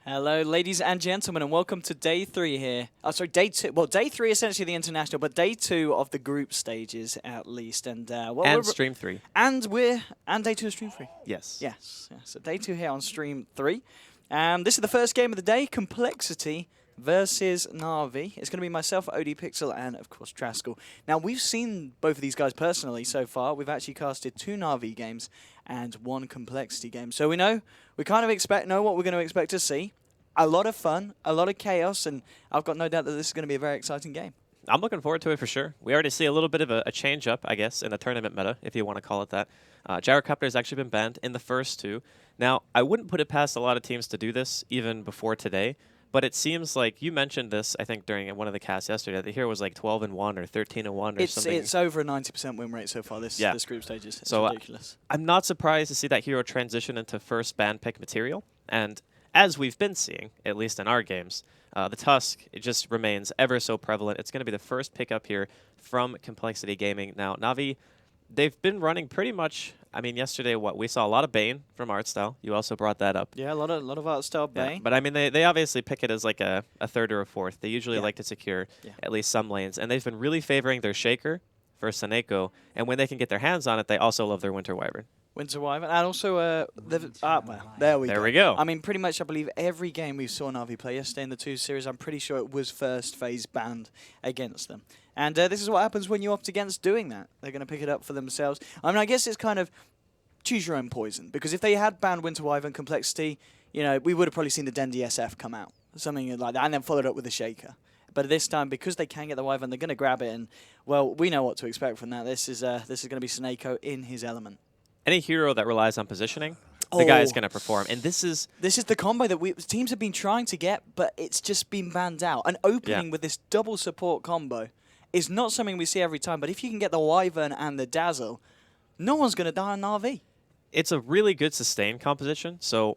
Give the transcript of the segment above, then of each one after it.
Hello, ladies and gentlemen, and welcome to day 3 here. Oh, sorry, day 2. Well, day 3 essentially the international, but day 2 of the group stages at least. And Stream 3. and day 2 of stream 3. Yes. Yes. So day 2 here on stream 3. This is the first game of the day, Complexity versus Na'Vi. It's going to be myself, OD Pixel, and of course Traskell. Now, we've seen both of these guys personally so far. We've actually casted 2 Na'Vi games and 1 Complexity game. So we kind of know what we're going to expect to see. A lot of fun, a lot of chaos, and I've got no doubt that this is going to be a very exciting game. I'm looking forward to it for sure. We already see a little bit of a change up, I guess, in the tournament meta, if you want to call it that. Gyrocopter has actually been banned in the first 2. Now, I wouldn't put it past a lot of teams to do this even before today, but it seems like you mentioned this, I think, during one of the casts yesterday. The hero was like 12-1 or 13-1 or something. It's over a 90% win rate so far this group stages. It's ridiculous. I'm not surprised to see that hero transition into first ban pick material, and as we've been seeing, at least in our games, the Tusk, it just remains ever so prevalent. It's going to be the first pickup here from Complexity Gaming. Now, Na'Vi, they've been running pretty much, I mean, yesterday, we saw a lot of Bane from Artstyle. You also brought that up. Yeah, a lot of Artstyle Bane. Yeah, but I mean, they obviously pick it as like a third or a fourth. They usually like to secure at least some lanes, and they've been really favoring their Shaker for Saneko, and when they can get their hands on it, they also love their Winter Wyvern. Winter Wyvern, and also, well, there we go. I mean, pretty much, I believe every game we saw Na'Vi play yesterday in the 2 series, I'm pretty sure it was first phase banned against them. And this is what happens when you opt against doing that. They're going to pick it up for themselves. I mean, I guess it's kind of choose your own poison, because if they had banned Winter Wyvern Complexity, you know, we would have probably seen the Den DSF come out, something like that, and then followed up with the Shaker. But this time, because they can get the Wyvern, they're going to grab it, and, well, we know what to expect from that. This is going to be Saneko in his element. Any hero that relies on positioning, the guy is going to perform. And this is the combo that teams have been trying to get, but it's just been banned out. An opening with this double support combo is not something we see every time, but if you can get the Wyvern and the Dazzle, no one's going to die on Na'Vi. It's a really good sustain composition, so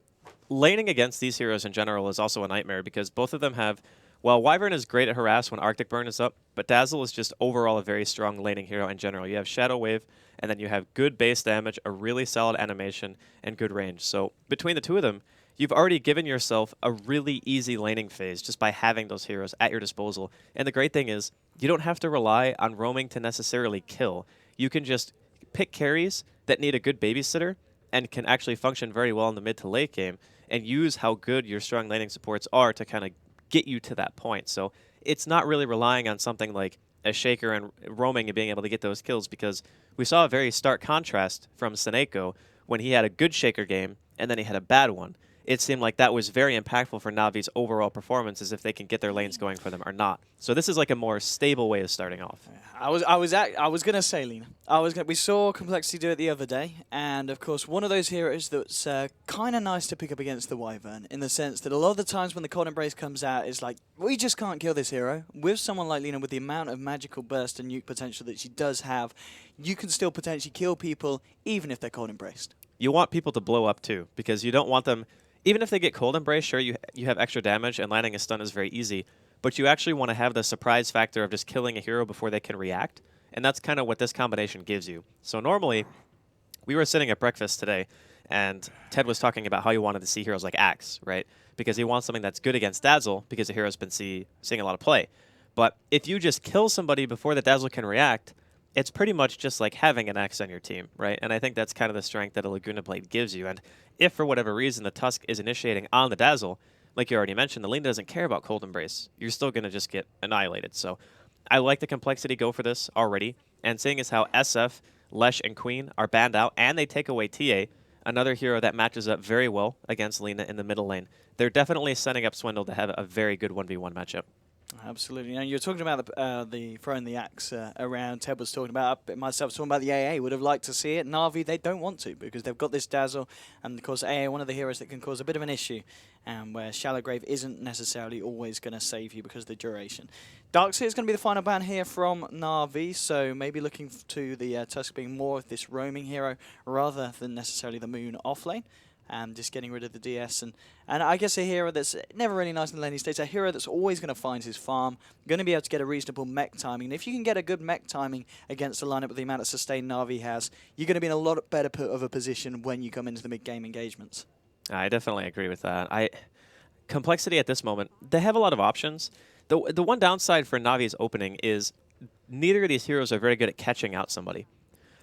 laning against these heroes in general is also a nightmare because both of them have, well, Wyvern is great at harass when Arctic Burn is up, but Dazzle is just overall a very strong laning hero in general. You have Shadow Wave, and then you have good base damage, a really solid animation, and good range. So between the two of them, you've already given yourself a really easy laning phase just by having those heroes at your disposal. And the great thing is, you don't have to rely on roaming to necessarily kill. You can just pick carries that need a good babysitter and can actually function very well in the mid to late game and use how good your strong laning supports are to kind of get you to that point. So it's not really relying on something like a Shaker and roaming and being able to get those kills, because we saw a very stark contrast from Saneko when he had a good Shaker game and then he had a bad one. It seemed like that was very impactful for Na'Vi's overall performance, as if they can get their lanes going for them or not. So this is like a more stable way of starting off. I was gonna say, Lena. We saw Complexity do it the other day, and of course one of those heroes that's kind of nice to pick up against the Wyvern, in the sense that a lot of the times when the Cold Embrace comes out, it's like we just can't kill this hero. With someone like Lena, with the amount of magical burst and nuke potential that she does have, you can still potentially kill people even if they're Cold Embraced. You want people to blow up too, because you don't want them. Even if they get Cold Embrace, sure, you have extra damage, and landing a stun is very easy, but you actually want to have the surprise factor of just killing a hero before they can react, and that's kind of what this combination gives you. So normally, we were sitting at breakfast today, and Ted was talking about how he wanted to see heroes like Axe, right? Because he wants something that's good against Dazzle, because the hero's been seeing a lot of play. But if you just kill somebody before the Dazzle can react, it's pretty much just like having an Axe on your team, right? And I think that's kind of the strength that a Laguna Blade gives you. And if for whatever reason the Tusk is initiating on the Dazzle, like you already mentioned, the Lena doesn't care about Cold Embrace. You're still going to just get annihilated. So I like the Complexity go for this already. And seeing as how SF, Lesh, and Queen are banned out, and they take away TA, another hero that matches up very well against Lena in the middle lane, they're definitely setting up Swindle to have a very good 1v1 matchup. Absolutely. You know, you're talking about the throwing the axe around. Ted was talking about myself talking about the AA. Would have liked to see it. Na'Vi, they don't want to, because they've got this Dazzle, and of course AA, one of the heroes that can cause a bit of an issue, where Shallow Grave isn't necessarily always going to save you because of the duration. Darkseer is going to be the final ban here from Na'Vi, so maybe looking to the Tusk being more of this roaming hero rather than necessarily the Moon offlane. Just getting rid of the DS. And I guess a hero that's never really nice in the laning states, a hero that's always going to find his farm, going to be able to get a reasonable mech timing. And if you can get a good mech timing against a lineup with the amount of sustain Na'Vi has, you're going to be in a lot better of a position when you come into the mid-game engagements. I definitely agree with that. Complexity at this moment, they have a lot of options. The one downside for Navi's opening is neither of these heroes are very good at catching out somebody.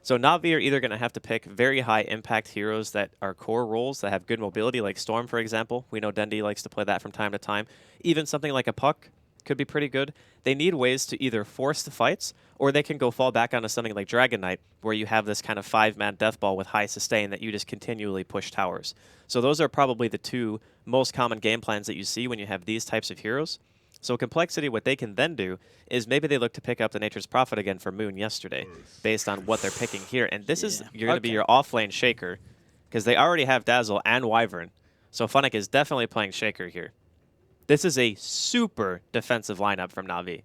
So Navi are either going to have to pick very high impact heroes that are core roles that have good mobility, like Storm, for example. We know Dendi likes to play that from time to time. Even something like a Puck could be pretty good. They need ways to either force the fights, or they can go fall back onto something like Dragon Knight, where you have this kind of 5-man death ball with high sustain that you just continually push towers. So those are probably the two most common game plans that you see when you have these types of heroes. So Complexity, what they can then do is maybe they look to pick up the Nature's Prophet again for Moon yesterday, based on what they're picking here. And this is you're going to be your off-lane Shaker, because they already have Dazzle and Wyvern. So Funnick is definitely playing Shaker here. This is a super defensive lineup from Na'Vi.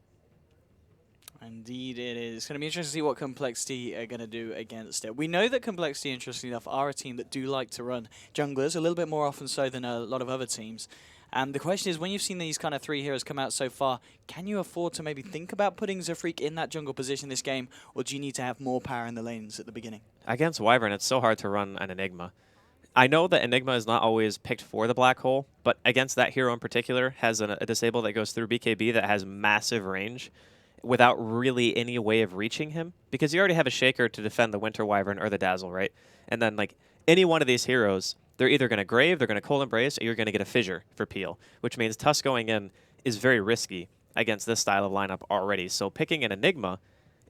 Indeed it is. It's going to be interesting to see what Complexity are going to do against it. We know that Complexity, interestingly enough, are a team that do like to run junglers, a little bit more often so than a lot of other teams. And the question is, when you've seen these kind of 3 heroes come out so far, can you afford to maybe think about putting Zafreak in that jungle position this game, or do you need to have more power in the lanes at the beginning? Against Wyvern, it's so hard to run an Enigma. I know that Enigma is not always picked for the black hole, but against that hero in particular, has a disable that goes through BKB that has massive range without really any way of reaching him, because you already have a Shaker to defend the Winter Wyvern or the Dazzle, right? And then, like, any one of these heroes, they're either going to Grave, they're going to Cold Embrace, or you're going to get a Fissure for Peel, which means Tusk going in is very risky against this style of lineup already. So picking an Enigma,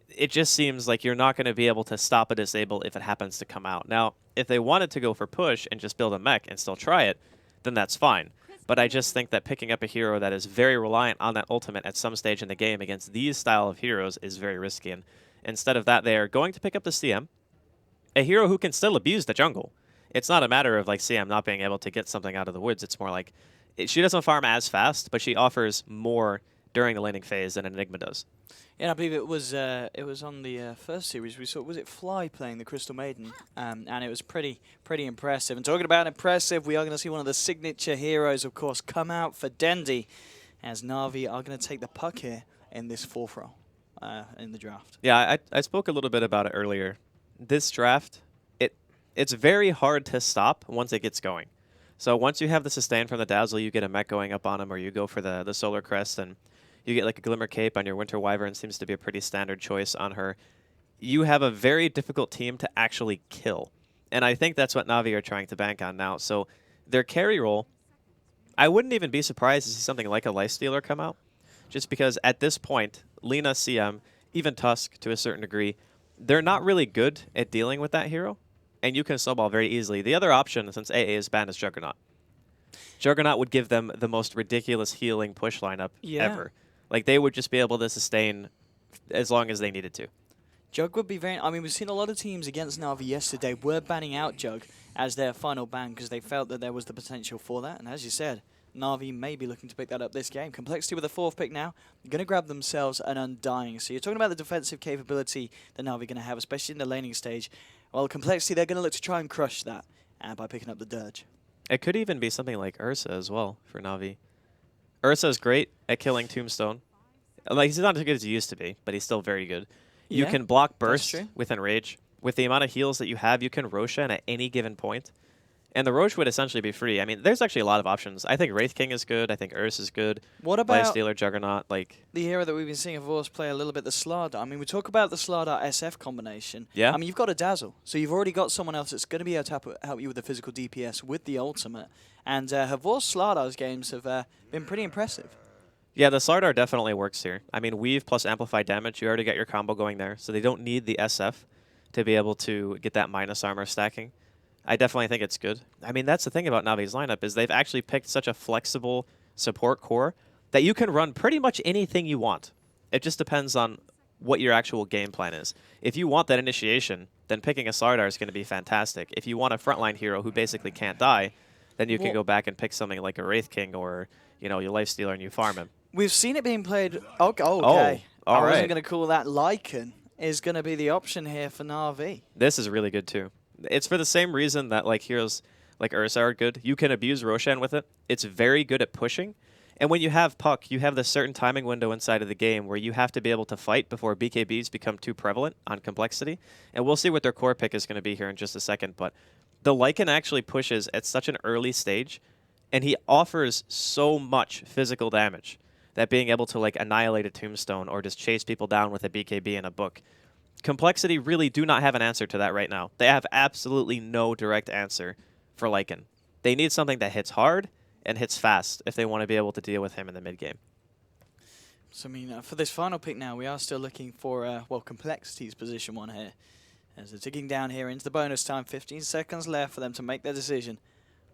it just seems like you're not going to be able to stop a disable if it happens to come out. Now, if they wanted to go for push and just build a mech and still try it, then that's fine. But I just think that picking up a hero that is very reliant on that ultimate at some stage in the game against these style of heroes is very risky. And instead of that, they are going to pick up the CM, a hero who can still abuse the jungle. It's not a matter of like CM not being able to get something out of the woods. It's more like she doesn't farm as fast, but she offers more during the laning phase than Enigma does. Yeah, I believe it was on the first series we saw. Was it Fly playing the Crystal Maiden? And it was pretty impressive. And talking about impressive, we are going to see one of the signature heroes, of course, come out for Dendi, as Na'Vi are going to take the puck here in this 4th role in the draft. Yeah, I spoke a little bit about it earlier. This draft, it's very hard to stop once it gets going. So once you have the sustain from the Dazzle, you get a mech going up on him, or you go for the Solar Crest, and you get like a Glimmer Cape on your Winter Wyvern. Seems to be a pretty standard choice on her. You have a very difficult team to actually kill. And I think that's what Na'Vi are trying to bank on now. So their carry role, I wouldn't even be surprised to see something like a Lifestealer come out. Just because at this point, Lina, CM, even Tusk to a certain degree, they're not really good at dealing with that hero. And you can snowball very easily. The other option, since AA is banned, is Juggernaut. Juggernaut would give them the most ridiculous healing push lineup ever. Like, they would just be able to sustain as long as they needed to. Jug would be very... I mean, we've seen a lot of teams against Na'Vi yesterday were banning out Jug as their final ban because they felt that there was the potential for that. And as you said, Na'Vi may be looking to pick that up this game. Complexity with a 4th pick now. Going to grab themselves an Undying. So you're talking about the defensive capability that Na'Vi are going to have, especially in the laning stage. Well, Complexity, they're going to look to try and crush that by picking up the Dirge. It could even be something like Ursa as well for Na'Vi. Ursa is great at killing Tombstone. Like, he's not as good as he used to be, but he's still very good. You can block Burst with Enrage. With the amount of heals that you have, you can Roshan at any given point. And the Roche would essentially be free. I mean, there's actually a lot of options. I think Wraith King is good. I think Ursa is good. What about Lifestealer, Juggernaut? Like the hero that we've been seeing of course play a little bit, the Slardar. I mean, we talk about the Slardar SF combination. Yeah. I mean, you've got a Dazzle, so you've already got someone else that's going to be able to help you with the physical DPS with the ultimate. And Havor's Slardar's games have been pretty impressive. Yeah, the Slardar definitely works here. I mean, Weave plus Amplified Damage, you already got your combo going there, so they don't need the SF to be able to get that minus armor stacking. I definitely think it's good. I mean, that's the thing about Navi's lineup is they've actually picked such a flexible support core that you can run pretty much anything you want. It just depends on what your actual game plan is. If you want that initiation, then picking a Slardar is going to be fantastic. If you want a frontline hero who basically can't die, then you can go back and pick something like a Wraith King or, you know, your Lifestealer and you farm him. We've seen it being played... Okay. all I wasn't right. going to call that Lycan is going to be the option here for Na'Vi. This is really good too. It's for the same reason that like heroes like Ursa are good. You can abuse Roshan with it. It's very good at pushing. And when you have Puck, you have this certain timing window inside of the game where you have to be able to fight before BKBs become too prevalent on Complexity. And we'll see what their core pick is going to be here in just a second. But the Lycan actually pushes at such an early stage. and he offers so much physical damage that being able to like annihilate a tombstone or just chase people down with a BKB and a book. Complexity really do not have an answer to that right now. They have absolutely no direct answer for Lycan. They need something that hits hard and hits fast if they want to be able to deal with him in the mid game. So, I mean, for this final pick now, we are still looking for, well, Complexity's position 1 here. As they're digging down here into the bonus time, 15 seconds left for them to make their decision.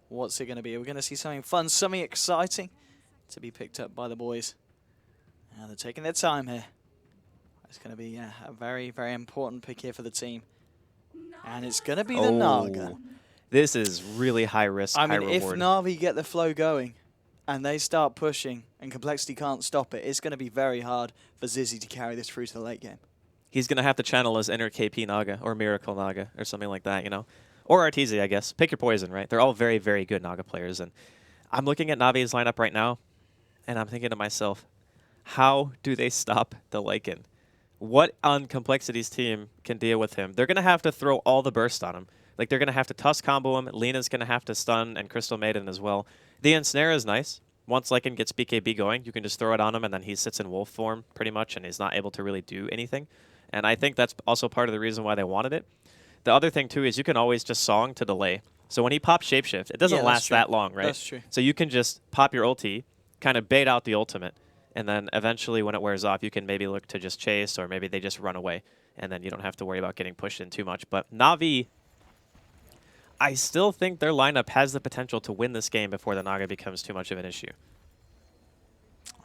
What's it going to be? Are we going to see something fun, something exciting to be picked up by the boys? Now they're taking their time here. It's going to be a very, very important pick here for the team. And it's going to be the Naga. This is really high risk, high reward. If Na'Vi get the flow going and they start pushing and Complexity can't stop it, it's going to be very hard for Zizzy to carry this through to the late game. He's going to have to channel his inner KP Naga or Miracle Naga or something like that, you know? Or Arteezy, I guess. Pick your poison, right? They're all very, very good Naga players. And I'm looking at Navi's lineup right now, and I'm thinking to myself, how do they stop the Lycan? What on Complexity's team can deal with him? They're going to have to throw all the burst on him. Like, they're going to have to Tusk combo him. Lena's going to have to stun, and Crystal Maiden as well. The Ensnare is nice. Once Lycan gets BKB going, you can just throw it on him, and then he sits in wolf form, pretty much, and he's not able to really do anything. And I think that's also part of the reason why they wanted it. The other thing, too, is you can always just song to delay. So when he pops Shapeshift, it doesn't last that long, right? That's true. So you can just pop your ulti, kind of bait out the ultimate, and then eventually when it wears off, you can maybe look to just chase, or maybe they just run away, and then you don't have to worry about getting pushed in too much. But Na'Vi, I still think their lineup has the potential to win this game before the Naga becomes too much of an issue.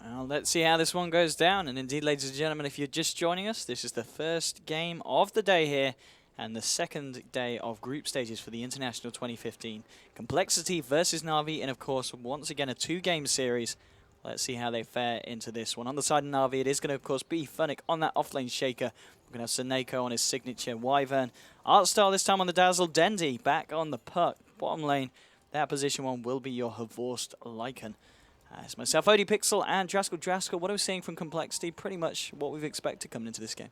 Well, let's see how this one goes down. And indeed, ladies and gentlemen, if you're just joining us, this is the first game of the day here and the second day of group stages for the International 2015. Complexity versus Na'Vi, and of course, once again, a 2-game series. Let's see how they fare into this one. On the side of Na'Vi, it is going to, of course, be Funnick on that offlane shaker. We're going to have Seneko on his signature Wyvern. Artstar this time on the Dazzle. Dendi back on the puck. Bottom lane, that position 1 will be your Havorst Lycan. It's myself, ODPixel, and Draskell. What are we seeing from Complexity? Pretty much what we've expected coming into this game.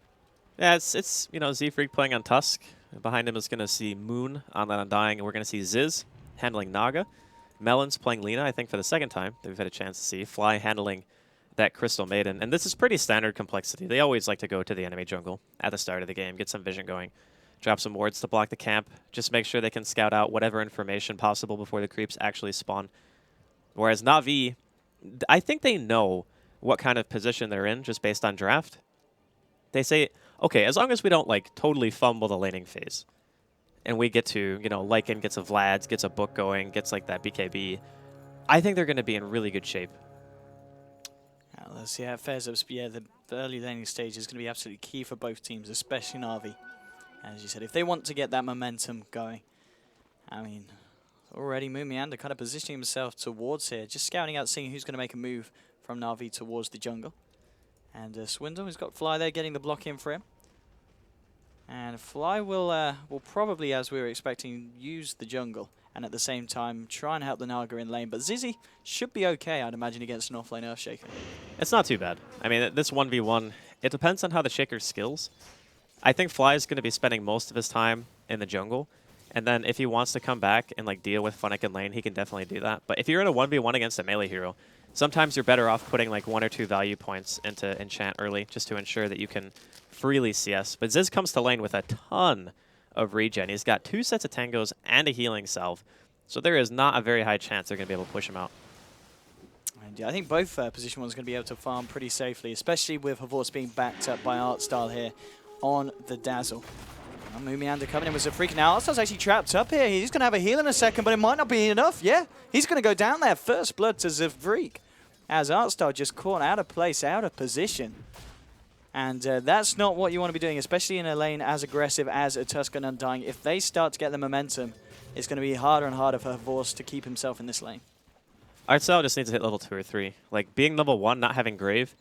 Yeah, it's you know, Z-Freak playing on Tusk. Behind him is going to see Moon on that Undying, and we're going to see Ziz handling Naga. Melon's playing Lina, I think, for the second time that we've had a chance to see. Fly handling that Crystal Maiden. And this is pretty standard Complexity. They always like to go to the enemy jungle at the start of the game, get some vision going, drop some wards to block the camp, just make sure they can scout out whatever information possible before the creeps actually spawn. Whereas Na'Vi, I think they know what kind of position they're in just based on draft. They say, okay, as long as we don't like totally fumble the laning phase and we get to, you know, Lycan gets a Vlad's, gets a book going, gets like that BKB, I think they're going to be in really good shape. Let's see how it fares up. Yeah, the early laning stage is going to be absolutely key for both teams, especially Na'Vi. As you said, if they want to get that momentum going, I mean, already Moomiander kind of positioning himself towards here, just scouting out, seeing who's going to make a move from Na'Vi towards the jungle. And Swindle has got Fly there, getting the block in for him. And Fly will probably, as we were expecting, use the jungle and at the same time try and help the Naga in lane. But Zizzy should be okay, I'd imagine, against an offlane Earthshaker. It's not too bad. I mean, this 1v1, it depends on how the Shaker skills. I think Fly is going to be spending most of his time in the jungle. And then if he wants to come back and like deal with Funnick in lane, he can definitely do that. But if you're in a 1v1 against a melee hero, sometimes you're better off putting like 1 or 2 value points into enchant early just to ensure that you can freely CS. But Ziz comes to lane with a ton of regen. He's got 2 sets of tangos and a healing salve. So there is not a very high chance they're going to be able to push him out. And yeah, I think both position ones are going to be able to farm pretty safely, especially with Havorst being backed up by Artstyle here on the Dazzle. Moomiander coming in with a freak. Now, Artstar's actually trapped up here. He's going to have a heal in a second, but it might not be enough. Yeah, he's going to go down there. First blood to Zafreak as Artstar just caught out of place, out of position. And that's not what you want to be doing, especially in a lane as aggressive as a Tuscan Undying. If they start to get the momentum, it's going to be harder and harder for Havorst to keep himself in this lane. Artstar just needs to hit level 2 or 3. Like, being level 1, not having Grave,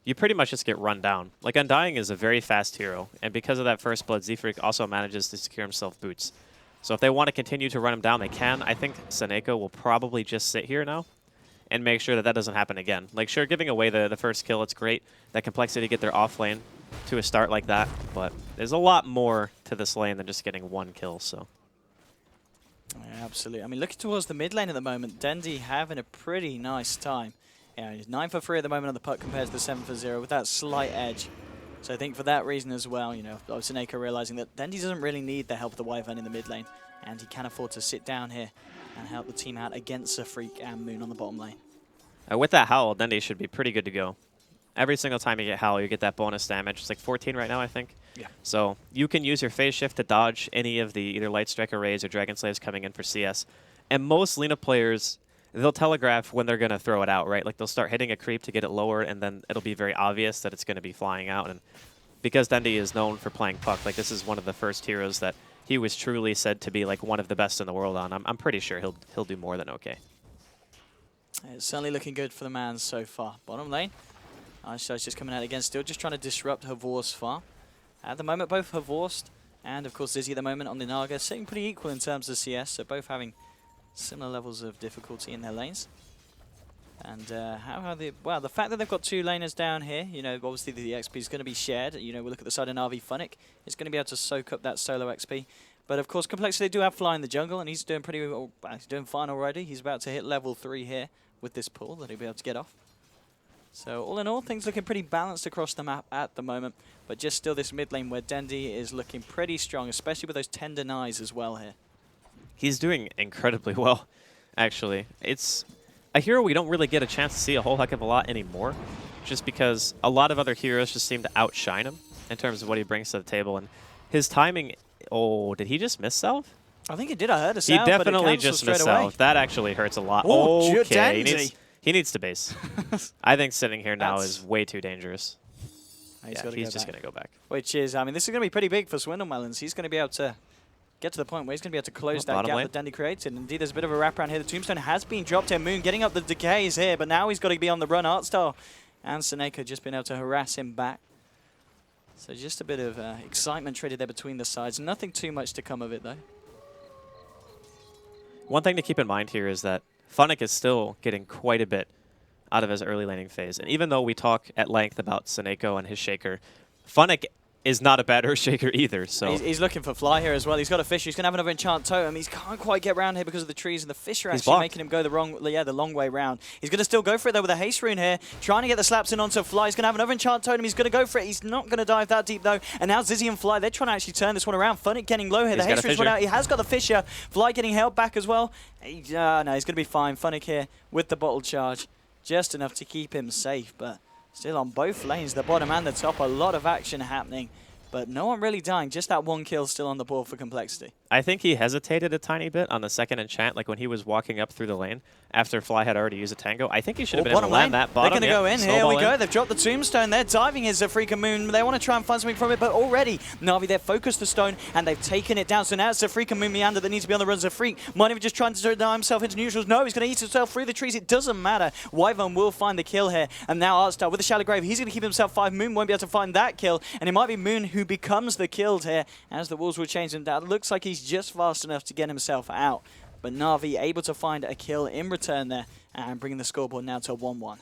you pretty much just get run down. Like, Undying is a very fast hero, and because of that first blood, Z-Freak also manages to secure himself boots. So if they want to continue to run him down, they can. I think Seneko will probably just sit here now and make sure that that doesn't happen again. Like, sure, giving away the first kill, it's great. That Complexity to get their off lane to a start like that, but there's a lot more to this lane than just getting 1 kill, so. Yeah, absolutely. I mean, looking towards the mid lane at the moment, Dendi having a pretty nice time. Yeah, he's 9 for 3 at the moment on the puck compared to the 7 for 0 with that slight edge. So I think for that reason as well, you know, Seneka realizing that Dendi doesn't really need the help of the Wyvern in the mid lane, and he can afford to sit down here and help the team out against Freak and Moon on the bottom lane. With that Howl, Dendi should be pretty good to go. Every single time you get Howl, you get that bonus damage. It's like 14 right now, I think. Yeah. So you can use your phase shift to dodge any of the either Light Strike Arrays or Dragon Slaves coming in for CS. And most Lina players, they'll telegraph when they're going to throw it out, right? Like they'll start hitting a creep to get it lower, and then it'll be very obvious that it's going to be flying out. And because Dendi is known for playing puck, like this is one of the first heroes that he was truly said to be like one of the best in the world on. I'm pretty sure he'll do more than okay. It's certainly looking good for the man so far. Bottom lane, Aishai's just coming out again, still just trying to disrupt Havor's farm. At the moment, both Havorst and, of course, Zizzy at the moment on the Naga sitting pretty equal in terms of CS, so both having similar levels of difficulty in their lanes. And how are they? Well, the fact that they've got 2 laners down here, you know, obviously the XP is going to be shared. You know, we look at the side of Na'Vi Funnick, it's going to be able to soak up that solo XP. But of course, Complexity they do have Fly in the jungle, and he's doing pretty well. He's doing fine already. He's about to hit level 3 here with this pull that he'll be able to get off. So all in all, things looking pretty balanced across the map at the moment. But just still this mid lane where Dendi is looking pretty strong, especially with those tender knives as well here. He's doing incredibly well, actually. It's a hero we don't really get a chance to see a whole heck of a lot anymore, just because a lot of other heroes just seem to outshine him in terms of what he brings to the table. And his timing, oh, did he just miss salve? I think he did. I heard a sound, He definitely but it just straight missed away. salve. That actually hurts a lot. Oh, okay, Dendi. he needs to base. I think sitting here now That's- is way too dangerous. He's Just going to go back. Which is, I mean, this is going to be pretty big for Swindle Melons. He's going to be able to get to the point where he's going to be able to close that bottom gap lane. that Dendi created. Indeed, there's a bit of a wraparound here. The Tombstone has been dropped here. Moon getting up the decays here, but now he's got to be on the run. Artstar and Seneka just been able to harass him back. So just a bit of excitement traded there between the sides. Nothing too much to come of it, though. One thing to keep in mind here is that Funnick is still getting quite a bit out of his early laning phase. And even though we talk at length about Seneko and his Shaker, Funnick is not a bad Earth Shaker either. So He's looking for Fly here as well. He's got a Fisher. He's going to have another Enchant Totem. He can't quite get around here because of the trees, and the Fisher actually blocked. making him go the long way round. He's going to still go for it, though, with a Haste Rune here, trying to get the slaps in onto Fly. He's going to have another Enchant Totem. He's going to go for it. He's not going to dive that deep, though. And now Zizzy and Fly, they're trying to actually turn this one around. Funnick getting low here. The Haste Rune's one out. He has got the Fisher. Fly getting held back as well. No, he's going to be fine. Funnick here with the bottle charge. Just enough to keep him safe, but still on both lanes, the bottom and the top, a lot of action happening. But no one really dying, just that one kill still on the board for Complexity. I think he hesitated a tiny bit on the second enchant, like when he was walking up through the lane after Fly had already used a tango. I think he should have been able to land that bottom. They're going to go in. Here we go. They've dropped the Tombstone. They're diving his Zafrika Moon. They want to try and find something from it, but already Na'Vi, they've focused the stone and they've taken it down. So now it's Zafrika Moon Meander that needs to be on the run. Zafrik might even just trying to deny himself into neutrals. No, he's going to eat himself through the trees. It doesn't matter. Wyvern will find the kill here. And now Artstar with the Shallow Grave. He's going to keep himself 5. Moon won't be able to find that kill. And it might be Moon who becomes the killed here as the walls will change him down. It looks like he's just fast enough to get himself out. But Na'Vi able to find a kill in return there and bringing the scoreboard now to 1-1.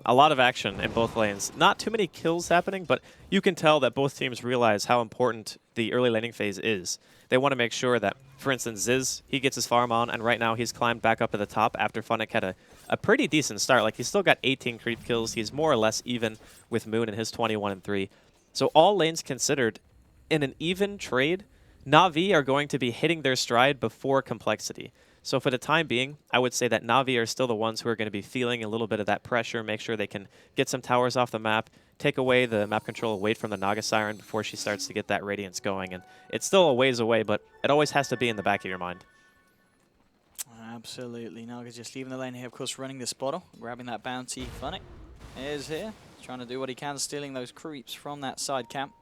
A lot of action in both lanes. Not too many kills happening, but you can tell that both teams realize how important the early laning phase is. They want to make sure that, for instance, Ziz, he gets his farm on, and right now he's climbed back up to the top after Funnick had a pretty decent start. Like, he's still got 18 creep kills. He's more or less even with Moon in his 21-3. So all lanes considered, in an even trade, Na'Vi are going to be hitting their stride before Complexity. So for the time being, I would say that Na'Vi are still the ones who are going to be feeling a little bit of that pressure, make sure they can get some towers off the map, take away the map control away from the Naga Siren before she starts to get that Radiance going. And it's still a ways away, but it always has to be in the back of your mind. Absolutely. Naga just leaving the lane here, of course, running this bottle, grabbing that bounty. Funnick is here, trying to do what he can, stealing those creeps from that side camp.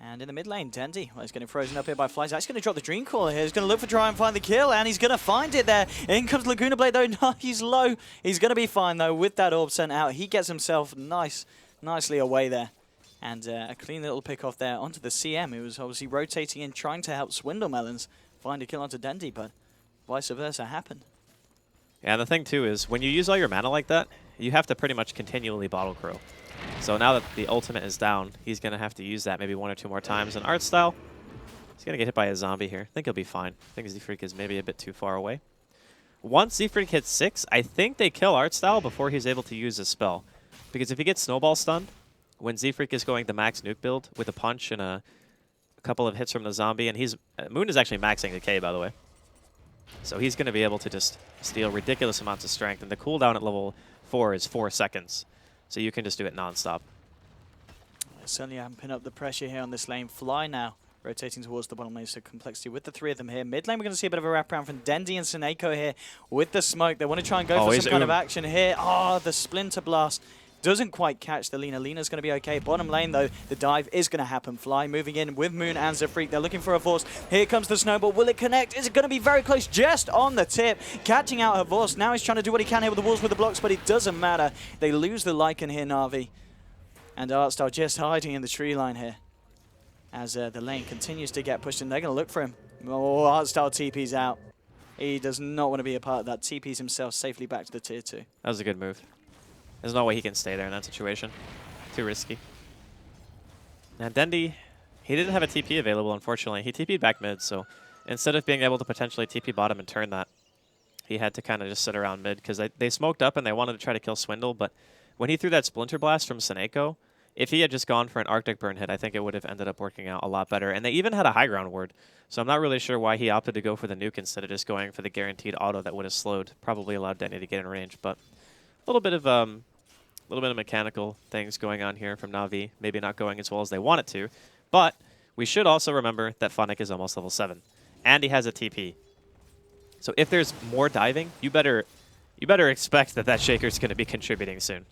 And in the mid lane, Dendi, well, he's getting frozen up here by Flies. He's going to drop the Dream Caller here. He's going to look for try and find the kill, and he's going to find it there. In comes Laguna Blade, though. No, he's low. He's going to be fine, though, with that orb sent out. He gets himself nicely away there. And a clean little pick off there onto the CM, who was obviously rotating in, trying to help Swindle Melons find a kill onto Dendi, but vice versa happened. Yeah, and the thing, too, is when you use all your mana like that, you have to pretty much continually bottle crow. So now that the ultimate is down, he's going to have to use that maybe 1 or 2 more times. And Art Style, He's going to get hit by a zombie here. I think he'll be fine. I think Z-Freak is maybe a bit too far away. Once Z-Freak hits 6, I think they kill Artstyle before he's able to use his spell. Because if he gets Snowball stunned, when Z-Freak is going the max nuke build with a punch and a couple of hits from the zombie, and he's Moon is actually maxing Decay, by the way. So he's going to be able to just steal ridiculous amounts of strength, and the cooldown at level 4 is 4 seconds. So you can just do it non-stop. Certainly amping up the pressure here on this lane. Fly now rotating towards the bottom lane, so complexity with the 3 of them here. Mid lane, we're going to see a bit of a wraparound from Dendi and Seneko here with the smoke. They want to try and go for some kind of action here. Oh, the Splinter Blast doesn't quite catch the Lina. Lina's going to be okay. Bottom lane, though, the dive is going to happen. Fly moving in with Moon and Z-Freak. They're looking for a force. Here comes the Snowball. Will it connect? Is it going to be very close? Just on the tip. Catching out her force. Now he's trying to do what he can here with the walls with the blocks, but it doesn't matter. They lose the Lycan here, Na'Vi. And Artstyle just hiding in the tree line here. As the lane continues to get pushed in, they're going to look for him. Oh, Artstyle TP's out. He does not want to be a part of that. TP's himself safely back to the tier 2. That was a good move. There's no way he can stay there in that situation. Too risky. Now Dendi, he didn't have a TP available, unfortunately. He TP'd back mid, so instead of being able to potentially TP bottom and turn that, he had to kind of just sit around mid, because they smoked up and they wanted to try to kill Swindle, but when he threw that Splinter Blast from Seneko, if he had just gone for an Arctic Burn hit, I think it would have ended up working out a lot better. And they even had a high ground ward, so I'm not really sure why he opted to go for the nuke instead of just going for the guaranteed auto that would have slowed, probably allowed Dendi to get in range. But a little bit of mechanical things going on here from Na'Vi, maybe not going as well as they want it to. But we should also remember that Funnick is almost level 7, and he has a TP. So if there's more diving, you better expect that Shaker's going to be contributing soon.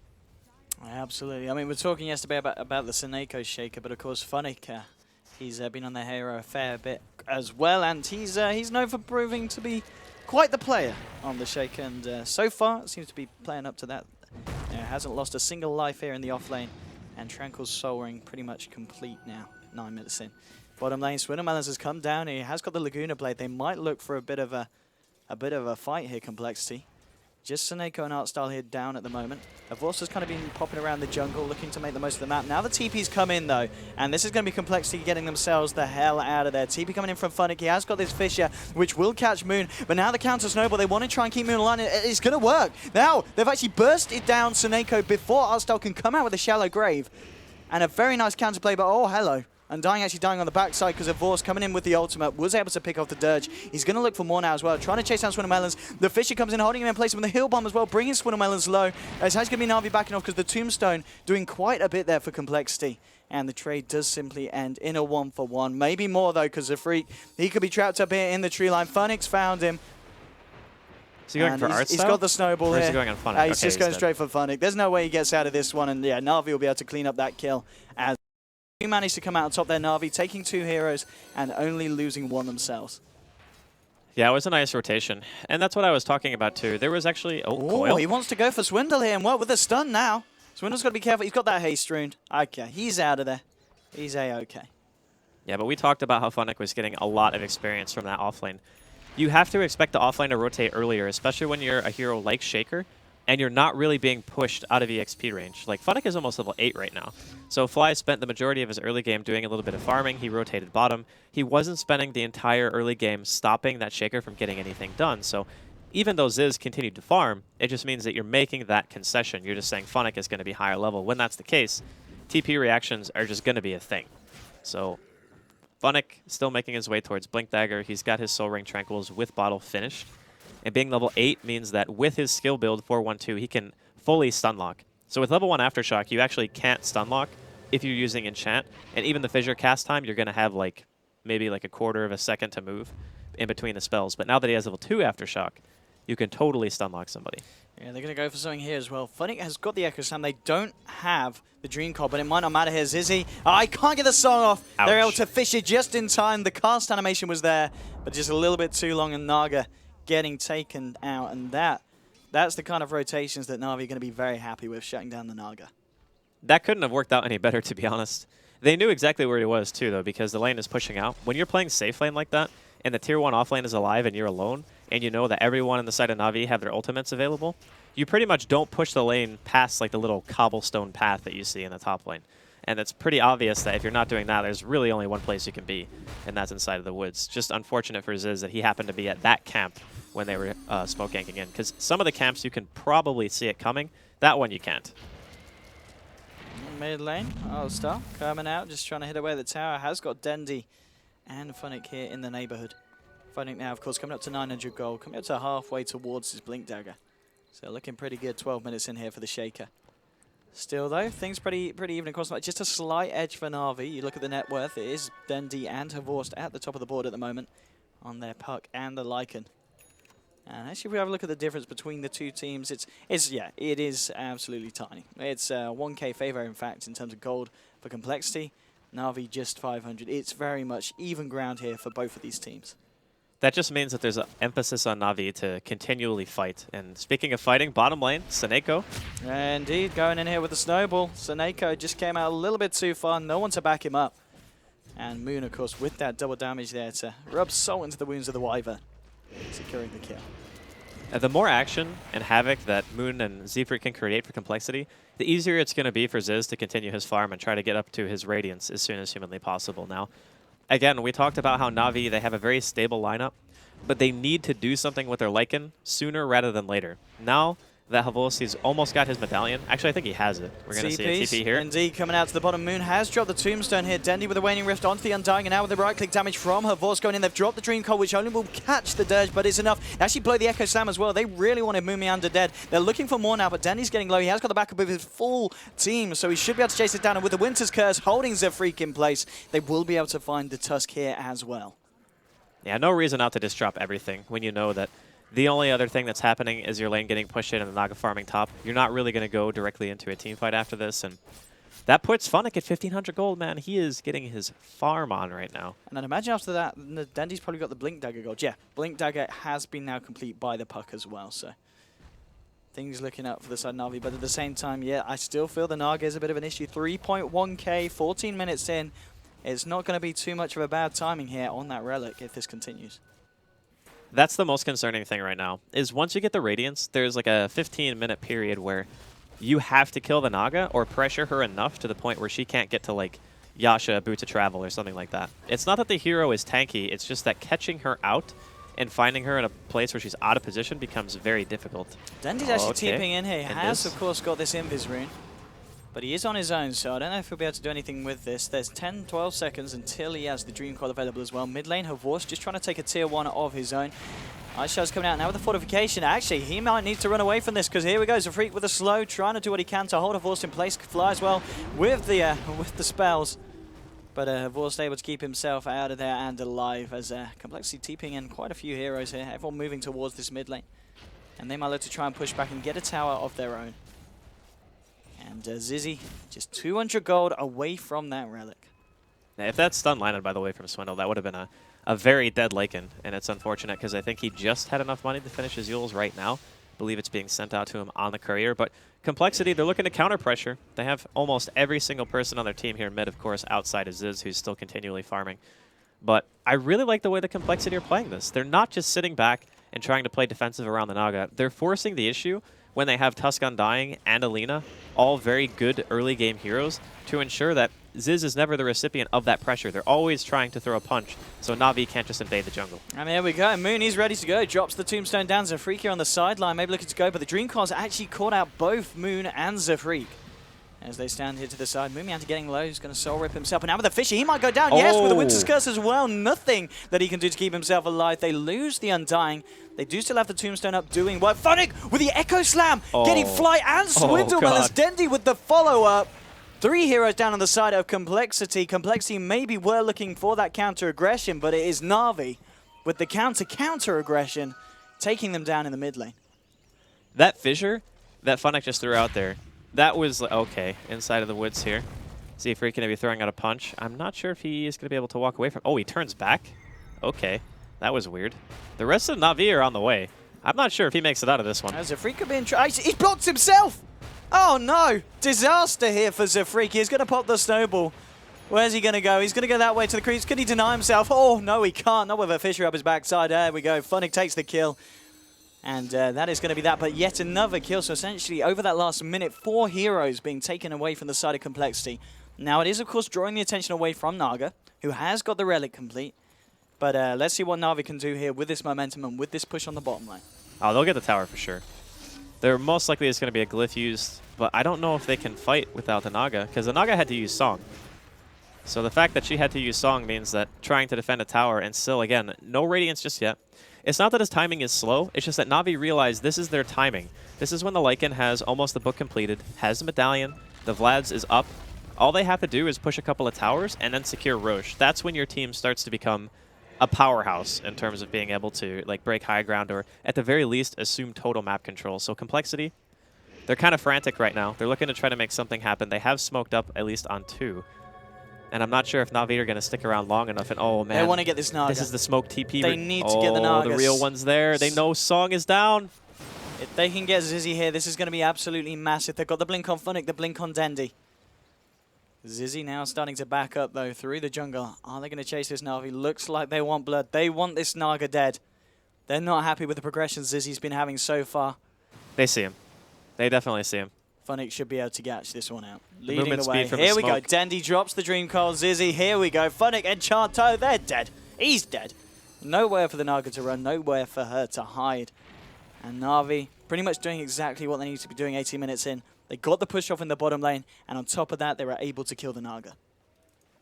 Absolutely. I mean, we were talking yesterday about the Seneko Shaker, but of course Funnick, he's been on the hero a fair bit as well, and he's known for proving to be quite the player on the Shaker, and so far it seems to be playing up to that. Hasn't lost a single life here in the off lane, and Tranquil's Soul Ring pretty much complete now, 9 minutes in. Bottom lane, Swindlemelons has come down. He has got the Laguna Blade. They might look for a bit of a fight here, Complexity. Just Seneko and Artstyle here down at the moment. Avorsa's kind of been popping around the jungle, looking to make the most of the map. Now the TP's come in, though, and this is going to be Complexity getting themselves the hell out of there. TP coming in from Funnick. He has got this Fissure, which will catch Moon, but now the counter Snowball. They want to try and keep Moon alive. It's going to work. Now, they've actually bursted down Seneko before Artstyle can come out with a Shallow Grave. And a very nice counterplay, but oh, hello. Undying actually dying on the backside because of Vorse coming in with the ultimate, was able to pick off the Dirge. He's going to look for more now as well, trying to chase down Swindlemelons. The Fissure comes in, holding him in place with the Heal Bomb as well, bringing Swindlemelons low. It's actually going to be Na'Vi backing off because the Tombstone doing quite a bit there for Complexity. And the trade does simply end in a 1-for-1. Maybe more though, because the Freak, he could be trapped up here in the tree line. Funnick's found him. Is he going for Artstyle? He's got the Snowball here. Or is he going on Funnick? He's just going straight for Funnick. There's no way he gets out of this one, and yeah, Na'Vi will be able to clean up that kill as we managed to come out on top there, Na'Vi, taking 2 heroes and only losing 1 themselves. Yeah, it was a nice rotation. And that's what I was talking about, too. There was actually... Oh, Coil. He wants to go for Swindle here, and what, with the stun now? Swindle's got to be careful. He's got that haste rune. Okay, he's out of there. He's A-okay. Yeah, but we talked about how Funnick was getting a lot of experience from that offlane. You have to expect the offlane to rotate earlier, especially when you're a hero like Shaker, and you're not really being pushed out of EXP range. Like, Funnick is almost level 8 right now. So Fly spent the majority of his early game doing a little bit of farming. He rotated bottom. He wasn't spending the entire early game stopping that Shaker from getting anything done. So even though Ziz continued to farm, it just means that you're making that concession. You're just saying Funnick is going to be higher level. When that's the case, TP reactions are just going to be a thing. So Funnick still making his way towards Blink Dagger. He's got his Soul Ring Tranquils with Bottle finished. And being level 8 means that with his skill build 4-1-2, he can fully stunlock. So with level 1 Aftershock, you actually can't stunlock if you're using Enchant. And even the Fissure cast time, you're going to have like maybe like a quarter of a second to move in between the spells. But now that he has level 2 Aftershock, you can totally stunlock somebody. Yeah, they're going to go for something here as well. Funnick has got the Echo Slam. They don't have the Dream Coil, but it might not matter here. Zizzy, I can't get the song off. Ouch. They're able to Fissure just in time. The cast animation was there, but just a little bit too long, and Naga getting taken out, and that's the kind of rotations that Na'Vi are going to be very happy with, shutting down the Naga. That couldn't have worked out any better, to be honest. They knew exactly where he was, too, though, because the lane is pushing out. When you're playing safe lane like that, and the tier 1 off lane is alive and you're alone, and you know that everyone on the side of Na'Vi have their ultimates available, you pretty much don't push the lane past like the little cobblestone path that you see in the top lane. And it's pretty obvious that if you're not doing that, there's really only one place you can be, and that's inside of the woods. Just unfortunate for Ziz that he happened to be at that camp when they were smoke ganking in, because some of the camps you can probably see it coming. That one you can't. Mid lane, Star coming out, just trying to hit away at the tower. Has got Dendi and Funnick here in the neighborhood. Funnick now, of course, coming up to 900 gold, coming up to halfway towards his Blink Dagger. So looking pretty good, 12 minutes in here for the Shaker. Still, though, things pretty even across the map. Just a slight edge for Na'Vi. You look at the net worth, it is Dendi and Havorst at the top of the board at the moment on their Puck and the Lycan. And actually, if we have a look at the difference between the two teams, it is absolutely tiny. It's 1k favor, in fact, in terms of gold for complexity. Na'Vi just 500. It's very much even ground here for both of these teams. That just means that there's an emphasis on Na'Vi to continually fight. And speaking of fighting, bottom lane, Seneko. Indeed, going in here with the snowball. Seneko just came out a little bit too far. No one to back him up. And Moon, of course, with that double damage there to rub salt into the wounds of the Wyvern, securing the kill. The more action and havoc that Moon and Zephyr can create for complexity, the easier it's going to be for Ziz to continue his farm and try to get up to his Radiance as soon as humanly possible. Now, again, we talked about how Na'Vi, they have a very stable lineup, but they need to do something with their Lycan sooner rather than later. Now that Havorst almost got his medallion, actually I think he has it. We're going to see a TP here. Indeed, coming out to the bottom. Moon has dropped the tombstone here. Dendi with the Waning Rift onto the Undying, and now with the right-click damage from Havorst going in. They've dropped the Dream Cold, which only will catch the Dirge, but it's enough. They actually blow the Echo Slam as well. They really wanted Mumianda dead. They're looking for more now, but Dendi's getting low. He has got the backup of his full team, so he should be able to chase it down. And with the Winter's Curse holding Zephyr in place, they will be able to find the Tusk here as well. Yeah, no reason not to just drop everything when you know that the only other thing that's happening is your lane getting pushed in and the Naga farming top. You're not really going to go directly into a team fight after this, and that puts Funnick at 1,500 gold, man. He is getting his farm on right now. And then imagine after that, Dendi's probably got the Blink Dagger gold. Yeah, Blink Dagger has been now complete by the Puck as well, so things looking up for the side of Na'Vi. But at the same time, yeah, I still feel the Naga is a bit of an issue. 3.1k, 14 minutes in. It's not going to be too much of a bad timing here on that Relic if this continues. That's the most concerning thing right now, is once you get the Radiance, there's like a 15-minute period where you have to kill the Naga or pressure her enough to the point where she can't get to, like, Yasha, Boots of Travel, or something like that. It's not that the hero is tanky, it's just that catching her out and finding her in a place where she's out of position becomes very difficult. Dendi's actually TPing in here. He has, of course, got this Invis rune. But he is on his own, so I don't know if he'll be able to do anything with this. There's 10, 12 seconds until he has the Dream Coil available as well. Mid lane, Havorst just trying to take a tier 1 of his own. Aisha's coming out now with the fortification. Actually, he might need to run away from this, because here we go. Zafreak with a slow, trying to do what he can to hold Havorst in place. Flies well with the spells. But Havorst able to keep himself out of there and alive, as Complexity TPing in quite a few heroes here. Everyone moving towards this mid lane. And they might look to try and push back and get a tower of their own. And Zizzy, just 200 gold away from that Relic. Now, if that stun landed, by the way, from Swindle, that would have been a very dead Lycan. And it's unfortunate because I think he just had enough money to finish his Yules right now. I believe it's being sent out to him on the courier. But Complexity, they're looking to counter pressure. They have almost every single person on their team here in mid, of course, outside of Ziz, who's still continually farming. But I really like the way the Complexity are playing this. They're not just sitting back and trying to play defensive around the Naga. They're forcing the issue when they have Tusk Undying and Alina, all very good early game heroes, to ensure that Ziz is never the recipient of that pressure. They're always trying to throw a punch, so Na'Vi can't just invade the jungle. And here we go. Moon, he's ready to go. Drops the tombstone down. Zafreak here on the sideline, maybe looking to go, but the Dream Coil's actually caught out both Moon and Zafreak. As they stand here to the side, Mumianta getting low, he's going to soul rip himself. And now with the Fisher, he might go down. Oh. Yes, with the Winter's Curse as well. Nothing that he can do to keep himself alive. They lose the Undying. They do still have the tombstone up doing work. Funnick with the Echo Slam, getting Flight and Swindle. But there's Dendi with the follow-up. 3 heroes down on the side of Complexity. Complexity maybe were looking for that counter-aggression, but it is Na'Vi with the counter-aggression taking them down in the mid lane. That fissure that Funnick just threw out there, that was okay inside of the woods here. See if Freak can be throwing out a punch. I'm not sure if he is going to be able to walk away from. Oh, he turns back. Okay, that was weird. The rest of Na'Vi are on the way. I'm not sure if he makes it out of this one. As Zafreak could be in trouble. He blocked himself! Oh no! Disaster here for Zafreak. He's going to pop the snowball. Where's he going to go? He's going to go that way to the creeps. Can he deny himself? Oh no, he can't. Not with a Fisher up his backside. There we go. Funnick takes the kill. And that is going to be that, but yet another kill. So essentially, over that last minute, 4 heroes being taken away from the side of Complexity. Now, it is, of course, drawing the attention away from Naga, who has got the relic complete. But let's see what Na'Vi can do here with this momentum and with this push on the bottom lane. Oh, they'll get the tower for sure. There most likely is going to be a glyph used, but I don't know if they can fight without the Naga, because the Naga had to use Song. So the fact that she had to use Song means that trying to defend a tower, and still, again, no Radiance just yet. It's not that his timing is slow, it's just that Na'Vi realized this is their timing. This is when the Lycan has almost the book completed, has the medallion, the Vlad's is up. All they have to do is push a couple of towers and then secure Roche. That's when your team starts to become a powerhouse in terms of being able to like break high ground or at the very least assume total map control. So Complexity, they're kind of frantic right now. They're looking to try to make something happen. They have smoked up at least on 2. And I'm not sure if Na'Vi are going to stick around long enough. And oh man, they want to get this Naga. This is the smoke TP. They need to get the Nagas. The real one's there. They know Song is down. If they can get Zizzy here, this is going to be absolutely massive. They've got the blink on Funnick, the blink on Dendi. Zizzy now starting to back up, though, through the jungle. Are they going to chase this Na'Vi? Looks like they want blood. They want this Naga dead. They're not happy with the progression Zizzy's been having so far. They see him. They definitely see him. Funnick should be able to catch this one out. The Leading movement the way. speed from Here the we go. smoke. Dendi drops the Dream Coil. Zizzy, here we go. Funnick and Chanto, they're dead. He's dead. Nowhere for the Naga to run. Nowhere for her to hide. And Na'Vi pretty much doing exactly what they need to be doing 18 minutes in. They got the push off in the bottom lane, and on top of that, they were able to kill the Naga.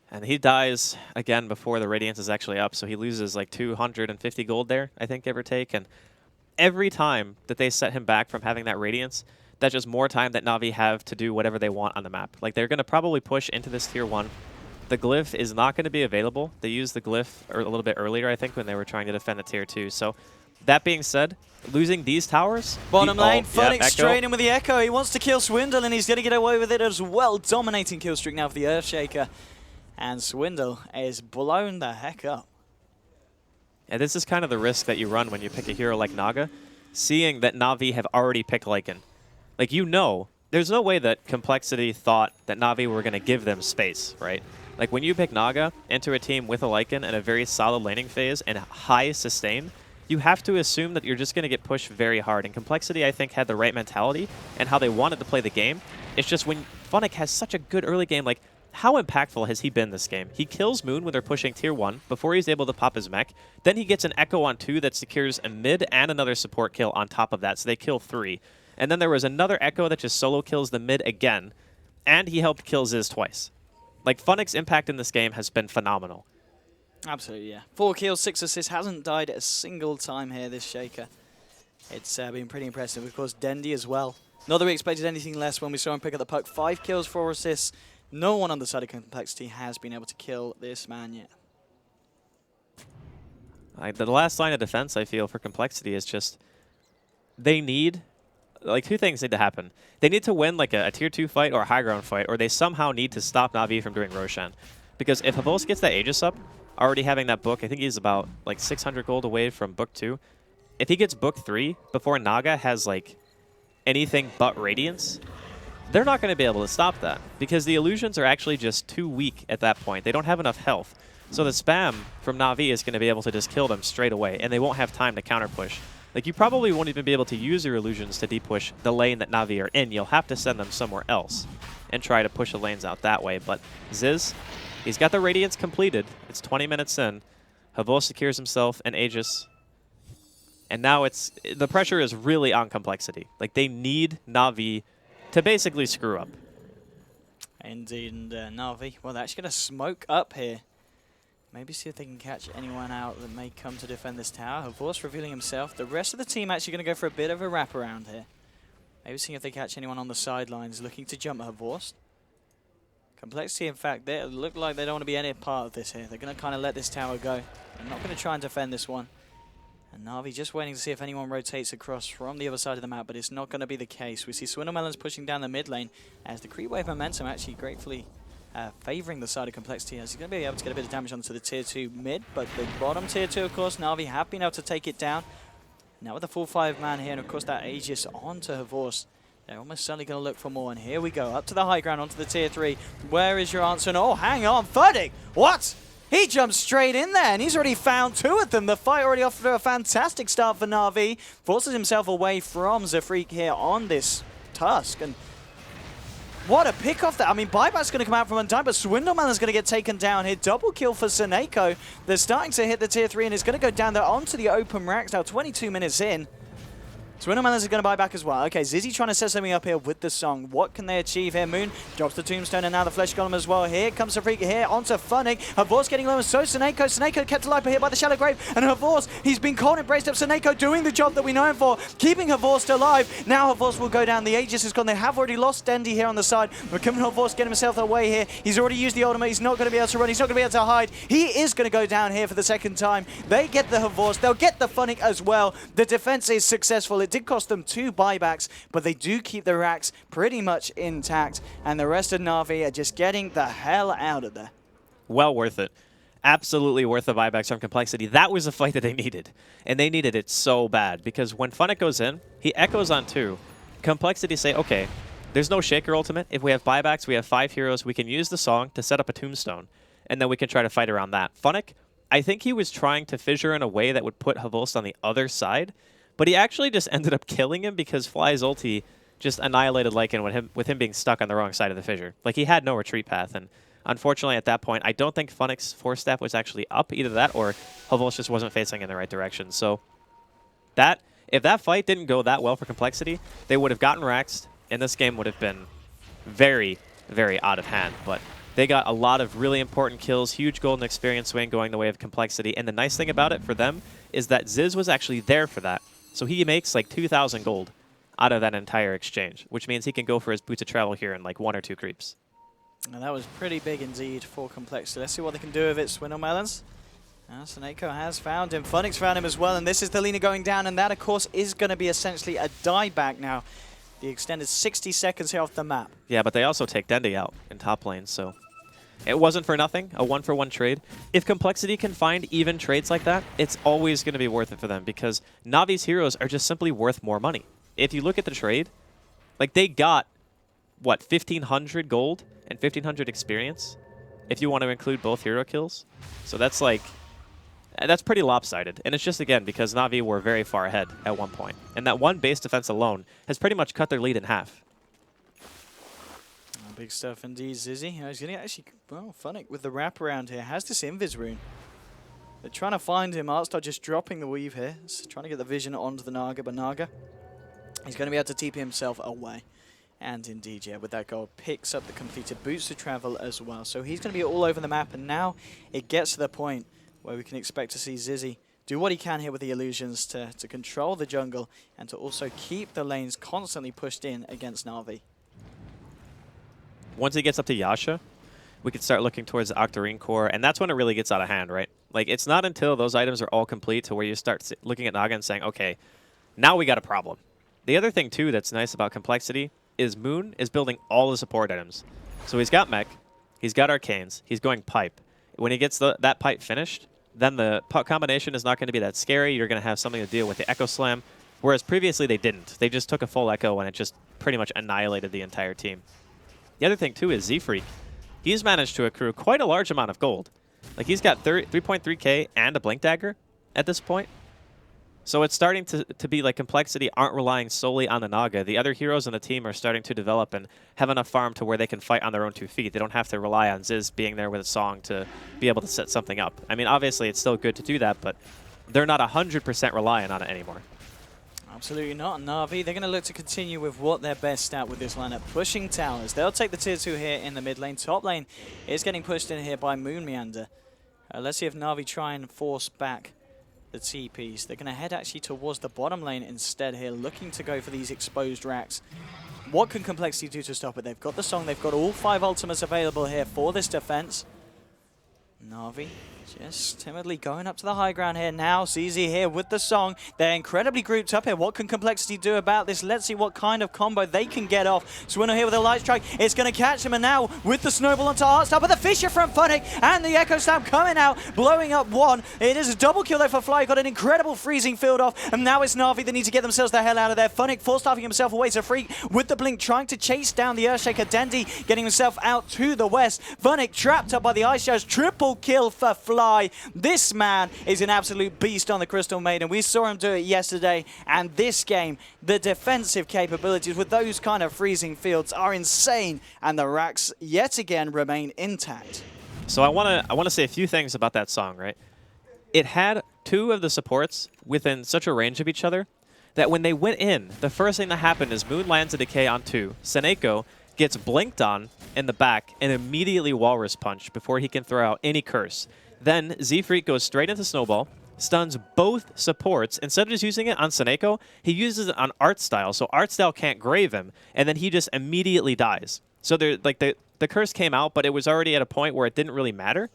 And he dies again before the Radiance is actually up, so he loses like 250 gold there, I think, give or take. And every time that they set him back from having that Radiance, that's just more time that Na'Vi have to do whatever they want on the map. Like, they're going to probably push into this tier 1. The glyph is not going to be available. They used the glyph a little bit earlier, I think, when they were trying to defend the tier 2. So that being said, losing these towers... Bottom lane, Funnick Echo. straight in with the Echo. He wants to kill Swindle, and he's going to get away with it as well. Dominating kill streak now for the Earthshaker. And Swindle is blown the heck up. And this is kind of the risk that you run when you pick a hero like Naga, seeing that Na'Vi have already picked Lycan. Like, you know, there's no way that Complexity thought that Na'Vi were going to give them space, right? Like, when you pick Naga, enter a team with a Lycan and a very solid laning phase and high sustain, you have to assume that you're just going to get pushed very hard. And Complexity, I think, had the right mentality and how they wanted to play the game. It's just when Funnick has such a good early game, like, how impactful has he been this game? He kills Moon when they're pushing tier 1 before he's able to pop his mech. Then he gets an Echo on 2 that secures a mid and another support kill on top of that, so they kill 3. And then there was another Echo that just solo kills the mid again, and he helped kill Ziz twice. Like, Funnick's impact in this game has been phenomenal. Absolutely, yeah. 4 kills, 6 assists, hasn't died a single time here, this Shaker. It's been pretty impressive. Of course, Dendi as well. Not that we expected anything less when we saw him pick up the puck. 5 kills, 4 assists. No one on the side of Complexity has been able to kill this man yet. The last line of defense, I feel, for Complexity is just they need, like, 2 things need to happen. They need to win, like, a tier 2 fight or a high ground fight, or they somehow need to stop Na'Vi from doing Roshan. Because if Havos gets that Aegis up, already having that book, I think he's about, like, 600 gold away from book 2. If he gets book 3 before Naga has, like, anything but Radiance, they're not going to be able to stop that because the illusions are actually just too weak at that point. They don't have enough health. So the spam from Na'Vi is going to be able to just kill them straight away, and they won't have time to counter push. Like, you probably won't even be able to use your illusions to depush the lane that Na'Vi are in. You'll have to send them somewhere else and try to push the lanes out that way. But Ziz, he's got the Radiance completed. It's 20 minutes in. Havos secures himself an Aegis. And now the pressure is really on Complexity. Like, they need Na'Vi to basically screw up. Indeed, and Na'Vi, well, they're actually going to smoke up here. Maybe see if they can catch anyone out that may come to defend this tower. Havos revealing himself. The rest of the team actually going to go for a bit of a wraparound here. Maybe seeing if they catch anyone on the sidelines looking to jump Havos. Complexity, in fact, they look like they don't want to be any part of this here. They're going to kind of let this tower go. They're not going to try and defend this one. And Na'Vi just waiting to see if anyone rotates across from the other side of the map, but it's not going to be the case. We see Swindlemelons pushing down the mid lane as the creep wave momentum actually gratefully favouring the side of Complexity, as he's going to be able to get a bit of damage onto the tier 2 mid, but the bottom tier 2, of course, Na'Vi have been able to take it down. Now with the full 5-man here, and of course that Aegis onto Havos, they're almost certainly going to look for more. And here we go, up to the high ground, onto the tier 3. Where is your answer? And oh, hang on, Funnick! What? He jumped straight in there, and he's already found 2 of them. The fight already off to a fantastic start for Na'Vi. Forces himself away from Zafreak here on this Tusk. And What a pick off that. I mean, Buyback's going to come out from Undyne, but Swindleman is going to get taken down here. Double kill for Seneko. They're starting to hit the tier 3, and it's going to go down there onto the open racks now, 22 minutes in. Swindleman is going to buy back as well. Okay, Zizzy trying to set something up here with the song. What can they achieve here? Moon drops the tombstone and now the flesh golem as well. Here comes the freak here onto Funnick. Havor's getting low and so Seneko. Seneko kept alive here by the Shallow Grave. And Havor's, he's been cold and braced up. Seneko doing the job that we know him for, keeping Havor still alive. Now Havor's will go down. The Aegis is gone. They have already lost Dendy here on the side. But coming Havor's getting himself away here. He's already used the ultimate. He's not going to be able to run. He's not going to be able to hide. He is going to go down here for the second time. They get the Havor's. They'll get the Funnick as well. The defense is successful. It did cost them 2 buybacks, but they do keep the racks pretty much intact, and the rest of Na'Vi are just getting the hell out of there. Well worth it. Absolutely worth the buybacks from Complexity. That was a fight that they needed, and they needed it so bad, because when Funnick goes in, he echoes on 2. Complexity say, okay, there's no Shaker ultimate. If we have buybacks, we have 5 heroes. We can use the song to set up a tombstone, and then we can try to fight around that. Funnick, I think he was trying to fissure in a way that would put Havolst on the other side, but he actually just ended up killing him because Fly's ulti just annihilated Lycan with him being stuck on the wrong side of the fissure. Like, he had no retreat path, and unfortunately at that point, I don't think Funnick's Force Staff was actually up, either that or Havolst just wasn't facing in the right direction. So if that fight didn't go that well for Complexity, they would have gotten Raxed, and this game would have been very, very out of hand. But they got a lot of really important kills, huge golden experience swing going the way of Complexity, and the nice thing about it for them is that Ziz was actually there for that. So he makes like 2,000 gold out of that entire exchange, which means he can go for his boots of travel here in like 1 or 2 creeps. And that was pretty big indeed for Complexity. Let's see what they can do with it, Swindlemelons. Seneko has found him. Funnick's found him as well, and this is the Lina going down, and that, of course, is going to be essentially a dieback now. The extended 60 seconds here off the map. Yeah, but they also take Dendy out in top lane, so it wasn't for nothing, a 1-for-1 trade. If Complexity can find even trades like that, it's always going to be worth it for them because Navi's heroes are just simply worth more money. If you look at the trade, like they got, what, 1,500 gold and 1,500 experience if you want to include both hero kills. So that's like, that's pretty lopsided. And it's just, again, because Na'Vi were very far ahead at one point. And that one base defense alone has pretty much cut their lead in half. Big stuff indeed, Zizzy. He's getting actually, well, Funnick with the wraparound here. Has this Invis rune. They're trying to find him. Artstar just dropping the weave here. Trying to get the vision onto the Naga, but Naga, he's going to be able to TP himself away. And indeed, yeah, with that goal, picks up the completed boots to travel as well. So he's going to be all over the map, and now it gets to the point where we can expect to see Zizzy do what he can here with the illusions to control the jungle and to also keep the lanes constantly pushed in against Na'Vi. Once he gets up to Yasha, we can start looking towards the Octarine core, and that's when it really gets out of hand, right? Like, it's not until those items are all complete to where you start looking at Naga and saying, okay, now we got a problem. The other thing, too, that's nice about Complexity is Moon is building all the support items. So he's got Mech, he's got Arcanes, he's going Pipe. When he gets that Pipe finished, then the combination is not going to be that scary. You're going to have something to deal with the Echo Slam, whereas previously they didn't. They just took a full Echo, and it just pretty much annihilated the entire team. The other thing, too, is Z-Freak. He's managed to accrue quite a large amount of gold. Like, he's got 3.3k and a Blink Dagger at this point. So it's starting to be like Complexity aren't relying solely on the Naga. The other heroes in the team are starting to develop and have enough farm to where they can fight on their own 2 feet. They don't have to rely on Ziz being there with a song to be able to set something up. I mean, obviously, it's still good to do that, but they're not 100% reliant on it anymore. Absolutely not. Na'Vi, they're going to look to continue with what they're best at with this lineup, pushing towers. They'll take the tier 2 here in the mid lane. Top lane is getting pushed in here by Moon Meander. Let's see if Na'Vi try and force back the TPs. They're going to head actually towards the bottom lane instead here, looking to go for these exposed racks. What can Complexity do to stop it? They've got the song. They've got all 5 ultimates available here for this defense. Na'Vi just timidly going up to the high ground here now. CZ here with the song. They're incredibly grouped up here. What can Complexity do about this? Let's see what kind of combo they can get off. Swinner here with a light strike. It's going to catch him, and now with the snowball onto Artstar, but the Fisher from Funnick and the Echo Slam coming out, blowing up one. It is a double kill there for Fly. Got an incredible freezing field off, and now it's Na'Vi that need to get themselves the hell out of there. Funnick force-staffing himself away to Freak with the blink, trying to chase down the Earthshaker. Dendy getting himself out to the west. Funnick trapped up by the Ice Jazz. Triple kill for Fly. This man is an absolute beast on the Crystal Maiden. We saw him do it yesterday, and this game, the defensive capabilities with those kind of freezing fields are insane, and the racks yet again remain intact. So I wanna say a few things about that song, right? It had two of the supports within such a range of each other that when they went in, the first thing that happened is Moon lands a decay on 2. Seneko gets blinked on in the back and immediately Walrus Punch before he can throw out any curse. Then Z-Freak goes straight into Snowball, stuns both supports. Instead of just using it on Seneko, he uses it on Artstyle, so Artstyle can't grave him, and then he just immediately dies. So the curse came out, but it was already at a point where it didn't really matter.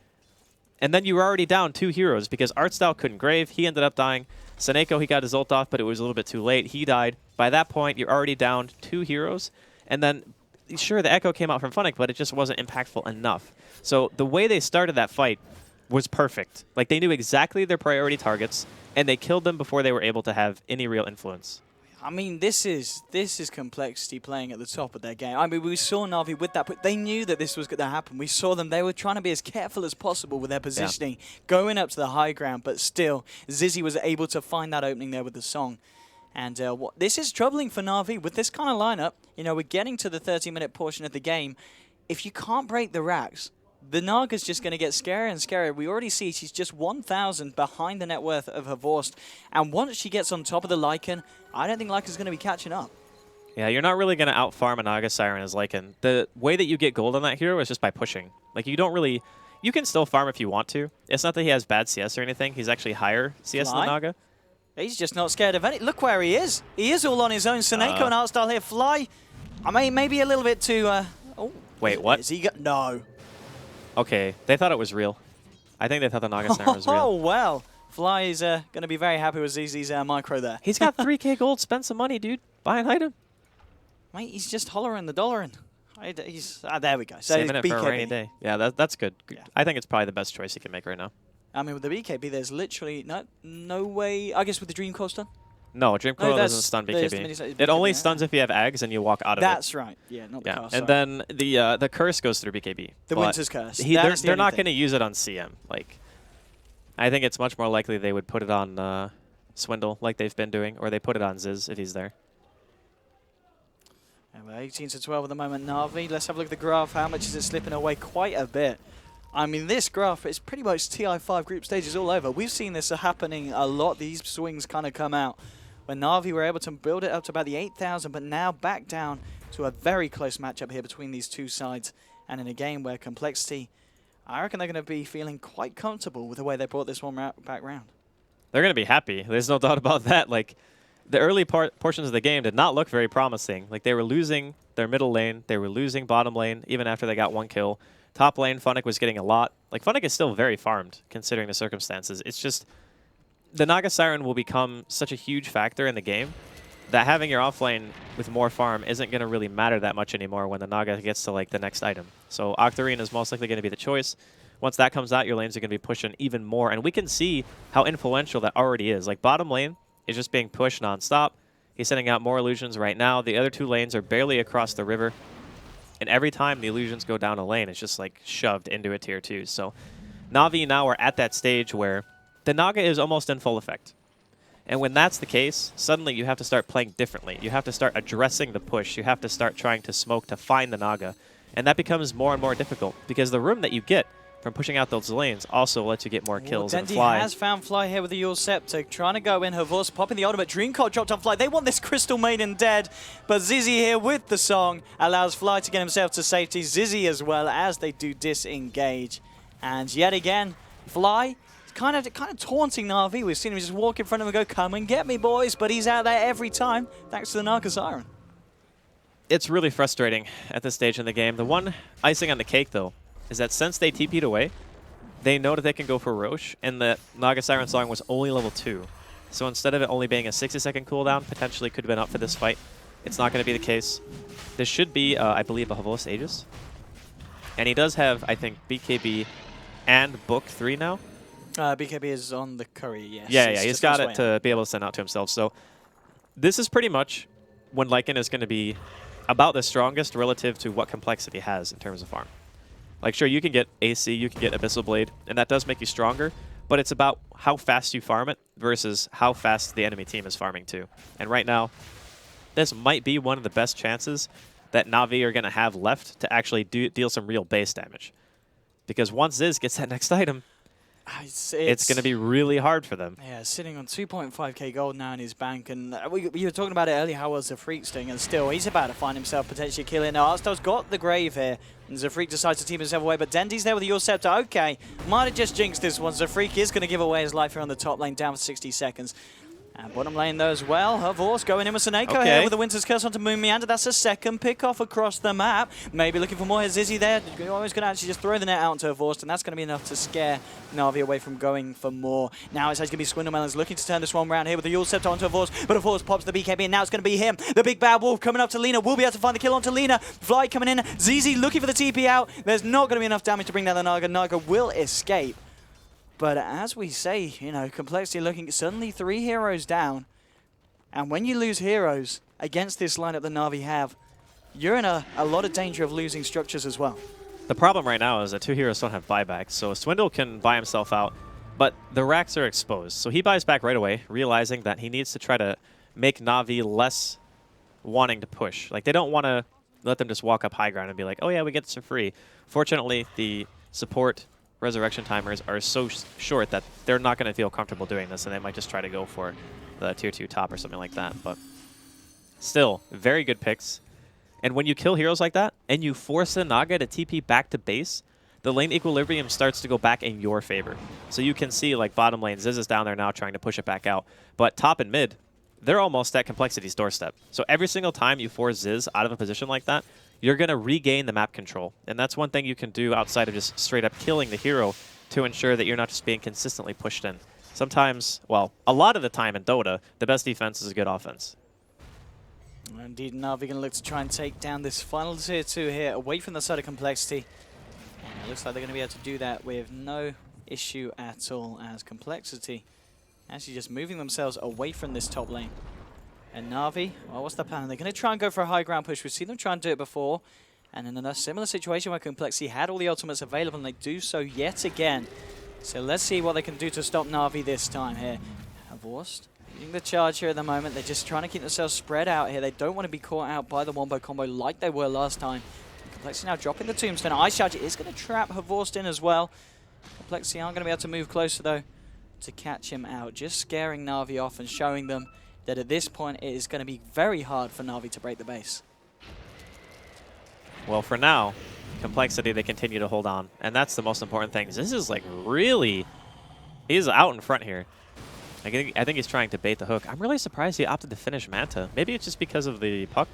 And then you were already down 2 heroes because Artstyle couldn't grave. He ended up dying. Seneko, he got his ult off, but it was a little bit too late. He died. By that point, you're already down 2 heroes. And then, sure, the Echo came out from Funnick, but it just wasn't impactful enough. So the way they started that fight was perfect. Like, they knew exactly their priority targets, and they killed them before they were able to have any real influence. I mean, this is Complexity playing at the top of their game. I mean, we saw Na'Vi with that, but they knew that this was going to happen. We saw them. They were trying to be as careful as possible with their positioning, going up to the high ground, but still, Zizzy was able to find that opening there with the song. And this is troubling for Na'Vi with this kind of lineup. You know, we're getting to the 30-minute portion of the game. If you can't break the racks, the Naga's just going to get scarier and scarier. We already see she's just 1,000 behind the net worth of her Vorst. And once she gets on top of the Lycan, I don't think Lycan's going to be catching up. Yeah, you're not really going to out-farm a Naga Siren as Lycan. The way that you get gold on that hero is just by pushing. Like, you don't really... You can still farm if you want to. It's not that he has bad CS or anything. He's actually higher CS than Naga. He's just not scared of any... Look where he is. He is all on his own. Seneko and Artstyle here. Fly. I mean, maybe a little bit too... oh, wait, what? Is he no. Okay, they thought it was real. I think they thought the Naga Siren was real. Oh, well. Fly is going to be very happy with ZZ's micro there. He's got 3k gold. Spend some money, dude. Buy an item. Mate, he's just hollering the dollaring. He's, there we go. So saving it for a rainy day. Yeah, that's good. Yeah. I think it's probably the best choice he can make right now. I mean, with the BKB, there's literally no way. I guess with the Dream Coil stun? No, Dream Coil doesn't stun BKB. It only stuns if you have Ags and you walk out of it. That's right. Yeah, not the cast. And then the curse goes through BKB. The Winter's Curse. They're not going to use it on CM. Like, I think it's much more likely they would put it on Swindle, like they've been doing, or they put it on Ziz if he's there. Yeah, well, 18 to 12 at the moment, Na'Vi. Let's have a look at the graph. How much is it slipping away? Quite a bit. I mean, this graph is pretty much TI5 group stages all over. We've seen this happening a lot. These swings kind of come out when Na'Vi were able to build it up to about the 8,000, but now back down to a very close matchup here between these two sides. And in a game where Complexity, I reckon they're going to be feeling quite comfortable with the way they brought this one back round. They're going to be happy. There's no doubt about that. Like, the early portions of the game did not look very promising. Like, they were losing their middle lane. They were losing bottom lane, even after they got 1 kill. Top lane, Funnick was getting a lot. Like, Funnick is still very farmed, considering the circumstances. It's just, the Naga Siren will become such a huge factor in the game that having your offlane with more farm isn't going to really matter that much anymore when the Naga gets to, like, the next item. So Octarine is most likely going to be the choice. Once that comes out, your lanes are going to be pushing even more. And we can see how influential that already is. Like, bottom lane is just being pushed nonstop. He's sending out more illusions right now. The other 2 lanes are barely across the river. And every time the illusions go down a lane, it's just like shoved into a tier 2. So Na'Vi now are at that stage where the Naga is almost in full effect. And when that's the case, suddenly you have to start playing differently. You have to start addressing the push. You have to start trying to smoke to find the Naga. And that becomes more and more difficult because the room that you get from pushing out those lanes also lets you get more kills and Fly. Has found Fly here with the Yule Scepter, trying to go in. Her Vorst popping the ultimate. Dream Coil dropped on Fly. They want this Crystal Maiden dead, but Zizzy here with the song allows Fly to get himself to safety. Zizzy as well as they do disengage. And yet again, Fly kind of taunting Na'Vi. We've seen him just walk in front of him and go, "Come and get me, boys," but he's out there every time, thanks to the Naga Siren. It's really frustrating at this stage in the game. The one icing on the cake, though, is that since they TP'd away, they know that they can go for Roche, and the Naga Siren song was only level 2. So instead of it only being a 60-second cooldown, potentially could have been up for this fight. It's not going to be the case. This should be, I believe, a Havos Aegis. And he does have, I think, BKB and Book 3 now. BKB is on the curry, yes. Yeah, he's got it to be able to send out to himself. So this is pretty much when Lycan is going to be about the strongest relative to what Complexity has in terms of farm. Like, sure, you can get AC, you can get Abyssal Blade, and that does make you stronger, but it's about how fast you farm it versus how fast the enemy team is farming too. And right now, this might be one of the best chances that Na'Vi are going to have left to actually deal some real base damage. Because once Ziz gets that next item, it's going to be really hard for them. Yeah, sitting on 2.5k gold now in his bank, and we were talking about it earlier, how was Zafreek sting, and still he's about to find himself potentially killing. Now Arstar's got the grave here, and Zafreek decides to team himself away, but Dendi's there with your scepter. Okay, might have just jinxed this one. Zafreek is going to give away his life here on the top lane, down for 60 seconds. And bottom lane though as well, Horse going in with Seneko here with the Winter's Curse onto Moon Meander. That's a second pick off across the map. Maybe looking for more. Zizzy there. Always going to actually just throw the net out to Horse, and that's going to be enough to scare Na'Vi away from going for more. Now it's actually going to be Swindlemelons looking to turn this one around here with the Yule Scepter onto Horse, but Horse pops the BKB, and now it's going to be him. The big bad wolf coming up to Lina. Will be able to find the kill onto Lina. Fly coming in. ZZ looking for the TP out. There's not going to be enough damage to bring down the Naga. Naga will escape. But as we say, you know, Complexity looking suddenly 3 heroes down. And when you lose heroes against this lineup that Na'Vi have, you're in a lot of danger of losing structures as well. The problem right now is that 2 heroes don't have buybacks, so Swindle can buy himself out, but the racks are exposed. So he buys back right away, realizing that he needs to try to make Na'Vi less wanting to push. Like, they don't want to let them just walk up high ground and be like, oh yeah, we get this for free. Fortunately, the support resurrection timers are so short that they're not going to feel comfortable doing this, and they might just try to go for the tier 2 top or something like that. But still, very good picks. And when you kill heroes like that, and you force the Naga to TP back to base, the lane equilibrium starts to go back in your favor. So you can see, like, bottom lane, Ziz is down there now trying to push it back out. But top and mid, they're almost at Complexity's doorstep. So every single time you force Ziz out of a position like that, you're going to regain the map control. And that's one thing you can do outside of just straight up killing the hero to ensure that you're not just being consistently pushed in. Sometimes, well, a lot of the time in Dota, the best defense is a good offense. Indeed, Na'Vi going to look to try and take down this final tier 2 here, away from the side of Complexity. And it looks like they're going to be able to do that with no issue at all, as Complexity actually just moving themselves away from this top lane. And Na'Vi, well, what's the plan? They're going to try and go for a high ground push. We've seen them try and do it before. And in a similar situation where Complexity had all the ultimates available, and they do so yet again. So let's see what they can do to stop Na'Vi this time here. Vorst leading the charge here at the moment. They're just trying to keep themselves spread out here. They don't want to be caught out by the wombo combo like they were last time. Complexity now dropping the tombstone. Ice Charge is going to trap Vorst in as well. Complexity aren't going to be able to move closer though to catch him out. Just scaring Na'Vi off and showing them that at this point it is going to be very hard for Na'Vi to break the base. Well, for now, Complexity, they continue to hold on. And that's the most important thing. This is like really... He's out in front here. I think he's trying to bait the hook. I'm really surprised he opted to finish Manta. Maybe it's just because of the puck.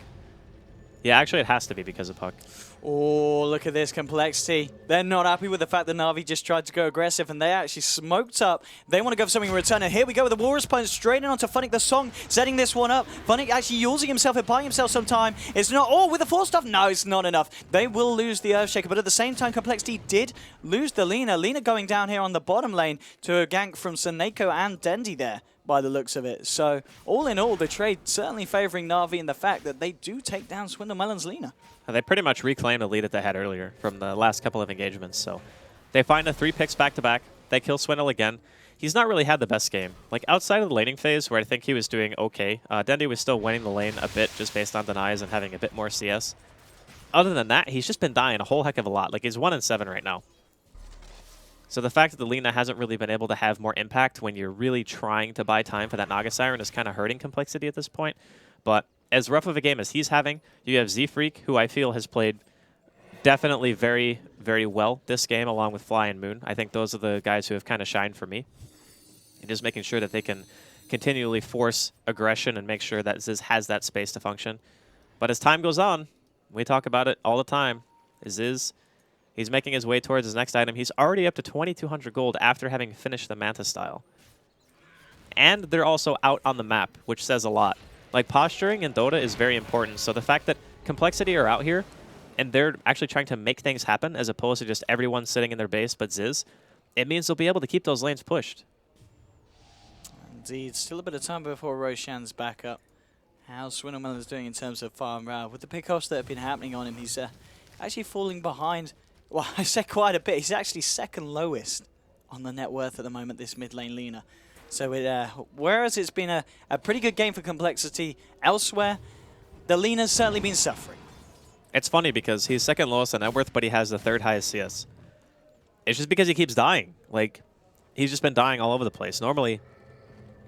Yeah, actually it has to be because of puck. Oh, look at this Complexity. They're not happy with the fact that Na'Vi just tried to go aggressive, and they actually smoked up. They want to go for something in return, and here we go with the Walrus Punch straight in onto Funnick the Song, setting this one up. Funnick actually using himself and buying himself some time. It's not, oh, with the force stuff? No, it's not enough. They will lose the Earthshaker, but at the same time, Complexity did lose the Lina. Lina going down here on the bottom lane to a gank from Seneko and Dendi there, by the looks of it. So, all in all, the trade certainly favoring Na'Vi in the fact that they do take down Swindlemelon's Lina. They pretty much reclaimed the lead that they had earlier from the last couple of engagements. So they find the 3 picks back-to-back. They kill Swindle again. He's not really had the best game. Like, outside of the laning phase, where I think he was doing okay, Dendi was still winning the lane a bit just based on denies and having a bit more CS. Other than that, he's just been dying a whole heck of a lot. Like, he's 1-7 right now. So the fact that the Lina hasn't really been able to have more impact when you're really trying to buy time for that Naga Siren is kind of hurting Complexity at this point. But as rough of a game as he's having, you have Z-Freak, who I feel has played definitely very, very well this game, along with Fly and Moon. I think those are the guys who have kind of shined for me. And just making sure that they can continually force aggression and make sure that Ziz has that space to function. But as time goes on, we talk about it all the time, Ziz, he's making his way towards his next item. He's already up to 2,200 gold after having finished the Manta style. And they're also out on the map, which says a lot. Like, posturing in Dota is very important, so the fact that Complexity are out here and they're actually trying to make things happen as opposed to just everyone sitting in their base but Ziz, it means they'll be able to keep those lanes pushed. Indeed, still a bit of time before Roshan's back up. How Swindlemelon is doing in terms of farm with the pickoffs that have been happening on him, he's actually falling behind Well, I said quite a bit. He's actually second lowest on the net worth at the moment, this mid lane Lina. So whereas it's been a pretty good game for Complexity elsewhere, the Lina's certainly been suffering. It's funny because he's second lowest on net worth, but he has the third highest CS. It's just because he keeps dying. Like, he's just been dying all over the place. Normally,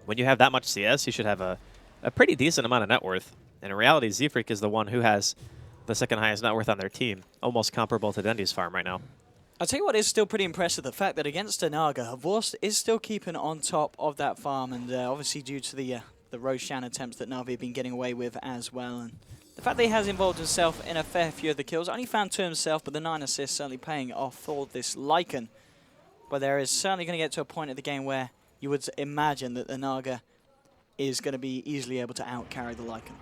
when you have that much CS, you should have a pretty decent amount of net worth. And in reality, Zfreak is the one who has the second highest net worth on their team, almost comparable to Dendy's farm right now. I'll tell you what is still pretty impressive, the fact that against a Naga, Vorst is still keeping on top of that farm, and obviously due to the Roshan attempts that Na'Vi have been getting away with as well. And the fact that he has involved himself in a fair few of the kills, only found 2 himself, but the 9 assists certainly paying off for this Lycan. But there is certainly going to get to a point of the game where you would imagine that the Naga is going to be easily able to outcarry the Lycan.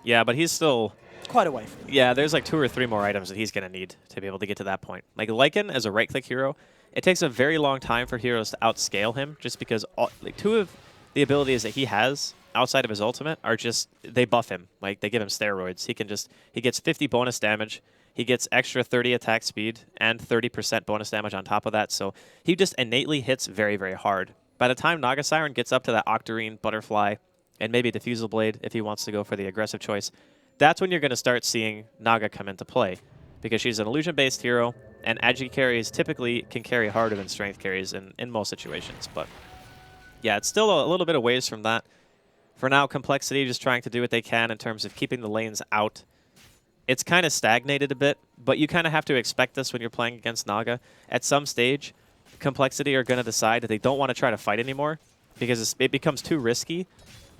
Yeah, but he's still quite away from it. Yeah, there's like 2 or 3 more items that he's going to need to be able to get to that point. Like Lycan as a right-click hero, it takes a very long time for heroes to outscale him just because like 2 of the abilities that he has outside of his ultimate are just, they buff him. Like they give him steroids. He gets 50 bonus damage. He gets extra 30 attack speed and 30% bonus damage on top of that. So he just innately hits very, very hard. By the time Naga Siren gets up to that Octarine, Butterfly, and maybe Diffusal Blade if he wants to go for the aggressive choice, that's when you're going to start seeing Naga come into play. Because she's an illusion-based hero, and agi carries typically can carry harder than strength carries in most situations. But yeah, it's still a little bit of ways from that. For now, Complexity just trying to do what they can in terms of keeping the lanes out. It's kind of stagnated a bit, but you kind of have to expect this when you're playing against Naga. At some stage, Complexity are going to decide that they don't want to try to fight anymore because it becomes too risky.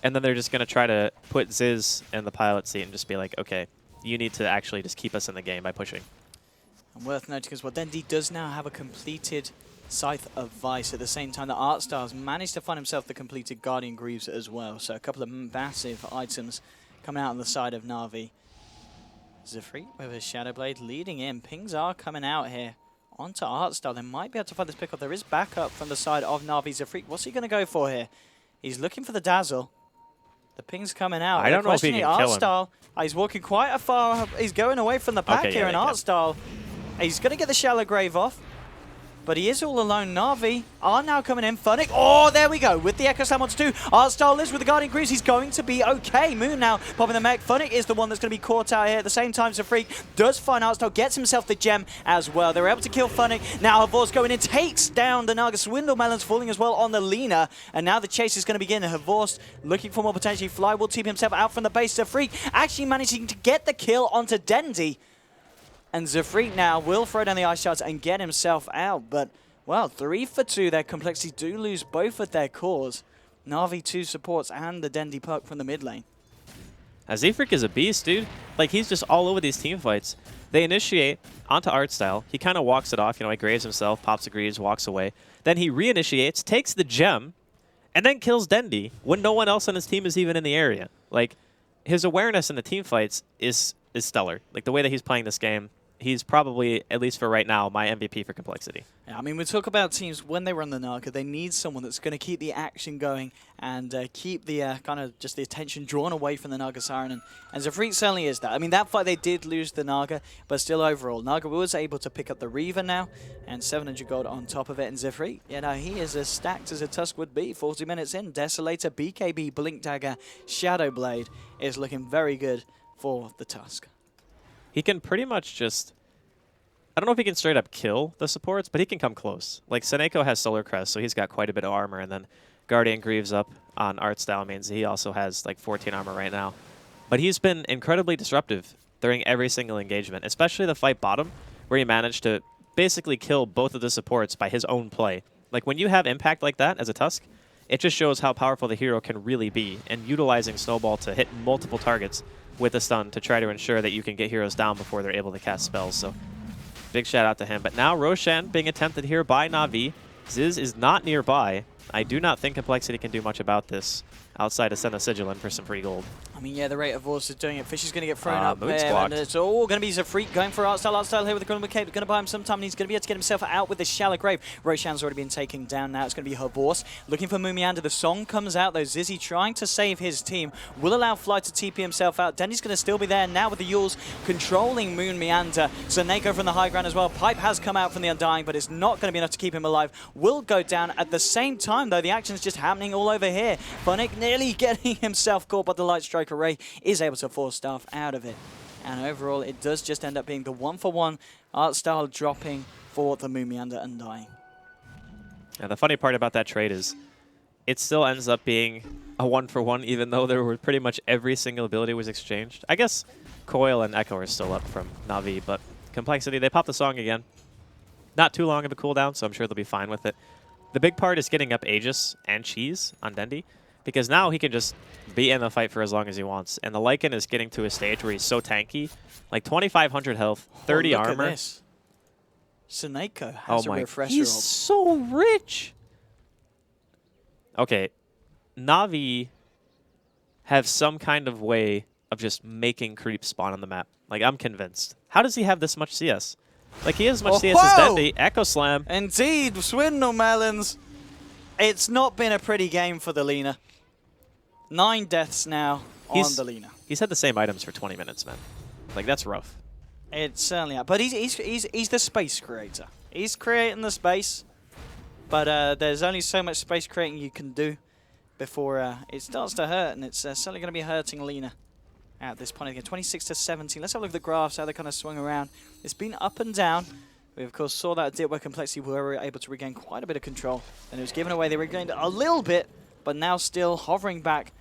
And then they're just going to try to put Ziz in the pilot seat and just be like, okay, you need to actually just keep us in the game by pushing. And worth noting as well, Dendy does now have a completed Scythe of Vice at the same time that Artstyles managed to find himself the completed Guardian Greaves as well. So a couple of massive items coming out on the side of Na'Vi. Zfreak with his Shadow Blade leading in. Pings are coming out here onto Artstyle. They might be able to find this pick up. There is backup from the side of Na'Vi. Zfreak, what's he going to go for here? He's looking for the Dazzle. The ping's coming out. I don't know if he can kill him. He's walking quite a far. He's going away from the pack here in Artstyle. He's going to get the Shallow Grave off. But he is all alone. Na'Vi are now coming in. Funnick. Oh, there we go. With the Echo Slam onto 2. Artstyle lives with the Guardian Greaves. He's going to be okay. Moon now popping the mech. Funnick is the one that's going to be caught out here. At the same time, Zfreak does find Artstyle. Gets himself the gem as well. They're able to kill Funnick. Now Havor's going in. Takes down the Naga. Swindle Melons falling as well on the Lina. And now the chase is going to begin. Havor's looking for more potentially. Fly will team himself out from the base. Zfreak actually managing to get the kill onto Dendy. And Zfreak now will throw down the ice shards and get himself out. But, well, 3 for 2 there. Complexity do lose both of their cores. Na'Vi 2 supports and the Dendy puck from the mid lane. Zfreak is a beast, dude. Like, he's just all over these team fights. They initiate onto Artstyle. He kind of walks it off. You know, he graves himself, pops the greaves, walks away. Then he reinitiates, takes the gem, and then kills Dendy when no one else on his team is even in the area. Like, his awareness in the team fights is stellar. Like, the way that he's playing this game, he's probably, at least for right now, my MVP for Complexity. Yeah, I mean, we talk about teams when they run the Naga, they need someone that's going to keep the action going and keep the kind of just the attention drawn away from the Naga Siren. And Zfreak certainly is that. I mean, that fight they did lose the Naga, but still overall, Naga was able to pick up the Reaver now and 700 gold on top of it. And Zfreak, you know, he is as stacked as a Tusk would be. 40 minutes in, Desolator, BKB, Blink Dagger, Shadow Blade is looking very good for the Tusk. He can pretty much just, I don't know if he can straight up kill the supports, but he can come close. Like, Seneko has Solar Crest, so he's got quite a bit of armor, and then Guardian Greaves up on Artstyle means he also has like 14 armor right now. But he's been incredibly disruptive during every single engagement, especially the fight bottom, where he managed to basically kill both of the supports by his own play. Like, when you have impact like that as a Tusk, it just shows how powerful the hero can really be, and utilizing Snowball to hit multiple targets with a stun to try to ensure that you can get heroes down before they're able to cast spells. So big shout out to him. But now Roshan being attempted here by Na'Vi. Ziz is not nearby. I do not think Complexity can do much about this. outside to send a sigil in for some free gold. I mean, yeah, the rate of Vorce is doing it. Fish is going to get thrown up Moon's there, blocked. and it's all going to be Zafreak going for Artstyle. Artstyle here with the Golden Cape. Going to buy him some time, and he's going to be able to get himself out with this shallow grave. Roshan's already been taken down now. It's going to be her Vorce. Looking for Moomiander. The song comes out, though. Zizzy trying to save his team. Will allow Fly to TP himself out. Dendy's going to still be there now with the Yules controlling Moomiander. Zaneko from the high ground as well. Pipe has come out from the Undying, but it's not going to be enough to keep him alive. Will go down at the same time, though. The action's just happening all over here. Funnick nearly getting himself caught, but the Light Strike Array is able to force Staff out of it. And overall, it does just end up being the 1-for-1 Artstyle dropping for the Moomiander Undying. And the funny part about that trade is it still ends up being a 1-for-1, even though there were pretty much every single ability was exchanged. I guess Coil and Echo are still up from Na'Vi, but Complexity, they popped the song again. Not too long of a cooldown, so I'm sure they'll be fine with it. The big part is getting up Aegis and Cheese on Dendy, because now he can just be in the fight for as long as he wants. And the Lycan is getting to a stage where he's so tanky, like 2,500 health, 30 look armor. At this. Saneko has a refresher. He's so rich. Okay, Na'Vi have some kind of way of just making creeps spawn on the map. Like, I'm convinced. How does he have this much CS? Like, he has as much CS as Dendy. Echo Slam. Indeed, Swindle Melons. It's not been a pretty game for the Lina. 9 deaths now on the Lina. He's had the same items for 20 minutes, man. Like, that's rough. It's certainly, but he's the space creator. He's creating the space, but there's only so much space creating you can do before it starts to hurt, and it's certainly going to be hurting Lina at this point again. 26 to 17. Let's have a look at the graphs, how they kind of swung around. It's been up and down. We, of course, saw that dip where Complexity were able to regain quite a bit of control. And it was given away. They regained a little bit, but now still hovering back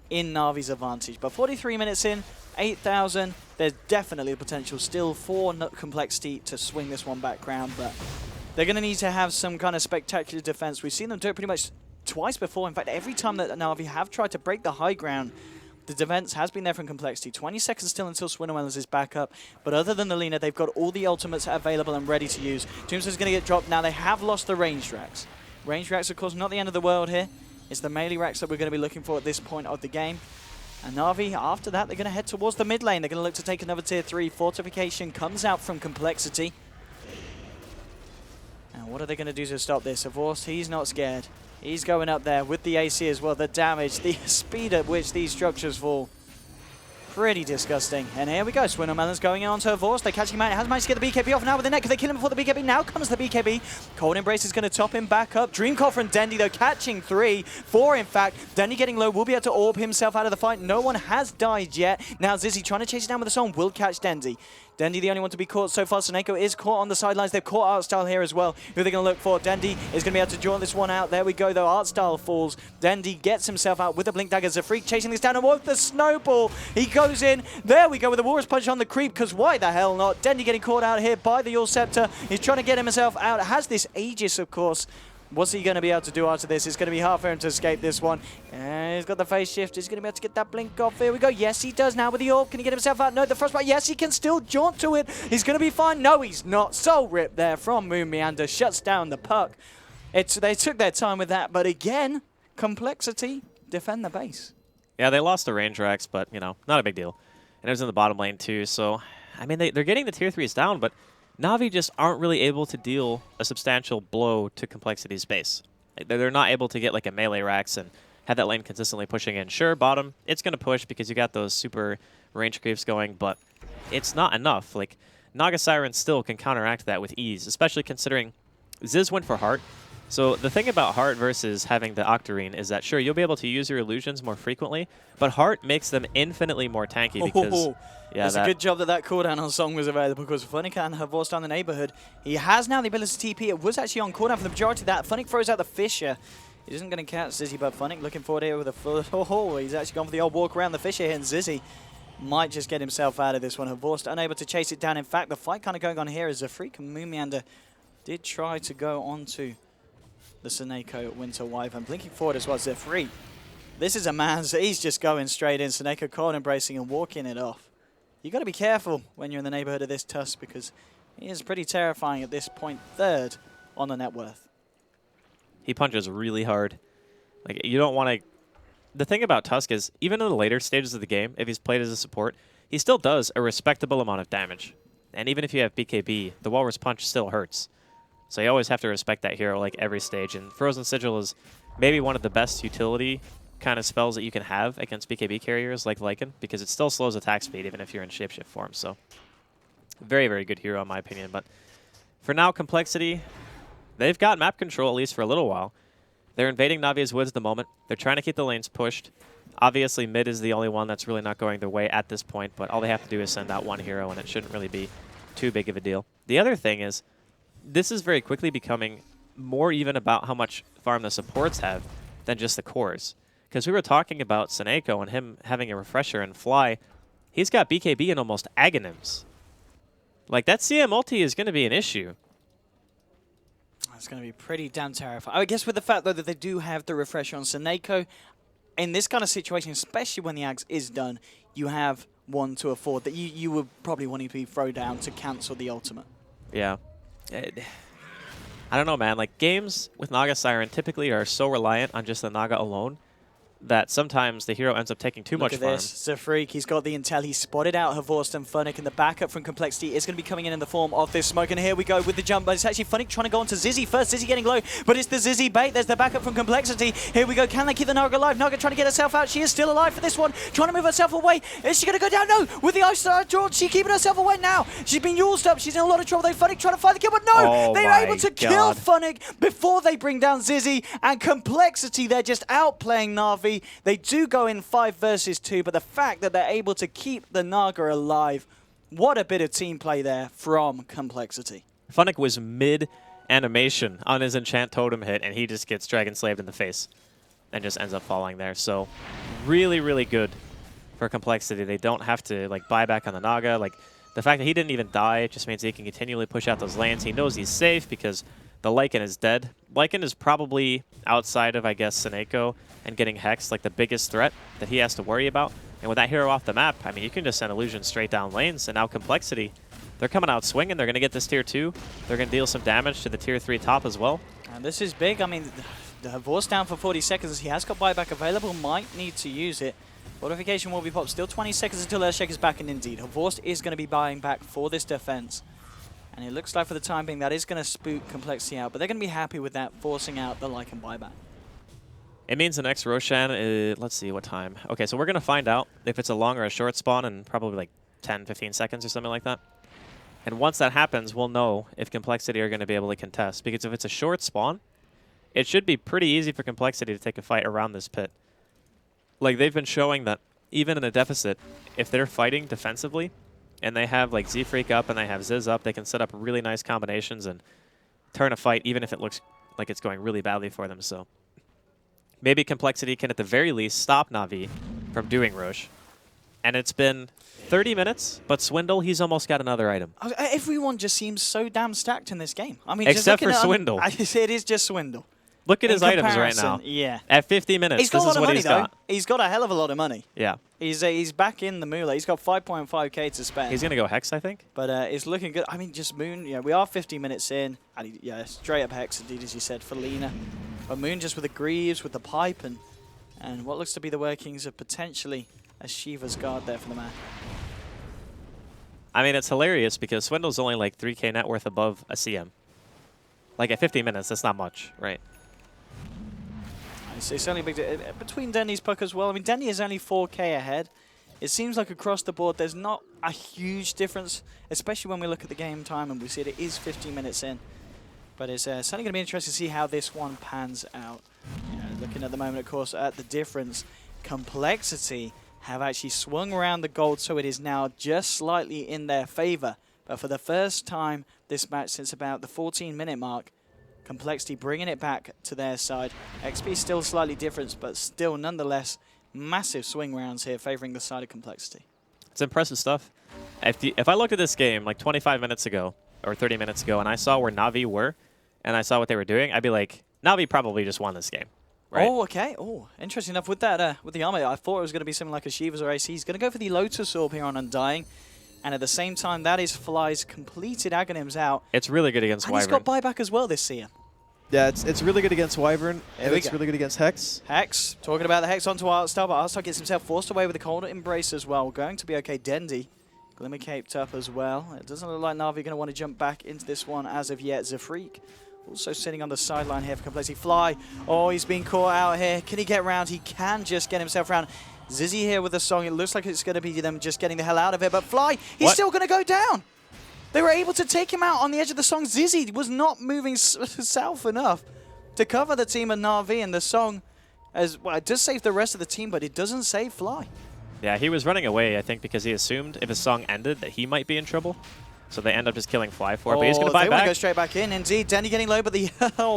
in Na'Vi's advantage. But 43 minutes in, 8,000. There's definitely the potential still for Complexity to swing this one back round. But they're going to need to have some kind of spectacular defense. We've seen them do it pretty much twice before. In fact, every time that Na'Vi have tried to break the high ground, the defense has been there from Complexity. 20 seconds still until Swindlewellers is back up. But other than the Lina, they've got all the ultimates available and ready to use. Tombstone's going to get dropped now. They have lost the range racks. Range racks, of course, not the end of the world here. It's the melee racks that we're going to be looking for at this point of the game. And Na'Vi, after that, they're going to head towards the mid lane. They're going to look to take another tier 3. Fortification comes out from Complexity. And what are they going to do to stop this? Of course, he's not scared. He's going up there with the AC as well. The damage, the speed at which these structures fall. Pretty disgusting. And here we go. Swindlemelon's going on to Vorce. They're catching him out. He hasn't managed to get the BKB off now with the neck. They kill him before the BKB. Now comes the BKB. Cold Embrace is going to top him back up. Dream Call from Dendy, though, catching 3. 4, in fact. Dendy getting low. Will be able to orb himself out of the fight. No one has died yet. Now Zizzy trying to chase it down with the song. Will catch Dendy. Dendy, the only one to be caught so far. Saneko is caught on the sidelines. They've caught Artstyle here as well. Who they're going to look for? Dendy is going to be able to draw this one out. There we go, though. Artstyle falls. Dendy gets himself out with the Blink Dagger. Zafreak chasing this down. And with the snowball, he goes in. There we go with the Walrus Punch on the creep, because why the hell not? Dendy getting caught out here by the Yule Scepter. He's trying to get himself out. Has this Aegis, of course. What's he going to be able to do after this? It's going to be hard for him to escape this one. And he's got the phase shift. He's going to be able to get that blink off. Here we go. Yes, he does now with the orb. Can he get himself out? No, the frostbite. Yes, he can still jaunt to it. He's going to be fine. No, he's not. Soul Rip there from Moomiander. Shuts down the puck. They took their time with that. But again, Complexity defend the base. Yeah, they lost the range racks, but, you know, not a big deal. And it was in the bottom lane, too. So, I mean, they're getting the tier 3s down, but Na'Vi just aren't really able to deal a substantial blow to Complexity's base. They're not able to get like a melee racks and have that lane consistently pushing in. Sure, bottom, it's going to push because you got those super range creeps going, but it's not enough. Like, Naga Siren still can counteract that with ease, especially considering Ziz went for Heart. So the thing about Heart versus having the Octarine is that, sure, you'll be able to use your illusions more frequently, but Heart makes them infinitely more tanky because... Yeah, it's a good job that that cooldown on Song was available, because Funnick and her Vorce down the neighborhood. He has now the ability to TP. It was actually on cooldown for the majority of that. Funnick throws out the Fissure. He isn't going to catch Zizzy, but Funnick looking forward here with a full... Oh, he's actually gone for the old walk around the Fissure here, and Zizzy might just get himself out of this one. Her Vorce unable to chase it down. In fact, the fight kind of going on here is Zafreak and Moomiander did try to go onto the Saneko Winter Wyvern. Blinking forward as well, Zafreak. This is a man's... He's just going straight in. Saneko cold embracing and walking it off. You got to be careful when you're in the neighborhood of this Tusk, because he is pretty terrifying at this point. 3rd on the net worth. He punches really hard. Like, you don't want to the thing about Tusk is, even in the later stages of the game, if he's played as a support, he still does a respectable amount of damage. And even if you have BKB, the Walrus Punch still hurts. So you always have to respect that hero like every stage. And Frozen Sigil is maybe one of the best utility kind of spells that you can have against BKB carriers like Lycan, because it still slows attack speed even if you're in shapeshift form. So very, very good hero in my opinion. But for now, Complexity, they've got map control at least for a little while. They're invading Navi's Woods at the moment. They're trying to keep the lanes pushed. Obviously, mid is the only one that's really not going their way at this point, but all they have to do is send out one hero, and it shouldn't really be too big of a deal. The other thing is, this is very quickly becoming more even about how much farm the supports have than just the cores. Because we were talking about Seneko and him having a refresher and fly. He's got BKB and almost Aghanims. Like, that CM ulti is going to be an issue. It's going to be pretty damn terrifying. I guess with the fact, though, that they do have the refresher on Seneko, in this kind of situation, especially when the Axe is done, you have one to afford that you would probably want to be throw down to cancel the ultimate. Yeah. I don't know, man. Like, games with Naga Siren typically are so reliant on just the Naga alone that sometimes the hero ends up taking too much farm. Look at this. Zafreak, he's got the intel. He spotted out Havorst and Funnick, and the backup from Complexity is going to be coming in the form of this smoke. And here we go with the jump, but it's actually Funnick trying to go onto Zizzy first. Zizzy getting low, but it's the Zizzy bait. There's the backup from Complexity. Here we go. Can they keep the Naga alive? Naga trying to get herself out. She is still alive for this one. Trying to move herself away. Is she going to go down? No. With the Ice George, she's keeping herself away now. She's been used up. She's in a lot of trouble. Funnick trying to find the kill, but no. They're able to kill Funnick before they bring down Zizzy. And Complexity, they're just outplaying Na'Vi. They do go in 5 versus 2, but the fact that they're able to keep the Naga alive, what a bit of team play there from Complexity. Funnick was mid-animation on his Enchant Totem hit, and he just gets Dragon Slaved in the face and just ends up falling there. So really, really good for Complexity. They don't have to like buy back on the Naga. Like, the fact that he didn't even die just means he can continually push out those lanes. He knows he's safe because the Lycan is dead. Lycan is probably outside of, I guess, Seneko and getting hexed, like the biggest threat that he has to worry about. And with that hero off the map, I mean, you can just send Illusion straight down lanes. And now Complexity, they're coming out swinging. They're going to get this tier 2. They're going to deal some damage to the tier 3 top as well. And this is big. I mean, the Havorst down for 40 seconds. He has got buyback available. Might need to use it. Fortification will be popped. Still 20 seconds until Earthshake is back. And indeed, Havorst is going to be buying back for this defense. And it looks like for the time being, that is going to spook Complexity out. But they're going to be happy with that, forcing out the Lycan buyback. It means the next Roshan is, let's see what time. Okay, so we're going to find out if it's a long or a short spawn in probably like 10, 15 seconds or something like that. And once that happens, we'll know if Complexity are going to be able to contest. Because if it's a short spawn, it should be pretty easy for Complexity to take a fight around this pit. Like, they've been showing that even in a deficit, if they're fighting defensively, and they have like Z-Freak up and they have Ziz up, they can set up really nice combinations and turn a fight even if it looks like it's going really badly for them. So maybe Complexity can at the very least stop Na'Vi from doing Roche. And it's been 30 minutes, but Swindle, he's almost got another item. Everyone just seems so damn stacked in this game. I mean, except for Swindle. It is just Swindle. Look at his items right now. Yeah. At 50 minutes, he's got this is what he's got. He's got a hell of a lot of money. Yeah. He's back in the moolah. He's got 5.5k to spend. He's going to go Hex, I think. But it's looking good. I mean, just Moon, yeah, we are 50 minutes in. And yeah, straight up Hex, indeed, as you said, for Lina. But Moon just with the Greaves, with the Pipe, and what looks to be the workings of potentially a Shiva's Guard there for the man. I mean, it's hilarious because Swindle's only like 3k net worth above a CM. Like, at 50 minutes, that's not much, right? It's only big between Denny's puck as well. I mean, Denny is only 4k ahead. It seems like across the board there's not a huge difference, especially when we look at the game time and we see it is 15 minutes in. But it's certainly going to be interesting to see how this one pans out. You know, looking at the moment, of course, at the difference, Complexity have actually swung around the gold, so it is now just slightly in their favor. But for the first time this match since about the 14-minute mark, Complexity bringing it back to their side. XP still slightly different, but still nonetheless massive swing rounds here favoring the side of Complexity. It's impressive stuff. If I looked at this game like 25 minutes ago or 30 minutes ago and I saw where Na'Vi were and I saw what they were doing, I'd be like, Na'Vi probably just won this game. Right? Oh, okay. Oh, interesting enough with that, with the armor. I thought it was going to be something like a Shiva's or AC. He's going to go for the Lotus Orb here on Undying. And at the same time, that is Fly's completed Aghanims out. It's really good against Wyvern. And he's got buyback as well this year. Yeah, it's really good against Wyvern, There and we it's go. really good against Hex. Hex, talking about the Hex onto Artstar, but Artstar gets himself forced away with the Cold Embrace as well. Going to be okay. Dendy, Glimmer caped up as well. It doesn't look like Na'Vi going to want to jump back into this one as of yet. Zafreak also sitting on the sideline here for Complexity. Fly, oh, he's being caught out here. Can he get round? He can just get himself round. Zizzy here with the song. It looks like it's going to be them just getting the hell out of it, but Fly, he's still going to go down. They were able to take him out on the edge of the song. Zizzy was not moving south enough to cover the team of Na'Vi, and the song, as well, it does save the rest of the team, but it doesn't save Fly. Yeah, he was running away, I think, because he assumed if his song ended that he might be in trouble. So they end up just killing Fly for it, but he's going to fight they want back. to go straight back in. Indeed, Denny getting low, but the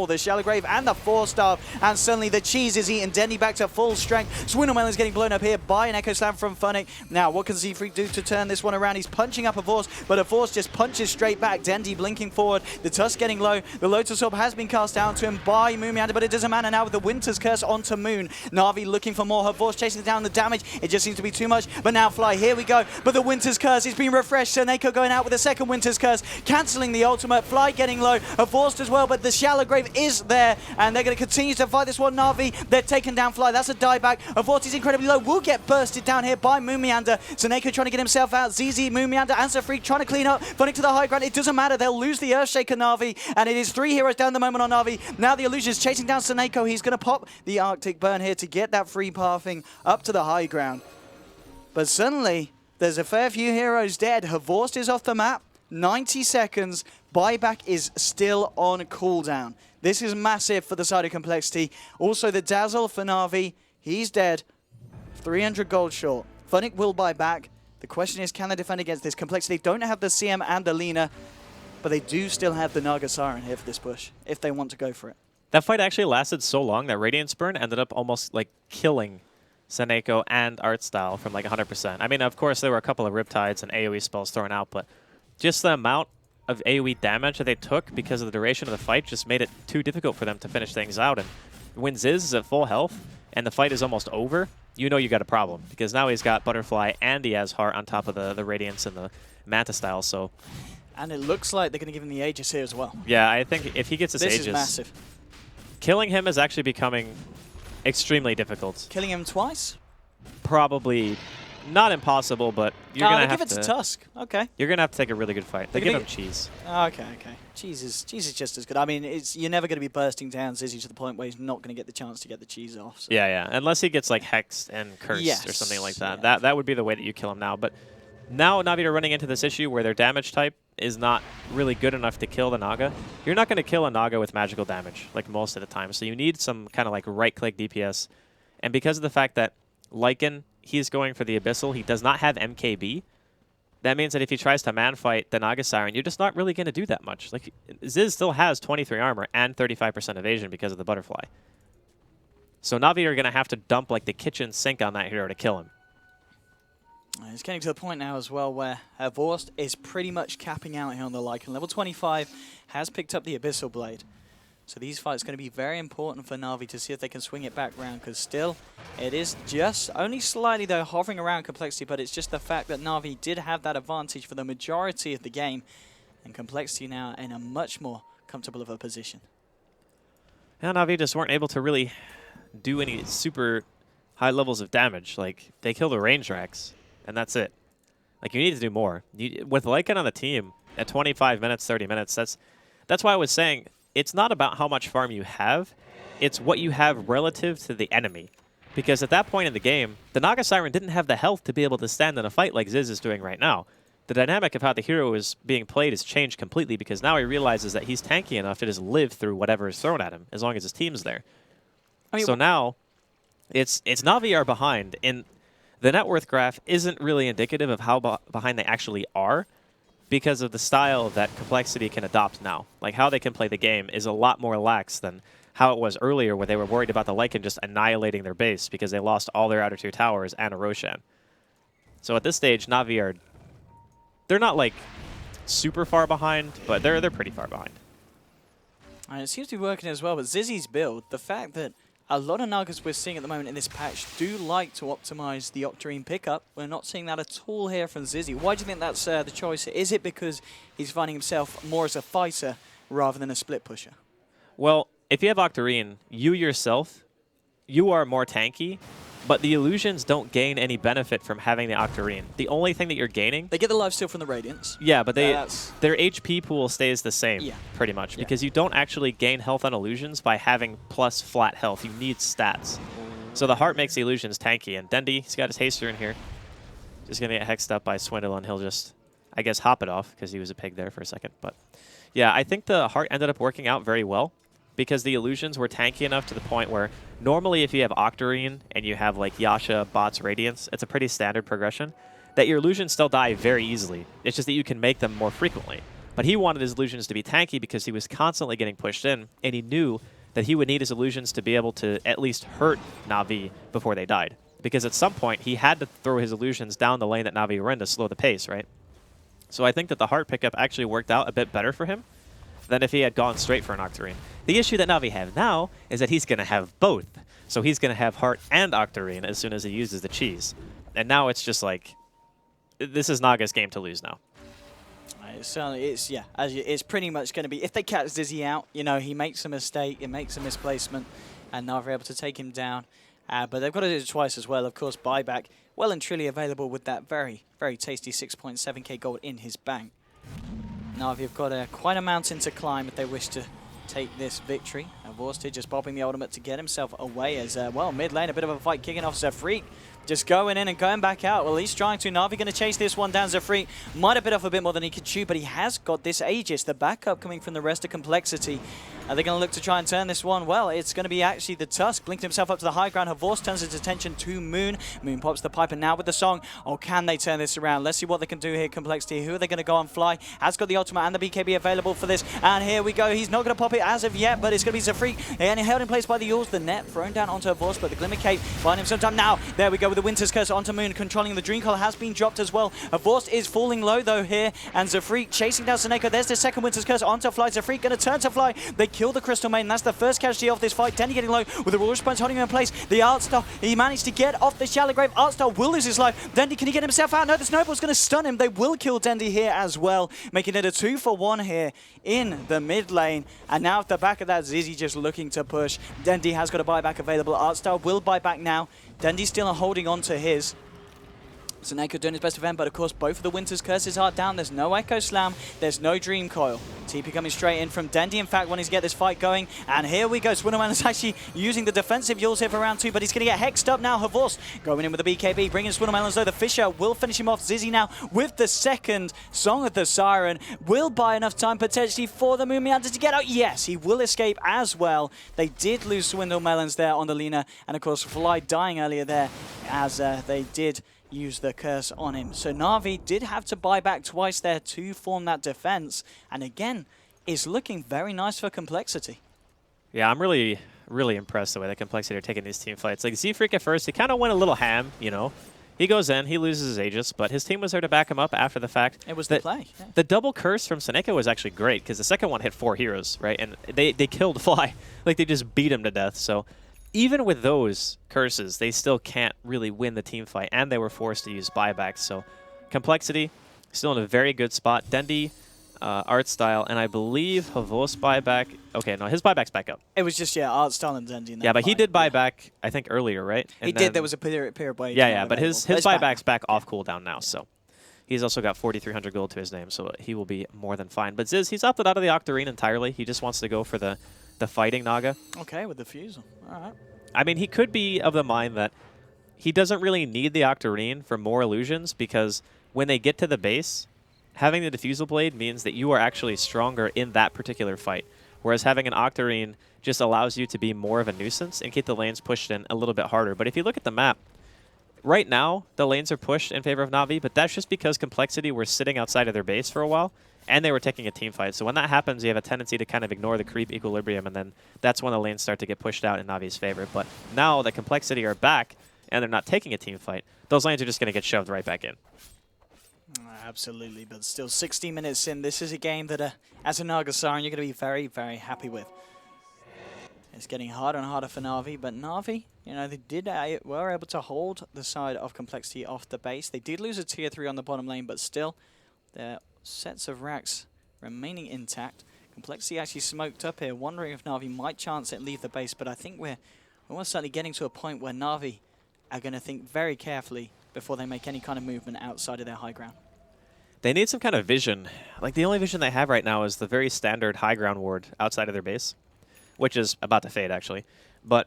the Shallow Grave and the 4-star, and suddenly the cheese is eaten. Denny back to full strength. Swindlemelon's getting blown up here by an Echo Slam from Funnick. Now, what can Z-Freak do to turn this one around? He's punching up a Force, but a Force just punches straight back. Dendy blinking forward. The Tusk getting low. The Lotus Orb has been cast down to him by Moomiander, but it doesn't matter now with the Winter's Curse onto Moon. Na'Vi looking for more. Her Force chasing down the damage. It just seems to be too much, but now Fly, here we go. But the Winter's Curse is being refreshed. Seneko going out with a second Winter's Curse, cancelling the ultimate. Fly getting low, a Forced as well, but the Shallow Grave is there, and they're going to continue to fight this one. Na'Vi, they're taking down Fly. That's a dieback. A Force is incredibly low, will get bursted down here by Moomiander. Seneko trying to get himself out. ZZ, Moomiander, and Freak trying to clean up. Funnick to the high ground. It doesn't matter. They'll lose the Earthshaker Na'Vi, and it is 3 heroes down the moment on Na'Vi. Now the Illusion's chasing down Seneko. He's going to pop the Arctic Burn here to get that free pathing up to the high ground. But suddenly, there's a fair few heroes dead. Havorst is off the map. 90 seconds. Buyback is still on cooldown. This is massive for the side of Complexity. Also, the Dazzle for Na'Vi, he's dead. 300 gold short. Funnick will buy back. The question is, can they defend against this? Complexity don't have the CM and the Lina, but they do still have the Naga Siren here for this push, if they want to go for it. That fight actually lasted so long that Radiance Burn ended up almost like killing Seneko and Artstyle from like 100%. I mean, of course, there were a couple of Riptides and AoE spells thrown out, but just the amount of AoE damage that they took because of the duration of the fight just made it too difficult for them to finish things out. And when Ziz is at full health and the fight is almost over, you know you got a problem, because now he's got Butterfly and he has Heart on top of the Radiance and the Manta style. So, and it looks like they're going to give him the Aegis here as well. Yeah, I think if he gets his This Aegis, is massive. Killing him is actually becoming extremely difficult. Killing him twice? Probably not impossible, but you're gonna have give it to Tusk. Okay. You're gonna have to take a really good fight. They give him cheese. Okay. Cheese is just as good. I mean, you're never going to be bursting down Zizzy to the point where he's not going to get the chance to get the cheese off. So. Yeah. Unless he gets like hexed and cursed or something like that. Yeah. That would be the way that you kill him now. But now Na'Vi are running into this issue where their damage type is not really good enough to kill the Naga. You're not going to kill a Naga with magical damage like most of the time. So you need some kind of like right-click DPS. And because of the fact that Lycan, he's going for the Abyssal, he does not have MKB. That means that if he tries to man-fight the Naga Siren, you're just not really going to do that much. Like, Ziz still has 23 armor and 35% evasion because of the Butterfly. So Na'Vi are going to have to dump like the kitchen sink on that hero to kill him. It's getting to the point now as well where Vorst is pretty much capping out here on the Lycan. Level 25 has picked up the Abyssal Blade. So these fights are going to be very important for Na'Vi to see if they can swing it back round, because still it is just only slightly though hovering around Complexity, but it's just the fact that Na'Vi did have that advantage for the majority of the game, and Complexity now in a much more comfortable of a position. And Na'Vi just weren't able to really do any super high levels of damage. Like, they kill the range racks, and that's it. Like, you need to do more. With Lycan on the team at 25 minutes, 30 minutes, that's why I was saying it's not about how much farm you have, it's what you have relative to the enemy. Because at that point in the game, the Naga Siren didn't have the health to be able to stand in a fight like Ziz is doing right now. The dynamic of how the hero is being played has changed completely, because now he realizes that he's tanky enough to just live through whatever is thrown at him, as long as his team's there. I mean, so now, it's Na'Vi are behind, and the net worth graph isn't really indicative of how behind they actually are, because of the style that Complexity can adopt now. Like, how they can play the game is a lot more lax than how it was earlier, where they were worried about the Lycan just annihilating their base because they lost all their outer tier towers and a Roshan. So at this stage, Na'Vi are... They're not, like, super far behind, but they're pretty far behind. And it seems to be working as well, but Zizzy's build, the fact that a lot of Nagas we're seeing at the moment in this patch do like to optimize the Octarine pickup. We're not seeing that at all here from Zizzy. Why do you think that's the choice? Is it because he's finding himself more as a fighter rather than a split pusher? Well, if you have Octarine, you yourself, you are more tanky, but the illusions don't gain any benefit from having the Octarine. The only thing that you're gaining... They get the lifesteal from the Radiance. Yeah, but their HP pool stays the same, pretty much, because you don't actually gain health on illusions by having plus flat health. You need stats. So the heart makes the illusions tanky, and Dendi, he's got his haster in here. Just going to get hexed up by Swindle, and he'll just, I guess, hop it off, because he was a pig there for a second. But yeah, I think the heart ended up working out very well, because the illusions were tanky enough to the point where normally if you have Octarine and you have like Yasha, Bots, Radiance, it's a pretty standard progression, that your illusions still die very easily. It's just that you can make them more frequently. But he wanted his illusions to be tanky because he was constantly getting pushed in, and he knew that he would need his illusions to be able to at least hurt Na'Vi before they died. Because at some point, he had to throw his illusions down the lane that Na'Vi were in to slow the pace, right? So I think that the heart pickup actually worked out a bit better for him than if he had gone straight for an Octarine. The issue that Na'Vi have now is that he's going to have both. So he's going to have heart and Octarine as soon as he uses the cheese. And now it's just like, this is Naga's game to lose now. It's pretty much going to be, if they catch Dizzy out, you know, he makes a mistake, he makes a misplacement, and Na'Vi are able to take him down. But they've got to do it twice as well. Of course, buyback, well and truly available with that very, very tasty 6.7k gold in his bank. Na'Vi have got quite a mountain to climb if they wish to take this victory. And Vorsted just bobbing the ultimate to get himself away as, well, mid lane, a bit of a fight kicking off. Zafreek just going in and going back out. Well, he's trying to. Na'Vi going to chase this one down. Zafreek might have bit off a bit more than he could chew, but he has got this Aegis, the backup coming from the rest of Complexity. Are they going to look to try and turn this one? Well, it's going to be actually the Tusk. Blinked himself up to the high ground. Havorce turns his attention to Moon. Moon pops the pipe, and now with the song, oh, can they turn this around? Let's see what they can do here, Complexity. Who are they going to go and fly? Has got the ultimate and the BKB available for this. And here we go. He's not going to pop it as of yet, but it's going to be Zafreek. And held in place by the Yules. The net thrown down onto Havorce, but the Glimmer Cape finding him some time. Now, there we go with the Winter's Curse onto Moon. Controlling the Dream Collar has been dropped as well. Havorce is falling low, though, here. And Zafreek chasing down Seneko. There's the second Winter's Curse onto Fly. Zafreek going to turn to Fly. They kill the Crystal Maiden. That's the first casualty of this fight. Denny getting low with the Royal Response holding him in place. The Artstar, he managed to get off the Shallow Grave. Artstar will lose his life. Dendy, can he get himself out? No, the Snowball's going to stun him. They will kill Dendy here as well, making it a 2-for-1 here in the mid lane. And now at the back of that, Zizzy just looking to push. Dendy has got a buyback available. Artstar will buy back now. Dendy's still holding on to his. Seneko doing his best event, but of course both of the Winter's Curses are down. There's no Echo Slam, there's no Dream Coil. TP coming straight in from Dendy, in fact, wanting to get this fight going. And here we go. Swindleman is actually using the defensive Yules here for round 2, but he's going to get hexed up now. Havorce going in with the BKB, bringing Swindleman as though the Fisher will finish him off. Zizzy now with the second Song of the Siren. Will buy enough time potentially for the Moon Meander to get out. Yes, he will escape as well. They did lose Swindle Melons there on the Lina, and of course Fly dying earlier there as they did use the curse on him. So Na'Vi did have to buy back twice there to form that defense, and again, is looking very nice for Complexity. Yeah, I'm really impressed the way that Complexity are taking these team fights. Like Z-Freak at first, he kind of went a little ham, you know. He goes in, he loses his Aegis, but his team was there to back him up after the fact. It was the play. Yeah. The double curse from Seneko was actually great, because the second one hit 4 heroes, right? And they killed Fly. Like, they just beat him to death, so even with those curses, they still can't really win the team fight, and they were forced to use buybacks. So Complexity still in a very good spot. Dendi, Art Style, and I believe Havorce buyback. Okay, no, his buyback's back up. It was just, Art Style and Dendi in that Yeah, but fight. He did buyback, I think, earlier, right? And he did. There was a period where yeah, but his buyback's back off cooldown now, so he's also got 4,300 gold to his name, so he will be more than fine. But Ziz, he's opted out of the Octarine entirely. He just wants to go for the fighting Naga. Okay, with the Fusel. All right. I mean, he could be of the mind that he doesn't really need the Octarine for more illusions, because when they get to the base, having the Diffusal Blade means that you are actually stronger in that particular fight, whereas having an Octarine just allows you to be more of a nuisance and keep the lanes pushed in a little bit harder. But if you look at the map, right now the lanes are pushed in favor of Na'Vi, but that's just because Complexity were sitting outside of their base for a while, and they were taking a team fight. So when that happens, you have a tendency to kind of ignore the creep equilibrium, and then that's when the lanes start to get pushed out in Navi's favor. But now that Complexity are back, and they're not taking a team fight, those lanes are just going to get shoved right back in. Absolutely, but still 60 minutes in, this is a game that, as a Naga Siren, you're going to be very, very happy with. It's getting harder and harder for Na'Vi, but Na'Vi, you know, they were able to hold the side of Complexity off the base. They did lose a tier 3 on the bottom lane, but still, their sets of racks remaining intact. Complexity actually smoked up here, wondering if Na'Vi might chance it and leave the base, but I think we're almost certainly getting to a point where Na'Vi are going to think very carefully before they make any kind of movement outside of their high ground. They need some kind of vision. Like, the only vision they have right now is the very standard high ground ward outside of their base, which is about to fade, actually. But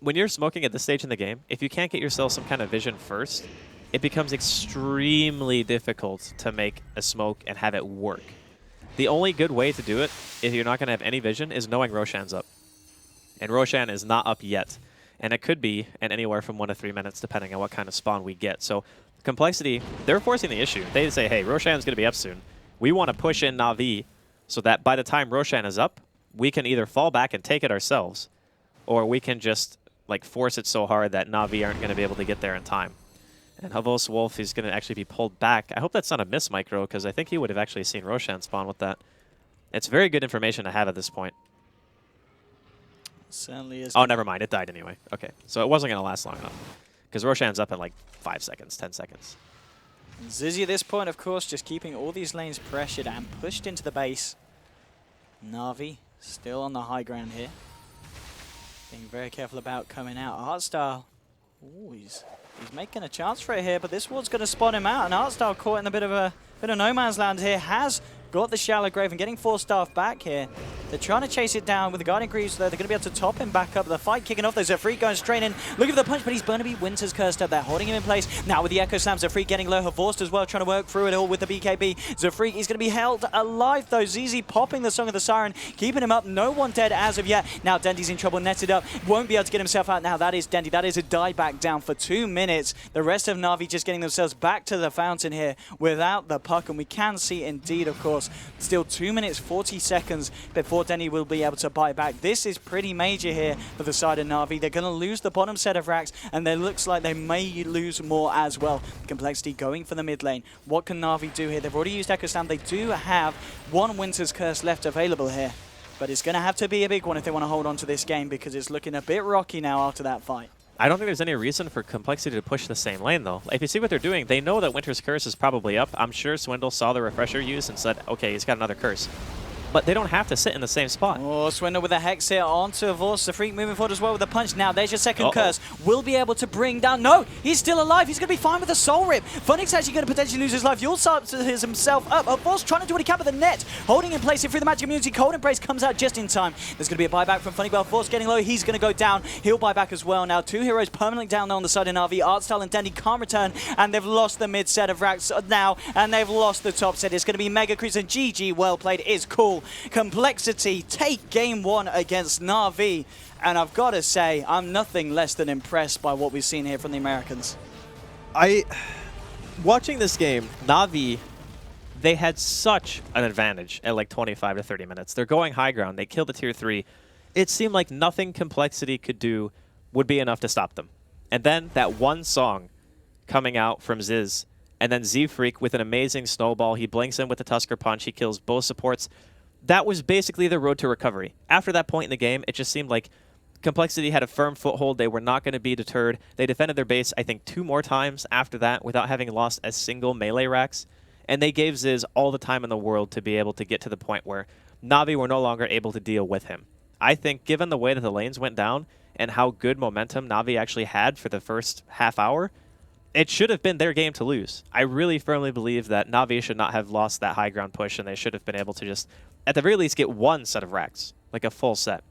when you're smoking at this stage in the game, if you can't get yourself some kind of vision first, it becomes extremely difficult to make a smoke and have it work. The only good way to do it, if you're not going to have any vision, is knowing Roshan's up. And Roshan is not up yet. And it could be in anywhere from 1 to 3 minutes, depending on what kind of spawn we get. So Complexity, they're forcing the issue. They say, hey, Roshan's going to be up soon. We want to push in Na'Vi so that by the time Roshan is up, we can either fall back and take it ourselves, or we can just like force it so hard that Na'Vi aren't going to be able to get there in time. And Havos Wolf is going to actually be pulled back. I hope that's not a miss micro, because I think he would have actually seen Roshan spawn with that. It's very good information to have at this point. Certainly is. Oh, never mind. It died anyway. Okay. So it wasn't going to last long enough, because Roshan's up in like 5 seconds, 10 seconds. Zizzy at this point, of course, just keeping all these lanes pressured and pushed into the base. Na'Vi still on the high ground here. Being very careful about coming out. Artstyle, ooh, he's making a chance for it here, but this ward's going to spot him out. And Artstyle caught in a bit of no man's land here, has got the shallow grave and getting 4 staff back here. They're trying to chase it down with the Guardian Greaves, though. They're going to be able to top him back up. The fight kicking off. There's Zafreak going straight in, looking for the punch, but he's going to be Winter's cursed up there, holding him in place. Now with the Echo Slam, Zafreak getting low. Havorst as well, trying to work through it all with the BKB. Zafreak is going to be held alive, though. ZZ popping the Song of the Siren, keeping him up. No one dead as of yet. Now Dendy's in trouble, netted up. Won't be able to get himself out now. That is Dendy. That is a dieback down for 2 minutes. The rest of Na'Vi just getting themselves back to the fountain here without the puck. And we can see, indeed, of course, still 2 minutes, 40 seconds before Dendy will be able to buy back. This is pretty major here for the side of Na'Vi. They're going to lose the bottom set of racks, and it looks like they may lose more as well. Complexity going for the mid lane. What can Na'Vi do here? They've already used Echo Slam. They do have 1 Winter's Curse left available here, but it's going to have to be a big one if they want to hold on to this game, because it's looking a bit rocky now after that fight. I don't think there's any reason for Complexity to push the same lane, though. If you see what they're doing, they know that Winter's Curse is probably up. I'm sure Swindle saw the refresher use and said, okay, he's got another curse. But they don't have to sit in the same spot. Oh, Swindle with a Hex here onto Vorst. The Freak moving forward as well with a punch. Now, there's your second curse. Will be able to bring down... No, he's still alive. He's going to be fine with a Soul Rip. Funnick's actually going to potentially lose his life. You'll start to himself up. Vorst trying to do what he can with the net. Holding in place through the Magic Immunity. Cold Embrace comes out just in time. There's going to be a buyback from Funnick. Well, Vorst getting low. He's going to go down. He'll buy back as well. Now, 2 heroes permanently down there on the side of Na'Vi. Artstyle and Dandy can't return. And they've lost the mid set of racks now. And they've lost the top set. It's going to be Mega Cruise and GG. Well played. Is cool. Complexity take game 1 against Na'Vi, and I've got to say, I'm nothing less than impressed by what we've seen here from the Americans. Watching this game, Na'Vi, they had such an advantage at like 25 to 30 minutes. They're going high ground. They killed the tier 3. It seemed like nothing Complexity could do would be enough to stop them. And then that one song coming out from Ziz, and then Z-Freak with an amazing snowball. He blinks in with the Tusker Punch. He kills both supports. That was basically the road to recovery. After that point in the game, it just seemed like Complexity had a firm foothold. They were not going to be deterred. They defended their base, I think, 2 more times after that without having lost a single melee racks. And they gave Ziz all the time in the world to be able to get to the point where Na'Vi were no longer able to deal with him. I think given the way that the lanes went down and how good momentum Na'Vi actually had for the first half hour, it should have been their game to lose. I really firmly believe that Na'Vi should not have lost that high ground push, and they should have been able to just, at the very least, get 1 set of racks, like a full set.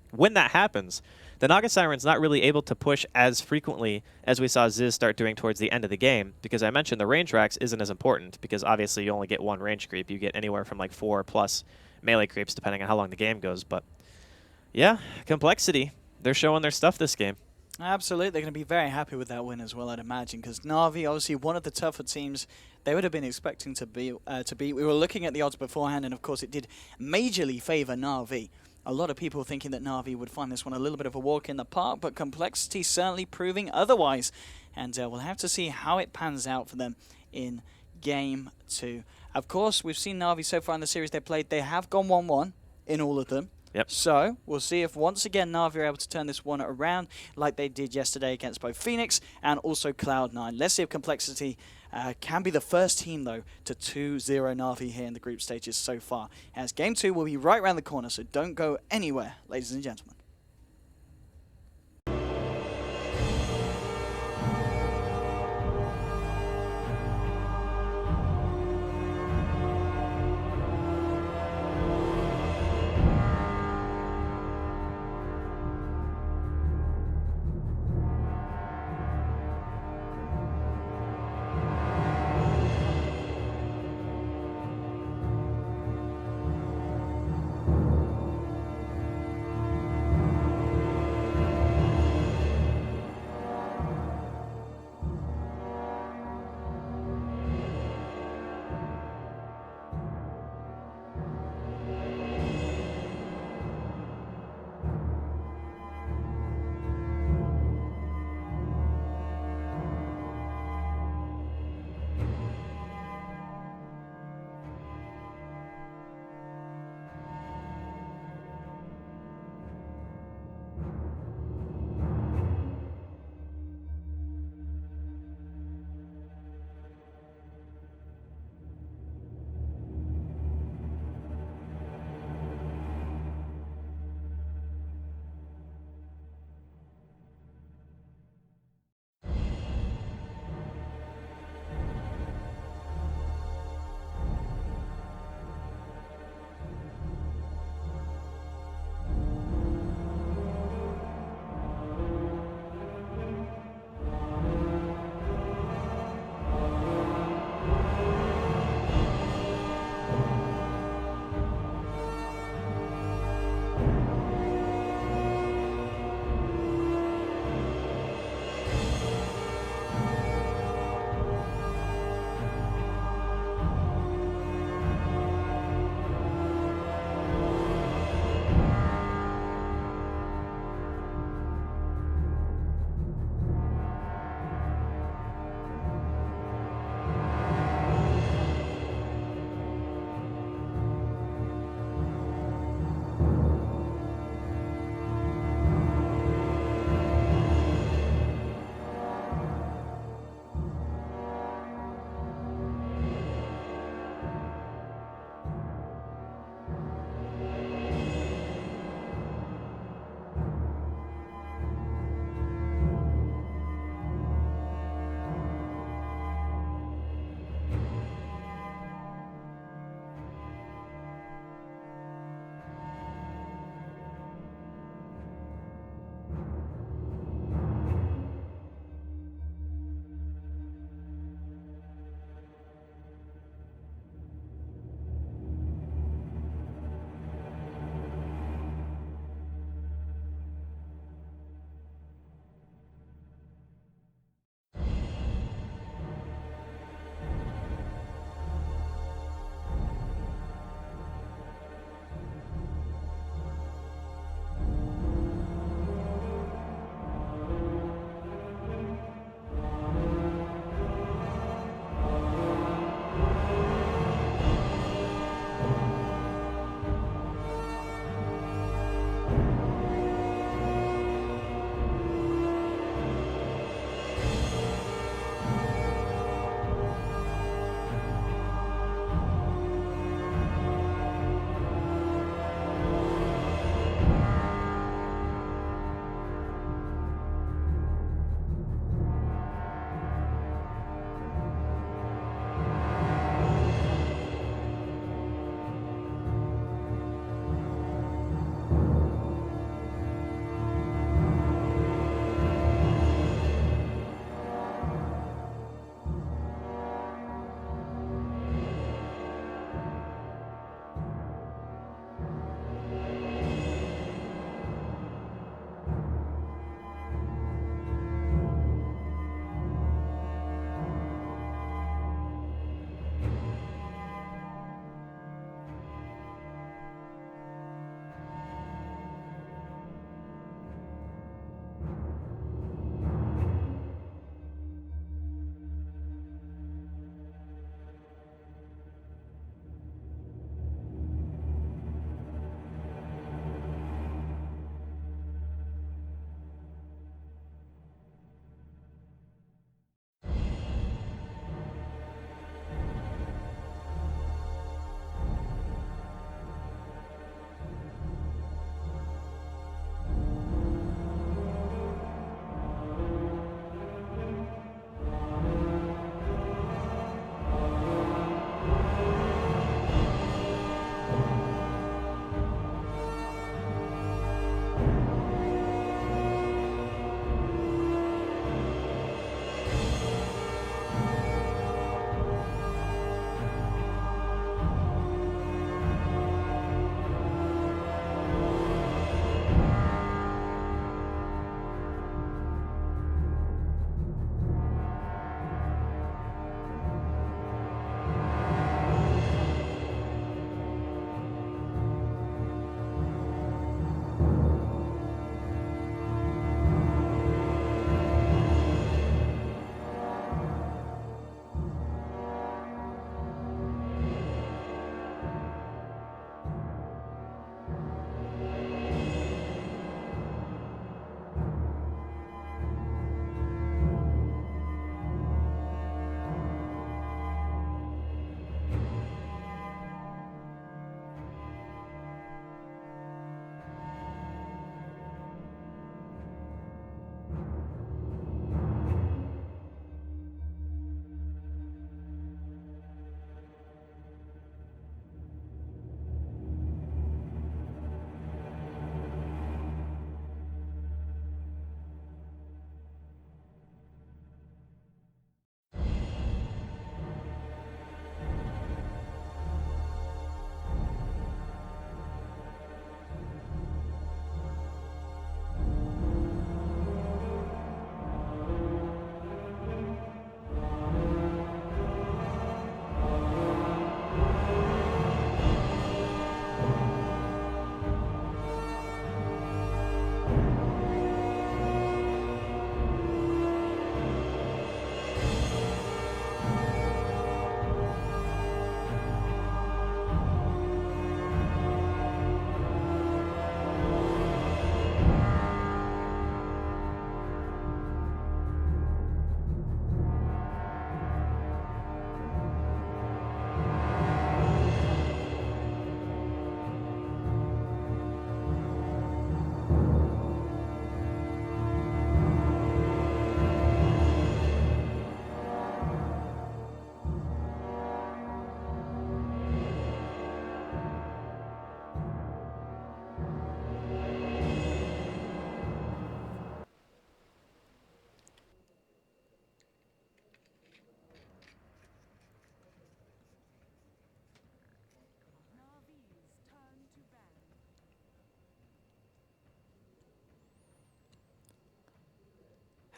When that happens, the Naga Siren's not really able to push as frequently as we saw Ziz start doing towards the end of the game, because I mentioned the range racks isn't as important, because obviously you only get 1 range creep. You get anywhere from like 4 plus melee creeps, depending on how long the game goes. But yeah, Complexity, they're showing their stuff this game. Absolutely. They're going to be very happy with that win as well, I'd imagine, because Na'Vi, obviously one of the tougher teams they would have been expecting to beat. We were looking at the odds beforehand, and of course it did majorly favour Na'Vi. A lot of people thinking that Na'Vi would find this one a little bit of a walk in the park, but Complexity certainly proving otherwise. And we'll have to see how it pans out for them in Game 2. Of course, we've seen Na'Vi so far in the series they played. They have gone 1-1 in all of them. Yep. So we'll see if once again Na'Vi are able to turn this one around like they did yesterday against both Phoenix and also Cloud9. Let's see if Complexity can be the first team, though, to 2-0 Na'Vi here in the group stages so far. As Game 2 will be right around the corner, so don't go anywhere, ladies and gentlemen.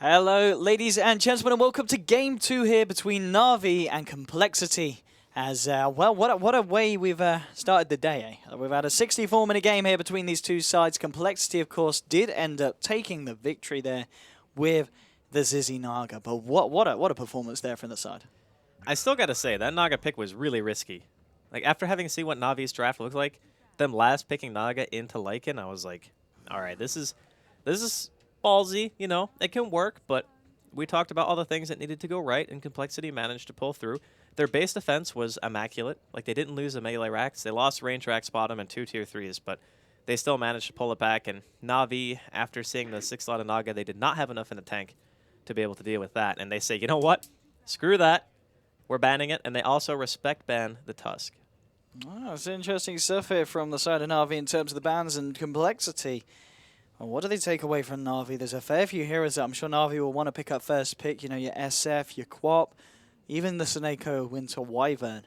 Hello, ladies and gentlemen, and welcome to Game 2 here between Na'Vi and Complexity. As, well, what a way we've started the day, eh? We've had a 64-minute game here between these two sides. Complexity, of course, did end up taking the victory there with the Zizi Naga. But what a performance there from the side. I still got to say, that Naga pick was really risky. Like, after having seen what Navi's draft looked like, them last picking Naga into Lycan, I was like, all right, this is ballsy, you know, it can work, but we talked about all the things that needed to go right, and Complexity managed to pull through. Their base defense was immaculate. Like, they didn't lose a melee racks. They lost range racks bottom and 2 tier 3s, but they still managed to pull it back, and Na'Vi, after seeing the 6-slotted Naga, they did not have enough in the tank to be able to deal with that, and they say, you know what? Screw that. We're banning it, and they also respect ban the Tusk. Oh, it's interesting stuff here from the side of Na'Vi in terms of the bans and Complexity. Well, what do they take away from Na'Vi? There's a fair few heroes that I'm sure Na'Vi will want to pick up first pick. You know, your SF, your Quap, even the Seneko Winter Wyvern.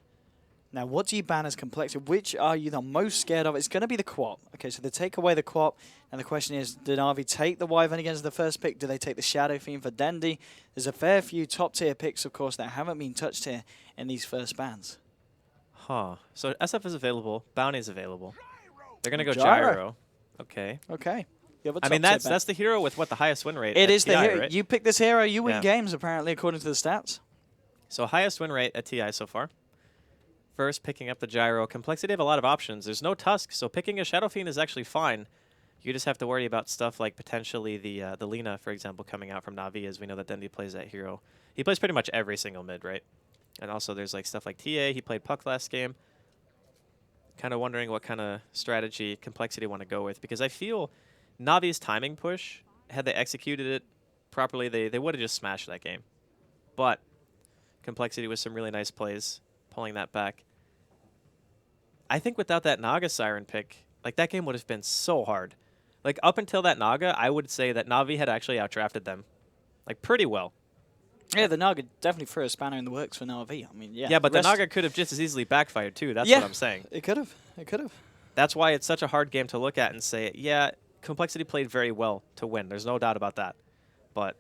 Now, what do you ban as Complexity? Which are you the most scared of? It's going to be the Quap. Okay, so they take away the Quap, and the question is, did Na'Vi take the Wyvern against the first pick? Do they take the Shadow Fiend for Dendi? There's a fair few top-tier picks, of course, that haven't been touched here in these first bans. Huh. So SF is available. Bounty is available. They're going to go Gyro. Okay. Okay. I mean, that's the hero with, what, the highest win rate? It is TI, the hero. right? You pick this hero, you win games, apparently, according to the stats. So highest win rate at TI so far. First, picking up the Gyro. Complexity have a lot of options. There's no Tusk, so picking a Shadow Fiend is actually fine. You just have to worry about stuff like potentially the Lina, for example, coming out from Na'Vi, as we know that Dendi plays that hero. He plays pretty much every single mid, right? And also there's like stuff like TA. He played Puck last game. Kind of wondering what kind of strategy Complexity want to go with, because I feel Navi's timing push, had they executed it properly, they would have just smashed that game. But Complexity with some really nice plays, pulling that back. I think without that Naga Siren pick, like, that game would have been so hard. Like, up until that Naga, I would say that Na'Vi had actually outdrafted them, like, pretty well. Yeah, the Naga definitely threw a spanner in the works for Na'Vi. I mean, yeah. Yeah, but the Naga could have just as easily backfired, too. That's what I'm saying. It could have. It could have. That's why it's such a hard game to look at and say, yeah, Complexity played very well to win. There's no doubt about that. But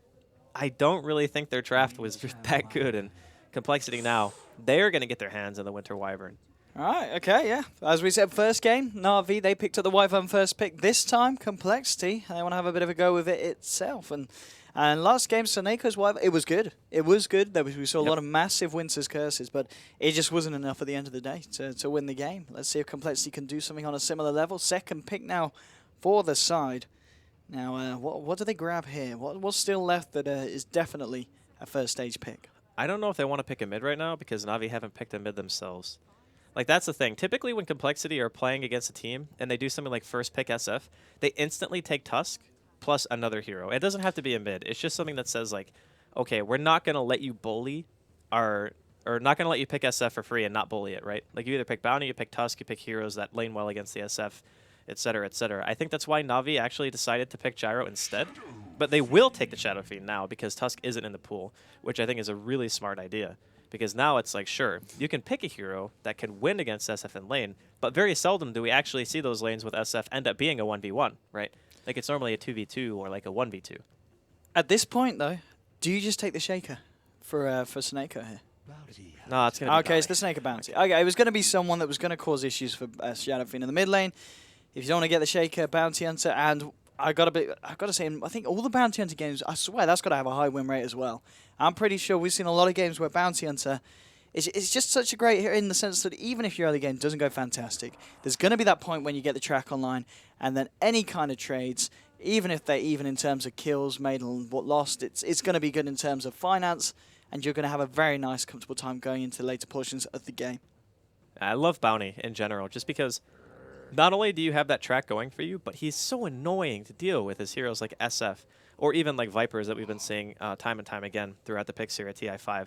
I don't really think their draft was that good. And Complexity now, they're going to get their hands on the Winter Wyvern. All right, okay, yeah. As we said, first game, Na'Vi, they picked up the Wyvern first pick. This time, Complexity, they want to have a bit of a go with it itself. And last game, Seneco's Wyvern, it was good. It was good. We saw a lot of massive Winter's Curses, but it just wasn't enough at the end of the day to win the game. Let's see if Complexity can do something on a similar level. Second pick now for the side. Now, what do they grab here? What's still left that is definitely a first stage pick? I don't know if they want to pick a mid right now, because Na'Vi haven't picked a mid themselves. Like, that's the thing. Typically, when Complexity are playing against a team and they do something like first pick SF, they instantly take Tusk plus another hero. It doesn't have to be a mid. It's just something that says, like, okay, we're not going to let you bully or not going to let you pick SF for free and not bully it, right? Like, you either pick Bounty, you pick Tusk, you pick heroes that lane well against the SF, etc., etc. I think that's why Na'Vi actually decided to pick Gyro instead. But they will take the Shadow Fiend now because Tusk isn't in the pool, which I think is a really smart idea. Because now it's like, sure, you can pick a hero that can win against SF in lane, but very seldom do we actually see those lanes with SF end up being a 1v1, right? Like, it's normally a 2v2 or like a 1v2. At this point, though, do you just take the Shaker for Seneko here? No, it's going to be okay, it's the Snaker Bounty. Okay, it was going to be someone that was going to cause issues for Shadow Fiend in the mid lane. If you don't want to get the Shaker, Bounty Hunter, and I got to say, I think all the Bounty Hunter games, I swear that's got to have a high win rate as well. I'm pretty sure we've seen a lot of games where Bounty Hunter it's just such a great hero in the sense that even if your early game doesn't go fantastic, there's going to be that point when you get the track online, and then any kind of trades, even if they're even in terms of kills made and what lost, it's going to be good in terms of finance, and you're going to have a very nice, comfortable time going into later portions of the game. I love Bounty in general, just because not only do you have that track going for you, but he's so annoying to deal with as heroes like SF, or even like Vipers that we've been seeing time and time again throughout the picks here at TI5.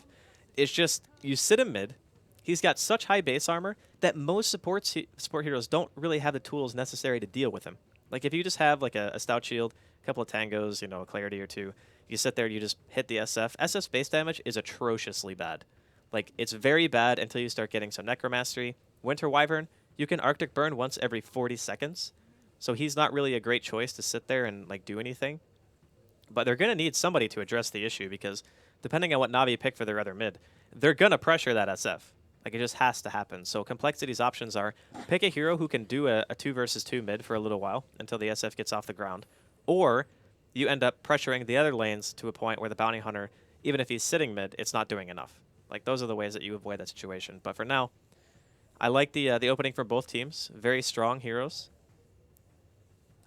It's just, you sit him mid, he's got such high base armor that most support heroes don't really have the tools necessary to deal with him. Like, if you just have like a Stout Shield, a couple of Tangos, you know, a Clarity or two, you sit there and you just hit the SF. SF's base damage is atrociously bad. Like, it's very bad until you start getting some Necromastery. Winter Wyvern, you can Arctic Burn once every 40 seconds, so he's not really a great choice to sit there and like do anything. But they're going to need somebody to address the issue because depending on what Navi pick for their other mid, they're going to pressure that SF. Like, it just has to happen. So Complexity's options are pick a hero who can do a 2 versus 2 mid for a little while until the SF gets off the ground. Or you end up pressuring the other lanes to a point where the Bounty Hunter, even if he's sitting mid, it's not doing enough. Like, those are the ways that you avoid that situation. But for now, I like the opening for both teams. Very strong heroes.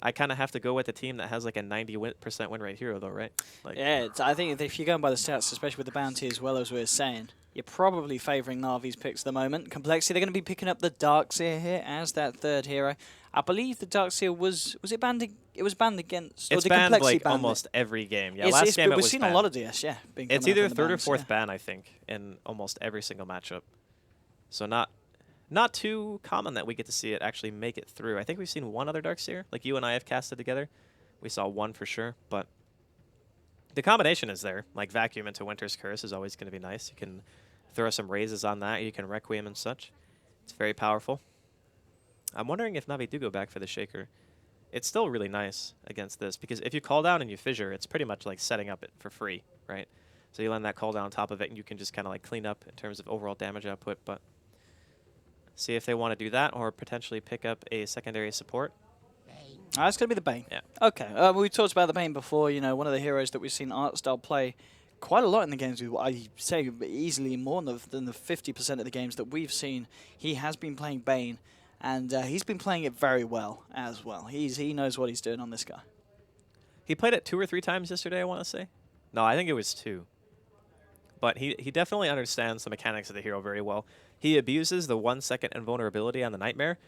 I kind of have to go with the team that has like a 90% win rate hero, though, right? Like, Yeah, I think if you're going by the stats, especially with the bounty as well as we were saying, you're probably favouring Na'Vi's picks at the moment. Complexity, they're going to be picking up the Darkseer here as that third hero. I believe the Darkseer was it banned? It was banned against. it's or banned Complexity like banned almost every game. Yeah, It's, last it's, game but it we've was seen banned. a lot of DS. Yeah, It's being coming up either in the third or bans, fourth yeah. ban, I think, in almost every single matchup. So not too common that we get to see it actually make it through. I think we've seen one other Darkseer, like you and I have casted together. We saw one for sure, but the combination is there. Like Vacuum into Winter's Curse is always going to be nice. You can throw some raises on that. You can Requiem and such. It's very powerful. I'm wondering if Navi do go back for the Shaker. It's still really nice against this, because if you call down and you fissure, it's pretty much like setting up it for free, right? So you land that call down on top of it, and you can just kind of like clean up in terms of overall damage output, but see if they want to do that or potentially pick up a secondary support. It's going to be the Bane. Yeah. Okay, we talked about the Bane before. You know, one of the heroes that we've seen art style play quite a lot in the games. I say easily more than the 50% of the games that we've seen. He has been playing Bane, and he's been playing it very well as well. He knows what he's doing on this guy. He played it 2 or 3 times yesterday, I want to say. No, I think it was 2. But he definitely understands the mechanics of the hero very well. He abuses the 1 second invulnerability on the Nightmare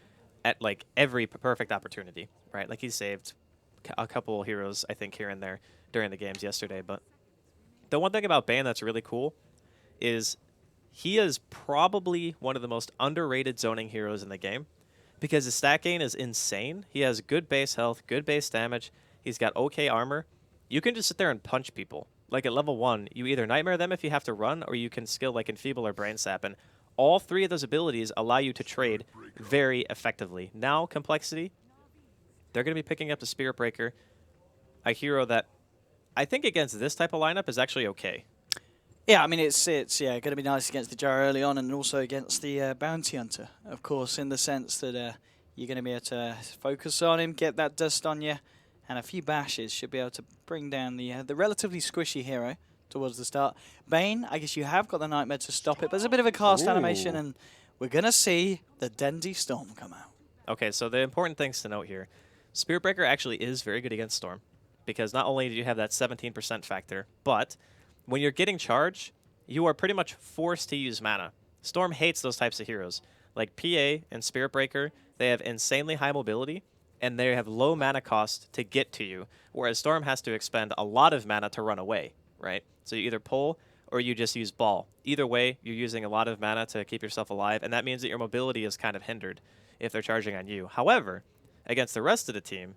at like every perfect opportunity, right? Like he saved a couple heroes, I think, here and there during the games yesterday. But the one thing about Bane that's really cool is he is probably one of the most underrated zoning heroes in the game because his stat gain is insane. He has good base health, good base damage. He's got okay armor. You can just sit there and punch people. Like at level 1, you either Nightmare them if you have to run, or you can skill like Enfeeble or Brain Sap. And all 3 of those abilities allow you to trade very effectively. Now, Complexity, they're going to be picking up the Spirit Breaker, a hero that I think against this type of lineup is actually okay. Yeah, I mean, it's going to be nice against the Jar early on, and also against the Bounty Hunter, of course, in the sense that you're going to be able to focus on him, get that dust on you, and a few bashes should be able to bring down the relatively squishy hero towards the start. Bane, I guess you have got the Nightmare to stop it, but there's a bit of a cast animation, and we're going to see the Dendy Storm come out. Okay, so the important things to note here. Spirit Breaker actually is very good against Storm, because not only do you have that 17% factor, but when you're getting charged, you are pretty much forced to use mana. Storm hates those types of heroes. Like PA and Spirit Breaker, they have insanely high mobility, and they have low mana cost to get to you, whereas Storm has to expend a lot of mana to run away, right? So you either pull or you just use Ball. Either way, you're using a lot of mana to keep yourself alive, and that means that your mobility is kind of hindered if they're charging on you. However, against the rest of the team,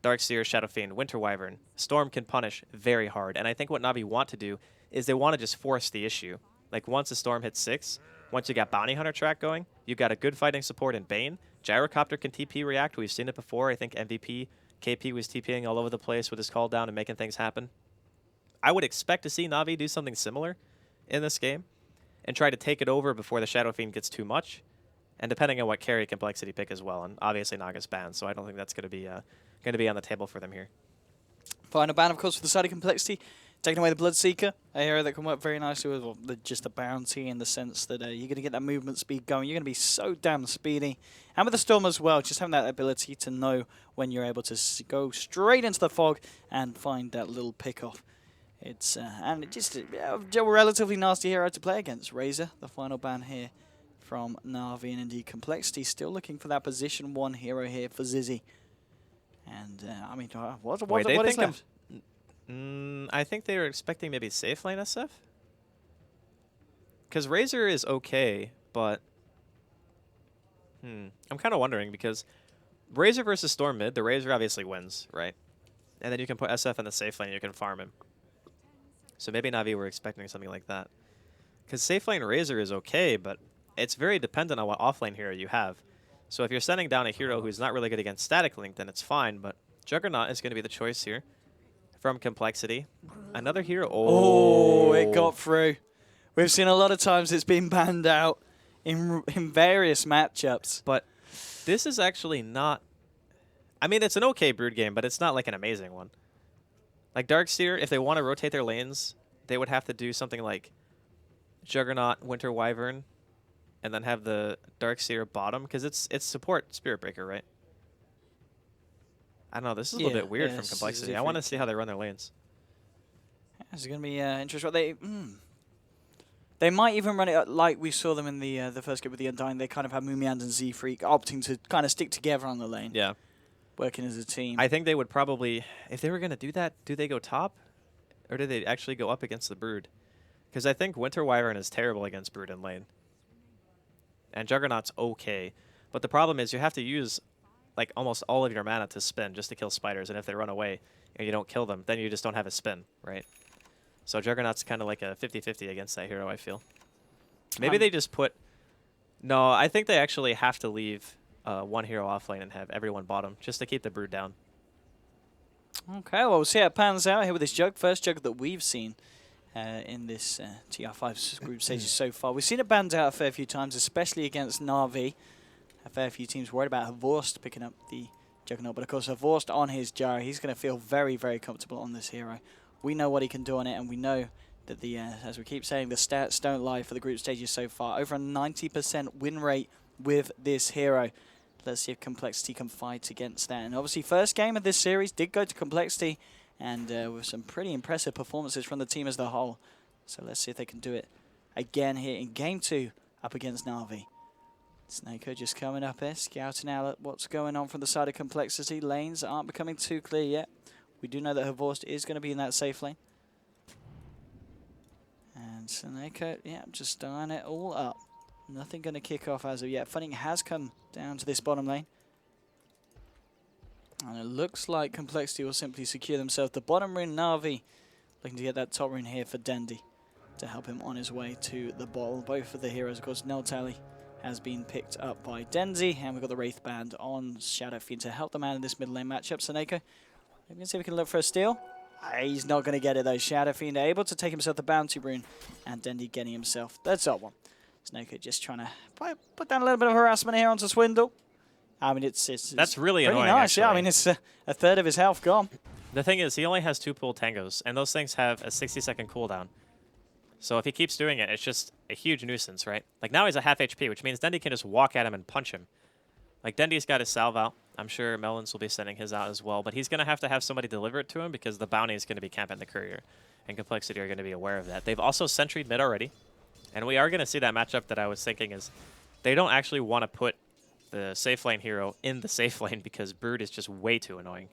Darkseer, Shadow Fiend, Winter Wyvern, Storm can punish very hard, and I think what Navi want to do is they want to just force the issue. Like once the Storm hits 6, once you got Bounty Hunter track going, you got a good fighting support in Bane. Gyrocopter can TP react. We've seen it before. I think MVP, KP was TPing all over the place with his call down and making things happen. I would expect to see Navi do something similar in this game and try to take it over before the Shadow Fiend gets too much, and depending on what carry Complexity pick as well. And obviously Naga's banned, so I don't think that's going to be on the table for them here. Final ban, of course, for the side of Complexity. Taking away the Bloodseeker, a hero that can work very nicely with just the bounty in the sense that you're going to get that movement speed going. You're going to be so damn speedy. And with the Storm as well, just having that ability to know when you're able to go straight into the fog and find that little pick-off. It's and it just a relatively nasty hero to play against. Razor, the final ban here from Na'Vi, and indeed Complexity still looking for that position 1 hero here for Zizzy. And I mean, what is left? I think they were expecting maybe safe lane SF. Because Razor is okay, but I'm kind of wondering because Razor versus Storm mid, the Razor obviously wins, right? And then you can put SF in the safe lane, you can farm him. So maybe Navi were expecting something like that. Because safe lane Razor is okay, but it's very dependent on what offlane hero you have. So if you're sending down a hero who's not really good against static link, then it's fine, but Juggernaut is going to be the choice here. from Complexity. Another hero. Oh, it got through. We've seen a lot of times it's been banned out in various matchups. But this is actually not... I mean, it's an okay Brood game, but it's not like an amazing one. Like Darkseer, if they want to rotate their lanes, they would have to do something like Juggernaut, Winter Wyvern, and then have the Darkseer bottom, because it's support Spirit Breaker, right? I don't know. This is a little bit weird from Complexity. I want to see how they run their lanes. It's going to be interesting. They might even run it like we saw them in the first game with the Undying. They kind of have Moomiand and Z-Freak opting to kind of stick together on the lane. Yeah. Working as a team. I think they would probably, if they were going to do that, do they go top? Or do they actually go up against the Brood? Because I think Winter Wyvern is terrible against Brood in lane. And Juggernaut's okay. But the problem is you have to use like almost all of your mana to spin just to kill spiders. And if they run away and you don't kill them, then you just don't have a spin, right? So Juggernaut's kind of like a 50-50 against that hero, I feel. Maybe they just put... No, I think they actually have to leave one hero off lane and have everyone bottom just to keep the Brood down. Okay, well, we'll see how it pans out here with this Jug. First Jug that we've seen in this TR5 group stages so far. We've seen it banned out a fair few times, especially against Na'Vi. A fair few teams worried about Havorst picking up the Juggernaut, but of course Havorst on his Gyro, he's going to feel very, very comfortable on this hero. We know what he can do on it, and we know that the, as we keep saying, the stats don't lie for the group stages so far. Over a 90% win rate with this hero. Let's see if Complexity can fight against that. And obviously, first game of this series did go to Complexity, and with some pretty impressive performances from the team as a whole. So let's see if they can do it again here in Game 2 up against Na'Vi. Snako just coming up here, scouting out at what's going on from the side of Complexity. Lanes aren't becoming too clear yet. We do know that Havorst is going to be in that safe lane. And Snako, yeah, just eyeing it all up. Nothing going to kick off as of yet. Funning has come down to this bottom lane. And it looks like Complexity will simply secure themselves the bottom rune. Na'Vi looking to get that top rune here for Dendy to help him on his way to the bottle. Both of the heroes, of course, Nel Tally has been picked up by Denzi. And we've got the Wraith Band on Shadow Fiend to help them out in this mid lane matchup. Snako, we can see if we can look for a steal. He's not going to get it though. Shadow Fiend able to take himself the bounty rune. And Dendy getting himself the top one. Snako just trying to put down a little bit of harassment here onto Swindle. I mean, it's that's really annoying, nice. actually. Yeah, I mean, it's a third of his health gone. The thing is, he only has 2 pool tangos, and those things have a 60-second cooldown. So if he keeps doing it, it's just a huge nuisance, right? Like, now he's a half HP, which means Dendy can just walk at him and punch him. Like, Dendy's got his salve out. I'm sure Melons will be sending his out as well, but he's going to have somebody deliver it to him because the bounty is going to be camping the courier, and Complexity are going to be aware of that. They've also sentryed mid already. And we are going to see that matchup that I was thinking is they don't actually want to put the safe lane hero in the safe lane because Brood is just way too annoying.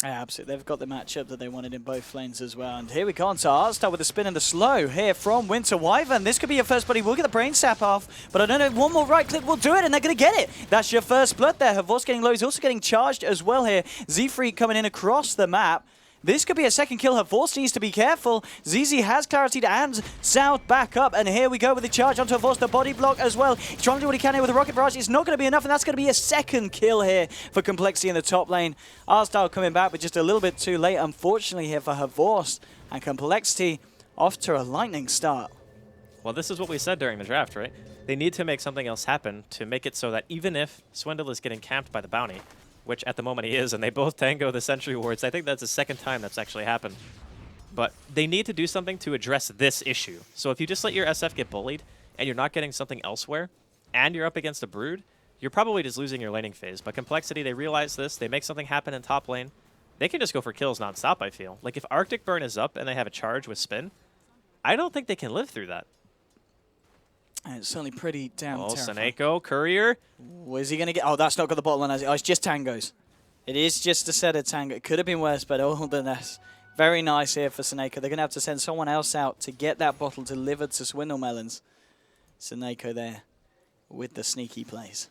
Yeah, absolutely. They've got the matchup that they wanted in both lanes as well. And here we go on to Artstar with the spin and the slow here from Winter Wyvern. This could be your first buddy. We'll get the brain sap off, but I don't know if one more right click will do it, and they're going to get it. That's your first blood there. Havorst getting low. He's also getting charged as well here. Z-Freak coming in across the map. This could be a second kill. Havorst needs to be careful. ZZ has clarity and South back up. And here we go with the charge onto Havorst, the body block as well. He's trying to do what he can here with the rocket barrage. It's not going to be enough, and that's going to be a second kill here for Complexity in the top lane. Arstyle coming back, but just a little bit too late, unfortunately, here for Havorst. And Complexity off to a lightning start. Well, this is what we said during the draft, right? They need to make something else happen to make it so that even if Swindle is getting camped by the bounty, which at the moment he is, and they both tango the sentry wards. I think that's the second time that's actually happened. But they need to do something to address this issue. So if you just let your SF get bullied, and you're not getting something elsewhere, and you're up against a Brood, you're probably just losing your laning phase. But Complexity, they realize this, they make something happen in top lane, they can just go for kills non-stop, I feel. Like if Arctic Burn is up and they have a charge with spin, I don't think they can live through that. And it's certainly pretty damn terrifying. Snako, Courier. Is he going to get... Oh, that's not got the bottle on. Oh, it's just tangos. It is just a set of tango. It could have been worse, but all the less. Very nice here for Snako. They're going to have to send someone else out to get that bottle delivered to Swindle Melons. Snako there with the sneaky plays.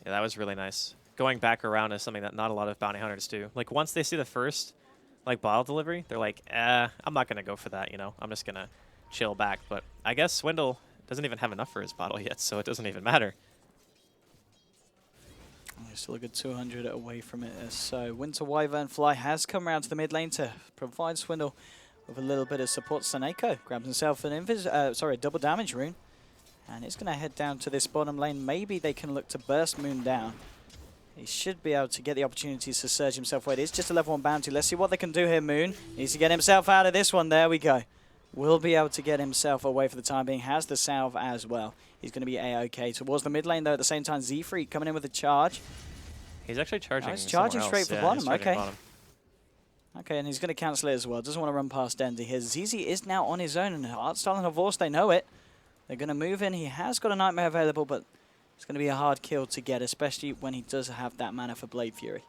Yeah, that was really nice. Going back around is something that not a lot of bounty hunters do. Like, once they see the first, like, bottle delivery, they're like, I'm not going to go for that, you know? I'm just going to chill back. But I guess Swindle doesn't even have enough for his bottle yet, so it doesn't even matter. Still a good 200 away from it. So Winter Wyvern Fly has come around to the mid lane to provide Swindle with a little bit of support. Saneko grabs himself an a double damage rune. And it's going to head down to this bottom lane. Maybe they can look to burst Moon down. He should be able to get the opportunities to surge himself away. It is just a level 1 bounty. Let's see what they can do here, Moon. Needs to get himself out of this one. There we go. Will be able to get himself away for the time being. Has the salve as well. He's going to be A-OK. Towards the mid lane, though, at the same time, Z-Freak coming in with a charge. He's actually charging. He's charging straight for bottom. Okay. Bottom. Okay, and he's going to cancel it as well. Doesn't want to run past Dendy here. ZZ is now on his own, and Artstyle and Havorce, they know it. They're going to move in. He has got a Nightmare available, but it's going to be a hard kill to get, especially when he does have that mana for Blade Fury.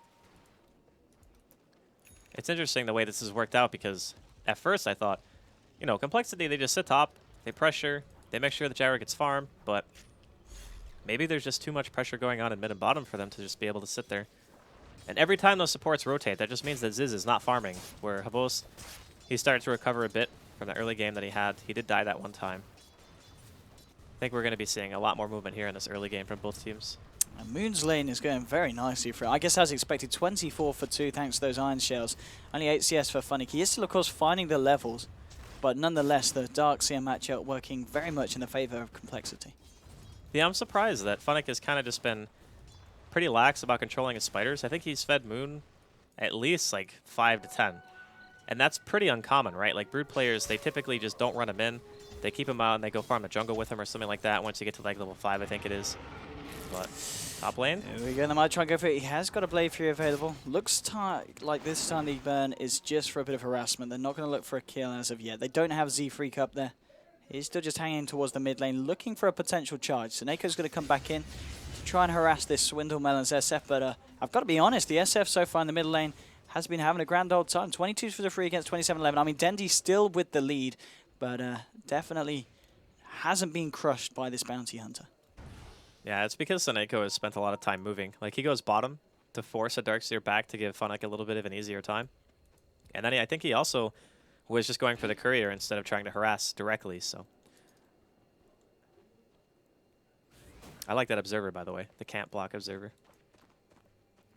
It's interesting the way this has worked out because at first I thought, you know, Complexity, they just sit top, they pressure, they make sure the gyro gets farm, but maybe there's just too much pressure going on in mid and bottom for them to just be able to sit there. And every time those supports rotate, that just means that Ziz is not farming, where Havos, he started to recover a bit from the early game that he had. He did die that one time. I think we're going to be seeing a lot more movement here in this early game from both teams. And Moon's lane is going very nicely for it. I guess as expected, 24 for 2 thanks to those Iron Shells. Only 8 CS for Funny. He is still, of course, finding the levels, but nonetheless, the Darkseer matchup working very much in the favor of Complexity. Yeah, I'm surprised that Funnick has kind of just been pretty lax about controlling his spiders. I think he's fed Moon at least like 5 to 10. And that's pretty uncommon, right? Like Brood players, they typically just don't run him in. They keep him out and they go farm the jungle with him or something like that once you get to like level 5, I think it is. But top lane. Here we go, they might try and go for it. He has got a Blade Fury available. Looks like this time the burn is just for a bit of harassment. They're not going to look for a kill as of yet. They don't have Z-Freak up there. He's still just hanging towards the mid lane, looking for a potential charge. Saneko's going to come back in to try and harass this Swindle Melons SF, but I've got to be honest, the SF so far in the middle lane has been having a grand old time. 22 for the free against 27-11. I mean, Dendy's still with the lead, but definitely hasn't been crushed by this bounty hunter. Yeah, it's because Saneko has spent a lot of time moving. Like, he goes bottom to force a Darkseer back to give Funnick a little bit of an easier time. And then I think he also was just going for the courier instead of trying to harass directly, so. I like that observer, by the way, the can't block observer.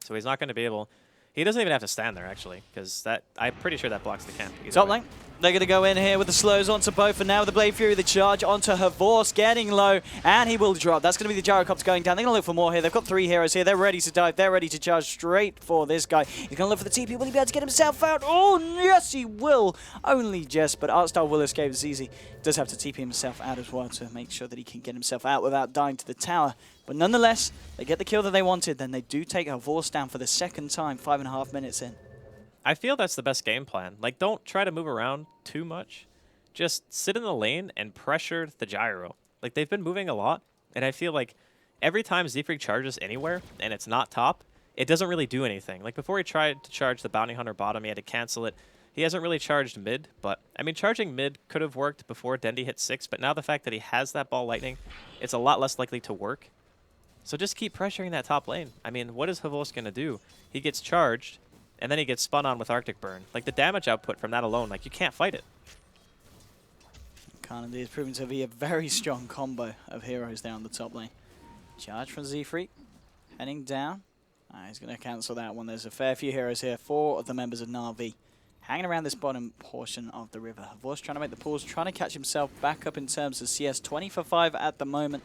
So he's not going to be able... He doesn't even have to stand there, actually, because that I'm pretty sure that blocks the camp. Top lane. They're going to go in here with the slows onto both, and now with the Blade Fury, the charge onto Havorce, getting low, and he will drop. That's going to be the Gyrocopter going down. They're going to look for more here. They've got 3 heroes here. They're ready to dive. They're ready to charge straight for this guy. He's going to look for the TP. Will he be able to get himself out? Oh, yes, he will. Only just, but Artstyle will escape. ZZ does have to TP himself out as well to make sure that he can get himself out without dying to the tower. But nonetheless, they get the kill that they wanted. Then they do take Havorce down for the second time, 5.5 minutes in. I feel that's the best game plan. Like, don't try to move around too much. Just sit in the lane and pressure the gyro. Like, they've been moving a lot, and I feel like every time Z-Freak charges anywhere and it's not top, it doesn't really do anything. Like, before he tried to charge the Bounty Hunter bottom, he had to cancel it. He hasn't really charged mid, but, I mean, charging mid could have worked before Dendy hit 6, but now the fact that he has that ball lightning, it's a lot less likely to work. So just keep pressuring that top lane. I mean, what is Havorce going to do? He gets charged, and then he gets spun on with Arctic Burn. Like, the damage output from that alone, like, you can't fight it. Can't indeed. It's proven to be a very strong combo of heroes down the top lane. Charge from Z-Freak. Heading down. He's going to cancel that one. There's a fair few heroes here. 4 of the members of Na'Vi hanging around this bottom portion of the river. Havorce trying to make the pause, trying to catch himself back up in terms of CS. 20 for 5 at the moment.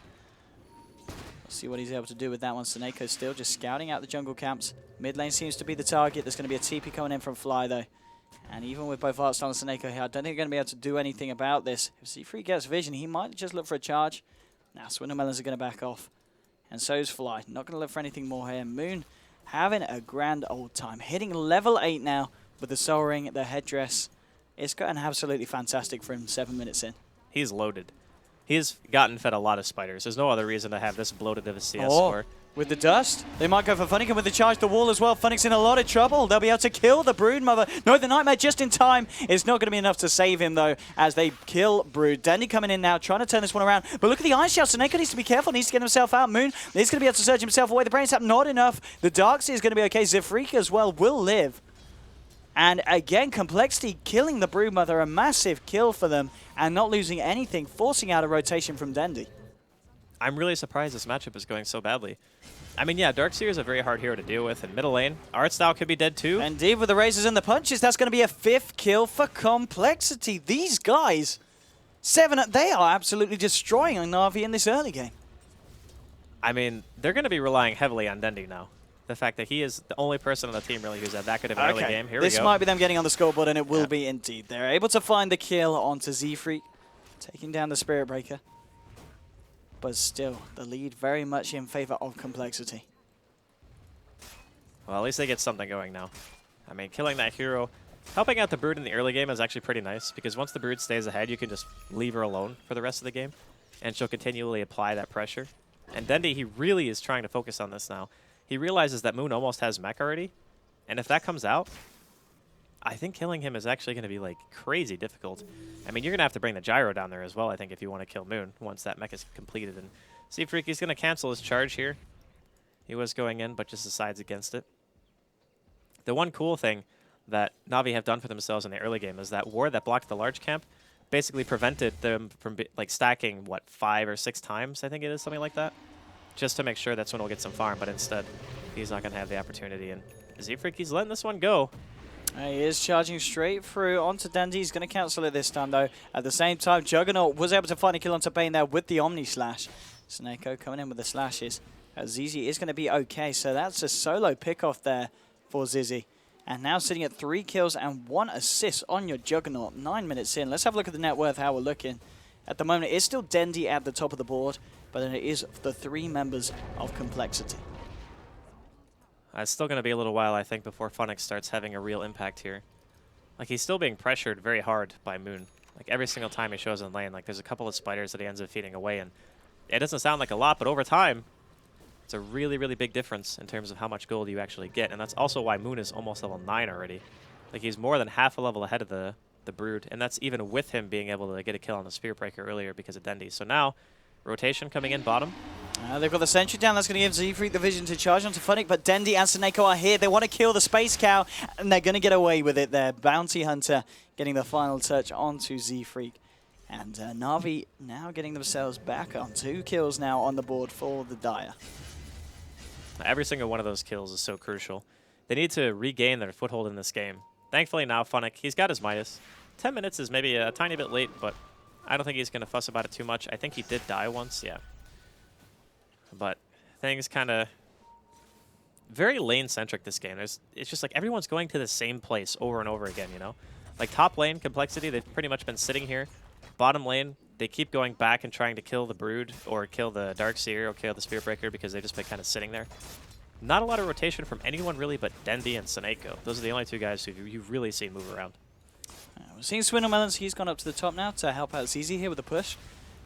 We'll see what he's able to do with that one. Saneko still just scouting out the jungle camps. Mid lane seems to be the target. There's going to be a TP coming in from Fly, though. And even with both Artstyle and Saneko here, I don't think they're going to be able to do anything about this. If Z-Freak gets vision, he might just look for a charge. Now, Swindle Melons are going to back off. And so is Fly. Not going to look for anything more here. Moon having a grand old time. Hitting level 8 now with the Soul Ring, the headdress. It's gotten absolutely fantastic for him 7 minutes in. He's loaded. He's gotten fed a lot of spiders. There's no other reason to have this bloated of a CS score. With the dust, they might go for Funnick, and with the charge the wall as well, Funnick's in a lot of trouble. They'll be able to kill the Broodmother. No, the Nightmare just in time. It's not going to be enough to save him, though, as they kill Brood. Dendy coming in now, trying to turn this one around. But look at the Ice Shell. Saneko needs to be careful, needs to get himself out. Moon is going to be able to surge himself away. The Brain Sap, not enough. The Darkseer is going to be okay. Z-Freak as well will live. And again, Complexity killing the Broodmother, a massive kill for them, and not losing anything, forcing out a rotation from Dendy. I'm really surprised this matchup is going so badly. I mean, yeah, Darkseer is a very hard hero to deal with in middle lane. Art style could be dead too. Indeed, with the razors and the punches, that's going to be a 5th kill for Complexity. These guys, they are absolutely destroying Na'Vi in this early game. I mean, they're going to be relying heavily on Dendi now. The fact that he is the only person on the team really who's had that good of an early game. Here we go. This might be them getting on the scoreboard, and it will be indeed. They're able to find the kill onto Z-Freak, taking down the Spirit Breaker. But still, the lead very much in favor of Complexity. Well, at least they get something going now. I mean, killing that hero, helping out the Brood in the early game is actually pretty nice, because once the Brood stays ahead, you can just leave her alone for the rest of the game, and she'll continually apply that pressure. And Dendi, he really is trying to focus on this now. He realizes that Moon almost has mech already, and if that comes out, I think killing him is actually going to be like crazy difficult. I mean, you're going to have to bring the gyro down there as well, I think, if you want to kill Moon once that mech is completed. And Z-Freak, he's going to cancel his charge here. He was going in, but just decides against it. The one cool thing that Na'Vi have done for themselves in the early game is that ward that blocked the large camp basically prevented them from like stacking, what, 5 or 6 times, I think it is, something like that, just to make sure that Swin will get some farm, but instead, he's not going to have the opportunity. And Z-Freak, he's letting this one go. He is charging straight through onto Dendi. He's going to cancel it this time, though. At the same time, Juggernaut was able to find a kill onto Bane there with the Omni Slash. Snako coming in with the slashes. Zizi is going to be okay, so that's a solo pick-off there for Zizi. And now sitting at 3 kills and 1 assist on your Juggernaut. 9 minutes in. Let's have a look at the net worth, how we're looking. At the moment, it's still Dendi at the top of the board, but then it is the 3 members of Complexity. It's still going to be a little while, I think, before Funix starts having a real impact here. Like, he's still being pressured very hard by Moon. Like, every single time he shows in lane, like, there's a couple of spiders that he ends up feeding away, and it doesn't sound like a lot, but over time, it's a really, really big difference in terms of how much gold you actually get, and that's also why Moon is almost level 9 already. Like, he's more than half a level ahead of the Brood, and that's even with him being able to get a kill on the Spear Breaker earlier because of Dendi. So now, rotation coming in bottom. They've got the sentry down. That's going to give Z-Freak the vision to charge onto Funnick, but Dendi and Snako are here. They want to kill the Space Cow, and they're going to get away with it there. Bounty Hunter getting the final touch onto Z-Freak. And Na'Vi now getting themselves back on 2 kills now on the board for the Dire. Every single one of those kills is so crucial. They need to regain their foothold in this game. Thankfully now Funnick, he's got his Midas. 10 minutes is maybe a tiny bit late, but I don't think he's going to fuss about it too much. I think he did die once, yeah. But things kind of very lane-centric this game. It's just like everyone's going to the same place over and over again, you know? Like top lane, Complexity, they've pretty much been sitting here. Bottom lane, they keep going back and trying to kill the Brood or kill the Darkseer or kill the Spear Breaker because they've just been kind of sitting there. Not a lot of rotation from anyone really but Dendi and Snako. Those are the only 2 guys who you've really seen move around. We're seeing Swindlemelons. He's gone up to the top now to help out ZZ here with a push.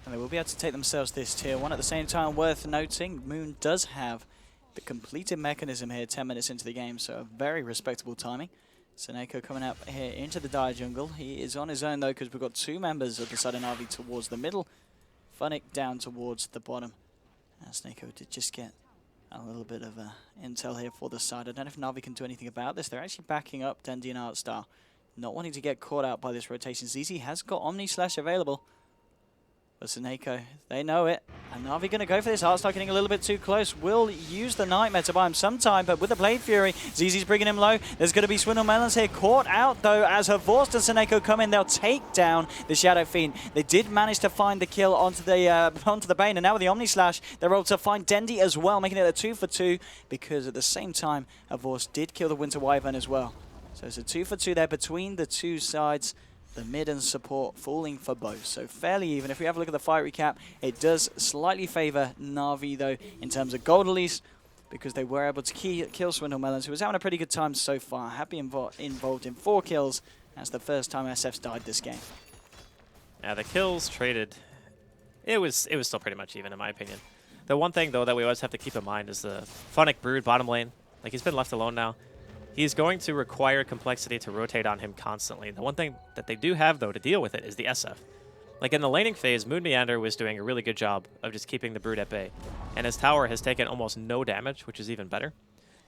And they will be able to take themselves this tier 1. At the same time, worth noting, Moon does have the completed mechanism here 10 minutes into the game, so a very respectable timing. Snako coming up here into the Dire jungle. He is on his own, though, because we've got 2 members of the Sudden Na'Vi towards the middle. Funnick down towards the bottom. Snako did just get a little bit of intel here for the side. I don't know if Na'Vi can do anything about this. They're actually backing up Dendi and Artstar, not wanting to get caught out by this rotation. ZZ has got Omni Slash available. But Snako, they know it. And Na'Vi going to go for this. Artstar getting a little bit too close. Will use the Nightmare to buy him some time, but with the Blade Fury, ZZ's bringing him low. There's going to be Swindlemelons here. Caught out, though, as Havorst and Snako come in. They'll take down the Shadow Fiend. They did manage to find the kill onto the Bane, and now with the Omni Slash, they're able to find Dendi as well, making it a 2 for 2, because at the same time, Havorst did kill the Winter Wyvern as well. So it's a 2 for 2 there between the 2 sides. The mid and support falling for both. So fairly even. If we have a look at the fight recap, it does slightly favor Na'Vi, though, in terms of gold at least, because they were able to kill Swindlemelons, who was having a pretty good time so far. Happy involved in 4 kills. That's the first time SF's died this game. Yeah, the kills traded, it was still pretty much even, in my opinion. The one thing, though, that we always have to keep in mind is the Funnick Brood bottom lane. Like, he's been left alone now. He's going to require Complexity to rotate on him constantly. The one thing that they do have, though, to deal with it is the SF. Like, in the laning phase, Moon Meander was doing a really good job of just keeping the Brood at bay. And his tower has taken almost no damage, which is even better.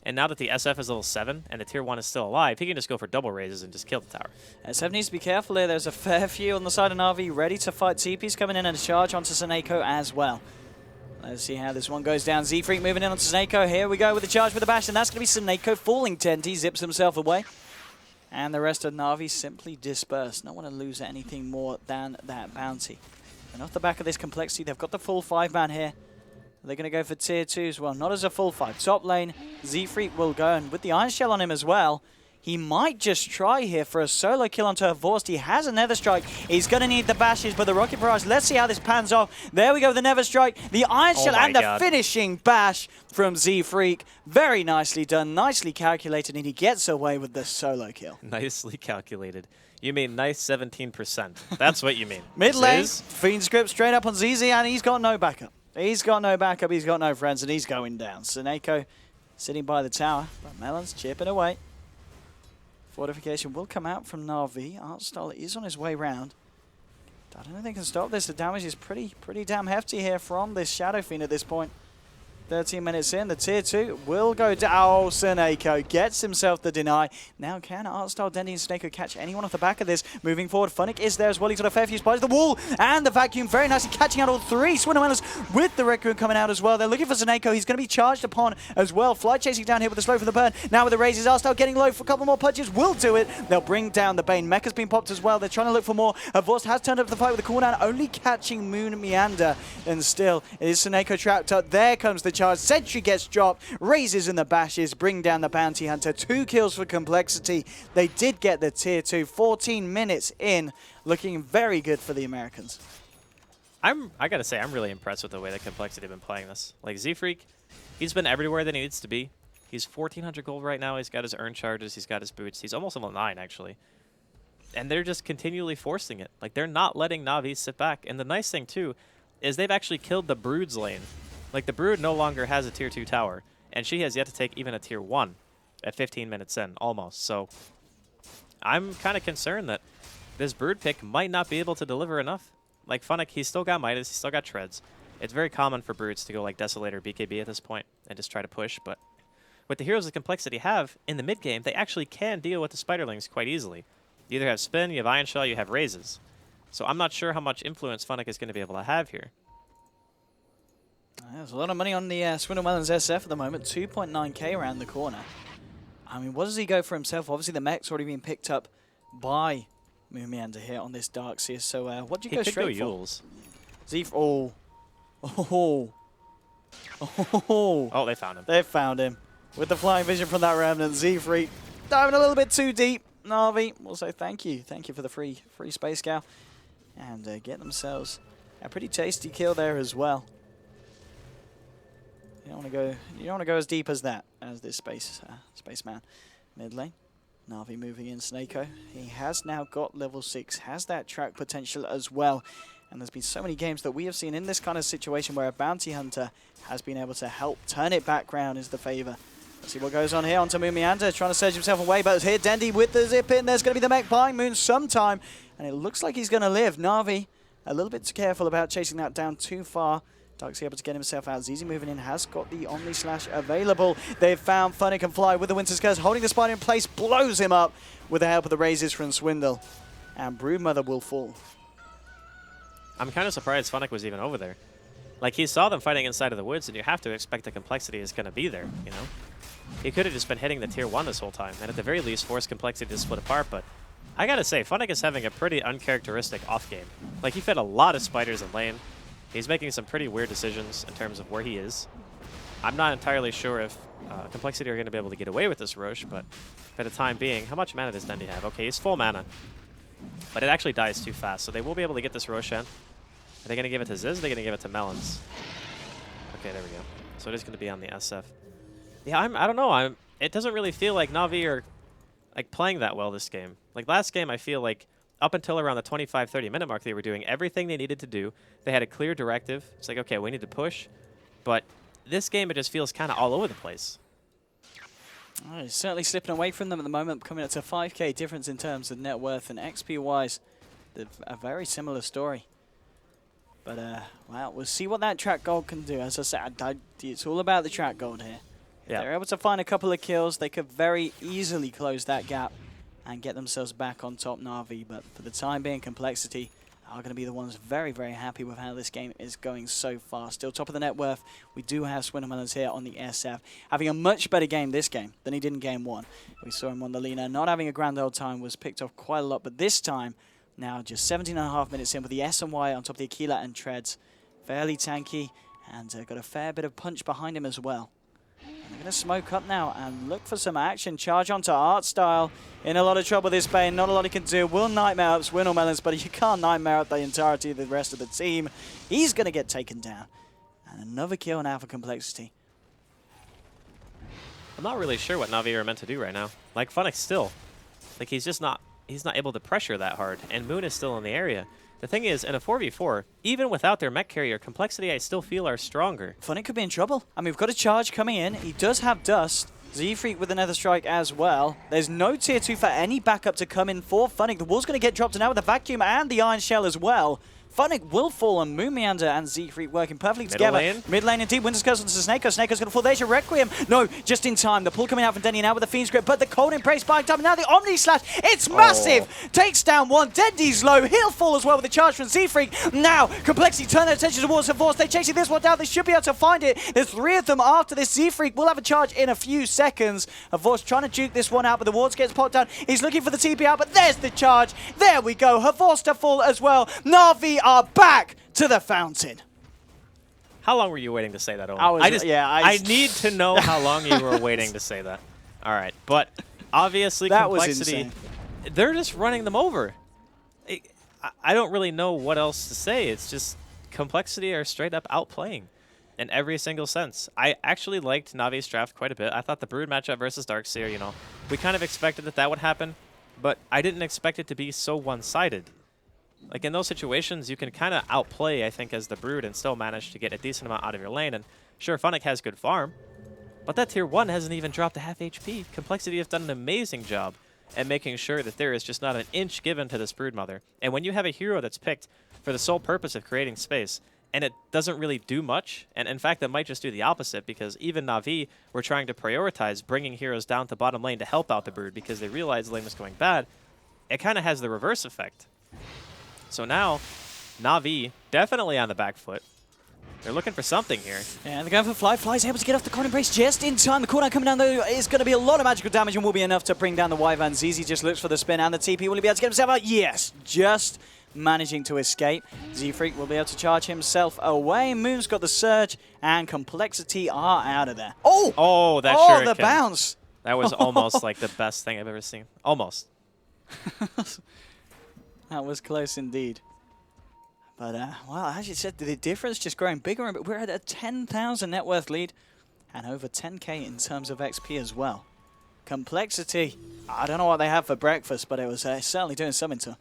And now that the SF is level 7 and the tier 1 is still alive, he can just go for double raises and just kill the tower. SF needs to be careful here. There's a fair few on the side of Na'Vi ready to fight. TP's coming in and a charge onto Snako as well. Let's see how this one goes down. Z-Freak moving in onto Snako. Here we go with the charge with the bash, and that's going to be Snako falling 10. He zips himself away. And the rest of Na'Vi simply disperse. No one to lose anything more than that bounty. And off the back of this complexity, they've got the full 5-man here. They're going to go for tier 2 as well. Not as a full 5. Top lane, Z-Freak will go. And with the Iron Shell on him as well, he might just try here for a solo kill onto Vorst. He has a Nether Strike. He's going to need the bashes, but the Rocket Barrage, let's see how this pans off. There we go, the Nether Strike, the Iron Shell, and the finishing bash from Z-Freak. Very nicely done, nicely calculated, and he gets away with the solo kill. Nicely calculated. You mean nice 17%. That's what you mean. Mid lane, Fiend Script straight up on ZZ, and he's got no backup. He's got no backup, he's got no friends, and he's going down. Snako sitting by the tower, but Melon's chipping away. Fortification will come out from Na'Vi. Artstyle is on his way round. I don't know if they can stop this. The damage is pretty damn hefty here from this Shadow Fiend at this point. 13 minutes in, the tier 2 will go down. Oh, Snako gets himself the deny. Now can Artstyle, Dendi, and Snako catch anyone off the back of this? Moving forward, Funnick is there as well. He's got a fair few spies. The wall and the vacuum very nicely catching out all three. Swindlemelons with the Raccoon coming out as well. They're looking for Snako. He's going to be charged upon as well. Fly chasing down here with the slow for the burn. Now with the raises, Artstyle getting low for a couple more punches. Will do it. They'll bring down the Bane. Mecha's been popped as well. They're trying to look for more. Vorst has turned up the fight with the cooldown, only catching Moon Meander. And still, it is Snako trapped up. There comes the charge. Sentry gets dropped, raises in the bashes, bring down the bounty hunter. 2 kills for complexity. They did get the tier 2. 14 minutes in, looking very good for the Americans. I gotta say, I'm really impressed with the way that complexity have been playing this. Like Z-Freak, he's been everywhere that he needs to be. He's 1,400 gold right now. He's got his earn charges. He's got his boots. He's almost level 9 actually, and they're just continually forcing it. Like they're not letting Na'Vi sit back. And the nice thing too is they've actually killed the Brood's lane. Like, the Brood no longer has a tier 2 tower, and she has yet to take even a tier 1 at 15 minutes in, almost. So, I'm kind of concerned that this Brood pick might not be able to deliver enough. Like, Funnick, he's still got Midas, he's still got Treads. It's very common for Broods to go like Desolator or BKB at this point and just try to push, but with the heroes of complexity have, in the mid-game, they actually can deal with the Spiderlings quite easily. You either have Spin, you have Iron Shell, you have Raises. So, I'm not sure how much influence Funnick is going to be able to have here. There's a lot of money on the Swindlemelons SF at the moment. 2.9k around the corner. I mean, what does he go for himself? Obviously, the mech's already been picked up by Moomiander here on this Darkseer. So, what do you go straight for? Yules. Oh, they found him. They found him. With the flying vision from that Remnant, Z-Freak diving a little bit too deep. Na'Vi will say thank you. Thank you for the free space scout. And get themselves a pretty tasty kill there as well. You don't want to go as deep as that, as this spaceman. Mid lane, Na'Vi moving in. Snako, he has now got level 6, has that track potential as well. And there's been so many games that we have seen in this kind of situation where a bounty hunter has been able to help turn it back round is the favor. Let's see what goes on here onto Moomiander, trying to surge himself away, but here Dendi with the zip in. There's going to be the mech buying Moon sometime, and it looks like he's going to live. Na'Vi a little bit careful about chasing that down too far. Darkseer able to get himself out. ZZ moving in, has got the Omni Slash available. They've found Funnick and Fly with the Winter's Curse, holding the spider in place, blows him up with the help of the raises from Swindle. And Broodmother will fall. I'm kind of surprised Funnick was even over there. Like, he saw them fighting inside of the woods, and you have to expect the complexity is going to be there, you know? He could have just been hitting the tier 1 this whole time, and at the very least forced complexity to split apart, but I gotta say, Funnick is having a pretty uncharacteristic off-game. Like, he fed a lot of spiders in lane. He's making some pretty weird decisions in terms of where he is. I'm not entirely sure if Complexity are going to be able to get away with this Roche, but for the time being, how much mana does Dendi have? Okay, he's full mana, but it actually dies too fast, so they will be able to get this Roshan. Are they going to give it to Ziz? Or are they going to give it to Melons? Okay, there we go. So it is going to be on the SF. Yeah, I don't know. It doesn't really feel like Na'Vi are like playing that well this game. Like last game, I feel like up until around the 25-30 minute mark, they were doing everything they needed to do. They had a clear directive. It's like, okay, we need to push. But this game, it just feels kind of all over the place. Oh, it's certainly slipping away from them at the moment, coming up to 5k difference in terms of net worth, and XP-wise, a very similar story. But, wow, we'll see what that track gold can do. As I said, it's all about the track gold here. If they're able to find a couple of kills, they could very easily close that gap and get themselves back on top Na'Vi. But for the time being, Complexity are going to be the ones very, very happy with how this game is going so far. Still top of the net worth. We do have Swinnermillers here on the SF, having a much better game this game than he did in game 1. We saw him on the Lina, not having a grand old time, was picked off quite a lot, but this time, now just 17.5 minutes in with the S and Y on top of the Aquila and Treads. Fairly tanky, and got a fair bit of punch behind him as well. They're going to smoke up now and look for some action. Charge onto Art Style. In a lot of trouble this Bane. Not a lot he can do. Will Nightmare up Swinnermillers, but you can't Nightmare up the entirety of the rest of the team. He's going to get taken down. And another kill now for Complexity. I'm not really sure what Na'Vi are meant to do right now. Like, Funnick's still. Like, he's not able to pressure that hard. And Moon is still in the area. The thing is, in a 4v4, even without their mech carrier, Complexity I still feel are stronger. Funnick could be in trouble. I mean, we've got a charge coming in. He does have Dust. Z-Freak with another strike as well. There's no tier 2 for any backup to come in for Funnick. The wall's going to get dropped now with the vacuum and the Iron Shell as well. Funnick will fall on Moon Meander and Z-Freak working perfectly together. Mid lane indeed. Winter's Curse onto Snako. Snako's going to fall. There's your Requiem. No, just in time. The pull coming out from Denny now with the Fiend's Grip, but the Cold Embrace biked up. Now the Omni Slash. It's massive. Takes down one. Dendy's low. He'll fall as well with the charge from Z-Freak. Now, Complexity turn their attention towards the Force. They're chasing this one down. They should be able to find it. There's 3 of them after this. Z-Freak will have a charge in a few seconds. Force trying to juke this one out, but the wards gets popped down. He's looking for the TP out, but there's the charge. There we go. Force to fall as well. Na'Vi are back to the fountain. How long were you waiting to say that, Owen? I need to know how long you were waiting to say that. All right, but obviously that Complexity, they're just running them over. I don't really know what else to say. It's just Complexity are straight up outplaying in every single sense. I actually liked Navi's draft quite a bit. I thought the Brood matchup versus Darkseer, you know, we kind of expected that would happen, but I didn't expect it to be so one-sided. Like, in those situations, you can kind of outplay, I think, as the Brood and still manage to get a decent amount out of your lane. And sure, Funnick has good farm, but that tier 1 hasn't even dropped a half HP. Complexity have done an amazing job at making sure that there is just not an inch given to this Brood Mother. And when you have a hero that's picked for the sole purpose of creating space, and it doesn't really do much, and in fact, that might just do the opposite, because even Na'Vi were trying to prioritize bringing heroes down to bottom lane to help out the Brood because they realized the lane was going bad. It kind of has the reverse effect. So now, Na'Vi definitely on the back foot. They're looking for something here. Yeah, and they're going for Fly. Fly's able to get off the Cold Embrace just in time. The cooldown coming down, though, is going to be a lot of magical damage and will be enough to bring down the Wyvern. ZZ just looks for the spin and the TP. Will he be able to get himself out? Yes, just managing to escape. Z-Freak will be able to charge himself away. Moon's got the Surge, and Complexity are out of there. Oh! Oh, that oh, shuriken. The bounce! That was almost like the best thing I've ever seen. Almost. That was close indeed. But, well, as you said, the difference just growing bigger and bigger. We're at a 10,000 net worth lead and over 10k in terms of XP as well. Complexity, I don't know what they have for breakfast, but it was certainly doing something to them.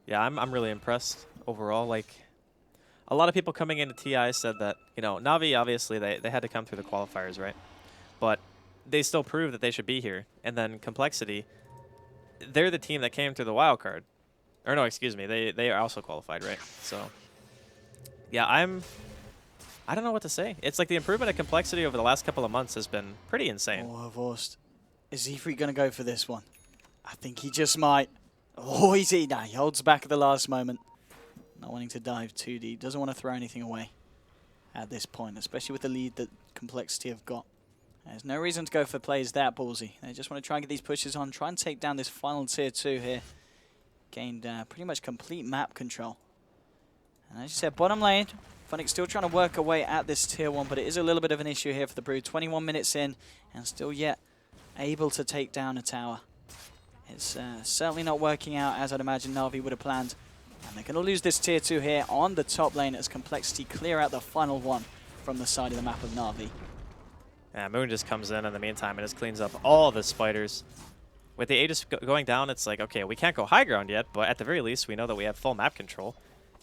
Yeah, I'm really impressed overall. Like, a lot of people coming into TI said that, you know, Na'Vi, obviously, they had to come through the qualifiers, right? But they still proved that they should be here. And then Complexity, they're the team that came through the wild card. Or no, excuse me, they are also qualified, right? So, yeah, I don't know what to say. It's like the improvement of Complexity over the last couple of months has been pretty insane. Oh, Vorst. Is Z-Freak going to go for this one? I think he just might. Oh, he holds back at the last moment. Not wanting to dive too deep. Doesn't want to throw anything away at this point, especially with the lead that Complexity have got. There's no reason to go for plays that ballsy. They just want to try and get these pushes on, try and take down this final tier 2 here. Gained pretty much complete map control. And as you said, bottom lane, Funnick still trying to work away at this tier 1, but it is a little bit of an issue here for the Brood. 21 minutes in, and still yet able to take down a tower. It's certainly not working out as I'd imagine Na'Vi would have planned. And they're going to lose this tier 2 here on the top lane as Complexity clear out the final one from the side of the map of Na'Vi. Yeah, Moon just comes in the meantime and just cleans up all the spiders. With the Aegis going down, it's like, okay, we can't go high ground yet, but at the very least, we know that we have full map control.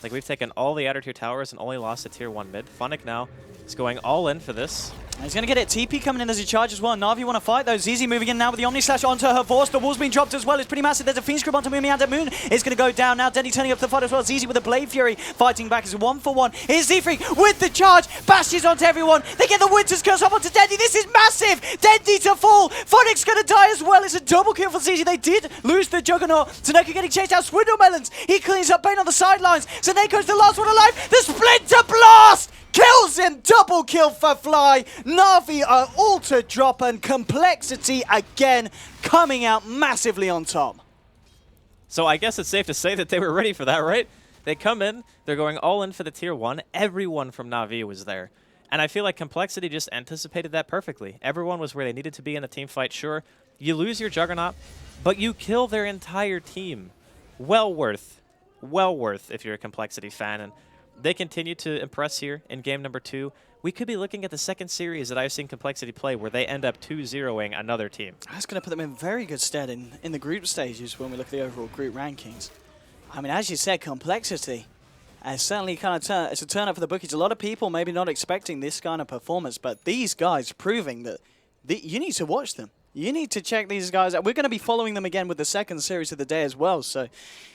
Like, we've taken all the outer tier towers and only lost a tier 1 mid. Funnick now is going all in for this. And he's going to get it. TP coming in as he charges well. Na'Vi want to fight though. ZZ moving in now with the Omni Slash onto her Force. The wall's been dropped as well. It's pretty massive. There's a Fiend Scream onto Mumianda. Moon is going to go down now. Dendy turning up the fight as well. ZZ with a Blade Fury fighting back as 1-for-1. Here's Z-Freak with the charge. Bashes onto everyone. They get the Winter's Curse up onto Dendy. This is massive. Dendy to fall. Phoenix going to die as well. It's a double kill for ZZ. They did lose the Juggernaut. Tanaka getting chased out. Swindle Melons. He cleans up Bane on the sidelines. Zaneko's the last one alive. The Splinter Blast kills him! Double kill for Fly. Na'Vi are all to drop, and Complexity again coming out massively on top. So I guess it's safe to say that they were ready for that, right? They come in, they're going all in for the tier 1. Everyone from Na'Vi was there. And I feel like Complexity just anticipated that perfectly. Everyone was where they needed to be in a team fight. Sure, you lose your Juggernaut, but you kill their entire team. Well worth if you're a Complexity fan. And they continue to impress here in game number 2. We could be looking at the second series that I've seen Complexity play where they end up 2-0ing another team. That's going to put them in very good stead in the group stages when we look at the overall group rankings. I mean, as you said, Complexity has certainly kind of it's a turn up for the bookies. A lot of people maybe not expecting this kind of performance, but these guys proving that you need to watch them. You need to check these guys out. We're going to be following them again with the second series of the day as well. So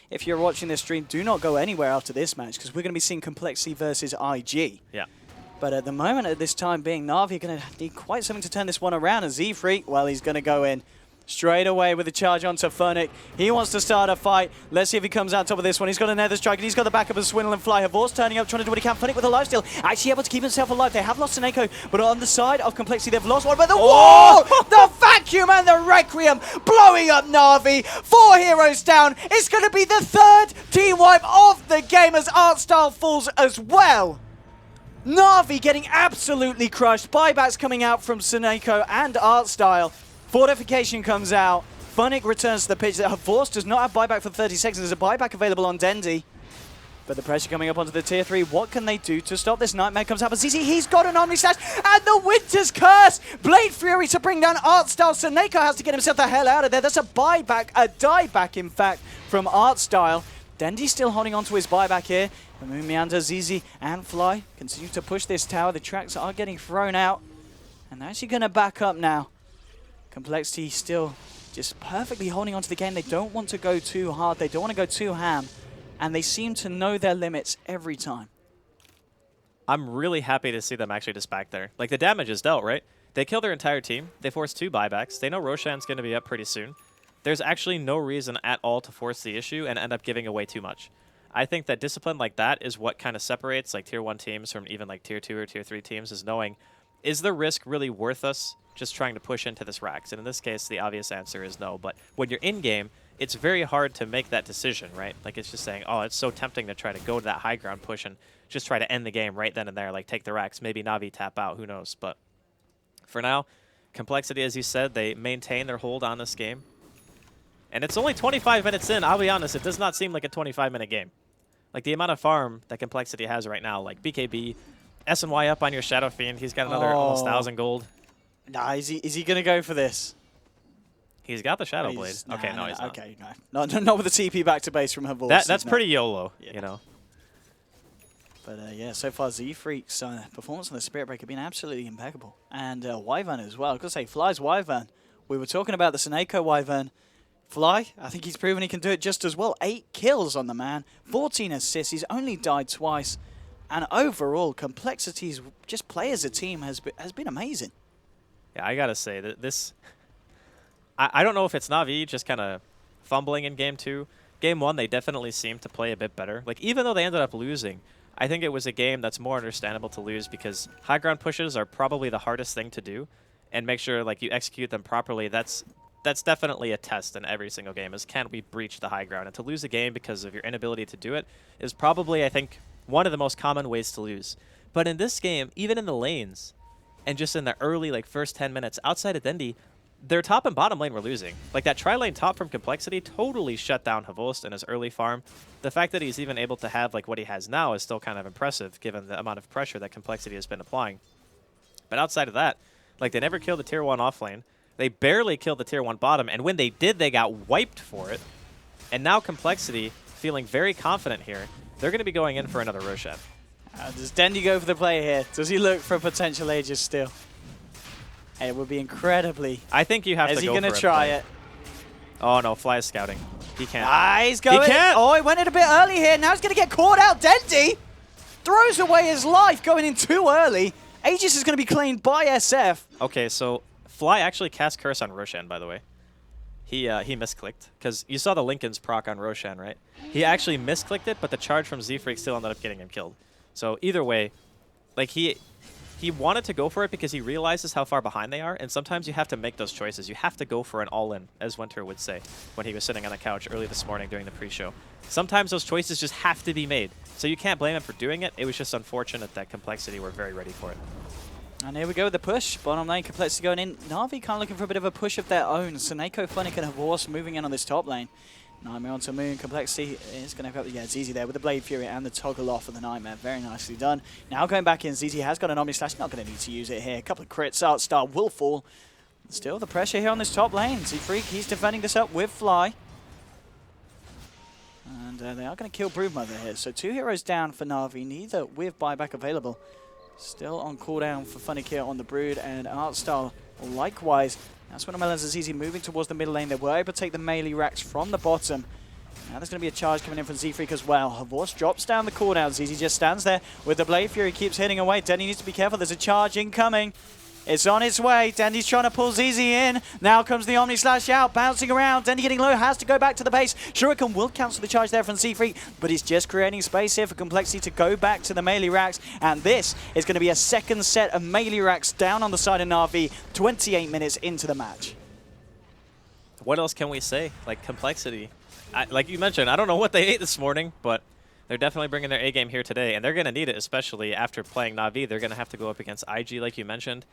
if you're watching this stream, do not go anywhere after this match because we're going to be seeing Complexity versus IG. Yeah. But at the moment, at this time being, Na'Vi are going to need quite something to turn this one around. And Z-Freak, well, he's going to go in straight away with the charge onto Furnick. He wants to start a fight. Let's see if he comes out top of this one. He's got a Nether Strike, and he's got the backup of Swindle and Fly. Havor's turning up, trying to do what he can. Furnick with a lifesteal, actually able to keep himself alive. They have lost Seneko, but on the side of Complexity, they've lost one. But the wall, the vacuum and the Requiem blowing up Na'Vi. 4 heroes down. It's going to be the third team wipe of the game as Artstyle falls as well. Na'Vi getting absolutely crushed. Buybacks coming out from Seneko and Artstyle. Fortification comes out. Funnick returns to the pitch. Force does not have buyback for 30 seconds. There's a buyback available on Dendy. But the pressure coming up onto the tier 3. What can they do to stop this? Nightmare comes out. But ZZ, he's got an Omni Slash. And the Winter's Curse. Blade Fury to bring down Artstyle. Seneko has to get himself the hell out of there. That's a buyback, a dieback, in fact, from Artstyle. Dendy still holding on to his buyback here. The Moon Meander, ZZ, and Fly continue to push this tower. The tracks are getting thrown out. And they're actually going to back up now. Complexity still just perfectly holding on to the game. They don't want to go too hard. They don't want to go too ham. And they seem to know their limits every time. I'm really happy to see them actually just back there. Like, the damage is dealt, right? They kill their entire team. They force 2 buybacks. They know Roshan's going to be up pretty soon. There's actually no reason at all to force the issue and end up giving away too much. I think that discipline like that is what kind of separates like tier 1 teams from even like tier 2 or tier 3 teams, is knowing, is the risk really worth us just trying to push into this Rax? And in this case, the obvious answer is no. But when you're in-game, it's very hard to make that decision, right? Like, it's just saying, oh, it's so tempting to try to go to that high ground push and just try to end the game right then and there, like take the Rax. Maybe Na'Vi tap out, who knows? But for now, Complexity, as you said, they maintain their hold on this game. And it's only 25 minutes in. I'll be honest, it does not seem like a 25-minute game. Like, the amount of farm that Complexity has right now, like BKB, SNY up on your Shadow Fiend. He's got another almost 1,000 gold. Nah, is he going to go for this? He's got the Shadow Blade. Okay, no, he's not. Okay, no. Not with the TP back to base from her voice. That's pretty YOLO, you know. But yeah, so far Z-Freak's performance on the Spirit Breaker has been absolutely impeccable. And Wyvern as well. I've got to say, Fly's Wyvern. We were talking about the Seneko Wyvern. Fly, I think he's proven he can do it just as well. 8 kills on the man, 14 assists. He's only died twice. And overall, Complexity's just play as a team has been amazing. Yeah, I got to say that this... I don't know if it's Na'Vi just kind of fumbling in Game 2. Game 1, they definitely seemed to play a bit better. Like, even though they ended up losing, I think it was a game that's more understandable to lose because high ground pushes are probably the hardest thing to do. And make sure, like, you execute them properly. That's definitely a test in every single game, is can we breach the high ground? And to lose a game because of your inability to do it is probably, I think, one of the most common ways to lose. But in this game, even in the lanes, and just in the early, like, first 10 minutes, outside of Dendy, their top and bottom lane were losing. Like, that tri-lane top from Complexity totally shut down Havost in his early farm. The fact that he's even able to have, like, what he has now is still kind of impressive, given the amount of pressure that Complexity has been applying. But outside of that, like, they never killed the tier 1 off lane. They barely killed the tier 1 bottom, and when they did, they got wiped for it. And now Complexity, feeling very confident here, they're going to be going in for another Roshan. Does Dendy go for the play here? Does he look for potential Aegis still? It would be incredibly. I think you have Is to he go going to for try play. it? Oh, no. Fly is scouting. He can't. Ah, he's going. He can't. Oh, he went in a bit early here. Now he's going to get caught out. Dendy throws away his life going in too early. Aegis is going to be claimed by SF. Okay, so Fly actually cast Curse on Roshan, by the way. He misclicked, because you saw the Lincoln's proc on Roshan, right? He actually misclicked it, but the charge from Z-Freak still ended up getting him killed. So either way, like he wanted to go for it because he realizes how far behind they are, and sometimes you have to make those choices. You have to go for an all-in, as Winter would say when he was sitting on the couch early this morning during the pre-show. Sometimes those choices just have to be made. So you can't blame him for doing it. It was just unfortunate that Complexity were very ready for it. And here we go with the push. Bottom lane, Complexity going in. Na'Vi kind of looking for a bit of a push of their own. Seneko, Funnick, and Horse moving in on this top lane. Nightmare onto Moon. Complexity is going to have, yeah, ZZ there with the Blade Fury and the toggle off of the Nightmare. Very nicely done. Now going back in, ZZ has got an Omni Slash. Not going to need to use it here. A couple of crits. Art Star will fall. Still the pressure here on this top lane. Z-Freak, he's defending this up with Fly. And they are going to kill Broodmother here. So 2 heroes down for Na'Vi, neither with buyback available. Still on cooldown for Funnick here on the Brood, and Artstar likewise. That's when Melons is easy moving towards the middle lane. They were able to take the melee racks from the bottom. Now there's going to be a charge coming in from Z-Freak as well. Havorce drops down the cooldown. ZZ just stands there with the Blade Fury, keeps hitting away. Denny needs to be careful. There's a charge incoming. It's on its way. Dendy's trying to pull ZZ in. Now comes the Omni Slash out, bouncing around. Dendy getting low, has to go back to the base. Shuriken will cancel the charge there from Z-Freak, but he's just creating space here for Complexity to go back to the melee racks. And this is going to be a second set of melee racks down on the side of Na'Vi, 28 minutes into the match. What else can we say? Like, Complexity. Like you mentioned, I don't know what they ate this morning, but they're definitely bringing their A-game here today, and they're going to need it, especially after playing Na'Vi. They're going to have to go up against IG, like you mentioned.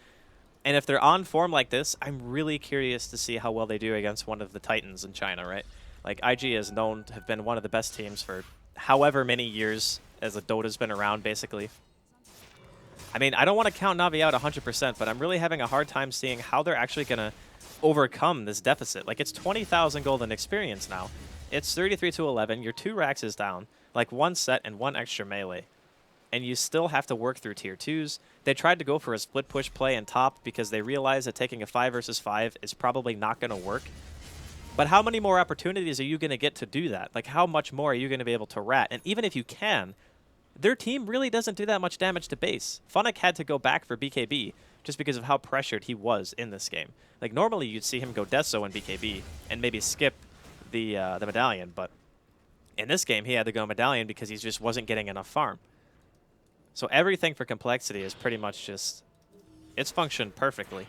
And if they're on form like this, I'm really curious to see how well they do against one of the Titans in China, right? Like, IG is known to have been one of the best teams for however many years as the Dota's been around, basically. I mean, I don't want to count Na'Vi out 100%, but I'm really having a hard time seeing how they're actually going to overcome this deficit. Like, it's 20,000 golden experience now. It's 33-11. Your 2 racks is down. Like, 1 set and 1 extra melee. And you still have to work through tier 2s. They tried to go for a split push play in top because they realized that taking a 5 versus 5 is probably not going to work. But how many more opportunities are you going to get to do that? Like, how much more are you going to be able to rat? And even if you can, their team really doesn't do that much damage to base. Funnick had to go back for BKB just because of how pressured he was in this game. Like, normally you'd see him go Deso in BKB and maybe skip the Medallion, but in this game he had to go Medallion because he just wasn't getting enough farm. So everything for Complexity is pretty much just, it's functioned perfectly.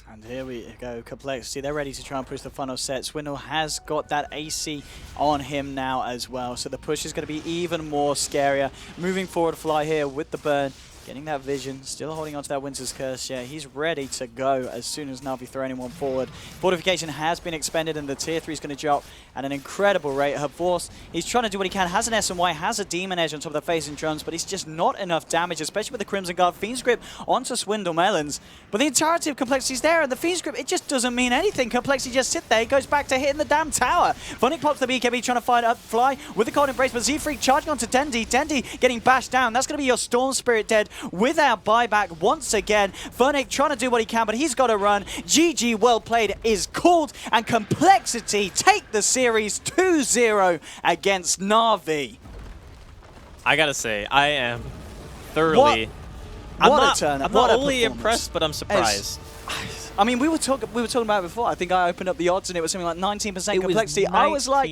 And here we go, Complexity. They're ready to try and push the funnel set. Swindle has got that AC on him now as well. So the push is going to be even more scarier. Moving forward, Fly here with the burn. Getting that vision, still holding on to that Winter's Curse. Yeah, he's ready to go as soon as Na'Vi throw anyone forward. Fortification has been expended and the tier 3 is going to drop at an incredible rate. Havorce, he's trying to do what he can, has an S&Y, has a Demon Edge on top of the face and drums, but it's just not enough damage, especially with the Crimson Guard. Fiend's Grip onto Swindle Melons. But the entirety of Complexity is there, and the Fiend's Grip, it just doesn't mean anything. Complexity just sit there, he goes back to hitting the damn tower. Funnick pops the BKB, trying to fight up Fly with the Cold Embrace, but Z-Freak charging onto Dendy. Dendy getting bashed down. That's going to be your Storm Spirit dead without buyback once again. Funnick trying to do what he can, but he's got to run. GG, well played is called, and Complexity take the series 2-0 against Na'Vi. I gotta say, I am thoroughly... I'm not only impressed, but I'm surprised. I mean, we were talking about it before. I think I opened up the odds and it was something like 19% Complexity. I was like...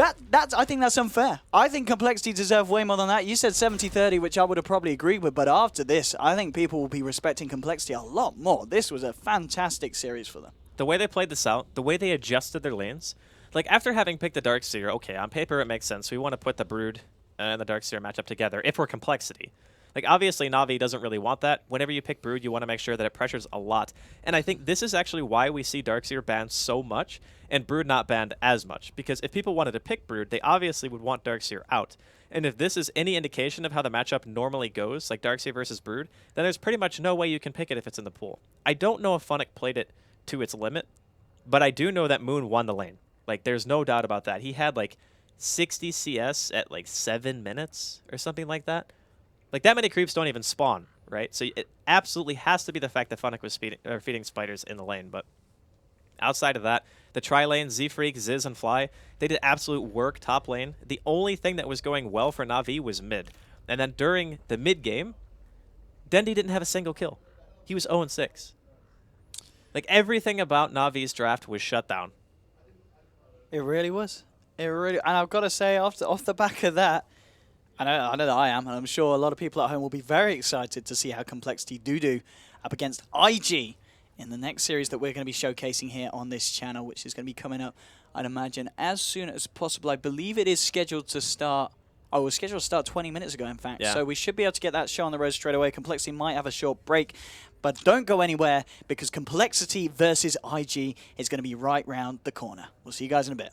I think that's unfair. I think Complexity deserve way more than that. You said 70-30, which I would have probably agreed with, but after this, I think people will be respecting Complexity a lot more. This was a fantastic series for them. The way they played this out, the way they adjusted their lanes, like after having picked the Darkseer, okay, on paper it makes sense. We want to put the Brood and the Darkseer match up together if we're Complexity. Like, obviously, Na'Vi doesn't really want that. Whenever you pick Brood, you want to make sure that it pressures a lot. And I think this is actually why we see Darkseer banned so much and Brood not banned as much. Because if people wanted to pick Brood, they obviously would want Darkseer out. And if this is any indication of how the matchup normally goes, like Darkseer versus Brood, then there's pretty much no way you can pick it if it's in the pool. I don't know if Funnick played it to its limit, but I do know that Moon won the lane. Like, there's no doubt about that. He had, like, 60 CS at, like, 7 minutes or something like that. Like, that many creeps don't even spawn right? So it absolutely has to be the fact that Funnick was feeding spiders in the lane. But outside of that, the tri-lane, Z-Freak, Ziz, and Fly, they did absolute work top lane. The only thing that was going well for Na'Vi was mid. And then during the mid game, Dendi didn't have a single kill. He was 0-6. Like, everything about Na'Vi's draft was shut down. It really was. It really, and I've got to say, off the back of that, I know that I am, and I'm sure a lot of people at home will be very excited to see how Complexity do up against IG in the next series that we're going to be showcasing here on this channel, which is going to be coming up, I'd imagine, as soon as possible. I believe it is scheduled to start. Oh, it was scheduled to start 20 minutes ago, in fact. Yeah. So we should be able to get that show on the road straight away. Complexity might have a short break, but don't go anywhere because Complexity versus IG is going to be right round the corner. We'll see you guys in a bit.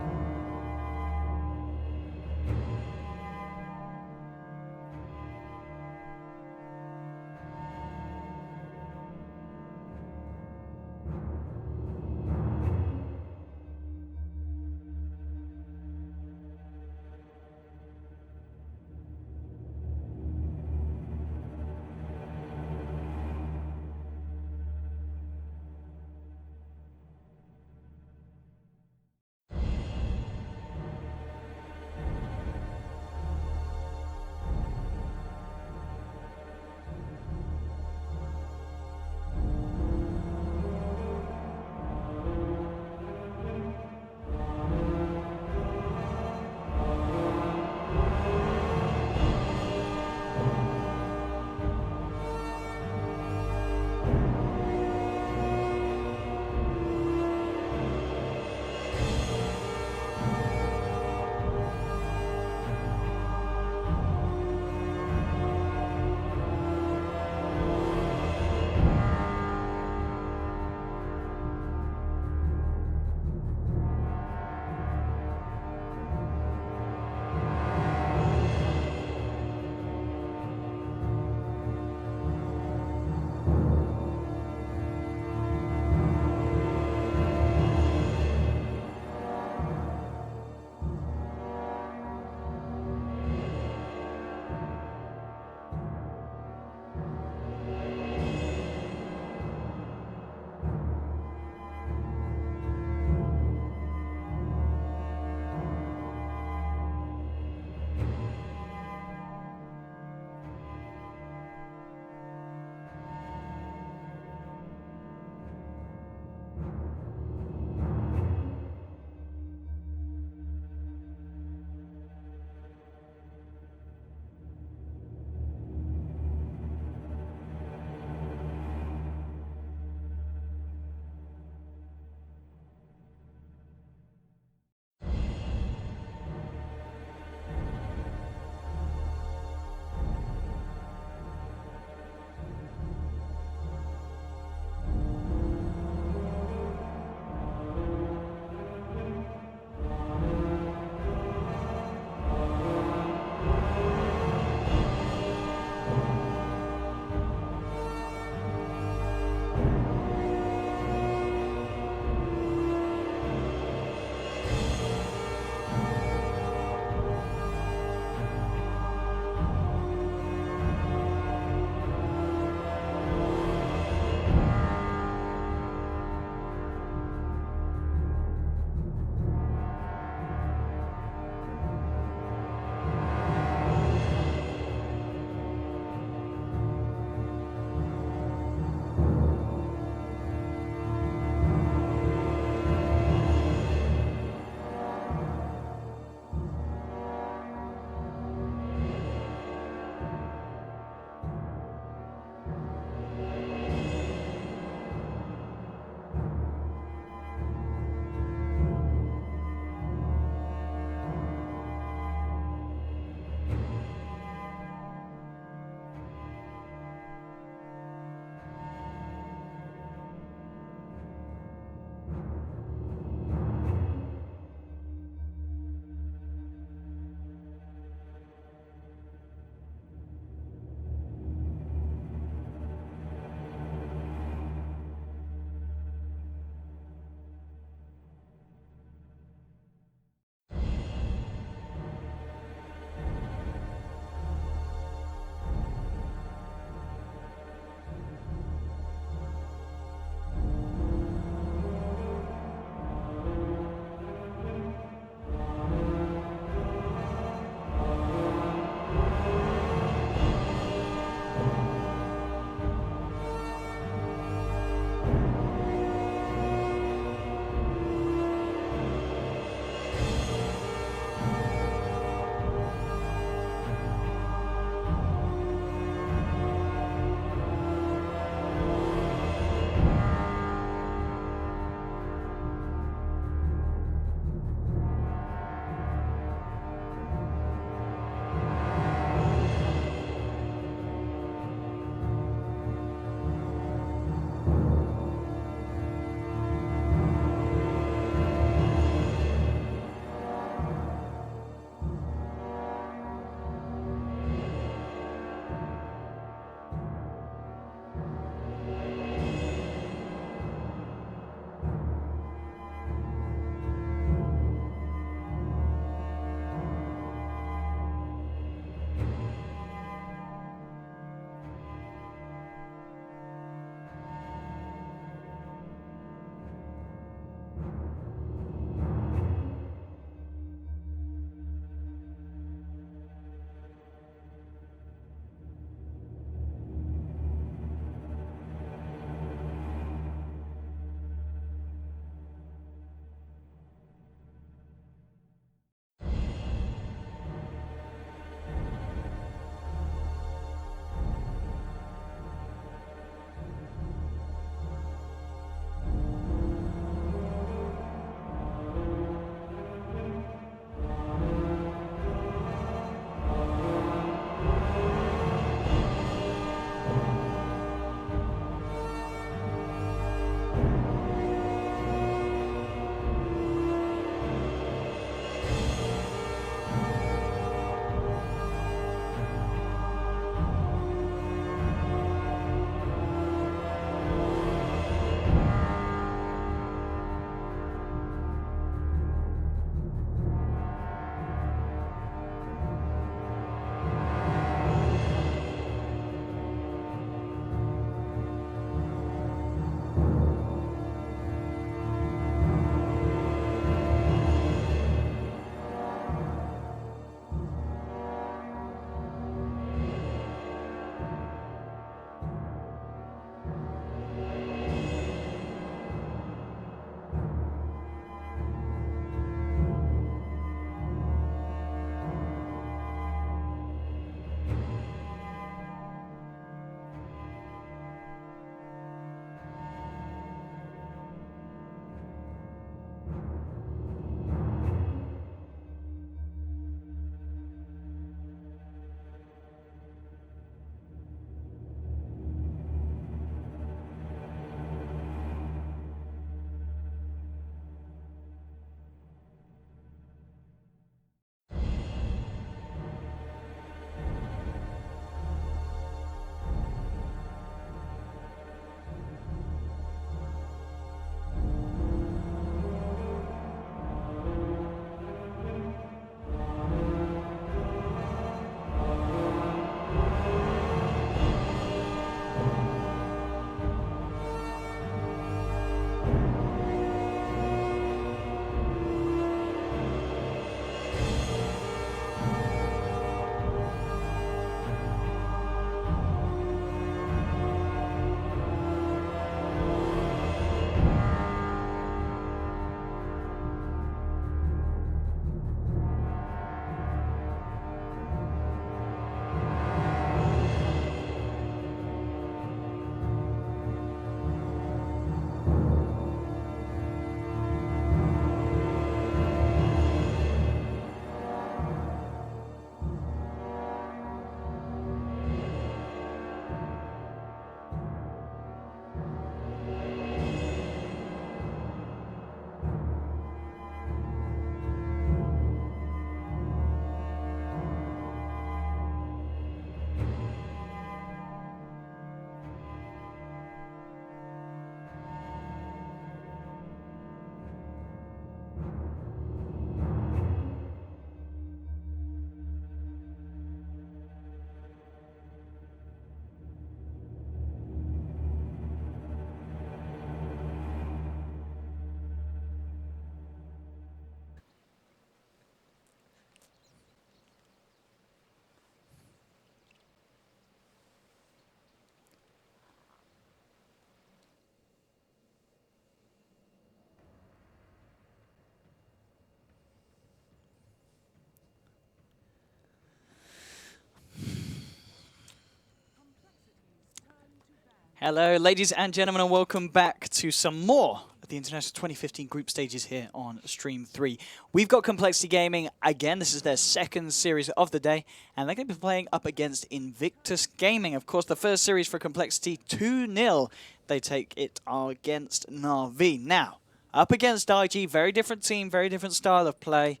Hello, ladies and gentlemen, and welcome back to some more of the International 2015 group stages here on Stream 3. We've got Complexity Gaming again. This is their second series of the day, and they're going to be playing up against Invictus Gaming. Of course, the first series for Complexity, 2-0. They take it against Na'Vi. Now, up against IG, very different team, very different style of play.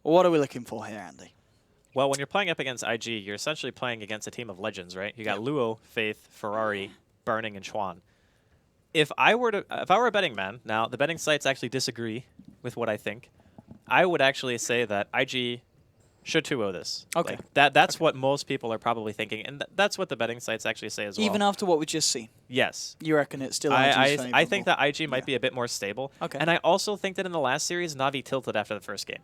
What are we looking for here, Andy? Well, when you're playing up against IG, you're essentially playing against a team of legends, right? You got Luo, Faith, Ferrari, Burning, and Chuan. If I were a betting man, now the betting sites actually disagree with what I think. I would actually say that IG should 2-0 this. Okay. Like, that's what most people are probably thinking, and that's what the betting sites actually say as well. Even after what we just seen? Yes. You reckon it's still I think that IG might be a bit more stable. Okay. And I also think that in the last series, Na'Vi tilted after the first game.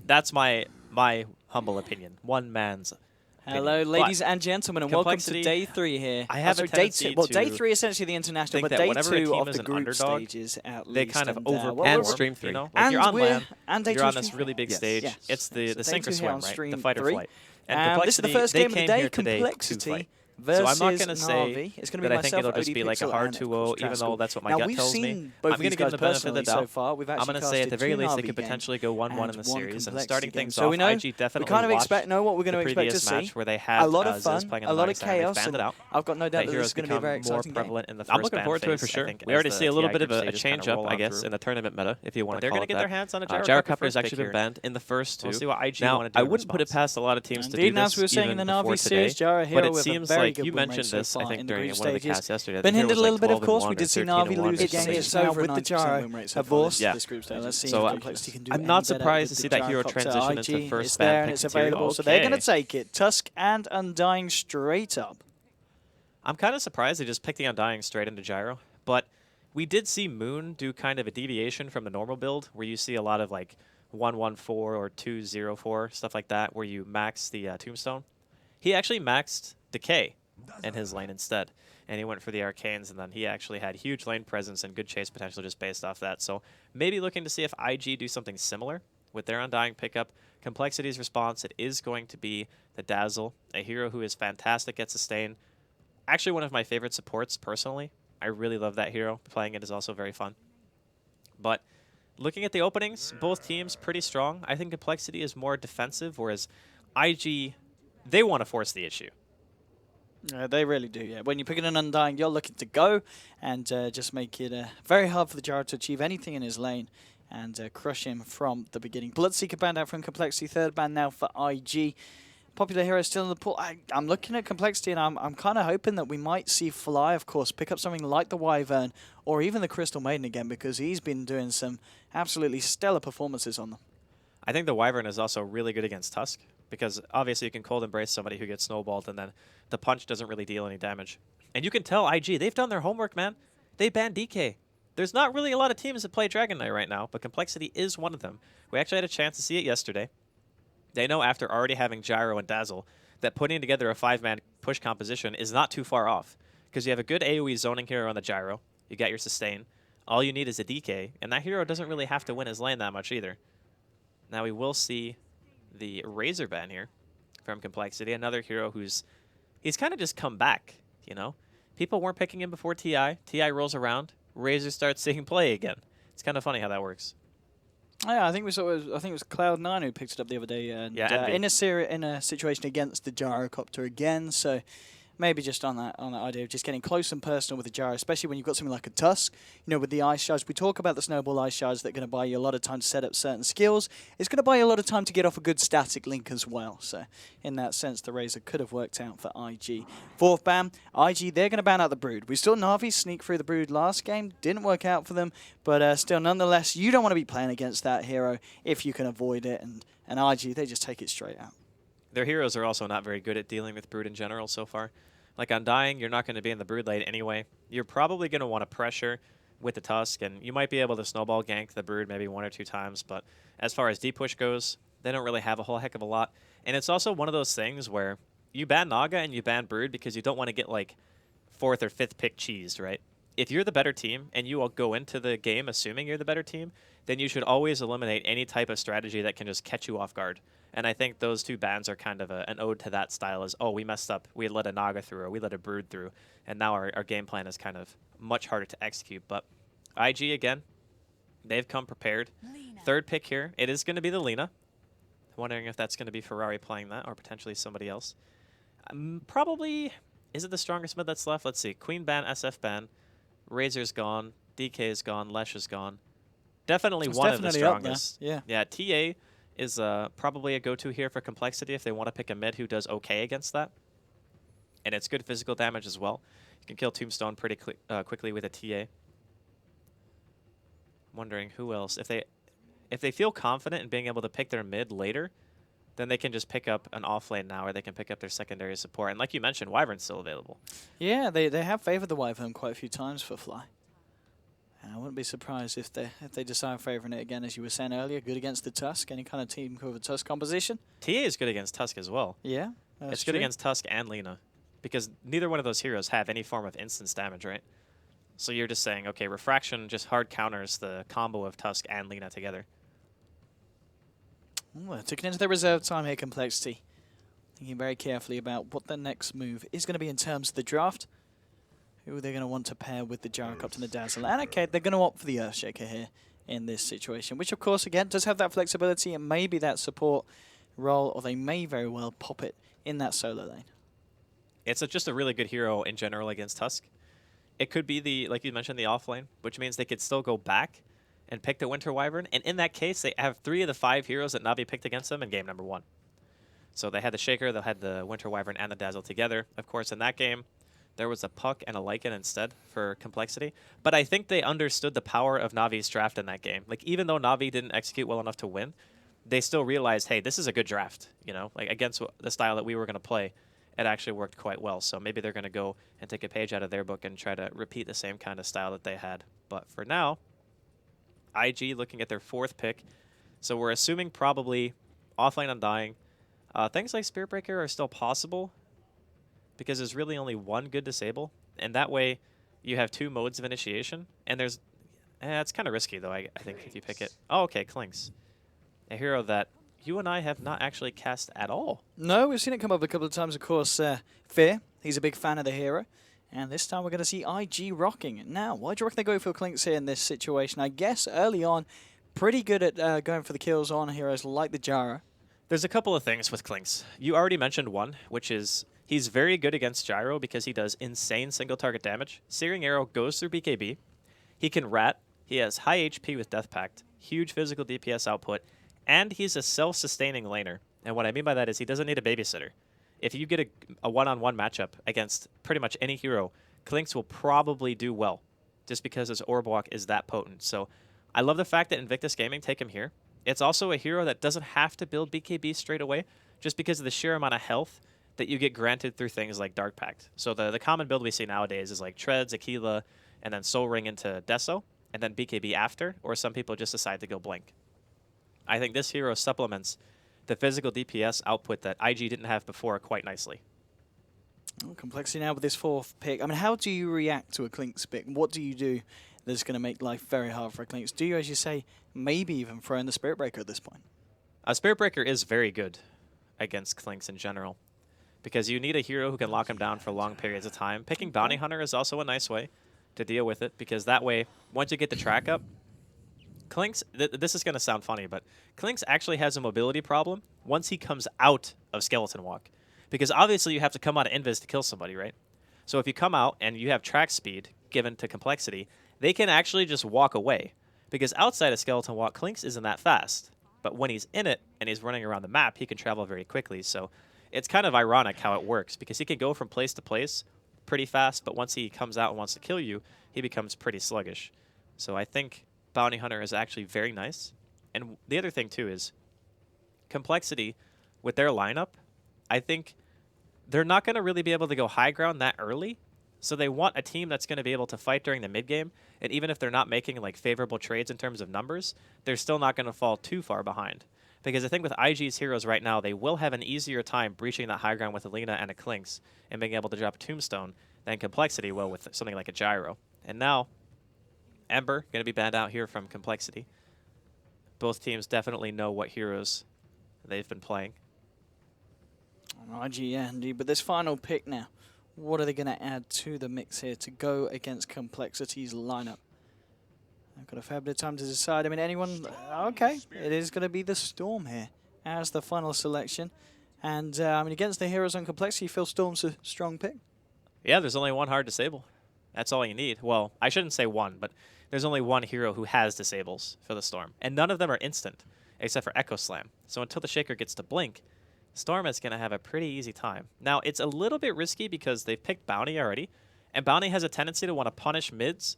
That's my humble opinion. One man's Hello, opinion. ladies and gentlemen, and welcome to day 3 here. I have a tendency day 3 essentially the international, but day 2 of the group stages at least. They kind of overperform. And Stream 3. You know? Like And you're on land, and you're on this really big stage. Yes. It's the So sink day or 2 here swim, on right? Stream The fight or 3. flight. And This is the Complexity, first they game of the came day, here today to Complexity fight. versus So I'm not going to say Na'Vi. It's going to be that I think myself, it'll just be OD like a Pixel, hard and of 2-0, course even Trasco. though that's what my Now, gut we've tells me. seen both I'm of going these to give guys them the benefit of the personally so doubt. far. We've I'm actually going to say at the casted very two least they Na'Vi could games potentially go 1-1 in and the one series. And Complexity starting game. things So off, we know, IG definitely we kind of watched know what we're going the to expect to previous see. match where they had A lot of Zez fun, playing a on the lot of nice side, and they chaos, fanned and it out. I've got no doubt that this is going to be a very more exciting game. prevalent in the first I'm looking ban forward to it phase, for sure. I think, We as already the see a little TI bit of group a stages kinda change up, roll I on guess, through. in the tournament meta, if you want But to they're call going it to get that. their hands on a Gyro Gyro Cupper Cupper's first actually pick been here. banned in the first two. We'll see what IG Now, want to do I in wouldn't put it response. past a lot of teams to Indeed, do and as this we were saying in even the before Na'Vi today, series, Gyro but Hero it with a seems very like good you win rate mentioned so this, I far think, in the during group one of the stages. casts yesterday. Been The hindered a Hero little bit, was of course. We like did see 12-1 Na'Vi or lose 13-1 again. or It's something. over with the Gyro have lost Yeah. this group stage. Let's see So if Complexity can do I'm any not better surprised with to see the that Hero Gyrocopter. transition into IG first is ban there and pick it's to tier. available, so they're going to Okay. take it. Tusk and Undying straight up. I'm kind of surprised they just picked the Undying straight into Gyro, but we did see Moon do kind of a deviation from the normal build, where you see a lot of like 114 or 204, stuff like that, where you max the Tombstone. He actually maxed Decay in his lane instead, and he went for the Arcanes, and then he actually had huge lane presence and good chase potential just based off that. So maybe looking to see if IG do something similar with their Undying pickup. Complexity's response, it is going to be the Dazzle, a hero who is fantastic at sustain. Actually one of my favorite supports personally. I really love that hero. Playing it is also very fun. But looking at the openings, both teams pretty strong. I think Complexity is more defensive, whereas IG, they want to force the issue. They really do, yeah. When you're picking an Undying, you're looking to go and just make it very hard for the Gyro to achieve anything in his lane and crush him from the beginning. Bloodseeker banned out from Complexity, third ban now for IG. Popular hero still in the pool. I'm looking at Complexity and I'm kind of hoping that we might see Fly, of course, pick up something like the Wyvern or even the Crystal Maiden again, because he's been doing some absolutely stellar performances on them. I think the Wyvern is also really good against Tusk, because obviously you can cold embrace somebody who gets snowballed and then the punch doesn't really deal any damage. And you can tell IG, they've done their homework, man. They banned DK. There's not really a lot of teams that play Dragon Knight right now, but Complexity is one of them. We actually had a chance to see it yesterday. They know after already having Gyro and Dazzle that putting together a 5-man push composition is not too far off, because you have a good AoE zoning hero on the Gyro, you got your sustain, all you need is a DK, and that hero doesn't really have to win his lane that much either. Now we will see the Razor ban here from Complexity, another hero he's kind of just come back, you know? People weren't picking him before TI. TI rolls around, Razor starts seeing play again. It's kind of funny how that works. Yeah, I think it was Cloud9 who picked it up the other day, and Yeah, in a situation against the Gyrocopter again. So maybe just on that idea of just getting close and personal with the Gyro, especially when you've got something like a Tusk, you know, with the Ice Charge. We talk about the Snowball Ice Charge that are going to buy you a lot of time to set up certain skills. It's going to buy you a lot of time to get off a good static link as well. So in that sense, the Razor could have worked out for IG. Fourth ban, IG, they're going to ban out the Brood. We saw Na'Vi sneak through the Brood last game. Didn't work out for them, but still, nonetheless, you don't want to be playing against that hero if you can avoid it. And IG, they just take it straight out. Their heroes are also not very good at dealing with Brood in general so far. Like Undying, you're not going to be in the Brood lane anyway. You're probably going to want to pressure with the Tusk, and you might be able to snowball gank the Brood maybe 1 or 2 times, but as far as deep push goes, they don't really have a whole heck of a lot. And it's also one of those things where you ban Naga and you ban Brood because you don't want to get like 4th or 5th pick cheesed, right? If you're the better team and you all go into the game assuming you're the better team, then you should always eliminate any type of strategy that can just catch you off guard. And I think those two bans are kind of an ode to that style as, oh, we messed up. We let a Naga through or we let a Brood through. And now our game plan is kind of much harder to execute. But IG, again, they've come prepared. Third pick here, it is going to be the Lina. Wondering if that's going to be Ferrari playing that or potentially somebody else. Probably, is it the strongest mid that's left? Let's see. Queen ban, SF ban, Razor's gone, DK is gone, Lesh is gone. Definitely It's one definitely of the up there. strongest. Yeah. Yeah, TA is probably a go-to here for complexity if they want to pick a mid who does okay against that. And it's good physical damage as well. You can kill Tombstone pretty quickly with a TA. I'm wondering who else. If they feel confident in being able to pick their mid later, then they can just pick up an offlane now, or they can pick up their secondary support. And like you mentioned, Wyvern's still available. Yeah, they have favoured the Wyvern quite a few times for Fly. And I wouldn't be surprised if they decide favouring it again, as you were saying earlier. Good against the Tusk, any kind of team with a Tusk composition. TA is good against Tusk as well. Yeah, It's good against Tusk and Lina, because neither one of those heroes have any form of instance damage, right? So you're just saying, okay, Refraction just hard counters the combo of Tusk and Lina together. Well, taking into their reserve time here, Complexity. Thinking very carefully about what their next move is going to be in terms of the draft. Who they're going to want to pair with the Gyrocopter and the Dazzle. And okay, they're going to opt for the Earthshaker here in this situation, which of course, again, does have that flexibility and maybe that support role, or they may very well pop it in that solo lane. It's just a really good hero in general against Tusk. It could be the, like you mentioned, the offlane, which means they could still go back and pick the Winter Wyvern. And in that case, they have 3 of the 5 heroes that Na'Vi picked against them in game number 1. So they had the Shaker, they had the Winter Wyvern, and the Dazzle together. Of course, in that game, there was a Puck and a Lycan instead for Complexity. But I think they understood the power of Na'Vi's draft in that game. Like, even though Na'Vi didn't execute well enough to win, they still realized, hey, this is a good draft. You know, like against the style that we were going to play, it actually worked quite well. So maybe they're going to go and take a page out of their book and try to repeat the same kind of style that they had. But for now, IG looking at their 4th pick. So we're assuming probably offlane Undying. Things like Spirit Breaker are still possible, because there's really only one good disable, and that way you have 2 modes of initiation, and there's... it's kind of risky, though, I think, if you pick it. Oh, okay, Clinks. A hero that you and I have not actually cast at all. No, we've seen it come up a couple of times, of course. Fear, he's a big fan of the hero, and this time we're going to see IG rocking it. Now, why do you reckon they go for Clinks here in this situation? I guess early on, pretty good at going for the kills on heroes like the Gyro. There's a couple of things with Clinks. You already mentioned one, which is... he's very good against Gyro because he does insane single target damage. Searing Arrow goes through BKB. He can rat. He has high HP with Death Pact, huge physical DPS output, and he's a self-sustaining laner. And what I mean by that is he doesn't need a babysitter. If you get a one-on-one matchup against pretty much any hero, Clinks will probably do well, just because his orb walk is that potent. So I love the fact that Invictus Gaming take him here. It's also a hero that doesn't have to build BKB straight away, just because of the sheer amount of health that you get granted through things like Dark Pact. So the common build we see nowadays is like Treads, Aquila, and then Soul Ring into Deso, and then BKB after, or some people just decide to go Blink. I think this hero supplements the physical DPS output that IG didn't have before quite nicely. Oh, Complexity now with this 4th pick. I mean, how do you react to a Clinks pick? What do you do that's going to make life very hard for a Clinks? Do you, as you say, maybe even throw in the Spirit Breaker at this point? A Spirit Breaker is very good against Clinks in general, because you need a hero who can lock him down for long periods of time. Picking Bounty Hunter is also a nice way to deal with it, because that way, once you get the track up, Clinks, this is going to sound funny, but Clinks actually has a mobility problem once he comes out of Skeleton Walk. Because obviously you have to come out of Invis to kill somebody, right? So if you come out and you have track speed given to Complexity, they can actually just walk away. Because outside of Skeleton Walk, Clinks isn't that fast. But when he's in it and he's running around the map, he can travel very quickly. So it's kind of ironic how it works, because he can go from place to place pretty fast, but once he comes out and wants to kill you, he becomes pretty sluggish. So I think Bounty Hunter is actually very nice. And the other thing, too, is Complexity, with their lineup, I think they're not going to really be able to go high ground that early. So they want a team that's going to be able to fight during the mid game. And even if they're not making like favorable trades in terms of numbers, they're still not going to fall too far behind. Because I think with IG's heroes right now, they will have an easier time breaching that high ground with a Lina and a Clinks and being able to drop a Tombstone than Complexity will with something like a Gyro. And now, Ember going to be banned out here from Complexity. Both teams definitely know what heroes they've been playing. IG, yeah, indeed. But this final pick now, what are they going to add to the mix here to go against Complexity's lineup? I've got a fair bit of time to decide. I mean, anyone... Okay, it is going to be the Storm here as the final selection. And, I mean, against the heroes on Complexity, you feel Storm's a strong pick? Yeah, there's only one hard disable. That's all you need. Well, I shouldn't say one, but there's only one hero who has disables for the Storm. And none of them are instant, except for Echo Slam. So until the Shaker gets to blink, Storm is going to have a pretty easy time. Now, it's a little bit risky because they've picked Bounty already, and Bounty has a tendency to want to punish mids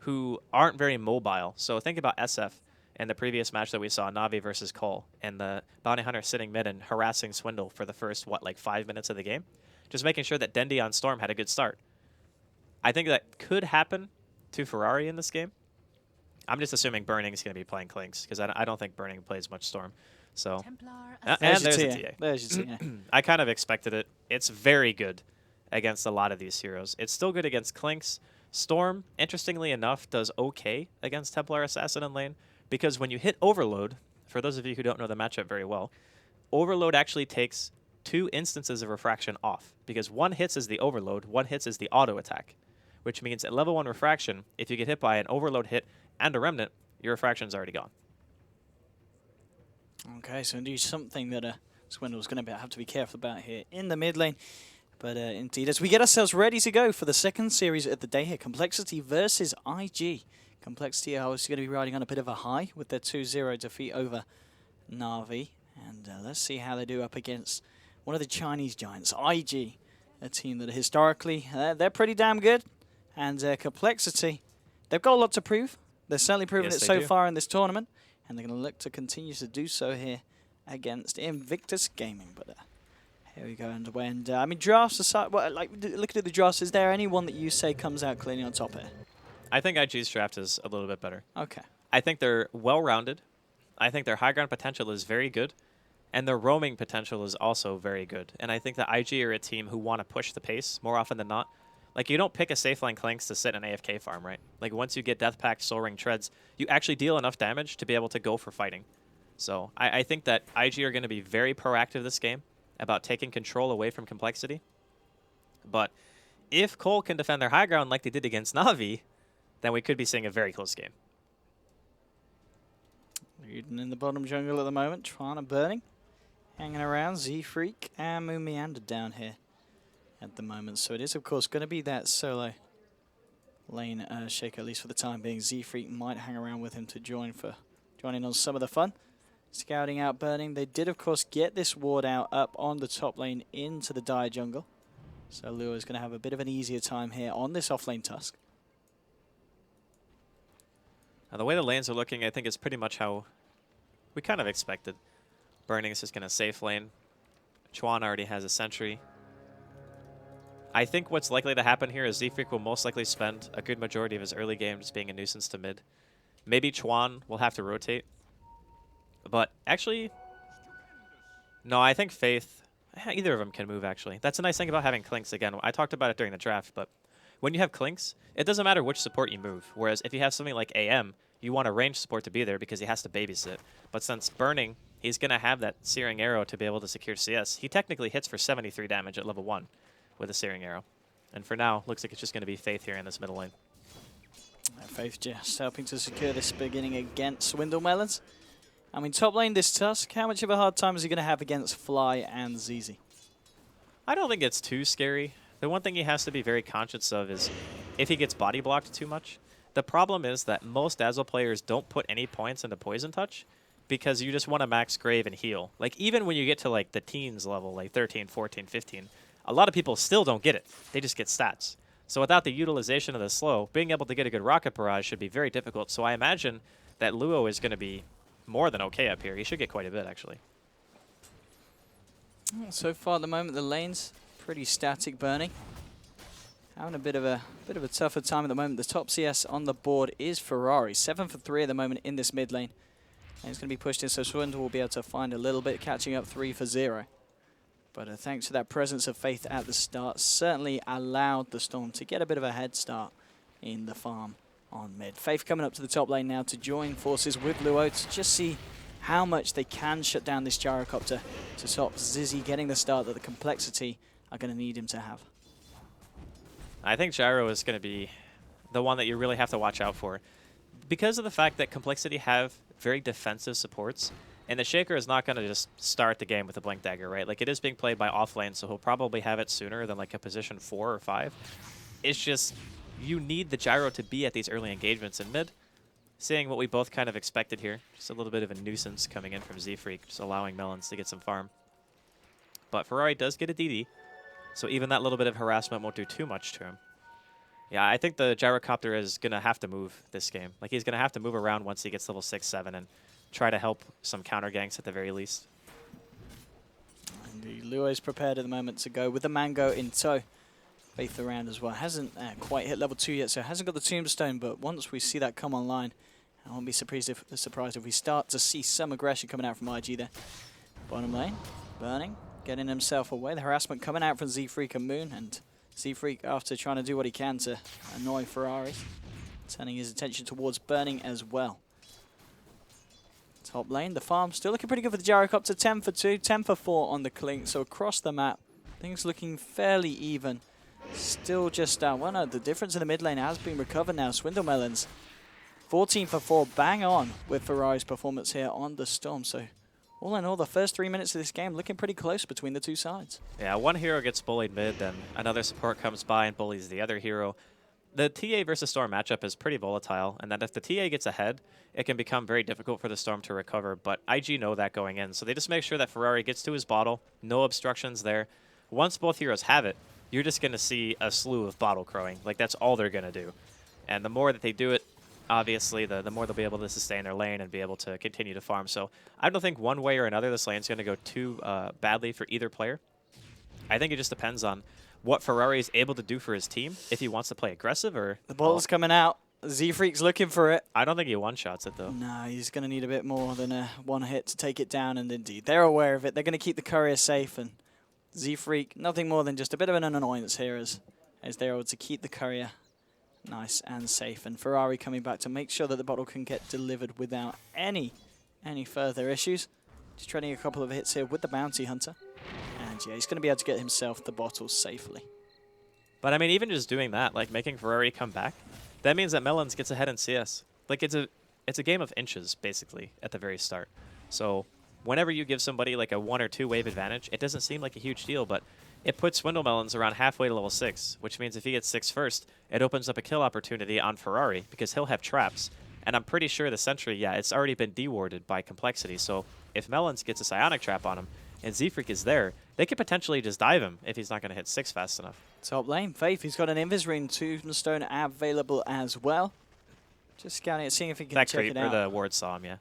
who aren't very mobile. So think about SF in the previous match that we saw, Na'Vi versus Cole, and the Bounty Hunter sitting mid and harassing Swindle for the first, what, like 5 minutes of the game? Just making sure that Dendi on Storm had a good start. I think that could happen to Ferrari in this game. I'm just assuming Burning is going to be playing Clinks, because I don't think Burning plays much Storm. So, and there's a TA. There's your TA. I kind of expected it. It's very good against a lot of these heroes. It's still good against Clinks. Storm, interestingly enough, does okay against Templar Assassin in lane, because when you hit Overload, for those of you who don't know the matchup very well, Overload actually takes 2 instances of Refraction off, because 1 hits is the Overload, 1 hits is the auto attack, which means at level 1 Refraction, if you get hit by an Overload hit and a Remnant, your Refraction's already gone. Okay, so indeed something that Swindle's going to have to be careful about here in the mid lane. But indeed, as we get ourselves ready to go for the second series of the day here, Complexity versus IG. Complexity are obviously going to be riding on a bit of a high with their 2-0 defeat over Na'Vi. And let's see how they do up against one of the Chinese giants, IG, a team that historically, they're pretty damn good. And Complexity, they've got a lot to prove. They're certainly proven it so far in this tournament. And they're going to look to continue to do so here against Invictus Gaming. But here we go underway. And I mean, drafts aside, well, like looking at the drafts, is there anyone that you say comes out clearly on top here? I think IG's draft is a little bit better. Okay. I think they're well-rounded. I think their high ground potential is very good. And their roaming potential is also very good. And I think that IG are a team who want to push the pace more often than not. Like, you don't pick a safe line Clinks to sit an AFK farm, right? Like, once you get Death Pact, Soul Ring, Treads, you actually deal enough damage to be able to go for fighting. So I think that IG are going to be very proactive this game about taking control away from Complexity. But if Cole can defend their high ground like they did against Na'Vi, then we could be seeing a very close game. Leading in the bottom jungle at the moment, Trana Burning, hanging around, Z-Freak, and Moon Meander down here at the moment. So it is, of course, going to be that solo lane Shaker, at least for the time being. Z-Freak might hang around with him to join in on some of the fun. Scouting out Burning. They did, of course, get this ward out up on the top lane into the Dire jungle. So Luo is going to have a bit of an easier time here on this offlane Tusk. Now, the way the lanes are looking, I think is pretty much how we kind of expected. Burning is just going to safe lane. Chuan already has a sentry. I think what's likely to happen here is Z-Freak will most likely spend a good majority of his early game just being a nuisance to mid. Maybe Chuan will have to rotate. But actually, no, I think Faith, either of them can move, actually. That's a nice thing about having Clinks. Again, I talked about it during the draft, but when you have Clinks, it doesn't matter which support you move. Whereas if you have something like AM, you want a ranged support to be there because he has to babysit. But since Burning, he's going to have that Searing Arrow to be able to secure CS. He technically hits for 73 damage at level 1 with a Searing Arrow. And for now, looks like it's just going to be Faith here in this middle lane. Faith just helping to secure this beginning against Swindle Melons. I mean, top lane this Tusk, how much of a hard time is he going to have against Fly and ZZ? I don't think it's too scary. The one thing he has to be very conscious of is if he gets body blocked too much. The problem is that most Dazzle players don't put any points into Poison Touch because you just want to max Grave and heal. Like, even when you get to, like, the teens level, like 13, 14, 15, a lot of people still don't get it. They just get stats. So without the utilization of the slow, being able to get a good Rocket Barrage should be very difficult. So I imagine that Luo is going to be more than okay up here. He should get quite a bit, actually. So far at the moment, the lane's pretty static. Burning having a bit of a tougher time at the moment. The top CS on the board is Ferrari, 7 for 3 at the moment in this mid lane. And it's going to be pushed in, so Swindle will be able to find a little bit, catching up 3 for 0. But thanks to that presence of Faith at the start, certainly allowed the Storm to get a bit of a head start in the farm on mid. Faith coming up to the top lane now to join forces with Luo to just see how much they can shut down this gyrocopter to stop Zizzy getting the start that the complexity are going to need him to have. I think Gyro is going to be the one that you really have to watch out for. Because of the fact that Complexity have very defensive supports, and the Shaker is not going to just start the game with a Blink Dagger, right? Like, it is being played by offlane, so he'll probably have it sooner than like a position 4 or 5. It's just, you need the Gyro to be at these early engagements in mid. Seeing what we both kind of expected here. Just a little bit of a nuisance coming in from Z-Freak, just allowing Melons to get some farm. But Ferrari does get a DD, so even that little bit of harassment won't do too much to him. Yeah, I think the Gyrocopter is going to have to move this game. Like, he's going to have to move around once he gets level 6, 7, and try to help some counter ganks at the very least. Indeed, Luo is prepared at the moment to go with the Mango in tow. Faith around as well. Hasn't quite hit level 2 yet, so hasn't got the Tombstone, but once we see that come online, I won't be surprised if we start to see some aggression coming out from IG there. Bottom lane, Burning, getting himself away. The harassment coming out from Z-Freak and Moon, and Z-Freak, after trying to do what he can to annoy Ferrari, turning his attention towards Burning as well. Top lane, the farm still looking pretty good for the Gyrocopter. 10 for 2, 10 for 4 on the Clink, so across the map, things looking fairly even. Still just down. Well, no, the difference in the mid lane has been recovered now. Swindle Melons, 14 for 4, bang on with Ferrari's performance here on the Storm. So, all in all, the first 3 minutes of this game looking pretty close between the two sides. Yeah, one hero gets bullied mid, then another support comes by and bullies the other hero. The TA versus Storm matchup is pretty volatile, and that if the TA gets ahead, it can become very difficult for the Storm to recover, but IG know that going in, so they just make sure that Ferrari gets to his bottle, no obstructions there. Once both heroes have it, you're just going to see a slew of bottle crowing. Like, that's all they're going to do. And the more that they do it, obviously, the more they'll be able to sustain their lane and be able to continue to farm. So I don't think one way or another this lane's going to go too badly for either player. I think it just depends on what Ferrari is able to do for his team, if he wants to play aggressive or... The ball's coming out. Z-Freak's looking for it. I don't think he one-shots it, though. No, he's going to need a bit more than one hit to take it down, and indeed, they're aware of it. They're going to keep the courier safe, and Z-Freak, nothing more than just a bit of an annoyance here as they're able to keep the courier nice and safe. And Ferrari coming back to make sure that the bottle can get delivered without any further issues. Just trading a couple of hits here with the Bounty Hunter. And yeah, he's going to be able to get himself the bottle safely. But I mean, even just doing that, like making Ferrari come back, that means that Melons gets ahead in CS. Like, it's a game of inches, basically, at the very start. So whenever you give somebody like a 1 or 2 wave advantage, it doesn't seem like a huge deal, but it puts Swindle Melons around halfway to level 6, which means if he gets 6 first, it opens up a kill opportunity on Ferrari because he'll have traps. And I'm pretty sure the sentry, yeah, it's already been dewarded by Complexity. So if Melons gets a Psionic Trap on him and Z-Freak is there, they could potentially just dive him if he's not going to hit 6 fast enough. Top lane, Faith, he's got an Invis Ring, Tombstone available as well. Just scouting it, seeing if he can check it out. The ward saw him, yeah.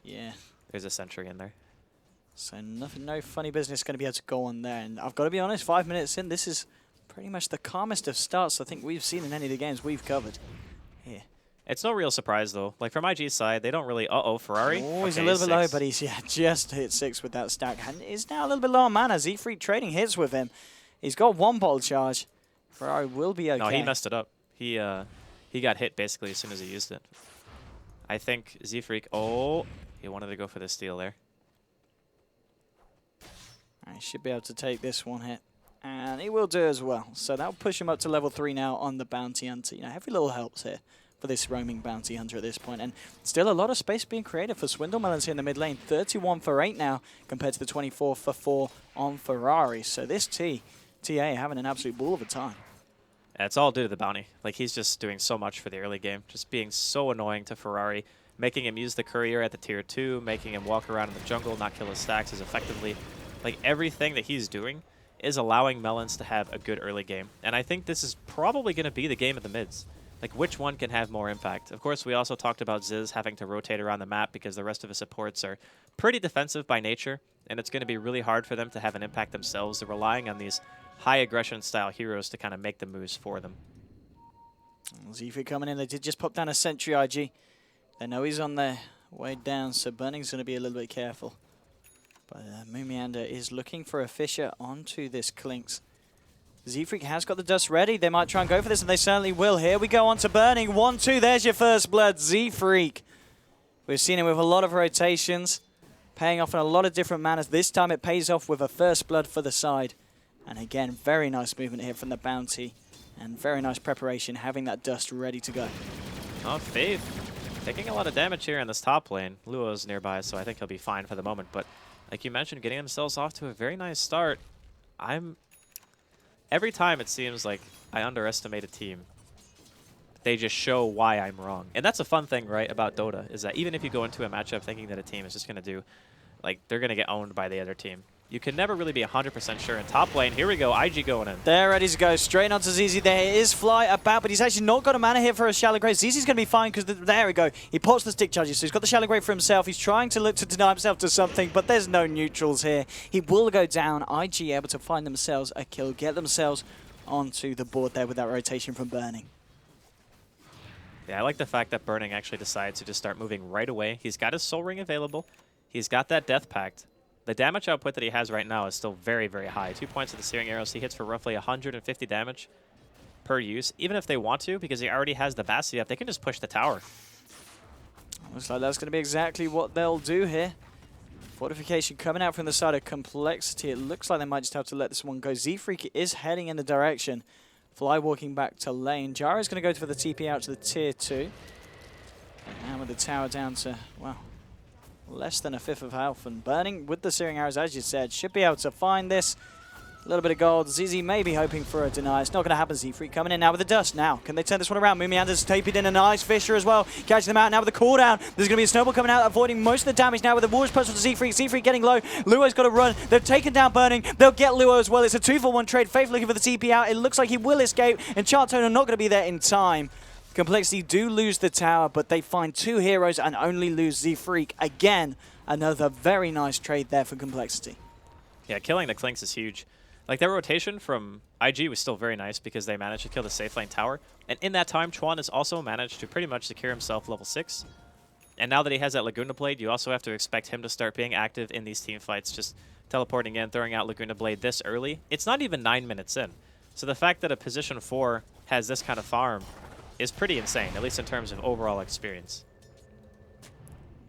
Yeah. There's a sentry in there. So no funny business going to be able to go on there. And I've got to be honest, 5 minutes in, this is pretty much the calmest of starts I think we've seen in any of the games we've covered here. It's no real surprise, though. Like, from IG's side, they don't really... Ferrari? Oh, he's a little bit low, but he's just hit 6 with that stack. And he's now a little bit low on mana. Z-Freak trading hits with him. He's got 1 bottle charge. Ferrari will be okay. No, he messed it up. He got hit, basically, as soon as he used it. I think Z-Freak... Oh, he wanted to go for the steal there. He should be able to take this one hit. And he will do as well. So that'll push him up to level 3 now on the Bounty Hunter. You know, every little helps here for this roaming Bounty Hunter at this point. And still a lot of space being created for Swindle Melons here in the mid lane. 31 for 8 now compared to the 24 for 4 on Ferrari. So this TA having an absolute ball of a time. It's all due to the bounty. Like, he's just doing so much for the early game. Just being so annoying to Ferrari. Making him use the courier at the tier 2. Making him walk around in the jungle, not kill his stacks as effectively. Like, everything that he's doing is allowing Melons to have a good early game. And I think this is probably going to be the game of the mids. Like, which one can have more impact? Of course, we also talked about Ziz having to rotate around the map because the rest of his supports are pretty defensive by nature, and it's going to be really hard for them to have an impact themselves. They're relying on these high aggression style heroes to kind of make the moves for them. Z-Freak coming in. They did just pop down a sentry IG. They know he's on their way down, so Burning's going to be a little bit careful. But Moomiander is looking for a Fisher onto this Clinks. Z-Freak has got the dust ready. They might try and go for this, and they certainly will. Here we go on to Burning. 1-2, there's your first blood, Z-Freak. We've seen him with a lot of rotations. paying off in a lot of different manners. This time it pays off with a first blood for the side. And again, very nice movement here from the bounty. And very nice preparation, having that dust ready to go. Oh, Faith taking a lot of damage here in this top lane. Luo's nearby, so I think he'll be fine for the moment. But like you mentioned, getting themselves off to a very nice start. Every time it seems like I underestimate a team, they just show why I'm wrong. And that's a fun thing, right, about Dota, is that even if you go into a matchup thinking that a team is just going to do, like, they're going to get owned by the other team, you can never really be 100% sure. In top lane, here we go, IG going in. They're ready to go straight onto ZZ. There is Fly about, but he's actually not got a mana here for a Shallow Grave. ZZ's going to be fine because there we go. He pops the stick charges, so he's got the Shallow Grave for himself. He's trying to look to deny himself to something, but there's no neutrals here. He will go down. IG able to find themselves a kill, get themselves onto the board there with that rotation from Burning. Yeah, I like the fact that Burning actually decides to just start moving right away. He's got his Soul Ring available. He's got that Death Pact. The damage output that he has right now is still very, very high. 2 points of the Searing Arrows. He hits for roughly 150 damage per use. Even if they want to, because he already has the Bastion up, they can just push the tower. Looks like that's going to be exactly what they'll do here. Fortification coming out from the side of Complexity. It looks like they might just have to let this one go. Z-Freak is heading in the direction. Fly walking back to lane. Jara's going to go for the TP out to the tier 2. And with the tower down to, well, less than a fifth of health. And Burning with the Searing Arrows, as you said, should be able to find this. A little bit of gold. ZZ may be hoping for a deny. It's not going to happen. Z-Freak coming in now with the dust. Now, can they turn this one around? Mumiander's taped in a nice Fisher as well. Catching them out now with the cooldown. There's going to be a snowball coming out, avoiding most of the damage now with the Warriors push to Z-Freak. Z-Freak getting low. Luo's got to run. They've taken down Burning. They'll get Luo as well. It's a 2-for-1 trade. Faith looking for the TP out. It looks like he will escape. And Chartone not going to be there in time. Complexity do lose the tower, but they find 2 heroes and only lose Z-Freak. Again, another very nice trade there for Complexity. Yeah, killing the Clinks is huge. Like, their rotation from IG was still very nice because they managed to kill the safe lane tower. And in that time, Chuan has also managed to pretty much secure himself level 6. And now that he has that Laguna Blade, you also have to expect him to start being active in these team fights, just teleporting in, throwing out Laguna Blade this early. It's not even 9 minutes in. So the fact that a position 4 has this kind of farm is pretty insane, at least in terms of overall experience.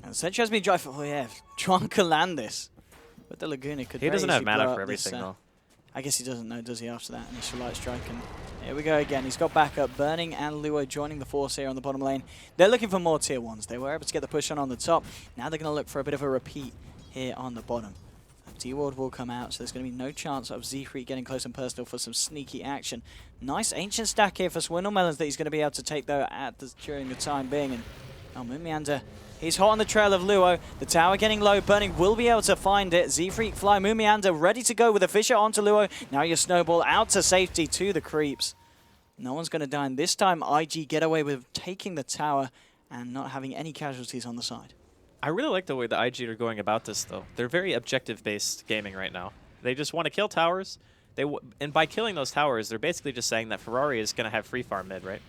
And Sentry has been driving. Oh, yeah. Chuan can land this. But the Laguna could He doesn't very have easily mana blow for up this, everything, though. I guess he doesn't know, does he, after that initial light strike? And here we go again. He's got backup. Burning and Luo joining the force here on the bottom lane. They're looking for more tier 1s. They were able to get the push on the top. Now they're going to look for a bit of a repeat here on the bottom. D-Ward will come out, so there's going to be no chance of Z-Freak getting close and personal for some sneaky action. Nice Ancient stack here for Swindle Melons that he's going to be able to take, though, during the time being. And Mumiander, he's hot on the trail of Luo. The tower getting low. Burning will be able to find it. Z-Freak Fly. Mumiander ready to go with a Fisher onto Luo. Now your Snowball out to safety to the creeps. No one's going to die. And this time, IG get away with taking the tower and not having any casualties on the side. I really like the way the IG are going about this, though. They're very objective-based gaming right now. They just want to kill towers. And by killing those towers, they're basically just saying that Ferrari is going to have free farm mid, right?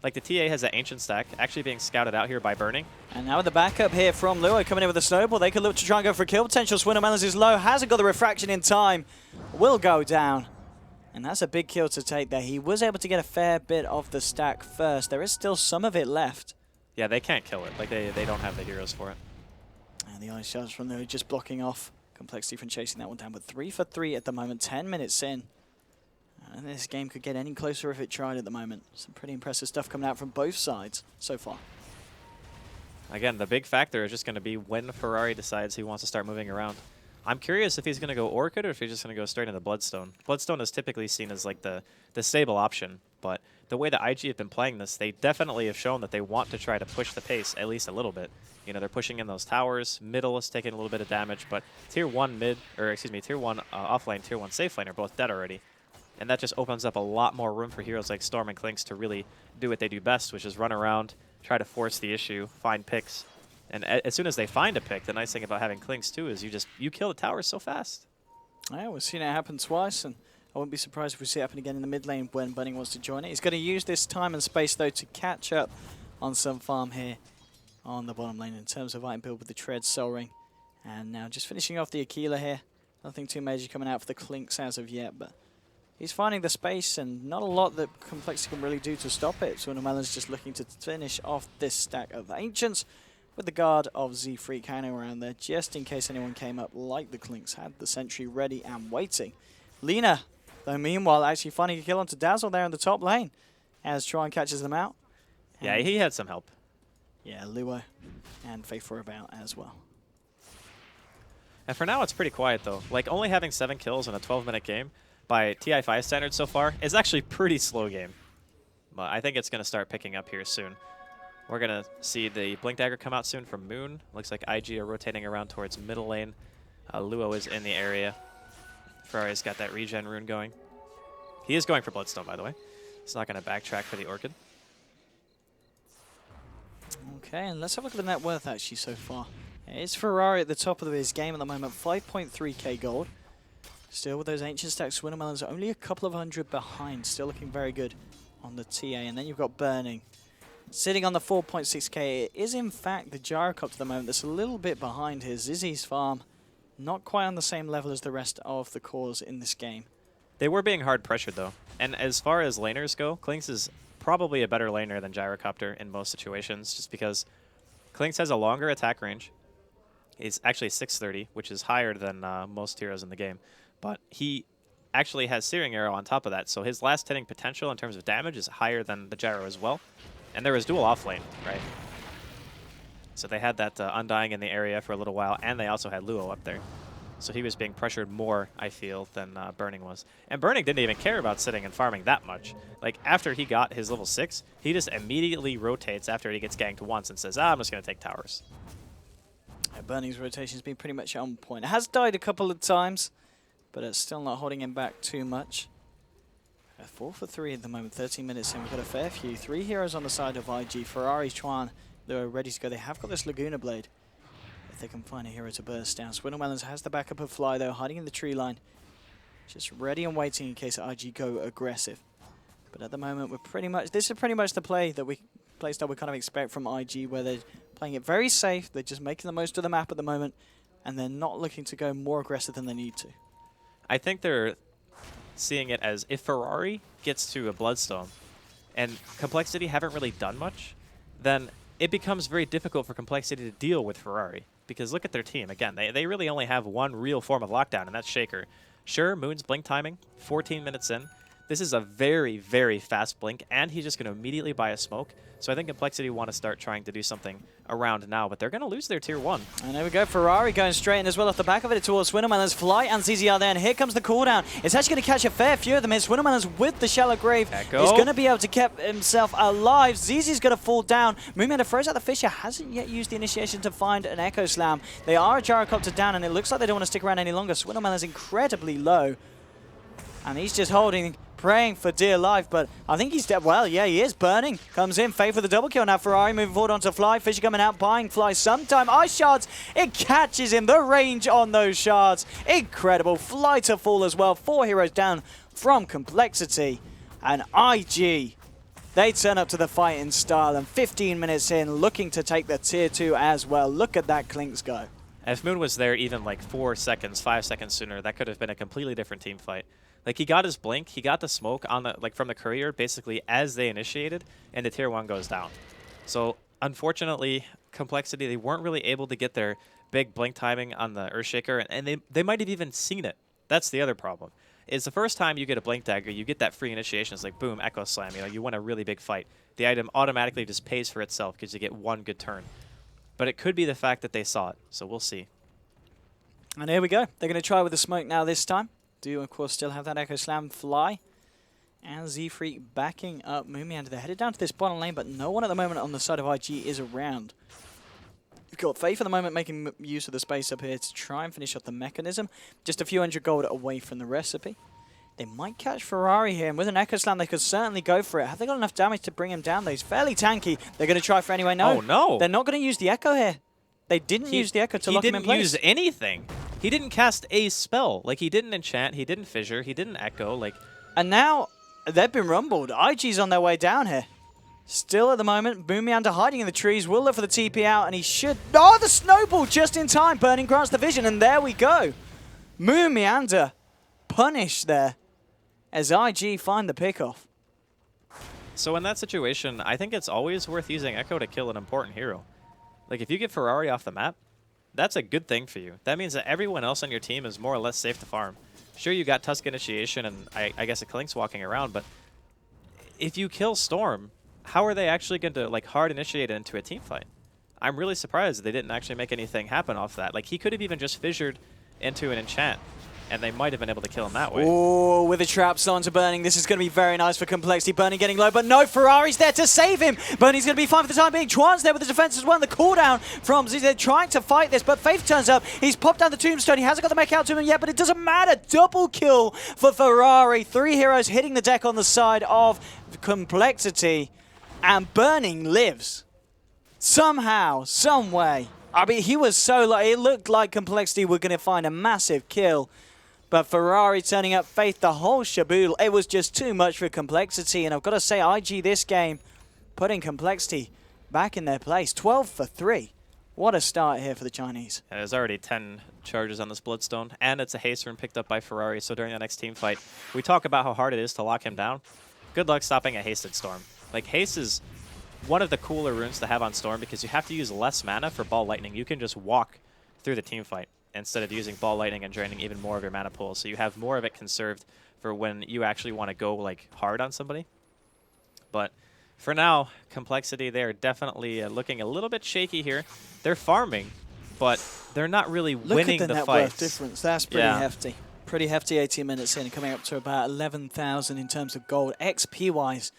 Like, the TA has that Ancient stack actually being scouted out here by Burning. And now with the backup here from Luo coming in with a Snowball, they could look to try and go for kill potential. Swindle Melons is low, hasn't got the refraction in time, will go down. And that's a big kill to take there. He was able to get a fair bit of the stack first. There is still some of it left. Yeah, they can't kill it. Like, they don't have the heroes for it. And the ice charge from Luo just blocking off Complexity from chasing that one down. But 3 for 3 at the moment, 10 minutes in. And this game could get any closer if it tried at the moment. Some pretty impressive stuff coming out from both sides so far. Again, the big factor is just going to be when Ferrari decides he wants to start moving around. I'm curious if he's going to go Orchid or if he's just going to go straight into Bloodstone. Bloodstone is typically seen as like the stable option, but the way that IG have been playing this, they definitely have shown that they want to try to push the pace at least a little bit. You know, they're pushing in those towers. Middle is taking a little bit of damage, but tier 1 tier 1 offlane, tier 1 safe lane are both dead already. And that just opens up a lot more room for heroes like Storm and Clinks to really do what they do best, which is run around, try to force the issue, find picks. And as soon as they find a pick, the nice thing about having Clinks too is you kill the towers so fast. Yeah, we've seen it happen twice, and I wouldn't be surprised if we see it happen again in the mid lane when Burning wants to join it. He's going to use this time and space, though, to catch up on some farm here on the bottom lane in terms of item build with the Tread, Soul Ring. And now just finishing off the Aquila here. Nothing too major coming out for the Clinks as of yet, but he's finding the space and not a lot that Complexity can really do to stop it. So Melon's just looking to finish off this stack of Ancients with the guard of Z Freak hanging around there just in case anyone came up like the Clinks had the sentry ready and waiting. Lina, though, meanwhile, actually finding a kill onto Dazzle there in the top lane as Tron catches them out. Yeah, he had some help. Yeah, Luo and Faith were about as well. And for now, it's pretty quiet, though. Like, only having 7 kills in a 12-minute game by TI5 standards so far is actually pretty slow game. But I think it's going to start picking up here soon. We're going to see the Blink Dagger come out soon from Moon. Looks like IG are rotating around towards middle lane. Luo is in the area. Ferrari's got that regen rune going. He is going for Bloodstone, by the way. He's not going to backtrack for the Orchid. Okay, and let's have a look at the net worth actually so far. It's Ferrari at the top of his game at the moment, 5.3k gold. Still with those ancient stacks, Swinnermelon's only a couple of hundred behind, still looking very good on the TA. And then you've got Burning sitting on the 4.6k. It is in fact the Gyrocopter at the moment that's a little bit behind his Zizzy's farm. Not quite on the same level as the rest of the cores in this game. They were being hard pressured, though. And as far as laners go, Clinks is probably a better laner than Gyrocopter in most situations, just because Clinks has a longer attack range. He's actually 630, which is higher than most heroes in the game. But he actually has Searing Arrow on top of that, so his last hitting potential in terms of damage is higher than the Gyro as well. And there was dual offlane, right? So they had that Undying in the area for a little while, and they also had Luo up there. So he was being pressured more, I feel, than Burning was. And Burning didn't even care about sitting and farming that much. Like, after he got his level 6, he just immediately rotates after he gets ganked once and says, I'm just going to take towers. Yeah, Burning's rotation's been pretty much on point. It has died a couple of times, but it's still not holding him back too much. 4 for 3 at the moment, 13 minutes in. We've got a fair few. 3 heroes on the side of IG. Ferrari, Chuan, they're ready to go. They have got this Laguna Blade. If they can find a hero to burst down. Swindlemelons has the backup of Fly, though, hiding in the tree line. Just ready and waiting in case IG go aggressive. But at the moment, we're pretty much... This is pretty much the play style we kind of expect from IG, where they're playing it very safe. They're just making the most of the map at the moment, and they're not looking to go more aggressive than they need to. I think they're seeing it as if Ferrari gets to a Bloodstone and Complexity haven't really done much, then it becomes very difficult for Complexity to deal with Ferrari. Because look at their team. Again, they really only have one real form of lockdown, and that's Shaker. Sure, Moon's blink timing, 14 minutes in. This is a very, very fast blink, and he's just going to immediately buy a smoke. So I think Complexity want to start trying to do something around now, but they're going to lose their tier 1. And there we go, Ferrari going straight in as well off the back of it towards Swindlemelons. Fly and ZZ are there, and here comes the cooldown. It's actually going to catch a fair few of them here. Swindlemelons with the shallow grave Echo. is going to be able to keep himself alive. ZZ's going to fall down. Moonmender throws out the Fisher, hasn't yet used the initiation to find an Echo Slam. They are a Gyrocopter down, and it looks like they don't want to stick around any longer. Swindlemelons incredibly low, and he's just holding, praying for dear life, but I think he's dead. Well, yeah, he is. Burning comes in, Faith with the double kill now. Ferrari moving forward onto Fly. Fisher coming out, buying Fly sometime. Ice shards, it catches him. The range on those shards, incredible. Fly to fall as well. 4 heroes down from Complexity, and IG, they turn up to the fight in style, and 15 minutes in, looking to take the tier 2 as well. Look at that Clinks go. If Moon was there even like 4 seconds, 5 seconds sooner, that could have been a completely different team fight. Like, he got his blink, he got the smoke on the from the courier basically as they initiated, and the tier 1 goes down. So unfortunately, Complexity, they weren't really able to get their big blink timing on the Earthshaker, and they might have even seen it. That's the other problem. Is the first time you get a blink dagger, you get that free initiation. It's like boom, Echo Slam. You know, you win a really big fight. The item automatically just pays for itself because you get one good turn. But it could be the fact that they saw it, so we'll see. And here we go. They're going to try with the smoke now this time. Do, of course, still have that Echo Slam Fly. And Z-Freak backing up Moomiander. They're headed down to this bottom lane, but no one at the moment on the side of IG is around. We've got Faith at the moment making use of the space up here to try and finish off the mechanism. Just a few hundred gold away from the recipe. They might catch Ferrari here, and with an Echo Slam, they could certainly go for it. Have they got enough damage to bring him down, though? He's fairly tanky. They're going to try for anyway. No. Oh, no. They're not going to use the Echo here. They didn't use the Echo to lock him in place. He didn't use anything. He didn't cast a spell. Like, he didn't enchant, he didn't fissure, he didn't echo. Like, and now they've been rumbled. IG's on their way down here. Still at the moment, Moomiander hiding in the trees. Will look for the TP out, and he should... Oh, the snowball just in time. Burning grants the vision, and there we go. Moomiander punished there as IG find the pickoff. so in that situation, I think it's always worth using Echo to kill an important hero. Like, if you get Ferrari off the map, that's a good thing for you. That means that everyone else on your team is more or less safe to farm. Sure, you got Tusk Initiation and I guess a Klink's walking around, but if you kill Storm, how are they actually going to like hard initiate it into a team fight? I'm really surprised that they didn't actually make anything happen off that. Like, he could have even just fissured into an enchant, and they might have been able to kill him that way. Oh, with the traps onto Burning, this is going to be very nice for Complexity. Burning getting low, but no, Ferrari's there to save him. Burning's going to be fine for the time being. Chuan's there with the defense as well. And the cooldown from Zizi. They're trying to fight this, but Faith turns up. He's popped down the tombstone. He hasn't got the mech out to him yet, but it doesn't matter. Double kill for Ferrari. 3 heroes hitting the deck on the side of Complexity, and Burning lives. Somehow, some way. I mean, he was so low. It looked like Complexity were going to find a massive kill. But Ferrari turning up Faith, the whole shaboodle, it was just too much for Complexity. And I've got to say, IG this game, putting Complexity back in their place. 12 for 3. What a start here for the Chinese. And there's already 10 charges on this Bloodstone, and it's a haste rune picked up by Ferrari, so during the next team fight, we talk about how hard it is to lock him down. Good luck stopping a hasted Storm. Like, haste is one of the cooler runes to have on Storm because you have to use less mana for Ball Lightning. You can just walk through the team fight instead of using Ball Lightning and draining even more of your mana pool. So you have more of it conserved for when you actually want to go like hard on somebody. But for now, Complexity, they're definitely looking a little bit shaky here. They're farming, but they're not really winning the Look at the net fights. worth difference. That's pretty hefty. Pretty hefty 18 minutes in, coming up to about 11,000 in terms of gold. XP-wise,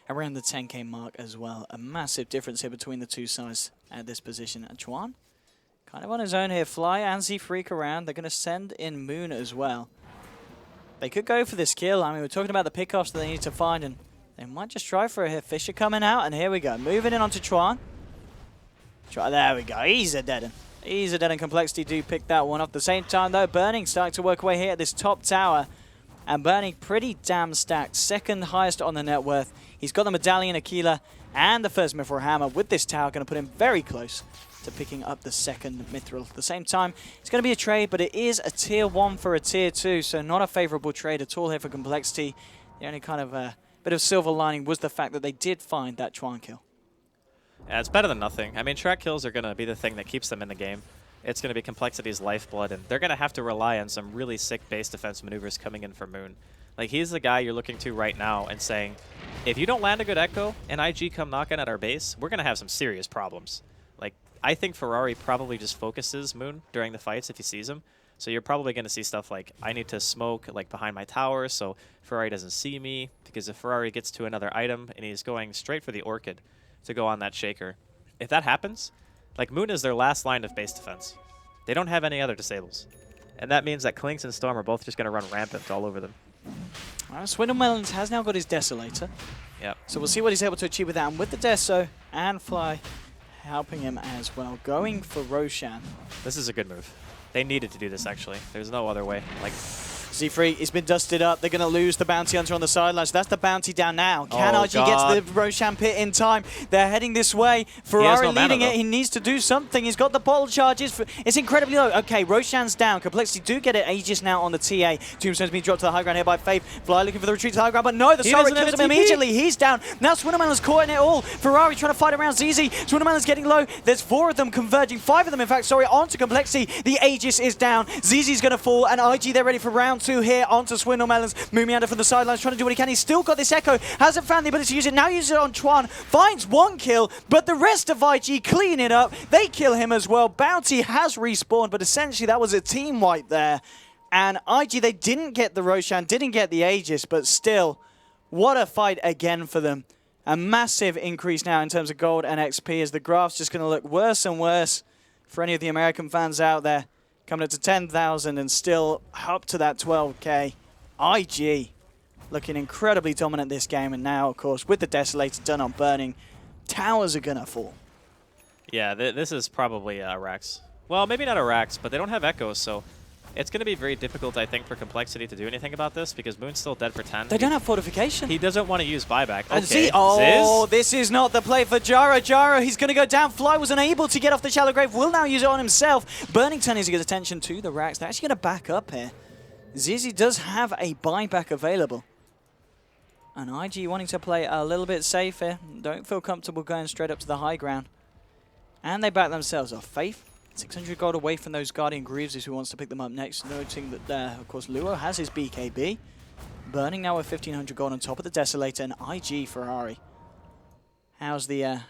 around the 10k mark as well. A massive difference here between the two sides at this position. And Chuan, kind of on his own here. Fly and Z Freak around. They're going to send in Moon as well. They could go for this kill. I mean, we're talking about the pickoffs that they need to find, and they might just try for it here. Fisher coming out, and here we go. Moving in onto Chuan. There we go. He's a dead end. He's a dead end. Complexity do pick that one up. At the same time, though, Burning starting to work away here at this top tower. And Burning pretty damn stacked. Second highest on the net worth. He's got the Medallion Aquila and the first Mithril Hammer with this tower. Going to put him very close to picking up the second Mithril. At the same time, it's going to be a trade, but it is a tier 1 for a tier 2, so not a favorable trade at all here for Complexity. The only kind of bit of silver lining was the fact that they did find that Chuan kill. Yeah, it's better than nothing. I mean, track kills are going to be the thing that keeps them in the game. It's going to be Complexity's lifeblood, and they're going to have to rely on some really sick base defense maneuvers coming in for Moon. Like, he's the guy you're looking to right now and saying, if you don't land a good Echo and IG come knocking at our base, we're going to have some serious problems. Like, I think Ferrari probably just focuses Moon during the fights if he sees him. So you're probably going to see stuff like, I need to smoke like behind my tower so Ferrari doesn't see me, because if Ferrari gets to another item and he's going straight for the Orchid to go on that Shaker, if that happens, like, Moon is their last line of base defense. They don't have any other disables. And that means that Klinks and Storm are both just going to run rampant all over them. Swindlemelons has now got his Desolator. Yep. So we'll see what he's able to achieve with that. And with the Deso and Fly helping him as well. Going for Roshan. This is a good move. They needed to do this, actually. There's no other way. Like, Z3 has been dusted up. They're going to lose the Bounty Hunter on the sidelines. That's the bounty down now. Can Oh, RG get to the Roshan pit in time? They're heading this way. Ferrari no mana, leading though. it. He needs to do something. He's got the bottle charges. It's incredibly low. Okay, Roshan's down. Complexity do get it. Aegis now on the TA. Tombstone's being dropped to the high ground here by Faith. Fly looking for the retreat to the high ground, but no, the He Sora doesn't have kills a him TP. immediately. He's down. Now Swindlemelon's caught in it all. Ferrari trying to fight around ZZ. Swindlemelon's getting low. There's 4 of them converging. 5 of them, in fact, sorry, onto Complexity. The Aegis is down. ZZ's going to fall, and IG, they're ready for round 2 here onto Swindlemelons. Mumiander from the sidelines trying to do what he can. He's still got this Echo. Hasn't found the ability to use it. Now uses it on Chuan. Finds 1 kill, but the rest of IG clean it up. They kill him as well. Bounty has respawned, but essentially that was a team wipe there. And IG, they didn't get the Roshan, didn't get the Aegis, but still, what a fight again for them. A massive increase now in terms of gold and XP, as the graph's just going to look worse and worse for any of the American fans out there. Coming up to 10,000 and still up to that 12k. IG looking incredibly dominant this game, and now, of course, with the Desolator done on Burning, towers are going to fall. yeah, this is probably a Rax. Well, maybe not a Rax, but they don't have Echoes, so it's going to be very difficult, I think, for Complexity to do anything about this, because Moon's still dead for 10. They don't have fortification. He doesn't want to use buyback. And Okay, see, oh, Ziz? this is not the play for Jaro. Jaro, he's going to go down. Fly was unable to get off the shallow grave. Will now use it on himself. Burning turning his attention to the racks. They're actually going to back up here. Zizi does have a buyback available. And IG wanting to play a little bit safe here. Don't feel comfortable going straight up to the high ground. And they back themselves off. Faith, 600 gold away from those Guardian Greaves who wants to pick them up next. Noting that, of course, Luo has his BKB. Burning now with 1500 gold on top of the Desolator and IG Ferrari. How's the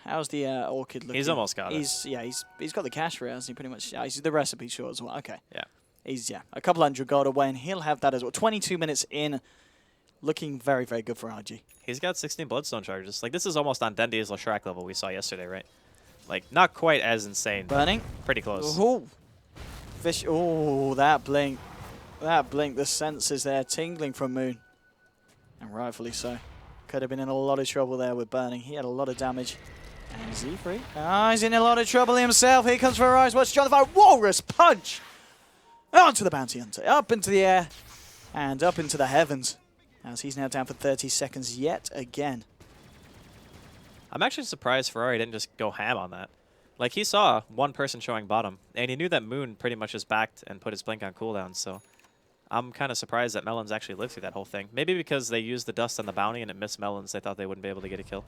Orchid looking? He's almost got it. He's got the cash for it, hasn't he? Pretty much. Yeah, he's the recipe short as well. Okay. Yeah. He's a couple hundred gold away, and he'll have that as well. 22 minutes in, looking very, very good for RG. He's got 16 Bloodstone charges. Like, this is almost on Dendy's Leshrac level we saw yesterday, right? Like, not quite as insane. Burning. Pretty close. Ooh. Fish. Oh, that blink. That blink. The senses there tingling from Moon. And rightfully so. Could have been in a lot of trouble there with Burning. He had a lot of damage. And Z3. Ah, he's in a lot of trouble himself. Here comes Verizon. Watch Jonathan. Walrus punch. Onto the Bounty Hunter. Up into the air. And up into the heavens. As he's now down for 30 seconds yet again. I'm actually surprised Ferrari didn't just go ham on that. Like, he saw one person showing bottom, and he knew that Moon pretty much just backed and put his blink on cooldown, so I'm kind of surprised that Melons actually lived through that whole thing. Maybe because they used the dust on the bounty and it missed Melons, they thought they wouldn't be able to get a kill.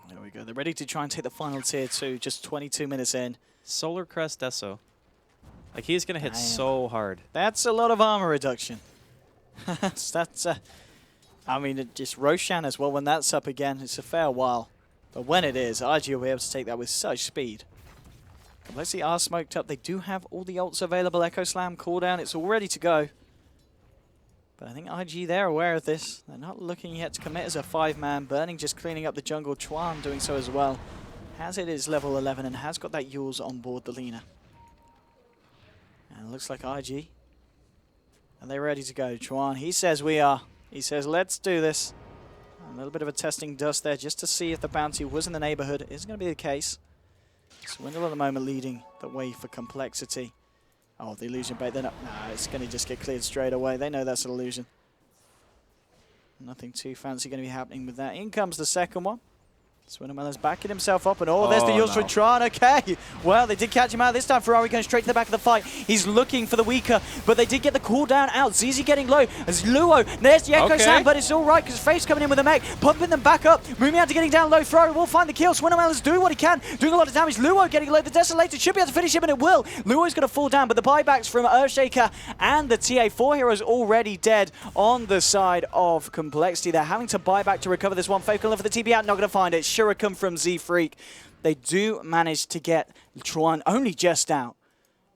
There we go. They're ready to try and take the final tier 2, just 22 minutes in. Solar Crest Deso. Like, he's going to hit so hard. That's a lot of armor reduction. That's I mean, just Roshan as well, when that's up again, it's a fair while. But when it is, IG will be able to take that with such speed. Complexity are smoked up. They do have all the ults available. Echo Slam, cooldown, it's all ready to go. But I think IG, they're aware of this. They're not looking yet to commit as a 5-man. Burning just cleaning up the jungle. Chuan doing so as well. Has it is level 11 and has got that Yules on board the Lina. And it looks like IG. Are they ready to go? Chuan, he says we are. He says, let's do this. A little bit of a testing dust there just to see if the bounty was in the neighborhood. It's going to be the case. Swindle at the moment leading the way for Complexity. Oh, the illusion bait. They're not. Nah, it's going to just get cleared straight away. They know that's an illusion. Nothing too fancy going to be happening with that. In comes the second one. Swindlemelon's backing himself up, and there's the Yules from Tron. Okay, well, they did catch him out this time. Ferrari going straight to the back of the fight. He's looking for the weaker, but they did get the cooldown out. ZZ getting low. As Luo, there's the Echo Slam, but it's all right because Faith's coming in with a mech, pumping them back up. Mumianta getting down low. Ferrari will find the kill. Swindlemelon's doing what he can, doing a lot of damage. Luo getting low. The Desolator should be able to finish him, and it will. Luo's going to fall down, but the buybacks from Earthshaker and the TA4 heroes already dead on the side of Complexity. They're having to buy back to recover this one. Faith going for the TB out, not going to find it. Shuriken from Z-Freak. They do manage to get Tron only just out.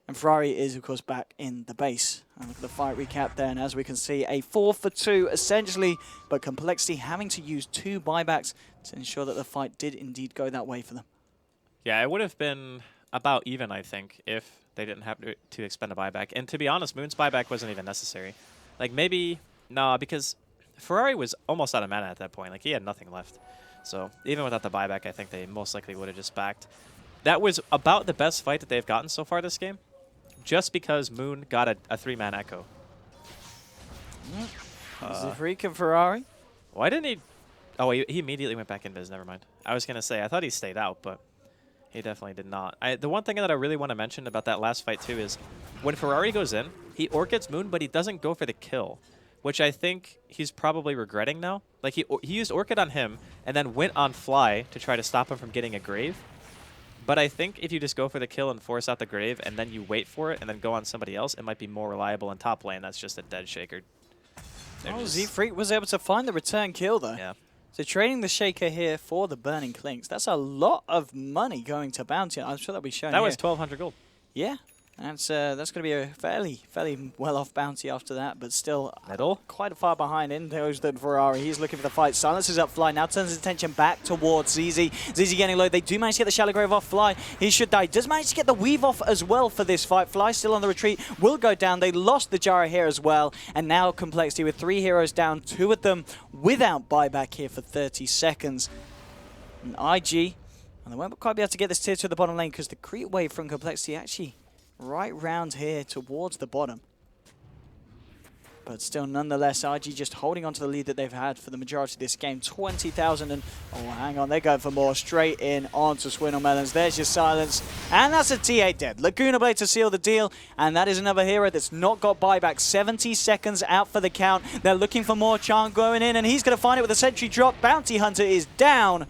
And Ferrari is, of course, back in the base. And look at the fight recap there. And as we can see, a 4-for-2 essentially. But Complexity having to use 2 buybacks to ensure that the fight did indeed go that way for them. Yeah, it would have been about even, I think, if they didn't have to expend a buyback. And to be honest, Moon's buyback wasn't even necessary. Like, maybe, nah, because Ferrari was almost out of mana at that point. Like, he had nothing left. So even without the buyback, I think they most likely would have just backed. That was about the best fight that they've gotten so far this game, just because Moon got a 3-man Echo. Z-Freak and Ferrari. Why didn't he? Oh, he immediately went back in biz. Never mind. I was going to say, I thought he stayed out, but he definitely did not. The one thing that I really want to mention about that last fight, too, is when Ferrari goes in, he Orchids Moon, but he doesn't go for the kill, which I think he's probably regretting now. Like, he used Orchid on him and then went on Fly to try to stop him from getting a Grave. But I think if you just go for the kill and force out the Grave and then you wait for it and then go on somebody else, it might be more reliable in top lane. That's just a dead Shaker. Oh, Z-Freak was able to find the return kill, though. Yeah. So trading the Shaker here for the Burning Clinks, that's a lot of money going to Bounty. I'm sure that'll be shown That here. was 1,200 gold. Yeah. That's going to be a fairly well-off bounty after that, but still quite far behind. In goes the Ferrari. He's looking for the fight. Silences up Fly. Now turns his attention back towards ZZ. ZZ getting low. They do manage to get the Shallow Grave off Fly. He should die. Does manage to get the Weave off as well for this fight. Fly still on the retreat. Will go down. They lost the Jara here as well. And now Complexity with 3 heroes down. 2 of them without buyback here for 30 seconds. And IG. And they won't quite be able to get this tier to the bottom lane because the creep wave from Complexity actually right round here towards the bottom. But still, nonetheless, IG just holding on to the lead that they've had for the majority of this game. 20,000 and... Oh, hang on. They're going for more. Straight in onto Swindlemelons. There's your silence. And that's a T8 dead. Laguna Blade to seal the deal. And that is another hero that's not got buyback. 70 seconds out for the count. They're looking for more. Chan going in, and he's going to find it with a sentry drop. Bounty Hunter is down.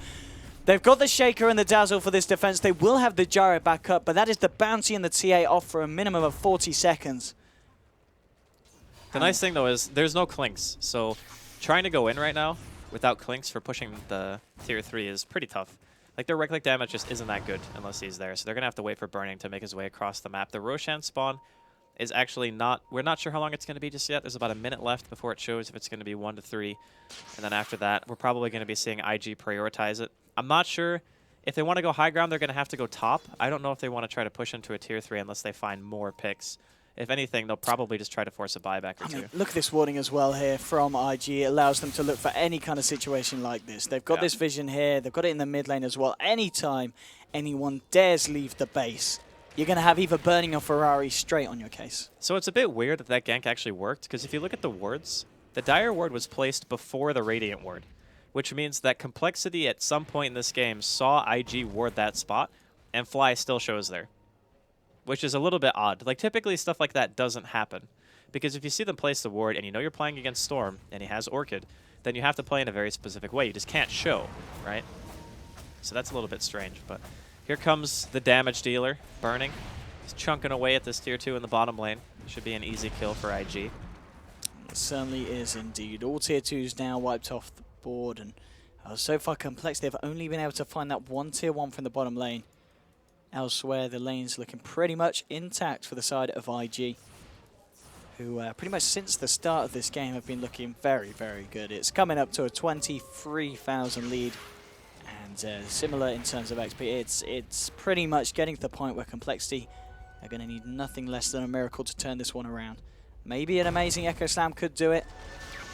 They've got the Shaker and the Dazzle for this defense. They will have the Gyro back up, but that is the bounty and the TA off for a minimum of 40 seconds. The nice thing, though, is there's no Clinks. So trying to go in right now without Clinks for pushing the tier 3 is pretty tough. Like, their right-click damage just isn't that good unless he's there. So they're going to have to wait for Burning to make his way across the map. The Roshan spawn is actually not... We're not sure how long it's going to be just yet. There's about a minute left before it shows if it's going to be 1 to 3. And then after that, we're probably going to be seeing IG prioritize it. I'm not sure if they want to go high ground, they're going to have to go top. I don't know if they want to try to push into a tier 3 unless they find more picks. If anything, they'll probably just try to force a buyback or two. Look at this warning as well here from IG. It allows them to look for any kind of situation like this. They've got this vision here. They've got it in the mid lane as well. Anytime anyone dares leave the base, you're going to have either Burning or Ferrari straight on your case. So it's a bit weird that that gank actually worked, because if you look at the wards, the Dire ward was placed before the Radiant ward, which means that Complexity at some point in this game saw IG ward that spot, and Fly still shows there, which is a little bit odd. Like, typically stuff like that doesn't happen, because if you see them place the ward and you know you're playing against Storm and he has Orchid, then you have to play in a very specific way. You just can't show, right? So that's a little bit strange, but here comes the damage dealer, Burning. He's chunking away at this tier 2 in the bottom lane. Should be an easy kill for IG. It certainly is indeed. All tier 2s now wiped off the board, and so far Complex, they've only been able to find that one tier 1 from the bottom lane. Elsewhere, the lane's looking pretty much intact for the side of IG, who pretty much since the start of this game have been looking very, very good. It's coming up to a 23,000 lead, and similar in terms of XP. It's pretty much getting to the point where Complexity are going to need nothing less than a miracle to turn this one around. Maybe an amazing Echo Slam could do it.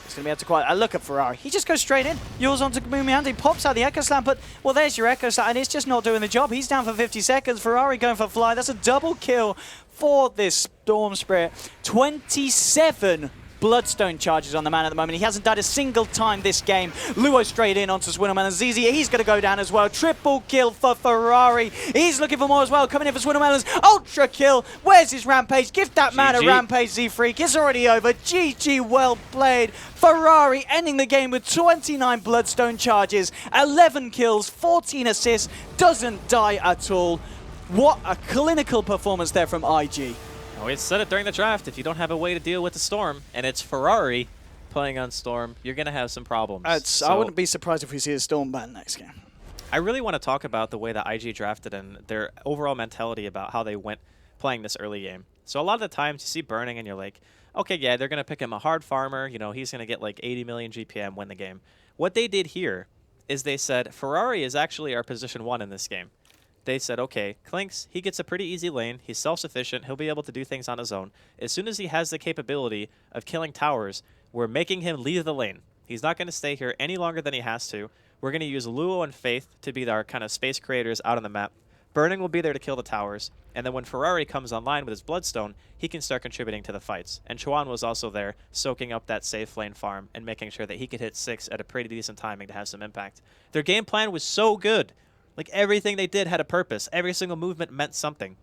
He's going to be able to quite... look at Ferrari. He just goes straight in. Yours onto Mumiandi. Pops out the Echo Slam, but, well, there's your Echo Slam, and it's just not doing the job. He's down for 50 seconds. Ferrari going for Fly. That's a double kill for this Storm Spirit. 27 Bloodstone charges on the man at the moment. He hasn't died a single time this game. Luo straight in onto Swindleman, and ZZ, he's going to go down as well. Triple kill for Ferrari. He's looking for more as well. Coming in for Swindleman's ultra kill. Where's his Rampage? Give that man a Rampage, Z-Freak. It's already over. GG, well played. Ferrari ending the game with 29 Bloodstone charges, 11 kills, 14 assists. Doesn't die at all. What a clinical performance there from IG. We said it during the draft, if you don't have a way to deal with the Storm, and it's Ferrari playing on Storm, you're going to have some problems. I wouldn't be surprised if we see a Storm ban next game. I really want to talk about the way that IG drafted and their overall mentality about how they went playing this early game. So a lot of the times you see Burning and you're like, okay, yeah, they're going to pick him a hard farmer. You know, he's going to get like 80 million GPM, win the game. What they did here is they said, Ferrari is actually our position 1 in this game. They said, okay, Clinks, he gets a pretty easy lane. He's self-sufficient. He'll be able to do things on his own. As soon as he has the capability of killing towers, we're making him leave the lane. He's not going to stay here any longer than he has to. We're going to use Luo and Faith to be our kind of space creators out on the map. Burning will be there to kill the towers. And then when Ferrari comes online with his Bloodstone, he can start contributing to the fights. And Chuan was also there, soaking up that safe lane farm and making sure that he could hit 6 at a pretty decent timing to have some impact. Their game plan was so good. Like, everything they did had a purpose. Every single movement meant something.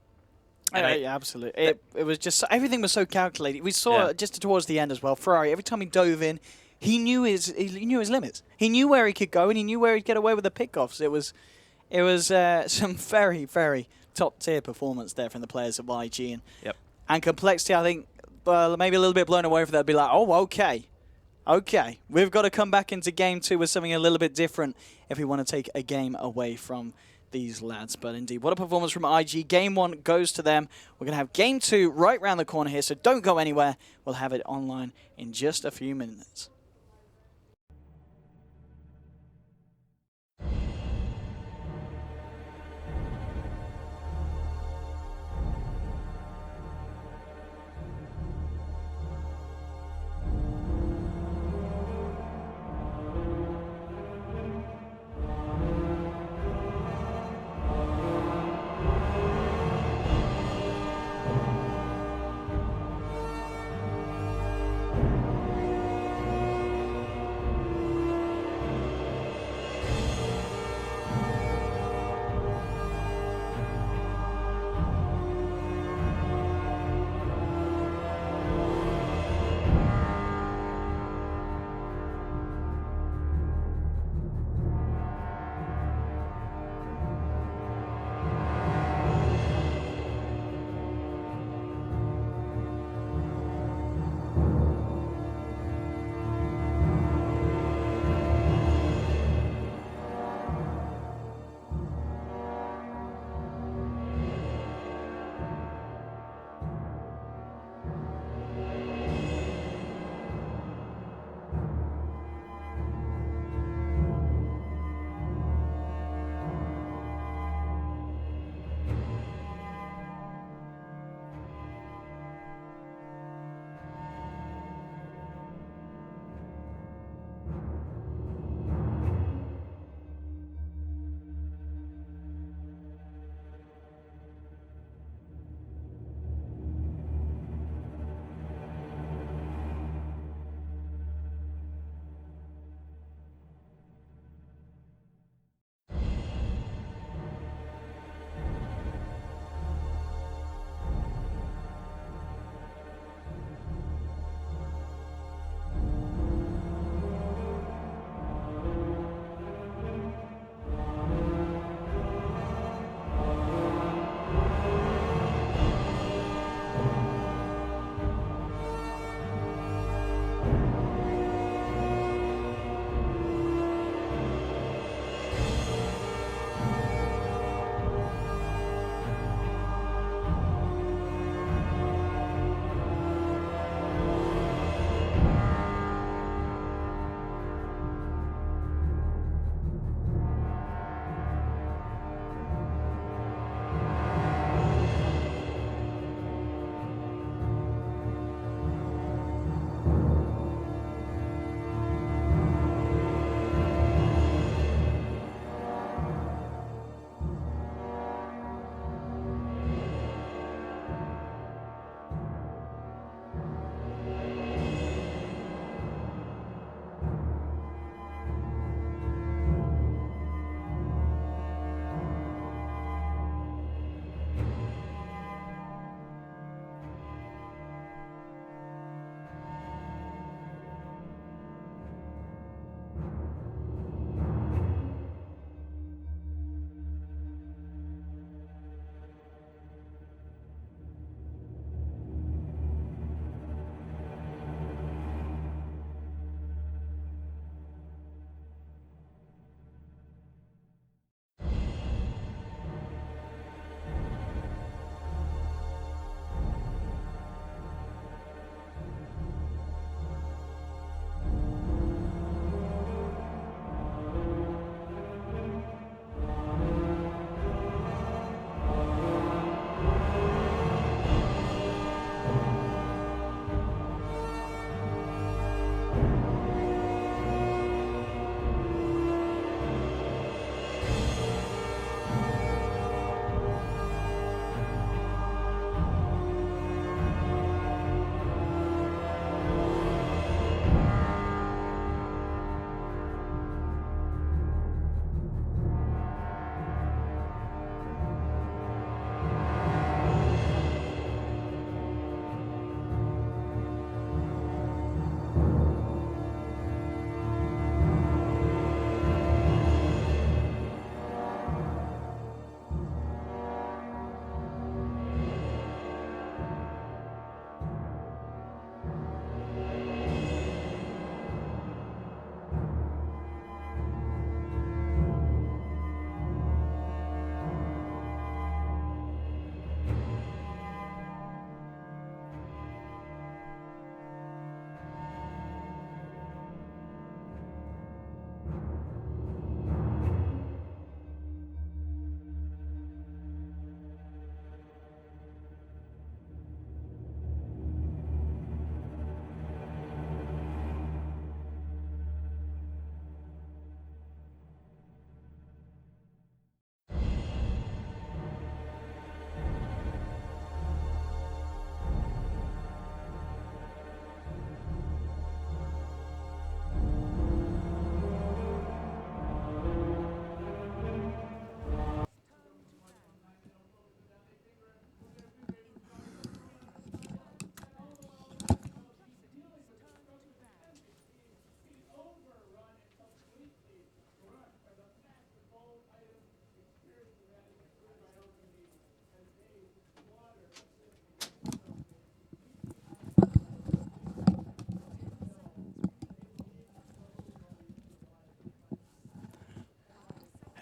Yeah, absolutely. It was just, everything was so calculated. We saw just towards the end as well, Ferrari, every time he dove in, he knew his limits. He knew where he could go, and he knew where he'd get away with the pickoffs. It was some very, very top-tier performance there from the players of IG. And Complexity, I think, maybe a little bit blown away from that. Be like, oh, okay. Okay, we've got to come back into game 2 with something a little bit different if we want to take a game away from these lads. But indeed, what a performance from IG. Game 1 goes to them. We're going to have game 2 right around the corner here, so don't go anywhere. We'll have it online in just a few minutes.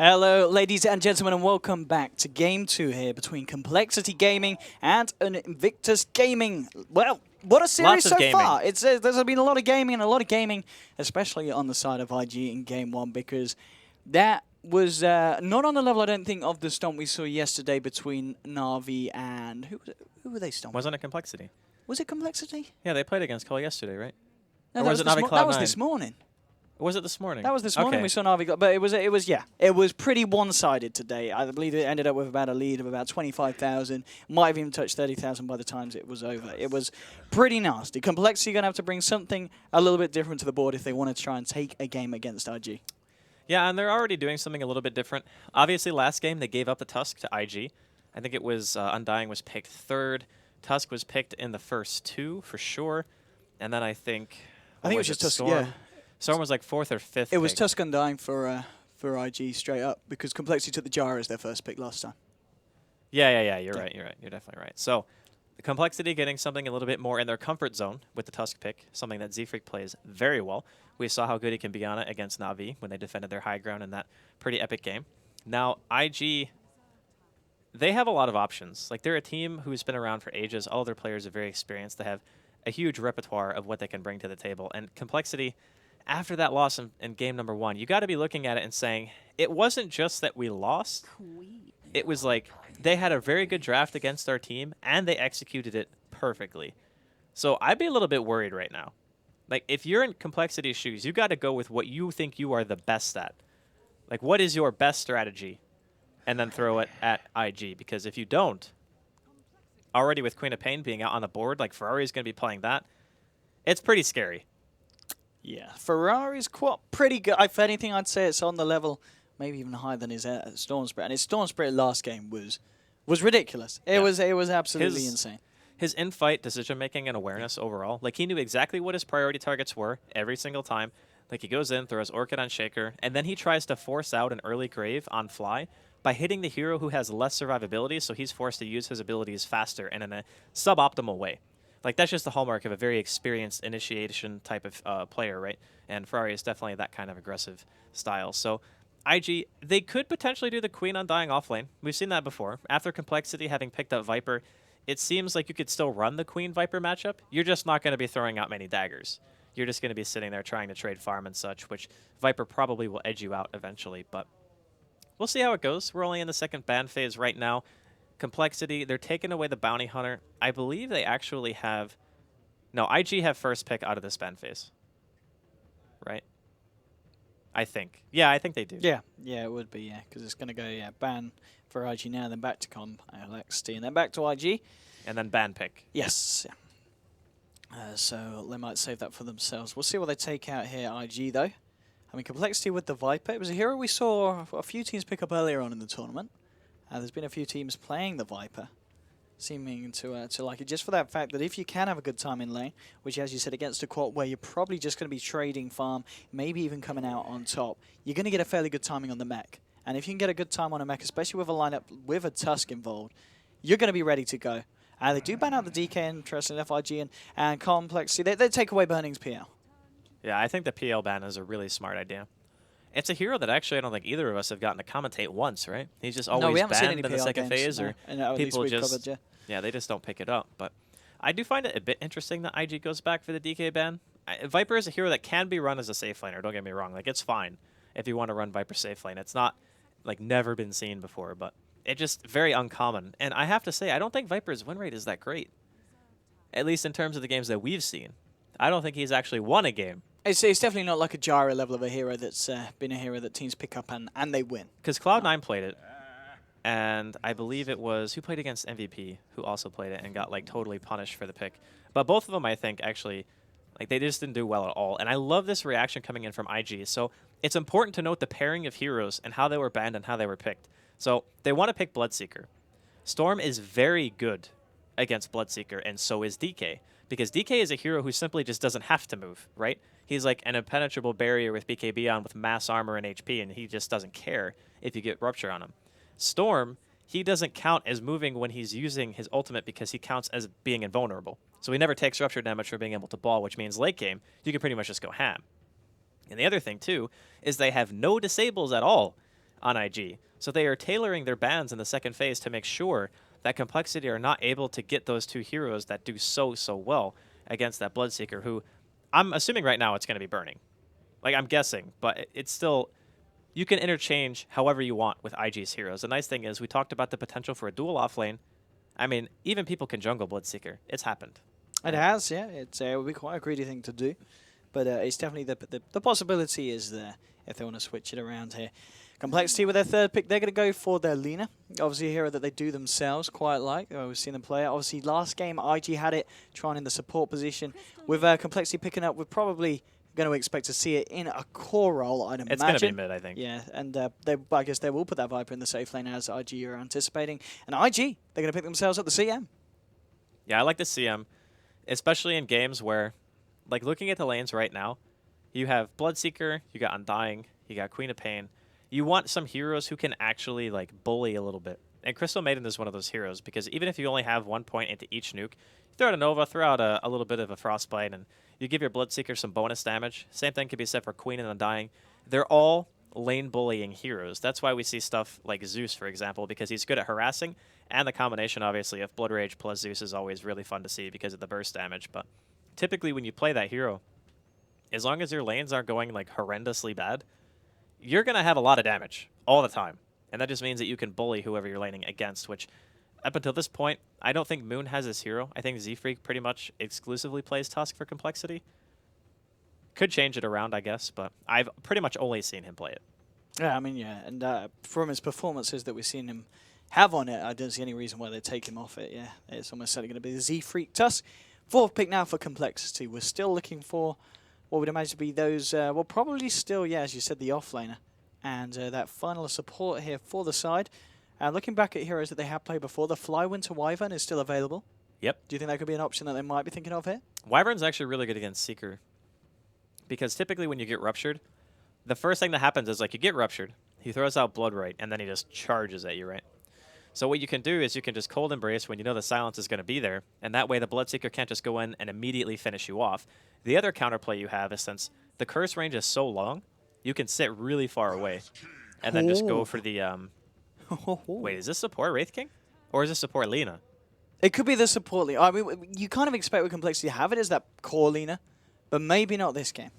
Hello, ladies and gentlemen, and welcome back to Game 2 here between Complexity Gaming and Invictus Gaming. Well, what a series so far. There's been a lot of gaming, especially on the side of IG in Game 1, because that was not on the level, I don't think, of the stomp we saw yesterday between Na'Vi and... Who were they stomping? Wasn't it Complexity? Was it Complexity? Yeah, they played against Cole yesterday, right? No, or that was it this Na'Vi that Cloud9? was this morning. Was it this morning? That was this morning Okay. we saw Na'Vi, but it was pretty one-sided today. I believe it ended up with about a lead of about 25,000. Might have even touched 30,000 by the time it was over. It was pretty nasty. Complexity going to have to bring something a little bit different to the board if they want to try and take a game against IG. Yeah, and they're already doing something a little bit different. Obviously, last game they gave up the Tusk to IG. I think it was Undying was picked third. Tusk was picked in the first two for sure, and then I think it was just Tusk. Storm? Yeah. Storm was like fourth or fifth. It was pick. Tusk Undying for IG straight up because Complexity took the Jara as their first pick last time. Yeah. You're right. You're definitely right. So, the Complexity getting something a little bit more in their comfort zone with the Tusk pick, something that Z-Freak plays very well. We saw how good he can be on it against Na'Vi when they defended their high ground in that pretty epic game. Now, IG, they have a lot of options. Like, they're a team who's been around for ages. All their players are very experienced. They have a huge repertoire of what they can bring to the table. And Complexity, after that loss in game number 1, you got to be looking at it and saying, it wasn't just that we lost. It was like they had a very good draft against our team, and they executed it perfectly. So I'd be a little bit worried right now. Like, if you're in Complexity's shoes, you got to go with what you think you are the best at. Like, what is your best strategy? And then throw it at IG. Because if you don't, already with Queen of Pain being out on the board, like Ferrari's going to be playing that, it's pretty scary. Yeah, Ferrari's quite pretty good. If anything, I'd say it's on the level, maybe even higher than his Storm Spirit. And his Storm Spirit last game was ridiculous. It was absolutely insane. His in-fight decision-making and awareness overall, like he knew exactly what his priority targets were every single time. Like he goes in, throws Orchid on Shaker, and then he tries to force out an early Grave on fly by hitting the hero who has less survivability, so he's forced to use his abilities faster and in a suboptimal way. Like, that's just the hallmark of a very experienced initiation type of player, right? And Ferrari is definitely that kind of aggressive style. So, IG, they could potentially do the Queen Undying offlane. We've seen that before. After Complexity having picked up Viper, it seems like you could still run the Queen Viper matchup. You're just not going to be throwing out many daggers. You're just going to be sitting there trying to trade farm and such, which Viper probably will edge you out eventually. But we'll see how it goes. We're only in the second ban phase right now. Complexity, they're taking away the Bounty Hunter. I believe they actually have... No, IG have first pick out of this ban phase. Right? I think. Yeah, I think they do. Yeah, it would be, because it's going to go, ban for IG now, then back to LXT, and then back to IG. And then ban pick. Yes. So they might save that for themselves. We'll see what they take out here, IG, though. I mean, Complexity with the Viper. It was a hero we saw a few teams pick up earlier on in the tournament. There's been a few teams playing the Viper, seeming to like it, just for that fact that if you can have a good time in lane, which, as you said, against a quad where you're probably just going to be trading farm, maybe even coming out on top, you're going to get a fairly good timing on the mech. And if you can get a good time on a mech, especially with a lineup with a Tusk involved, you're going to be ready to go. They do ban out the DK, interesting, FIG, and Complexity. They take away Burning's PL. Yeah, I think the PL ban is a really smart idea. It's a hero that actually I don't think either of us have gotten to commentate once, right? He's just always banned in the second phase, or people just they just don't pick it up. But I do find it a bit interesting that IG goes back for the DK ban. Viper is a hero that can be run as a safe laner. Don't get me wrong; like it's fine if you want to run Viper safe lane. It's not like never been seen before, but it's just very uncommon. And I have to say, I don't think Viper's win rate is that great, at least in terms of the games that we've seen. I don't think he's actually won a game. It's definitely not like a Jara level of a hero that's been a hero that teams pick up and they win. Because Cloud9 played it, and I believe it was... Who played against MVP, who also played it and got like totally punished for the pick. But both of them, I think, actually, like they just didn't do well at all. And I love this reaction coming in from IG. So it's important to note the pairing of heroes and how they were banned and how they were picked. So they want to pick Bloodseeker. Storm is very good against Bloodseeker, and so is DK. Because DK is a hero who simply just doesn't have to move, right? He's like an impenetrable barrier with BKB on with mass armor and HP, and he just doesn't care if you get Rupture on him. Storm, he doesn't count as moving when he's using his ultimate because he counts as being invulnerable. So he never takes Rupture damage for being able to ball, which means late game, you can pretty much just go ham. And the other thing, too, is they have no disables at all. on IG. So they are tailoring their bans in the second phase to make sure that Complexity are not able to get those two heroes that do so well against that Bloodseeker, who I'm assuming right now it's going to be burning. Like, I'm guessing, but it's still, you can interchange however you want with IG's heroes. The nice thing is we talked about the potential for a dual offlane. I mean, even people can jungle Bloodseeker. It's happened. It has, yeah. It would be quite a greedy thing to do. But it's definitely the possibility is there if they want to switch it around here. Complexity with their third pick, they're going to go for their Lina. Obviously a hero that they do themselves quite like. We've seen them play it. Obviously last game IG had it trying in the support position. With Complexity picking up, we're probably going to expect to see it in a core role, I'd imagine. It's going to be mid, I think. Yeah, and I guess they will put that Viper in the safe lane as IG are anticipating. And IG, they're going to pick themselves up the CM. Yeah, I like the CM, especially in games where, like, looking at the lanes right now, you have Bloodseeker, you got Undying, you got Queen of Pain. You want some heroes who can actually, like, bully a little bit. And Crystal Maiden is one of those heroes, because even if you only have 1 point into each nuke, you throw out a Nova, throw out a little bit of a Frostbite, and you give your Bloodseeker some bonus damage. Same thing can be said for Queen and Undying. They're all lane bullying heroes. That's why we see stuff like Zeus, for example, because he's good at harassing, and the combination, obviously, of Blood Rage plus Zeus is always really fun to see because of the burst damage. But typically when you play that hero, as long as your lanes aren't going, like, horrendously bad, you're going to have a lot of damage all the time. And that just means that you can bully whoever you're laning against, which up until this point, I don't think Moon has this hero. I think Z-Freak pretty much exclusively plays Tusk for Complexity. Could change it around, I guess, but I've pretty much only seen him play it. Yeah, I mean, yeah. And from his performances that we've seen him have on it, I don't see any reason why they take him off it. Yeah, it's almost certainly going to be the Z-Freak Tusk. Fourth pick now for Complexity. We're still looking for what would imagine to be those, well, probably still, yeah, as you said, the offlaner. And that final support here for the side. Looking back at heroes that they have played before, the Flywinter Wyvern is still available. Yep. Do you think that could be an option that they might be thinking of here? Wyvern's actually really good against Seeker. Because typically when you get ruptured, the first thing that happens is, like, you get ruptured, he throws out Blood Right, and then he just charges at you, right? So what you can do is you can just Cold Embrace when you know the silence is going to be there, and that way the Bloodseeker can't just go in and immediately finish you off. The other counterplay you have is, since the curse range is so long, you can sit really far away and then just go for the... Wait, is this support Wraith King? Or is this support Lina? It could be the support Lina. I mean, you kind of expect with Complexity to have it as that core Lina, but maybe not this game.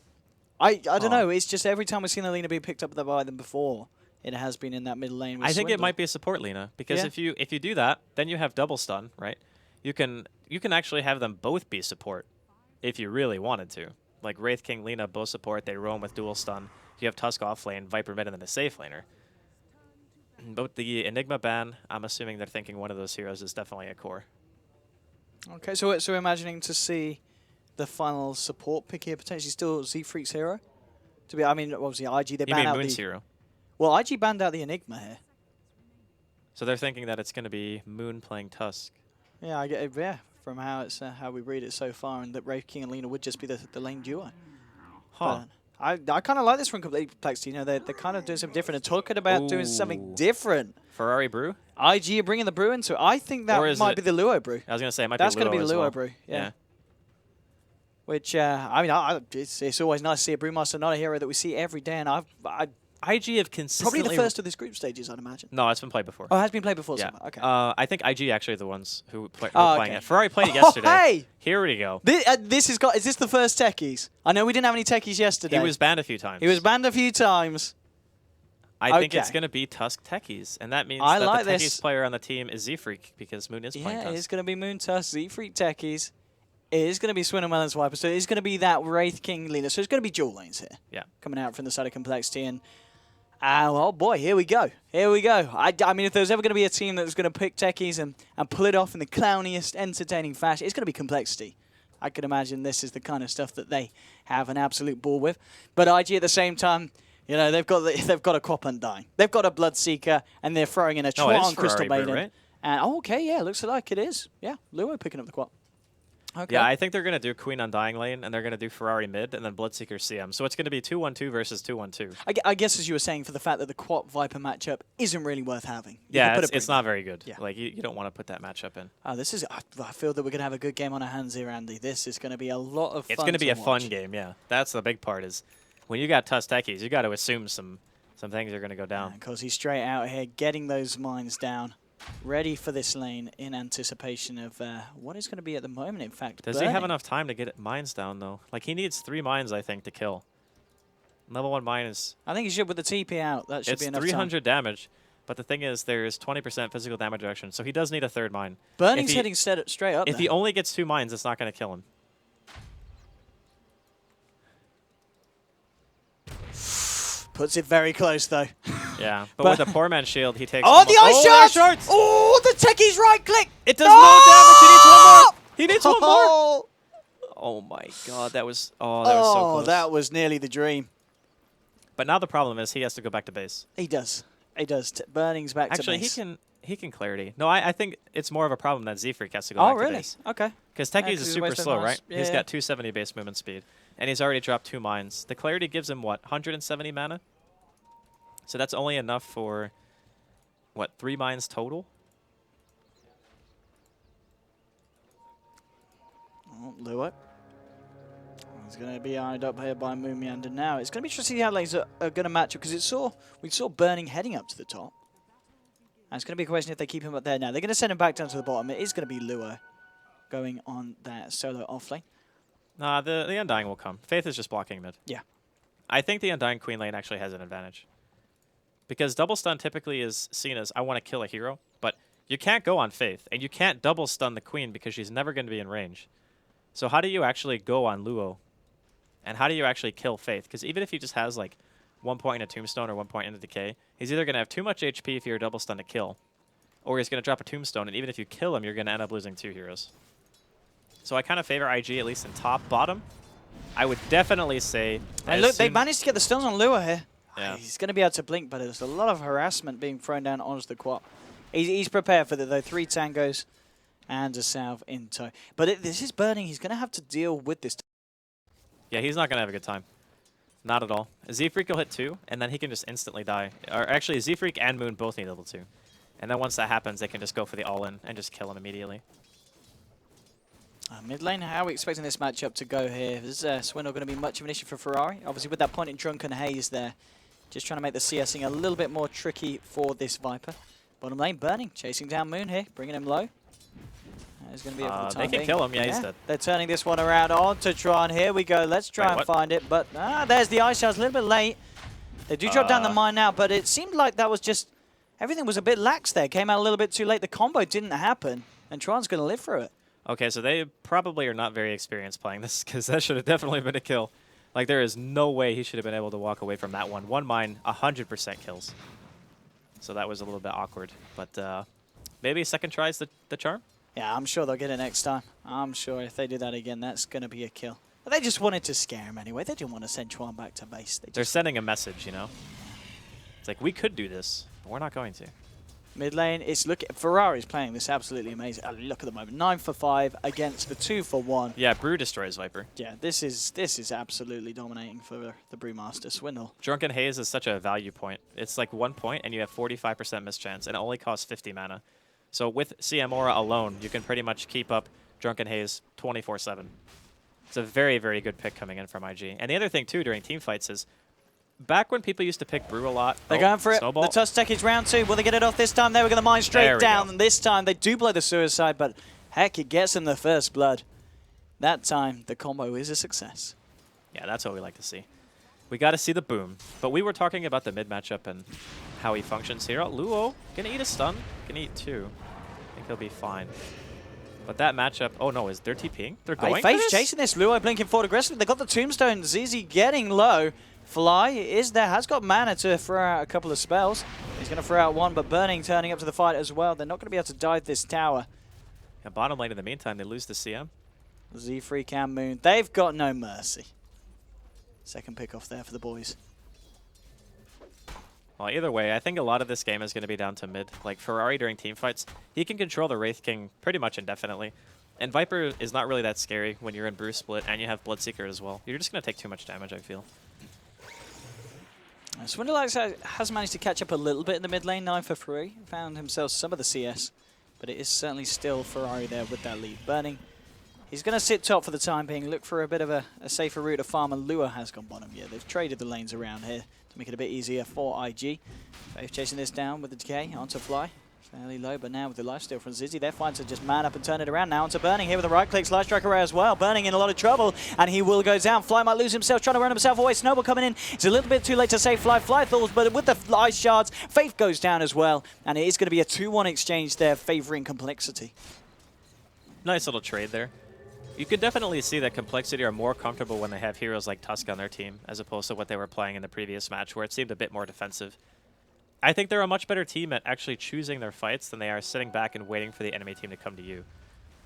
I don't know. It's just every time we've seen a Lina be picked up by them before, it has been in that middle lane with I think Swindle. it might be a support Lina, because if you do that, then you have double stun, right? You can actually have them both be support if you really wanted to. Like Wraith King, Lina, both support, they roam with dual stun. You have Tusk off lane, Viper mid, and then a safe laner. But with the Enigma ban, I'm assuming they're thinking one of those heroes is definitely a core. Okay, so we're imagining to see the final support pick here, potentially still Z-Freak's hero? To be, I mean, obviously IG, they You banned mean out Moon's the... hero? Well, IG banned out the Enigma here. So they're thinking that it's going to be Moon playing Tusk. Yeah, I get it, yeah, from how it's how we read it so far, and that Wraith King and Lina would just be the lane duo. Huh. But I kind of like this from Complexity. You know, they're kind of doing something different and talking about doing something different. Ferrari Brew? IG are bringing the brew into it. I think that might be the Luo brew. I was going to say, it might That's be Luo going to be the as Luo well. brew, yeah. Which, I mean, it's always nice to see a Brewmaster, not a hero that we see every day, and IG have consistently... probably the first of these group stages, I'd imagine. No, it's been played before. Oh, it has been played before? Yeah. Somewhere. Okay. I think IG actually are the ones who were playing it. Ferrari played it Oh, yesterday. hey! Here we go. This is this the first techies? I know we didn't have any techies yesterday. He was banned a few times. He was banned a few times. I think it's going to be Tusk Techies, and that means that like the Techies this. player on the team is Z-Freak, because Moon is playing Yeah, Tusk. it's going to be Moon Tusk, Z-Freak techies. It is going to be Swindle Melon's Wiper, so it's going to be that Wraith King Lina. So it's going to be dual lanes here. Yeah. Coming out from the side of Complexity, and oh boy, here we go. Here we go. I mean, if there's ever going to be a team that's going to pick techies and pull it off in the clowniest, entertaining fashion, it's going to be Complexity. I can imagine this is the kind of stuff that they have an absolute ball with. But IG at the same time, you know, they've got a Crop Undying. They've got a Bloodseeker, and they're throwing in a Tron Crystal Maiden. Right? And okay, yeah, looks like it is. Yeah, Luo picking up the Quap. Okay. Yeah, I think they're going to do Queen Undying lane, and they're going to do Ferrari mid, and then Bloodseeker CM. So it's going to be 2-1-2 versus 2-1-2. I guess, as you were saying, for the fact that the Quap Viper matchup isn't really worth having. Yeah, it's not very good. Yeah. Like, you don't want to put that matchup in. This is. I feel that we're going to have a good game on our hands here, Andy. This is going to be a lot of fun. It's going to be a watch. fun game, yeah. That's the big part is when you got Tusk Techies, you got to assume some some things are going to go down. Because he's straight out here, getting those mines down, ready for this lane in anticipation of what is going to be at the moment, in fact. Does he have enough time to get mines down, though? Like, he needs 3 mines, I think, to kill. Level 1 mine is... I think he should with the TP out. That should be enough time. It's 300 damage, but the thing is, there's 20% physical damage reduction, so he does need a 3rd mine. Burning's hitting straight up If he only gets 2 mines, it's not going to kill him. Puts it very close, though. Yeah, but with the poor man's shield, he takes... Oh, the ice shards! Oh, the techie's right click! It does no damage! He needs one more! He needs one more! Oh, Oh my god, that was... Oh, that was so close. that was nearly the dream. But now the problem is he has to go back to base. He does. He does. Burning's back to base. Actually, he can clarity. No, I think it's more of a problem that Z-Freak has to go back to base. Okay. Because Techie's is super slow, right? Yeah, He's got 270 base movement speed. And he's already dropped 2 mines. The clarity gives him, what, 170 mana? So that's only enough for, what, 3 mines total? Oh, Lua. He's going to be eyed up here by Moomiander now. It's going to be interesting how lanes are going to match up, because we saw Burning heading up to the top. And it's going to be a question if they keep him up there now. They're going to send him back down to the bottom. It is going to be Lua going on that solo offlane. Nah, the Undying will come. Faith is just blocking mid. Yeah. I think the Undying Queen lane actually has an advantage. Because double stun typically is seen as, I want to kill a hero, but you can't go on Faith, and you can't double stun the Queen because she's never going to be in range. So how do you actually go on Luo? And how do you actually kill Faith? Because even if he just has like 1 point in a Tombstone or 1 point in a Decay, he's either going to have too much HP if you're a double stun to kill, or he's going to drop a Tombstone, and even if you kill him, you're going to end up losing 2 heroes. So I kind of favor IG, at least in top. Bottom, I would definitely say... And look, they managed to get the stuns on Lua here. Yeah. He's going to be able to blink, but there's a lot of harassment being thrown down onto the quad. He's prepared for it, though. 3 tangos and a salve in tow. But this is Burning. He's going to have to deal with this. Yeah, he's not going to have a good time. Not at all. Z-Freak will hit 2, and then he can just instantly die. Or actually, Z-Freak and Moon both need level 2. And then once that happens, they can just go for the all-in and just kill him immediately. Mid lane, how are we expecting this matchup to go here? Is Swindle going to be much of an issue for Ferrari? Obviously, with that point in Drunken Haze there, just trying to make the CSing a little bit more tricky for this Viper. Bottom lane, Burning, chasing down Moon here, bringing him low. He's going to be able to they can kill him. Yeah, he's dead. They're turning this one around onto Tron. Here we go. Let's try and find it. But there's the ice shards a little bit late. They do drop down the mine now, but it seemed like that was just... Everything was a bit lax there. Came out a little bit too late. The combo didn't happen, and Tron's going to live through it. Okay, so they probably are not very experienced playing this, because that should have definitely been a kill. Like, there is no way he should have been able to walk away from that one. 1 mine, 100% kills. So that was a little bit awkward. But maybe second try's the charm? Yeah, I'm sure they'll get it next time. I'm sure if they do that again, that's going to be a kill. But they just wanted to scare him anyway. They didn't want to send Tron back to base. They're sending a message, you know? It's like, we could do this, but we're not going to. Mid lane, it's Ferrari's playing this absolutely amazing. Look at the moment, 9 for 5 against the 2 for 1. Yeah, Brew destroys Viper. Yeah, this is absolutely dominating for the Brewmaster. Swindle. Drunken Haze is such a value point. It's like 1 point, and you have 45% mischance, and it only costs 50 mana. So with CM Aura alone, you can pretty much keep up Drunken Haze 24/7. It's a very, very good pick coming in from IG. And the other thing, too, during team fights is, back when people used to pick Brew a lot... They're going for Snowball. it. The touch tech is round 2. Will they get it off this time? They were going to mine straight down. And this time, they do blow the suicide, but heck, it gets them the first blood. That time, the combo is a success. Yeah, that's what we like to see. We got to see the boom. But we were talking about the mid matchup and how he functions here. Luo, going to eat a stun. Going to eat 2. I think he'll be fine. But that matchup... Oh, no, is they're TPing? They're going for Faith's this? chasing this. Luo blinking forward aggressively. They got the Tombstone. ZZ getting low. Fly is there, has got mana to throw out a couple of spells. He's going to throw out 1, but Burning turning up to the fight as well. They're not going to be able to dive this tower. Yeah, bottom lane in the meantime, they lose the CM. Z-Freak and Moon, they've got no mercy. Second pick off there for the boys. Well, either way, I think a lot of this game is going to be down to mid. Like, Ferrari during team fights, he can control the Wraith King pretty much indefinitely. And Viper is not really that scary when you're in Brew Split and you have Bloodseeker as well. You're just going to take too much damage, I feel. Swindle has managed to catch up a little bit in the mid lane, 9 for 3. Found himself some of the CS, but it is certainly still Ferrari there with that lead. Burning, He's going to sit top for the time being, look for a bit of a safer route to farm, and Lua has gone bottom. Yeah, they've traded the lanes around here to make it a bit easier for IG. Faith chasing this down with the decay onto Fly. Fairly low, but now with the lifesteal from Zizzy, they're fine to just man up and turn it around. Now onto Burning here with the right click, Light Strike array as well. Burning in a lot of trouble, and he will go down. Fly might lose himself, trying to run himself away. Snowball coming in. It's a little bit too late to save Fly. Fly falls, but with the ice shards, Faith goes down as well. And it is going to be a 2-1 exchange there, favoring Complexity. Nice little trade there. You could definitely see that Complexity are more comfortable when they have heroes like Tusk on their team, as opposed to what they were playing in the previous match, where it seemed a bit more defensive. I think they're a much better team at actually choosing their fights than they are sitting back and waiting for the enemy team to come to you.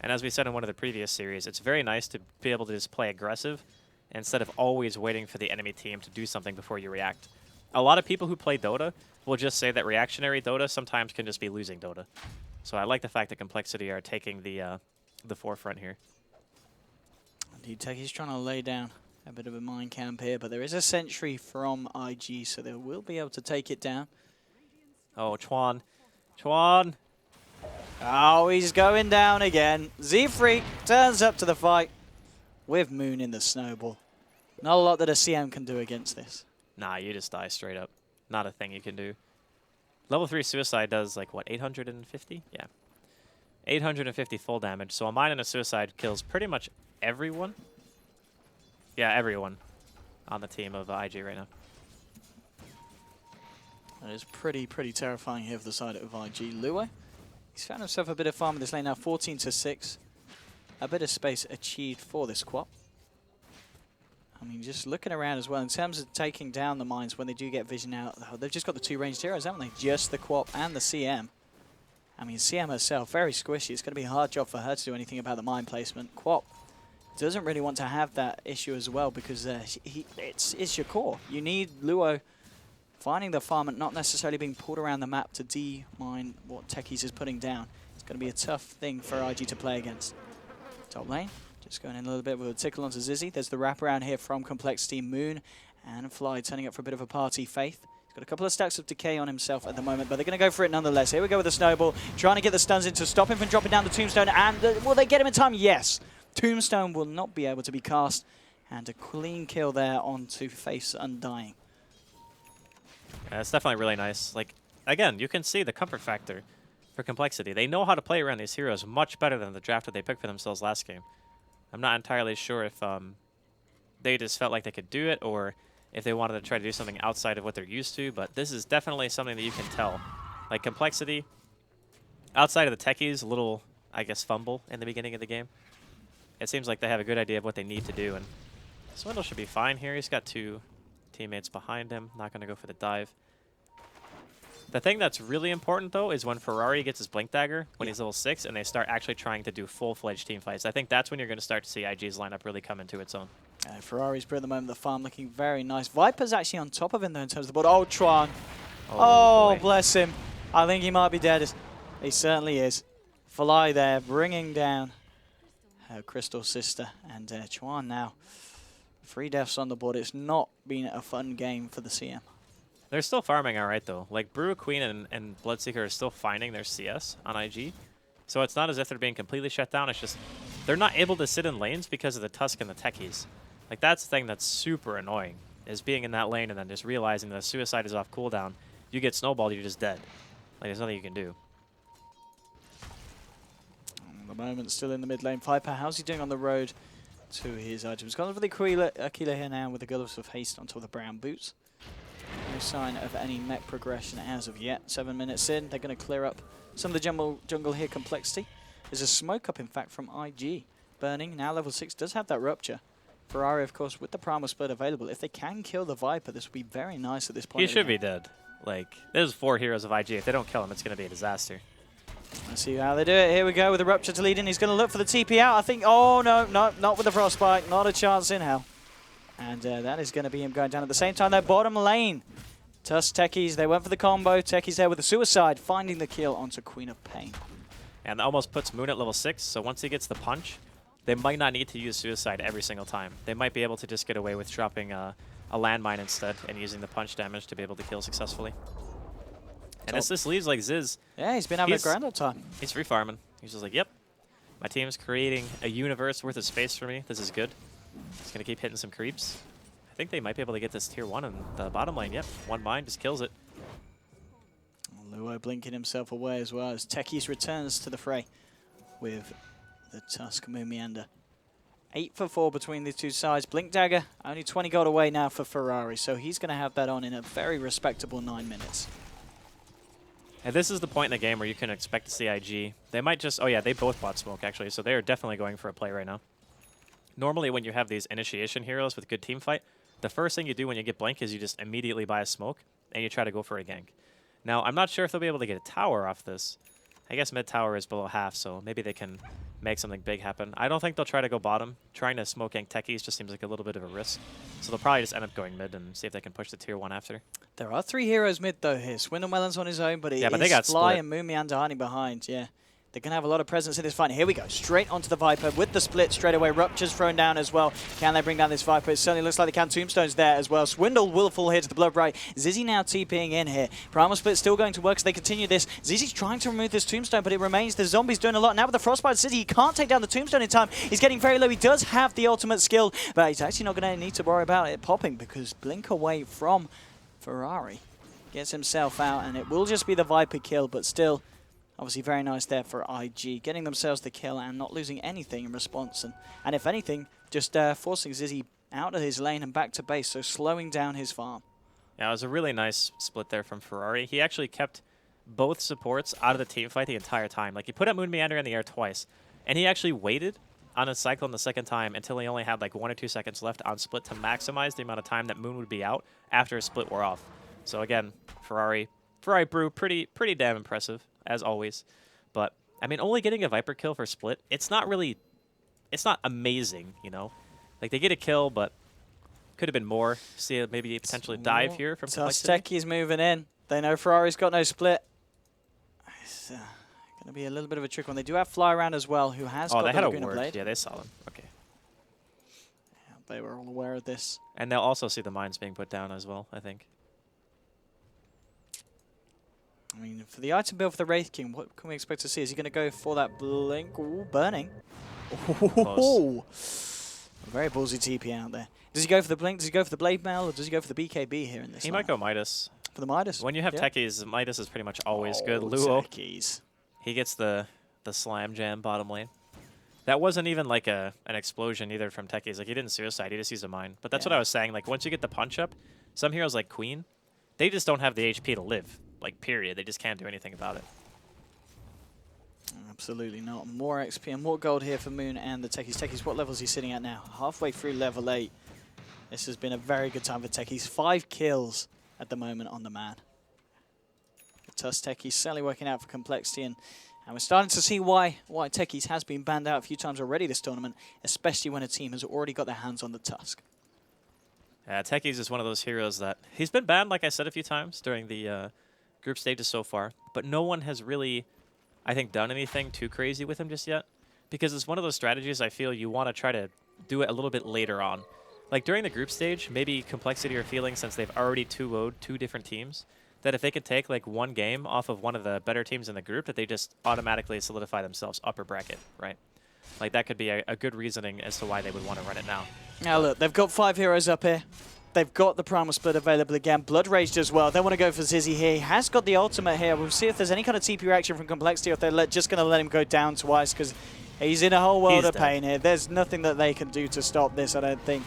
And as we said in one of the previous series, it's very nice to be able to just play aggressive instead of always waiting for the enemy team to do something before you react. A lot of people who play Dota will just say that reactionary Dota sometimes can just be losing Dota. So I like the fact that Complexity are taking the forefront here. Indeed, Techie's trying to lay down a bit of a mine camp here, but there is a sentry from IG, so they will be able to take it down. Oh, Chuan. Chuan! Oh, he's going down again. Z-Freak turns up to the fight with Moon in the snowball. Not a lot that a CM can do against this. Nah, you just die straight up. Not a thing you can do. Level 3 Suicide does, like, what, 850? Yeah. 850 full damage, so a mine and a Suicide kills pretty much everyone. Yeah, everyone on the team of IG right now. That is pretty terrifying here for the side of IG. Lua, he's found himself a bit of farm in this lane now, 14-6. A bit of space achieved for this Quap. I mean, just looking around as well, in terms of taking down the mines when they do get vision out, they've just got the 2 ranged heroes, haven't they? Just the Quap and the CM. I mean, CM herself, very squishy. It's going to be a hard job for her to do anything about the mine placement. Quap doesn't really want to have that issue as well because it's your core. You need Luo finding the farm and not necessarily being pulled around the map to de-mine what Techies is putting down. It's going to be a tough thing for IG to play against. Top lane, just going in a little bit with a tickle onto Zizzy. There's the wraparound here from Complexity. Moon and Fly turning up for a bit of a party. Faith. He's got a couple of stacks of decay on himself at the moment, but they're going to go for it nonetheless. Here we go with the snowball, trying to get the stuns in to stop him from dropping down the tombstone. And will they get him in time? Yes. Tombstone will not be able to be cast. And a clean kill there onto Faith's Undying. Yeah, it's definitely really nice. Like, again, you can see the comfort factor for Complexity. They know how to play around these heroes much better than the draft that they picked for themselves last game. I'm not entirely sure if they just felt like they could do it or if they wanted to try to do something outside of what they're used to, but this is definitely something that you can tell. Like, Complexity, outside of the techies, a little, I guess, fumble in the beginning of the game. It seems like they have a good idea of what they need to do, and Swindle should be fine here. He's got 2 teammates behind him, not going to go for the dive. The thing that's really important, though, is when Ferrari gets his Blink Dagger when he's level 6 and they start actually trying to do full-fledged team fights. I think that's when you're going to start to see IG's lineup really come into its own. Ferrari's at the moment, the farm looking very nice. Viper's actually on top of him, though, in terms of the board. Oh, Tron. Oh, bless him. I think he might be dead. He certainly is. Fly there, bringing down her Crystal Sister. And Chuan now. 3 deaths on the board. It's not been a fun game for the CM. They're still farming all right, though. Like, Brew Queen and Bloodseeker are still finding their CS on IG. So it's not as if they're being completely shut down. It's just they're not able to sit in lanes because of the Tusk and the Techies. Like, that's the thing that's super annoying, is being in that lane and then just realizing the Suicide is off cooldown. You get snowballed, you're just dead. Like, there's nothing you can do. At the moment, still in the mid lane. Viper, how's he doing on the road to his items? Gone for the Aquila here now with the Gullivs of Haste onto the brown boots. No sign of any mech progression as of yet. 7 minutes in, they're going to clear up some of the jungle here. Complexity. There's a smoke up, in fact, from IG. Burning, now level 6, does have that rupture. Ferrari, of course, with the Primal Split available. If they can kill the Viper, this would be very nice at this point. He should be dead. Like, there's 4 heroes of IG. If they don't kill him, it's going to be a disaster. Let's see how they do it. Here we go with the rupture to lead in. He's going to look for the TP out. I think, oh no, not with the Frostbite. Not a chance in hell. And that is going to be him going down at the same time. They're bottom lane. Tusk Techies, they went for the combo. Techies there with the Suicide, finding the kill onto Queen of Pain. And that almost puts Moon at level 6, so once he gets the punch, they might not need to use Suicide every single time. They might be able to just get away with dropping a landmine instead and using the punch damage to be able to kill successfully. And as this leaves, like, Ziz... Yeah, he's been having a grand old time. He's free farming. He's just like, yep. My team's creating a universe worth of space for me. This is good. It's going to keep hitting some creeps. I think they might be able to get this tier 1 in the bottom lane. Yep, one mine just kills it. Luo blinking himself away as well as Techies returns to the fray with the Tusk Moon Meander. 8 for 4 between the two sides. Blink Dagger, only 20 gold away now for Ferrari, so he's going to have that on in a very respectable 9 minutes. And this is the point in the game where you can expect to see IG. They might just... Oh, yeah, they both bought smoke, actually, so they are definitely going for a play right now. Normally, when you have these initiation heroes with good team fight, the first thing you do when you get blink is you just immediately buy a smoke, and you try to go for a gank. Now, I'm not sure if they'll be able to get a tower off this. I guess mid tower is below half, so maybe they can make something big happen. I don't think they'll try to go bottom. Trying to smoke gank techies just seems like a little bit of a risk. So they'll probably just end up going mid and see if they can push the tier 1 after. There are 3 heroes mid though here. Swindlemelon's on his own, but it Yeah, but they is got Fly split. and Moon Meander hiding behind. Yeah, they're going to have a lot of presence in this fight. Here we go, straight onto the Viper with the split straight away. Rupture's thrown down as well. Can they bring down this Viper? It certainly looks like they can. Tombstone's there as well. Swindle will fall here to the blood right. Zizzy now TPing in here. Primal Split still going to work as they continue this. Zizzy's trying to remove this Tombstone, but it remains. The zombie's doing a lot. Now with the Frostbite City, he can't take down the Tombstone in time. He's getting very low. He does have the ultimate skill, but he's actually not going to need to worry about it popping because blink away from Ferrari gets himself out, and it will just be the Viper kill, but still, obviously very nice there for IG, getting themselves the kill and not losing anything in response, and if anything, just forcing Zizzy out of his lane and back to base, so slowing down his farm. Yeah, it was a really nice split there from Ferrari. He actually kept both supports out of the team fight the entire time. Like, he put up Moon Meander in the air twice, and he actually waited on a cyclone the second time until he only had like 1 or 2 seconds left on split to maximize the amount of time that Moon would be out after a split wore off. So again, Ferrari Brew, pretty damn impressive, as always. But, I mean, only getting a Viper kill for split, it's not amazing, you know? Like, they get a kill, but could have been more. See maybe potentially dive here from Complexity. Techies moving in. They know Ferrari's got no split. It's going to be a little bit of a trick one. They do have Fly around as well, who has got they the had a Laguna ward. Blade. Yeah, they saw them. Okay. Yeah, they were all aware of this. And they'll also see the mines being put down as well, I think. I mean, for the item build for the Wraith King, what can we expect to see? Is he going to go for that blink? Ooh, burning. Ooh. A very ballsy TP out there. Does he go for the blink? Does he go for the blade mail? Or does he go for the BKB here in this? He might go Midas. For the Midas? When you have techies, Midas is pretty much always good. Oh, Luo, techies. he gets the slam jam bottom lane. That wasn't even like an explosion either from techies. Like, he didn't suicide. He just used a mine. But that's what I was saying. Like, once you get the punch up, some heroes like Queen, they just don't have the HP to live. Like, period. They just can't do anything about it. Absolutely not. More XP and more gold here for Moon and the Techies. Techies, what level is he sitting at now? Halfway through level 8. This has been a very good time for Techies. 5 kills at the moment on the man. The Tusk Techies certainly working out for Complexity, and we're starting to see why Techies has been banned out a few times already this tournament, especially when a team has already got their hands on the Tusk. Techies is one of those heroes that he's been banned, like I said a few times during the group stages so far, but no one has really, I think, done anything too crazy with him just yet, because it's one of those strategies I feel you want to try to do it a little bit later on. Like, during the group stage, maybe Complexity are feeling, since they've already 2-0'd 2 different teams, that if they could take like one game off of one of the better teams in the group, that they just automatically solidify themselves upper bracket, right? Like, that could be a good reasoning as to why they would want to run it now. Now look, they've got 5 heroes up here. They've got the Primal Split available again. Blood Raged as well. They want to go for Zizzy here. He has got the ultimate here. We'll see if there's any kind of TP reaction from Complexity, or if they're just going to let him go down twice, because he's in a whole world of pain here. There's nothing that they can do to stop this, I don't think.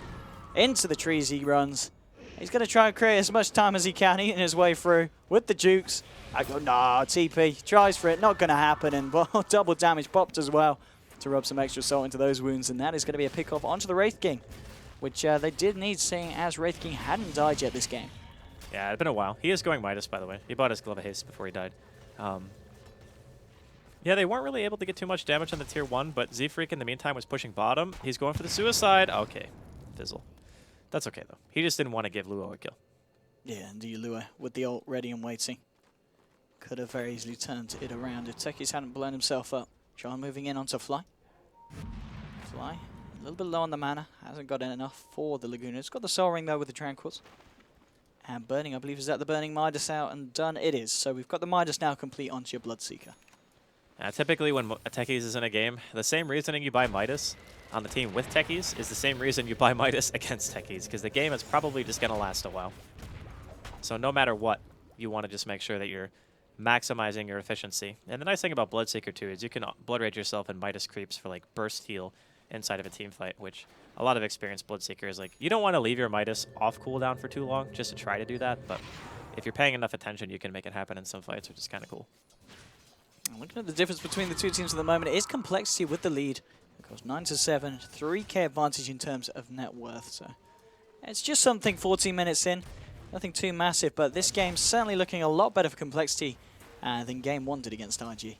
Into the trees he runs. He's going to try and create as much time as he can, eating his way through with the Jukes. I go, nah, TP. Tries for it. Not going to happen. And well, double damage popped as well to rub some extra salt into those wounds. And that is going to be a pick-off onto the Wraith King, which they did need, seeing as Wraith King hadn't died yet this game. Yeah, it's been a while. He is going Midas, by the way. He bought his Glove of Haste before he died. Yeah, they weren't really able to get too much damage on the tier 1, but Z-Freak in the meantime was pushing bottom. He's going for the suicide. Okay, fizzle. That's okay, though. He just didn't want to give Luo a kill. Yeah, and Lua with the ult ready and waiting. Could have very easily turned it around if Techies hadn't blown himself up. John moving in onto Fly. Fly, a little bit low on the mana. Hasn't got enough for the Laguna. It's got the Soul Ring, though, with the Tranquils. And Burning, I believe, is that the Burning Midas out and done? It is. So we've got the Midas now complete onto your Bloodseeker. Typically, when Techies is in a game, the same reasoning you buy Midas on the team with Techies is the same reason you buy Midas against Techies, because the game is probably just going to last a while. So no matter what, you want to just make sure that you're maximizing your efficiency. And the nice thing about Bloodseeker, too, is you can Blood Rage yourself in Midas creeps for, like, burst heal inside of a team fight, which a lot of experienced Bloodseeker is like, you don't want to leave your Midas off cooldown for too long just to try to do that, but if you're paying enough attention, you can make it happen in some fights, which is kind of cool. Looking at the difference between the two teams at the moment, it is Complexity with the lead. Of course, 9-7, 3K advantage in terms of net worth. So it's just something 14 minutes in. Nothing too massive, but this game's certainly looking a lot better for Complexity than Game 1 did against IG.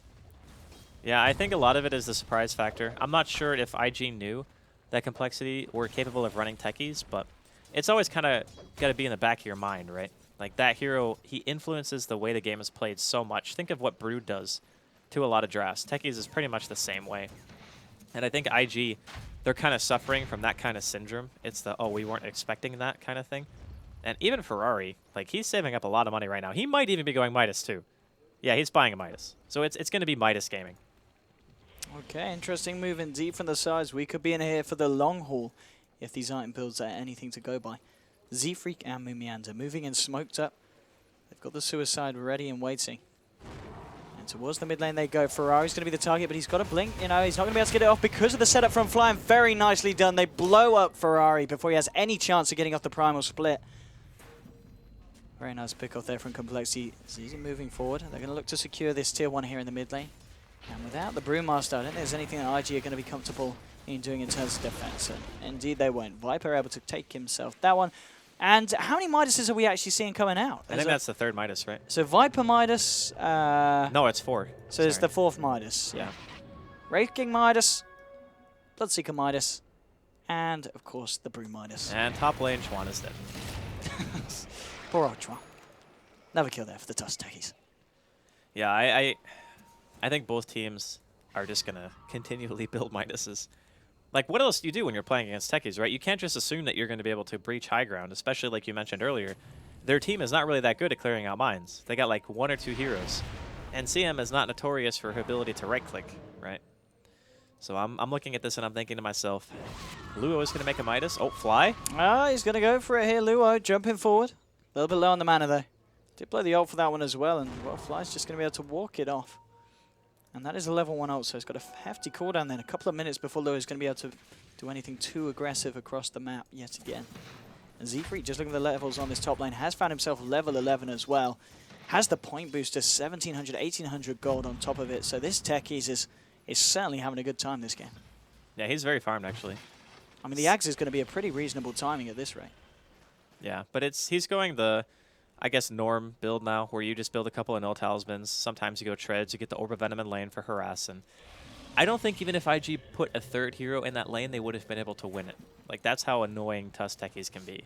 Yeah, I think a lot of it is the surprise factor. I'm not sure if IG knew that Complexity were capable of running Techies, but it's always kind of got to be in the back of your mind, right? Like, that hero, he influences the way the game is played so much. Think of what Brood does to a lot of drafts. Techies is pretty much the same way. And I think IG, they're kind of suffering from that kind of syndrome. It's the, oh, we weren't expecting that kind of thing. And even Ferrari, like, he's saving up a lot of money right now. He might even be going Midas, too. Yeah, he's buying a Midas. So it's going to be Midas gaming. Okay, interesting move indeed from the sides. We could be in here for the long haul if these item builds are anything to go by. Z-Freak and Mumianda moving in smoked up. They've got the suicide ready and waiting. And towards the mid lane they go. Ferrari's going to be the target, but he's got a blink. You know, he's not going to be able to get it off because of the setup from Fly. And very nicely done. They blow up Ferrari before he has any chance of getting off the primal split. Very nice pick off there from Complexity. Z moving forward. They're going to look to secure this tier 1 here in the mid lane. And without the Brewmaster, I don't think there's anything that IG are going to be comfortable in doing in terms of defense. And indeed they won't. Viper able to take himself that one. And how many Midases are we actually seeing coming out? I think that's the third Midas, right? So Viper Midas. No, it's 4. So it's the 4th Midas. Yeah. Wraith King Midas, Bloodseeker Midas, and of course the Brew Midas. And top lane, Chuan is dead. Poor old Chuan. Never kill there for the Tusk Techies. Yeah, I think both teams are just going to continually build Midases. Like, what else do you do when you're playing against Techies, right? You can't just assume that you're going to be able to breach high ground, especially like you mentioned earlier. Their team is not really that good at clearing out mines. They got like 1 or 2 heroes. And CM is not notorious for her ability to right-click, right? So I'm looking at this and I'm thinking to myself, Luo is going to make a Midas. Oh, Fly. Ah, he's going to go for it here, Luo, jumping forward. A little bit low on the mana, though. Did play the ult for that one as well, and, well, Fly's just going to be able to walk it off. And that is a level 1 ult, so it's got a hefty cooldown then. A couple of minutes before Luo is going to be able to do anything too aggressive across the map yet again. And Z-Freak, just looking at the levels on this top lane, has found himself level 11 as well. Has the point booster, 1,700, 1,800 gold on top of it. So this Techies is certainly having a good time this game. Yeah, he's very farmed, actually. I mean, the Axe is going to be a pretty reasonable timing at this rate. Yeah, but he's going the, I guess, norm build now, where you just build a couple of null talismans. Sometimes you go treads, you get the Orb of Venom in lane for harass, and I don't think even if IG put a 3rd hero in that lane, they would have been able to win it. Like, that's how annoying Tusk Techies can be.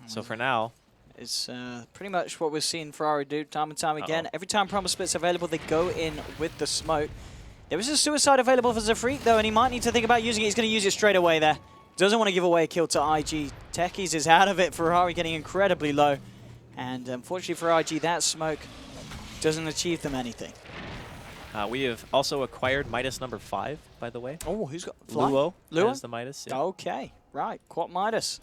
So for now, it's pretty much what we've seen Ferrari do time and time again. Every time Primal Split's available, they go in with the smoke. There was a suicide available for Z-Freak, though, and he might need to think about using it. He's going to use it straight away there. Doesn't want to give away a kill to IG. Techies is out of it. Ferrari getting incredibly low. And unfortunately for IG, that smoke doesn't achieve them anything. we have also acquired Midas number 5, by the way. Oh, who's got Fly? Luo Luo? has the Midas. Yeah. Okay, right. Quat Midas.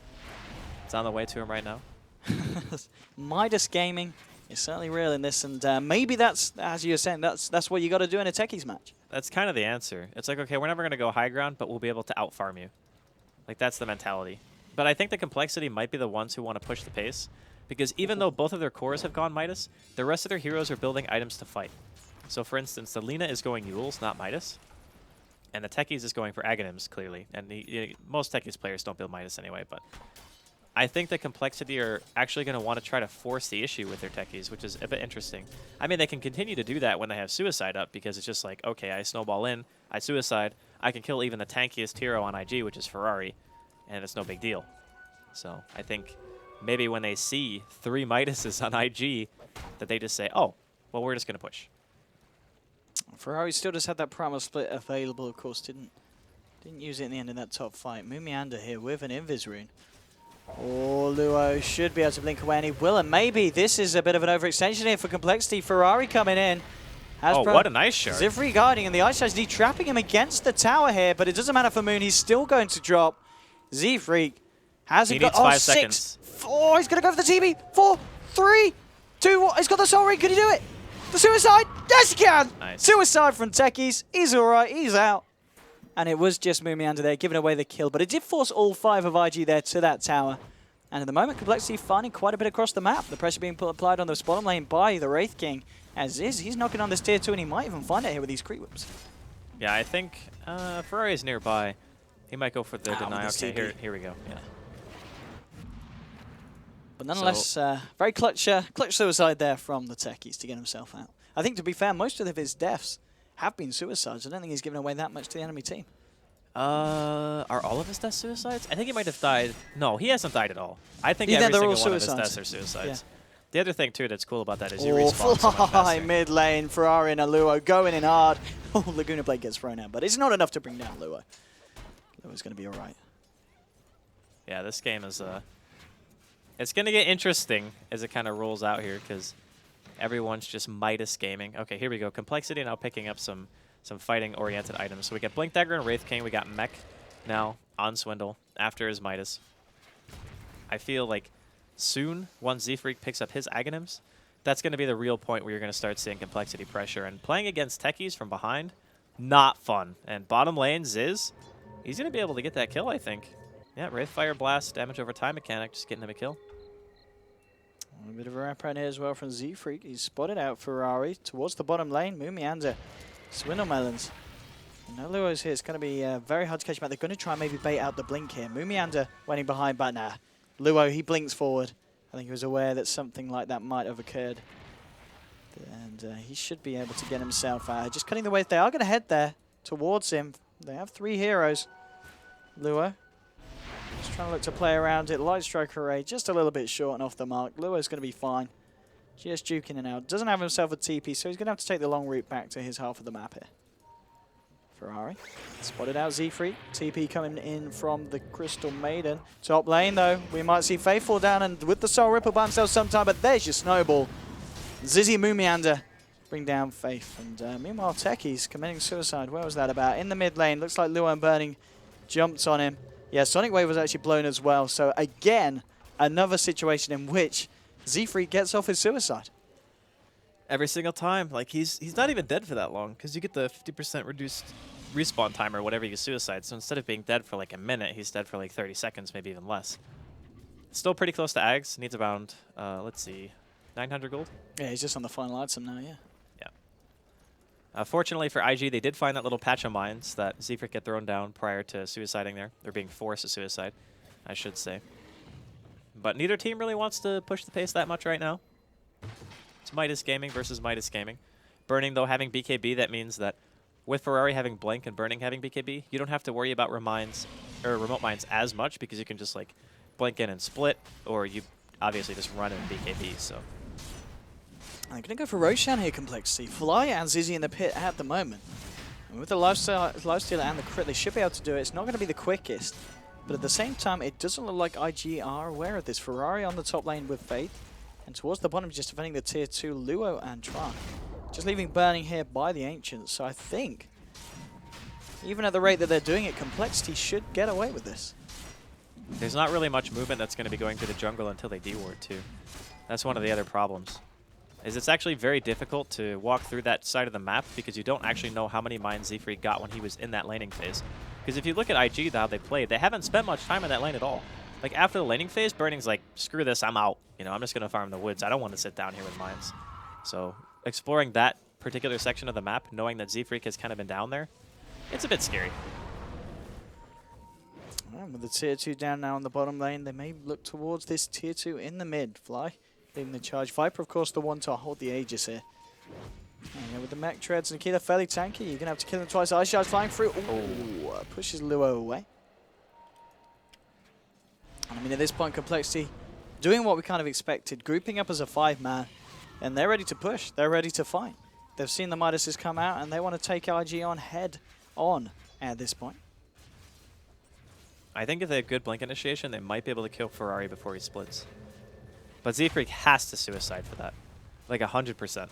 It's on the way to him right now. Midas gaming is certainly real in this, and maybe that's, as you were saying, that's what you got to do in a Techies match. That's kind of the answer. It's like, okay, we're never going to go high ground, but we'll be able to out-farm you. Like, that's the mentality. But I think the Complexity might be the ones who want to push the pace, because even though both of their cores have gone Midas, the rest of their heroes are building items to fight. So, for instance, the Lina is going Yules, not Midas, and the Techies is going for Aghanims, clearly. And most Techies players don't build Midas anyway, but I think the Complexity are actually going to want to try to force the issue with their Techies, which is a bit interesting. I mean, they can continue to do that when they have Suicide up, because it's just like, okay, I snowball in, I Suicide, I can kill even the tankiest hero on IG, which is Ferrari, and it's no big deal. So I think maybe when they see 3 Midases on IG, that they just say, oh, well, we're just going to push. Ferrari still just had that primal split available, of course, didn't use it in the end of that top fight. Mumianda here with an Invis rune. Oh, Luo should be able to blink away, and he will, and maybe this is a bit of an overextension here for Complexity. Ferrari coming in. Oh, what a nice shot. Zifri guiding, and the Ice Charge trapping him against the tower here, but it doesn't matter for Moon. He's still going to drop. Z-Freak hasn't got... He needs 5 seconds. 4, he's going to go for the TB. 4, 3, 2, 1. He's got the Soul Ring. Could he do it? The Suicide? Yes, he can! Nice. Suicide from Techies. He's all right. He's out. And it was just Mumianda there giving away the kill, but it did force all 5 of IG there to that tower. And at the moment, Complexity finding quite a bit across the map. The pressure being applied on the bottom lane by the Wraith King. As is, he's knocking on this tier 2, and he might even find it here with these creep whips. Yeah, I think Ferrari is nearby. He might go for the deny. With the Okay, TP. here we go. Yeah. But nonetheless, very clutch suicide there from the Techies to get himself out. I think, to be fair, most of his deaths have been suicides. I don't think he's given away that much to the enemy team. Are all of his deaths suicides? I think he might have died. No, he hasn't died at all. I think Yeah, every they're single all one of his suicides. deaths are suicides. Yeah. The other thing, too, that's cool about that is you respawn so much Fly faster. mid lane, Ferrari and Luo going in hard. Oh, Laguna Blade gets thrown out, but it's not enough to bring down Luo. Luo's going to be all right. Yeah, this game is it's going to get interesting as it kind of rolls out here because everyone's just Midas gaming. Okay, here we go. Complexity now picking up some fighting-oriented items. So we got Blink Dagger and Wraith King. We got Mech now on Swindle after his Midas. I feel like soon, once Z-Freak picks up his Aghanims, that's going to be the real point where you're going to start seeing Complexity pressure. And playing against Techies from behind, not fun. And bottom lane, Ziz, he's going to be able to get that kill, I think. Yeah, Wraith Fire Blast, damage over time mechanic, just getting him a kill. A bit of a wrap around here as well from Z-Freak. He's spotted out Ferrari towards the bottom lane. Mumianda, Swindle Melons. No Luo's here. It's going to be very hard to catch him out. They're going to try and maybe bait out the blink here. Mumianda waiting behind, but nah. Luo, he blinks forward. I think he was aware that something like that might have occurred. And he should be able to get himself out. Just cutting the way. They are going to head there towards him. They have 3 heroes. Luo just trying to look to play around it. Light Strike Array just a little bit short and off the mark. Luo's going to be fine. Just juking it out. Doesn't have himself a TP, so he's going to have to take the long route back to his half of the map here. Ferrari spotted out Z-Freak. TP coming in from the Crystal Maiden. Top lane, though. We might see Faith fall down and with the Soul Ripple by himself sometime, but there's your Snowball. Zizzy Mumianda bring down Faith. And meanwhile, Techies committing suicide. Where was that about? In the mid lane. Looks like Luo and Burning jumped on him. Yeah, Sonic Wave was actually blown as well. So again, another situation in which Z-Freak gets off his suicide. Every single time. Like, he's not even dead for that long because you get the 50% reduced respawn time or whatever you suicide. So instead of being dead for like a minute, he's dead for like 30 seconds, maybe even less. Still pretty close to Ags. Needs around, let's see, 900 gold? Yeah, he's just on the final item now, yeah. Fortunately for IG, they did find that little patch of mines that Z-Freak get thrown down prior to suiciding there. They're being forced to suicide, I should say. But neither team really wants to push the pace that much right now. It's Midas Gaming versus Midas Gaming. Burning, though, having BKB, that means that with Ferrari having Blink and Burning having BKB, you don't have to worry about remote mines as much because you can just like blink in and split, or you obviously just run in BKB, so... I'm going to go for Roshan here, Complexity. Fly and Zizzy in the pit at the moment. And with the lifesteal and the crit, they should be able to do it. It's not going to be the quickest, but at the same time, it doesn't look like IG are aware of this. Ferrari on the top lane with Faith, and towards the bottom, just defending the tier 2, Luo and Tron. Just leaving Burning here by the Ancients, so I think, even at the rate that they're doing it, Complexity should get away with this. There's not really much movement that's going to be going through the jungle until they D-ward, too. That's one of the other problems. It's actually very difficult to walk through that side of the map because you don't actually know how many mines Z-Freak got when he was in that laning phase. Because if you look at IG, how they played, they haven't spent much time in that lane at all. Like, after the laning phase, Burning's like, screw this, I'm out. You know, I'm just going to farm the woods. I don't want to sit down here with mines. So, exploring that particular section of the map, knowing that Z-Freak has kind of been down there, it's a bit scary. And with the tier 2 down now on the bottom lane, they may look towards this tier 2 in the mid. Fly. Leaving the charge. Viper, of course, the one to hold the Aegis here. And with the mech treads, Nikita fairly tanky. You're going to have to kill him twice. Ice Shard flying through. Ooh, pushes Luo away. And I mean, at this point, Complexity doing what we kind of expected, grouping up as a 5-man, and they're ready to push. They're ready to fight. They've seen the Midases come out, and they want to take IG on head on at this point. I think if they have good Blink initiation, they might be able to kill Ferrari before he splits. But Z-Freak has to suicide for that. Like 100%.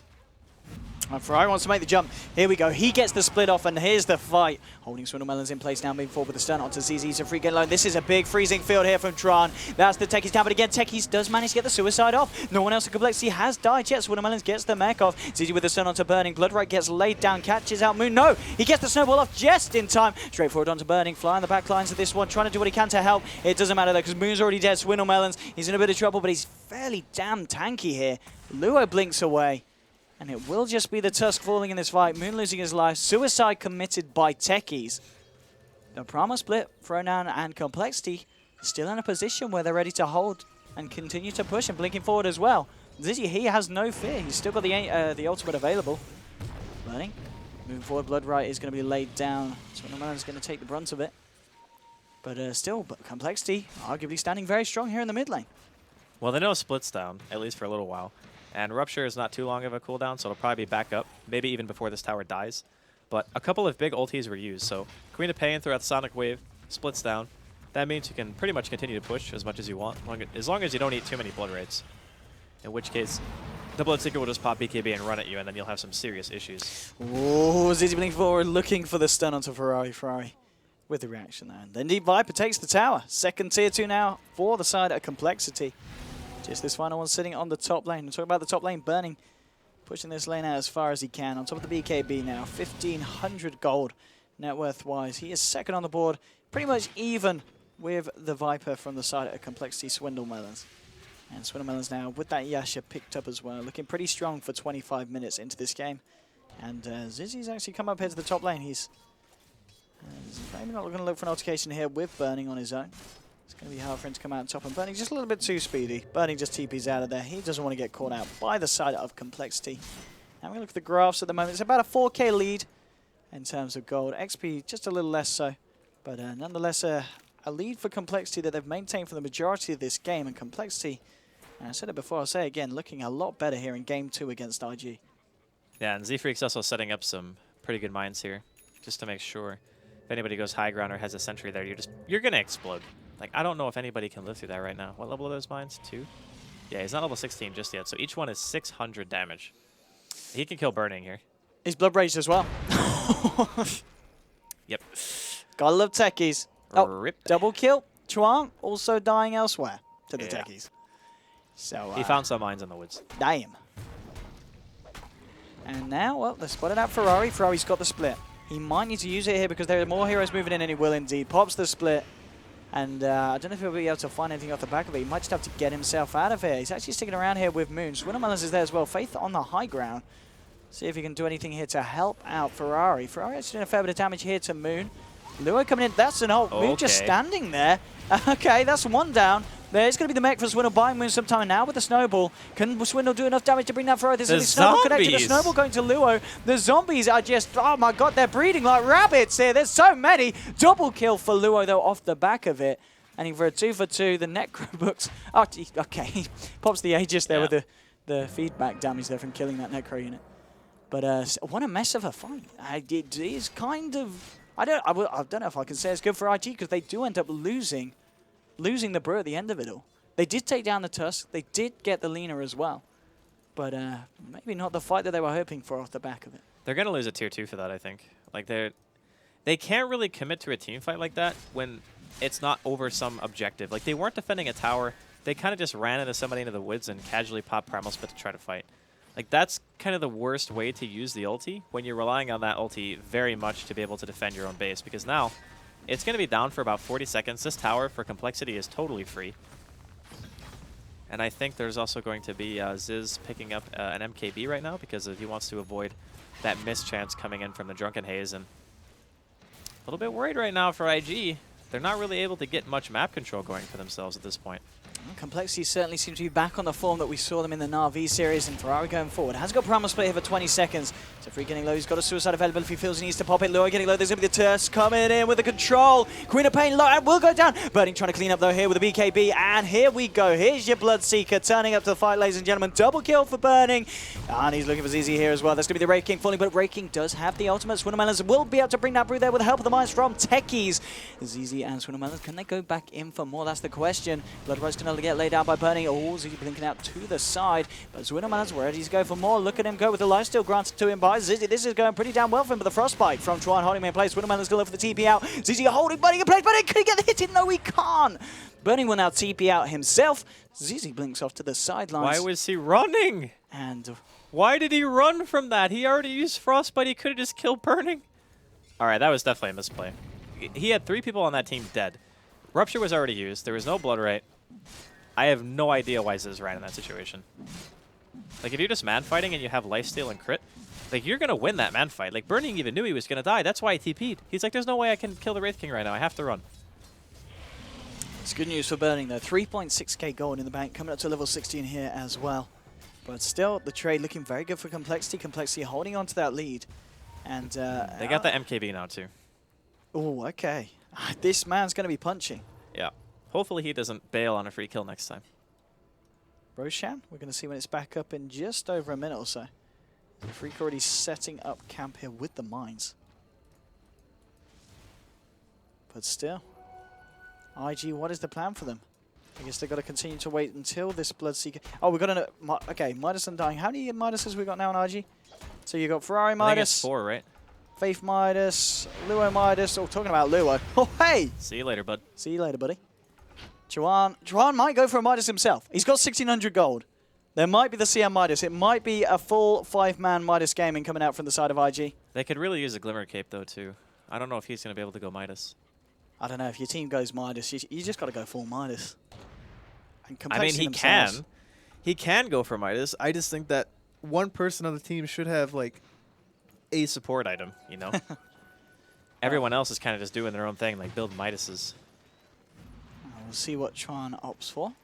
And Ferrari wants to make the jump. Here we go. He gets the split off, and here's the fight. Holding Swindlemelons in place now, moving forward with the stun onto ZZ. So free get low. This is a big freezing field here from Tron. That's the Techies down, but again, Techies does manage to get the suicide off. No one else in Complexity has died yet. Swindlemelons gets the mech off. ZZ with the stun onto Burning. Bloodright gets laid down, catches out Moon. No, he gets the snowball off just in time. Straight forward onto Burning, flying the back lines of this one, trying to do what he can to help. It doesn't matter though, because Moon's already dead. Swindlemelons, he's in a bit of trouble, but he's fairly damn tanky here. Luo blinks away. And it will just be the Tusk falling in this fight. Moon losing his life. Suicide committed by Techies. The Primal Split, Pronoun, and Complexity still in a position where they're ready to hold and continue to push and blinking forward as well. Zizzy, he has no fear. He's still got the ultimate available. Burning. Moving forward, Bloodright is going to be laid down. So Swindlemelons is going to take the brunt of it. But still, Complexity arguably standing very strong here in the mid lane. Well, they know Split's down, at least for a little while. And Rupture is not too long of a cooldown, so it'll probably be back up, maybe even before this tower dies. But a couple of big ultis were used, so Queen of Pain throughout the Sonic Wave, Split's down. That means you can pretty much continue to push as much as you want, as long as you don't eat too many blood rates. In which case, the Bloodseeker will just pop BKB and run at you, and then you'll have some serious issues. Oh, Zizzy blinking forward, looking for the stun onto Ferrari. Ferrari with the reaction there. And then Deep Viper takes the tower. Second tier 2 now for the side of Complexity. Just this final one sitting on the top lane. We're talking about the top lane, Burning, pushing this lane out as far as he can. On top of the BKB now, 1,500 gold net worth-wise. He is second on the board, pretty much even with the Viper from the side of Complexity, Swindlemelons. And Swindlemelons now with that Yasha picked up as well, looking pretty strong for 25 minutes into this game. And Zizzy's actually come up here to the top lane. He's maybe not going to look for an altercation here with Burning on his own. It's going to be hard for him to come out on top, and Burning just a little bit too speedy. Burning just TP's out of there. He doesn't want to get caught out by the side of Complexity. Now we're going to look at the graphs at the moment. It's about a 4k lead in terms of gold. XP just a little less so, but nonetheless a lead for Complexity that they've maintained for the majority of this game. And Complexity, and I said it before, I'll say it again, looking a lot better here in Game 2 against IG. Yeah, and Z-Freak's also setting up some pretty good mines here, just to make sure if anybody goes high ground or has a sentry there, you're going to explode. Like, I don't know if anybody can live through that right now. What level are those mines? 2? Yeah, he's not level 16 just yet, so each one is 600 damage. He can kill Burning here. He's blood raged as well. Yep. Gotta love Techies. Oh, Rip. double kill. Chuang also dying elsewhere to the Yeah. Techies. So He found some mines in the woods. damn. And now, well, they spotted out Ferrari. Ferrari's got the split. He might need to use it here because there are more heroes moving in, and he will indeed. Pops the split. And I don't know if he'll be able to find anything off the back of it. He might just have to get himself out of here. He's actually sticking around here with Moon. Swindlemelons is there as well. Faith on the high ground. See if he can do anything here to help out Ferrari. Ferrari actually doing a fair bit of damage here to Moon. Luo coming in. That's an ult. Moon just standing there. Okay, that's one down. There's going to be the mech for Swindle buying Moon sometime now with the snowball. Can Swindle do enough damage to bring that Ferrari? There's a snowball connection. The snowball going to Luo. The zombies are just, oh my god, they're breeding like rabbits here. There's so many. Double kill for Luo though off the back of it. And for a 2 for 2, the Necro books. Oh, okay, he pops the Aegis there with the feedback damage there from killing that Necro unit. But what a mess of a fight. It is kind of, I don't know if I can say it's good for IG because they do end up losing the brew at the end of it all. They did take down the Tusk. They did get the Lina as well. But maybe not the fight that they were hoping for off the back of it. They're going to lose a tier 2 for that, I think. Like, they can't really commit to a team fight like that when it's not over some objective. Like, they weren't defending a tower. They kind of just ran into somebody into the woods and casually popped Primal Split to try to fight. Like, that's kind of the worst way to use the ulti when you're relying on that ulti very much to be able to defend your own base. Because now, it's going to be down for about 40 seconds. This tower for Complexity is totally free. And I think there's also going to be Ziz picking up an MKB right now because he wants to avoid that mischance coming in from the Drunken Haze. And a little bit worried right now for IG. They're not really able to get much map control going for themselves at this point. Complexity certainly seems to be back on the form that we saw them in the Na'Vi series, and Ferrari going forward. Has got Primal Split here for 20 seconds. So Free getting low, he's got a suicide available if he feels he needs to pop it. Lure getting low, there's going to be the Tusk coming in with the control. Queen of Pain low, and will go down. Burning trying to clean up though here with the BKB, and here we go. Here's your Bloodseeker turning up to the fight, ladies and gentlemen. Double kill for Burning. And he's looking for ZZ here as well. That's going to be the Wraith King falling, but Wraith King does have the ultimate. Swindlemelons will be able to bring that brew there with the help of the mines from Techies. ZZ and Swindlemelons, can they go back in for more? That's the question. Bloodright's going to get laid out by Burning. Oh, Zizzy blinking out to the side, but Zwinnerman's ready to go for more. Look at him go with the lifesteal granted to him by Zizzy. This is going pretty damn well for him, but the Frostbite from Chuan holding him in place. Zwinnerman's going to look for the TP out. Zizzy holding Burning in place, but could he get the hit in? No, he can't. Burning will now TP out himself. Zizzy blinks off to the sidelines. Why was he running? And why did he run from that? He already used Frostbite. He could have just killed Burning. All right, that was definitely a misplay. He had 3 people on that team dead. Rupture was already used. There was no Blood Right. I have no idea why Ziz ran in that situation. Like, if you're just man-fighting and you have lifesteal and crit, like, you're going to win that man-fight. Like, Burning even knew he was going to die. That's why he TP'd. He's like, there's no way I can kill the Wraith King right now. I have to run. it's good news for Burning, though. 3.6k gold in the bank, coming up to level 16 here as well. But still, the trade looking very good for Complexity. Complexity holding on to that lead. And they got the MKB now, too. Oh, okay. This man's going to be punching. Yeah. Hopefully he doesn't bail on a free kill next time. Roshan, we're going to see when it's back up in just over a minute or so. The Freak already setting up camp here with the mines. But still, IG, what is the plan for them? I guess they've got to continue to wait until this Bloodseeker... Oh, we've got an... Okay, Midas Undying. How many Midases we got now on IG? So you got Ferrari I think Midas, it's 4, right? Faith Midas, Luo Midas. Oh, talking about Luo. Oh, hey! See you later, bud. See you later, buddy. Chuan might go for a Midas himself. He's got 1,600 gold. There might be the CM Midas. It might be a full 5-man Midas gaming coming out from the side of IG. They could really use a Glimmer Cape, though, too. I don't know if he's going to be able to go Midas. I don't know. If your team goes Midas, you just got to go full Midas. And I mean, he themselves. can. He can go for Midas. I just think that one person on the team should have, like, A support item, you know? Everyone else is kind of just doing their own thing, like build Midases. We'll see what Chuan opts for.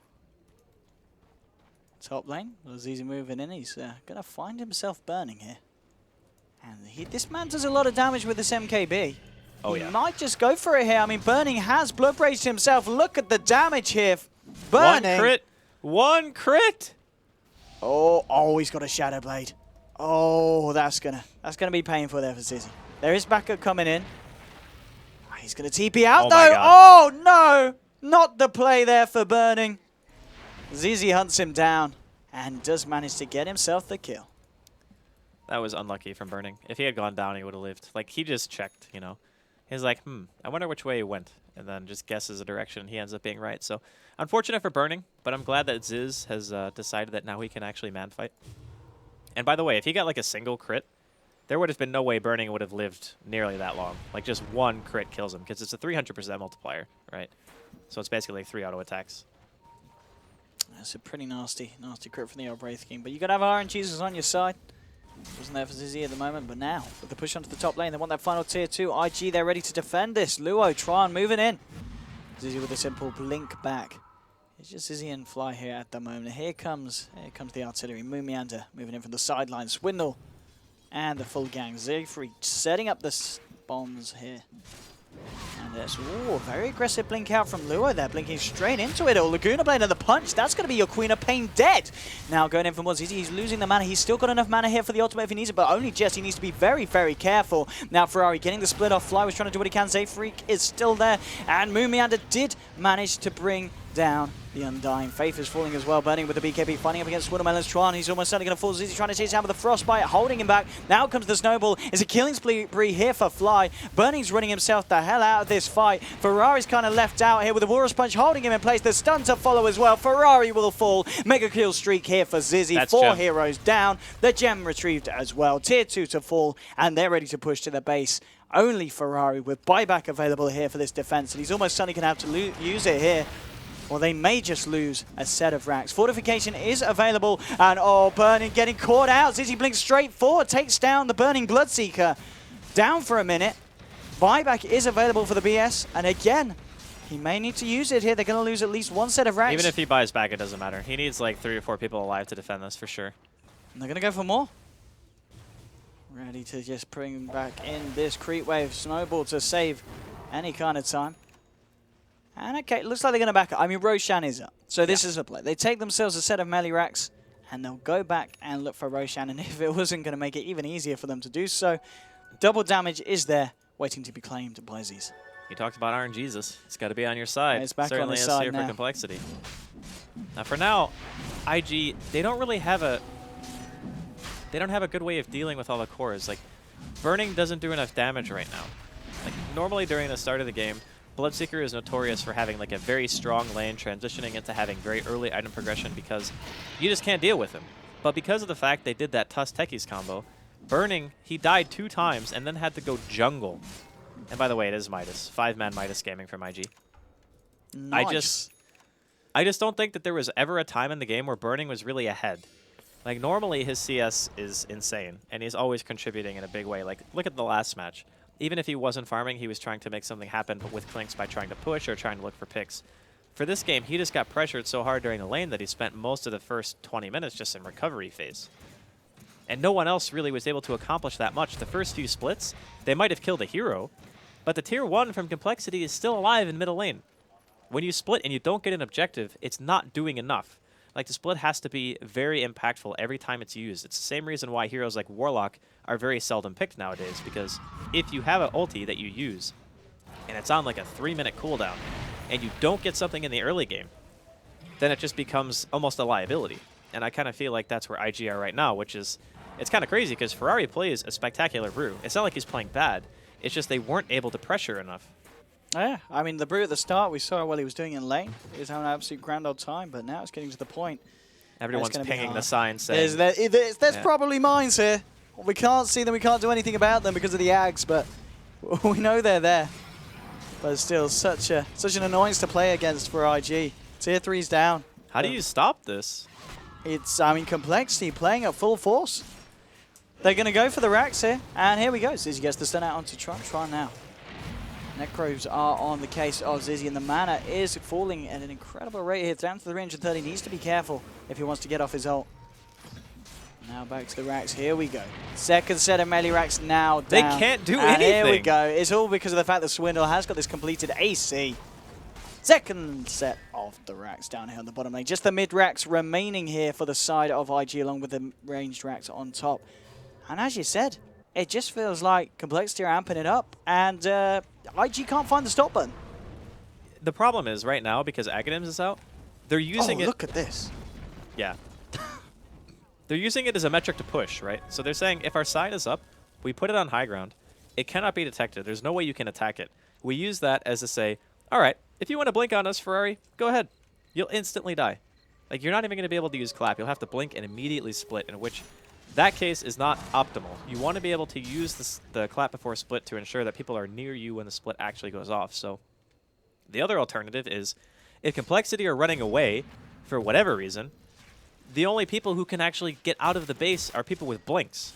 Top lane, Azizi moving in. He's going to find himself Burning here. And this man does a lot of damage with this MKB. Oh, he yeah. might just go for it here. I mean, Burning has Blood Raged himself. Look at the damage here. Burning. 1 crit! 1 crit! Oh, he's got a Shadow Blade. Oh, that's gonna be painful there for Zizzy. There is backup coming in. He's gonna TP out Oh my though. God. Oh no! Not the play there for Burning. Zizzy hunts him down and does manage to get himself the kill. That was unlucky from Burning. If he had gone down, he would have lived. Like, he just checked, you know? He's like, I wonder which way he went. And then just guesses a direction. He ends up being right. So, unfortunate for Burning, but I'm glad that Ziz has decided that now he can actually man-fight. And by the way, if he got like a single crit, there would have been no way Burning would have lived nearly that long. Like, just 1 crit kills him, because it's a 300% multiplier, right? So it's basically like 3 auto attacks. That's a pretty nasty crit from the old Wraith King. But you got to have RNGs on your side. Wasn't there for Zizzy at the moment, but now, with the push onto the top lane, they want that final tier 2. IG, they're ready to defend this. Luo, Tron moving in. Zizzy with a simple blink back. It's just Zizzy and Fly here at the moment. Here comes the artillery. Moomiander moving in from the sideline. Swindle and the full gang. Zephyr setting up the bombs here. And there's very aggressive blink out from Luo there, blinking straight into it. Or Laguna Blade and the punch. That's going to be your Queen of Pain dead. Now going in for more Zizzy. He's losing the mana. He's still got enough mana here for the ultimate if he needs it, but only just. He needs to be very, very careful. Now Ferrari getting the split off. Fly was trying to do what he can. Zephyr is still there. And Moomiander did manage to bring down the Undying. Faith is falling as well. Burning with the BKB, fighting up against Watermelon's Tron. He's almost certainly going to fall. Zizzy trying to chase down with the Frostbite, holding him back. Now comes the Snowball. It's a killing spree here for Fly. Burning's running himself the hell out of this fight. Ferrari's kind of left out here with the Walrus Punch holding him in place. The stun to follow as well. Ferrari will fall. Mega kill streak here for Zizzy. That's 4 gem. heroes down. The gem retrieved as well. Tier 2 to fall, and they're ready to push to the base. Only Ferrari with buyback available here for this defense, and he's almost certainly going to have to use it here. Or they may just lose a set of racks. Fortification is available, and Burning getting caught out. Zizzy blinks straight forward, takes down the Burning Bloodseeker. Down for a minute. Buyback is available for the BS, and again, he may need to use it here. They're going to lose at least 1 set of racks. Even if he buys back, it doesn't matter. He needs like 3 or 4 people alive to defend this for sure. And they're going to go for more. Ready to just bring back in this creep wave snowball to save any kind of time. And okay, it looks like they're going to back up. I mean, Roshan is up. So this is a play. They take themselves a set of melee racks, and they'll go back and look for Roshan. And if it wasn't going to make it even easier for them to do so, double damage is there, waiting to be claimed by Z's. You talked about RNGesus. It's got to be on your side. Yeah, it's back on Certainly his is side here now. for Complexity. Now for now, IG, they don't really have a good way of dealing with all the cores. Like, Burning doesn't do enough damage right now. Like, normally during the start of the game, Bloodseeker is notorious for having like a very strong lane, transitioning into having very early item progression because you just can't deal with him. But because of the fact they did that Tusk Techies combo, Burning, he died 2 times and then had to go jungle. And by the way, it is Midas. 5-man Midas gaming from IG. Nice. I just don't think that there was ever a time in the game where Burning was really ahead. Like, normally his CS is insane, and he's always contributing in a big way. Like, look at the last match. Even if he wasn't farming, he was trying to make something happen with Clinks by trying to push or trying to look for picks. For this game, he just got pressured so hard during the lane that he spent most of the first 20 minutes just in recovery phase. And no one else really was able to accomplish that much. The first few splits, they might have killed a hero, but the tier 1 from Complexity is still alive in middle lane. When you split and you don't get an objective, it's not doing enough. Like, the split has to be very impactful every time it's used. It's the same reason why heroes like Warlock are very seldom picked nowadays, because if you have an ulti that you use, and it's on like a 3-minute cooldown, and you don't get something in the early game, then it just becomes almost a liability. And I kind of feel like that's where IG are right now, which is, it's kind of crazy, because Ferrari plays a spectacular brew. It's not like he's playing bad. It's just they weren't able to pressure enough. Yeah, I mean, the brew at the start, we saw what he was doing in lane. He was having an absolute grand old time, but now it's getting to the point. Everyone's pinging the sign saying... There's probably mines here. We can't see them, we can't do anything about them because of the Ags, but we know they're there. But it's still such an annoyance to play against for IG. Tier 3's down. How do you stop this? It's, I mean, Complexity playing at full force. They're going to go for the racks here, and here we go. Zizzy gets the stun out onto Tron. Tron now. Necros are on the case of Zizzy, and the mana is falling at an incredible rate here. Down to the 330. Needs to be careful if he wants to get off his ult. Now back to the racks. Here we go. Second set of melee racks now down. They can't do and anything. Here we go. It's all because of the fact that Swindle has got this completed AC. Second set of the racks down here on the bottom lane. Just the mid racks remaining here for the side of IG, along with the ranged racks on top. And as you said, it just feels like Complexity are amping it up, and IG can't find the stop button. The problem is, right now, because Aghanim's is out, they're using it... look at this. Yeah. They're using it as a metric to push, right? So they're saying, if our side is up, we put it on high ground, it cannot be detected. There's no way you can attack it. We use that as to say, all right, if you want to blink on us, Ferrari, go ahead. You'll instantly die. Like, you're not even going to be able to use clap. You'll have to blink and immediately split, in which... that case is not optimal. You want to be able to use the clap before split to ensure that people are near you when the split actually goes off. So the other alternative is, if Complexity are running away for whatever reason, the only people who can actually get out of the base are people with blinks.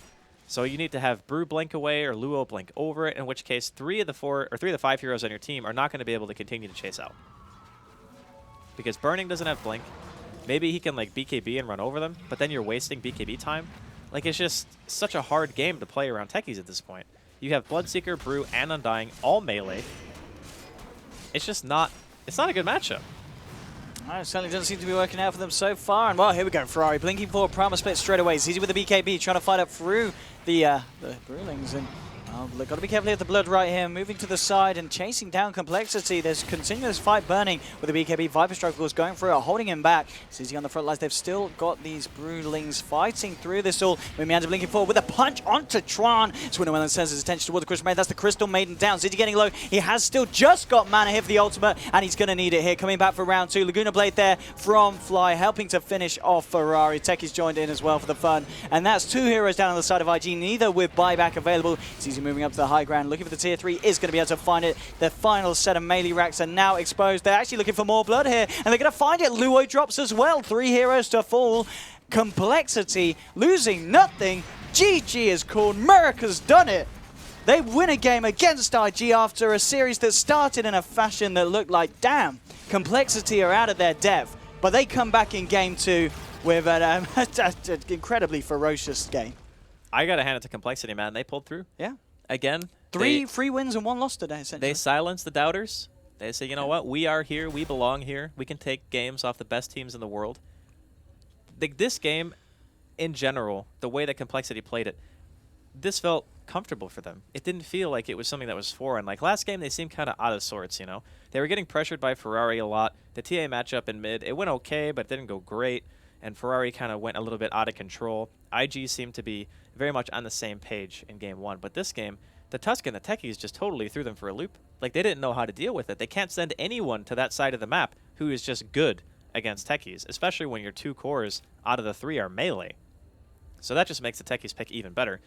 So you need to have Brew blink away or Luo blink over it, in which case 3 of the 5 heroes on your team are not going to be able to continue to chase out. Because Burning doesn't have blink. Maybe he can like BKB and run over them, but then you're wasting BKB time. Like, it's just such a hard game to play around techies at this point. You have Bloodseeker, Brew, and Undying all melee. It's just not... it's not a good matchup. No, it certainly doesn't seem to be working out for them so far. And well, here we go. Ferrari blinking forward, Primal Split straight away. Zizzy with the BKB, trying to fight up through the Brewlings. And they've got to be careful with the blood right here. Moving to the side and chasing down Complexity. There's continuous fight burning with the BKB. Viper Strike, of course, going through it, holding him back. Zizzy on the front lines. They've still got these Brewlings fighting through this all. Mimianda blinking forward with a punch onto Tron. Swindle sends his attention toward the Crystal Maiden. That's the Crystal Maiden down. Zizzy getting low. He has still just got mana here for the ultimate, and he's going to need it here. Coming back for round 2. Laguna Blade there from Fly, helping to finish off Ferrari. Techies joined in as well for the fun. And that's 2 heroes down on the side of IG, neither with buyback available. Zizzy moving up to the high ground, looking for the tier 3, is going to be able to find it. The final set of melee racks are now exposed. They're actually looking for more blood here, and they're going to find it. Luo drops as well. 3 heroes to fall. Complexity losing nothing. GG is called. America's done it. They win a game against IG after a series that started in a fashion that looked like, damn, Complexity are out of their depth. But they come back in game 2 with an incredibly ferocious game. I got to hand it to Complexity, man. They pulled through. Yeah. Again. 3 wins and 1 loss today, essentially. They silenced the doubters. They say, you know what? We are here. We belong here. We can take games off the best teams in the world. This game, in general, the way that Complexity played it, this felt comfortable for them. It didn't feel like it was something that was foreign. Like last game, they seemed kind of out of sorts, you know? They were getting pressured by Ferrari a lot. The TA matchup in mid, it went okay, but it didn't go great. And Ferrari kind of went a little bit out of control. IG seemed to be very much on the same page in game 1. But this game, the Tusk and the Techies just totally threw them for a loop. Like, they didn't know how to deal with it. They can't send anyone to that side of the map who is just good against Techies, especially when your 2 cores out of the 3 are melee. So that just makes the Techies pick even better.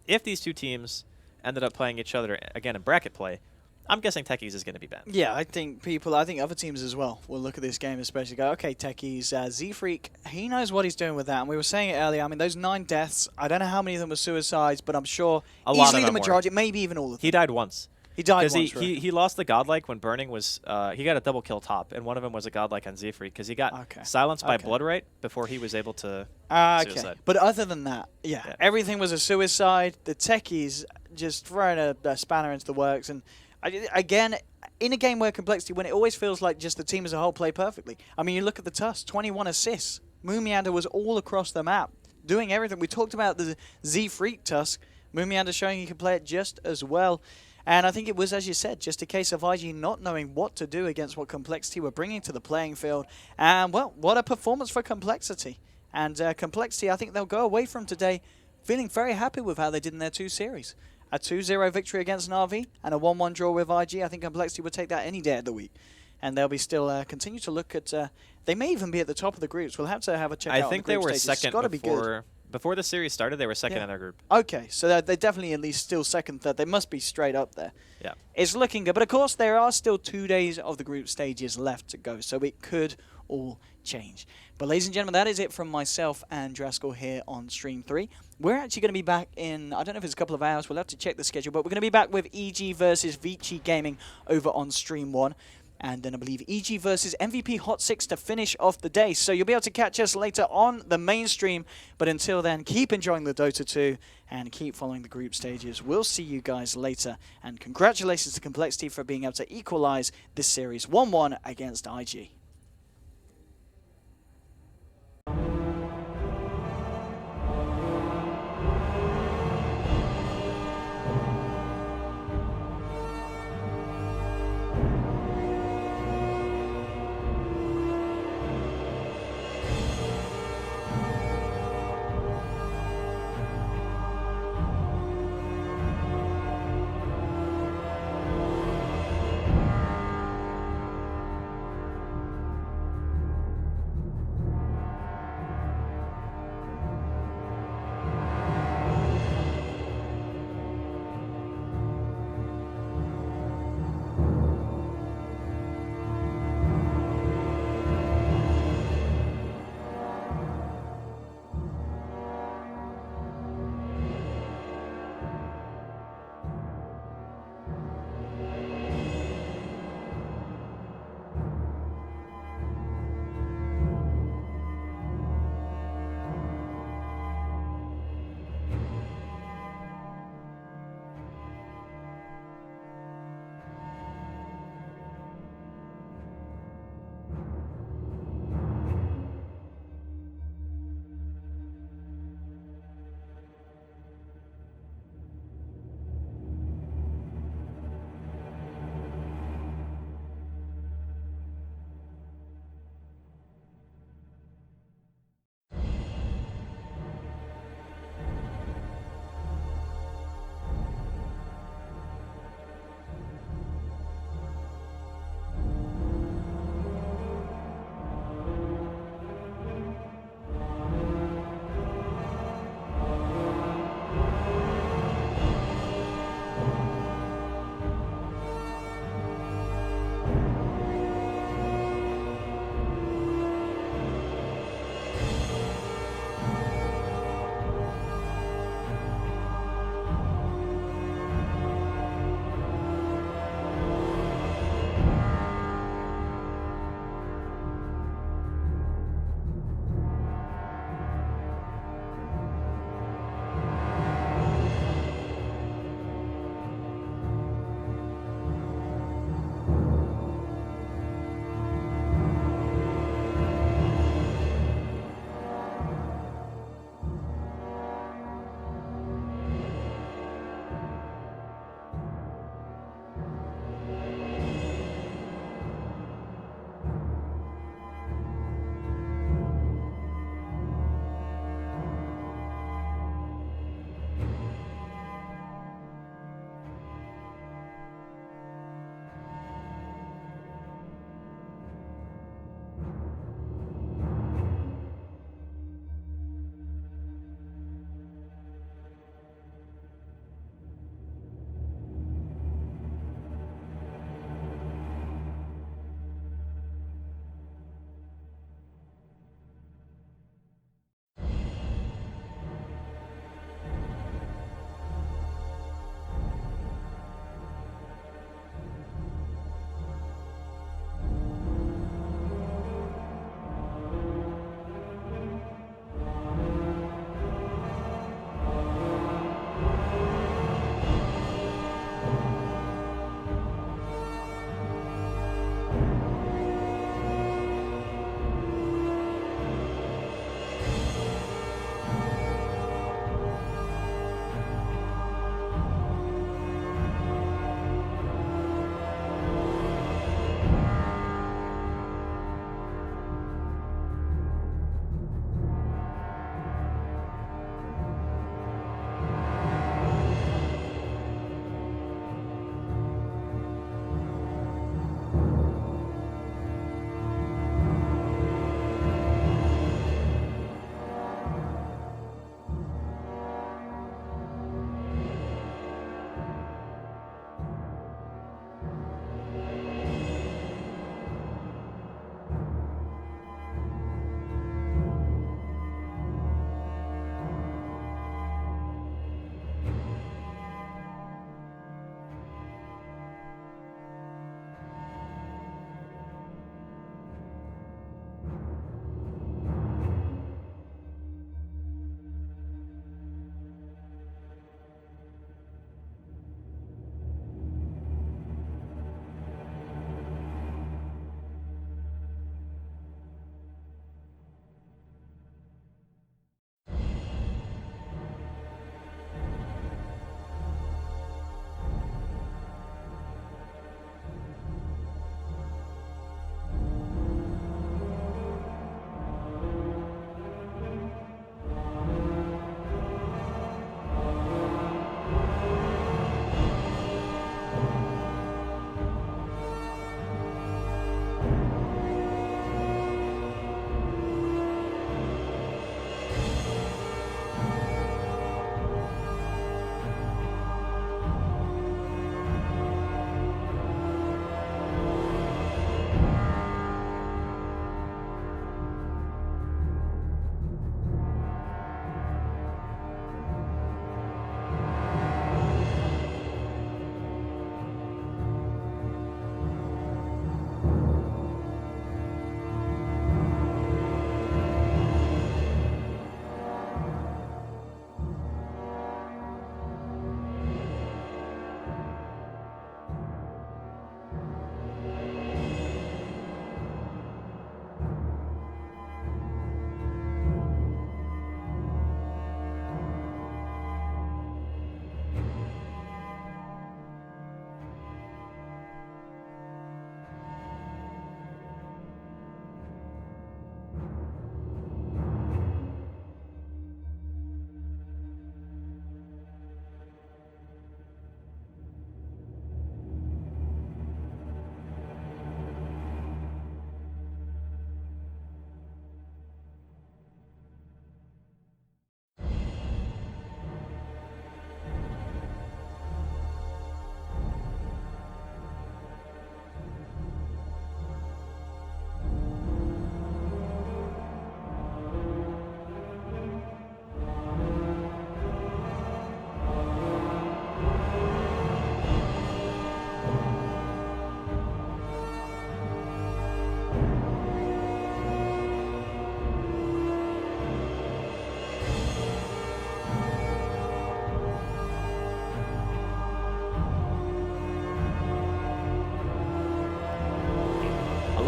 If these two teams ended up playing each other again in bracket play, I'm guessing Techies is going to be banned. Yeah, I think other teams as well will look at this game especially go, okay, Techies, Z-Freak, he knows what he's doing with that. And we were saying it earlier, I mean, those 9 deaths, I don't know how many of them were suicides, but I'm sure A lot easily of the them majority, maybe even all of them. He died once. He died once, Because right? he lost the godlike when burning was he got a double kill top, and one of them was a godlike on Z-Freak because he got silenced by Bloodright before he was able to suicide. But other than that, yeah, everything was a suicide. The Techies just throwing a spanner into the works, and again, in a game where complexity, when it always feels like just the team as a whole play perfectly. I mean, you look at the Tusk, 21 assists. Moomiander was all across the map, doing everything. We talked about the Z-Freak Tusk. Moomiander showing he can play it just as well. And I think it was, as you said, just a case of IG not knowing what to do against what Complexity were bringing to the playing field. And, well, what a performance for Complexity. And Complexity, I think they'll go away from today feeling very happy with how they did in their 2 series. A 2-0 victory against Na'Vi and a 1-1 draw with IG. I think Complexity would take that any day of the week. And they'll be still continue to look at... they may even be at the top of the groups. We'll have to have a check out I think the they group were stages. second It's gotta be good. before the series started. They were second in their group. Okay, so they're definitely at least still second, third. They must be straight up there. Yeah. It's looking good. But, of course, there are still 2 days of the group stages left to go, so it could all change. But, ladies and gentlemen, that is it from myself and Draskell here on Stream 3. We're actually going to be back in, I don't know if it's a couple of hours. We'll have to check the schedule. But we're going to be back with EG versus Vici Gaming over on Stream 1. And then I believe EG versus MVP Hot 6 to finish off the day. So you'll be able to catch us later on the main stream. But until then, keep enjoying the Dota 2 and keep following the group stages. We'll see you guys later. And congratulations to Complexity for being able to equalize this series 1-1 against IG.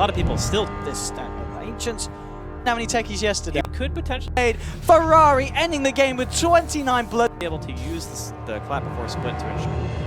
lot of people still This stack of Ancients. How many techies yesterday? could potentially Played Ferrari ending the game with 29 blood. be able to use the clap before split to ensure.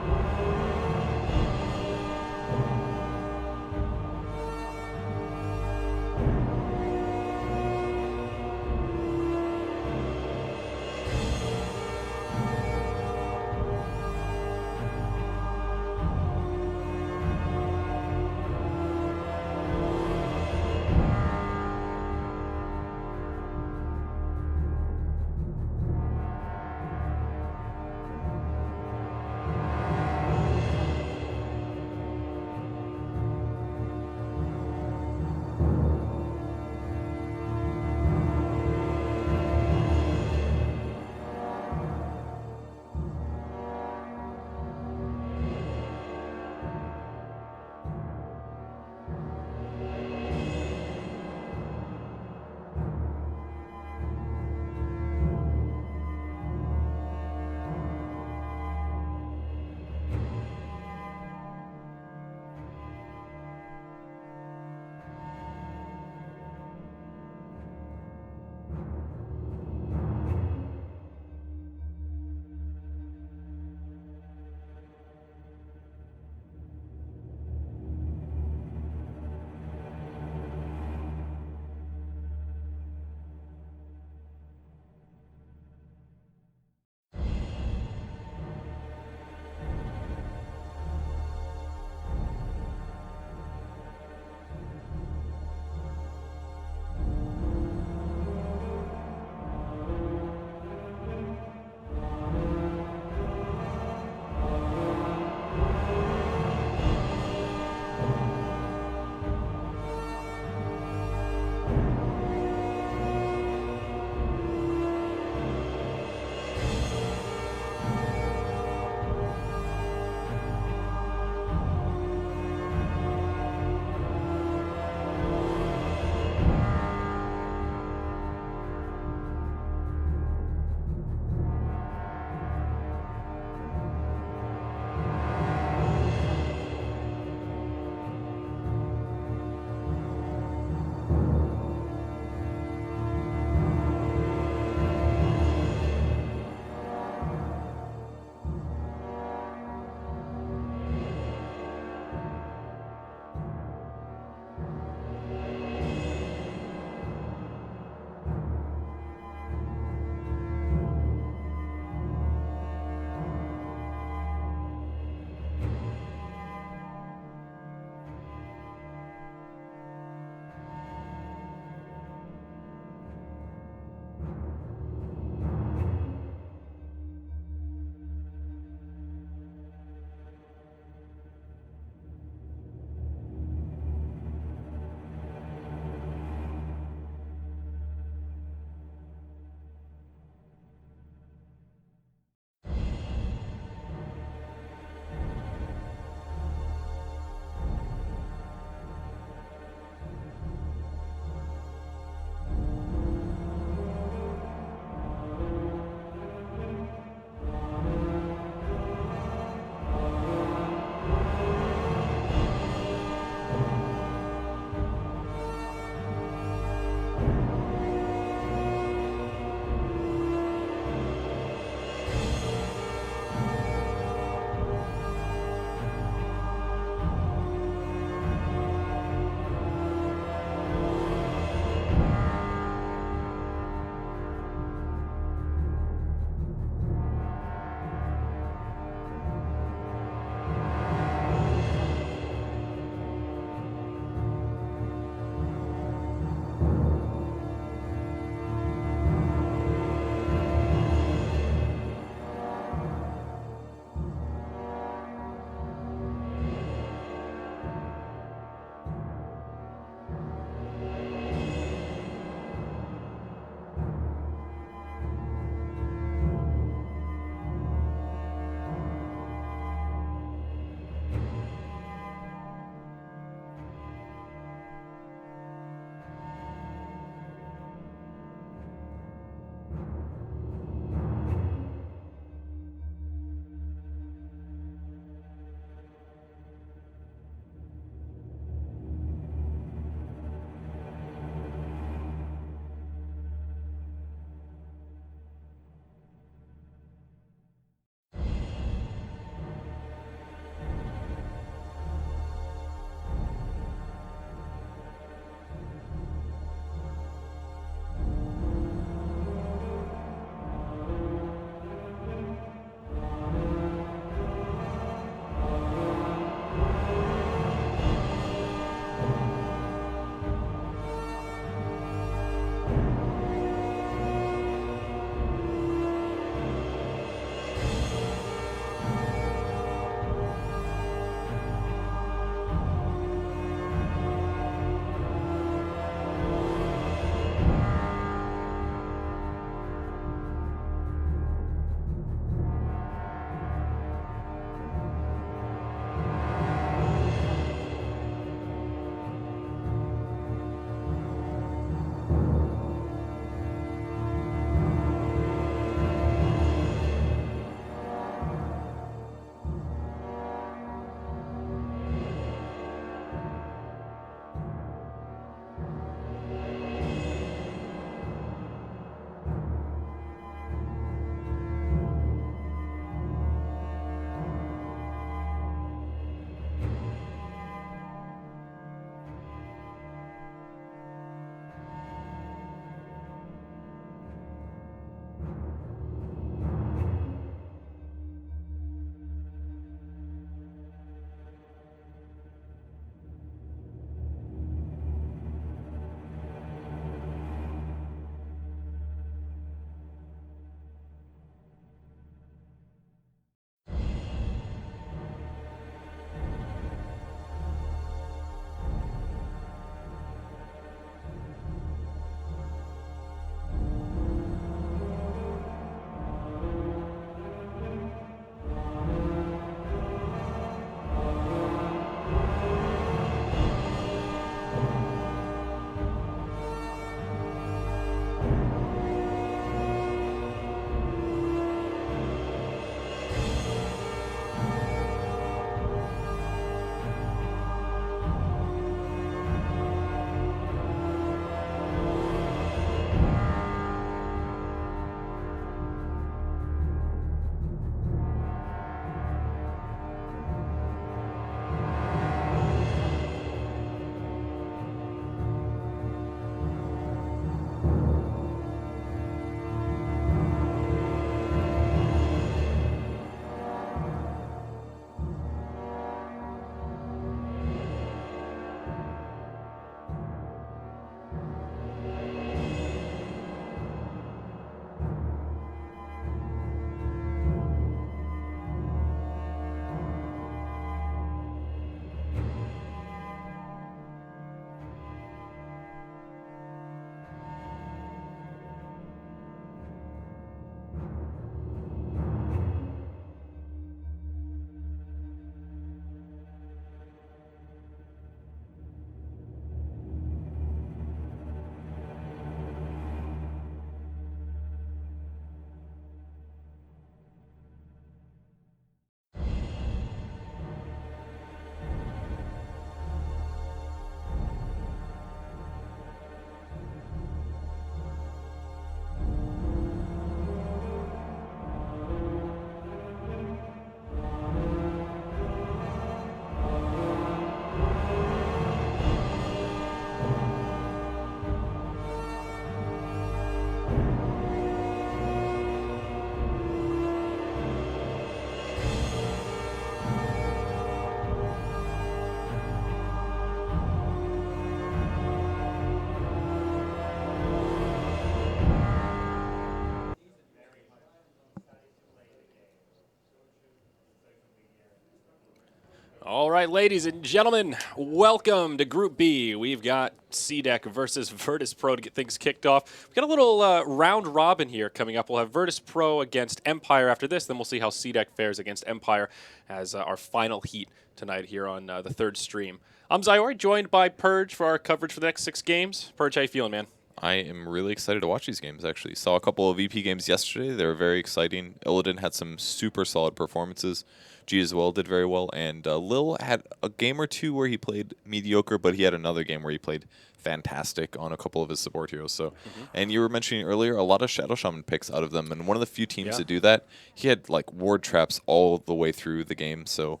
All right, ladies and gentlemen, welcome to Group B. We've got CDEC versus Virtus Pro to get things kicked off. We've got a little round robin here coming up. We'll have Virtus Pro against Empire after this. Then we'll see how CDEC fares against Empire as our final heat tonight here on the third stream. I'm Zyori, joined by Purge for our coverage for the next 6 games. Purge, how you feeling, man? I am really excited to watch these games, actually. Saw a couple of VP games yesterday. They were very exciting. Illidan had some super solid performances. G as well did very well. And Lil had a game or two where he played mediocre, but he had another game where he played fantastic on a couple of his support heroes. So, and you were mentioning earlier, a lot of Shadow Shaman picks out of them. And one of the few teams that do that, he had like ward traps all the way through the game. So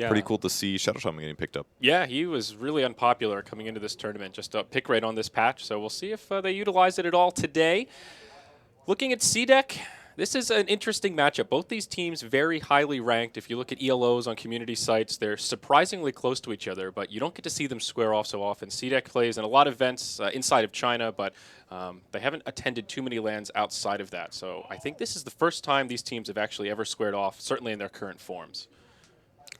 pretty cool to see Shadow Shaman getting picked up. Yeah, he was really unpopular coming into this tournament. Just a pick right on this patch. So we'll see if they utilize it at all today. Looking at CDEC, this is an interesting matchup. Both these teams very highly ranked. If you look at ELOs on community sites, they're surprisingly close to each other, but you don't get to see them square off so often. CDEC plays in a lot of events inside of China, but they haven't attended too many LANs outside of that. So I think this is the first time these teams have actually ever squared off, certainly in their current forms.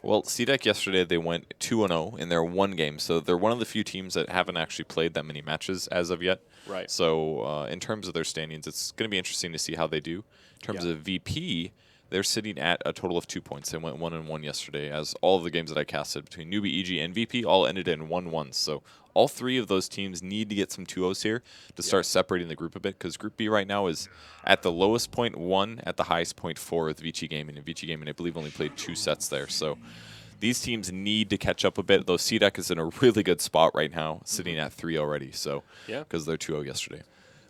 Well, CDEC yesterday, they went 2-0 in their one game, so they're one of the few teams that haven't actually played that many matches as of yet. Right. So in terms of their standings, it's going to be interesting to see how they do. In terms of VP, they're sitting at a total of 2 points. They went 1-1 yesterday, as all of the games that I casted between Newbie, EG, and VP all ended in 1-1. So all 3 of those teams need to get some 2-0s here to start separating the group a bit, because Group B right now is at the lowest point 1, at the highest point 4 with Vici Gaming. And Vici Gaming, I believe, only played 2 sets there. So these teams need to catch up a bit, though CDEC is in a really good spot right now, sitting at 3 already. So because they're 2-0 yesterday.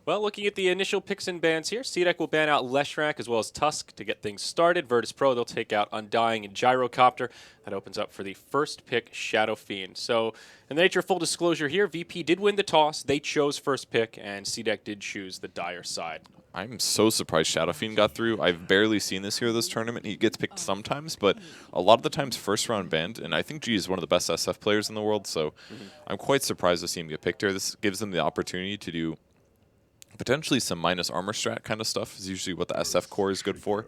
Well, looking at the initial picks and bans here, CDEC will ban out Leshrac as well as Tusk to get things started. Virtus Pro, they'll take out Undying and Gyrocopter. That opens up for the first pick, Shadow Fiend. So, in the nature of full disclosure here, VP did win the toss. They chose first pick, and CDEC did choose the Dire side. I'm so surprised Shadow Fiend got through. I've barely seen this hero this tournament. He gets picked sometimes, but a lot of the times first round banned, and I think G is one of the best SF players in the world, so I'm quite surprised to see him get picked here. This gives them the opportunity to do potentially some minus armor strat kind of stuff is usually what the SF core is good for.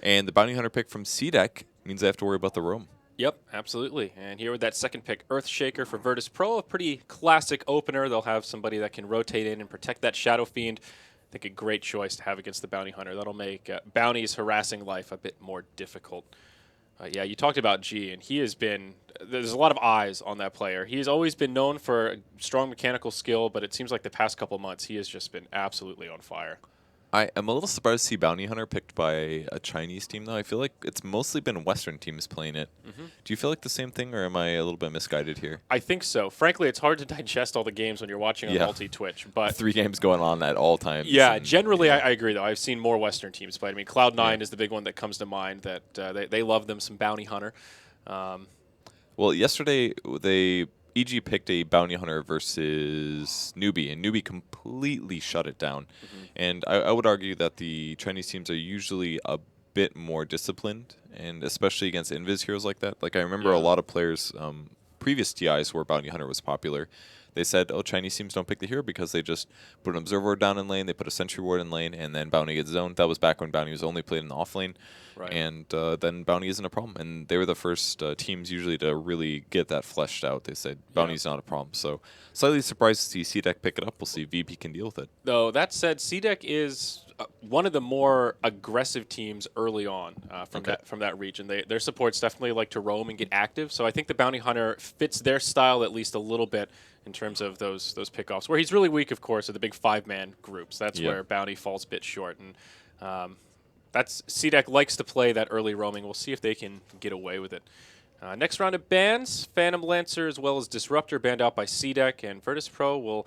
And the Bounty Hunter pick from CDEC means they have to worry about the roam. Yep, absolutely. And here with that second pick, Earthshaker for Virtus Pro, a pretty classic opener. They'll have somebody that can rotate in and protect that Shadow Fiend. I think a great choice to have against the Bounty Hunter. That'll make Bounty's harassing life a bit more difficult. Yeah, you talked about G, and he has been – there's a lot of eyes on that player. He's always been known for strong mechanical skill, but it seems like the past couple months he has just been absolutely on fire. I am a little surprised to see Bounty Hunter picked by a Chinese team, though. I feel like it's mostly been Western teams playing it. Do you feel like the same thing, or am I a little bit misguided here? I think so. Frankly, it's hard to digest all the games when you're watching on multi-Twitch. But 3 games going on at all times. Yeah, generally I agree, though. I've seen more Western teams play. I mean, Cloud9 is the big one that comes to mind, that they love them some Bounty Hunter. Well, yesterday EG picked a Bounty Hunter versus Newbie, and Newbie completely shut it down. And I would argue that the Chinese teams are usually a bit more disciplined, and especially against Invis heroes like that. Like, I remember a lot of players, previous TIs where Bounty Hunter was popular, they said, oh, Chinese teams don't pick the hero because they just put an Observer Ward down in lane, they put a Sentry Ward in lane, and then Bounty gets zoned. That was back when Bounty was only played in the off lane. And then Bounty isn't a problem. And they were the first teams usually to really get that fleshed out. They said Bounty's not a problem. So slightly surprised to see CDEC pick it up. We'll see if VP can deal with it. Though, that said, CDEC is one of the more aggressive teams early on from that region. Their supports definitely like to roam and get active. So I think the Bounty Hunter fits their style at least a little bit in terms of those pickoffs. Where he's really weak, of course, are the big 5-man groups. That's where Bounty falls a bit short. And that's CDEC likes to play that early roaming. We'll see if they can get away with it. Next round of bans, Phantom Lancer as well as Disruptor banned out by CDEC, and Virtus Pro will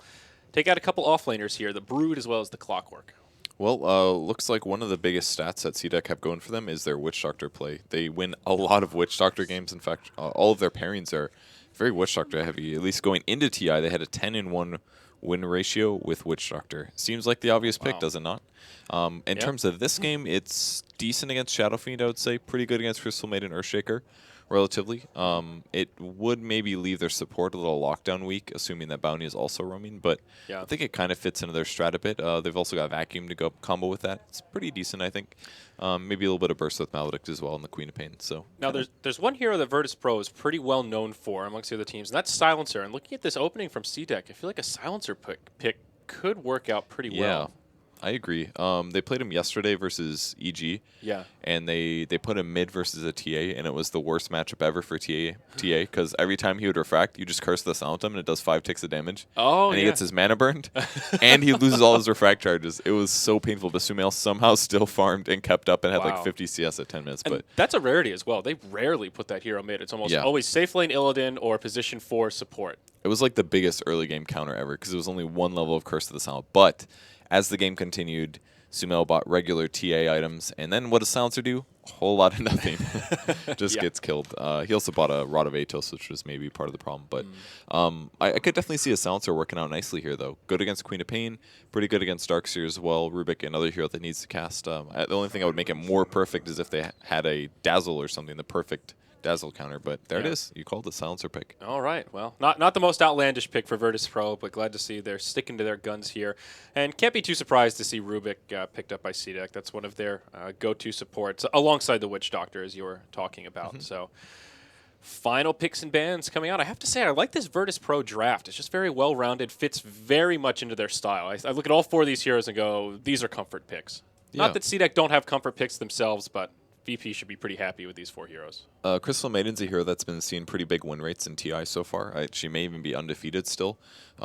take out a couple offlaners here, the Brood as well as the Clockwork. Well, looks like one of the biggest stats that CDEC have going for them is their Witch Doctor play. They win a lot of Witch Doctor games. In fact, all of their pairings are very Witch Doctor heavy. At least going into TI, they had a 10-in-1 win ratio with Witch Doctor. Seems like the obvious pick, does it not? In terms of this game, it's decent against Shadow Fiend, I would say. Pretty good against Crystal Maiden Earthshaker. relatively. It would maybe leave their support a little lockdown weak, assuming that Bounty is also roaming, but Yeah. I think it kind of fits into their strat a bit. They've also got Vacuum to go combo with that. It's pretty decent, I think. Maybe a little bit of burst with Maledict as well in the Queen of Pain. So Now, there's one hero that Virtus Pro is pretty well known for amongst the other teams, and that's Silencer. And looking at this opening from C-Deck, I feel like a Silencer pick could work out pretty well. I agree. They played him yesterday versus EG. Yeah. And they put him mid versus a TA, and it was the worst matchup ever for TA because every time he would refract, you just curse the Silentem, and it does 5 ticks of damage. Oh, and he gets his mana burned, and he loses all his refract charges. It was so painful, but Sumail somehow still farmed and kept up and had like 50 CS at 10 minutes. And but that's a rarity as well. They rarely put that hero mid. It's almost always safe lane Illidan or position 4 support. it was like the biggest early game counter ever because it was only one level of Curse of the Silent. But as the game continued, Sumail bought regular TA items, and then what does Silencer do? A whole lot of nothing. Just gets killed. He also bought a Rod of Atos, which was maybe part of the problem. But I could definitely see a Silencer working out nicely here, though. Good against Queen of Pain, pretty good against Darkseer as well. Rubik, another hero that needs to cast. The only thing I would make it more perfect is if they had a Dazzle or something, the perfect Dazzle counter, but there it is. You called the Silencer pick. All right. Well, not the most outlandish pick for Virtus Pro, but glad to see they're sticking to their guns here. And can't be too surprised to see Rubik picked up by C-Deck. That's one of their go-to supports, alongside the Witch Doctor, as you were talking about. So final picks and bans coming out. I have to say, I like this Virtus Pro draft. It's just very well-rounded, fits very much into their style. I look at all 4 of these heroes and go, these are comfort picks. Not that C-Deck don't have comfort picks themselves, but VP should be pretty happy with these 4 heroes. Crystal Maiden's a hero that's been seeing pretty big win rates in TI so far. She may even be undefeated still.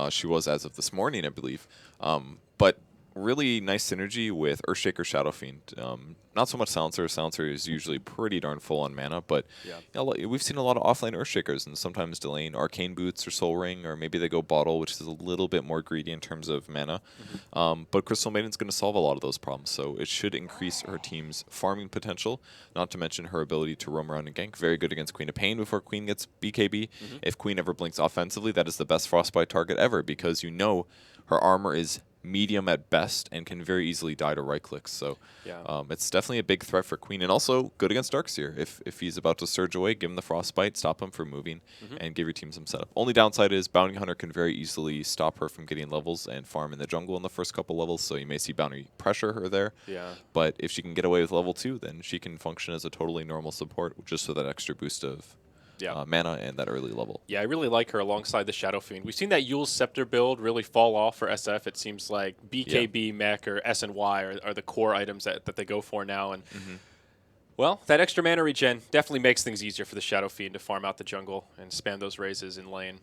She was as of this morning, I believe. But really nice synergy with Earthshaker Shadow Fiend. Not so much Silencer. Silencer is usually pretty darn full on mana, but we've seen a lot of offlane Earthshakers and sometimes delaying Arcane Boots or Soul Ring, or maybe they go Bottle, which is a little bit more greedy in terms of mana. But Crystal Maiden's going to solve a lot of those problems, so it should increase her team's farming potential, not to mention her ability to roam around and gank. Very good against Queen of Pain before Queen gets BKB. If Queen ever blinks offensively, that is the best Frostbite target ever, because you know her armor is medium at best and can very easily die to right clicks. So it's definitely a big threat for Queen, and also good against Darkseer. If he's about to surge away, give him the Frostbite, stop him from moving, and give your team some setup. Only downside is Bounty Hunter can very easily stop her from getting levels and farm in the jungle in the first couple levels, so you may see Bounty pressure her there. But if she can get away with level 2, then she can function as a totally normal support just with that extra boost of mana and that early level. Yeah, I really like her alongside the Shadow Fiend. We've seen that Yule's Scepter build really fall off for SF. It seems like BKB, Mech, or SNY are the core items that they go for now. And well, that extra mana regen definitely makes things easier for the Shadow Fiend to farm out the jungle and spam those raises in lane.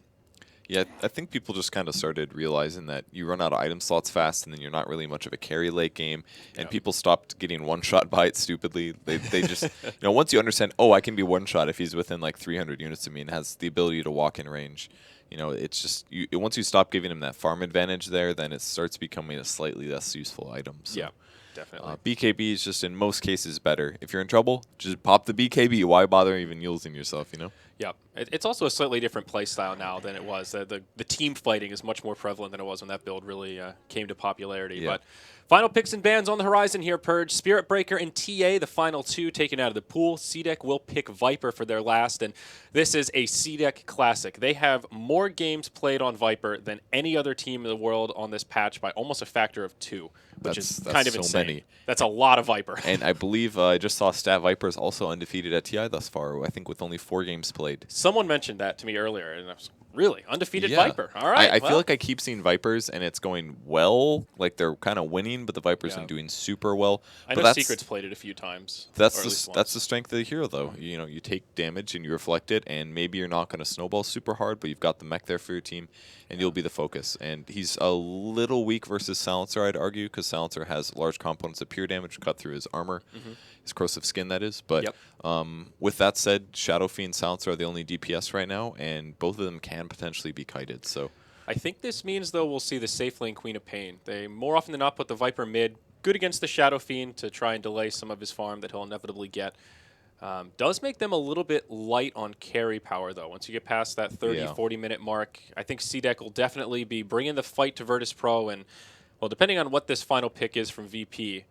Yeah, I think people just kind of started realizing that you run out of item slots fast, and then you're not really much of a carry late game, and people stopped getting one-shot by it stupidly. They just, once you understand, I can be one-shot if he's within like 300 units of me and has the ability to walk in range. It's just, once you stop giving him that farm advantage there, then it starts becoming a slightly less useful item. So. Yeah. Definitely. BKB is just in most cases better. If you're in trouble, just pop the BKB. Why bother even using yourself, Yeah. It's also a slightly different play style now than it was. The team fighting is much more prevalent than it was when that build really came to popularity. But final picks and bans on the horizon here, Purge. Spirit Breaker and TA, the final 2 taken out of the pool. C-Deck will pick Viper for their last, and this is a C-Deck classic. They have more games played on Viper than any other team in the world on this patch by almost a factor of 2, which is kind of so insane. Many. That's a lot of Viper. And I believe I just saw Stat Viper is also undefeated at TI thus far, I think with only 4 games played. Someone mentioned that to me earlier, and I was really undefeated Viper. All right. I feel like I keep seeing Vipers, and it's going well. Like they're kind of winning, but the Vipers aren't doing super well. I know Secret's played it a few times. That's the strength of the hero, though. You take damage and you reflect it, and maybe you're not going to snowball super hard, but you've got the mech there for your team, and you'll be the focus. And he's a little weak versus Silencer, I'd argue, because Silencer has large components of pure damage cut through his armor, his corrosive skin, that is. But with that said, Shadow Fiend and Silencer are the only DPS right now, and both of them can potentially be kited. So I think this means, though, we'll see the safe lane Queen of Pain. They more often than not put the Viper mid, good against the Shadow Fiend to try and delay some of his farm that he'll inevitably get. Does make them a little bit light on carry power, though. Once you get past that 30, 40-minute mark, I think C-Deck will definitely be bringing the fight to Virtus Pro, and, well, depending on what this final pick is from VP,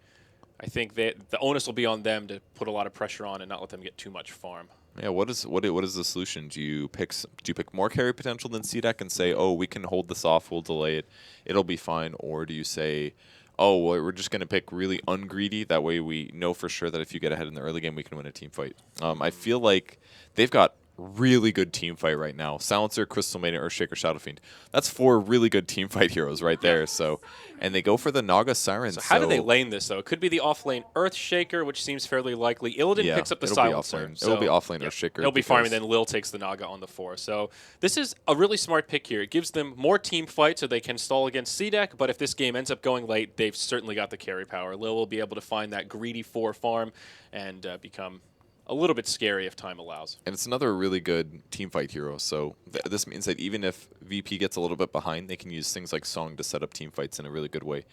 I think that the onus will be on them to put a lot of pressure on and not let them get too much farm. Yeah, what is the solution? Do you pick more carry potential than C-Deck and say, oh, we can hold this off, we'll delay it, it'll be fine, or do you say, oh, well, we're just going to pick really ungreedy, that way we know for sure that if you get ahead in the early game, we can win a team fight? I feel like they've got really good team fight right now. Silencer, Crystal Maiden, Earthshaker, Shadow Fiend. That's 4 really good team fight heroes right there. So, and they go for the Naga Siren. So how do they lane this, though? It could be the off-lane Earthshaker, which seems fairly likely. Illidan picks up the Silencer. It'll be off-lane Earthshaker. He'll be farming, then Lil takes the Naga on the 4. So this is a really smart pick here. It gives them more team fight so they can stall against C-Deck, but if this game ends up going late, they've certainly got the carry power. Lil will be able to find that greedy 4 farm and become a little bit scary if time allows. And it's another really good team fight hero. So this means that even if VP gets a little bit behind, they can use things like Song to set up team fights in a really good way.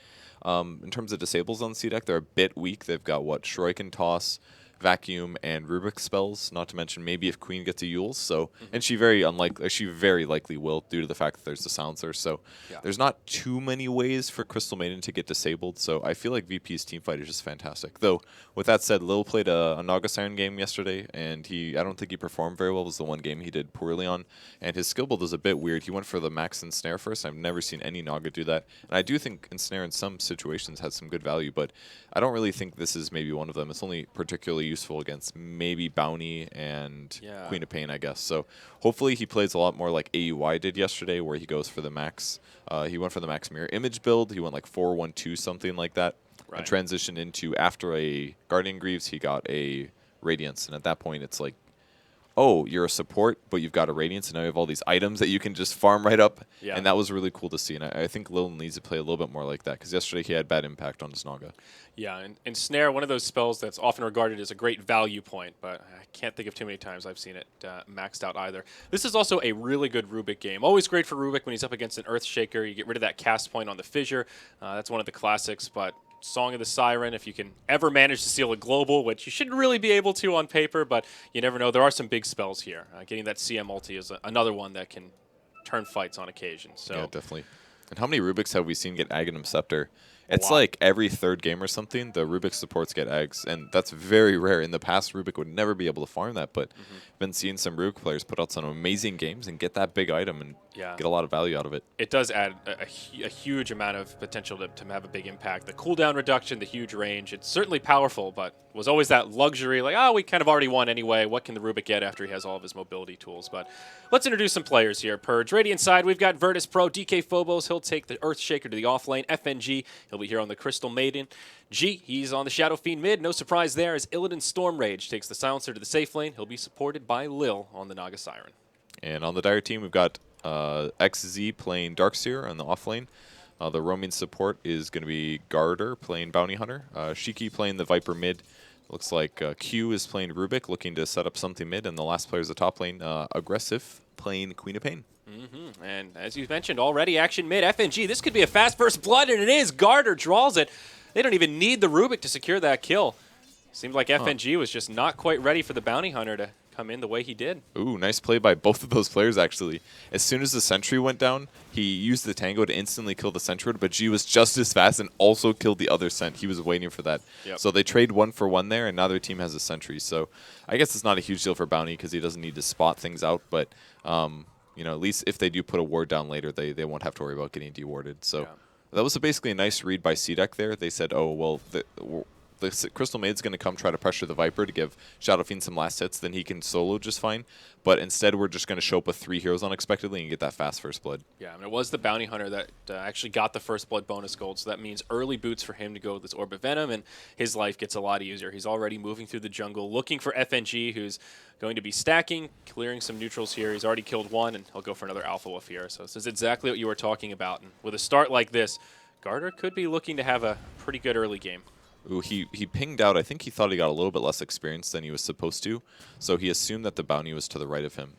In terms of disables on C-Deck, they're a bit weak. They've got, Shuriken Toss, Vacuum, and Rubik spells, not to mention maybe if Queen gets a Yules. So, and she very likely will due to the fact that there's the Silencer. So there's not too many ways for Crystal Maiden to get disabled. So I feel like VP's team fight is just fantastic. Though, with that said, Lil played a Naga Siren game yesterday, and I don't think he performed very well. It was the one game he did poorly on. And his skill build is a bit weird. He went for the Max Ensnare first. I've never seen any Naga do that. And I do think Ensnare in some situations has some good value, but I don't really think this is maybe one of them. It's only particularly useful against maybe Bounty and Queen of Pain, I guess. So hopefully he plays a lot more like AUI did yesterday, where he goes for the max. He went for the max mirror image build. He went like 4-1-2, something like that, and transitioned into, after a Guardian Greaves, he got a Radiance. And at that point, it's like, oh, you're a support, but you've got a Radiance, and now you have all these items that you can just farm right up. Yeah. And that was really cool to see. And I think Lil needs to play a little bit more like that, because yesterday he had bad impact on his Naga. Yeah, and Snare, one of those spells that's often regarded as a great value point, but I can't think of too many times I've seen it maxed out either. This is also a really good Rubik game. Always great for Rubik when he's up against an Earthshaker. You get rid of that cast point on the Fissure. That's one of the classics, but Song of the Siren, if you can ever manage to steal a global, which you shouldn't really be able to on paper, but you never know. There are some big spells here. Getting that CM ulti is another one that can turn fights on occasion. So yeah, definitely. And how many Rubiks have we seen get Aghanim Scepter? It's like every third game or something, the Rubik supports get eggs, and that's very rare. In the past, Rubik would never be able to farm that, but been seeing some Rubik players put out some amazing games and get that big item and get a lot of value out of it. It does add a huge amount of potential to have a big impact. The cooldown reduction, the huge range, it's certainly powerful, but was always that luxury, like, oh, we kind of already won anyway. What can the Rubik get after he has all of his mobility tools? But let's introduce some players here. Purge. Radiant side, we've got Virtus Pro, DK Phobos. He'll take the Earthshaker to the offlane. FNG, he'll be here on the Crystal Maiden. G, he's on the Shadow Fiend mid. No surprise there, as Illidan Storm Rage takes the Silencer to the safe lane. He'll be supported by Lil on the Naga Siren. And on the Dire team, we've got XZ playing Darkseer on the offlane. The roaming support is going to be Garter playing Bounty Hunter. Shiki playing the Viper mid. Looks like Q is playing Rubik, looking to set up something mid. And the last player is the top lane, Aggressive, playing Queen of Pain. And as you mentioned already, action mid, FNG. This could be a fast first blood, and it is. Garter draws it. They don't even need the Rubik to secure that kill. Seemed like FNG was just not quite ready for the Bounty Hunter to come in the way he did. Ooh, nice play by both of those players, actually. As soon as the sentry went down, he used the Tango to instantly kill the sentry, but G was just as fast and also killed the other sent. He was waiting for that. So they trade 1-for-1 there, and now their team has a sentry. So I guess it's not a huge deal for Bounty because he doesn't need to spot things out, but you know, at least if they do put a ward down later, they won't have to worry about getting dewarded. So that was basically a nice read by C-Deck there. They said, oh, well, the Crystal Maid's going to come try to pressure the Viper to give Shadow Fiend some last hits, then he can solo just fine. But instead, we're just going to show up with 3 heroes unexpectedly and get that fast first blood. Yeah, I mean, it was the Bounty Hunter that actually got the first blood bonus gold, so that means early boots for him to go with this Orb of Venom, and his life gets a lot easier. He's already moving through the jungle, looking for FNG, who's going to be stacking, clearing some neutrals here. He's already killed one, and he'll go for another Alpha Wolf here. So this is exactly what you were talking about. And with a start like this, Garter could be looking to have a pretty good early game. Ooh, he pinged out. I think he thought he got a little bit less experience than he was supposed to, so he assumed that the bounty was to the right of him,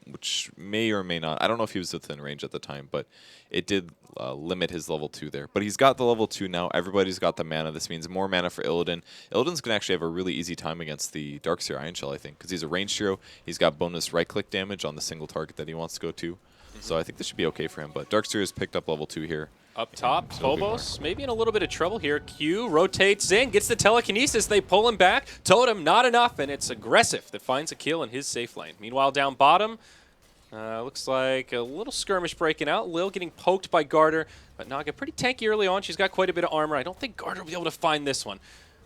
which may or may not. I don't know if he was within range at the time, but it did limit his level 2 there. But he's got the level 2 now. Everybody's got the mana. This means more mana for Illidan. Illidan's going to actually have a really easy time against the Darkseer Iron Shell, I think, because he's a ranged hero. He's got bonus right-click damage on the single target that he wants to go to. So I think this should be okay for him. But Darkseer has picked up level 2 here. Up top, So it'll be Phobos maybe in a little bit of trouble here. Q rotates in, gets the telekinesis. They pull him back. Totem, not enough, and it's Aggressive that finds a kill in his safe lane. Meanwhile, down bottom, looks like a little skirmish breaking out. Lil getting poked by Garter, but Naga pretty tanky early on. She's got quite a bit of armor. I don't think Garter will be able to find this one.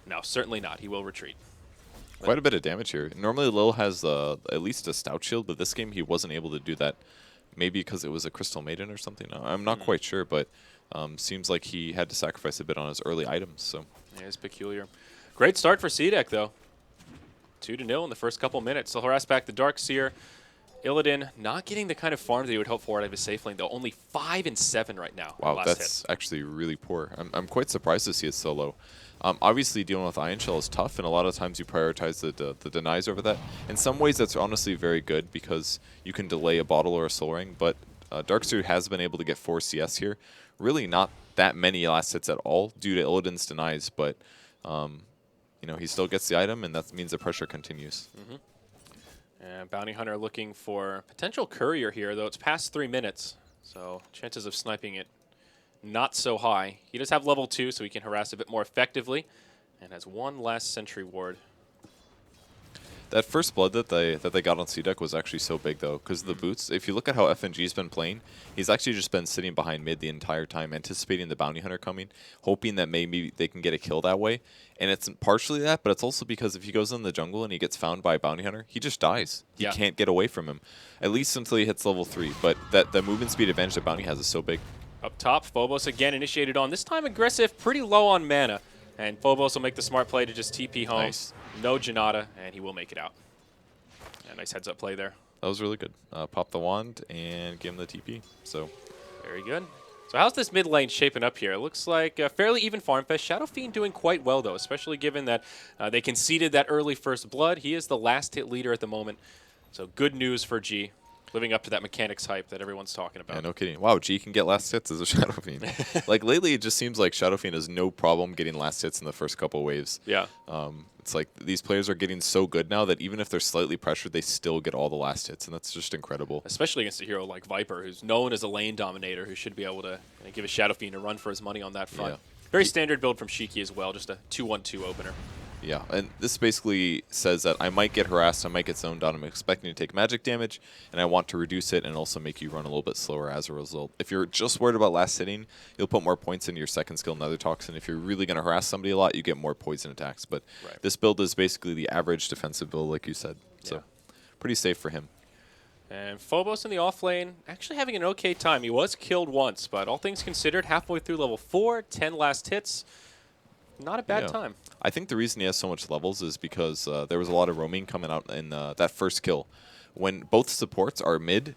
No, certainly not. He will retreat. Quite a bit of damage here. Normally, Lil has at least a stout shield, but this game he wasn't able to do that. Maybe because it was a Crystal Maiden or something. I'm not quite sure, but seems like he had to sacrifice a bit on his early items. So Yeah, it's peculiar. Great start for CDEC, though. 2-0 in the first couple minutes. They'll harass back the Darkseer. Illidan not getting the kind of farm that you would hope for out of his safe lane, though. Only 5 and 7 right now. wow, last that's hit. actually really poor. I'm quite surprised to see it so low. Obviously, dealing with Iron Shell is tough, and a lot of times you prioritize the denies over that. In some ways, that's honestly very good because you can delay a bottle or a soul ring, but Darkseer has been able to get 4 CS here. Really not that many last hits at all due to Illidan's denies, but you know, he still gets the item, and that means the pressure continues. And Bounty Hunter looking for potential courier here, though it's past 3 minutes. So chances of sniping it not so high. He does have level 2, so he can harass a bit more effectively, and has 1 last sentry ward. That first blood that they got on CDEC was actually so big, though, because of the boots. If you look at how FNG's been playing, he's actually just been sitting behind mid the entire time, anticipating the Bounty Hunter coming, hoping that maybe they can get a kill that way. And it's partially that, but it's also because if he goes in the jungle and he gets found by a Bounty Hunter, he just dies. He can't get away from him, at least until he hits level 3. But the movement speed advantage that Bounty has is so big. Up top, Phobos again initiated on. This time Aggressive, pretty low on mana. And Phobos will make the smart play to just TP home. Nice. No Janata, and he will make it out. Yeah, nice heads-up play there. That was really good. Pop the wand and give him the TP. So Very good. So how's this mid lane shaping up here? It looks like a fairly even farm fest. Shadow Fiend doing quite well, though, especially given that they conceded that early first blood. He is the last hit leader at the moment. So good news for G, living up to that mechanics hype that everyone's talking about. yeah, no kidding. Wow, G can get last hits as a Shadow Fiend. Like lately, it just seems like Shadow Fiend has no problem getting last hits in the first couple waves. Yeah. It's like these players are getting so good now that even if they're slightly pressured, they still get all the last hits, and that's just incredible. Especially against a hero like Viper, who's known as a lane dominator, who should be able to give a Shadow Fiend a run for his money on that front. Yeah. Very standard build from Shiki as well, just a 2-1-2 opener. Yeah, and this basically says that I might get harassed, I might get zoned out, I'm expecting to take magic damage, and I want to reduce it and also make you run a little bit slower as a result. If you're just worried about last hitting, you'll put more points into your second skill, Nether Toxin. If you're really going to harass somebody a lot, you get more poison attacks. But this build is basically the average defensive build, like you said. So pretty safe for him. And Phobos in the off lane, actually having an okay time. He was killed once, but all things considered, halfway through level 4, 10 last hits. Not a bad time. I think the reason he has so much levels is because there was a lot of roaming coming out in that first kill. When both supports are mid,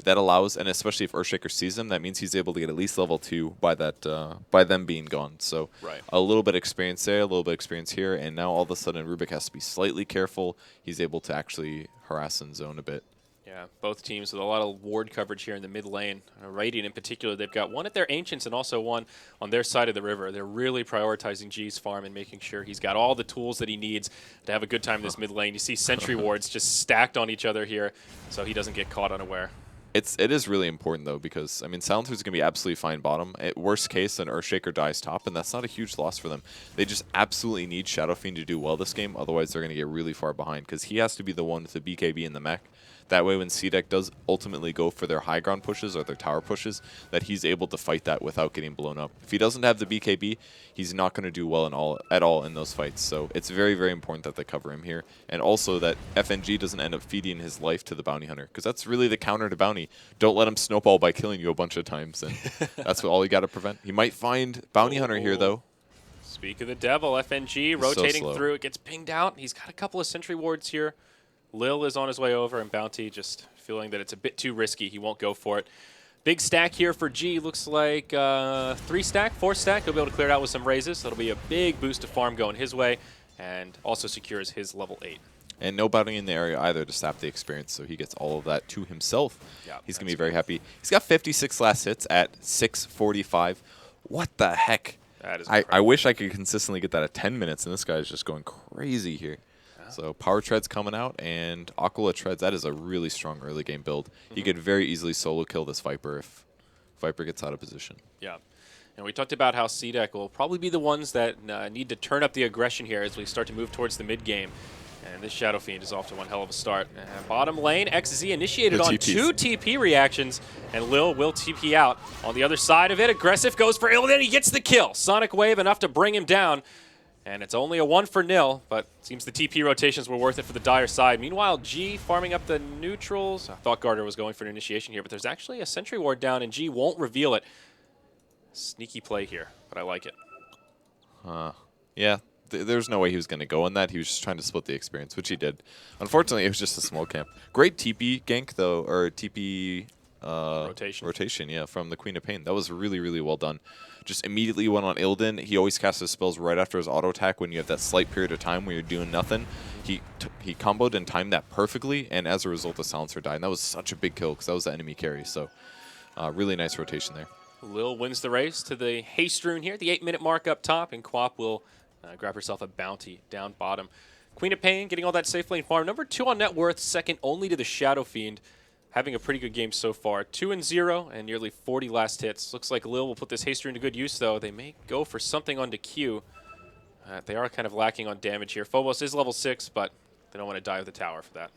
that allows, and especially if Earthshaker sees him, that means he's able to get at least level 2 by that by them being gone. So a little bit of experience there, a little bit of experience here, and now all of a sudden Rubik has to be slightly careful. He's able to actually harass and zone a bit. Yeah, both teams with a lot of ward coverage here in the mid lane. Radiant in particular, they've got one at their Ancients and also one on their side of the river. They're really prioritizing G's farm and making sure he's got all the tools that he needs to have a good time in this mid lane. You see sentry wards just stacked on each other here so he doesn't get caught unaware. It is really important, though, because, I mean, Silencer's going to be absolutely fine bottom. At worst case, an Earthshaker dies top, and that's not a huge loss for them. They just absolutely need Shadow Fiend to do well this game, otherwise they're going to get really far behind, because he has to be the one with the BKB and the mech. That way, when CDEC does ultimately go for their high ground pushes or their tower pushes, that he's able to fight that without getting blown up. If he doesn't have the BKB, he's not going to do well at all in those fights. So it's very, very important that they cover him here. And also that FNG doesn't end up feeding his life to the Bounty Hunter, because that's really the counter to Bounty. Don't let him snowball by killing you a bunch of times, and that's all you got to prevent. He might find Bounty Hunter here, though. Speak of the devil, FNG rotating through. It gets pinged out. He's got a couple of sentry wards here. Lil is on his way over, and Bounty just feeling that it's a bit too risky. He won't go for it. Big stack here for G. Looks like 3 stack, 4 stack. He'll be able to clear it out with some raises. That'll be a big boost of farm going his way, and also secures his level 8. And no Bounty in the area either to sap the experience, so he gets all of that to himself. Yeah, he's going to be very happy. He's got 56 last hits at 6:45. What the heck? That is I wish I could consistently get that at 10 minutes, and this guy's just going crazy here. So Power Tread's coming out, and Aquila Treads, that is a really strong early game build. He could very easily solo kill this Viper if Viper gets out of position. Yeah. And we talked about how CDEC will probably be the ones that need to turn up the aggression here as we start to move towards the mid-game. And this Shadow Fiend is off to one hell of a start. Bottom lane, XZ initiated on 2 TP reactions, and Lil will TP out. On the other side of it, Aggressive goes for Illidan, he gets the kill. Sonic Wave enough to bring him down. And it's only a 1-0, but seems the TP rotations were worth it for the Dire side. Meanwhile, G farming up the neutrals. I thought Garter was going for an initiation here, but there's actually a Sentry Ward down, and G won't reveal it. Sneaky play here, but I like it. Yeah, there's no way he was going to go on that. He was just trying to split the experience, which he did. Unfortunately, it was just a small camp. Great TP gank, though, or TP rotation, yeah, from the Queen of Pain. That was really, really well done. Just immediately went on Illidan. He always casts his spells right after his auto attack when you have that slight period of time where you're doing nothing. He comboed and timed that perfectly, and as a result, the Silencer died. And that was such a big kill because that was the enemy carry. So really nice rotation there. Lil wins the race to the haste rune here, the 8-minute mark up top, and Quap will grab herself a bounty down bottom. Queen of Pain getting all that safe lane farm. Number 2 on net worth, second only to the Shadow Fiend. Having a pretty good game so far. 2-0 and nearly 40 last hits. Looks like Lil will put this haste rune to good use, though. They may go for something onto Q. They are kind of lacking on damage here. Phobos is level 6, but they don't want to die with the tower for that.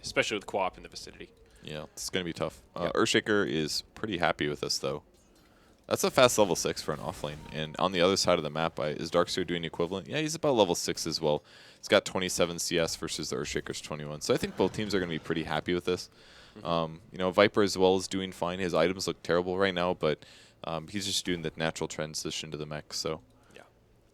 Especially with Quap in the vicinity. Yeah, it's going to be tough. Earthshaker is pretty happy with this, though. That's a fast level 6 for an offlane. And on the other side of the map, is Darkseer doing equivalent? Yeah, he's about level 6 as well. He's got 27 CS versus the Earthshaker's 21. So I think both teams are going to be pretty happy with this. You know, Viper as well is doing fine. His items look terrible right now, but he's just doing the natural transition to the mech. So yeah,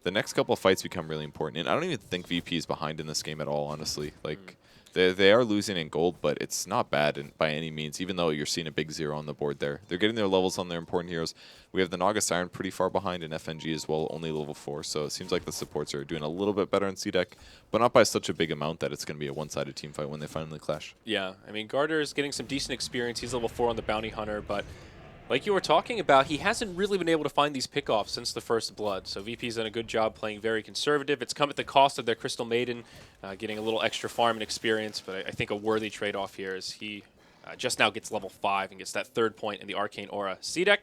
the next couple of fights become really important. And I don't even think VP is behind in this game at all, honestly. Like, they are losing in gold, but it's not bad by any means, even though you're seeing a big 0 on the board there. They're getting their levels on their important heroes. We have the Naga Siren pretty far behind, and FNG as well, only level 4. So it seems like the supports are doing a little bit better in CDEC, but not by such a big amount that it's going to be a one-sided team fight when they finally clash. Yeah, I mean, Garter is getting some decent experience. He's level 4 on the Bounty Hunter, but like you were talking about, he hasn't really been able to find these pickoffs since the first blood. So VP's done a good job playing very conservative. It's come at the cost of their Crystal Maiden, getting a little extra farm and experience, but I think a worthy trade-off here is he just now gets level 5 and gets that 3rd point in the Arcane Aura. CDEC,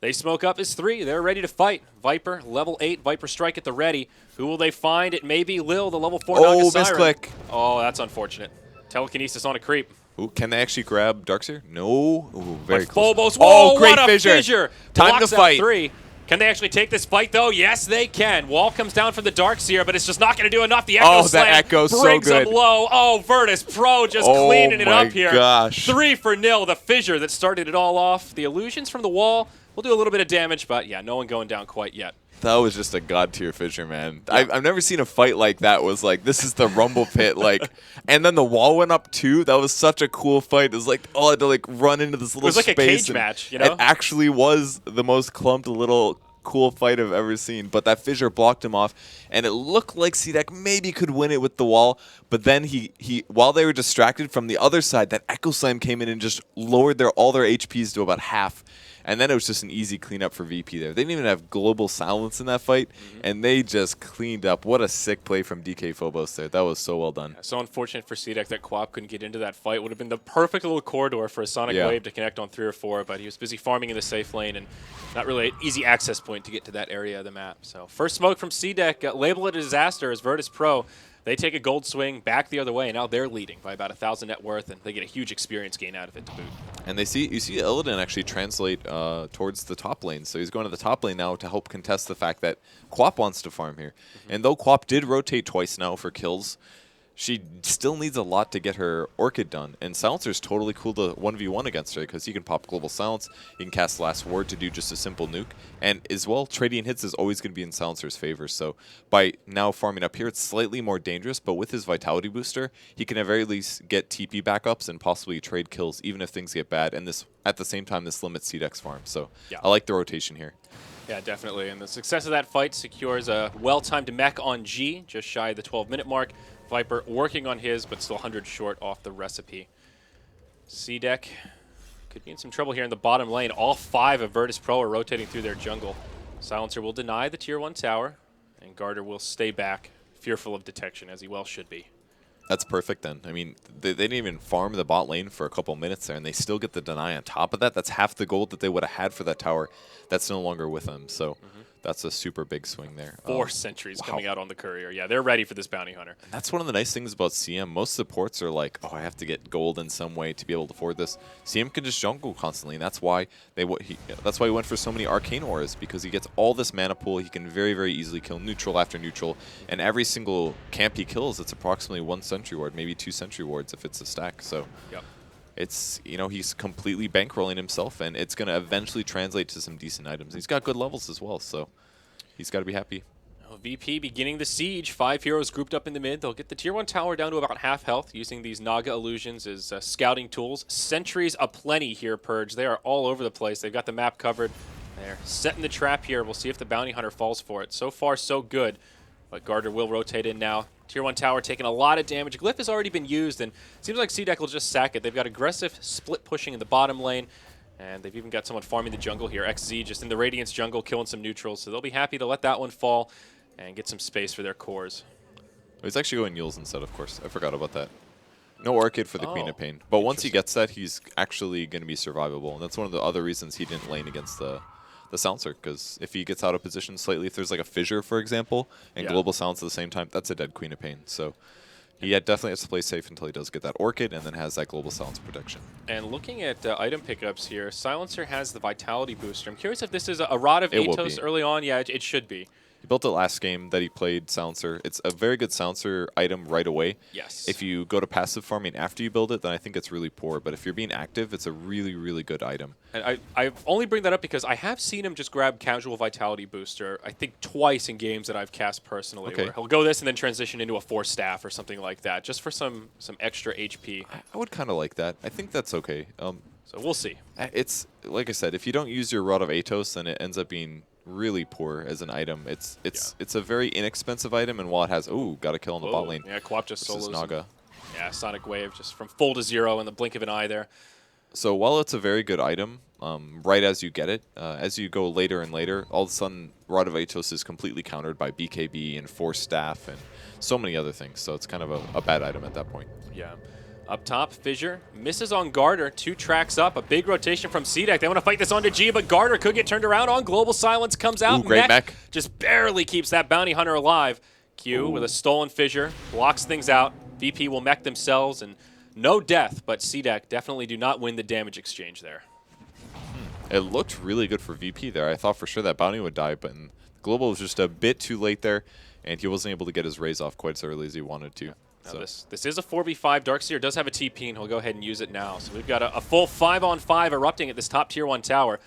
they smoke up his 3. They're ready to fight. Viper, level 8, Viper Strike at the ready. Who will they find? It may be Lil, the level 4 Naga Siren. Misclick. Oh, that's unfortunate. Telekinesis on a creep. Ooh, can they actually grab Darkseer? No. Ooh, very close. Phobos, whoa, great what a fissure. Time Blocks to fight. 3. Can they actually take this fight, though? Yes, they can. Wall comes down from the Darkseer, but it's just not going to do enough. The Echo Slam that Echo's brings so good. them low. Oh, Virtus Pro just cleaning it up here. Gosh. 3-0. The fissure that started it all off. The illusions from the wall will do a little bit of damage, but yeah, no one going down quite yet. That was just a god tier fissure, man. I've never seen a fight like that. Was like, this is the Rumble Pit, like, and then the wall went up too. That was such a cool fight. It was like, oh, I had to like run into this little space. It was like a cage match, you know? It actually was the most clumped little cool fight I've ever seen. But that fissure blocked him off, and it looked like CDEC maybe could win it with the wall. But then he while they were distracted from the other side, that Echo Slam came in and just lowered all their HPs to about half. And then it was just an easy cleanup for VP there. They didn't even have global silence in that fight, and they just cleaned up. What a sick play from DK Phobos there. That was so well done. Yeah, so unfortunate for CDEC that Quap couldn't get into that fight. Would have been the perfect little corridor for a Sonic Wave to connect on 3 or 4, but he was busy farming in the safe lane and not really an easy access point to get to that area of the map. So first smoke from CDEC, label it a disaster as Virtus Pro. They take a gold swing back the other way, and now they're leading by about 1,000 net worth, and they get a huge experience gain out of it to boot. And you see Illidan actually translate towards the top lane. So he's going to the top lane now to help contest the fact that Quap wants to farm here. And though Quap did rotate twice now for kills, she still needs a lot to get her Orchid done. And Silencer's totally cool to 1v1 against her because he can pop Global Silence, he can cast Last Word to do just a simple nuke. And as well, trading hits is always going to be in Silencer's favor. So by now farming up here, it's slightly more dangerous, but with his Vitality Booster, he can at very least get TP backups and possibly trade kills even if things get bad. And this, at the same time, this limits CDEC's farm. So yeah, I like the rotation here. Yeah, definitely. And the success of that fight secures a well-timed mech on G, just shy of the 12-minute mark. Viper working on his, but still 100 short off the recipe. CDEC could be in some trouble here in the bottom lane. All 5 of Virtus Pro are rotating through their jungle. Silencer will deny the tier 1 tower, and Garter will stay back, fearful of detection, as he well should be. That's perfect then. I mean, they didn't even farm the bot lane for a couple minutes there, and they still get the deny on top of that. That's half the gold that they would have had for that tower that's no longer with them. So that's a super big swing there. 4 sentries coming out on the courier. Yeah, they're ready for this bounty hunter. And that's one of the nice things about CM. Most supports are like, oh, I have to get gold in some way to be able to afford this. CM can just jungle constantly, and that's why he went for so many arcane auras, because he gets all this mana pool. He can very, very easily kill neutral after neutral, and every single camp he kills, it's approximately 1 sentry ward, maybe 2 sentry wards if it's a stack. So it's, he's completely bankrolling himself, and it's going to eventually translate to some decent items. He's got good levels as well, so he's got to be happy. VP beginning the siege. 5 heroes grouped up in the mid. They'll get the tier 1 tower down to about half health using these Naga illusions as scouting tools. Sentries aplenty here, Purge. They are all over the place. They've got the map covered. They're setting the trap here. We'll see if the bounty hunter falls for it. So far, so good. But Gardner will rotate in now. Tier 1 tower taking a lot of damage. Glyph has already been used, and it seems like CDEC will just sack it. They've got aggressive split pushing in the bottom lane, and they've even got someone farming the jungle here. XZ just in the Radiance jungle killing some neutrals, so they'll be happy to let that one fall and get some space for their cores. He's actually going Yules instead, of course. I forgot about that. No Orchid for the Queen of Pain. But once he gets that, he's actually going to be survivable, and that's one of the other reasons he didn't lane against the Silencer, because if he gets out of position slightly, if there's like a fissure, for example, and global silence at the same time, that's a dead Queen of Pain. So he definitely has to play safe until he does get that Orchid, and then has that global silence protection. And looking at item pickups here, Silencer has the Vitality booster. I'm curious if this is a Rod of Atos early on. Yeah, it should be. He built it last game that he played Silencer. It's a very good Silencer item right away. Yes. If you go to passive farming after you build it, then I think it's really poor. But if you're being active, it's a really, really good item. And I only bring that up because I have seen him just grab casual Vitality booster, I think twice in games that I've cast personally. Okay. Where he'll go this and then transition into a 4-staff or something like that, just for some extra HP. I would kind of like that. I think that's okay. So we'll see. It's, like I said, if you don't use your Rod of Atos, then it ends up being really poor as an item. It's a very inexpensive item, and while it has got to kill on the bot lane. Yeah, Quap just solos Naga. Yeah, Sonic Wave just from full to 0 in the blink of an eye there. So while it's a very good item, right as you get it, as you go later and later, all of a sudden Rod of Atos is completely countered by BKB and Force Staff and so many other things. So it's kind of a bad item at that point. Yeah. Up top, Fissure misses on Garter. 2 tracks up. A big rotation from CDEC. They want to fight this onto G, but Garter could get turned around on. Global Silence comes out. Ooh, great mech. Just barely keeps that Bounty Hunter alive. Q with a stolen Fissure. Blocks things out. VP will mech themselves, and no death, but CDEC definitely do not win the damage exchange there. It looked really good for VP there. I thought for sure that Bounty would die, but Global was just a bit too late there, and he wasn't able to get his raise off quite as early as he wanted to. Now this is a 4v5. Darkseer does have a TP, and he'll go ahead and use it now. So we've got a full 5-on-5 erupting at this top tier 1 tower.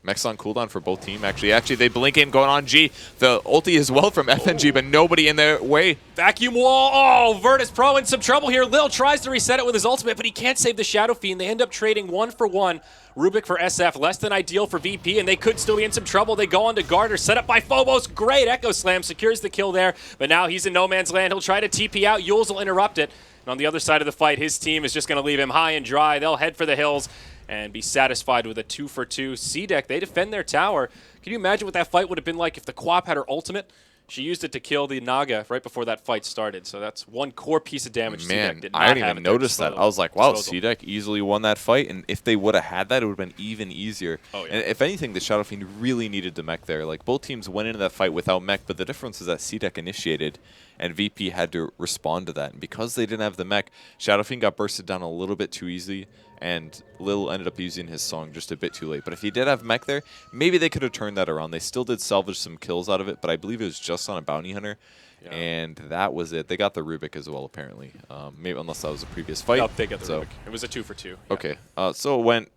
Mech's on cooldown for both teams. Actually, they blink him going on G. The ulti as well from FNG, but nobody in their way. Vacuum wall. Oh, Virtus Pro in some trouble here. Lil tries to reset it with his ultimate, but he can't save the Shadow Fiend. They end up trading 1-for-1. Rubik for SF, less than ideal for VP, and they could still be in some trouble. They go on to Garter, set up by Phobos. Great Echo Slam, secures the kill there, but now he's in no man's land. He'll try to TP out. Yules will interrupt it. And on the other side of the fight, his team is just going to leave him high and dry. They'll head for the hills and be satisfied with a 2-for-2. CDEC, they defend their tower. Can you imagine what that fight would have been like if the Quap had her ultimate? She used it to kill the Naga right before that fight started. So that's one core piece of damage. Man, CDEC did not I didn't have even at their notice that. I was like, wow, CDEC easily won that fight. And if they would have had that, it would have been even easier. Oh, yeah. And if anything, the Shadow Fiend really needed the mech there. Like, both teams went into that fight without mech, but the difference is that CDEC initiated, and VP had to respond to that. And because they didn't have the mech, Shadow Fiend got bursted down a little bit too easily, and Lil ended up using his song just a bit too late. But if he did have mech there, maybe they could have turned that around. They still did salvage some kills out of it, but I believe it was just on a Bounty Hunter. Yeah. And that was it. They got the Rubik as well, apparently. Maybe unless that was a previous fight. Nope, they got the Rubik. It was a 2-for-2. Yeah. Okay. So it went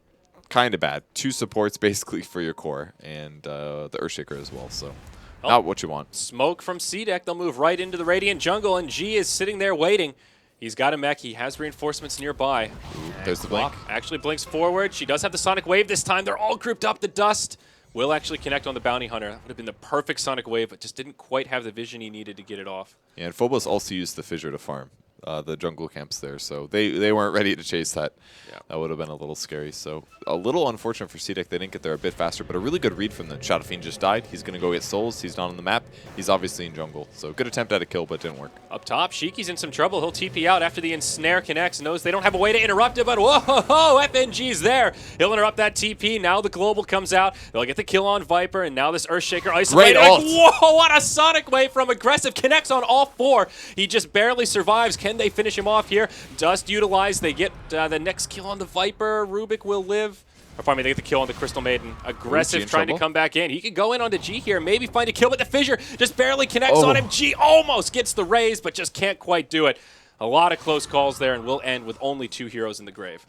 kind of bad. 2 supports basically for your core, and the Earthshaker as well. So not what you want. Smoke from CDEC. They'll move right into the Radiant jungle, and G is sitting there waiting. He's got a mech. He has reinforcements nearby. Ooh, there's the blink. Actually blinks forward. She does have the Sonic Wave this time. They're all grouped up. The dust will actually connect on the Bounty Hunter. That would have been the perfect Sonic Wave, but just didn't quite have the vision he needed to get it off. Yeah, and Phobos also used the Fissure to farm. the jungle camps there, so they weren't ready to chase that. Yeah. That would have been a little scary. So a little unfortunate for CDEC. They didn't get there a bit faster, but a really good read from them. Shadow Fiend just died. He's going to go get souls. He's not on the map. He's obviously in jungle. So good attempt at a kill, but didn't work. Up top, Shiki's in some trouble. He'll TP out after the ensnare connects. Knows they don't have a way to interrupt it, but whoa, FNG's there. He'll interrupt that TP. Now the global comes out. They'll get the kill on Viper, and now this Earthshaker isolated. Great ult. Whoa, what a sonic wave from Aggressive. Connects on all 4. He just barely survives. Can they finish him off here? Dust utilized. They get the next kill on the Viper. Rubik will live. Or pardon me, they get the kill on the Crystal Maiden. Aggressive trying to come back in. He can go in onto G here, maybe find a kill, but the fissure just barely connects on him. G almost gets the raise, but just can't quite do it. A lot of close calls there, and we'll end with only 2 heroes in the grave.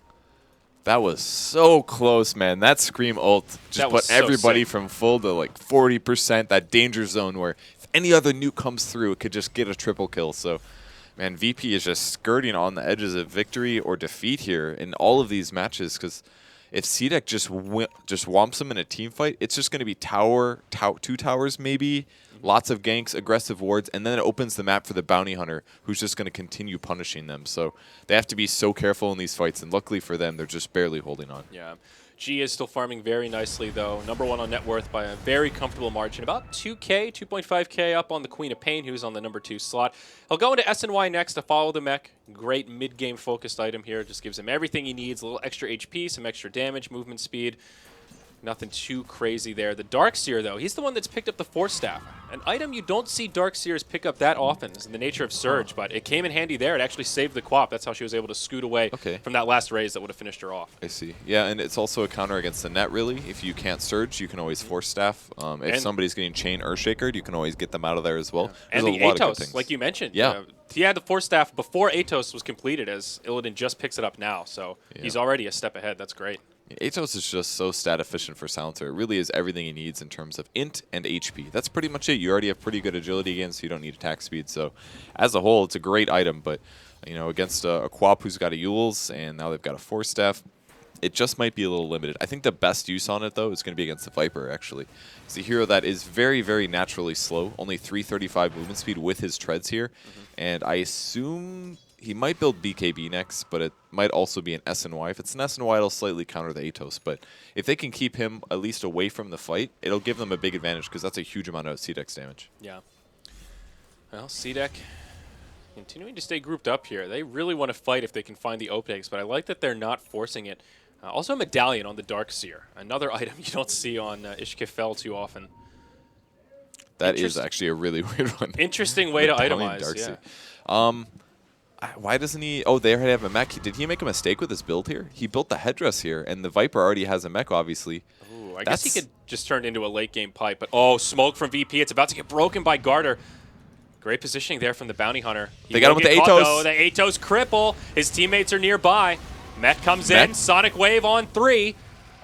That was so close, man. That Scream ult just put so everybody sick. from full to like 40%, that danger zone where if any other nuke comes through, it could just get a triple kill. So, man, VP is just skirting on the edges of victory or defeat here in all of these matches, because if CDEC just whomps them in a team fight, it's just going to be 2 towers maybe, lots of ganks, aggressive wards, and then it opens the map for the bounty hunter, who's just going to continue punishing them. So they have to be so careful in these fights, and luckily for them, they're just barely holding on. Yeah. G is still farming very nicely, though. #1 on net worth by a very comfortable margin. About 2K, 2.5K up on the Queen of Pain, who's on the #2 slot. He'll go into SNY next to follow the mech. Great mid-game focused item here. Just gives him everything he needs. A little extra HP, some extra damage, movement speed. Nothing too crazy there. The Darkseer, though, he's the one that's picked up the Force Staff. An item you don't see Darkseers pick up that often is in the nature of Surge, but it came in handy there. It actually saved the Quap. That's how she was able to scoot away from that last raise that would have finished her off. I see. Yeah, and it's also a counter against the net, really. If you can't Surge, you can always Force Staff. If somebody's getting Chain Earthshakered, you can always get them out of there as well. And the Atos, like you mentioned. Yeah. He had the Force Staff before Atos was completed, as Illidan just picks it up now. So he's already a step ahead. That's great. Atos is just so stat efficient for Silencer. It really is everything he needs in terms of int and HP. That's pretty much it. You already have pretty good agility again, so you don't need attack speed. So as a whole, it's a great item. But you know, against a Quap who's got a Yules, and now they've got a Force Staff, it just might be a little limited. I think the best use on it, though, is going to be against the Viper, actually. It's a hero that is very, very naturally slow. Only 335 movement speed with his treads here. And I assume he might build BKB next, but it might also be an SNY. If it's an SNY, it'll slightly counter the Atos. But if they can keep him at least away from the fight, it'll give them a big advantage, because that's a huge amount of CDEC's damage. Yeah. Well, CDEC continuing to stay grouped up here. They really want to fight if they can find the openings, but I like that they're not forcing it. Also a Medallion on the Darkseer, another item you don't see on Ishkifel too often. That is actually a really weird one. Interesting way to Medallion itemize, Darkseer. Why doesn't he? Oh, they already have a mech. Did he make a mistake with his build here? He built the headdress here, and the Viper already has a mech, obviously. Ooh, I guess he could just turn into a late game pipe, but oh, smoke from VP. It's about to get broken by Garter. Great positioning there from the Bounty Hunter. They got him with the Atos. The Atos cripple. His teammates are nearby. Mech comes in. Sonic Wave on 3.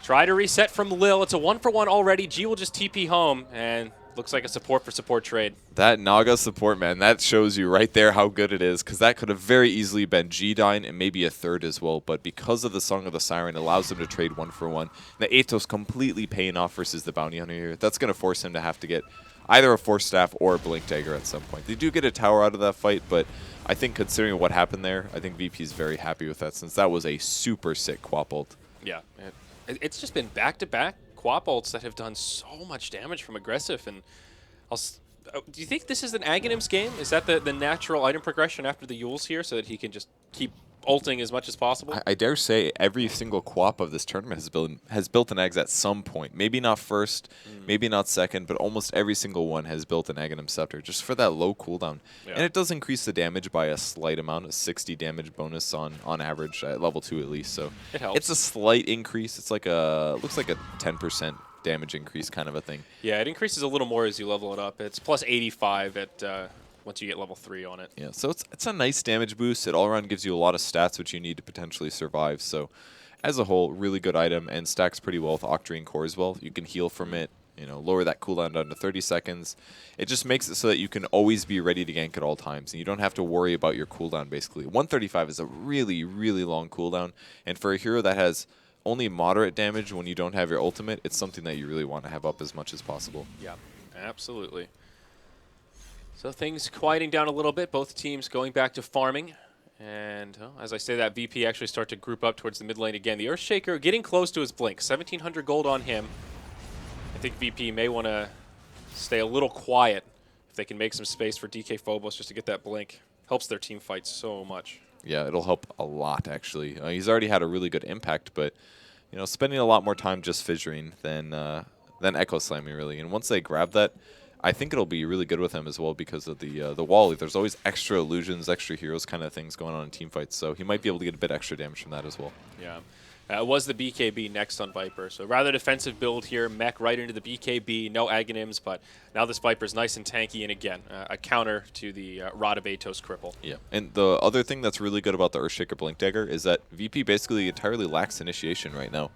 Try to reset from Lil. It's a 1-for-1 already. G will just TP home, and looks like a support for support trade. That Naga support, man, that shows you right there how good it is, because that could have very easily been G dying and maybe a third as well. But because of the Song of the Siren, it allows them to trade 1-for-1. The Atos completely paying off versus the Bounty Hunter here. That's going to force him to have to get either a Force Staff or a Blink Dagger at some point. They do get a tower out of that fight, but I think considering what happened there, I think VP is very happy with that, since that was a super sick Quap ult. Yeah, it's just been back-to-back Quap ults that have done so much damage from Aggressive. And do you think this is an Aghanim's game? Is that the natural item progression after the Yules here, so that he can just keep ulting as much as possible? I dare say every single Quap of this tournament has built an Aghs at some point. Maybe not first, maybe not second, but almost every single one has built an Aghanim Scepter, just for that low cooldown. Yeah. And it does increase the damage by a slight amount, a 60 damage bonus on average at level 2 at least. So it helps. It's a slight increase. It's like looks like a 10% damage increase kind of a thing. Yeah, it increases a little more as you level it up. It's plus 85 at once you get level 3 on it. Yeah, so it's a nice damage boost. It all around gives you a lot of stats which you need to potentially survive. So as a whole, really good item, and stacks pretty well with Octarine Core as well. You can heal from it, lower that cooldown down to 30 seconds. It just makes it so that you can always be ready to gank at all times, and you don't have to worry about your cooldown, basically. 135 is a really, really long cooldown, and for a hero that has only moderate damage when you don't have your ultimate, it's something that you really want to have up as much as possible. Yeah, absolutely. So things quieting down a little bit. Both teams going back to farming. And as I say that, VP actually start to group up towards the mid lane again. The Earthshaker getting close to his blink. 1,700 gold on him. I think VP may want to stay a little quiet if they can make some space for DK Phobos just to get that blink. Helps their team fight so much. Yeah, it'll help a lot, actually. He's already had a really good impact, but spending a lot more time just fissuring than Echo Slamming, really. And once they grab that, I think it'll be really good with him as well because of the wall. There's always extra illusions, extra heroes kind of things going on in team fights, so he might be able to get a bit extra damage from that as well. Yeah. It was the BKB next on Viper, so rather defensive build here. Mech right into the BKB, no Aghanims, but now this Viper's nice and tanky, and again, a counter to the Rod of Atos cripple. Yeah, and the other thing that's really good about the Earthshaker Blink Dagger is that VP basically entirely lacks initiation right now.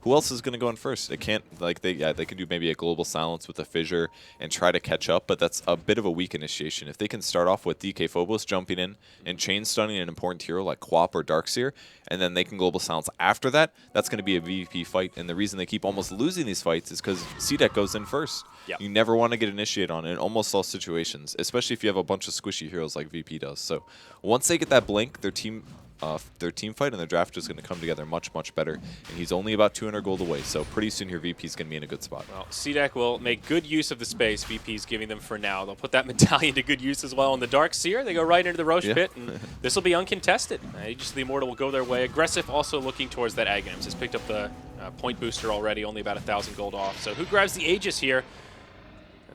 Who else is going to go in first? It can't, like, they can do maybe a global silence with a fissure and try to catch up, but that's a bit of a weak initiation. If they can start off with DK Phobos jumping in and chain stunning an important hero like Quap or Darkseer, and then they can global silence after that, that's going to be a VP fight. And the reason they keep almost losing these fights is because C-Deck goes in first. Yep. You never want to get initiated on in almost all situations, especially if you have a bunch of squishy heroes like VP does. So once they get that blink, their team fight and their draft is going to come together much, much better. And he's only about 200 gold away, so pretty soon here VP's going to be in a good spot. Well, C-Deck will make good use of the space VP's giving them for now. They'll put that medallion to good use as well. In the Darkseer, they go right into the Roche pit, and this will be uncontested. Aegis of the Immortal will go their way. Aggressive also looking towards that Aghanims. Has picked up the point booster already, only about 1,000 gold off. So who grabs the Aegis here?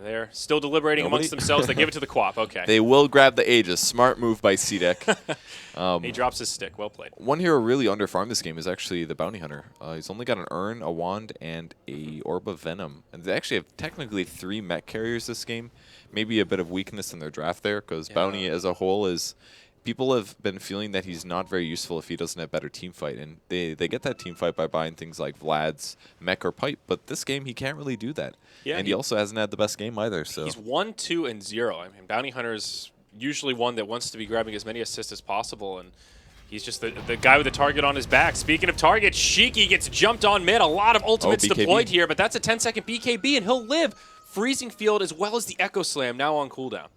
They're still deliberating amongst themselves. They give it to the Quap. Okay. They will grab the Aegis. Smart move by C-Deck. He drops his stick. Well played. One hero really underfarmed this game is actually the Bounty Hunter. He's only got an Urn, a Wand, and a Orb of Venom. And they actually have technically 3 mech carriers this game. Maybe a bit of weakness in their draft there because Bounty as a whole is... People have been feeling that he's not very useful if he doesn't have better team fight, and they get that team fight by buying things like Vlad's mech or pipe, but this game he can't really do that. Yeah, and he also hasn't had the best game either. So he's 1, 2, and 0. I mean, Bounty Hunter's usually one that wants to be grabbing as many assists as possible, and he's just the guy with the target on his back. Speaking of targets, Shiki gets jumped on mid. A lot of ultimates deployed here, but that's a 10-second BKB, and he'll live. Freezing Field as well as the Echo Slam now on cooldown.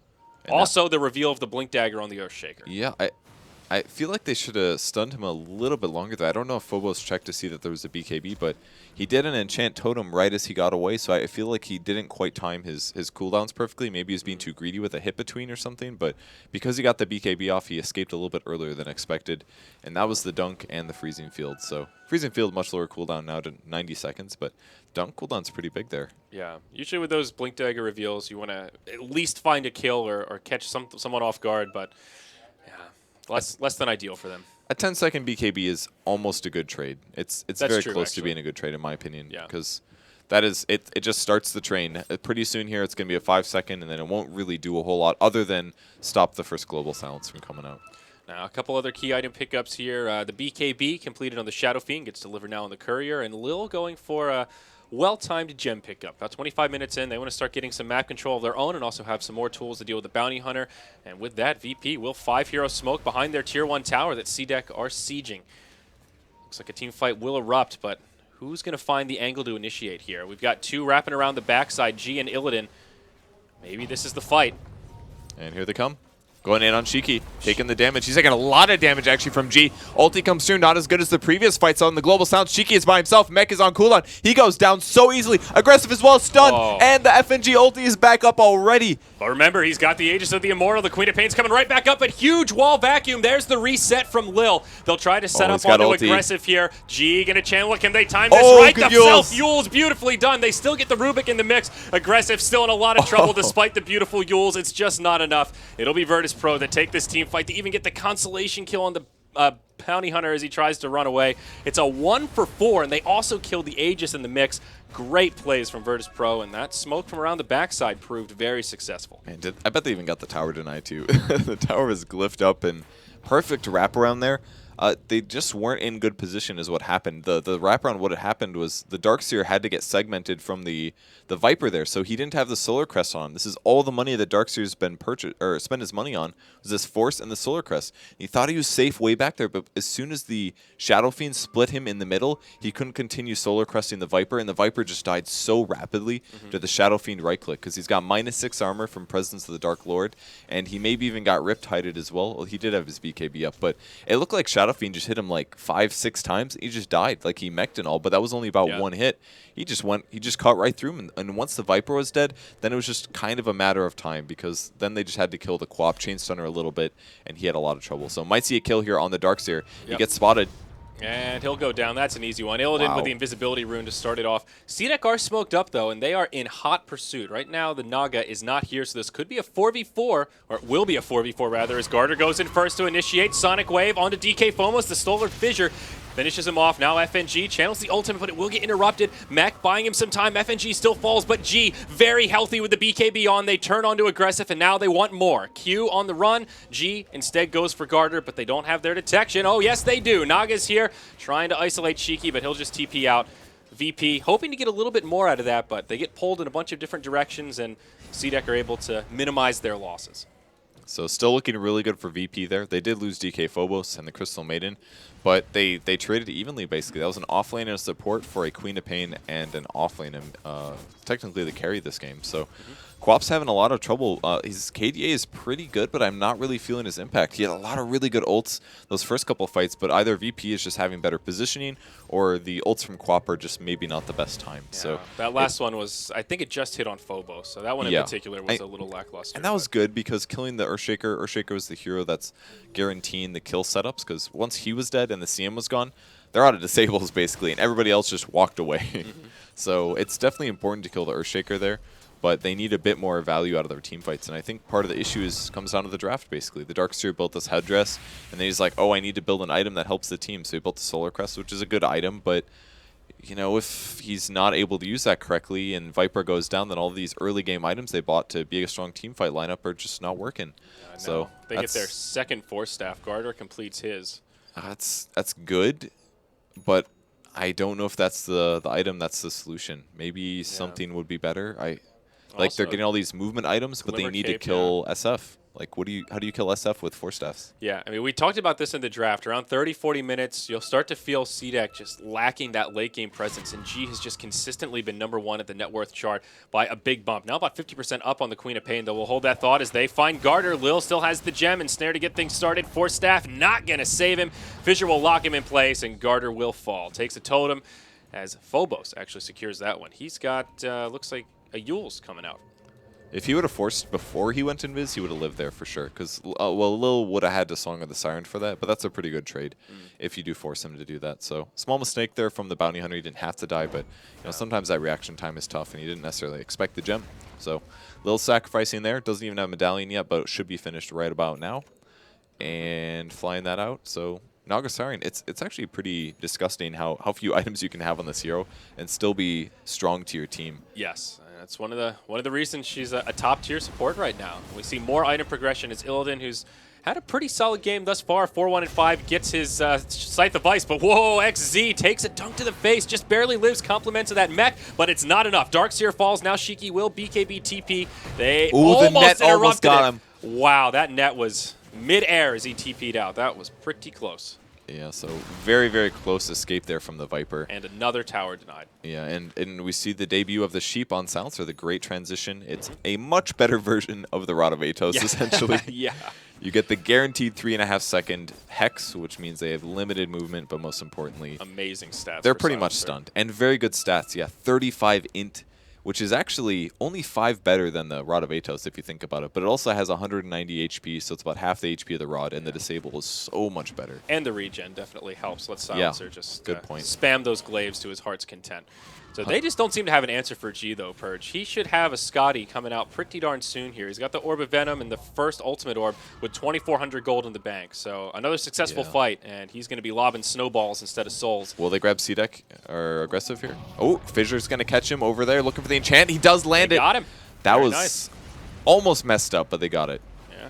And also the reveal of the Blink Dagger on the Earthshaker. Yeah, I feel like they should have stunned him a little bit longer, though. I don't know if Phobos checked to see that there was a BKB, but he did an enchant totem right as he got away, so I feel like he didn't quite time his cooldowns perfectly. Maybe he was being too greedy with a hit between or something, but because he got the BKB off, he escaped a little bit earlier than expected, and that was the dunk and the Freezing Field. So Freezing Field, much lower cooldown now to 90 seconds, but dunk cooldown's pretty big there. Yeah, usually with those Blink Dagger reveals, you want to at least find a kill or catch someone off guard, but less than ideal for them. A 10-second BKB is almost a good trade. It's very close to being a good trade in my opinion. Yeah. Because that is it just starts the train. Pretty soon here it's going to be a 5-second, and then it won't really do a whole lot other than stop the first global silence from coming out. Now, a couple other key item pickups here. The BKB completed on the Shadow Fiend gets delivered now on the Courier, and Lil going for a well-timed gem pickup. About 25 minutes in, they want to start getting some map control of their own and also have some more tools to deal with the Bounty Hunter. And with that, VP will 5-hero smoke behind their Tier 1 tower that C-Deck are sieging. Looks like a team fight will erupt, but who's going to find the angle to initiate here? We've got 2 wrapping around the backside, G and Illidan. Maybe this is the fight. And here they come. Going in on Shiki, taking the damage. He's taking a lot of damage, actually, from G. Ulti comes through, not as good as the previous fights on the global sound. Shiki is by himself. Mech is on cooldown. He goes down so easily. Aggressive as well, stunned. And the FNG ulti is back up already. But remember, he's got the Aegis of the Immortal. The Queen of Pain's coming right back up, but huge wall vacuum. There's the reset from Lil. They'll try to set up onto aggressive here. G gonna channel it. Can they time this right? The self-Yule's beautifully done. They still get the Rubik in the mix. Aggressive still in a lot of trouble despite the beautiful Yules. It's just not enough. It'll be Virtus Pro that take this team fight to even get the consolation kill on the Bounty Hunter as he tries to run away. It's a 1 for 4, and they also killed the Aegis in the mix. Great plays from Virtus Pro, and that smoke from around the backside proved very successful. Man, I bet they even got the tower denied, too. The tower was glyphed up and perfect wraparound there. they just weren't in good position is what happened. The wraparound, what had happened was the Darkseer had to get segmented from the Viper there, so he didn't have the Solar Crest on. This is all the money that Darkseer's been spent his money on, was this Force and the Solar Crest. He thought he was safe way back there, but as soon as the Shadow Fiend split him in the middle, he couldn't continue Solar Cresting the Viper, and the Viper just died so rapidly to the Shadow Fiend right click, because he's got -6 armor from Presence of the Dark Lord, and he maybe even got Riptided as well. He did have his BKB up, but it looked like Shadow Fiend just hit him like 5-6 times. He just died, like he mech'd and all, but that was only about one hit. He just caught right through him, and once the Viper was dead, then it was just kind of a matter of time, because then they just had to kill the Quap Chain Stunner a little bit, and he had a lot of trouble. So might see a kill here on the Darkseer. He gets spotted. And he'll go down. That's an easy one. Illidan with the invisibility rune to start it off. CDEC are smoked up, though, and they are in hot pursuit. Right now, the Naga is not here, so this could be a 4v4, or it will be a 4v4, rather, as Garter goes in first to initiate. Sonic Wave onto DK Fomos. The Solar Fissure finishes him off. Now FNG channels the ultimate, but it will get interrupted. Mech buying him some time. FNG still falls, but G very healthy with the BKB on. They turn onto aggressive, and now they want more. Q on the run. G instead goes for Garter, but they don't have their detection. Oh, yes, they do. Naga's here trying to isolate Shiki, but he'll just TP out. VP hoping to get a little bit more out of that, but they get pulled in a bunch of different directions, and CDEC are able to minimize their losses. So still looking really good for VP there. They did lose DK Phobos and the Crystal Maiden, but they traded evenly, basically. That was an offlane and a support for a Queen of Pain and an offlane, and technically they carried this game. So Quap's having a lot of trouble. His KDA is pretty good, but I'm not really feeling his impact. He had a lot of really good ults those first couple fights, but either VP is just having better positioning, or the ults from Quap are just maybe not the best time. Yeah, so that last one was, I think it just hit on Phobos, so that one in particular was a little lackluster. And that was good, because killing the Earthshaker was the hero that's guaranteeing the kill setups, because once he was dead and the CM was gone, they're out of disables, basically, and everybody else just walked away. So it's definitely important to kill the Earthshaker there, but they need a bit more value out of their team fights. And I think part of the issue comes down to the draft, basically. The Darkseer built this headdress, and then he's like, oh, I need to build an item that helps the team. So he built the Solar Crest, which is a good item, but you know, if he's not able to use that correctly and Viper goes down, then all these early game items they bought to be a strong team fight lineup are just not working. So they get their second Force Staff. Garter completes his. That's good, but I don't know if that's the item that's the solution. Maybe something would be better. Like they're getting all these movement items, but they need to kill SF. Like, how do you kill SF with Force Staffs? Yeah, I mean, we talked about this in the draft. Around 30, 40 minutes, you'll start to feel CDEC just lacking that late game presence, and G has just consistently been #1 at the net worth chart by a big bump. Now about 50% up on the Queen of Pain, though. We'll hold that thought as they find Garter. Lil still has the gem and snare to get things started. Force Staff not going to save him. Fissure will lock him in place, and Garter will fall. Takes a totem as Phobos actually secures that one. He's got, looks like a Yule's coming out. If he would have forced before he went invis, he would have lived there for sure. Because, well, Lil would have had the Song of the Siren for that, but that's a pretty good trade if you do force him to do that. So, small mistake there from the Bounty Hunter. He didn't have to die, but you know, sometimes that reaction time is tough, and he didn't necessarily expect the gem. So, Lil sacrificing there. Doesn't even have a medallion yet, but it should be finished right about now. And flying that out. So, Naga Siren, it's actually pretty disgusting how few items you can have on this hero and still be strong to your team. Yes. That's one of the reasons she's a top tier support right now. We see more item progression as Illidan, who's had a pretty solid game thus far. 4-1-5, gets his Scythe of Ice, but whoa, XZ takes a dunk to the face, just barely lives, compliments of that mech, but it's not enough. Darkseer falls, now Shiki will BKB TP. They almost the net almost got him. Wow, that net was mid-air as he TP'd out. That was pretty close. Yeah, so very, very close escape there from the Viper. And another tower denied. Yeah, and we see the debut of the Sheep on Silencer, the great transition. It's a much better version of the Rod of Atos, essentially. Yeah. You get the guaranteed 3.5-second Hex, which means they have limited movement, but most importantly, amazing stats. They're pretty much stunned. And very good stats, yeah. 35 int, which is actually only 5 better than the Rod of Atos if you think about it. But it also has 190 HP, so it's about half the HP of the Rod, and the Disable is so much better. And the regen definitely helps. Let Silencer just good point. Spam those glaives to his heart's content. So they just don't seem to have an answer for G, though, Purge. He should have a Scotty coming out pretty darn soon here. He's got the Orb of Venom and the first Ultimate Orb with 2,400 gold in the bank. So another successful fight, and he's going to be lobbing snowballs instead of souls. Will they grab CDEC or aggressive here? Oh, Fissure's going to catch him over there looking for the enchant. He does land it. Got him. That Very was nice. Almost messed up, but they got it. Yeah.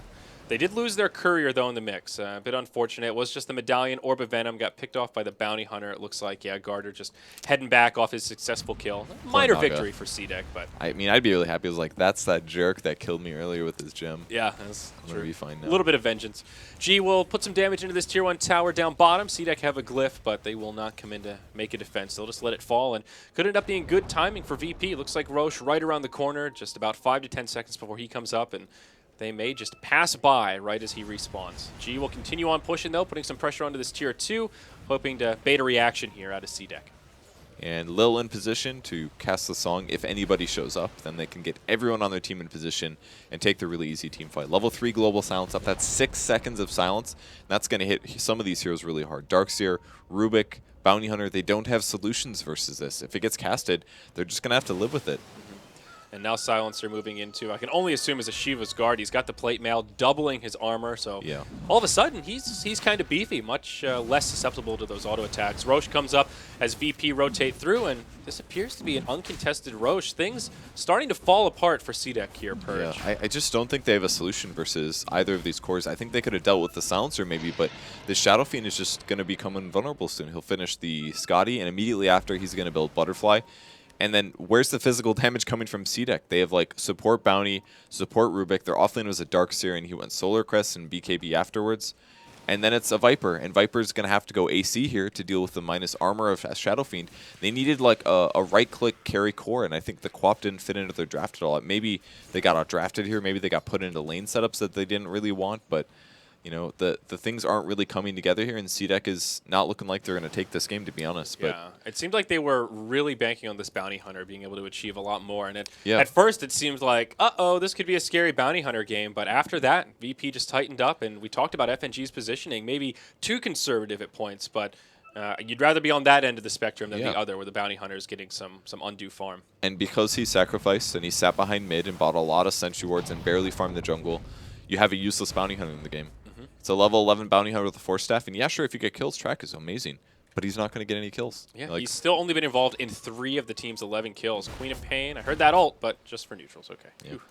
They did lose their courier, though, in the mix. A bit unfortunate. It was just the medallion. Orb of Venom got picked off by the bounty hunter. It looks like, yeah, Gardner just heading back off his successful kill. Minor Naga. victory for C-Deck, but I mean, I'd be really happy. I was like, that's that jerk that killed me earlier with his gem. yeah, that's I'm gonna be fine now. a little bit of vengeance. G will put some damage into this tier 1 tower down bottom. C-Deck have a glyph, but they will not come in to make a defense. They'll just let it fall, and could end up being good timing for VP. Looks like Roche right around the corner, just about 5 to 10 seconds before he comes up, and they may just pass by right as he respawns. G will continue on pushing, though, putting some pressure onto this tier 2, hoping to bait a reaction here out of C-Deck. And Lil in position to cast the song. If anybody shows up, then they can get everyone on their team in position and take the really easy team fight. Level 3 global silence up. That's 6 seconds of silence. And that's going to hit some of these heroes really hard. Darkseer, Rubik, Bounty Hunter, they don't have solutions versus this. If it gets casted, they're just going to have to live with it. And now Silencer moving into, I can only assume, as a Shiva's guard. He's got the plate mail, doubling his armor. So Yeah. all of a sudden, he's kind of beefy, much less susceptible to those auto attacks. Roche comes up as VP rotate through, and this appears to be an uncontested Roche. Things starting to fall apart for C-Deck here, Purge. Yeah, I just don't think they have a solution versus either of these cores. I think they could have dealt with the Silencer maybe, but the Shadow Fiend is just going to become invulnerable soon. He'll finish the Scotty, and immediately after, he's going to build Butterfly. And then where's the physical damage coming from C-Deck? They have like support Bounty, support Rubik. Their offlane was a Darkseer, and he went Solar Crest and BKB afterwards. And then it's a Viper, and Viper's going to have to go AC here to deal with the minus armor of Shadow Fiend. They needed like a right-click carry core, and I think the Quap didn't fit into their draft at all. Maybe they got out-drafted here. Maybe they got put into lane setups that they didn't really want, but you know, the things aren't really coming together here, and C-Deck is not looking like they're going to take this game, to be honest. But Yeah, it seemed like they were really banking on this bounty hunter being able to achieve a lot more. And Yeah. at first, it seemed like, uh-oh, this could be a scary bounty hunter game. But after that, VP just tightened up, and we talked about FNG's positioning, maybe too conservative at points, but you'd rather be on that end of the spectrum than Yeah. the other, where the bounty hunter is getting some undue farm. And because he sacrificed and he sat behind mid and bought a lot of sentry wards and barely farmed the jungle, you have a useless bounty hunter in the game. It's a level 11 bounty hunter with a 4-staff, and yeah, sure, if you get kills, track is amazing, but he's not going to get any kills. Yeah, Like, he's still only been involved in 3 of the team's 11 kills. Queen of Pain, I heard that ult, but just for neutrals, okay. Yeah. Ooh.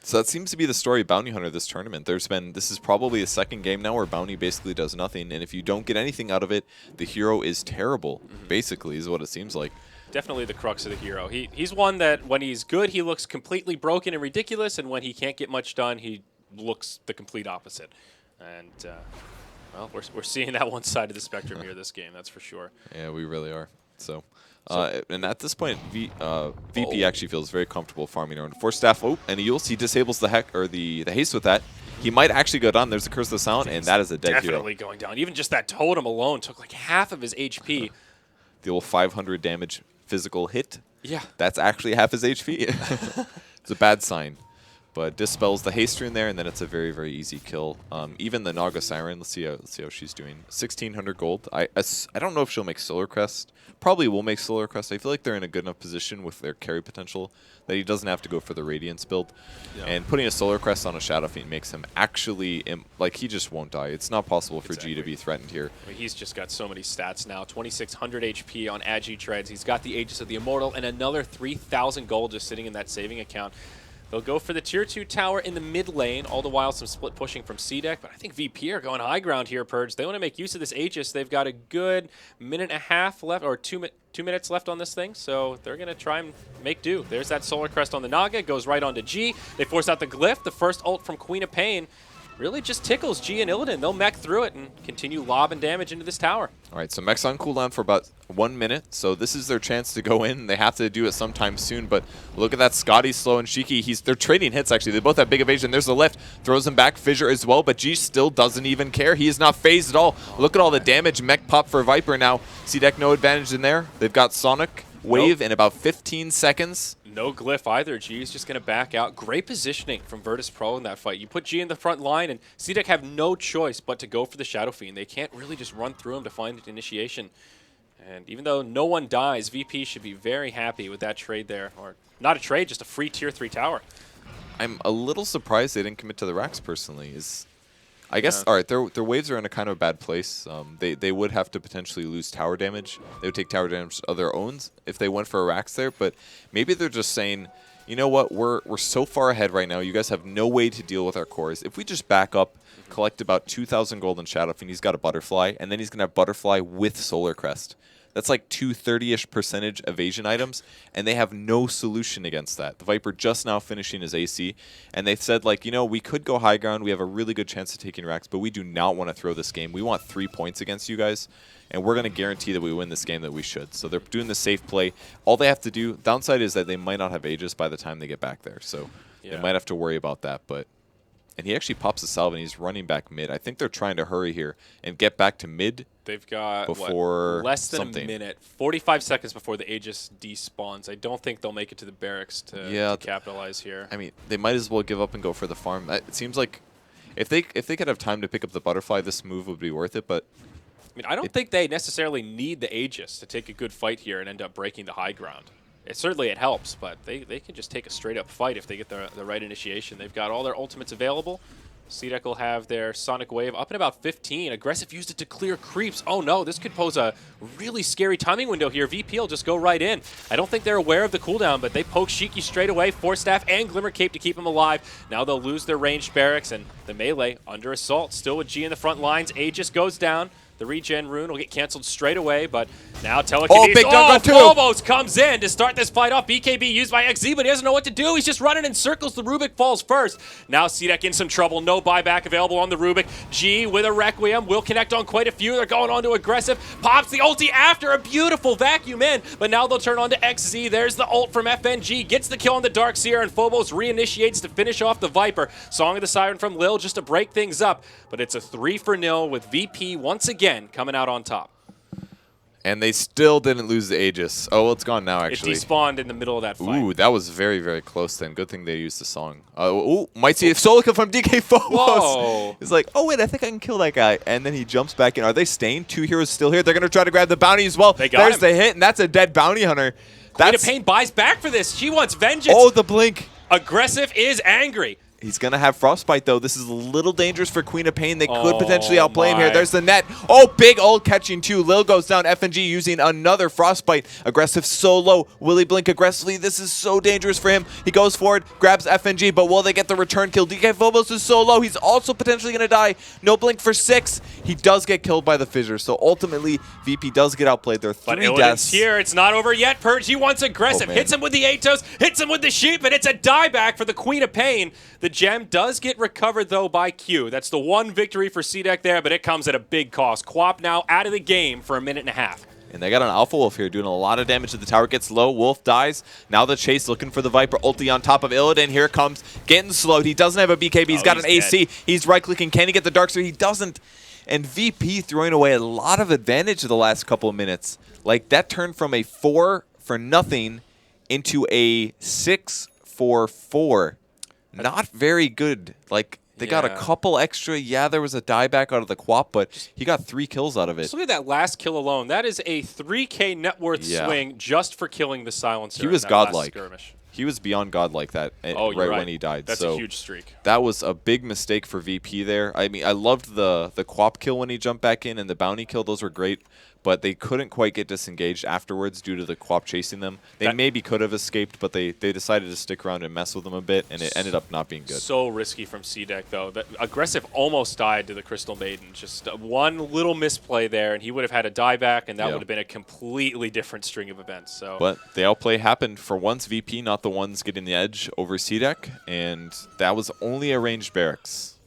So that seems to be the story of Bounty Hunter this tournament. This is probably a second game now where Bounty basically does nothing, and if you don't get anything out of it, the hero is terrible, basically, is what it seems like. Definitely the crux of the hero. He's one that when he's good, he looks completely broken and ridiculous, and when he can't get much done, he looks the complete opposite. And, well, we're seeing that one side of the spectrum here this game, that's for sure. Yeah, we really are. So and at this point, VP actually feels very comfortable farming around 4-staff. Oh, and he disables the haste with that. He might actually go down. There's the Curse of the Silent, and that is a dead hero. Definitely going down. Even just that totem alone took like half of his HP. The old 500 damage physical hit. Yeah. That's actually half his HP. It's a bad sign. But dispels the haste rune there, and then it's a very, very easy kill. Even the Naga Siren, let's see how she's doing. 1,600 gold. I don't know if she'll make Solar Crest. Probably will make Solar Crest. I feel like they're in a good enough position with their carry potential that he doesn't have to go for the Radiance build. Yeah. And putting a Solar Crest on a Shadow Fiend makes him actually, like, he just won't die. It's not possible for G to be threatened here. I mean, he's just got so many stats now. 2,600 HP on Agi Treads. He's got the Aegis of the Immortal, and another 3,000 gold just sitting in that saving account. They'll go for the tier 2 tower in the mid lane, all the while some split pushing from C-Deck, but I think VP are going high ground here, Purge. They want to make use of this Aegis. They've got a good minute and a half left, or 2 minutes left on this thing, so they're going to try and make do. There's that Solar Crest on the Naga, goes right onto G. They force out the Glyph. The first ult from Queen of Pain really just tickles G and Illidan. They'll mech through it and continue lobbing damage into this tower. All right, so mech's on cooldown for about 1 minute, so this is their chance to go in. They have to do it sometime soon, but look at that. Scotty, Slow, and Shiki. They're trading hits, actually. They both have big evasion. There's the lift. Throws him back. Fissure as well, but G still doesn't even care. He is not phased at all. Look at all the damage. Mech pop for Viper now. C-Deck no advantage in there. They've got Sonic Wave in about 15 seconds. No Glyph either. G is just going to back out. Great positioning from Virtus Pro in that fight. You put G in the front line, and C-Deck have no choice but to go for the Shadow Fiend. They can't really just run through him to find the initiation. And even though no one dies, VP should be very happy with that trade there. Or not a trade, just a free tier 3 tower. I'm a little surprised they didn't commit to the racks personally. I guess, all right, their waves are in a kind of bad place. They would have to potentially lose tower damage. They would take tower damage of their own if they went for a racks there, but maybe they're just saying, you know what, we're so far ahead right now. You guys have no way to deal with our cores. If we just back up, collect about 2,000 gold in Shadowfiend, he's got a Butterfly, and then he's going to have Butterfly with Solar Crest. That's like 30-ish% evasion items, and they have no solution against that. The Viper just now finishing his AC, and they said, like, you know, we could go high ground. We have a really good chance of taking racks, but we do not want to throw this game. We want 3 points against you guys, and we're going to guarantee that we win this game that we should. So they're doing the safe play. All they have to do, downside is that they might not have Aegis by the time they get back there, so they might have to worry about that, but... And he actually pops a salve, and he's running back mid. I think they're trying to hurry here and get back to mid. They've got before less than something. a minute, 45 seconds before the Aegis despawns. I don't think they'll make it to the barracks to capitalize here. I mean, they might as well give up and go for the farm. It seems like if they could have time to pick up the Butterfly, this move would be worth it. But I mean, I don't think they necessarily need the Aegis to take a good fight here and end up breaking the high ground. Certainly it helps, but they can just take a straight-up fight if they get the right initiation. They've got all their ultimates available. CDEC will have their Sonic Wave up in about 15. Aggressive used it to clear creeps. Oh no, this could pose a really scary timing window here. VP will just go right in. I don't think they're aware of the cooldown, but they poke Shiki straight away. Force Staff and Glimmer Cape to keep him alive. Now they'll lose their ranged barracks, and the melee under assault. Still with G in the front lines. Aegis goes down. The regen rune will get canceled straight away, but now telekinesis. Big dog on two. Phobos comes in to start this fight off. BKB used by XZ, but he doesn't know what to do. He's just running in circles. The Rubik falls first. Now CDEC in some trouble. No buyback available on the Rubik. G with a Requiem will connect on quite a few. They're going on to aggressive. Pops the ulti after a beautiful vacuum in, but now they'll turn on to XZ. There's the ult from FNG. Gets the kill on the Darkseer, and Phobos reinitiates to finish off the Viper. Song of the Siren from Lil just to break things up, but it's a 3-0 with VP once again coming out on top. And they still didn't lose the Aegis. Oh, well, it's gone now, actually. It despawned in the middle of that fight. Ooh, that was very, very close then. Good thing they used the song. Ooh, might see a solo kill from DK Phobos. Whoa. He's like, oh, wait, I think I can kill that guy. And then he jumps back in. Are they staying? 2 heroes still here. They're going to try to grab the bounty as well. They got There's him. the hit, and that's a dead bounty hunter. Queen of Pain buys back for this. She wants vengeance. Oh, the blink. Aggressive is angry. He's going to have Frostbite, though. This is a little dangerous for Queen of Pain. They could potentially Oh outplay him here. my. There's the net. Oh, big ult catching, too. Lil goes down. FNG using another Frostbite. Aggressive solo. Willy blink aggressively. This is so dangerous for him. He goes forward, grabs FNG, but will they get the return kill? DK Phobos is so low. He's also potentially going to die. No blink for 6. He does get killed by the fissure. So ultimately, VP does get outplayed. There are 3 But deaths. here. It's not over yet. Purge, he wants aggressive. Oh, man. Hits him with the Atos. Hits him with the Sheep, and it's a dieback for the Queen of Pain. The gem does get recovered, though, by Q. That's the one victory for CDEC there, but it comes at a big cost. Quap now out of the game for 1.5 minutes. And they got an Alpha Wolf here doing a lot of damage to the tower. Gets low. Wolf dies. Now the chase looking for the Viper. Ulti on top of Illidan. Here it comes. Getting slowed. He doesn't have a BKB. He's got an AC. He's right-clicking. Can he get the Darkseer? He doesn't. And VP throwing away a lot of advantage the last couple of minutes. Like, that turned from a 4-0 into a 6-4. Not very good. Like, they got a couple extra. Yeah, there was a dieback out of the Quap, but he got 3 kills out of it. Just look at that last kill alone. That is a 3K net worth swing just for killing the Silencer. He was in that last godlike. skirmish. He was beyond godlike that Oh, you're right when he died. That's so a huge streak. that was a big mistake for VP there. I mean, I loved the Quap kill when he jumped back in and the bounty kill. Those were great, but they couldn't quite get disengaged afterwards due to the Quap chasing them. They maybe could have escaped, but they decided to stick around and mess with them a bit, and it ended up not being good. So risky from CDEC, though. That aggressive almost died to the Crystal Maiden. Just one little misplay there, and he would have had a dieback, and that would have been a completely different string of events. So, but the outplay happened for once. VP, not the ones getting the edge over CDEC, and that was only a ranged barracks.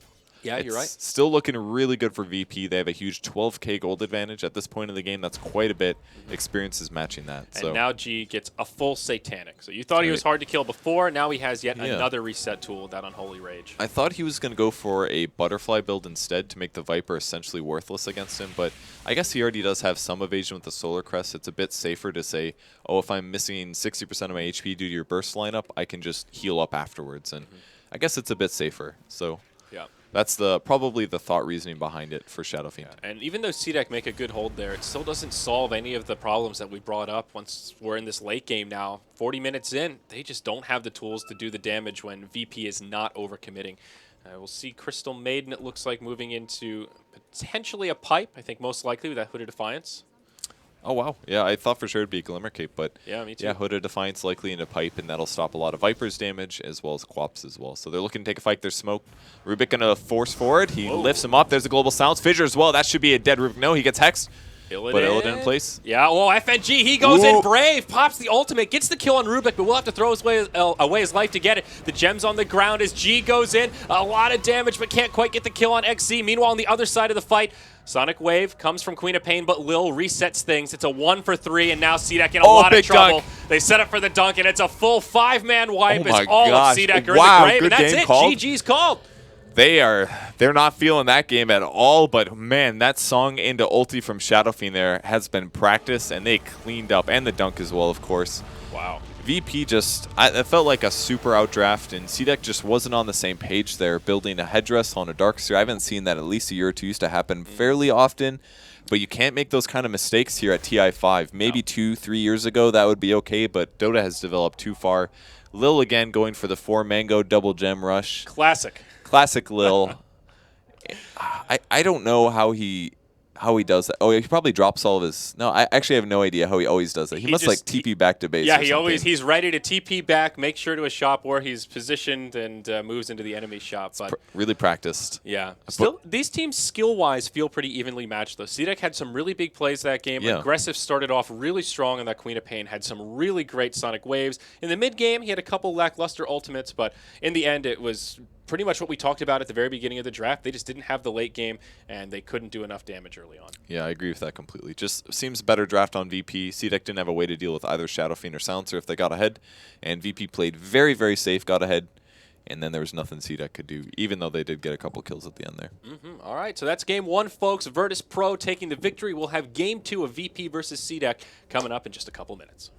yeah, you're right. It's still looking really good for VP. They have a huge 12K gold advantage at this point in the game. That's quite a bit. Experience is matching that. And so now G gets a full Satanic. So you thought he was hard to kill before. Now he has yet another reset tool with that Unholy Rage. I thought he was going to go for a Butterfly build instead to make the Viper essentially worthless against him, but I guess he already does have some evasion with the Solar Crest. It's a bit safer to say, oh, if I'm missing 60% of my HP due to your burst lineup, I can just heal up afterwards. And I guess it's a bit safer. So Yeah. that's probably the thought reasoning behind it for Shadowfiend. Yeah. And even though CDEC make a good hold there, it still doesn't solve any of the problems that we brought up once we're in this late game now. 40 minutes in, they just don't have the tools to do the damage when VP is not overcommitting. We'll see Crystal Maiden, it looks like, moving into potentially a pipe. I think most likely with that Hooded Defiance. Oh, wow. Yeah, I thought for sure it'd be Glimmer Cape, but Yeah, me too. yeah, Hood of Defiance likely into Pipe, and that'll stop a lot of Viper's damage as well as Quaps as well. So they're looking to take a fight. There's smoke. Rubik going to force forward. He lifts him up. There's a Global Silence. Fissure as well. That should be a dead Rubik. No, he gets hexed. But Illidan in place. Yeah, oh, FNG, he goes in brave, pops the ultimate, gets the kill on Rubik, but we'll have to throw away his life to get it. The gem's on the ground as G goes in. A lot of damage, but can't quite get the kill on XZ. Meanwhile, on the other side of the fight, Sonic Wave comes from Queen of Pain, but Lil resets things. It's a 1 for 3, and now CDEC in a lot of trouble. Dunk. They set up for the dunk, and it's a full 5-man wipe Oh my as all gosh. of CDEC are in the Wow, grave, good and that's game it. called. GG's called. They're not feeling that game at all, but man, that song into ulti from Shadow Fiend there has been practiced, and they cleaned up, and the dunk as well, of course. Wow. VP just, it felt like a super outdraft, and CDEC just wasn't on the same page there, building a headdress on a Darkseer. I haven't seen that at least a year or two. Used to happen fairly often, but you can't make those kind of mistakes here at TI5. Maybe 2-3 years ago that would be okay, but Dota has developed too far. Lil again going for the 4-mango double gem rush. Classic Lil. I don't know how he does that. Oh, he probably drops all of his. No, I actually have no idea how he always does that. He must just, like TP back to base. Yeah, or he's ready to TP back, make sure to a shop where he's positioned and moves into the enemy shop. But really practiced. yeah, still these teams skill-wise feel pretty evenly matched though. CDEC had some really big plays that game. Yeah. Aggressive started off really strong on that Queen of Pain, had some really great Sonic Waves. In the mid game, he had a couple lackluster ultimates, but in the end, it was pretty much what we talked about at the very beginning of the draft. They just didn't have the late game, and they couldn't do enough damage early on. Yeah, I agree with that completely. Just seems better draft on VP. CDEC didn't have a way to deal with either Shadow Fiend or Silencer if they got ahead, and VP played very, very safe, got ahead, and then there was nothing CDEC could do, even though they did get a couple kills at the end there. All right, so that's game 1, folks. Virtus Pro taking the victory. We'll have game 2 of VP versus CDEC coming up in just a couple minutes.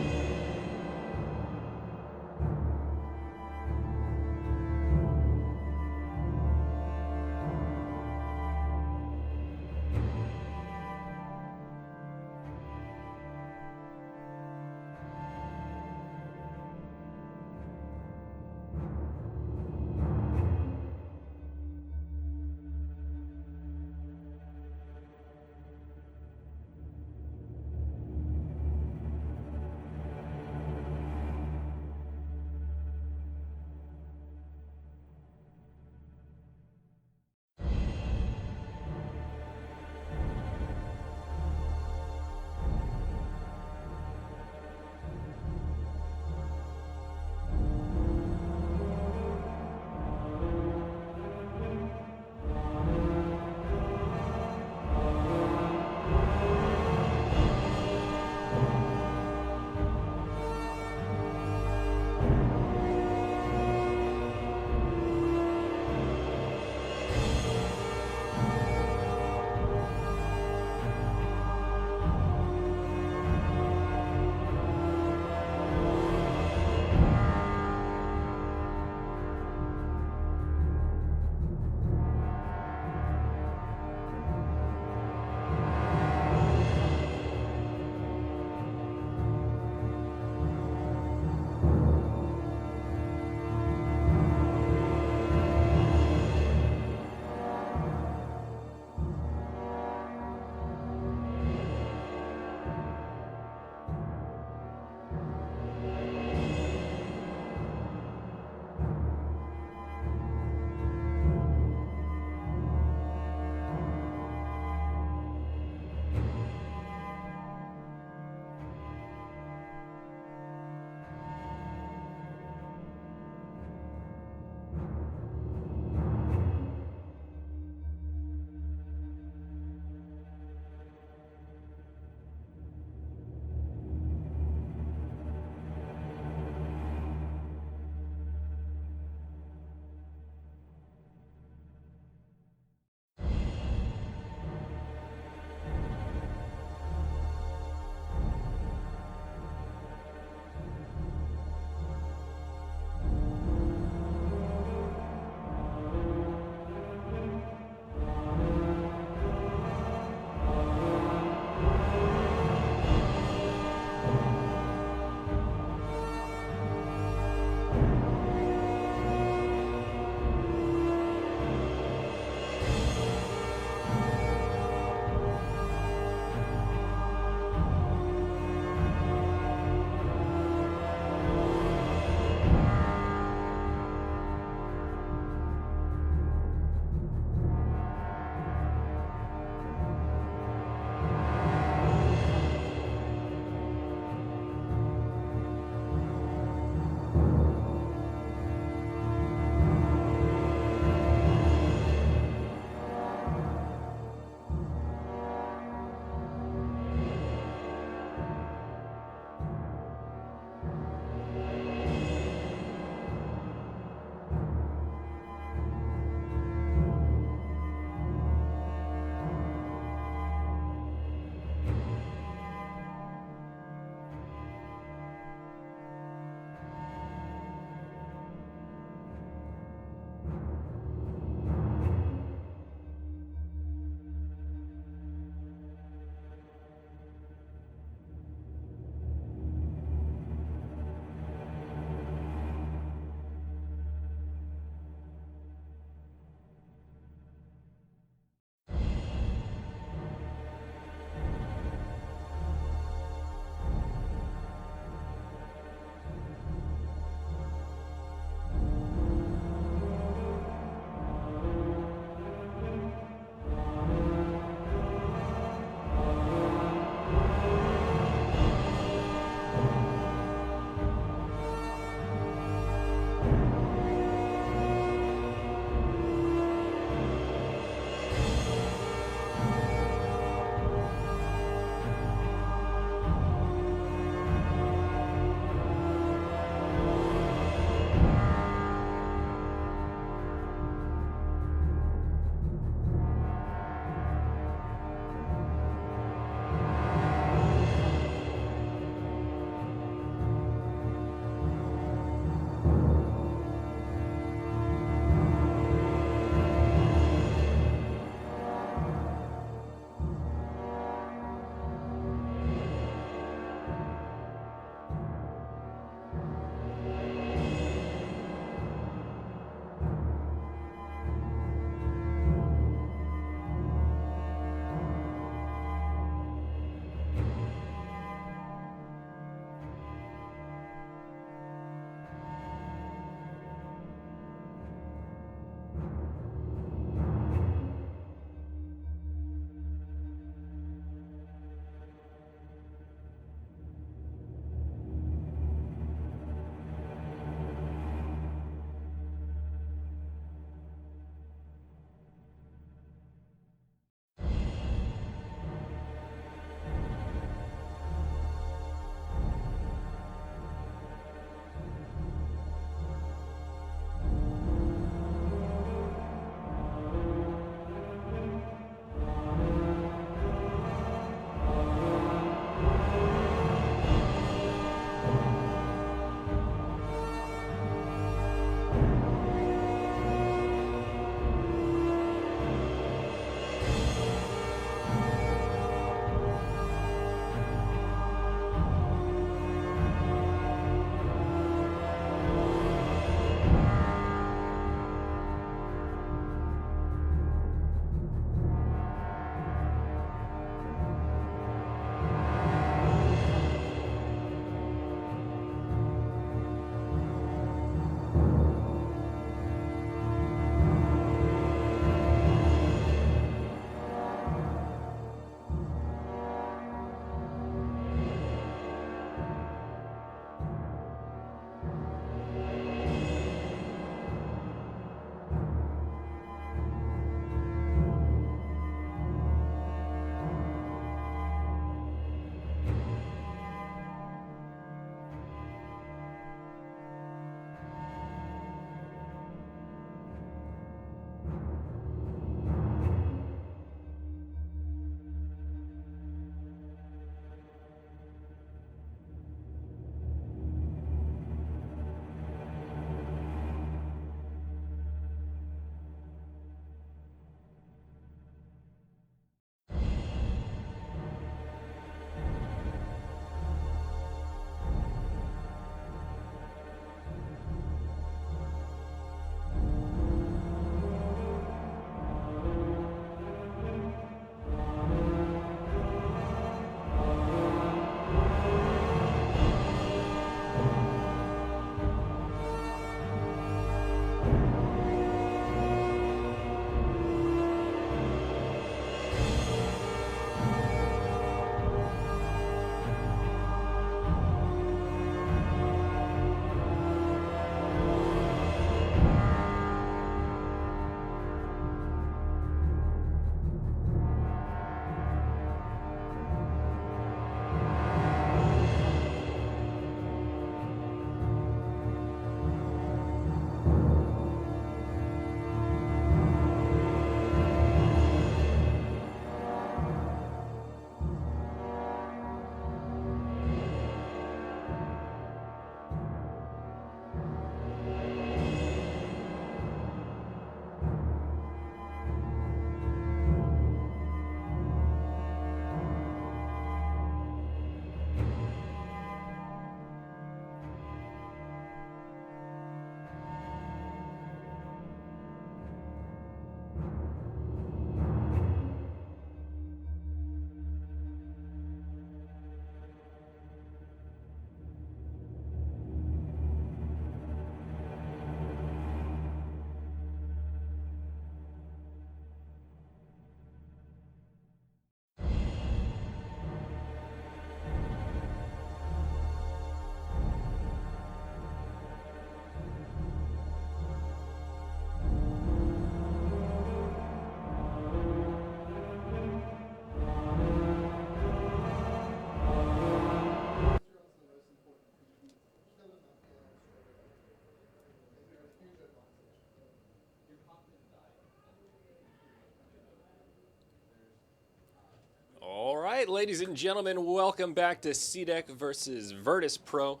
ladies and gentlemen, welcome back to CDEC versus Virtus Pro.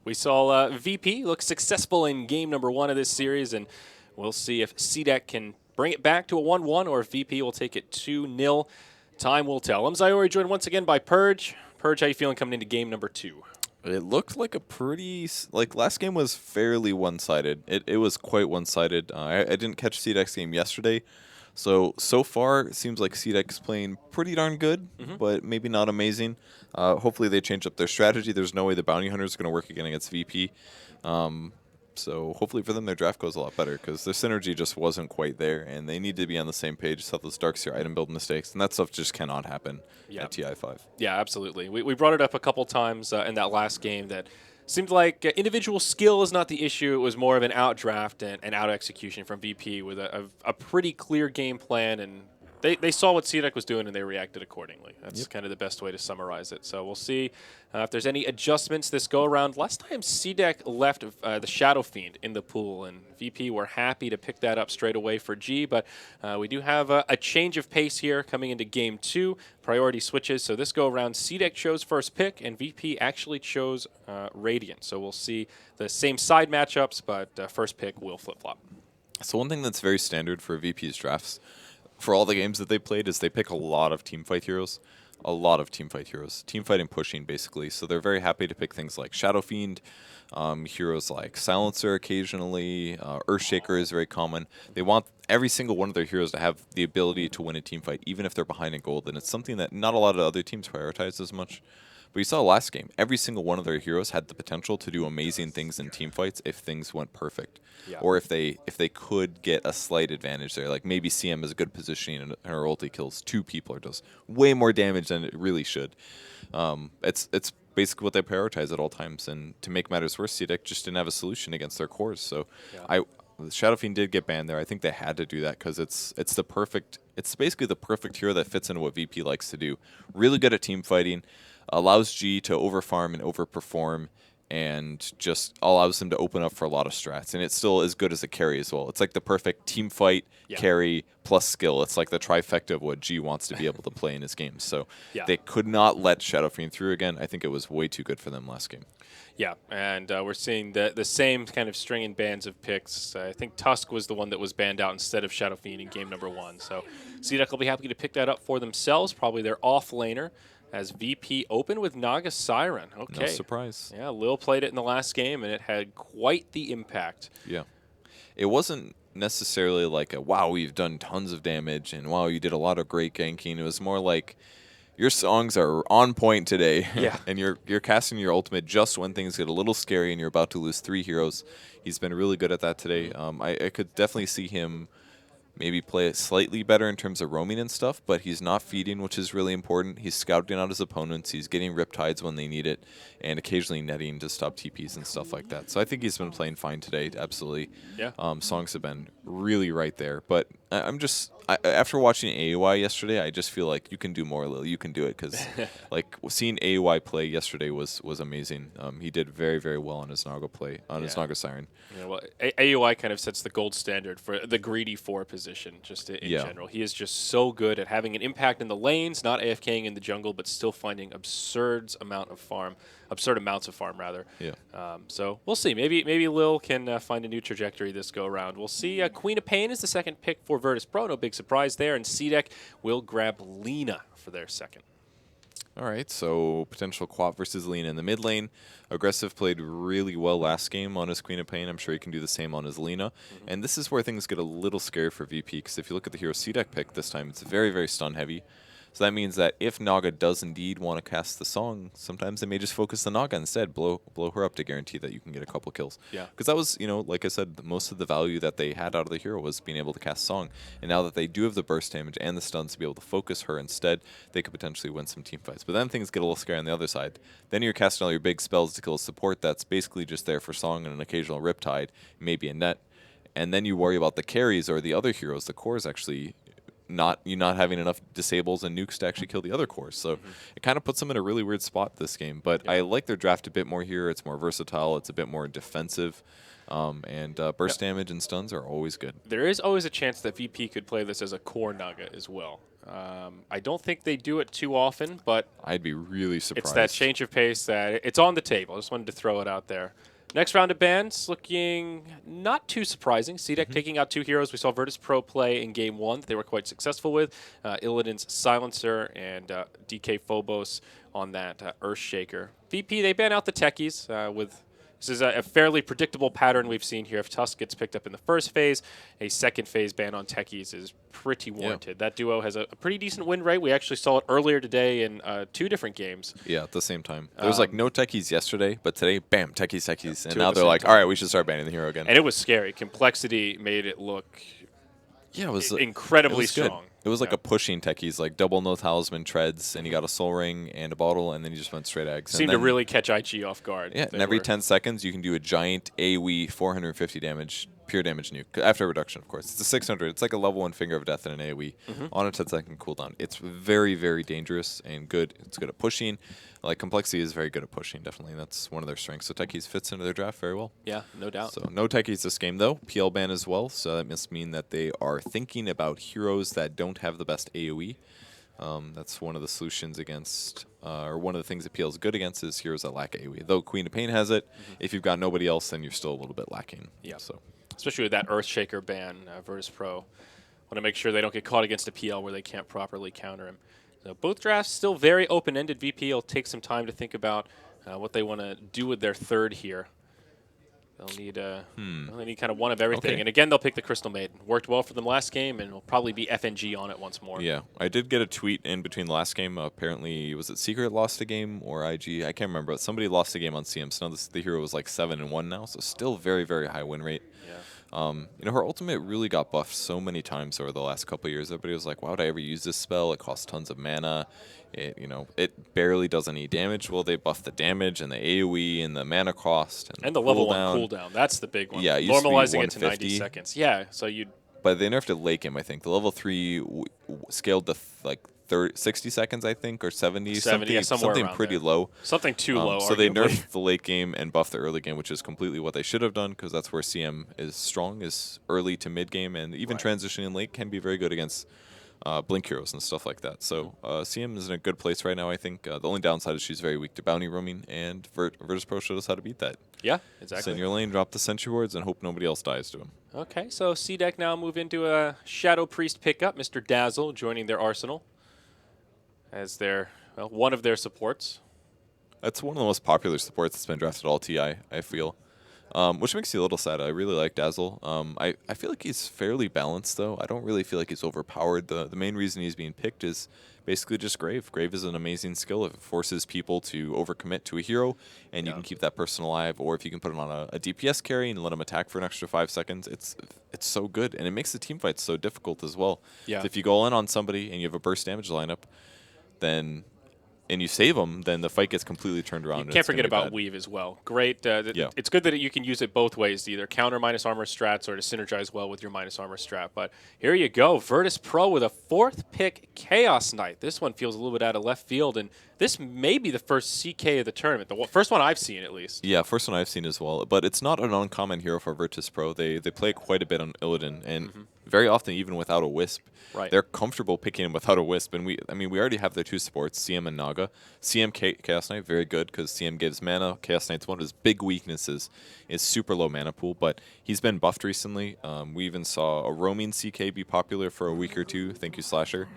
We saw VP look successful in game number 1 of this series, and we'll see if CDEC can bring it back to a 1-1 or if VP will take it 2-0. Time will tell. I'm Zayori, joined once again by Purge. Purge, how you feeling coming into game number 2? It looked like a pretty last game was fairly one-sided. It was quite one-sided. I didn't catch CDEC's game yesterday. So far, it seems like CDEC's playing pretty darn good, but maybe not amazing. Hopefully they change up their strategy. There's no way the Bounty Hunter is going to work again against VP. So hopefully for them, their draft goes a lot better because their synergy just wasn't quite there, and they need to be on the same page. Just have those Darkseer item build mistakes, and that stuff just cannot happen at TI5. Yeah, absolutely. We brought it up a couple times in that last game that seemed like individual skill is not the issue. It was more of an outdraft and out execution from VP with a pretty clear game plan, and they saw what CDEC was doing and they reacted accordingly. That's kind of the best way to summarize it. So we'll see if there's any adjustments this go around. Last time CDEC left the Shadow Fiend in the pool, and VP were happy to pick that up straight away for G, but we do have a change of pace here coming into game 2. Priority switches. So this go around, CDEC chose first pick, and VP actually chose Radiant. So we'll see the same side matchups, but first pick will flip-flop. So one thing that's very standard for VP's drafts for all the games that they played is they pick a lot of teamfight heroes. A lot of teamfight heroes. Teamfight and pushing, basically. So they're very happy to pick things like Shadow Fiend, heroes like Silencer occasionally, Earthshaker is very common. They want every single one of their heroes to have the ability to win a teamfight, even if they're behind in gold. And it's something that not a lot of other teams prioritize as much. But you saw last game, every single one of their heroes had the potential to do amazing things in teamfights if things went perfect. Yeah. Or if they could get a slight advantage there. Like maybe CM is a good positioning and her ulti kills 2 people or does way more damage than it really should. It's basically what they prioritize at all times. And to make matters worse, CDEC just didn't have a solution against their cores. So Shadow Fiend did get banned there. I think they had to do that because it's basically the perfect hero that fits into what VP likes to do. Really good at team fighting. Allows G to overfarm and overperform, and just allows them to open up for a lot of strats. And it's still as good as a carry as well. It's like the perfect team fight, carry, plus skill. It's like the trifecta of what G wants to be able to play in his games. So they could not let Shadow Fiend through again. I think it was way too good for them last game. Yeah, and we're seeing the same kind of string and bands of picks. I think Tusk was the one that was banned out instead of Shadow Fiend in game number 1. So CDEC will be happy to pick that up for themselves, probably their off laner. As VP opened with Naga Siren. Okay. No surprise. Yeah, Lil played it in the last game, and it had quite the impact. Yeah. It wasn't necessarily like a, wow, we've done tons of damage, and wow, you did a lot of great ganking. It was more like, your songs are on point today. Yeah. And you're casting your ultimate just when things get a little scary and you're about to lose 3 heroes. He's been really good at that today. I could definitely see him maybe play it slightly better in terms of roaming and stuff, but he's not feeding, which is really important. He's scouting out his opponents. He's getting Riptides when they need it, and occasionally netting to stop TPs and stuff like that. So I think he's been playing fine today, absolutely. Yeah. Songs have been really right there. But after watching AUI yesterday, I just feel like you can do more, Lil. You can do it, because like seeing AUI play yesterday was amazing. He did very, very well on his Naga play, on his Naga Siren. Yeah, well, AUI kind of sets the gold standard for the greedy 4 position, just in general. He is just so good at having an impact in the lanes, not AFKing in the jungle, but still finding absurd amounts of farm, rather. Yeah. So we'll see. Maybe Lil can find a new trajectory this go around. We'll see. Queen of Pain is the second pick for Virtus Pro. No big surprise there. And CDEC will grab Lina for their second. All right, so potential Quap versus Lina in the mid lane. Aggressive played really well last game on his Queen of Pain. I'm sure he can do the same on his Lina. And this is where things get a little scary for VP, because if you look at the hero CDEC pick this time, it's very, very stun heavy. So that means that if Naga does indeed want to cast the song, sometimes they may just focus the Naga instead, blow her up to guarantee that you can get a couple kills. Yeah. Because that was, like I said, most of the value that they had out of the hero was being able to cast song. And now that they do have the burst damage and the stuns to be able to focus her instead, they could potentially win some team fights. But then things get a little scary on the other side. Then you're casting all your big spells to kill a support that's basically just there for song and an occasional Riptide, maybe a net. And then you worry about the carries or the other heroes. The cores actually not having enough disables and nukes to actually kill the other cores. So it kind of puts them in a really weird spot this game. But I like their draft a bit more here. It's more versatile. It's a bit more defensive. And burst damage and stuns are always good. There is always a chance that VP could play this as a core Naga as well. I don't think they do it too often, but I'd be really surprised. it's that change of pace that it's on the table. I just wanted to throw it out there. Next round of bans looking not too surprising. CDEC taking out 2 heroes. We saw Virtus Pro play in game 1 that they were quite successful with. Illidan's Silencer and DK Phobos on that Earthshaker. VP, they ban out the techies with... This is a fairly predictable pattern we've seen here. If Tusk gets picked up in the first phase, a second phase ban on techies is pretty warranted. That duo has a pretty decent win rate. We actually saw it earlier today in 2 different games. Yeah, at the same time. There was like no techies yesterday, but today, bam, techies. And 2 now at the they're same like, time. all right, we should start banning the hero again. And it was scary. Complexity made it look Yeah, it was incredibly it was good. strong. It was like Yeah. a pushing techies, like double no talisman treads, and you got a soul ring and a bottle, and then you just went straight eggs. Seemed and to then, really catch IG off guard. Yeah, They and every were- 10 seconds you can do a giant AoE 450 damage, pure damage nuke, after reduction, of course. It's a 600. It's like a level 1 Finger of Death in an AoE on a 10-second cooldown. It's very, very dangerous and good. It's good at pushing. Like, Complexity is very good at pushing, definitely. That's one of their strengths. So techies fits into their draft very well. Yeah, no doubt. So no techies this game, though. PL ban as well, so that must mean that they are thinking about heroes that don't have the best AoE. That's one of the solutions against, or one of the things that PL is good against is heroes that lack AoE. Though Queen of Pain has it, if you've got nobody else, then you're still a little bit lacking. Yeah. So Especially with that Earthshaker ban, Virtus Pro. Want to make sure they don't get caught against a PL where they can't properly counter him. So both drafts still very open-ended. VP will take some time to think about what they want to do with their third here. They'll need they need kind of one of everything. Okay. And again, they'll pick the Crystal Maiden. Worked well for them last game, and will probably be FNG on it once more. yeah, I did get a tweet in between the last game. Apparently, was it Secret lost a game or IG? I can't remember. But somebody lost a game on CM. So now the hero was like 7-1 now. So still very, very high win rate. Yeah. You know, her ultimate really got buffed so many times over the last couple of years. Everybody was like, why would I ever use this spell? It costs tons of mana. It, you know, it barely does any damage. Well, they buffed the damage and the AoE and the mana cost. And the level 1 cooldown. cooldown. That's the big one. Yeah, it used to be Normalizing it to 90 150. seconds. Yeah, so you'd... But they nerfed it late game, I think. The level 3 scaled to like 60 seconds, I think, or 70. 70, yeah, somewhere something around pretty there. low. Something too low, So they arguably. nerfed the late game and buffed the early game, which is completely what they should have done, because that's where CM is strong, is early to mid game, and even transitioning late can be very good against blink heroes and stuff like that. So CM is in a good place right now, I think. The only downside is she's very weak to bounty roaming, and Virtus Pro showed us how to beat that. Yeah, Sit exactly. in your lane, drop the sentry wards, and hope nobody else dies to him. Okay, so CDEC now move into a Shadow Priest pickup. Mr. Dazzle joining their arsenal as their one of their supports. That's one of the most popular supports that's been drafted all TI, I feel. Which makes you a little sad. I really like Dazzle. I feel like he's fairly balanced, though. I don't really feel like he's overpowered. The main reason he's being picked is basically just Grave. Grave is an amazing skill. If it forces people to overcommit to a hero, and you can keep that person alive, or if you can put him on a DPS carry and let him attack for an extra 5 seconds, it's so good. And it makes the team fights so difficult as well. Yeah. If you go in on somebody and you have a burst damage lineup, then... and you save them, then the fight gets completely turned around. You and can't it's gonna forget be about bad. Weave as well. Great. Yeah. It's good that you can use it both ways, to either counter minus armor strats or to synergize well with your minus armor strat. But here you go. Virtus Pro with a 4th pick Chaos Knight. This one feels a little bit out of left field, and this may be the first CK of the tournament. The first one I've seen, at least. Yeah, first one I've seen as well. But it's not an uncommon hero for Virtus Pro. They play quite a bit on Illidan, and very often even without a Wisp. Right. They're comfortable picking him without a Wisp. And we already have their 2 supports, CM and Naga. CM Chaos Knight, very good, because CM gives mana. Chaos Knight's one of his big weaknesses is super low mana pool, but he's been buffed recently. We even saw a roaming CK be popular for a week or two. Thank you, Slasher.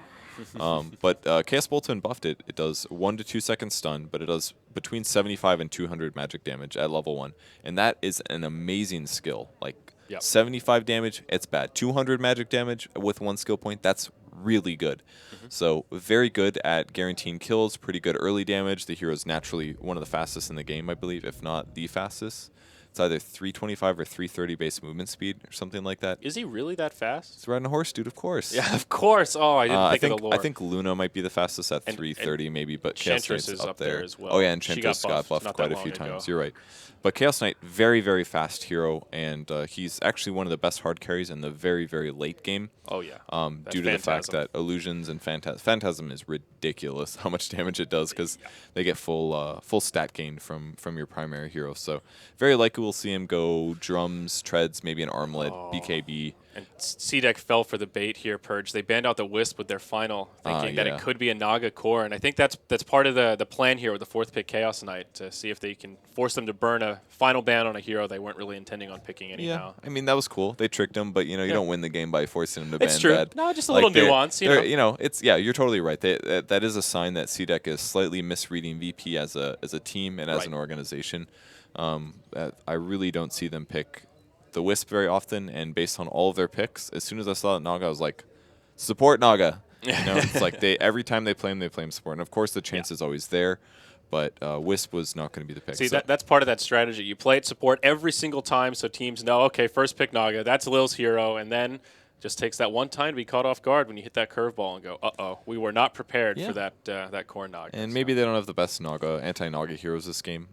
But Chaos Bolton buffed it. It does 1 to 2 second stun, but it does between 75 and 200 magic damage at level 1. And that is an amazing skill. Like, Yep. 75 damage, it's bad. 200 magic damage with 1 skill point, that's really good. So very good at guaranteeing kills, pretty good early damage. The hero's naturally one of the fastest in the game, I believe, if not the fastest. It's either 325 or 330 base movement speed or something like that. Is he really that fast? He's riding a horse, dude, of course. Yeah, of course. Oh, I didn't think of the lore. I think Luna might be the fastest at And- 330 maybe, but Enchantress Chaos Knight's is up up there as well. Oh yeah, and She Enchantress got got buffed buffed not quite that a few long ago. times. You're right. But Chaos Knight, very, very fast hero, and he's actually one of the best hard carries in the very, very late game. Oh, yeah. Due to the fact Phantasm. that illusions and Phantasm is ridiculous how much damage it does, because they get full stat gain from your primary hero. So very likely we'll see him go drums, treads, maybe an armlet, BKB. And C-Deck fell for the bait here, Purge. They banned out the Wisp with their final, thinking that yeah. it could be a Naga core. And I think that's part of the plan here with the 4th pick Chaos Knight, to see if they can force them to burn a final ban on a hero they weren't really intending on picking anyhow. I mean, that was cool. They tricked him, but, you don't win the game by forcing him to It's ban true. bad. No, just a little nuance, you know. It's you're totally right. That is a sign that C-Deck is slightly misreading VP as a team and as an organization. I really don't see them pick the Wisp very often, and based on all of their picks, as soon as I saw that Naga, I was like, support Naga. It's like every time they play him support. And of course the chance is always there, but Wisp was not going to be the pick. See, that's part of that strategy. You play it support every single time so teams know, okay, first pick Naga, that's Lil's hero, and then just takes that one time to be caught off guard when you hit that curveball and go, uh-oh, we were not prepared for that core Naga. And maybe they don't have the best anti-Naga heroes this game.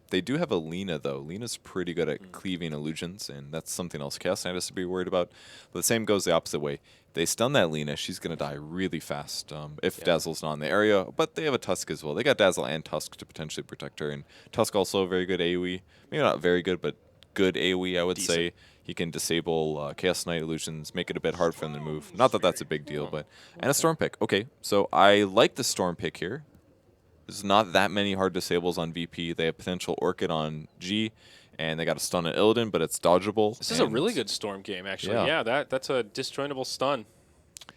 They do have a Lina, though. Lina's pretty good at cleaving illusions, and that's something else Chaos Knight has to be worried about. But the same goes the opposite way. They stun that Lina, she's going to die really fast if Dazzle's not in the area. But they have a Tusk as well. They got Dazzle and Tusk to potentially protect her. And Tusk also a very good AoE. Maybe not very good, but good AoE, I would say. He can disable Chaos Knight illusions, make it a bit hard for them to move. Not that that's a big deal, but... And a Storm pick. Okay, so I like the Storm pick here. There's not that many hard disables on VP. They have potential Orchid on G, and they got a stun at Illidan, but it's dodgeable. This is a really good Storm game, actually. Yeah, that's a disjointable stun.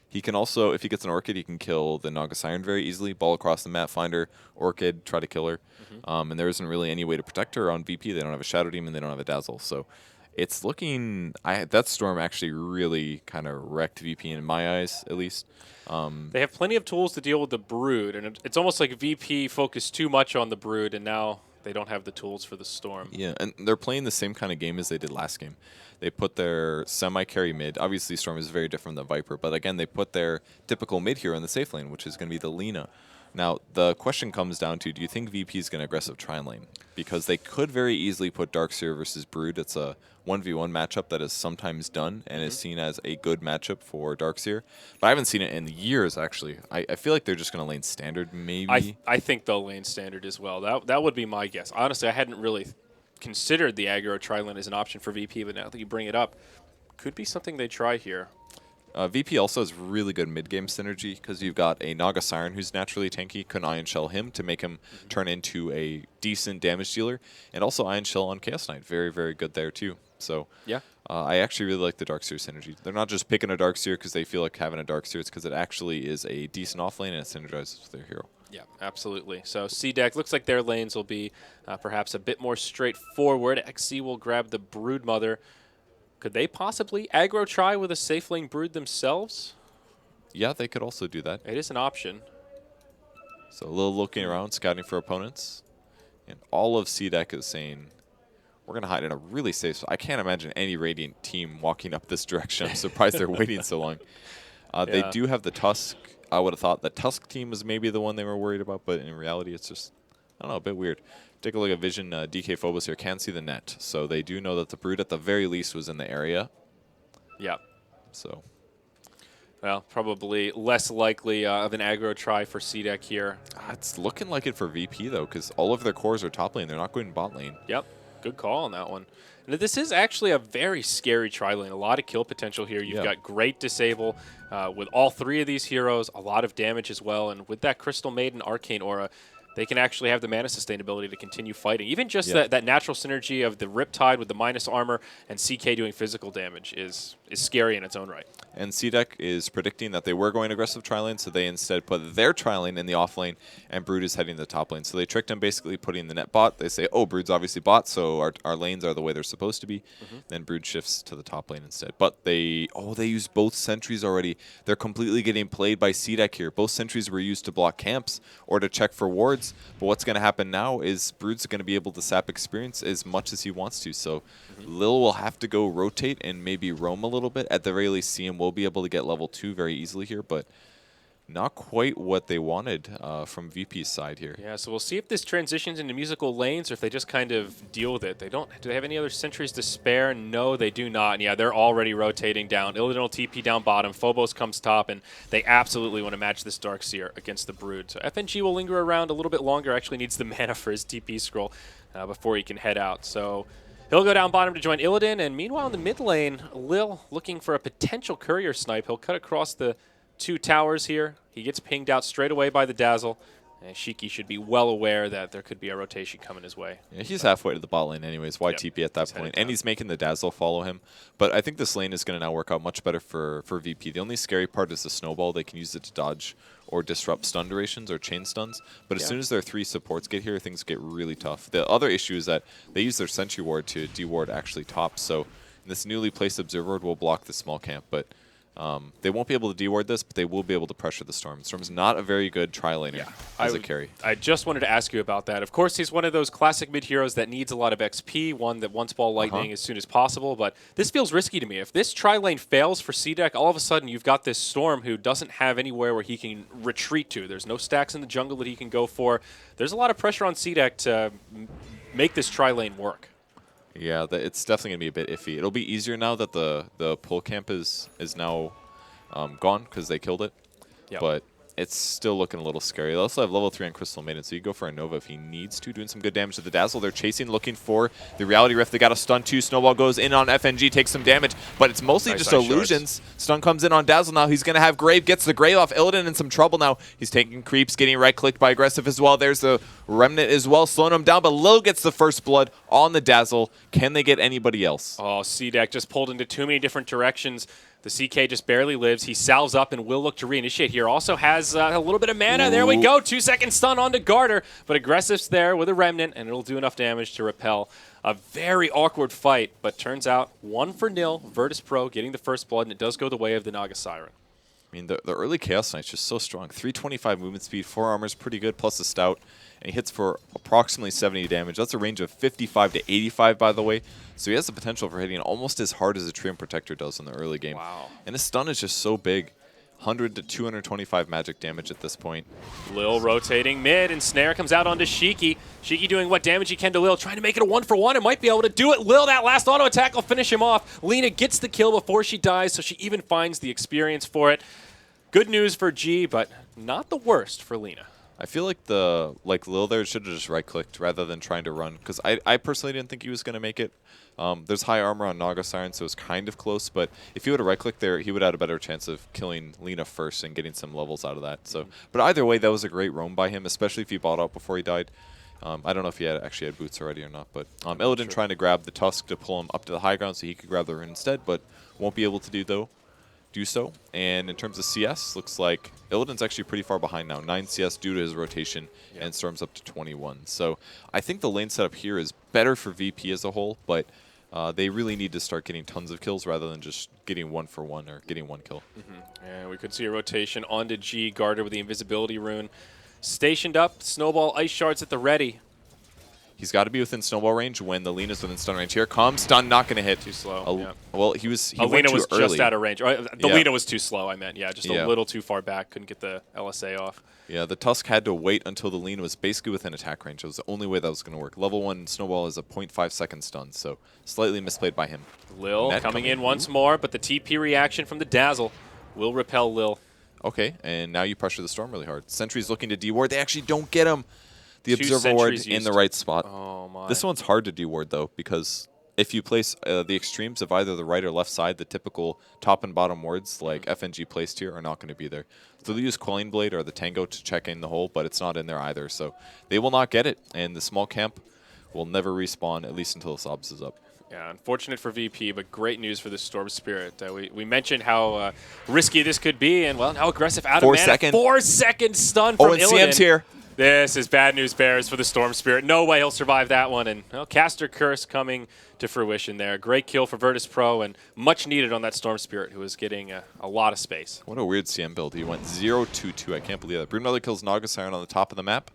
He can also, if he gets an Orchid, he can kill the Naga Siren very easily. Ball across the map, find her, Orchid, try to kill her. And there isn't really any way to protect her on VP. They don't have a Shadow Demon, they don't have a Dazzle. So it's looking... that Storm actually really kind of wrecked VP in my eyes, at least. They have plenty of tools to deal with the Brood, and it's almost like VP focused too much on the Brood, and now they don't have the tools for the Storm. Yeah, and they're playing the same kind of game as they did last game. They put their semi-carry mid. Obviously, Storm is very different than Viper, but again, they put their typical mid hero in the safe lane, which is going to be the Lina. Now, the question comes down to, do you think VP is going to aggressive try lane? Because they could very easily put Darkseer versus Brood. It's a 1v1 matchup that is sometimes done and is seen as a good matchup for Darkseer. But I haven't seen it in years, actually. I feel like they're just going to lane standard, maybe. I think they'll lane standard as well. That would be my guess. Honestly, I hadn't really considered the aggro tri-lane as an option for VP, but now that you bring it up, could be something they try here. VP also has really good mid-game synergy because you've got a Naga Siren who's naturally tanky, can Iron Shell him to make him turn into a decent damage dealer, and also Iron Shell on Chaos Knight. Very, very good there too. So yeah, I actually really like the Darkseer synergy. They're not just picking a Darkseer because they feel like having a Darkseer, it's because it actually is a decent offlane and it synergizes with their hero. Yeah, absolutely. So C-Deck looks like their lanes will be perhaps a bit more straightforward. XC will grab the Broodmother. Could they possibly aggro try with a safe lane Brood themselves? Yeah, they could also do that. It is an option. So a little looking around, scouting for opponents. And all of C-Deck is saying, we're going to hide in a really safe spot. I can't imagine any Radiant team walking up this direction. I'm surprised they're waiting so long. They do have the Tusk. I would have thought the Tusk team was maybe the one they were worried about, but in reality it's just, I don't know, a bit weird. Take a look at Vision. DK Phobos here can see the net, so they do know that the Brood at the very least was in the area. Yeah. So, well, probably less likely of an aggro try for C-Deck here. It's looking like it for VP though, because all of their cores are top lane. They're not going bot lane. Yep. Good call on that one. And this is actually a very scary tri-lane. A lot of kill potential here. You've got great disable with all three of these heroes, a lot of damage as well. And with that Crystal Maiden Arcane Aura, they can actually have the mana sustainability to continue fighting. Even just that natural synergy of the Riptide with the minus armor and CK doing physical damage is scary in its own right. And C-Deck is predicting that they were going aggressive tri-lane, so they instead put their tri-lane in the off lane, and Brood is heading to the top lane. So they tricked him basically putting the net bot. They say, oh, Brood's obviously bot, so our lanes are the way they're supposed to be. Then Brood shifts to the top lane instead. But they used both sentries already. They're completely getting played by C-Deck here. Both sentries were used to block camps or to check for wards. But what's going to happen now is Brood's going to be able to sap experience as much as he wants to. So Lil will have to go rotate and maybe roam a little bit. At the very least, CM will be able to get level 2 very easily here, but not quite what they wanted from VP's side here. Yeah, so we'll see if this transitions into musical lanes or if they just kind of deal with it. Do they have any other sentries to spare? No, they do not. And yeah, they're already rotating down. Illidan will TP down bottom. Phobos comes top, and they absolutely want to match this Darkseer against the Brood. So FNG will linger around a little bit longer. Actually needs the mana for his TP scroll before he can head out. So He'll go down bottom to join Illidan, and meanwhile in the mid lane, Lil looking for a potential courier snipe. He'll cut across the 2 towers here. He gets pinged out straight away by the Dazzle, and Shiki should be well aware that there could be a rotation coming his way. Yeah, he's halfway to the bot lane anyways. Why TP at that point? And he's making the Dazzle follow him. But I think this lane is going to now work out much better for VP. The only scary part is the snowball. They can use it to dodge or disrupt stun durations or chain stuns. But as soon as their 3 supports get here, things get really tough. The other issue is that they use their Sentry Ward to deward actually top. So this newly placed Observer Ward will block the small camp. But they won't be able to deward this, but they will be able to pressure the Storm. Storm's not a very good tri-laner as a carry. I just wanted to ask you about that. Of course, he's one of those classic mid-heroes that needs a lot of XP, one that wants ball lightning as soon as possible, but this feels risky to me. If this tri-lane fails for C-Deck, all of a sudden you've got this Storm who doesn't have anywhere where he can retreat to. There's no stacks in the jungle that he can go for. There's a lot of pressure on C-Deck to make this tri-lane work. Yeah, it's definitely going to be a bit iffy. It'll be easier now that the pull camp is now gone because they killed it. Yep. But it's still looking a little scary. They also have level 3 on Crystal Maiden, so you go for a Nova if he needs to, doing some good damage to the Dazzle. They're chasing, looking for the Reality Rift. They got a stun too. Snowball goes in on FNG, takes some damage, but it's mostly just illusions. Stun comes in on Dazzle now. He's going to have Grave, gets the Grave off. Illidan in some trouble now. He's taking creeps, getting right-clicked by Aggressive as well. There's the Remnant as well, slowing him down, but Lil gets the first blood on the Dazzle. Can they get anybody else? Oh, C-Deck just pulled into too many different directions. The CK just barely lives. He salves up and will look to reinitiate here. Also has a little bit of mana. Ooh. There we go. 2-second stun onto Garter. But Aggressive's there with a Remnant, and it'll do enough damage to repel a very awkward fight. But turns out 1-0, Virtus Pro getting the first blood, and it does go the way of the Naga Siren. I mean, the early Chaos Knight's just so strong. 325 movement speed, 4 armor's pretty good, plus the Stout. And he hits for approximately 70 damage. That's a range of 55 to 85, by the way. So he has the potential for hitting almost as hard as a Treant Protector does in the early game. Wow. And his stun is just so big. 100 to 225 magic damage at this point. Lil rotating mid, and Snare comes out onto Shiki. Shiki doing what damage he can to Lil, trying to make it a 1-for-1, and might be able to do it. Lil, that last auto attack will finish him off. Lina gets the kill before she dies, so she even finds the experience for it. Good news for G, but not the worst for Lina. I feel like Lil there should have just right-clicked rather than trying to run, because I personally didn't think he was going to make it. There's high armor on Naga Siren, so it's kind of close, but if he would have right-clicked there, he would have had a better chance of killing Lina first and getting some levels out of that. So, but either way, that was a great roam by him, especially if he bought out before he died. I don't know if he actually had boots already or not, but Illidan trying to grab the Tusk to pull him up to the high ground so he could grab the rune instead, but won't be able to do so. And in terms of CS, looks like Illidan's actually pretty far behind now. 9 CS due to his rotation, and Storm's up to 21. So I think the lane setup here is better for VP as a whole, but they really need to start getting tons of kills rather than just getting 1-for-1 or getting 1 kill. And we could see a rotation onto G. Garter with the invisibility rune. Stationed up, Snowball, Ice Shards at the ready. He's got to be within snowball range when the Lina's within stun range. Here comes stun, not going to hit. Too slow. Well, he went Lina too was early. just out of range. The Lina was too slow, I meant. Yeah, just a little too far back. Couldn't get the LSA off. Yeah, the Tusk had to wait until the Lina was basically within attack range. It was the only way that was going to work. Level 1 Snowball is a 0.5 second stun, so slightly misplayed by him. Lil coming in once more, but the TP reaction from the Dazzle will repel Lil. Okay, and now you pressure the Storm really hard. Sentry's looking to deward. They actually don't get him. The Two Observer Ward sentries in the used. right spot. Oh my. This one's hard to deward, though, because if you place the extremes of either the right or left side, the typical top and bottom wards like FNG placed here are not going to be there. So they'll use Quelling Blade or the Tango to check in the hole, but it's not in there either. So they will not get it, and the small camp will never respawn, at least until the Sobs is up. Yeah, unfortunate for VP, but great news for the Storm Spirit. We mentioned how risky this could be, and well, now Aggressive out of mana. 4-second stun from and Illidan. CM's here. This is bad news bears for the Storm Spirit. No way he'll survive that one. And well, Caster Curse coming to fruition there. Great kill for Virtus Pro and much needed on that Storm Spirit, who is getting a lot of space. What a weird CM build. He went 0-2-2. I can't believe that. Brunelli kills Naga Siren on the top of the map.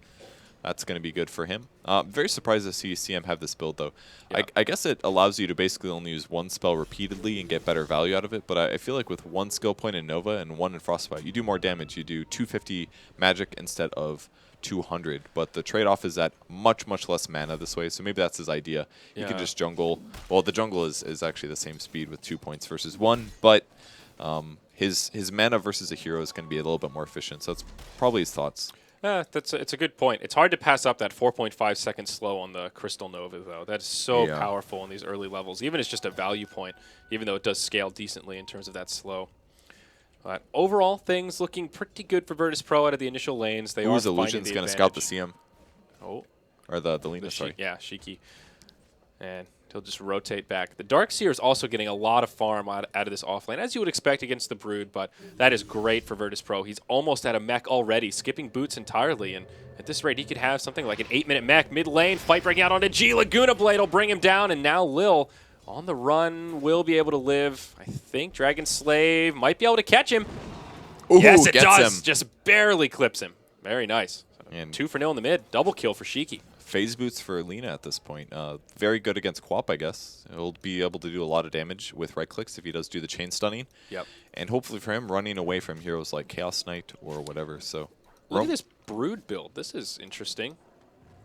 That's going to be good for him. Very surprised to see CM have this build, though. Yeah. I guess it allows you to basically only use one spell repeatedly and get better value out of it, but I feel like with one skill point in Nova and one in Frostbite, you do more damage. You do 250 magic instead of 200, but the trade-off is at much less mana this way, so maybe that's his idea. You can just jungle. Well, the jungle is actually the same speed with 2 points versus 1, but his mana versus a hero is going to be a little bit more efficient, so that's probably his thoughts. It's a good point. It's hard to pass up that 4.5 second slow on the Crystal Nova, though. That is so powerful in these early levels, even as just a value point, even though it does scale decently in terms of that slow. But overall, things looking pretty good for Virtus Pro out of the initial lanes. They are finding Illusion's the going to advantage. scout the CM. Oh. Or the Lina, sorry. Yeah, Shiki. And he'll just rotate back. The Darkseer is also getting a lot of farm out of this offlane, as you would expect against the Brood, but that is great for Virtus Pro. He's almost at a mech already, skipping boots entirely, and at this rate, he could have something like an 8-minute mech mid lane, fight breaking out onto G. Laguna Blade will bring him down, and now Lil on the run will be able to live. I think Dragon Slave might be able to catch him. Ooh, yes, it does. Him. Just barely clips him. Very nice. And 2-0 in the mid. Double kill for Shiki. Phase boots for Lina at this point. Very good against Quap, I guess. He'll be able to do a lot of damage with right clicks if he does do the chain stunning. Yep. And hopefully for him, running away from heroes like Chaos Knight or whatever. So look at this Brood build. This is interesting.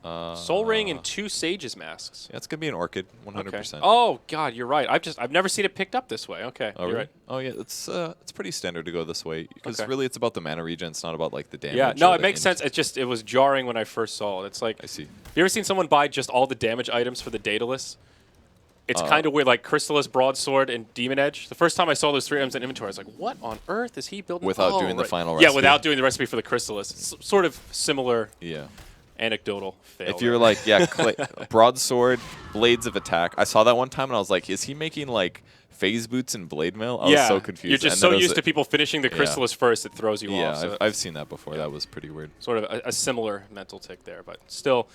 Soul Ring and 2 Sage's masks. Yeah, it's gonna be an Orchid, 100%. Okay. Oh God, you're right. I've never seen it picked up this way. Okay, Oh, you're really? right. Oh yeah, it's pretty standard to go this way because Okay. really it's about the mana regen. It's not about like the damage. Yeah, no, or it the makes int. sense. It was jarring when I first saw it. It's like, I see. have you ever seen someone buy just all the damage items for the Daedalus? It's kind of weird, like Crystallis, Broadsword, and Demon Edge. The first time I saw those 3 items in inventory, I was like, what on earth is he building? Without doing the final Yeah, recipe. without doing the recipe for the Crystallis. Sort of similar Yeah. anecdotal fail. If you're there. like, yeah, broadsword, blades of attack. I saw that one time and I was like, is he making like phase boots and blade mail? I was so confused. You're just And so then it was used to people finishing the Crystallis first, it throws you off. So I've seen that before. That was pretty weird. sort of a similar mental tick there, but still,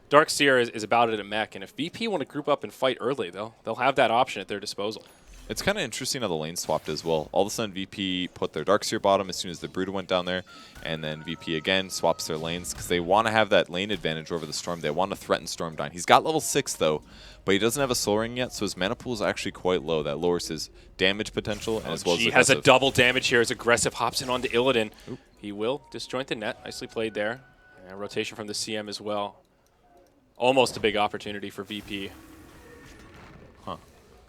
Darkseer is about it at mech, and if VP want to group up and fight early, they'll have that option at their disposal. It's kind of interesting how the lane swapped as well. All of a sudden, VP put their Darkseer bottom as soon as the Brood went down there, and then VP again swaps their lanes because they want to have that lane advantage over the Storm. They want to threaten Stormdyne. He's got level 6 though, but he doesn't have a Soul Ring yet, so his mana pool is actually quite low. That lowers his damage potential and as well as He has a aggressive. double damage here as Aggressive hops in onto Illidan. Oop. He will disjoint the net. Nicely played there. And rotation from the CM as well. Almost a big opportunity for VP.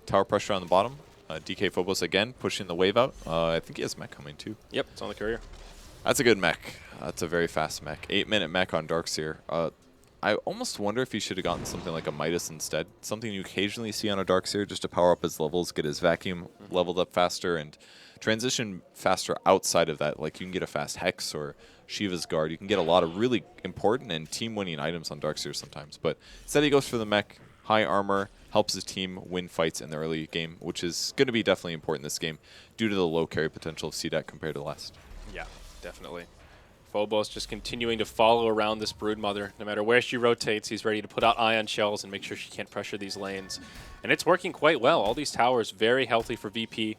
Tower pressure on the bottom. DK Phobos again pushing the wave out. I think he has mech coming too. Yep, it's on the courier. That's a good mech. That's a very fast mech. 8-minute mech on Darkseer. I almost wonder if he should have gotten something like a Midas instead. Something you occasionally see on a Darkseer just to power up his levels, get his vacuum leveled up faster, and transition faster outside of that. Like you can get a fast Hex or Shiva's Guard. You can get a lot of really important and team-winning items on Darkseer sometimes. But instead he goes for the mech, high armor, helps his team win fights in the early game, which is going to be definitely important in this game due to the low carry potential of CDAC compared to last. Yeah, definitely. Phobos just continuing to follow around this Broodmother. No matter where she rotates, he's ready to put out ion shells and make sure she can't pressure these lanes. And it's working quite well. All these towers very healthy for VP.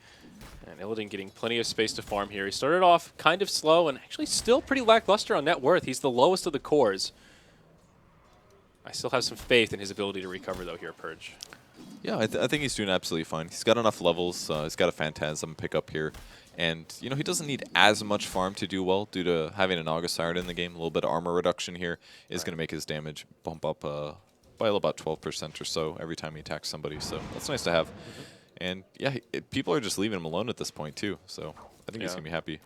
And Illidan getting plenty of space to farm here. He started off kind of slow and actually still pretty lackluster on net worth. He's the lowest of the cores. I still have some faith in his ability to recover, though, here, Purge. Yeah, I think he's doing absolutely fine. He's got enough levels. He's got a Phantasm pickup here. And, you know, he doesn't need as much farm to do well due to having an August Siren in the game. A little bit of armor reduction here is going to make his damage bump up by about 12% or so every time he attacks somebody. So that's nice to have. And, yeah, people are just leaving him alone at this point, too. So I think he's going to be happy.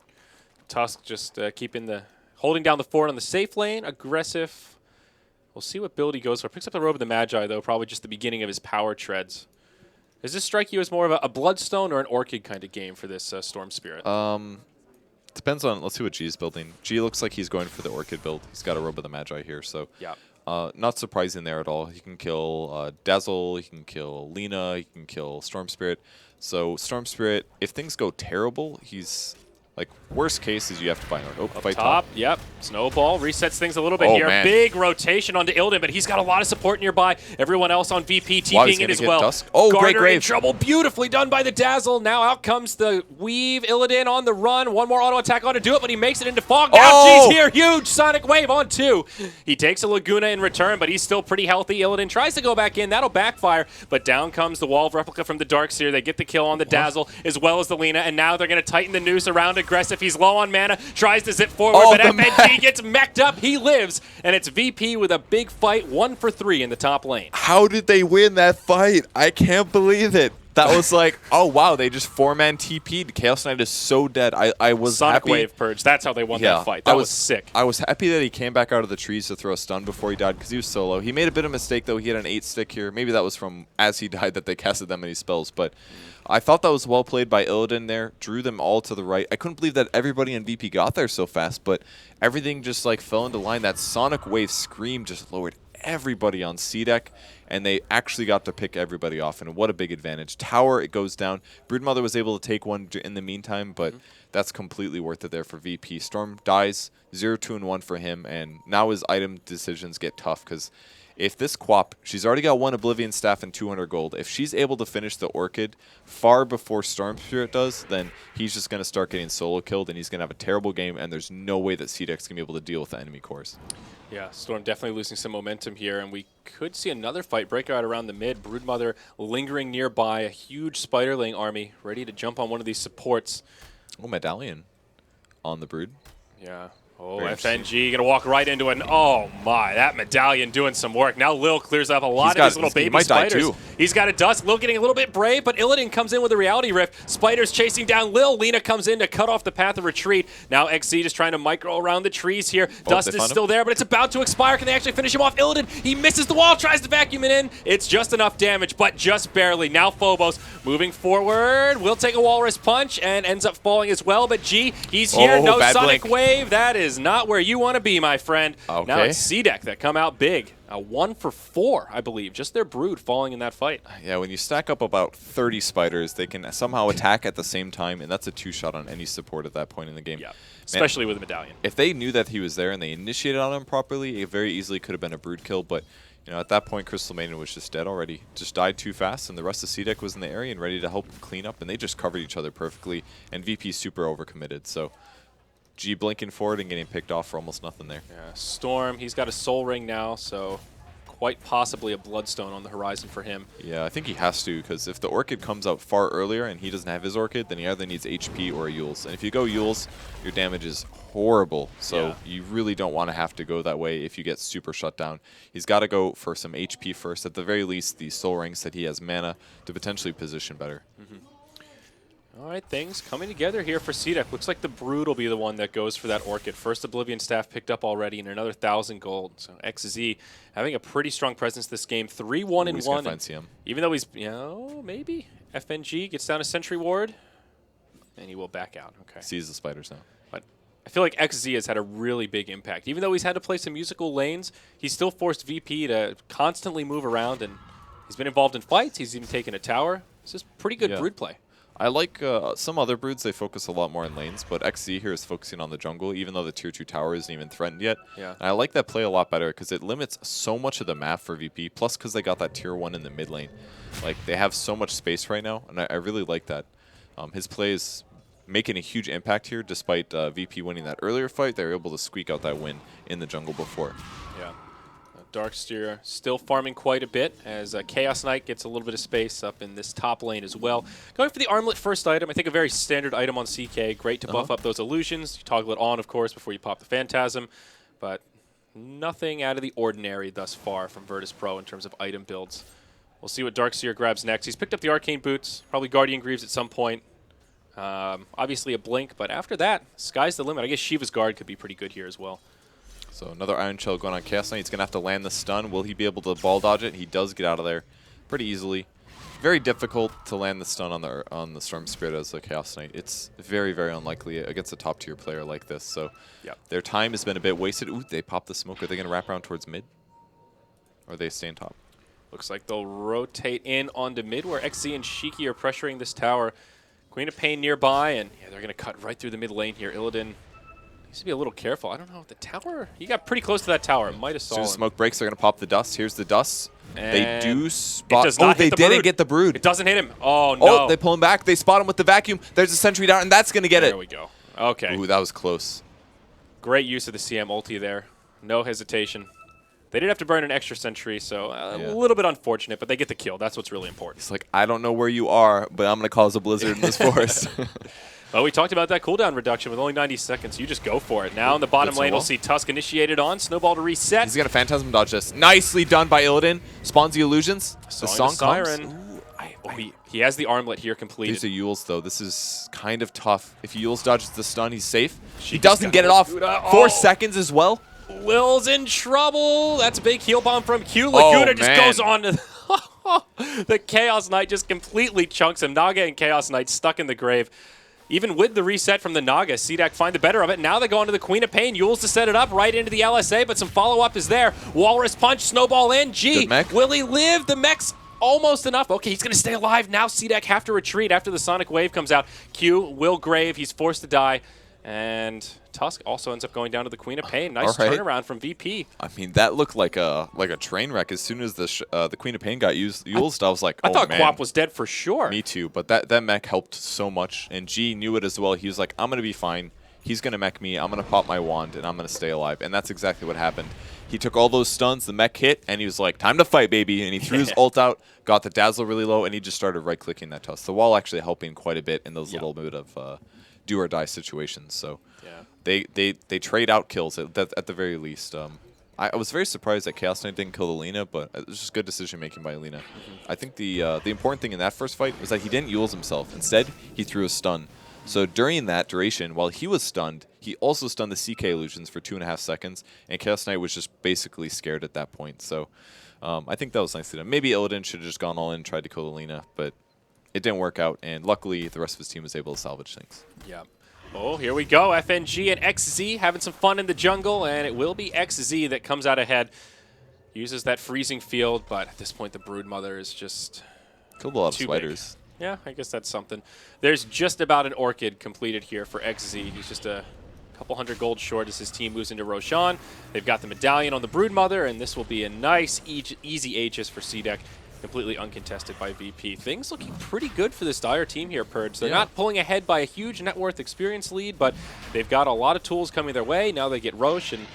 Tusk just holding down the fort on the safe lane. Aggressive. We'll see what build he goes for. Picks up the Robe of the Magi, though, probably just the beginning of his power treads. Does this strike you as more of a Bloodstone or an Orchid kind of game for this Storm Spirit? Depends on, let's see what G's building. G looks like he's going for the Orchid build. He's got a Robe of the Magi here, so yeah. Not surprising there at all. He can kill Dazzle, he can kill Lina, he can kill Storm Spirit. So Storm Spirit, if things go terrible, he's like worst case is you have to fight fight top. Yep. Snowball resets things a little bit Oh, here. man. Big rotation onto Illidan, but he's got a lot of support nearby. Everyone else on VP Wow, he's TPing in gonna as get well. Dusk. Oh, great Garner in grave. trouble. Beautifully done by the Dazzle. Now out comes the Weave. Illidan on the run. One more auto attack on to do it, but he makes it into Fog. Now Oh! G's here. Huge Sonic Wave on 2. He takes a Laguna in return, but he's still pretty healthy. Illidan tries to go back in. That'll backfire, but down comes the Wall of Replica from the Darkseer. They get the kill on the Dazzle as well as the Lina, and now they're going to tighten the noose around Aggressive. He's low on mana. Tries to zip forward, Oh, but the FNG gets mech'd up. He lives, and it's VP with a big fight, 1 for 3 in the top lane. How did they win that fight? I can't believe it. That was like, oh, wow, they just 4-man TP'd. Chaos Knight is so dead. I was Sonic happy. Wave Purge. That's how they won that fight. That was sick. I was happy that he came back out of the trees to throw a stun before he died because he was solo. He made a bit of a mistake, though. He had an 8-stick here. Maybe that was from as he died that they casted that many spells. But I thought that was well played by Illidan there. Drew them all to the right. I couldn't believe that everybody in VP got there so fast, but everything just like fell into line. That Sonic Wave Scream just lowered everybody on C deck, and they actually got to pick everybody off, and what a big advantage. Tower, it goes down. Broodmother was able to take one in the meantime, but that's completely worth it there for VP. Storm dies, 0, 2, and 1 for him, and now his item decisions get tough, because if this Quap, she's already got 1 Oblivion Staff and 200 gold. If she's able to finish the Orchid far before Storm Spirit does, then he's just going to start getting solo killed, and he's going to have a terrible game, and there's no way that C-Deck's going to be able to deal with the enemy cores. Yeah, Storm definitely losing some momentum here, and we could see another fight break out around the mid. Broodmother lingering nearby, a huge Spiderling army ready to jump on one of these supports. Oh, Medallion on the Brood. Yeah. Oh, Very FNG going to walk right into it. Oh, my. That Medallion doing some work. Now Lil clears up a lot of these little baby spiders. He's got a dust. Lil getting a little bit brave, but Illidan comes in with a reality rift. Spiders chasing down Lil. Lina comes in to cut off the path of retreat. Now XZ just trying to micro around the trees here. Dust is still there, but it's about to expire. Can they actually finish him off? Illidan, he misses the wall, tries to vacuum it in. It's just enough damage, but just barely. Now Phobos moving forward. Will take a Walrus Punch and ends up falling as well, but G, he's here. No Sonic Wave. That is not where you want to be, my friend. Okay. Now it's C-Deck that come out big. 1 for 4, I believe. Just their Brood falling in that fight. Yeah, when you stack up about 30 spiders, they can somehow attack at the same time, and that's a 2-shot on any support at that point in the game. Yeah, especially with a Medallion. If they knew that he was there and they initiated on him properly, it very easily could have been a Brood kill, but you know, at that point, Crystal Maiden was just dead already. Just died too fast, and the rest of C-Deck was in the area and ready to help clean up, and they just covered each other perfectly, and VP super overcommitted, so G blinking forward and getting picked off for almost nothing there. Yeah, Storm, he's got a Soul Ring now, so quite possibly a Bloodstone on the horizon for him. Yeah, I think he has to, because if the Orchid comes out far earlier and he doesn't have his Orchid, then he either needs HP or a Yules. And if you go Yules, your damage is horrible, so you really don't want to have to go that way if you get super shut down. He's got to go for some HP first. At the very least, the Soul Ring said he has mana to potentially position better. All right, things coming together here for C-Deck. Looks like the Brood will be the one that goes for that Orchid. First Oblivion Staff picked up already and another 1,000 gold. So XZ having a pretty strong presence this game. 3-1 and 1. Find CM. Even though he's, you know, maybe. FNG gets down a Sentry Ward, and he will back out. Okay. Sees the spiders now. But I feel like XZ has had a really big impact. Even though he's had to play some musical lanes, he's still forced VP to constantly move around, and he's been involved in fights. He's even taken a tower. It's just pretty good Brood play. I like some other Broods, they focus a lot more in lanes, but XZ here is focusing on the jungle, even though the tier 2 tower isn't even threatened yet. Yeah. And I like that play a lot better because it limits so much of the map for VP, plus because they got that tier 1 in the mid lane. Like, they have so much space right now, and I really like that. His play is making a huge impact here, despite VP winning that earlier fight. They were able to squeak out that win in the jungle before. Yeah. Darksteer still farming quite a bit as Chaos Knight gets a little bit of space up in this top lane as well. Going for the Armlet first item. I think a very standard item on CK. Great to buff up those illusions. You toggle it on, of course, before you pop the Phantasm. But nothing out of the ordinary thus far from Virtus Pro in terms of item builds. We'll see what Darksteer grabs next. He's picked up the Arcane Boots, probably Guardian Greaves at some point. Obviously a Blink, but after that, sky's the limit. I guess Shiva's Guard could be pretty good here as well. So another Iron Shell going on Chaos Knight. He's going to have to land the stun. Will he be able to ball dodge it? He does get out of there pretty easily. Very difficult to land the stun on the Storm Spirit as a Chaos Knight. It's very, very unlikely against a top-tier player like this. So their time has been a bit wasted. Ooh, they popped the smoke. Are they going to wrap around towards mid? Or are they staying top? Looks like they'll rotate in onto mid where XZ and Shiki are pressuring this tower. Queen of Pain nearby, and they're going to cut right through the mid lane here. Illidan needs to be a little careful. I don't know if the tower... He got pretty close to that tower. It might have saw him. As soon as smoke breaks, they're going to pop the dust. Here's the dust. And they do spot... they didn't get the Brood. It doesn't hit him. Oh, no. Oh, they pull him back. They spot him with the vacuum. There's a sentry down, and that's going to get it. There we go. Okay. Ooh, that was close. Great use of the CM ulti there. No hesitation. They did have to burn an extra sentry, so a little bit unfortunate, but they get the kill. That's what's really important. It's like, I don't know where you are, but I'm going to cause a blizzard in this forest. Well, we talked about that cooldown reduction with only 90 seconds. You just go for it. Now in the bottom lane, we'll see Tusk initiated on. Snowball to reset. He's going to Phantasm dodge this. Nicely done by Illidan. Spawns the illusions. The song Siren. comes. Ooh, He has the armlet here completed. These are Yules, though. This is kind of tough. If Yules dodges the stun, he's safe. He just doesn't got get it off. Laguna. 4 seconds as well. Will's in trouble. That's a big heal bomb from Q. Laguna just man. goes on to the Chaos Knight just completely chunks him. Naga and Chaos Knight stuck in the grave. Even with the reset from the Naga, CDAC find the better of it. Now they go on to the Queen of Pain. Yules to set it up right into the LSA, but some follow-up is there. Walrus Punch, Snowball in. G, Good mech. will he live? The mech's almost enough. Okay, he's going to stay alive. Now CDAC have to retreat after the Sonic Wave comes out. Q, Will Grave, he's forced to die. And Tusk also ends up going down to the Queen of Pain. Nice turnaround from VP. I mean, that looked like a train wreck. As soon as the Queen of Pain got used, I was like, I oh, thought man. Quap was dead for sure. Me too, but that mech helped so much, and G knew it as well. He was like, I'm going to be fine. He's going to mech me. I'm going to pop my wand, and I'm going to stay alive. And that's exactly what happened. He took all those stuns, the mech hit, and he was like, time to fight, baby. And he threw his ult out, got the Dazzle really low, and he just started right-clicking that Tusk. The wall actually helping quite a bit in those little bit of do-or-die situations. So they trade out kills at the very least. I was very surprised that Chaos Knight didn't kill Alina, but it was just good decision-making by Alina. I think the important thing in that first fight was that he didn't Yules himself. Instead, he threw a stun. So during that duration, while he was stunned, he also stunned the CK illusions for 2.5 seconds, and Chaos Knight was just basically scared at that point. So I think that was nicely done. Maybe Illidan should have just gone all in and tried to kill Alina, but it didn't work out, and luckily the rest of his team was able to salvage things. Yeah. Oh, here we go. FNG and XZ having some fun in the jungle, and it will be XZ that comes out ahead. Uses that freezing field, but at this point the Broodmother is just Killed a lot of too spiders. big. Yeah, I guess that's something. There's just about an Orchid completed here for XZ. He's just a couple hundred gold short as his team moves into Roshan. They've got the Medallion on the Broodmother, and this will be a nice, easy Aegis for CDEC. Completely uncontested by VP. Things looking pretty good for this Dire team here, Purge. They're not pulling ahead by a huge net worth experience lead, but they've got a lot of tools coming their way. Now they get Roche, and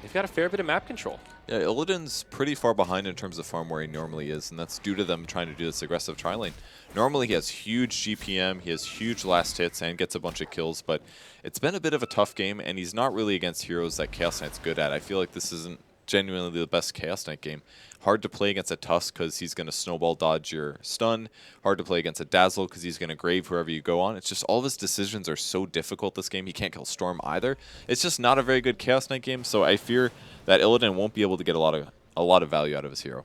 they've got a fair bit of map control. Yeah, Illidan's pretty far behind in terms of farm where he normally is, and that's due to them trying to do this aggressive tri-lane. Normally he has huge GPM, he has huge last hits, and gets a bunch of kills, but it's been a bit of a tough game, and he's not really against heroes that Chaos Knight's good at. I feel like this isn't genuinely the best Chaos Knight game. Hard to play against a Tusk because he's going to snowball dodge your stun. Hard to play against a Dazzle because he's going to grave whoever you go on. It's just all of his decisions are so difficult this game. He can't kill Storm either. It's just not a very good Chaos Knight game, so I fear that Illidan won't be able to get a lot of value out of his hero.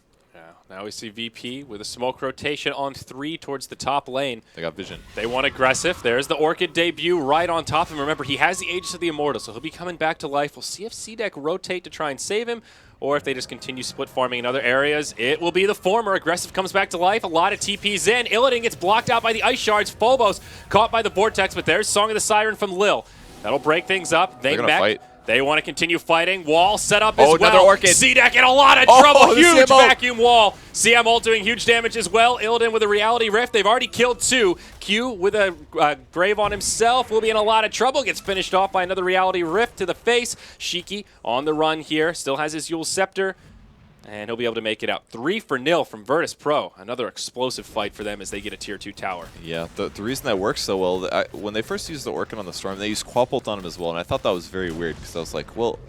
Now we see VP with a smoke rotation on 3 towards the top lane. They got vision. They want aggressive. There's the Orchid debut right on top of him. Remember, he has the Aegis of the Immortal, so he'll be coming back to life. We'll see if CDEC rotate to try and save him, or if they just continue split farming in other areas. It will be the former. Aggressive comes back to life. A lot of TPs in. Illidan gets blocked out by the Ice Shards. Phobos caught by the Vortex, but there's Song of the Siren from Lil. That'll break things up. They're going to fight. They want to continue fighting. Wall set up as well. Another Orchid. CDEC in a lot of trouble. Huge CM ult. vacuum wall. CM ult doing huge damage as well. Illidan with a Reality Rift. They've already killed 2. Q with a Grave on himself will be in a lot of trouble. Gets finished off by another Reality Rift to the face. Shiki on the run here. Still has his Yule Scepter. And he'll be able to make it out. 3-0 from Virtus Pro. Another explosive fight for them as they get a Tier 2 tower. Yeah, the reason that works so well, when they first used the Orchid on the Storm, they used Quapult on him as well, and I thought that was very weird because I was like, well,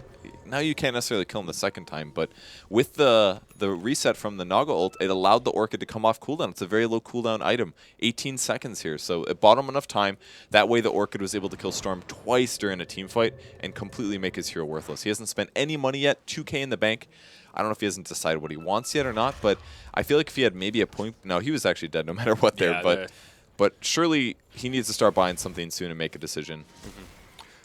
now you can't necessarily kill him the second time, but with the reset from the Naga ult, it allowed the Orchid to come off cooldown. It's a very low cooldown item, 18 seconds here, so it bought him enough time. That way the Orchid was able to kill Storm twice during a team fight and completely make his hero worthless. He hasn't spent any money yet, 2K in the bank. I don't know if he hasn't decided what he wants yet or not, but I feel like if he had maybe a point... No, he was actually dead no matter what there, but surely he needs to start buying something soon and make a decision.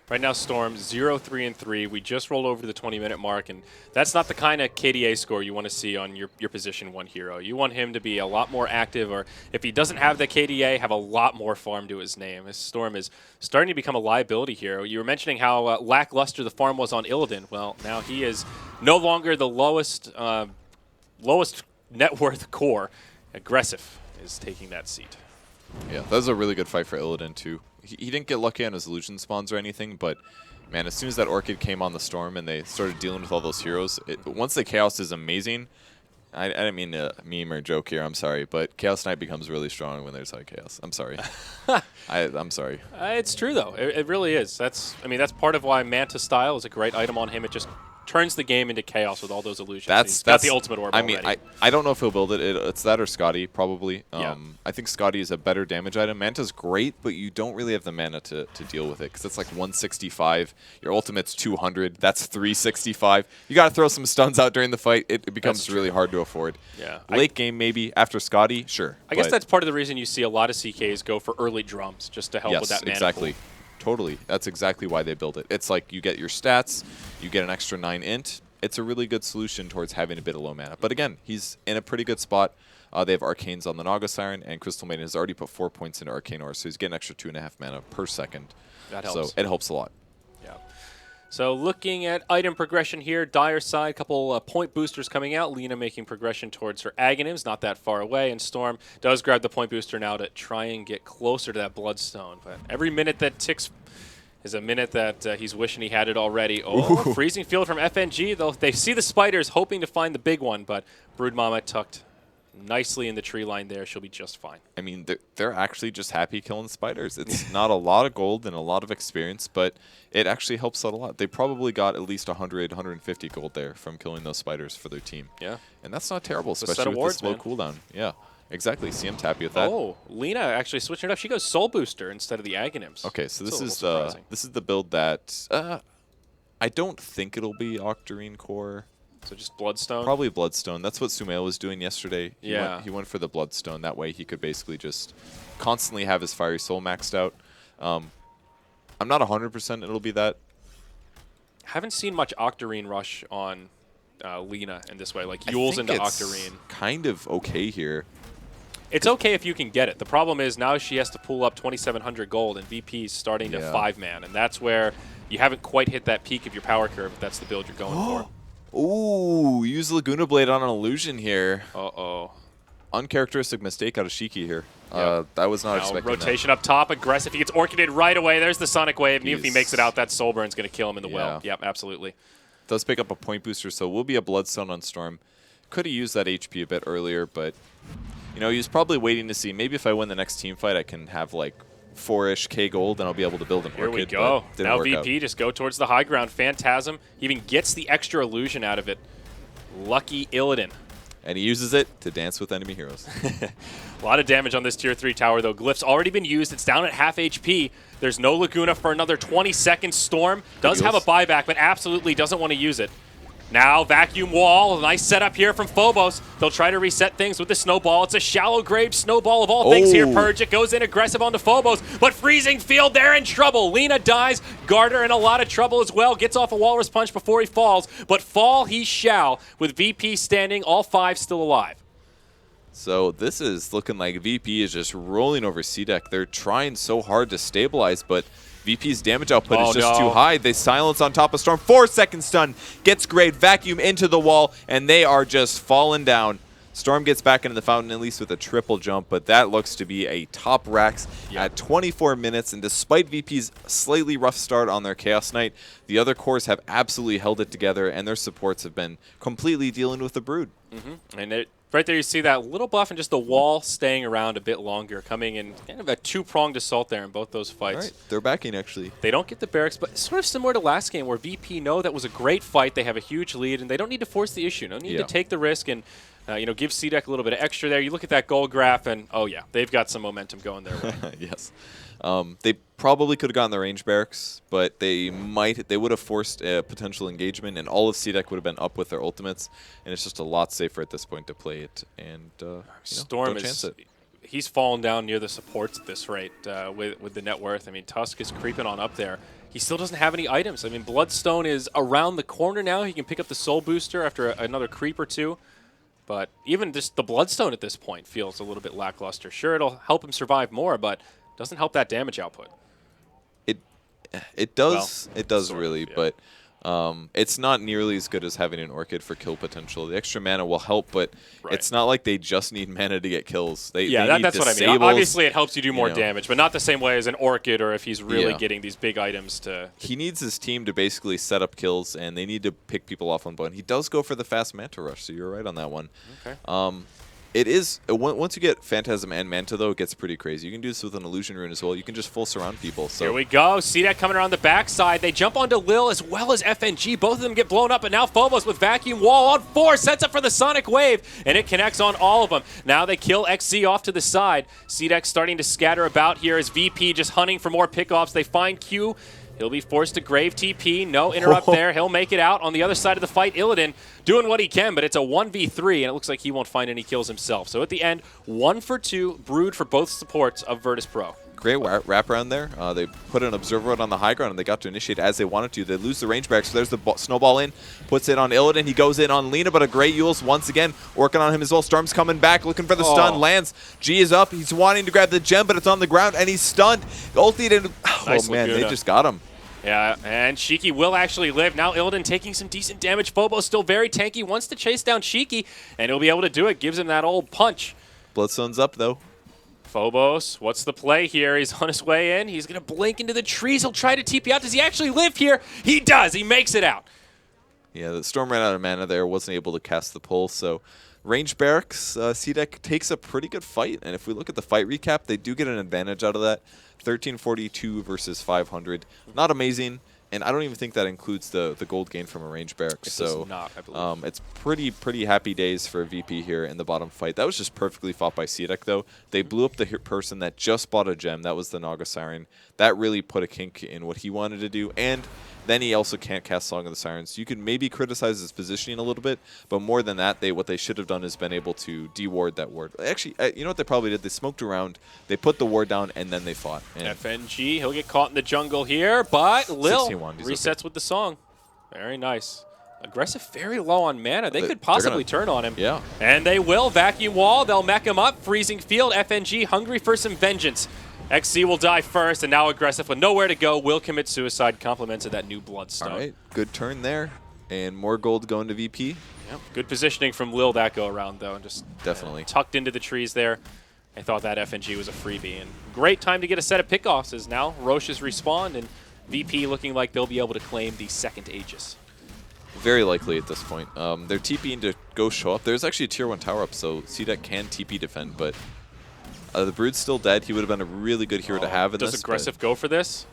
Right now, Storm 0-3-3. We just rolled over to the 20-minute mark, and that's not the kind of KDA score you want to see on your position 1 hero. You want him to be a lot more active, or if he doesn't have the KDA, have a lot more farm to his name. This Storm is starting to become a liability hero. You were mentioning how lackluster the farm was on Illidan. Well, now he is no longer the lowest net worth core. Aggressive is taking that seat. Yeah, that was a really good fight for Illidan, too. He didn't get lucky on his illusion spawns or anything, but man, as soon as that Orchid came on the Storm and they started dealing with all those heroes, once the Chaos is amazing, I didn't mean to meme or joke here, I'm sorry, but Chaos Knight becomes really strong when there's high Chaos. I'm sorry. I'm sorry. It's true, though. It really is. That's part of why Manta Style is a great item on him. It just turns the game into chaos with all those illusions. That's got the ultimate orb I mean, already. I don't know if he'll build it. It's that or Scotty, probably. Yeah. I think Scotty is a better damage item. Manta's great, but you don't really have the mana to deal with it because it's like 165. Your ultimate's 200. That's 365. You got to throw some stuns out during the fight. It becomes really hard to afford. Yeah. Late game, maybe. After Scotty, sure. I guess but that's part of the reason you see a lot of CKs go for early drums, just to help with that mana exactly. pool. Totally. That's exactly why they build it. It's like you get your stats, you get an extra 9 int. It's a really good solution towards having a bit of low mana. But again, he's in a pretty good spot. They have Arcanes on the Naga Siren, and Crystal Maiden has already put 4 points into Arcane Ore, so he's getting an extra 2.5 mana per second. That helps. So it helps a lot. Yeah. So looking at item progression here, Dire side, a couple point boosters coming out. Lina making progression towards her Aghanims, not that far away, and Storm does grab the point booster now to try and get closer to that Bloodstone. But every minute that ticks is a minute that he's wishing he had it already. Oh, Ooh. freezing field from FNG, though they see the spiders hoping to find the big one, but Brood Mama tucked nicely in the tree line there. She'll be just fine. I mean, they're actually just happy killing spiders. It's not a lot of gold and a lot of experience, but it actually helps out a lot. They probably got at least 100, 150 gold there from killing those spiders for their team. Yeah. And that's not terrible, a set especially of with wards, the slow man. cooldown. Yeah, exactly. CM's happy with that. Oh, Lina actually switching it up. She goes Soul Booster instead of the Aghanims. Okay, so That's this a little is surprising. this is the build that I don't think it'll be Octarine Core. So just Bloodstone. Probably Bloodstone. That's what Sumail was doing yesterday. Yeah. He went for the Bloodstone. That way he could basically just constantly have his Fiery Soul maxed out. I'm not 100% it'll be that. Haven't seen much Octarine rush on Lina in this way, like I Yules think into it's Octarine. kind of okay here. It's okay if you can get it. The problem is now she has to pull up 2,700 gold, and VP's starting to Yeah. 5-man, and that's where you haven't quite hit that peak of your power curve if that's the build you're going for. Ooh, use Laguna Blade on an illusion here. Uh-oh. Uncharacteristic mistake out of Shiki here. Yep. I was not Now expecting rotation up top, aggressive. He gets Orchided right away. There's the Sonic Wave, and even if he He's- makes it out, that Soul Burn's going to kill him in the Yeah. well. Yep, absolutely. that. Does pick up a point booster, so will be a Bloodstone on Storm. Could have used that HP a bit earlier, but you know, he was probably waiting to see maybe if I win the next team fight, I can have like 4-ish K gold and I'll be able to build an Here Orchid. we go. but didn't Now work VP out. just go towards the high ground. Phantasm even gets the extra illusion out of it. Lucky Illidan. And he uses it to dance with enemy heroes. A lot of damage on this tier 3 tower, though. Glyph's already been used. It's down at half HP. There's no Laguna for another 20 seconds. Storm does have a buyback, but absolutely doesn't want to use it. Now, Vacuum Wall. Nice setup here from Phobos. They'll try to reset things with the Snowball. It's a shallow grave Snowball of all things here. Oh. Purge it goes in aggressive onto Phobos, but Freezing Field, they're in trouble. Lina dies. Garter in a lot of trouble as well. Gets off a Walrus Punch before he falls, but fall he shall, with VP standing, all 5 still alive. So this is looking like VP is just rolling over C-Deck. They're trying so hard to stabilize, but VP's damage output Oh, is just no. too high. They silence on top of Storm. 4-second stun. Gets Grade. Vacuum into the wall, and they are just falling down. Storm gets back into the fountain, at least with a triple jump, but that looks to be a top Rax at 24 minutes. And despite VP's slightly rough start on their Chaos Knight, the other cores have absolutely held it together, and their supports have been completely dealing with the Brood. And right there you see that little buff and just the wall staying around a bit longer, coming in kind of a two-pronged assault there in both those All fights. right, they're backing, actually. They don't get the barracks, but sort of similar to last game where VP know that was a great fight. They have a huge lead, and they don't need to force the issue. No need to take the risk and give C-Deck a little bit of extra there. You look at that gold graph, and oh yeah, they've got some momentum going their way. Yes. They probably could have gotten the range barracks, but they would have forced a potential engagement, and all of C-Deck would have been up with their ultimates, and it's just a lot safer at this point to play it. And Storm don't chance is it. he's fallen down near the supports at this rate with the net worth. I mean, Tusk is creeping on up there. He still doesn't have any items. I mean, Bloodstone is around the corner now. He can pick up the Soul Booster after another creep or two. But even just the Bloodstone at this point feels a little bit lackluster. Sure, it'll help him survive more, but doesn't help that damage output. It does. Well, it does sort of, really, yeah. but it's not nearly as good as having an Orchid for kill potential. The extra mana will help, but Right. it's not like they just need mana to get kills. They need That's what I mean. disables. Obviously, it helps you do more know. damage, but not the same way as an Orchid or if he's really Yeah. getting these big items to... He needs his team to basically set up kills, and they need to pick people off on bone. He does go for the fast Manta Rush, so you're right on that one. Okay. It is, once you get Phantasm and Manta, though, it gets pretty crazy. You can do this with an Illusion Rune as well. You can just full surround people. So here we go. CDEC coming around the backside. They jump onto Lil as well as FNG. Both of them get blown up, but now Phobos with Vacuum Wall on 4 sets up for the Sonic Wave, and it connects on all of them. Now they kill XC off to the side. CDEC starting to scatter about here as VP just hunting for more pickoffs. They find Q. He'll be forced to grave TP. No interrupt there. He'll make it out. On the other side of the fight, Illidan doing what he can, but it's a 1v3, and it looks like he won't find any kills himself. So at the end, 1 for 2, Brood for both supports of Virtus Pro. Great wraparound there. They put an Observer out on the high ground, and they got to initiate as they wanted to. They lose the range back, so there's the snowball in. Puts it on Illidan. He goes in on Lina, but a great Yules once again working on him as well. Storm's coming back, looking for the stun. Lands. G is up. He's wanting to grab the gem, but it's on the ground, and he's stunned. Ultied, and Nice man, Laguna. they just got him. Yeah, and Shiki will actually live. Now Illidan taking some decent damage. Phobos still very tanky. Wants to chase down Shiki, and he'll be able to do it. Gives him that old punch. Bloodstone's up, though. Phobos, what's the play here? He's on his way in. He's going to blink into the trees. He'll try to TP out. Does he actually live here? He does. He makes it out. Yeah, the Storm ran out of mana there. Wasn't able to cast the pull, so range barracks, CDEC takes a pretty good fight. And if we look at the fight recap, they do get an advantage out of that. 1342 versus 500. Not amazing, and I don't even think that includes the gold gain from a range barracks. It so does not, I believe. it's pretty happy days for VP here in the bottom fight. That was just perfectly fought by CDEC, though. They blew up the person that just bought a gem. That was the Naga Siren. That really put a kink in what he wanted to do, and then he also can't cast Song of the Sirens. You can maybe criticize his positioning a little bit, but more than that, what they should have done is been able to de-ward that ward. Actually, you know what they probably did? They smoked around, they put the ward down, and then they fought. And FNG, he'll get caught in the jungle here, but Lil 16-1, he's resets okay. with the song. Very nice. Aggressive, very low on mana. They could They're possibly gonna- turn on him. Yeah. And they will. Vacuum Wall, they'll mech him up. Freezing Field, FNG hungry for some vengeance. XC will die first, and now Aggressive with nowhere to go will commit suicide, compliments of that new Bloodstone. All right, good turn there, and more gold going to VP. Yep. Good positioning from Lil that go around, though, and just Definitely. tucked into the trees there. I thought that FNG was a freebie, and great time to get a set of pickoffs as now Roche's respawned, and VP looking like they'll be able to claim the second Aegis. Very likely at this point. They're TPing to go show up. There's actually a tier 1 tower up, so CDEC can TP defend, but the Brood's still dead. He would have been a really good hero to have in Does this. Aggressive go for this?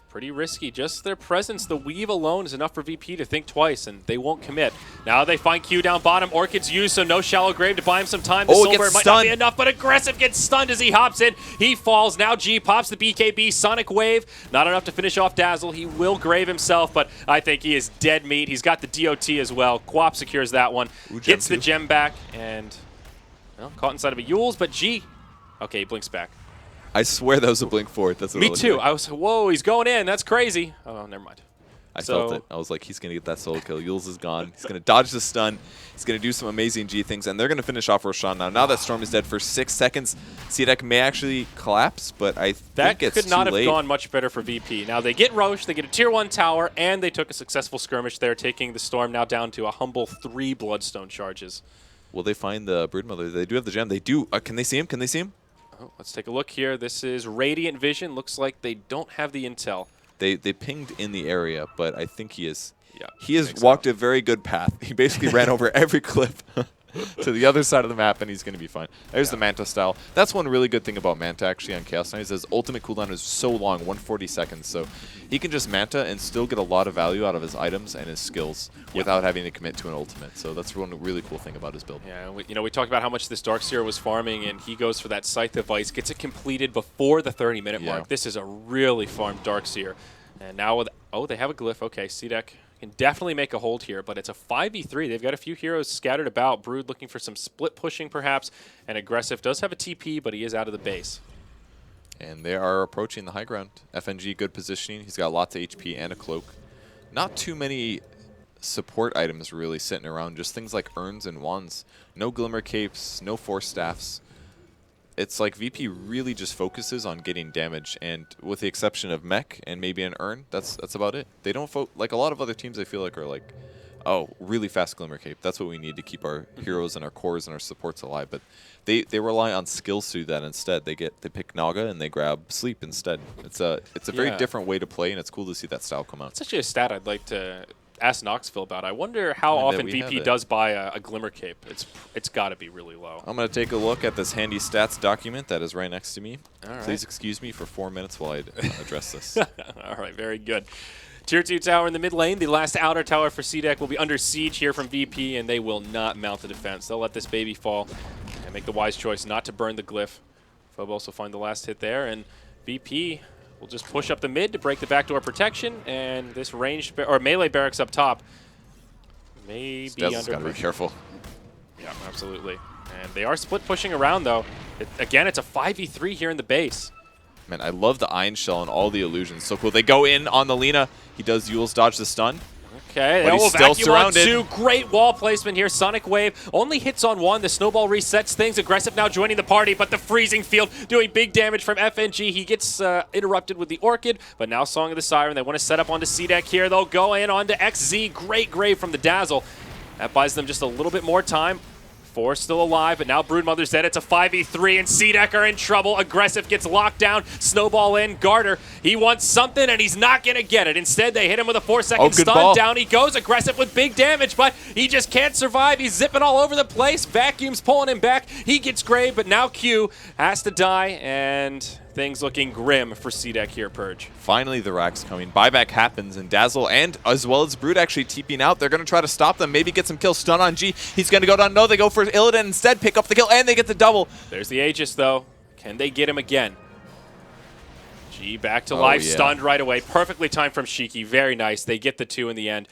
Pretty risky. Just their presence, the weave alone is enough for VP to think twice, and they won't commit. Now they find Q down bottom. Orchid's used, so no Shallow Grave to buy him some time. The Oh, Silver gets might not be stunned. enough, but Aggressive gets stunned as he hops in. He falls. Now G pops the BKB. Sonic Wave. Not enough to finish off Dazzle. He will grave himself, but I think he is dead meat. He's got the DOT as well. Quap secures that one. Ooh, Gets the too. gem back, and well, caught inside of a Yules, but G. Okay, he blinks back. I swear that was a blink forward. That's what Me it looked too. like. I was, whoa, he's going in. That's crazy. Oh, never mind. I felt it. I was like, he's going to get that solo kill. Yules is gone. He's going to dodge the stun. He's going to do some amazing G things, and they're going to finish off Roshan now. Now that Storm is dead for 6 seconds, CDEC may actually collapse, but I That think it's could not too have late. gone much better for VP. Now they get Roche, they get a tier 1 tower, and they took a successful skirmish there, taking the Storm now down to a humble 3 Bloodstone charges. Will they find the Broodmother? They do have the gem. They do. Can they see him? Can they see him? Oh, let's take a look here. This is Radiant Vision. Looks like they don't have the intel. They pinged in the area, but I think he is. Yeah, He has think so. walked a very good path. He basically ran over every cliff to the other side of the map, and he's going to be fine. There's the Manta style. That's one really good thing about Manta, actually, on Chaos Knight, is his ultimate cooldown is so long, 140 seconds. So he can just Manta and still get a lot of value out of his items and his skills without having to commit to an ultimate. So that's one really cool thing about his build. Yeah, we talked about how much this Darkseer was farming, and he goes for that Scythe of Ice, gets it completed before the 30-minute Yeah. mark. This is a really farmed Darkseer. And now with, oh, they have a glyph. Okay, CDEC can definitely make a hold here, but it's a 5v3. They've got a few heroes scattered about. Brood looking for some split pushing, perhaps, and Aggressive does have a TP, but he is out of the base. And they are approaching the high ground. FNG, good positioning. He's got lots of HP and a cloak. Not too many support items really sitting around, just things like urns and wands. No Glimmer Capes, no Force Staffs. It's like VP really just focuses on getting damage, and with the exception of mech and maybe an urn, that's about it. They don't like a lot of other teams I feel like are like, oh, really fast Glimmer Cape. That's what we need to keep our heroes and our cores and our supports alive. But they rely on skills to do that instead. They pick Naga and they grab Sleep instead. It's a very Yeah. different way to play, and it's cool to see that style come out. It's actually a stat I'd like to asked Knoxville about it. I wonder how I bet often we have VP it. does buy a Glimmer Cape. It's got to be really low. I'm going to take a look at this handy stats document that is right next to me. All right. Please excuse me for 4 minutes while I address this. All right, very good. Tier 2 tower in the mid lane. The last outer tower for C-Deck will be under siege here from VP, and they will not mount the defense. They'll let this baby fall and make the wise choice not to burn the glyph. Phobos will find the last hit there, and VP will just push up the mid to break the backdoor protection, and this ranged or melee barracks up top may be Dazzle's under got to be pressure. careful. Yeah, absolutely. And they are split pushing around, though. Again, it's a 5v3 here in the base. Man, I love the Iron Shell and all the illusions. So cool. They go in on the Lina. He does Yule's dodge the stun. Okay, But he's will still vacuum on surrounded. 2. Great wall placement here. Sonic Wave only hits on 1. The snowball resets things. Aggressive now joining the party, but the freezing field doing big damage from FNG. He gets interrupted with the Orchid, but now Song of the Siren. They want to set up onto C-Deck here. They'll go in onto XZ. Great grave from the Dazzle. That buys them just a little bit more time. 4 still alive, but now Broodmother's dead. It's a 5v3, and C-Deck are in trouble. Aggressive gets locked down. Snowball in. Garter, he wants something, and he's not going to get it. Instead, they hit him with a 4-second good stun. ball. Down he goes. Aggressive with big damage, but he just can't survive. He's zipping all over the place. Vacuum's pulling him back. He gets grave, but now Q has to die, and things looking grim for C-Deck here, Purge. Finally, the Rack's coming. Buyback happens, and Dazzle and as well as Brood actually TPing out. They're going to try to stop them, maybe get some kills. Stun on G. He's going to go down. No, they go for Illidan instead, pick up the kill, and they get the double. There's the Aegis, though. Can they get him again? G back to life, yeah. stunned right away. Perfectly timed from Shiki. Very nice. They get the 2 in the end.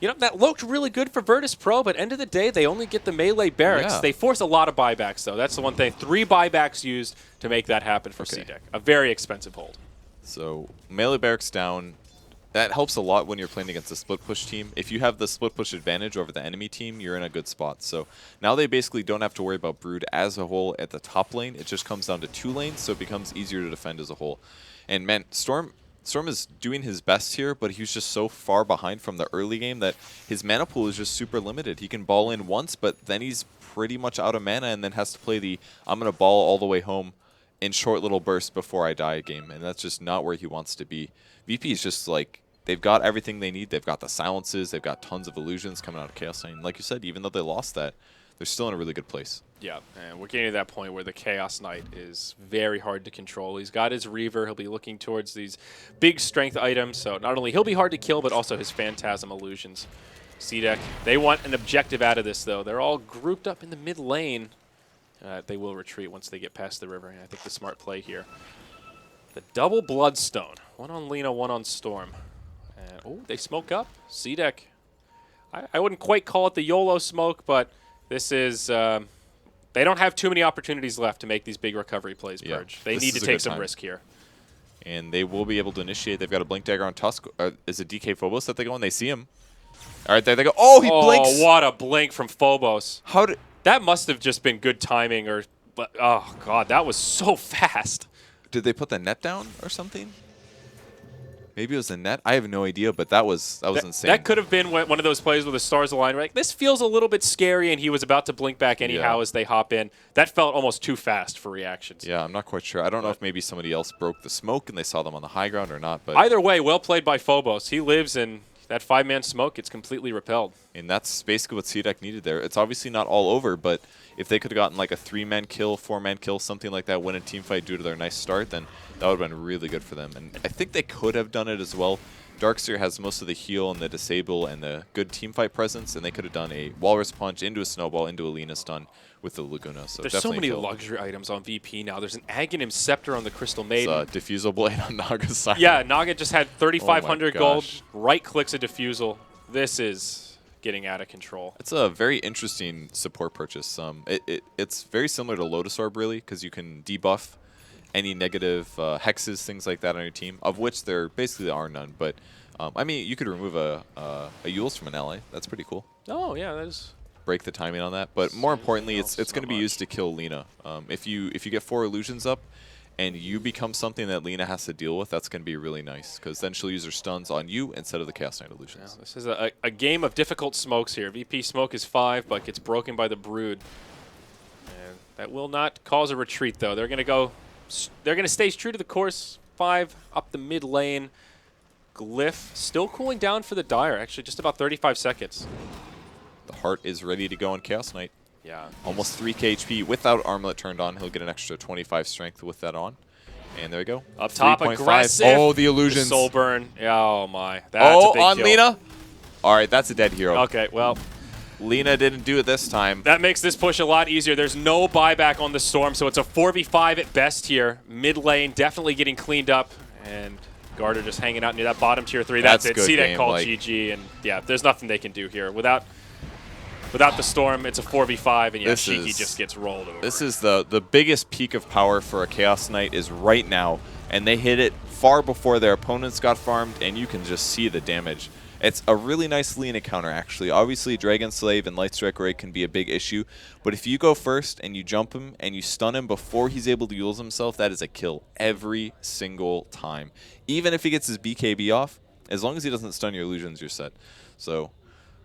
You know, that looked really good for Virtus Pro, but end of the day, they only get the melee barracks. Yeah. They force a lot of buybacks, though. That's the one thing. 3 buybacks used to make that happen for C-Deck. A very expensive hold. So melee barracks down. That helps a lot when you're playing against a split push team. If you have the split push advantage over the enemy team, you're in a good spot. So now they basically don't have to worry about Brood as a whole at the top lane. It just comes down to 2 lanes, so it becomes easier to defend as a whole. And man, Storm is doing his best here, but he was just so far behind from the early game that his mana pool is just super limited. He can ball in once, but then he's pretty much out of mana and then has to play the I'm going to ball all the way home in short little bursts before I die game, and that's just not where he wants to be. VP is just like, they've got everything they need. They've got the silences. They've got tons of illusions coming out of Chaos Knight. And like you said, even though they lost that, they're still in a really good place. Yeah, and we're getting to that point where the Chaos Knight is very hard to control. He's got his Reaver. He'll be looking towards these big strength items. So not only he'll be hard to kill, but also his Phantasm illusions. C-Deck, they want an objective out of this, though. They're all grouped up in the mid lane. They will retreat once they get past the river, and I think the smart play here. The double Bloodstone. 1 on Lina, 1 on Storm. And, oh, they smoke up. C-Deck. I wouldn't quite call it the YOLO smoke, but this is... they don't have too many opportunities left to make these big recovery plays, Purge. They need to take some risk here. And they will be able to initiate. They've got a Blink Dagger on Tusk. Is it DK Phobos that they go and they see him? All right, there they go. Oh, he blinks. Oh, what a blink from Phobos. How did... That must have just been good timing, or... Oh, God, that was so fast. Did they put the net down or something? Maybe it was the net. I have no idea, but that was insane. That could have been one of those plays where the stars align. Like, this feels a little bit scary, and he was about to blink back anyhow as they hop in. That felt almost too fast for reactions. Yeah, I'm not quite sure. I don't know if maybe somebody else broke the smoke and they saw them on the high ground or not. But either way, well played by Phobos. He lives, and that 5-man smoke gets completely repelled. And that's basically what C-Deck needed there. It's obviously not all over, but if they could have gotten like a 3-man kill, 4-man kill, something like that, win a team fight due to their nice start, then that would have been really good for them. And I think they could have done it as well. Darkseer has most of the heal and the disable and the good teamfight presence, and they could have done a Walrus Punch into a Snowball, into a Lina stun with the Laguna. So there's so many definitely luxury items on VP now. There's an Aghanim Scepter on the Crystal Maiden. It's a Diffusal Blade on Naga's side. Yeah, Naga just had 3,500 gold, gosh. right-clicks a Diffusal. This is getting out of control. It's a very interesting support purchase. It's very similar to Lotus Orb, really, because you can debuff any negative hexes, things like that on your team, of which there basically are none. But, I mean, you could remove a Yules from an ally. That's pretty cool. Oh, yeah, that is... Break the timing on that. But more importantly, it's so going to be used to kill Lina. If you get 4 illusions up and you become something that Lina has to deal with, that's going to be really nice, because then she'll use her stuns on you instead of the Chaos Knight illusions. Yeah, this is a game of difficult smokes here. VP smoke is 5, but gets broken by the Brood. And that will not cause a retreat, though. They're going to go... They're going to stay true to the course. 5 up the mid lane. Glyph still cooling down for the Dire. Actually, just about 35 seconds. The heart is ready to go on Chaos Knight. Yeah. Almost 3k HP without Armlet turned on. He'll get an extra 25 strength with that on. And there we go. Up top, 3.5. aggressive. Oh, the illusions. The soul burn. Oh, my. That's a big on kill. Lena. All right, that's a dead hero. Okay, well, Lena didn't do it this time. that makes this push a lot easier. There's no buyback on the Storm, so it's a 4v5 at best here. Mid lane definitely getting cleaned up. And Garter just hanging out near that bottom tier 3. That's it. good See that game, call like- GG. And, yeah, there's nothing they can do here. Without the Storm, it's a 4v5, and, yeah, This Shiki is- just gets rolled over. This is the biggest peak of power for a Chaos Knight is right now, and they hit it far before their opponents got farmed, and you can just see the damage. It's a really nice Lena counter, actually. Obviously, Dragon Slave and Light Strike Ray can be a big issue, but if you go first and you jump him and you stun him before he's able to use himself, that is a kill every single time. Even if he gets his BKB off, as long as he doesn't stun your illusions, you're set. So,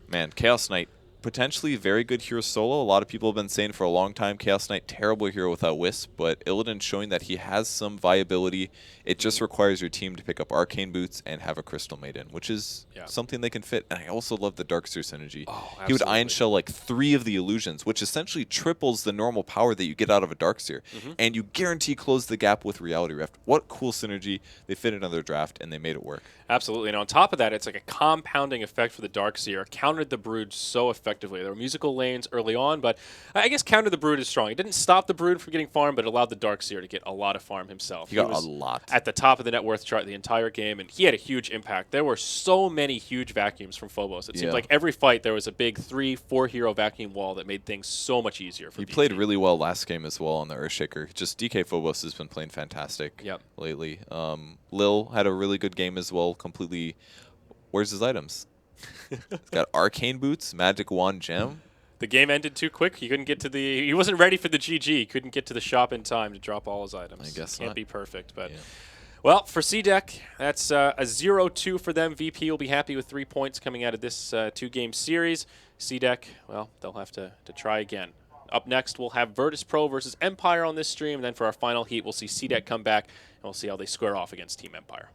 man, Chaos Knight, potentially very good hero solo. A lot of people have been saying for a long time, Chaos Knight, terrible hero without Wisp, but Illidan showing that he has some viability. It just requires your team to pick up Arcane Boots and have a Crystal Maiden, which is something they can fit. And I also love the Darkseer synergy. Oh, he would Iron absolutely. Shell like 3 of the illusions, which essentially triples the normal power that you get out of a Darkseer. And you guarantee close the gap with Reality Rift. What cool synergy. They fit another draft, and they made it work. Absolutely. And on top of that, it's like a compounding effect for the Darkseer. Countered the Brood so effectively. There were musical lanes early on, but I guess counter the Brood is strong. It didn't stop the Brood from getting farmed, but it allowed the Darkseer to get a lot of farm himself. He got was a lot. at the top of the net worth chart the entire game, and he had a huge impact. There were so many huge vacuums from Phobos. It seemed like every fight there was a big 3-4 hero vacuum wall that made things so much easier for He DK. played really well last game as well on the Earthshaker. Just DK Phobos has been playing fantastic lately. Lil had a really good game as well. Completely. Where's his items? He's got Arcane Boots, Magic Wand Gem. The game ended too quick. He couldn't get to the. He wasn't ready for the GG. He couldn't get to the shop in time to drop all his items. I guess Can't not. be perfect, but. Yeah. Well, for C-Deck, that's a 0-2 for them. VP will be happy with 3 points coming out of this 2-game series. C-Deck, well, they'll have to try again. Up next, we'll have Virtus Pro versus Empire on this stream. And then for our final heat, we'll see C-Deck come back, and we'll see how they square off against Team Empire.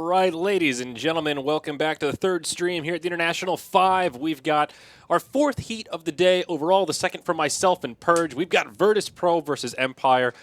right, ladies and gentlemen, welcome back to the third stream here at the International 5. We've got our fourth heat of the day overall, the second for myself and Purge. We've got Virtus Pro versus Empire,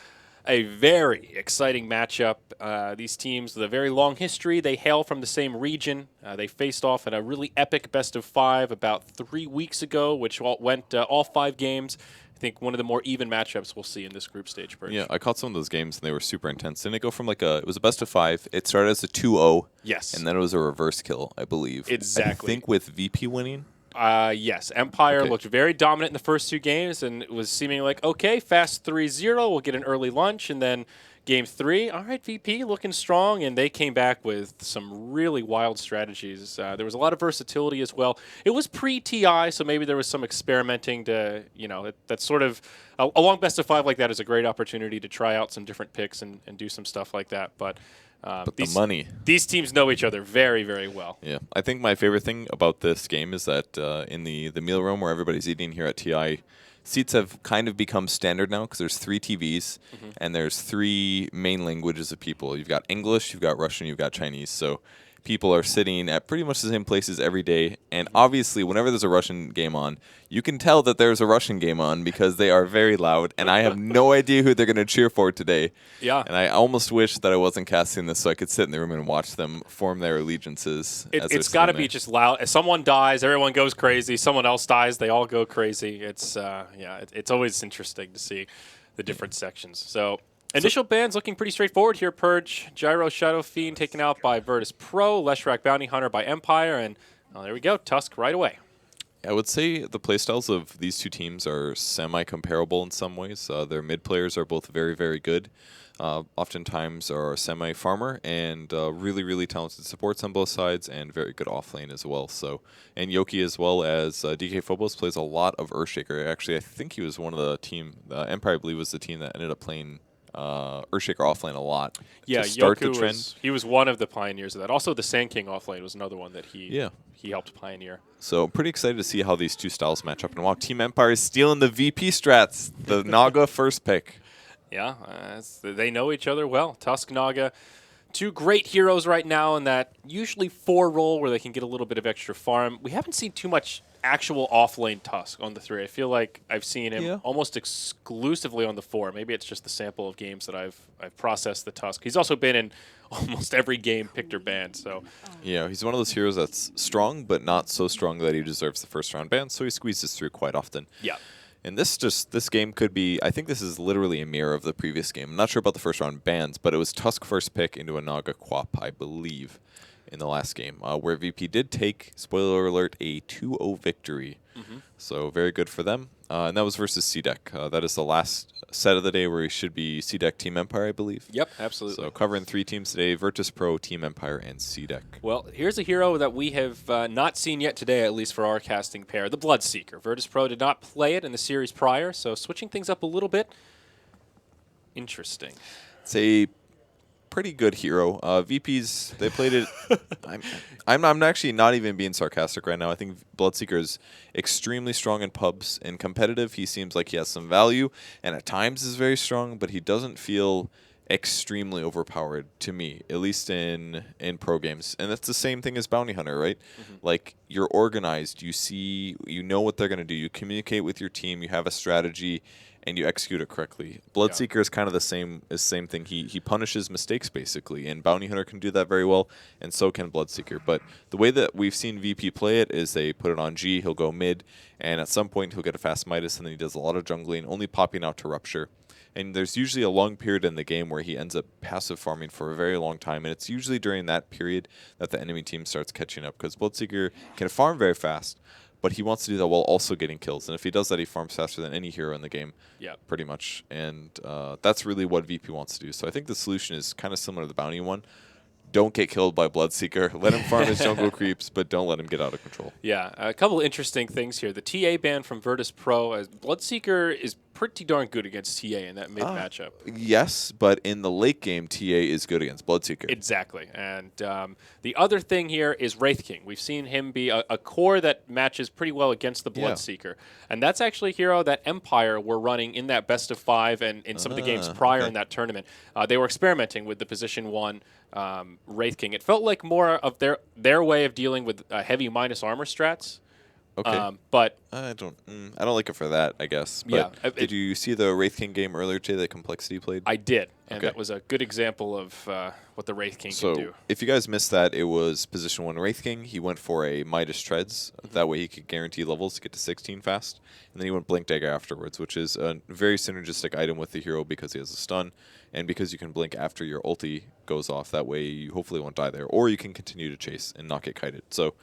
a very exciting matchup. These teams with a very long history, they hail from the same region. They faced off in a really epic best-of-5 about 3 weeks ago, which went all 5 games. I think one of the more even matchups we'll see in this group stage, Purge. Yeah, I caught some of those games, and they were super intense. Didn't it go from it was a best-of-5. It started as a 2-0. Yes. And then it was a reverse kill, I believe. Exactly. I think with VP winning. Yes, Empire Okay. looked very dominant in the first 2 games, and it was seeming like, okay, fast 3-0, we'll get an early lunch, and then game 3, all right, VP looking strong, and they came back with some really wild strategies. There was a lot of versatility as well. It was pre-TI, so maybe there was some experimenting to, that's sort of, a long best-of-5 like that is a great opportunity to try out some different picks and do some stuff like that, but The money. These teams know each other very, very well. Yeah, I think my favorite thing about this game is that in the meal room where everybody's eating here at TI, seats have kind of become standard now because there's 3 TVs and there's 3 main languages of people. You've got English, you've got Russian, you've got Chinese. So people are sitting at pretty much the same places every day. And obviously, whenever there's a Russian game on, you can tell that there's a Russian game on because they are very loud. And I have no idea who they're going to cheer for today. Yeah. And I almost wish that I wasn't casting this so I could sit in the room and watch them form their allegiances. It's got to be just loud. If someone dies, everyone goes crazy. Someone else dies, they all go crazy. It's it's always interesting to see the different sections. So initial bans looking pretty straightforward here. Purge, Gyro Shadow Fiend taken out by Virtus Pro, Leshrac Bounty Hunter by Empire, and there we go, Tusk right away. I would say the playstyles of these 2 teams are semi-comparable in some ways. Their mid players are both very, very good. Oftentimes are semi-farmer and really, really talented supports on both sides and very good offlane as well. So, and Yoki as well as DK Phobos plays a lot of Earthshaker. Actually, I think he was one of the team. Empire, I believe, was the team that ended up playing Earthshaker offlane a lot. Yeah, to start Yoku the trend. he was one of the pioneers of that. Also, the Sand King offlane was another one that he helped pioneer. So pretty excited to see how these 2 styles match up. And wow, Team Empire is stealing the VP strats, the Naga first pick. Yeah, they know each other well. Tusk, Naga, 2 great heroes right now in that usually 4 role where they can get a little bit of extra farm. We haven't seen too much actual off-lane Tusk on the 3. I feel like I've seen him almost exclusively on the 4. Maybe it's just the sample of games that I've processed the Tusk. He's also been in almost every game picked or banned. So yeah, he's one of those heroes that's strong, but not so strong that he deserves the first round ban. So he squeezes through quite often. yeah. And this game could be, I think this is literally a mirror of the previous game. I'm not sure about the first round bans, but it was Tusk first pick into a Naga Quap, I believe, in the last game, where VP did take, spoiler alert, a 2-0 victory. So very good for them. And that was versus CDEC. That is the last set of the day where we should be CDEC Team Empire, I believe. Yep, absolutely. So covering 3 teams today, Virtus Pro, Team Empire, and CDEC. Well, here's a hero that we have not seen yet today, at least for our casting pair, the Bloodseeker. Virtus Pro did not play it in the series prior, so switching things up a little bit. Interesting. It's a pretty good hero. VP's, they played it. I'm actually not even being sarcastic right now. I think Bloodseeker is extremely strong in pubs. In competitive, he seems like he has some value, and at times is very strong, but he doesn't feel extremely overpowered to me, at least in pro games. And that's the same thing as Bounty Hunter, right? Like, you're organized, you know what they're going to do, you communicate with your team, you have a strategy, and you execute it correctly. Bloodseeker is kind of the same thing. He punishes mistakes, basically, and Bounty Hunter can do that very well, and so can Bloodseeker. But the way that we've seen VP play it is they put it on G, he'll go mid, and at some point he'll get a fast Midas, and then he does a lot of jungling, only popping out to Rupture. And there's usually a long period in the game where he ends up passive farming for a very long time, and it's usually during that period that the enemy team starts catching up, because Bloodseeker can farm very fast, but he wants to do that while also getting kills. And if he does that, he farms faster than any hero in the game, pretty much. And that's really what VP wants to do. So I think the solution is kind of similar to the Bounty one. Don't get killed by Bloodseeker. Let him farm his jungle creeps, but don't let him get out of control. Yeah, a couple interesting things here. The TA ban from Virtus Pro, as Bloodseeker is pretty darn good against TA in that mid matchup. Yes, but in the late game, TA is good against Bloodseeker. Exactly. And the other thing here is Wraith King. We've seen him be a core that matches pretty well against the Bloodseeker. And that's actually a hero that Empire were running in that best of 5 and in some of the games prior in that tournament. They were experimenting with the position 1 Wraith King. It felt like more of their way of dealing with heavy minus armor strats. Okay, but I don't like it for that, I guess. But yeah, did you see the Wraith King game earlier today that Complexity played? I did, and Okay. that was a good example of what the Wraith King So can do. if you guys missed that, it was position 1 Wraith King. He went for a Midas Treads. That way he could guarantee levels to get to 16 fast. And then he went Blink Dagger afterwards, which is a very synergistic item with the hero because he has a stun. And because you can blink after your ulti goes off, that way you hopefully won't die there. Or you can continue to chase and not get kited. So,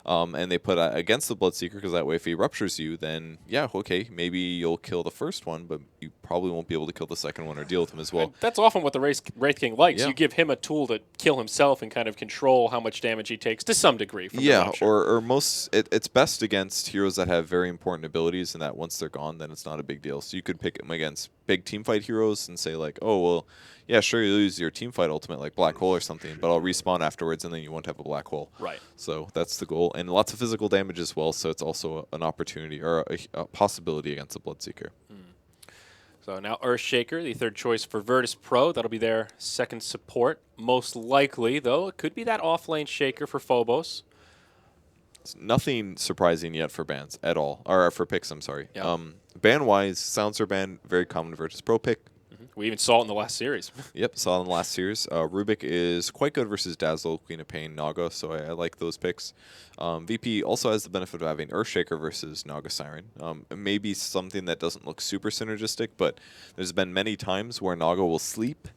and they put against the Bloodseeker because that way if he ruptures you, then yeah, okay, maybe you'll kill the first one, but you probably won't be able to kill the second one or deal with him as well. And that's often what the Wraith King likes. Yeah. You give him a tool to kill himself and kind of control how much damage he takes to some degree. From the Yeah, rupture. or it's best against heroes that have very important abilities, and that once they're gone, then it's not a big deal. So you could pick him against big teamfight heroes and say like, oh well, yeah, sure, you lose your teamfight ultimate like Black Hole or something, but I'll respawn afterwards, and then you won't have a Black Hole. Right. So that's the goal, and lots of physical damage as well. So it's also an opportunity or a possibility against the Bloodseeker. So now Earthshaker, the third choice for Virtus Pro. That'll be their second support. Most likely, though, it could be that off-lane Shaker for Phobos. It's nothing surprising yet for bans at all, or for picks. I'm sorry. Yeah. Ban-wise, Silencer ban, very common Virtus Pro pick. We even saw it in the last series. Yep, saw it in the last series. Rubik is quite good versus Dazzle, Queen of Pain, Naga, so I like those picks. VP also has the benefit of having Earthshaker versus Naga Siren. Maybe something that doesn't look super synergistic, but there's been many times where Naga will sleep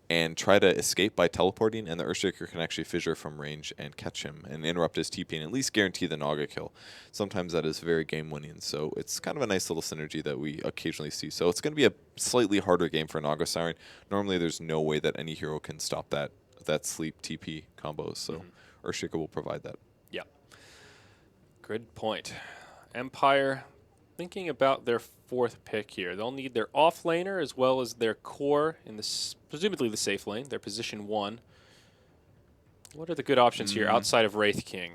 and try to escape by teleporting, and the Earthshaker can actually fissure from range and catch him and interrupt his TP and at least guarantee the Naga kill. Sometimes that is very game-winning, so it's kind of a nice little synergy that we occasionally see. So it's going to be a slightly harder game for Naga Siren. Normally there's no way that any hero can stop that sleep TP combo, so Earthshaker will provide that. Yeah. Good point. Empire, thinking about their fourth pick here. They'll need their off-laner as well as their core in presumably the safe lane, their position 1. What are the good options here outside of Wraith King?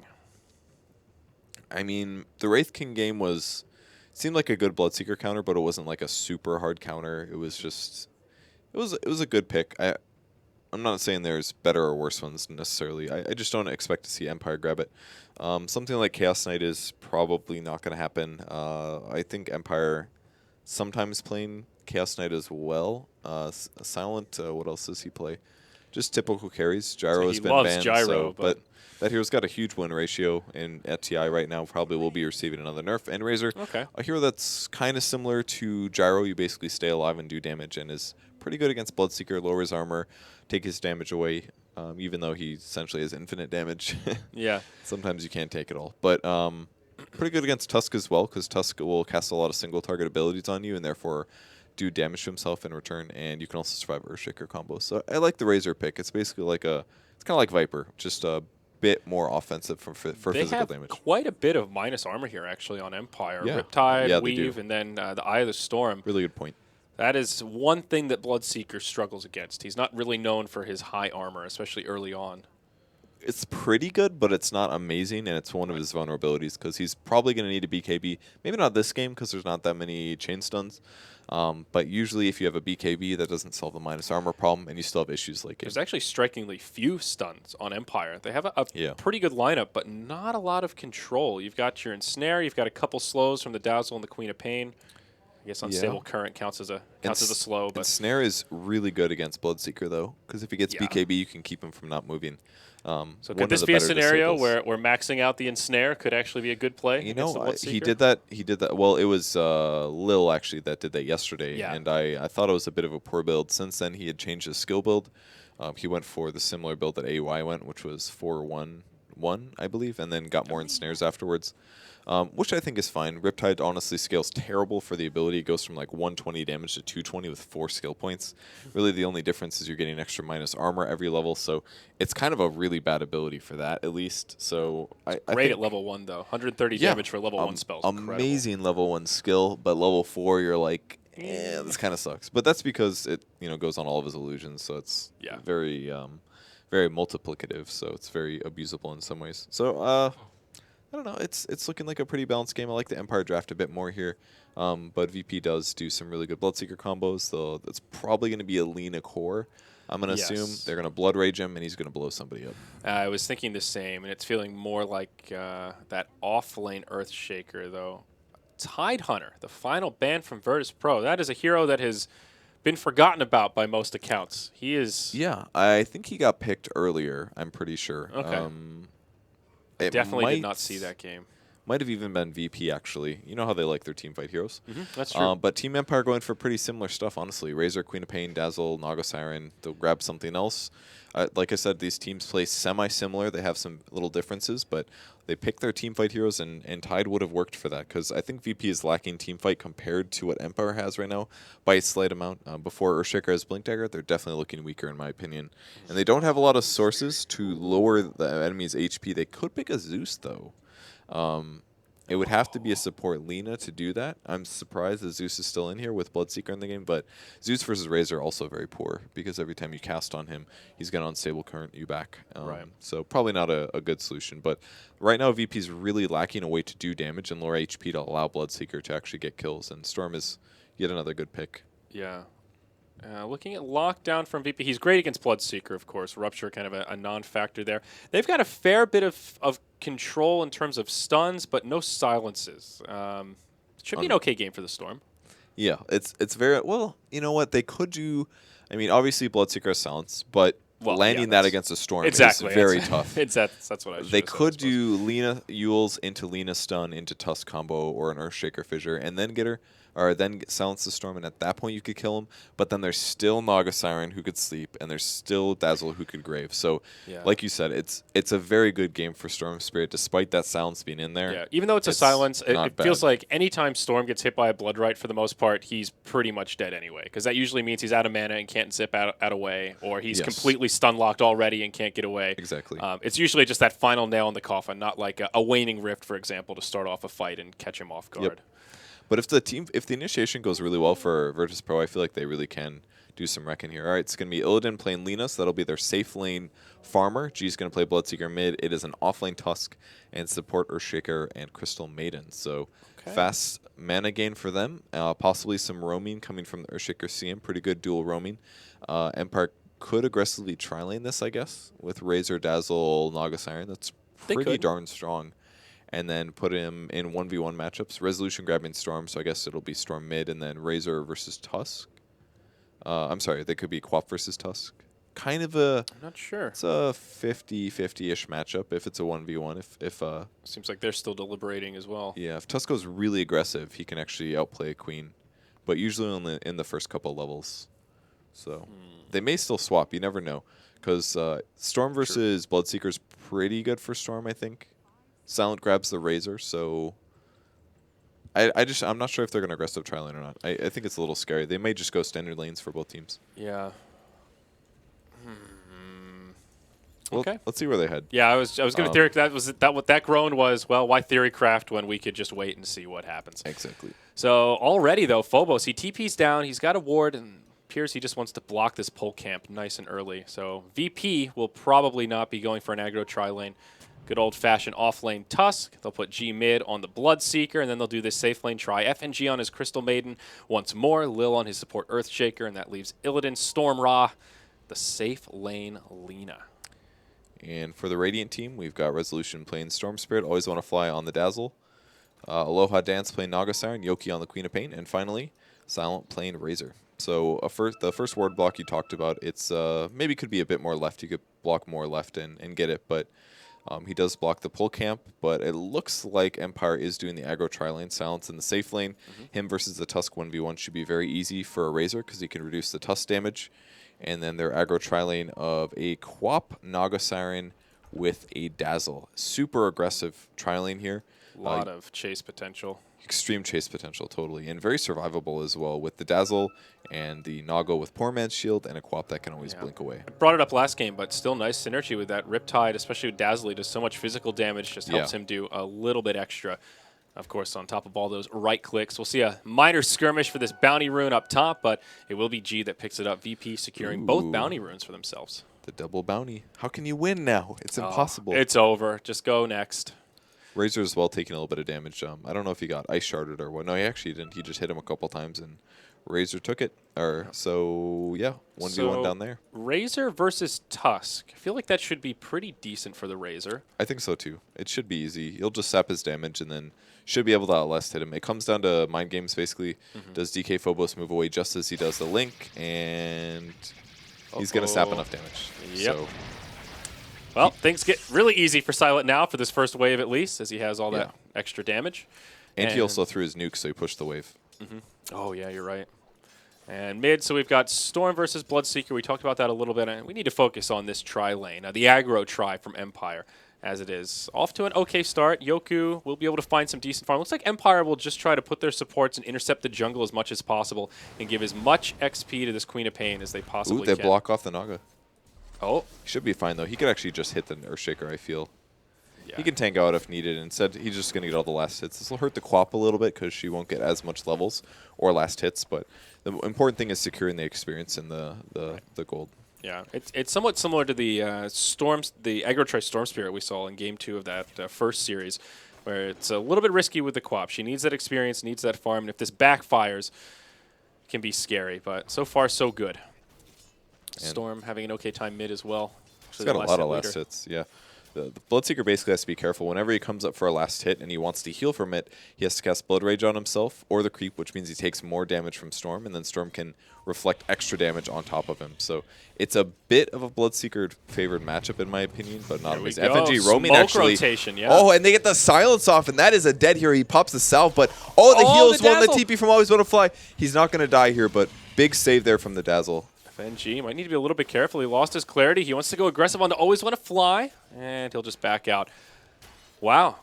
I mean, the Wraith King game seemed like a good Bloodseeker counter, but it wasn't like a super hard counter. It was just, it was a good pick. I'm not saying there's better or worse ones necessarily. I just don't expect to see Empire grab it. Something like Chaos Knight is probably not going to happen. I think Empire sometimes playing Chaos Knight as well. Silent, what else does he play? Just typical carries. Gyro So has he been loves banned, Gyro, but that hero's got a huge win ratio at TI right now. Probably will be receiving another nerf. And Razor, Okay. a hero that's kind of similar to Gyro. You basically stay alive and do damage, and is pretty good against Bloodseeker. Lowers armor, take his damage away. Even though he essentially has infinite damage. Yeah. Sometimes you can't take it all. But pretty good against Tusk as well, because Tusk will cast a lot of single target abilities on you and therefore do damage to himself in return, and you can also survive Earthshaker combos. So I like the Razor pick. It's basically like it's kind of like Viper, just a bit more offensive for physical damage. Quite a bit of minus armor here actually on Empire. Yeah. Riptide, Yeah, they Weave, do. and then the Eye of the Storm. Really good point. That is one thing that Bloodseeker struggles against. He's not really known for his high armor, especially early on. It's pretty good, but it's not amazing, and it's one of his vulnerabilities because he's probably going to need a BKB. Maybe not this game because there's not that many chain stuns, but usually if you have a BKB, that doesn't solve the minus armor problem, and you still have issues like There's actually strikingly few stuns on Empire. They have a Yeah. pretty good lineup, but not a lot of control. You've got your Ensnare, you've got a couple slows from the Dazzle and the Queen of Pain. I guess Unstable Current counts as a slow, And but Snare is really good against Bloodseeker, though, because if he gets Yeah. BKB, you can keep him from not moving. so one could of this the be a better scenario disables. where maxing out the Ensnare could actually be a good play? You against know, the Bloodseeker? he did that. Well, it was Lil actually that did that yesterday, Yeah. and I thought it was a bit of a poor build. Since then, he had changed his skill build. He went for the similar build that AUI went, which was 4-1-1, I believe, and then got more ensnares afterwards, which I think is fine. Riptide honestly scales terrible for the ability. It goes from like 120 damage to 220 with 4 skill points. Really, the only difference is you're getting extra minus armor every level, so it's kind of a really bad ability for that, at least. So I Great think at level 1, though. 130 Yeah, damage for level 1 spells. Incredible. amazing level 1 skill, but level 4 you're like, yeah, this kind of sucks. But that's because it goes on all of his illusions, so it's very very multiplicative. So it's very abusable in some ways. So I don't know. It's looking like a pretty balanced game. I like the Empire draft a bit more here, but VP does do some really good Bloodseeker combos. Though that's probably going to be a Lina core. I'm going to assume they're going to Blood Rage him, and he's going to blow somebody up. I was thinking the same, and it's feeling more like that off-lane Earthshaker, though. Tidehunter, the final ban from Virtus Pro. That is a hero that has been forgotten about by most accounts. He is... Yeah, I think he got picked earlier, I'm pretty sure. Okay. It Definitely did not see that game. Might have even been VP, actually. You know how they like their teamfight heroes? That's true. But Team Empire going for pretty similar stuff, honestly. Razor, Queen of Pain, Dazzle, Naga Siren. They'll grab something else. Like I said, these teams play semi-similar. They have some little differences, but they pick their teamfight heroes, and Tide would have worked for that, because I think VP is lacking teamfight compared to what Empire has right now by a slight amount. Before Earthshaker has Blink Dagger, they're definitely looking weaker, in my opinion. And they don't have a lot of sources to lower the enemy's HP. They could pick a Zeus, though. It would have to be a support Lina to do that. I'm surprised that Zeus is still in here with Bloodseeker in the game, but Zeus versus Razor also very poor, because every time you cast on him, he's going to unstable current you back. Right. So probably not a good solution. But right now, VP's really lacking a way to do damage and lower HP to allow Bloodseeker to actually get kills, and Storm is yet another good pick. Yeah. Looking at lockdown from VP, he's great against Bloodseeker, of course. Rupture kind of a non-factor there. They've got a fair bit of control in terms of stuns, but no silences. Should be an okay game for the Storm. Yeah, it's very well. You know what they could do? I mean, obviously Bloodseeker has silence, but landing that against a Storm is very tough. That's what I. They could do Lina Yules into Lina stun into Tusk combo or an Earthshaker fissure, and then get her. Or then silence the Storm, and at that point you could kill him. But then there's still Naga Siren who could sleep, and there's still Dazzle who could grave. So, like you said, it's a very good game for Storm Spirit, despite that silence being in there. Yeah, even though it's a silence, it feels like anytime Storm gets hit by a Bloodrite, for the most part, he's pretty much dead anyway. Because that usually means he's out of mana and can't zip out away, or he's completely stun locked already and can't get away. Exactly. It's usually just that final nail in the coffin, not like a Waning Rift, for example, to start off a fight and catch him off guard. Yep. But if the initiation goes really well for Virtus Pro, I feel like they really can do some wrecking here. All right, it's going to be Illidan playing Lina, so that'll be their safe lane farmer. G's going to play Bloodseeker mid. It is an offlane Tusk and support Earthshaker and Crystal Maiden. So fast mana gain for them. Possibly some roaming coming from the Earthshaker CM. Pretty good dual roaming. Empire could aggressively tri-lane this, I guess, with Razor, Dazzle, Naga Siren. That's pretty darn strong. And then put him in 1v1 matchups. Resolution grabbing Storm, so I guess it'll be Storm mid, and then Razor versus Tusk. I'm sorry, they could be Quap versus Tusk. Kind of a... I'm not sure. It's a 50-50-ish matchup if it's a 1v1. If seems like they're still deliberating as well. Yeah, if Tusk goes really aggressive, he can actually outplay a Queen. But usually only in the first couple levels. So they may still swap, you never know. Because Storm versus Bloodseeker is pretty good for Storm, I think. Silent grabs the Razor, so I'm not sure if they're going to aggressive tri-lane or not. I think it's a little scary. They may just go standard lanes for both teams. Yeah. Well, okay. Let's see where they head. Yeah, I was going to theory what that groan was. Well, why theory craft when we could just wait and see what happens? Exactly. So already though, Phobos he TP's down. He's got a ward and appears he just wants to block this pole camp nice and early. So VP will probably not be going for an aggro tri-lane. Good old-fashioned off-lane Tusk. They'll put G mid on the Bloodseeker, and then they'll do this safe lane try. FNG on his Crystal Maiden once more. Lil on his support Earthshaker, and that leaves Illidan, Storm Ra, the safe lane Lina. And for the Radiant team, we've got Resolution playing Storm Spirit. Always want to fly on the Dazzle. Aloha Dance playing Naga Siren. Yoki on the Queen of Pain. And finally, Silent playing Razor. So the first ward block you talked about, it's maybe could be a bit more left. You could block more left and get it, but... he does block the pull camp, but it looks like Empire is doing the aggro tri-lane silence in the safe lane. Him versus the Tusk 1v1 should be very easy for a Razor because he can reduce the Tusk damage. And then their aggro tri-lane of a Quap Naga Siren with a Dazzle. Super aggressive tri-lane here. A lot of chase potential. Extreme chase potential, totally. And very survivable as well with the Dazzle and the Naga with Poor Man's Shield and a Quap that can always blink away. I brought it up last game, but still nice synergy with that Riptide, especially with Dazzle. He does so much physical damage, just helps him do a little bit extra. Of course, on top of all those right clicks. We'll see a minor skirmish for this bounty rune up top, but it will be G that picks it up. VP securing both bounty runes for themselves. The double bounty. How can you win now? It's impossible. It's over. Just go next. Razor as well taking a little bit of damage. I don't know if he got ice sharded or what. No, he actually didn't. He just hit him a couple times and Razor took it. So yeah, 1v1 down there. Razor versus Tusk. I feel like that should be pretty decent for the Razor. I think so too. It should be easy. He'll just sap his damage and then should be able to outlast hit him. It comes down to mind games basically. Does DK Phobos move away just as he does the Link, and he's going to sap enough damage. Yep. So well, things get really easy for Silent now for this first wave at least, as he has all that extra damage. And he also threw his nuke, so he pushed the wave. Oh, yeah, you're right. And mid, so we've got Storm versus Bloodseeker. We talked about that a little bit, and we need to focus on this tri lane, the aggro tri from Empire, as it is. Off to an okay start. Yoku will be able to find some decent farm. Looks like Empire will just try to put their supports and intercept the jungle as much as possible and give as much XP to this Queen of Pain as they possibly They can. block off the Naga. Oh. He should be fine, though. He could actually just hit the Earthshaker, I feel. Yeah. He can tank out if needed. Instead, he's just going to get all the last hits. This will hurt the Quap a little bit because she won't get as much levels or last hits, but the important thing is securing the experience and the gold. Yeah, it's somewhat similar to the the aggro tri Storm Spirit we saw in Game 2 of that first series, where it's a little bit risky with the Quap. She needs that experience, needs that farm, and if this backfires, it can be scary. But so far, so good. And Storm having an okay time mid as well. She's got a lot of last hits, yeah. The Bloodseeker basically has to be careful. Whenever he comes up for a last hit and he wants to heal from it, he has to cast Blood Rage on himself or the Creep, which means he takes more damage from Storm, and then Storm can reflect extra damage on top of him. So it's a bit of a Bloodseeker favored matchup in my opinion, but not amazing. FNG roaming Smoke actually. Rotation, yeah. Oh, and they get the silence off, and that is a dead hero. He pops the salve, but the heals won the TP from Always Want to Fly. He's not going to die here, but big save there from the Dazzle. FNG might need to be a little bit careful. He lost his clarity. He wants to go aggressive on the Always Want to Fly, and he'll just back out. Wow.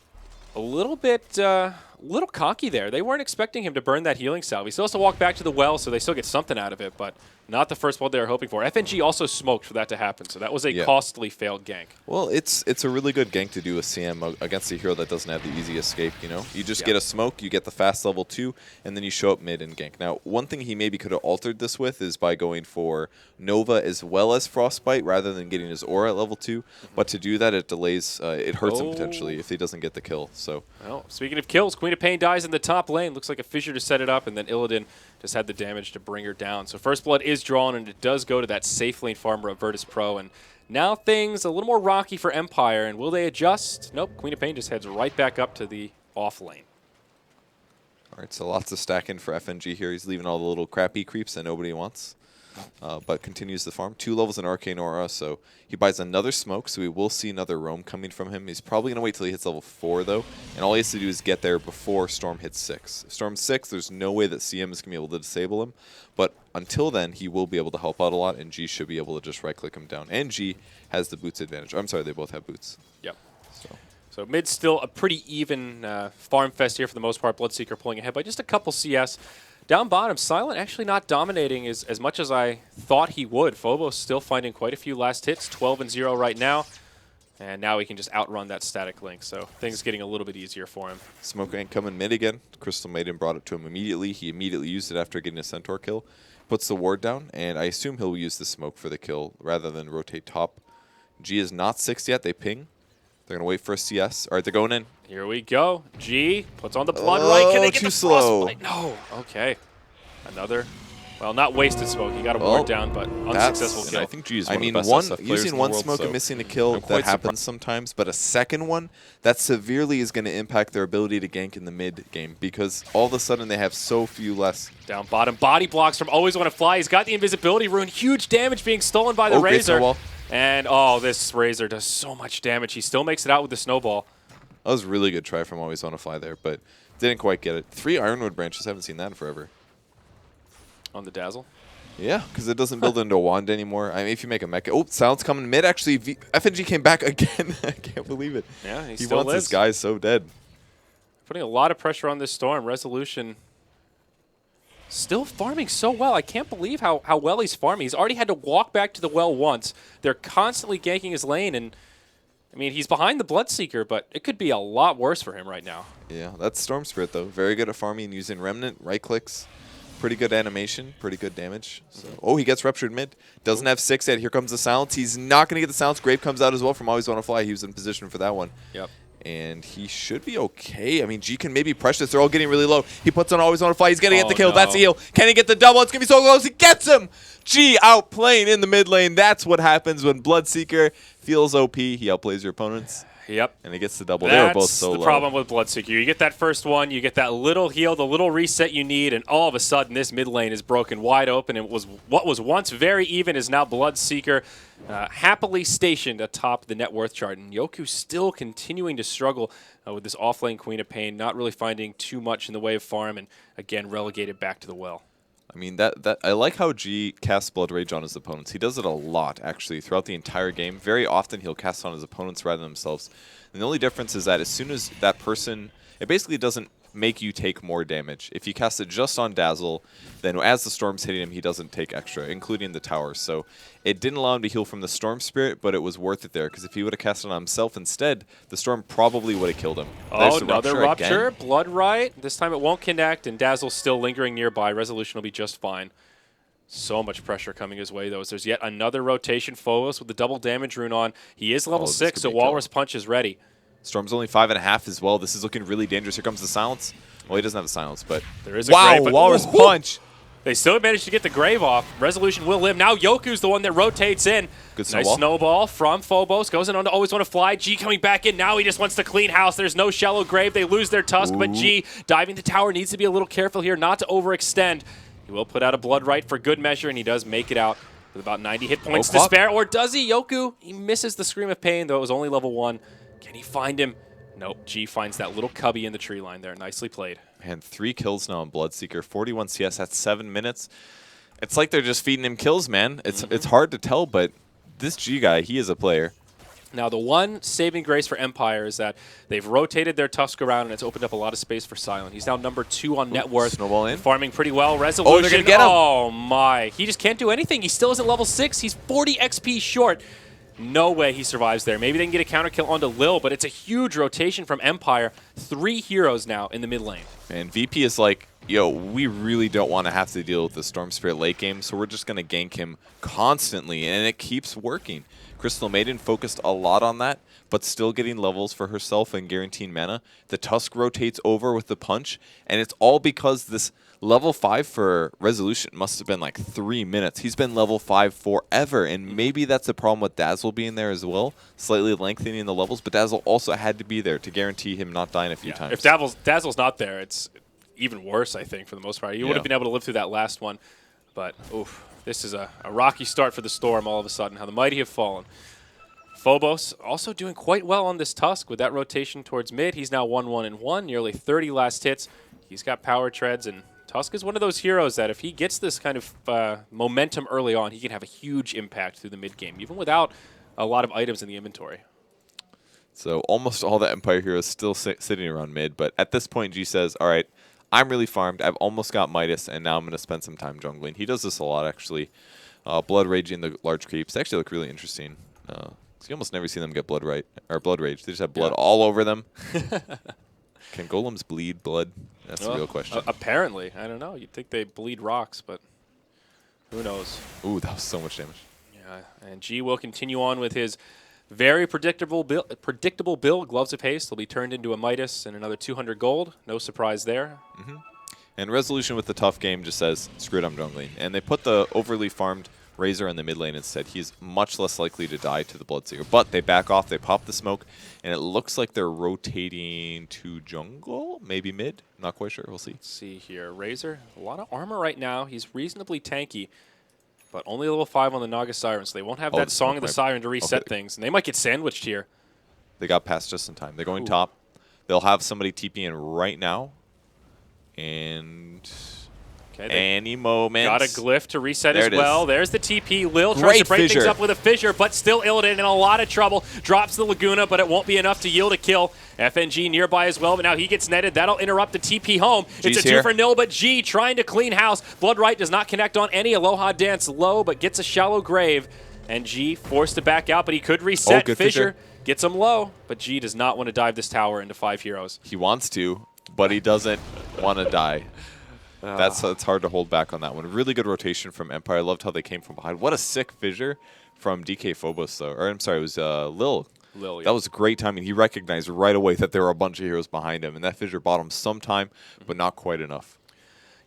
A little bit, little cocky there. They weren't expecting him to burn that healing salve. He still has to walk back to the well, so they still get something out of it, but not the first blood they were hoping for. FNG also smoked for that to happen, so that was a costly failed gank. Well, it's a really good gank to do with CM against a hero that doesn't have the easy escape, you know? You just get a smoke, you get the fast level 2, and then you show up mid and gank. Now, one thing he maybe could have altered this with is by going for Nova as well as Frostbite rather than getting his aura at level 2, but to do that, it delays, it hurts him potentially if he doesn't get the kill, so. Well, speaking of kills, Queen of Pain dies in the top lane. Looks like a fissure to set it up, and then Illidan just had the damage to bring her down. So first blood is drawn, and it does go to that safe lane farmer of Virtus Pro. And now things a little more rocky for Empire. And will they adjust? Nope. Queen of Pain just heads right back up to the off lane. All right, so lots of stacking for FNG here. He's leaving all the little crappy creeps that nobody wants, but continues the farm. 2 levels in Arcane Aura, so he buys another smoke, so we will see another roam coming from him. He's probably going to wait till he hits level 4, though, and all he has to do is get there before Storm hits 6. If Storm 6, there's no way that CM is going to be able to disable him, but until then, he will be able to help out a lot, and G should be able to just right-click him down. And G has the boots advantage. I'm sorry, they both have boots. Yep. So mid's still a pretty even farm fest here for the most part. Bloodseeker pulling ahead by just a couple CS. Down bottom, Silent actually not dominating as much as I thought he would. Phobos still finding quite a few last hits, 12-0 right now. And now he can just outrun that static link, so things getting a little bit easier for him. Smoke ain't coming mid again. Crystal Maiden brought it to him immediately. He immediately used it after getting a Centaur kill. Puts the ward down, and I assume he'll use the smoke for the kill rather than rotate top. G is not 6 yet. They ping. They're going to wait for a CS. All right, they're going in. Here we go. G puts on the blood right. Can they get too the slow. frostbite? No. Okay. Another. Well, not wasted smoke. He got a ward down, but unsuccessful kill. I think G is one of the best SF players using in the one world, smoke so and missing a kill, I'm that quite happens sometimes, but a second one, that severely is going to impact their ability to gank in the mid game because all of a sudden they have so few less. Down bottom, body blocks from Always Want to Fly. He's got the invisibility rune. Huge damage being stolen by the great Razor. snowball. And, this Razor does so much damage. He still makes it out with the snowball. That was a really good try from Always Want to Fly there, but didn't quite get it. 3 Ironwood branches, haven't seen that in forever. On the Dazzle? Yeah, because it doesn't build into a wand anymore. I mean, if you make a mecha. Oh, Silence coming mid. Actually, FNG came back again. I can't believe it. Yeah, he still wants lives. this guy so dead. Putting a lot of pressure on this Storm. Resolution still farming so well. I can't believe how well he's farming. He's already had to walk back to the well once. They're constantly ganking his lane, and I mean, he's behind the Bloodseeker, but it could be a lot worse for him right now. Yeah, that's Storm Spirit, though. Very good at farming using Remnant, right clicks. Pretty good animation, pretty good damage. So, oh, he gets ruptured mid. Doesn't have 6 yet. Here comes the silence. He's not going to get the silence. Grave comes out as well from Always Want to Fly. He was in position for that one. Yep. And he should be okay. I mean, G can maybe pressure this. They're all getting really low. He puts on Always Want to Fly. He's going to get the kill. No. That's the heal. Can he get the double? It's going to be so close. He gets him. G outplaying in the mid lane. That's what happens when Bloodseeker feels OP. He outplays your opponents. Yep. And he gets the double. They were both so That's low. the problem with Bloodseeker. You get that first one, you get that little heal, the little reset you need, and all of a sudden this mid lane is broken wide open. And what was once very even is now Bloodseeker happily stationed atop the net worth chart. And Yoku still continuing to struggle with this off-lane Queen of Pain, not really finding too much in the way of farm, and again relegated back to the well. I mean, that I like how G casts Blood Rage on his opponents. He does it a lot, actually, throughout the entire game. Very often, he'll cast on his opponents rather than themselves. And the only difference is that as soon as that person, it basically doesn't make you take more damage. If you cast it just on Dazzle, then as the storm's hitting him, he doesn't take extra, including the towers. So it didn't allow him to heal from the Storm Spirit, but it was worth it there, because if he would have cast it on himself instead, the storm probably would have killed him. Oh, There's the another rupture. again. Blood right. This time it won't connect, and Dazzle's still lingering nearby. Resolution will be just fine. So much pressure coming his way, though, as there's yet another rotation. Phobos with the double damage rune on. He is level this 6, could so be a kill. Walrus Punch is ready. Storm's only 5.5 as well. This is looking really dangerous. Here comes the silence. Well, he doesn't have the silence, but There is a wow, grave, but- Walrus Woohoo! Punch. They still managed to get the grave off. Resolution will live. Now Yoku's the one that rotates in. Good Nice snowball from Phobos. Goes in on to Always Want to Fly. G coming back in. Now he just wants to clean house. There's no shallow grave. They lose their tusk, but G diving the tower needs to be a little careful here not to overextend. He will put out a Blood Right for good measure, and he does make it out with about 90 hit points to pop. spare. Or does he? Yoku, he misses the Scream of Pain, though it was only level 1. Can he find him? Nope. G finds that little cubby in the tree line there. Nicely played. Man, 3 kills now on Bloodseeker. 41 CS at 7 minutes. It's like they're just feeding him kills, man. It's hard to tell, but this G guy, he is a player. Now, the one saving grace for Empire is that they've rotated their Tusk around, and it's opened up a lot of space for Silent. He's now number 2 on net worth. Snowball in. Farming pretty well. Resolution. Oh, they're going to get him. Oh, my. He just can't do anything. He still isn't level 6. He's 40 XP short. No way he survives there. Maybe they can get a counter kill onto Lil, but it's a huge rotation from Empire. 3 heroes now in the mid lane. And VP is like, yo, we really don't want to have to deal with the Storm Spirit late game, so we're just going to gank him constantly, and it keeps working. Crystal Maiden focused a lot on that, but still getting levels for herself and guaranteeing mana. The Tusk rotates over with the punch, and it's all because this level 5 for Resolution must have been like 3 minutes. He's been level 5 forever, and maybe that's the problem with Dazzle being there as well, slightly lengthening the levels, but Dazzle also had to be there to guarantee him not dying a few times. If Dazzle's not there, it's even worse, I think, for the most part. You would have been able to live through that last one, but oof. This is a rocky start for the Storm all of a sudden. How the mighty have fallen. Phobos also doing quite well on this Tusk with that rotation towards mid. He's now 1-1-1, nearly 30 last hits. He's got power treads, and Tusk is one of those heroes that if he gets this kind of momentum early on, he can have a huge impact through the mid game, even without a lot of items in the inventory. So almost all the Empire heroes still sitting around mid, but at this point G says, all right, I'm really farmed. I've almost got Midas, and now I'm going to spend some time jungling. He does this a lot, actually. Blood Raging the large creeps. They actually look really interesting. You almost never see them get Blood Rage. They just have blood all over them. Can golems bleed blood? That's the real question. Apparently. I don't know. You'd think they bleed rocks, but who knows? Ooh, that was so much damage. Yeah, and G will continue on with his very predictable build. Gloves of Haste will be turned into a Midas and another 200 gold. No surprise there. And Resolution with the tough game just says, screw it, I'm jungling. And they put the overly farmed Razor in the mid lane instead. He's much less likely to die to the Bloodseeker. But they back off, they pop the smoke, and it looks like they're rotating to jungle, maybe mid. Not quite sure, we'll see. Let's see here. Razor, a lot of armor right now. He's reasonably tanky, but only level 5 on the Naga Siren, so they won't have that Song of the Siren to reset things. And they might get sandwiched here. They got past just in time. They're going top. They'll have somebody TP in right now. And any moment. Got a glyph to reset there as well. There's the TP. Lil tries Great to break fissure. things up with a fissure, but still Illidan in a lot of trouble. Drops the Laguna, but it won't be enough to yield a kill. FNG nearby as well, but now he gets netted. That'll interrupt the TP home. G's it's a 2 for nil, but G trying to clean house. Blood Right does not connect on any. Aloha Dance low, but gets a shallow grave. And G forced to back out, but he could reset. Good Fissure Gets him low, but G does not want to dive this tower into 5 heroes. He wants to, but he doesn't want to die. It's hard to hold back on that one. Really good rotation from Empire. I loved how they came from behind. What a sick fissure from DK Phobos, though. Or I'm sorry, it was Lil. Lil, yeah. That was great timing. He recognized right away that there were a bunch of heroes behind him, and that fissure bought him some time, but not quite enough.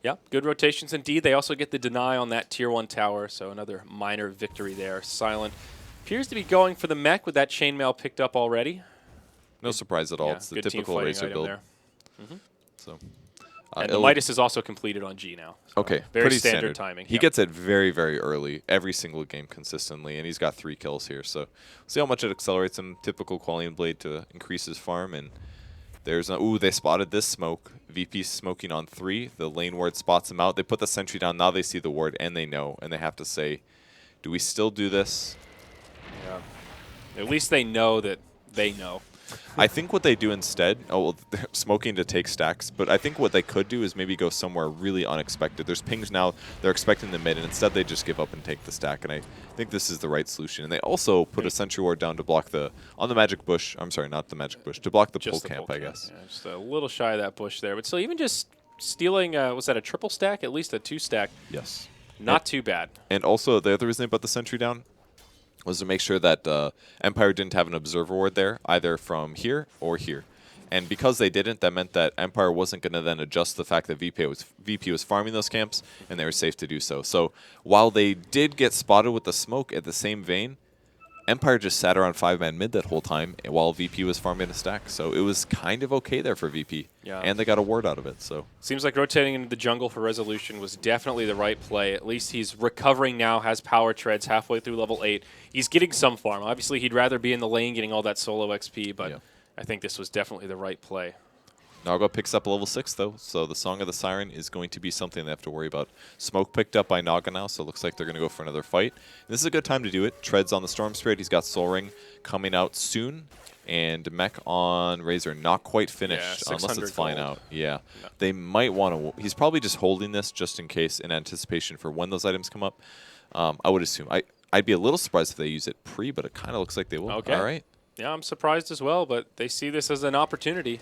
Yeah, good rotations indeed. They also get the deny on that Tier 1 tower, so another minor victory there. Silent appears to be going for the mech with that chainmail picked up already. No surprise at all. Yeah, It's the good typical team Razor fighting item build. there. So, And the Midas is also completed on G now. So okay, very pretty standard timing. He gets it very, very early, every single game consistently, and he's got 3 kills here. So, see how much it accelerates him. Typical Qualian Blade to increase his farm. And there's ooh, they spotted this smoke. VP smoking on 3. The lane ward spots him out. They put the sentry down. Now they see the ward, and they know, and they have to say, do we still do this? Yeah. At least they know that they know. I think what they do instead, they're smoking to take stacks, but I think what they could do is maybe go somewhere really unexpected. There's pings now, they're expecting the mid, and instead they just give up and take the stack, and I think this is the right solution. And they also put a sentry ward down to block on the magic bush, I'm sorry, not the magic bush, to block the pole camp, I guess. Yeah, just a little shy of that bush there, but still, even just stealing, was that a triple stack? At least a 2 stack. Yes. Not too bad. And also, the other reason they put the sentry down was to make sure that Empire didn't have an observer ward there, either from here or here. And because they didn't, that meant that Empire wasn't going to then adjust the fact that VP was farming those camps, and they were safe to do so. So while they did get spotted with the smoke at the same vein, Empire just sat around 5-man mid that whole time while VP was farming a stack. So it was kind of okay there for VP. Yeah. And they got a ward out of it. So seems like rotating into the jungle for Resolution was definitely the right play. At least he's recovering now, has power treads halfway through level 8. He's getting some farm. Obviously, he'd rather be in the lane getting all that solo XP, but yeah. I think this was definitely the right play. Naga picks up level 6, though, so the Song of the Siren is going to be something they have to worry about. Smoke picked up by Naga now, so it looks like they're going to go for another fight. This is a good time to do it. Treads on the Storm Spirit. He's got Soul Ring coming out soon. And Mech on Razor not quite finished, Yeah, unless it's flying gold. out. Yeah. No. They might want to... He's probably just holding this just in case, in anticipation for when those items come up. I would assume. I'd be a little surprised if they use it pre, but it kind of looks like they will. Okay. All right. Yeah, I'm surprised as well, but they see this as an opportunity.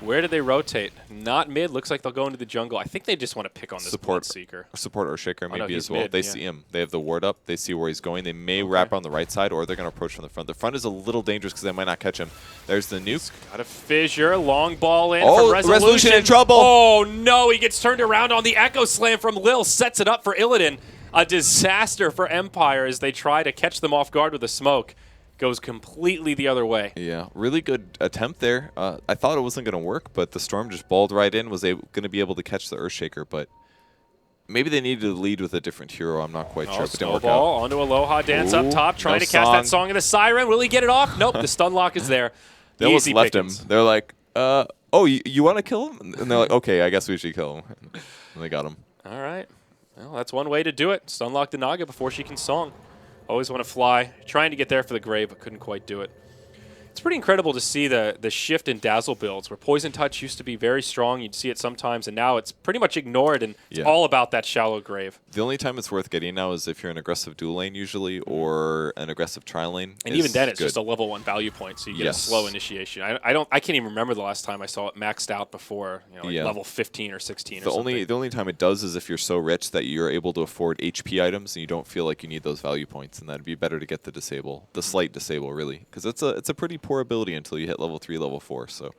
Where did they rotate? Not mid. Looks like they'll go into the jungle. I think they just want to pick on this Bloodseeker. Support Earthshaker maybe he's as well. mid, They yeah. see him. They have the ward up. They see where he's going. They may wrap on the right side, or they're going to approach from the front. The front is a little dangerous because they might not catch him. There's the nuke. Got a fissure. Long ball in Oh, from Resolution. Resolution in trouble. Oh, no. He gets turned around on the Echo Slam from Lil. Sets it up for Illidan. A disaster for Empire as they try to catch them off guard with a smoke. Goes completely the other way. Yeah, really good attempt there. I thought it wasn't going to work, but the Storm just balled right in, was going to be able to catch the Earthshaker, but maybe they needed to lead with a different hero. I'm not quite sure, but it didn't work out. Snowball onto Aloha Dance up Ooh, top, trying no to cast that song. Song of the Siren. Will he get it off? Nope, the stun lock is there. They almost Easy left pickings. him. They're like, oh, you want to kill him? And they're like, okay, I guess we should kill him. And they got him. All right. Well, that's one way to do it. Stun lock the Naga before she can song. Always want to fly. Trying to get there for the grave, but couldn't quite do it. It's pretty incredible to see the shift in Dazzle builds, where Poison Touch used to be very strong. You'd see it sometimes, and now it's pretty much ignored, and it's all about that shallow grave. The only time it's worth getting now is if you're an aggressive dual lane usually, or an aggressive tri lane. And even then, it's just a level 1 value point, so you get a slow initiation. I can't even remember the last time I saw it maxed out before, level 15 or 16 or something. The only time it does is if you're so rich that you're able to afford HP items and you don't feel like you need those value points, and that'd be better to get the slight disable really, because it's a pretty poor ability until you hit level 3, level 4. So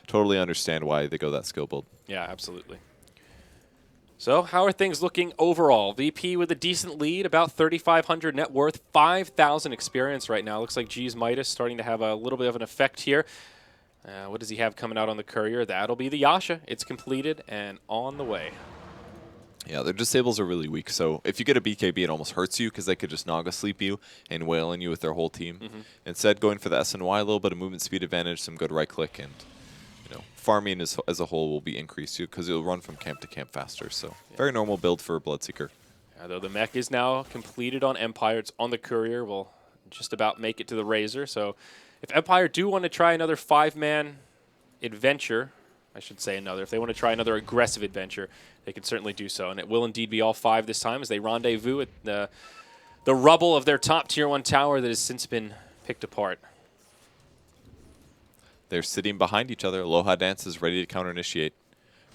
totally understand why they go that skill build. Yeah, absolutely. So how are things looking overall? VP with a decent lead, about 3,500 net worth, 5,000 experience right now. Looks like G's Midas starting to have a little bit of an effect here. What does he have coming out on the courier? That'll be the Yasha. It's completed and on the way. Yeah, their disables are really weak, so if you get a BKB, it almost hurts you because they could just Naga sleep you and wail on you with their whole team. Instead, going for the SNY, a little bit of movement speed advantage, some good right click, and farming as a whole will be increased because it'll run from camp to camp faster. So very normal build for a Bloodseeker. Though the mech is now completed on Empire, it's on the courier. We'll just about make it to the Razor. So if Empire do want to try another 5-man adventure, I should say if they want to try another aggressive adventure, they can certainly do so. And it will indeed be all 5 this time as they rendezvous at the rubble of their top Tier 1 tower that has since been picked apart. They're sitting behind each other. Aloha Dance is ready to counter-initiate.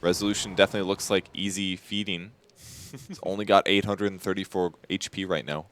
Resolution definitely looks like easy feeding. It's only got 834 HP right now.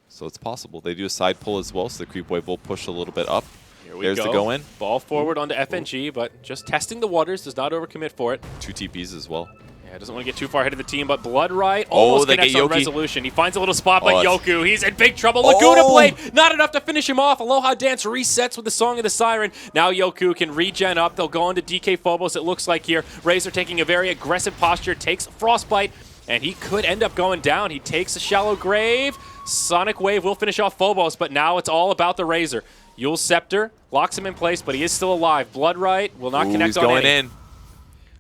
So it's possible. They do a side pull as well, so the creep wave will push a little bit up. There's the go in. Ball forward onto FNG, but just testing the waters, does not overcommit for it. 2 TPs as well. Yeah, doesn't want to get too far ahead of the team, but Blood Right almost connects on Resolution. He finds a little spot, but Yoku, he's in big trouble. Laguna Blade, not enough to finish him off. Aloha Dance resets with the Song of the Siren. Now Yoku can regen up. They'll go into DK Phobos, it looks like here. Razor taking a very aggressive posture, takes Frostbite, and he could end up going down. He takes a shallow grave. Sonic Wave will finish off Phobos, but now it's all about the Razor. Yule's Scepter locks him in place, but he is still alive. Blood Right will not connect he's on going any. in.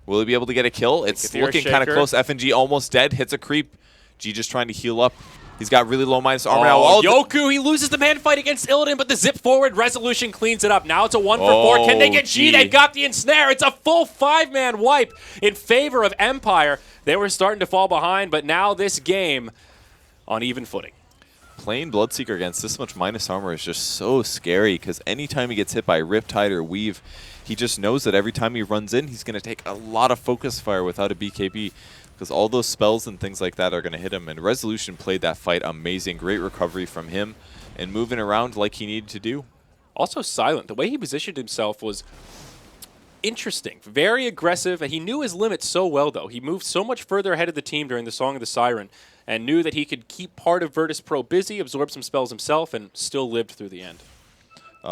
Will he be able to get a kill? It's looking kind of close. FNG almost dead. Hits a creep. G just trying to heal up. He's got really low minus armor now. Yoku, he loses the man fight against Illidan, but the zip forward Resolution cleans it up. Now it's a 1-for-4. Can they get G? They've got the ensnare. It's a full 5-man wipe in favor of Empire. They were starting to fall behind, but now this game on even footing. Playing Bloodseeker against this much minus armor is just so scary because anytime he gets hit by Riptide or Weave, he just knows that every time he runs in, he's going to take a lot of focus fire without a BKB because all those spells and things like that are going to hit him. And Resolution played that fight amazing. Great recovery from him and moving around like he needed to do. Also Silent. The way he positioned himself was interesting. Very aggressive. And he knew his limits so well, though. He moved so much further ahead of the team during the Song of the Siren and knew that he could keep part of Virtus Pro busy, absorb some spells himself, and still lived through the end.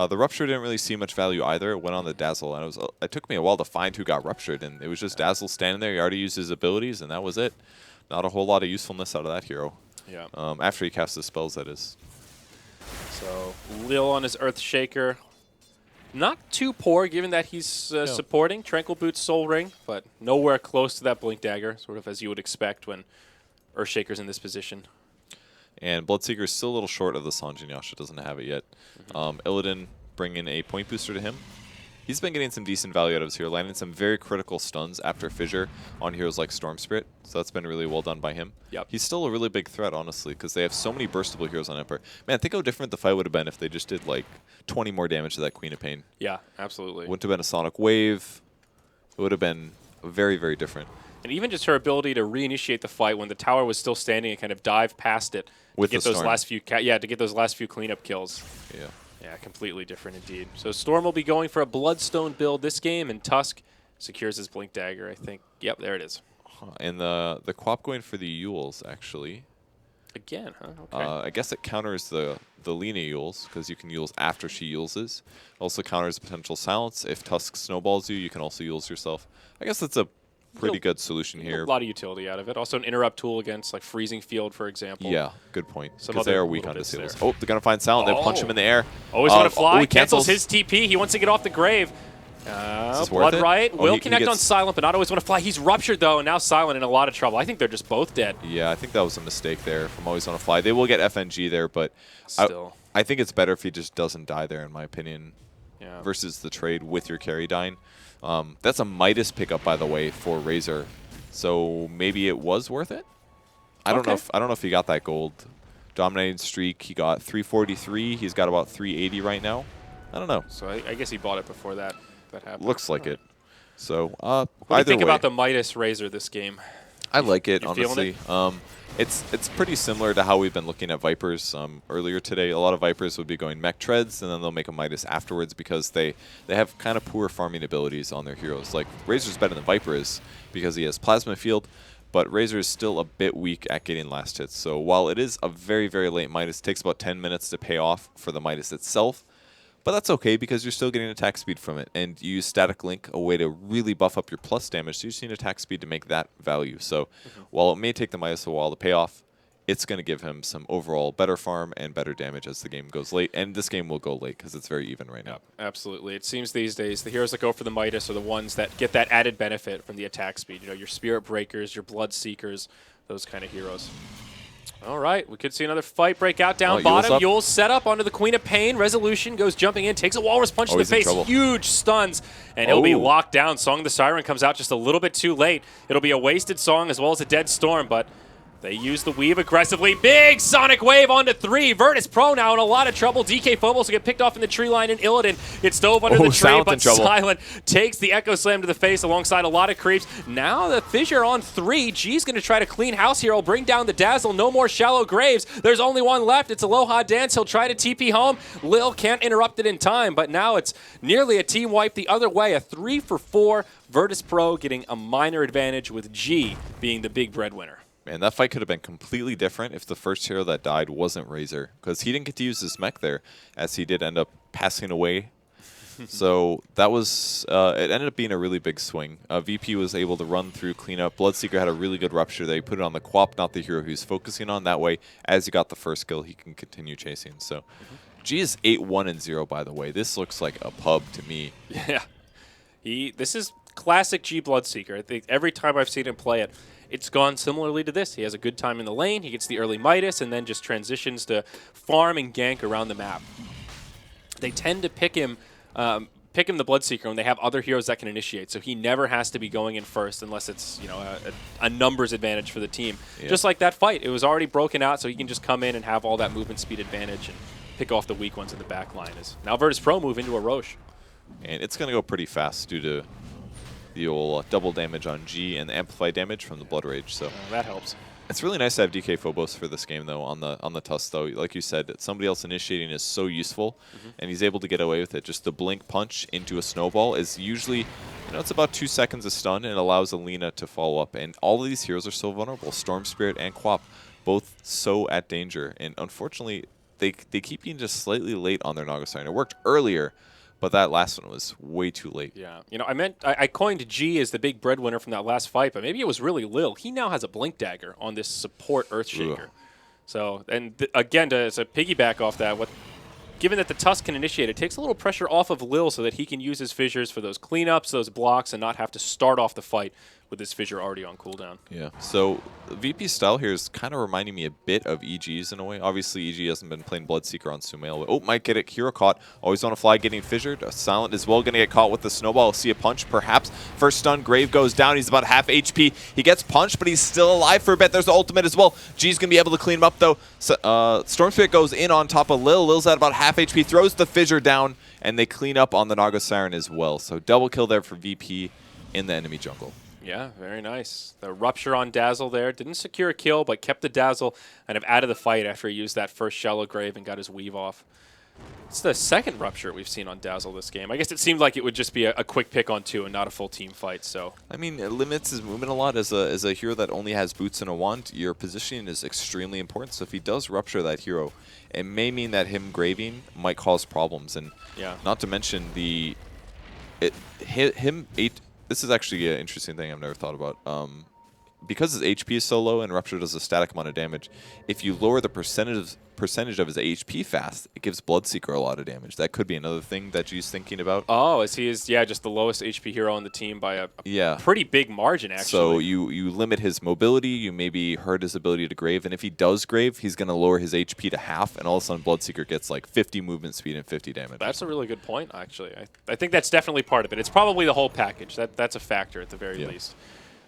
The Rupture didn't really see much value either. It went on the Dazzle, and it took me a while to find who got Ruptured, and it was just Dazzle standing there. He already used his abilities, and that was it. Not a whole lot of usefulness out of that hero. Yeah. After he casts his spells, that is. So Lil on his Earthshaker. Not too poor, given that he's supporting Tranquil Boot's Soul Ring, but nowhere close to that Blink Dagger, sort of as you would expect when Earthshaker's in this position. And Bloodseeker is still a little short of the Sanjin. Yasha doesn't have it yet. Illidan bringing a point booster to him. He's been getting some decent value out of his hero, landing some very critical stuns after Fissure on heroes like Storm Spirit. So that's been really well done by him. Yep. He's still a really big threat, honestly, because they have so many burstable heroes on Emperor. Man, think how different the fight would have been if they just did like 20 more damage to that Queen of Pain. Yeah, absolutely. Wouldn't have been a Sonic Wave. It would have been very, very different. And even just her ability to reinitiate the fight when the tower was still standing and kind of dive past it With to get the those storm. last few to get those last few cleanup kills. Yeah. Yeah, completely different indeed. So Storm will be going for a Bloodstone build this game, and Tusk secures his Blink Dagger, I think. Yep, there it is. And the Quap going for the Yules, actually. Again, huh? Okay. I guess it counters the Lina Yules, because you can Yules after she Yuleses. Also counters potential silence. If Tusk snowballs you, you can also Yules yourself. I guess that's a pretty good solution here. A lot of utility out of it. Also an interrupt tool against like Freezing Field, for example. Yeah, good point. Some Because they other are weak little on bits disables. there. Oh, they're going to find Silent. They punch him in the air. Oh, he's going to fly. He cancels his TP. He wants to get off the grave. this Blood worth it? Right Oh, will he connect on Silent, but not always want to fly. He's Ruptured, though, and now Silent in a lot of trouble. I think they're just both dead. Yeah, I think that was a mistake there from Always Want to Fly. They will get FNG there, but Still. I think it's better if he just doesn't die there, in my opinion, Yeah. versus the trade with your carry dying. That's a Midas pickup, by the way, for Razor. So maybe it was worth it. I don't know if he got that gold. Dominating streak, he got 343. He's got about 380 right now. I don't know. So I guess he bought it before that happened. Looks like it. So What do you either think way, about the Midas Razor this game? I like it, you feeling honestly. It's pretty similar to how we've been looking at Vipers earlier today. A lot of Vipers would be going mech treads, and then they'll make a Midas afterwards because they have kind of poor farming abilities on their heroes. Like, Razor's better than Viper is because he has Plasma Field, but Razor is still a bit weak at getting last hits. So while it is a very, very late Midas, it takes about 10 minutes to pay off for the Midas itself. But that's okay because you're still getting attack speed from it. And you use Static Link, a way to really buff up your plus damage, so you just need attack speed to make that value. So while it may take the Midas a while to pay off, it's going to give him some overall better farm and better damage as the game goes late. And this game will go late because it's very even right now. Absolutely. It seems these days the heroes that go for the Midas are the ones that get that added benefit from the attack speed. You know, your Spirit Breakers, your Blood Seekers, those kind of heroes. All right, we could see another fight break out down bottom. Yule's set up onto the Queen of Pain. Resolution goes jumping in, takes a Walrus Punch to the face. Huge stuns, and he'll be locked down. Song of the Siren comes out just a little bit too late. It'll be a wasted Song as well as a dead Storm, but They use the weave aggressively. Big Sonic Wave onto 3. Virtus Pro now in a lot of trouble. DK Phobos will get picked off in the tree line, and Illidan gets dove under the tree, Silent in but trouble. Silent takes the Echo Slam to the face alongside a lot of creeps. Now the Fissure on 3. G's going to try to clean house here. He'll bring down the Dazzle. No more shallow graves. There's only one left. It's Aloha Dance. He'll try to TP home. Lil can't interrupt it in time, but now it's nearly a team wipe the other way. A 3 for 4. Virtus Pro getting a minor advantage with G being the big breadwinner. Man, that fight could have been completely different if the first hero that died wasn't Razor, because he didn't get to use his mech there, as he did end up passing away. So that was, it ended up being a really big swing. VP was able to run through, clean up. Bloodseeker had a really good rupture. They put it on the Quap, not the hero he was focusing on. That way, as he got the first kill, he can continue chasing. So G is 8-1-0, by the way. This looks like a pub to me. Yeah. This is classic G Bloodseeker. I think every time I've seen him play it, it's gone similarly to this. He has a good time in the lane, he gets the early Midas, and then just transitions to farm and gank around the map. They tend to pick him the Bloodseeker when they have other heroes that can initiate, so he never has to be going in first unless it's a numbers advantage for the team. Yeah. Just like that fight, it was already broken out, so he can just come in and have all that movement speed advantage and pick off the weak ones in the back line. Now Virtus Pro move into a Roche. And it's going to go pretty fast due to the old double damage on G and the amplified damage from the Blood Rage. So that helps. It's really nice to have DK Phobos for this game, though, on the Tusk, though. Like you said, somebody else initiating is so useful, and he's able to get away with it. Just the blink punch into a snowball is usually, it's about 2 seconds of stun, and allows Alina to follow up. And all of these heroes are so vulnerable. Storm Spirit and Quap, both so at danger. And unfortunately, they keep being just slightly late on their Naga Siren. It worked earlier, but that last one was way too late. Yeah. I coined G as the big breadwinner from that last fight, but maybe it was really Lil. He now has a Blink Dagger on this support Earthshaker. Ugh. So, and again, to piggyback off that, given that the Tusk can initiate, it takes a little pressure off of Lil so that he can use his fissures for those cleanups, those blocks, and not have to start off the fight with his fissure already on cooldown. Yeah. So VP's style here is kind of reminding me a bit of EG's in a way. Obviously, EG hasn't been playing Bloodseeker on Sumail. Oh, might get it. Hero caught. Always on a fly, getting fissured. Silent as well, going to get caught with the snowball. See a punch, perhaps. First stun. Grave goes down. He's about half HP. He gets punched, but he's still alive for a bit. There's the ultimate as well. G's going to be able to clean him up, though. So, Storm Spirit goes in on top of Lil. Lil's at about half HP. Throws the fissure down, and they clean up on the Naga Siren as well. So double kill there for VP in the enemy jungle. Yeah, very nice. The rupture on Dazzle there. Didn't secure a kill, but kept the Dazzle kind of out of the fight after he used that first shallow grave and got his weave off. It's the second rupture we've seen on Dazzle this game. I guess it seemed like it would just be a quick pick on 2 and not a full team fight. So I mean, it limits his movement a lot. As a hero that only has boots and a wand, your positioning is extremely important. So if he does rupture that hero, it may mean that him graving might cause problems. And not to mention this is actually an interesting thing I've never thought about. Because his HP is so low and Rupture does a static amount of damage, if you lower the percentage of his HP fast, it gives Bloodseeker a lot of damage. That could be another thing that G's thinking about. Oh, as he is, just the lowest HP hero on the team by a pretty big margin, actually. So you limit his mobility, you maybe hurt his ability to grave, and if he does grave, he's going to lower his HP to half, and all of a sudden Bloodseeker gets like 50 movement speed and 50 damage. That's a really good point, actually. I think that's definitely part of it. It's probably the whole package. That's a factor at the very least.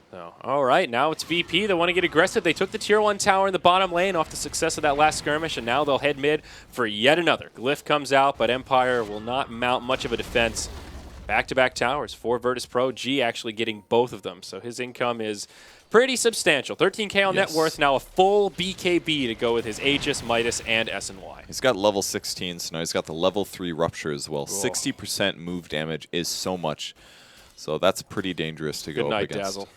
So, all right, now it's VP. They want to get aggressive. They took the Tier 1 tower in the bottom lane off the success of that last skirmish, and now they'll head mid for yet another. Glyph comes out, but Empire will not mount much of a defense. Back-to-back towers for Virtus Pro. G actually getting both of them, so his income is pretty substantial. 13K on net worth, now a full BKB to go with his Aegis, Midas, and SNY. He's got level 16, so now he's got the level 3 Rupture as well. 60% move damage is so much, so that's pretty dangerous to go up against. Good night, Dazzle.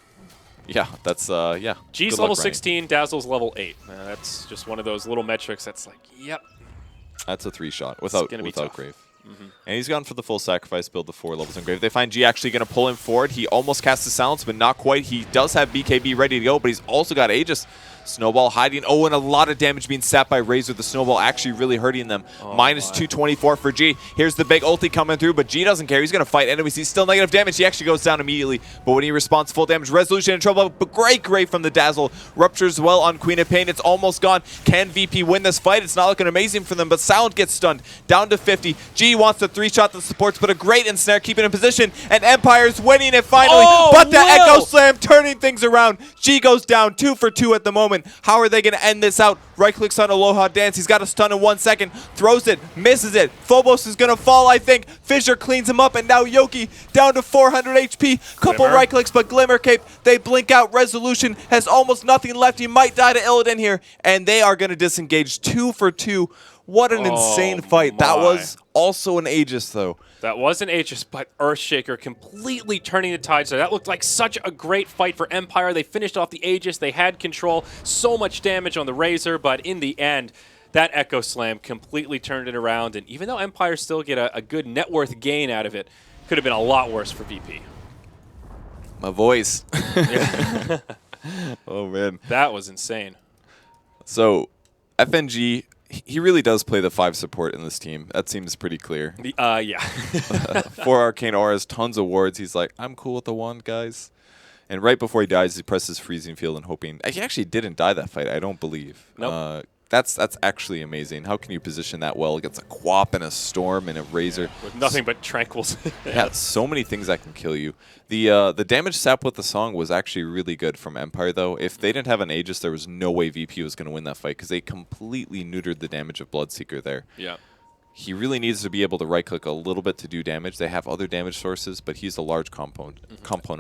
Yeah, that's, yeah. G's level 16, Dazzle's level 8. That's just one of those little metrics that's like, yep. That's a 3-shot without Grave. And he's gone for the full sacrifice, build the 4 levels in Grave. They find G actually going to pull him forward. He almost casts the silence, but not quite. He does have BKB ready to go, but he's also got Aegis. Snowball hiding. Oh, and a lot of damage being sapped by Razor. The Snowball actually really hurting them. Minus 224 for G. Here's the big ulti coming through, but G doesn't care. He's going to fight enemies. He's still negative damage. He actually goes down immediately, but when he responds full damage, Resolution in trouble, but great grave from the Dazzle. Ruptures well on Queen of Pain. It's almost gone. Can VP win this fight? It's not looking amazing for them, but Silent gets stunned. Down to 50. G wants to 3-shot the supports, but a great ensnare, keeping in position, and Empire's winning it finally, but the Echo Slam turning things around. G goes down 2 for 2 at the moment. moment. How are they going to end this out? Right clicks on Aloha Dance. He's got a stun in 1 second. Throws it. Misses it. Phobos is going to fall, I think. Fissure cleans him up, and now Yoki down to 400 HP. Couple Glimmer. right clicks, but Glimmer Cape, they blink out. Resolution has almost nothing left. He might die to Illidan here, and they are going to disengage 2 for 2. What an insane fight. That my. was also an Aegis, though. That was an Aegis, but Earthshaker completely turning the tide. So that looked like such a great fight for Empire. They finished off the Aegis. They had control. So much damage on the Razor, but in the end, that Echo Slam completely turned it around. And even though Empire still get a good net worth gain out of it, could have been a lot worse for VP. My voice. Oh, man. That was insane. So, FNG, he really does play the 5 support in this team. That seems pretty clear. Yeah. 4 Arcane Auras, tons of wards. He's like, I'm cool with the wand, guys. And right before he dies, he presses Freezing Field and hoping. He actually didn't die that fight, I don't believe. Nope. That's actually amazing. How can you position that well against a Quap and a Storm and a Razor? With nothing but tranquils. Yeah, so many things that can kill you. The damage sap with the song was actually really good from Empire, though. If they didn't have an Aegis, there was no way VP was going to win that fight because they completely neutered the damage of Bloodseeker there. Yeah. He really needs to be able to right-click a little bit to do damage. They have other damage sources, but he's a large component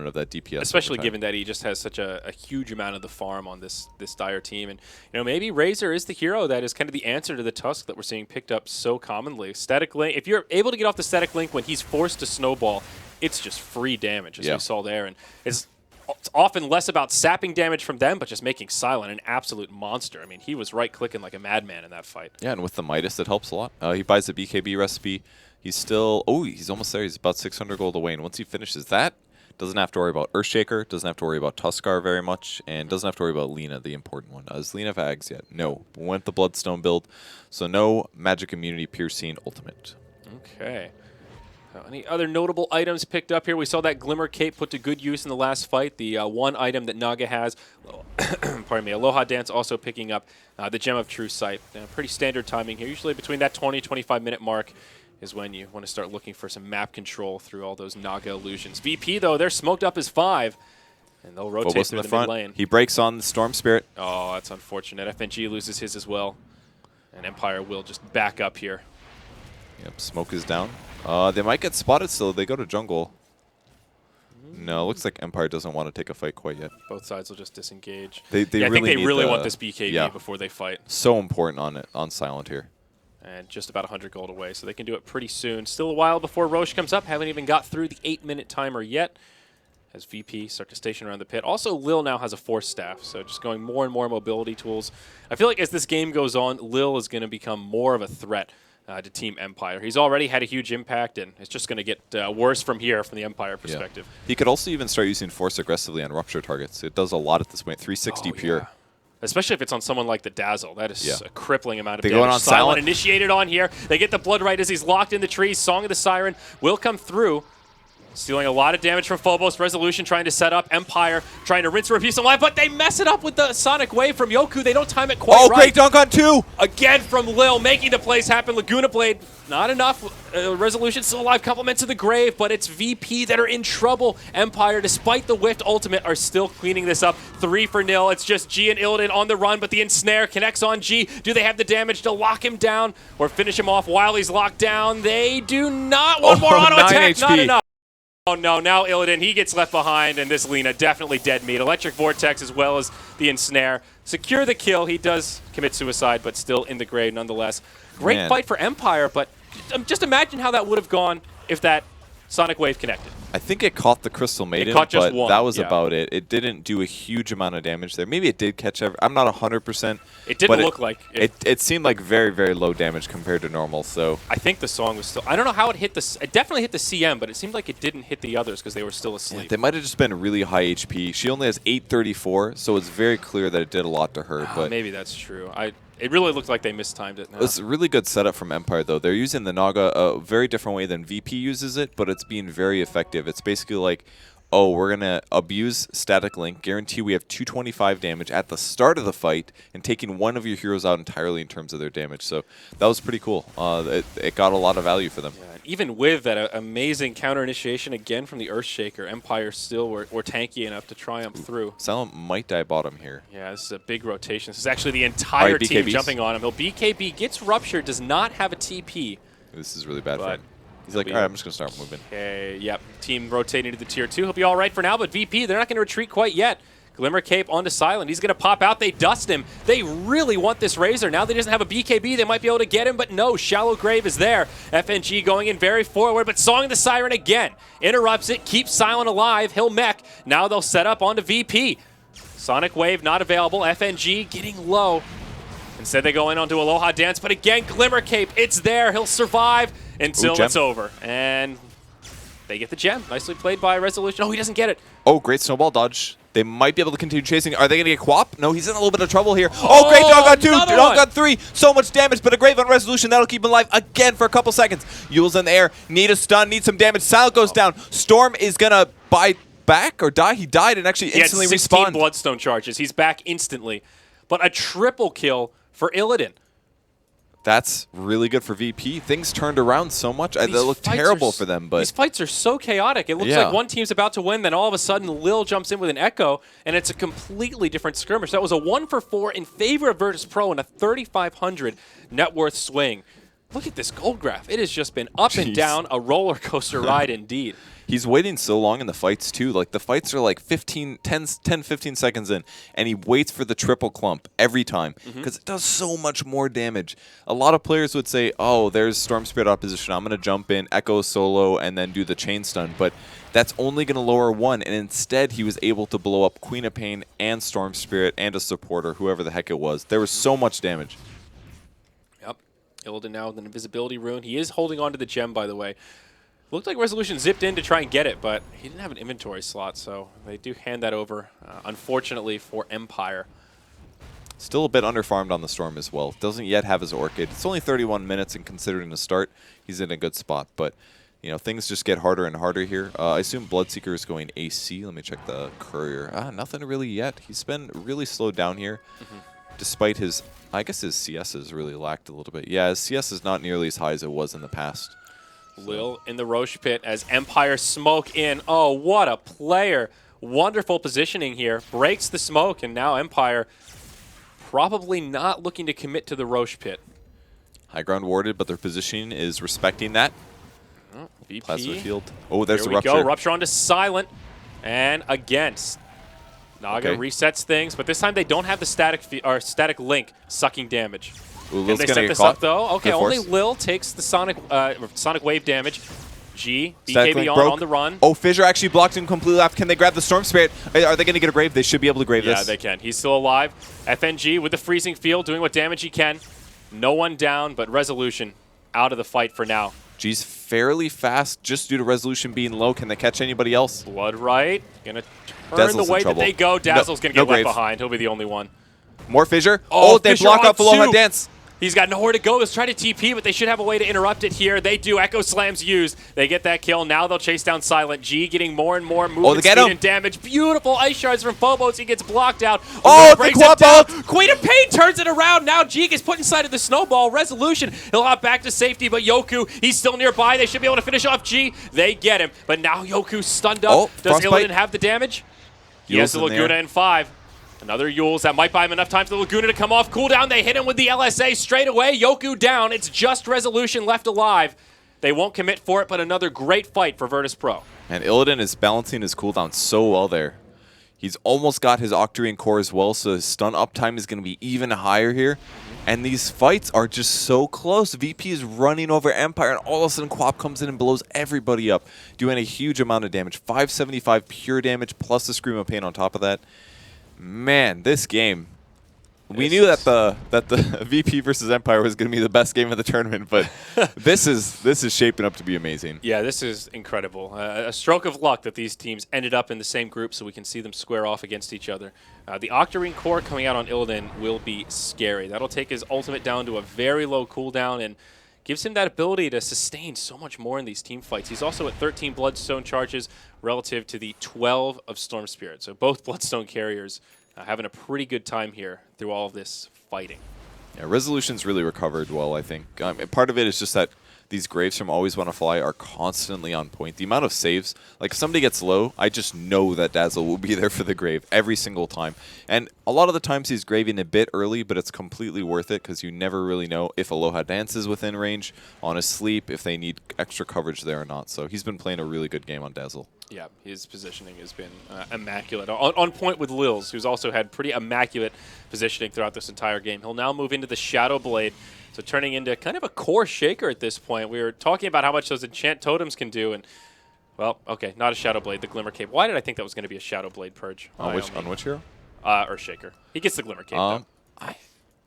of that DPS. Especially given that he just has such a huge amount of the farm on this Dire team. And, maybe Razor is the hero that is kind of the answer to the Tusk that we're seeing picked up so commonly. Static Link, if you're able to get off the Static Link when he's forced to snowball, it's just free damage, as we saw there. And it's often less about sapping damage from them, but just making Silent an absolute monster. I mean, he was right-clicking like a madman in that fight. Yeah, and with the Midas, it helps a lot. He buys the BKB recipe. He's still... Oh, he's almost there. He's about 600 gold away. And once he finishes that, doesn't have to worry about Earthshaker, doesn't have to worry about Tuskar very much, and doesn't have to worry about Lina, the important one. Does Lina have Ags yet? No. Went the Bloodstone build, so no Magic Immunity Piercing Ultimate. Okay. Any other notable items picked up here? We saw that Glimmer Cape put to good use in the last fight. The one item that Naga has, pardon me, Aloha Dance also picking up the Gem of True Sight. Pretty standard timing here. Usually between that 20-25 minute mark is when you want to start looking for some map control through all those Naga illusions. VP, though, they're smoked up as 5, and they'll rotate Phobos through in the front. mid lane. He breaks on the Storm Spirit. Oh, that's unfortunate. FNG loses his as well, and Empire will just back up here. Yep, smoke is down. They might get spotted still. They go to jungle. No, looks like Empire doesn't want to take a fight quite yet. Both sides will just disengage. They I think they need really want this BKB before they fight. So important on Silent here. And just about 100 gold away, so they can do it pretty soon. Still a while before Roche comes up. Haven't even got through the 8-minute timer yet as VP start to station around the pit. Also, Lil now has a Force Staff, so just going more and more mobility tools. I feel like as this game goes on, Lil is going to become more of a threat to Team Empire. He's already had a huge impact, and it's just going to get worse from here from the Empire perspective. Yeah. He could also even start using Force aggressively on Rupture targets. It does a lot at this point. 360 pure. Yeah. Especially if it's on someone like the Dazzle. That is a crippling amount of They damage. going on Silent initiated on here. They get the Blood right as he's locked in the trees. Song of the Siren will come through. Stealing a lot of damage from Phobos. Resolution trying to set up. Empire trying to rinse and repeat some life, but they mess it up with the Sonic Wave from Yoku. They don't time it quite right. Oh, great dunk on 2! Again from Lil, making the plays happen. Laguna Blade, not enough. Resolution still alive. Compliment to the grave, but it's VP that are in trouble. Empire, despite the Whiffed Ultimate, are still cleaning this up. 3-0. It's just G and Illidan on the run, but the Ensnare connects on G. Do they have the damage to lock him down or finish him off while he's locked down? They do not. One more auto attack, not enough. Oh no, now Illidan, he gets left behind, and this Lina definitely dead meat. Electric Vortex as well as the Ensnare. Secure the kill. He does commit suicide, but still in the grave nonetheless. Great fight for Empire, but just imagine how that would have gone if that Sonic Wave connected. I think it caught the Crystal Maiden, caught just but one, that was about it. It didn't do a huge amount of damage there. Maybe it did catch I'm not 100%. It didn't look like it. It seemed like very, very low damage compared to normal, so... I think the song was still... I don't know how it hit the... It definitely hit the CM, but it seemed like it didn't hit the others because they were still asleep. Yeah, they might have just been really high HP. She only has 834, so it's very clear that it did a lot to her. But maybe that's true. It really looked like they mistimed it. It's a really good setup from Empire, though. They're using the Naga a very different way than VP uses it, but it's being very effective. It's basically like oh, we're going to abuse static link, guarantee we have 225 damage at the start of the fight, and taking one of your heroes out entirely in terms of their damage. So that was pretty cool. It got a lot of value for them. Yeah, and even with that amazing counter initiation again from the Earthshaker, Empire still were tanky enough to triumph through. Silent might die bottom here. Yeah, this is a big rotation. This is actually the entire team BKBs. jumping on him. He'll BKB, gets Rupture, does not have a TP. This is really bad for But him. He's like, all right, I'm just going to start moving. Okay, yep. Team rotating to the tier 2. He'll be all right for now, but VP, they're not going to retreat quite yet. Glimmer Cape onto Silent. He's going to pop out. They dust him. They really want this Razor. Now that he doesn't have a BKB, they might be able to get him, but no. Shallow Grave is there. FNG going in very forward, but Song of the Siren again. Interrupts it, keeps Silent alive. He'll mech. Now they'll set up onto VP. Sonic Wave not available. FNG getting low. Instead, they go in onto Aloha Dance, but again, Glimmer Cape. It's there. He'll survive until it's over. And they get the gem. Nicely played by Resolution. Oh, he doesn't get it. Oh, great snowball dodge. They might be able to continue chasing. Are they going to get Quap? No, he's in a little bit of trouble here. Oh, great dog on 2, dog on 3. So much damage, but a Grave on Resolution. That'll keep him alive again for a couple seconds. Yule's in the air. Need a stun, need some damage. Silent goes down. Storm is going to bite back or die. He died and actually instantly respawned. 16 respawned. Bloodstone charges. He's back instantly. But a triple kill for Illidan. That's really good for VP. Things turned around so much. They look terrible for them. But these fights are so chaotic. It looks like one team's about to win, then all of a sudden Lil jumps in with an Echo, and it's a completely different skirmish. That was a 1-for-4 in favor of Virtus Pro and a 3,500 net worth swing. Look at this gold graph. It has just been up and down, a roller coaster ride indeed. He's waiting so long in the fights, too. Like, the fights are like 10, 15 seconds in, and he waits for the triple clump every time because it does so much more damage. A lot of players would say, oh, there's Storm Spirit opposition. I'm going to jump in, Echo solo, and then do the chain stun. But that's only going to lower one, and instead he was able to blow up Queen of Pain and Storm Spirit and a supporter, whoever the heck it was. There was so much damage. Yep. Illidan now with an invisibility rune. He is holding on to the gem, by the way. Looked like Resolution zipped in to try and get it, but he didn't have an inventory slot, so they do hand that over, unfortunately, for Empire. Still a bit underfarmed on the Storm as well. Doesn't yet have his Orchid. It's only 31 minutes, and considering the start, he's in a good spot. But, you know, things just get harder and harder here. I assume Bloodseeker is going AC. Let me check the Courier. Nothing really yet. He's been really slowed down here, despite his... I guess his CS has really lacked a little bit. Yeah, his CS is not nearly as high as it was in the past. Lil in the Roche pit as Empire smoke in. Oh, what a player. Wonderful positioning here. Breaks the smoke, and now Empire probably not looking to commit to the Roche pit. High ground warded, but their positioning is respecting that. Oh, VP. Plasma field. Oh, there's the Here we Rupture. go. Rupture onto Silent. And again, Naga resets things, but this time they don't have the static link sucking damage. Ooh, Can they set this up though? Okay, only Lil takes the sonic wave damage. G, BKB on the run. Oh, Fissure actually blocked him completely off. Can they grab the Storm Spirit? Are they going to get a Grave? They should be able to Grave this. Yeah, they can. He's still alive. FNG with the freezing field, doing what damage he can. No one down, but Resolution out of the fight for now. G's fairly fast just due to Resolution being low. Can they catch anybody else? Blood right. Gonna turn Dazzle's the way that they go. Dazzle's going to get left Grave. behind. He'll be the only one. More Fissure. Oh, They Fissure block on off Aloha 2. Dance. He's got nowhere to go. Let's try to TP, but they should have a way to interrupt it here. They do. Echo Slam's used. They get that kill. Now they'll chase down Silent. G getting more and more movement speed and damage. Beautiful Ice Shards from Phobos. He gets blocked out. Oh, breaks the it down. Quap. Queen of Pain turns it around. Now G gets put inside of the snowball. Resolution. He'll hop back to safety, but Yoku, he's still nearby. They should be able to finish off G. They get him, but now Yoku's stunned up. Does Illidan have the damage? He has the Laguna in 5. Another Yules. That might buy him enough time for the Laguna to come off. Cooldown. They hit him with the LSA straight away. Yoku down. It's just Resolution left alive. They won't commit for it, but another great fight for Virtus Pro. And Illidan is balancing his cooldown so well there. He's almost got his Octarine core as well, so his stun uptime is going to be even higher here. And these fights are just so close. VP is running over Empire, and all of a sudden Quap comes in and blows everybody up, doing a huge amount of damage. 575 pure damage plus the Scream of Pain on top of that. Man, this game. We knew that the VP versus Empire was going to be the best game of the tournament, but this is shaping up to be amazing. Yeah, this is incredible. A stroke of luck that these teams ended up in the same group so we can see them square off against each other. The Octarine core coming out on Illidan will be scary. That'll take his ultimate down to a very low cooldown, and gives him that ability to sustain so much more in these team fights. He's also at 13 Bloodstone charges relative to the 12 of Storm Spirit. So both Bloodstone carriers having a pretty good time here through all of this fighting. Yeah, Resolution's really recovered well, I think. Part of it is just that these Graves from Always Wanna Fly are constantly on point. The amount of saves, like if somebody gets low, I just know that Dazzle will be there for the Grave every single time. And a lot of the times he's graving a bit early, but it's completely worth it because you never really know if Aloha Dance is within range, on his sleep, if they need extra coverage there or not. So he's been playing a really good game on Dazzle. Yeah, his positioning has been immaculate. On point with Lils, who's also had pretty immaculate positioning throughout this entire game. He'll now move into the Shadow Blade, so turning into kind of a core shaker at this point. We were talking about how much those enchant totems can do, and, well, okay, not a Shadow Blade, the Glimmer Cape. Why did I think that was going to be a Shadow Blade purge? On which hero? Earthshaker. He gets the Glimmer Cape, though.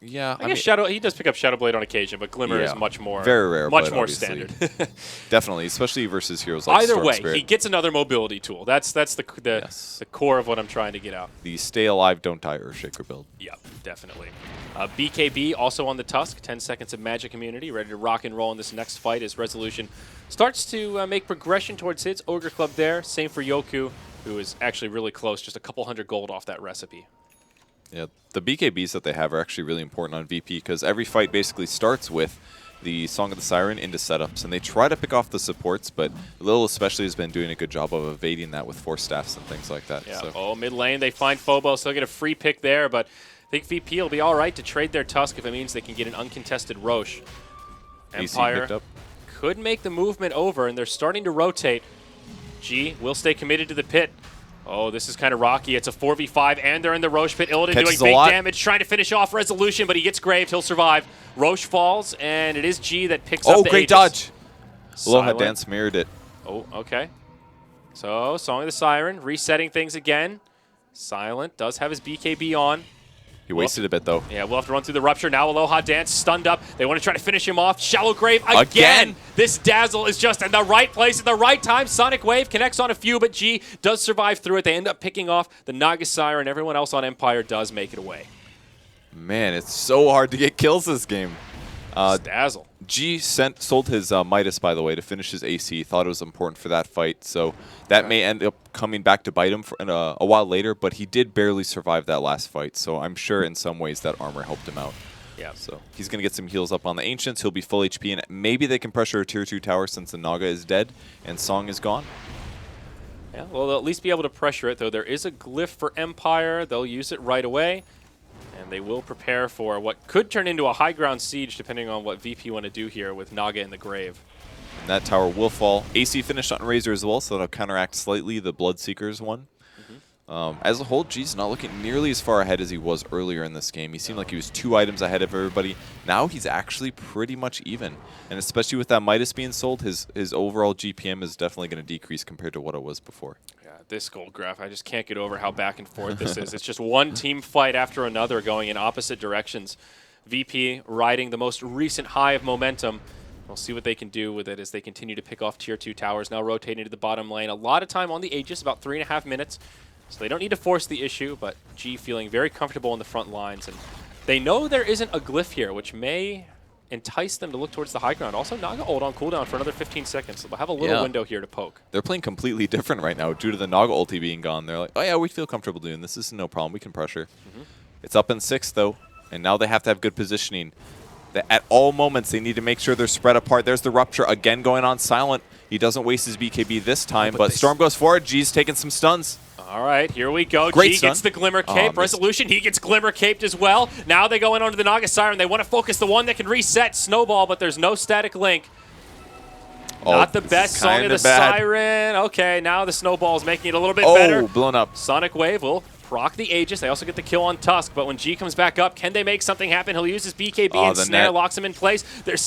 Yeah, I guess Shadow. He does pick up Shadow Blade on occasion, but Glimmer is much more very rare, much but more obviously standard. Definitely, especially versus heroes like Either Storm way, Spirit. he gets another mobility tool. That's the core of what I'm trying to get out. The stay alive, don't die Earthshaker build. Yep, definitely. BKB also on the Tusk. 10 seconds of magic immunity, ready to rock and roll in this next fight as Resolution starts to make progression towards his Ogre Club there. Same for Yoku, who is actually really close, just a couple hundred gold off that recipe. Yeah, the BKBs that they have are actually really important on VP because every fight basically starts with the Song of the Siren into setups, and they try to pick off the supports, but Lil especially has been doing a good job of evading that with Force Staffs and things like that. Yeah. So. Oh, mid lane, they find Phobos. They'll get a free pick there, but I think VP will be all right to trade their Tusk if it means they can get an uncontested Roche. Empire could make the movement over, and they're starting to rotate. G will stay committed to the pit. Oh, this is kind of rocky. It's a 4v5, and they're in the Roche pit. Illidan doing big damage, trying to finish off Resolution, but he gets graved. He'll survive. Roche falls, and it is G that picks up the great Aegis. dodge. Silent. Aloha Dance mirrored it. Oh, okay. So, Song of the Siren, resetting things again. Silent does have his BKB on. He wasted a bit, though. Yeah, we'll have to run through the Rupture. Now Aloha Dance stunned up. They want to try to finish him off. Shallow Grave again. This Dazzle is just in the right place at the right time. Sonic Wave connects on a few, but G does survive through it. They end up picking off the Naga Siren. Everyone else on Empire does make it away. Man, it's so hard to get kills this game. Dazzle. G sold his Midas, by the way, to finish his AC. Thought it was important for that fight, so that may end up coming back to bite him a while later, but he did barely survive that last fight, so I'm sure in some ways that armor helped him out. Yeah. So he's going to get some heals up on the Ancients. He'll be full HP, and maybe they can pressure a Tier 2 tower since the Naga is dead and Song is gone. Yeah, well, they'll at least be able to pressure it, though there is a glyph for Empire. They'll use it right away. And they will prepare for what could turn into a high ground siege, depending on what VP want to do here with Naga in the grave. And that tower will fall. AC finished on Razor as well, so that'll counteract slightly the Bloodseekers one. As a whole, G's not looking nearly as far ahead as he was earlier in this game. He seemed like he was 2 items ahead of everybody. Now he's actually pretty much even. And especially with that Midas being sold, his overall GPM is definitely going to decrease compared to what it was before. Yeah, this gold graph, I just can't get over how back and forth this is. It's just one team fight after another going in opposite directions. VP riding the most recent high of momentum. We'll see what they can do with it as they continue to pick off Tier 2 towers. Now rotating to the bottom lane. A lot of time on the Aegis, about 3.5 minutes. So they don't need to force the issue, but G feeling very comfortable in the front lines. And they know there isn't a glyph here, which may entice them to look towards the high ground. Also, Naga ult on cooldown for another 15 seconds, so they'll have a little window here to poke. They're playing completely different right now due to the Naga ulti being gone. They're like, oh yeah, we feel comfortable doing this. This is no problem. We can pressure. It's up in 6, though, and now they have to have good positioning. At all moments, they need to make sure they're spread apart. There's the Rupture again going on Silent. He doesn't waste his BKB this time, but Storm goes forward. G's taking some stuns. All right, here we go. Great G stun. gets the Glimmer Cape. Resolution, he gets Glimmer Caped as well. Now they go in onto the Naga Siren. They want to focus the one that can reset Snowball, but there's no static link. Not the best Song of the Siren. Okay, now the Snowball is making it a little bit better. Oh, blown up. Sonic Wave will proc the Aegis. They also get the kill on Tusk, but when G comes back up, can they make something happen? He'll use his BKB and Snare, locks him in place. They're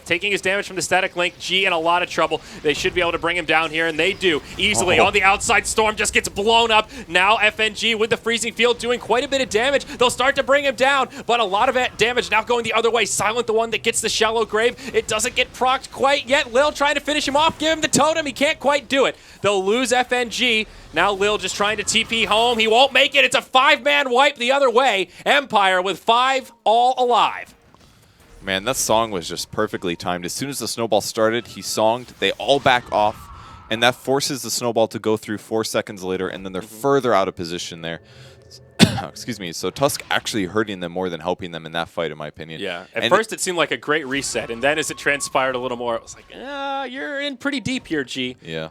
taking his damage from the static link. G in a lot of trouble. They should be able to bring him down here, and they do easily. On the outside, Storm just gets blown up. Now FNG with the freezing field doing quite a bit of damage. They'll start to bring him down, but a lot of damage now going the other way. Silent, the one that gets the shallow grave. It doesn't get procced quite yet. Lil trying to finish him off. Give him the totem. He can't quite do it. They'll lose FNG. Now Lil just trying to TP home. He won't make it. It's a 5-man wipe the other way. Empire with 5 all alive. Man, that song was just perfectly timed. As soon as the snowball started, he songed. They all back off, and that forces the snowball to go through 4 seconds later, and then they're further out of position there. Excuse me. So Tusk actually hurting them more than helping them in that fight, in my opinion. Yeah. At first, it seemed like a great reset, and then as it transpired a little more, it was like, you're in pretty deep here, G. Yeah.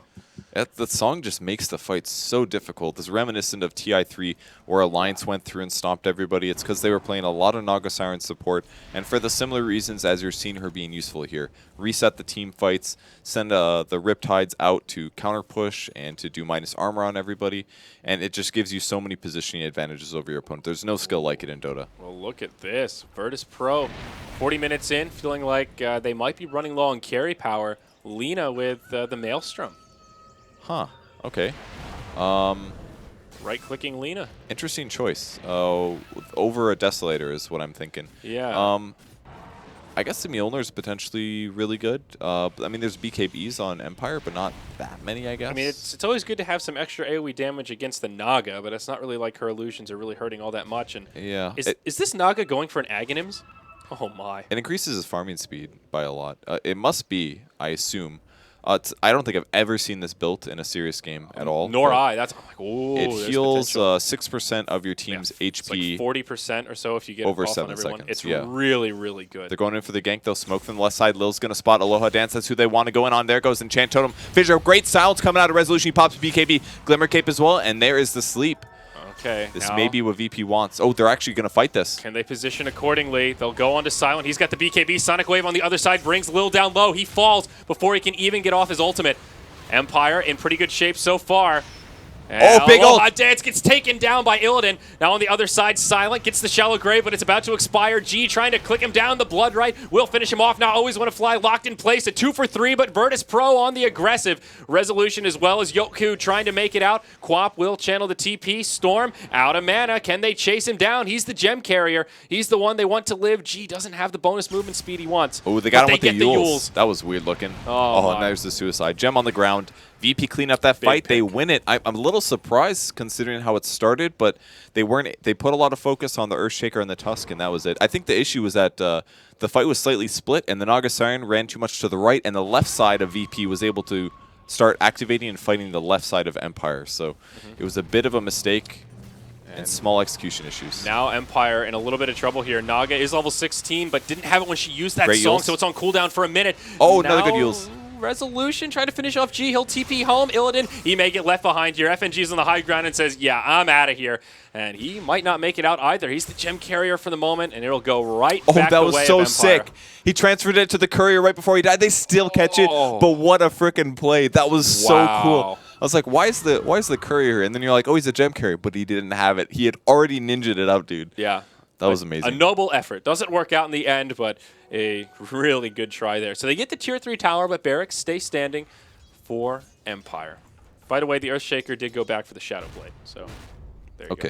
The song just makes the fight so difficult. It's reminiscent of TI3, where Alliance went through and stomped everybody. It's because they were playing a lot of Naga Siren support, and for the similar reasons as you're seeing her being useful here. Reset the team fights, send the Riptides out to counter push and to do minus armor on everybody, and it just gives you so many positioning advantages over your opponent. There's no skill like it in Dota. Well, look at this. Virtus Pro, 40 minutes in, feeling like they might be running low on carry power. Lina with the Maelstrom. Huh. Okay. Right-clicking Lina. Interesting choice. Over a Desolator is what I'm thinking. Yeah. I guess the Mjolnir's potentially really good. I mean, there's BKBs on Empire, but not that many, I guess. I mean, it's always good to have some extra AoE damage against the Naga, but it's not really like her illusions are really hurting all that much. And yeah. Is this Naga going for an Aghanims? Oh, my. It increases his farming speed by a lot. It must be, I assume. I don't think I've ever seen this built in a serious game at all. Nor I. That's like, ooh, it there's heals potential. 6% of your team's HP. It's like 40% or so if you get over it off 7 on everyone. seconds. It's yeah. really, really good. They're going in for the gank. They'll smoke from the left side. Lil's going to spot Aloha Dance. That's who they want to go in on. There goes Enchant Totem. Fissure, great silence coming out of Resolution. He pops BKB, Glimmer Cape as well, and there is the sleep. Okay. This may be what VP wants. Oh, they're actually going to fight this. Can they position accordingly? They'll go on to Silent. He's got the BKB. Sonic Wave on the other side brings Lil down low. He falls before he can even get off his ultimate. Empire in pretty good shape so far. And big ult! Dance gets taken down by Illidan. Now on the other side, Silent gets the shallow grave, but it's about to expire. G trying to click him down. The Blood Right will finish him off. Now always want to fly locked in place. A 2 for 3, but Virtus Pro on the aggressive. Resolution as well as Yoku trying to make it out. Quap will channel the TP. Storm out of mana. Can they chase him down? He's the gem carrier. He's the one they want to live. G doesn't have the bonus movement speed he wants. Oh, they got him with the get Yules. That was weird looking. Oh, and there's the suicide. Gem on the ground. VP clean up that fight. They win it. I'm a little surprised considering how it started, but they weren't. They put a lot of focus on the Earthshaker and the Tusk, and that was it. I think the issue was that the fight was slightly split, and the Naga Siren ran too much to the right, and the left side of VP was able to start activating and fighting the left side of Empire. So it was a bit of a mistake and small execution issues. Now Empire in a little bit of trouble here. Naga is level 16, but didn't have it when she used that Great song, Yules. so it's on cooldown for a minute. Oh, another good Yules. Resolution trying to finish off G. He'll TP home. Illidan, he may get left behind here. FNG's on the high ground and says, yeah, I'm out of here. And he might not make it out either. He's the gem carrier for the moment, and it'll go right back the way of Empire. Oh, that was so sick. He transferred it to the courier right before he died. They still catch it, but what a freaking play. That was so cool. I was like, why is the courier here? And then you're like, oh, he's a gem carrier, but he didn't have it. He had already ninja'd it out, dude. Yeah. That was amazing. A noble effort. Doesn't work out in the end, but a really good try there. So they get the tier 3 tower, but Barracks stay standing for Empire. By the way, the Earthshaker did go back for the Shadow Blade, so there you go.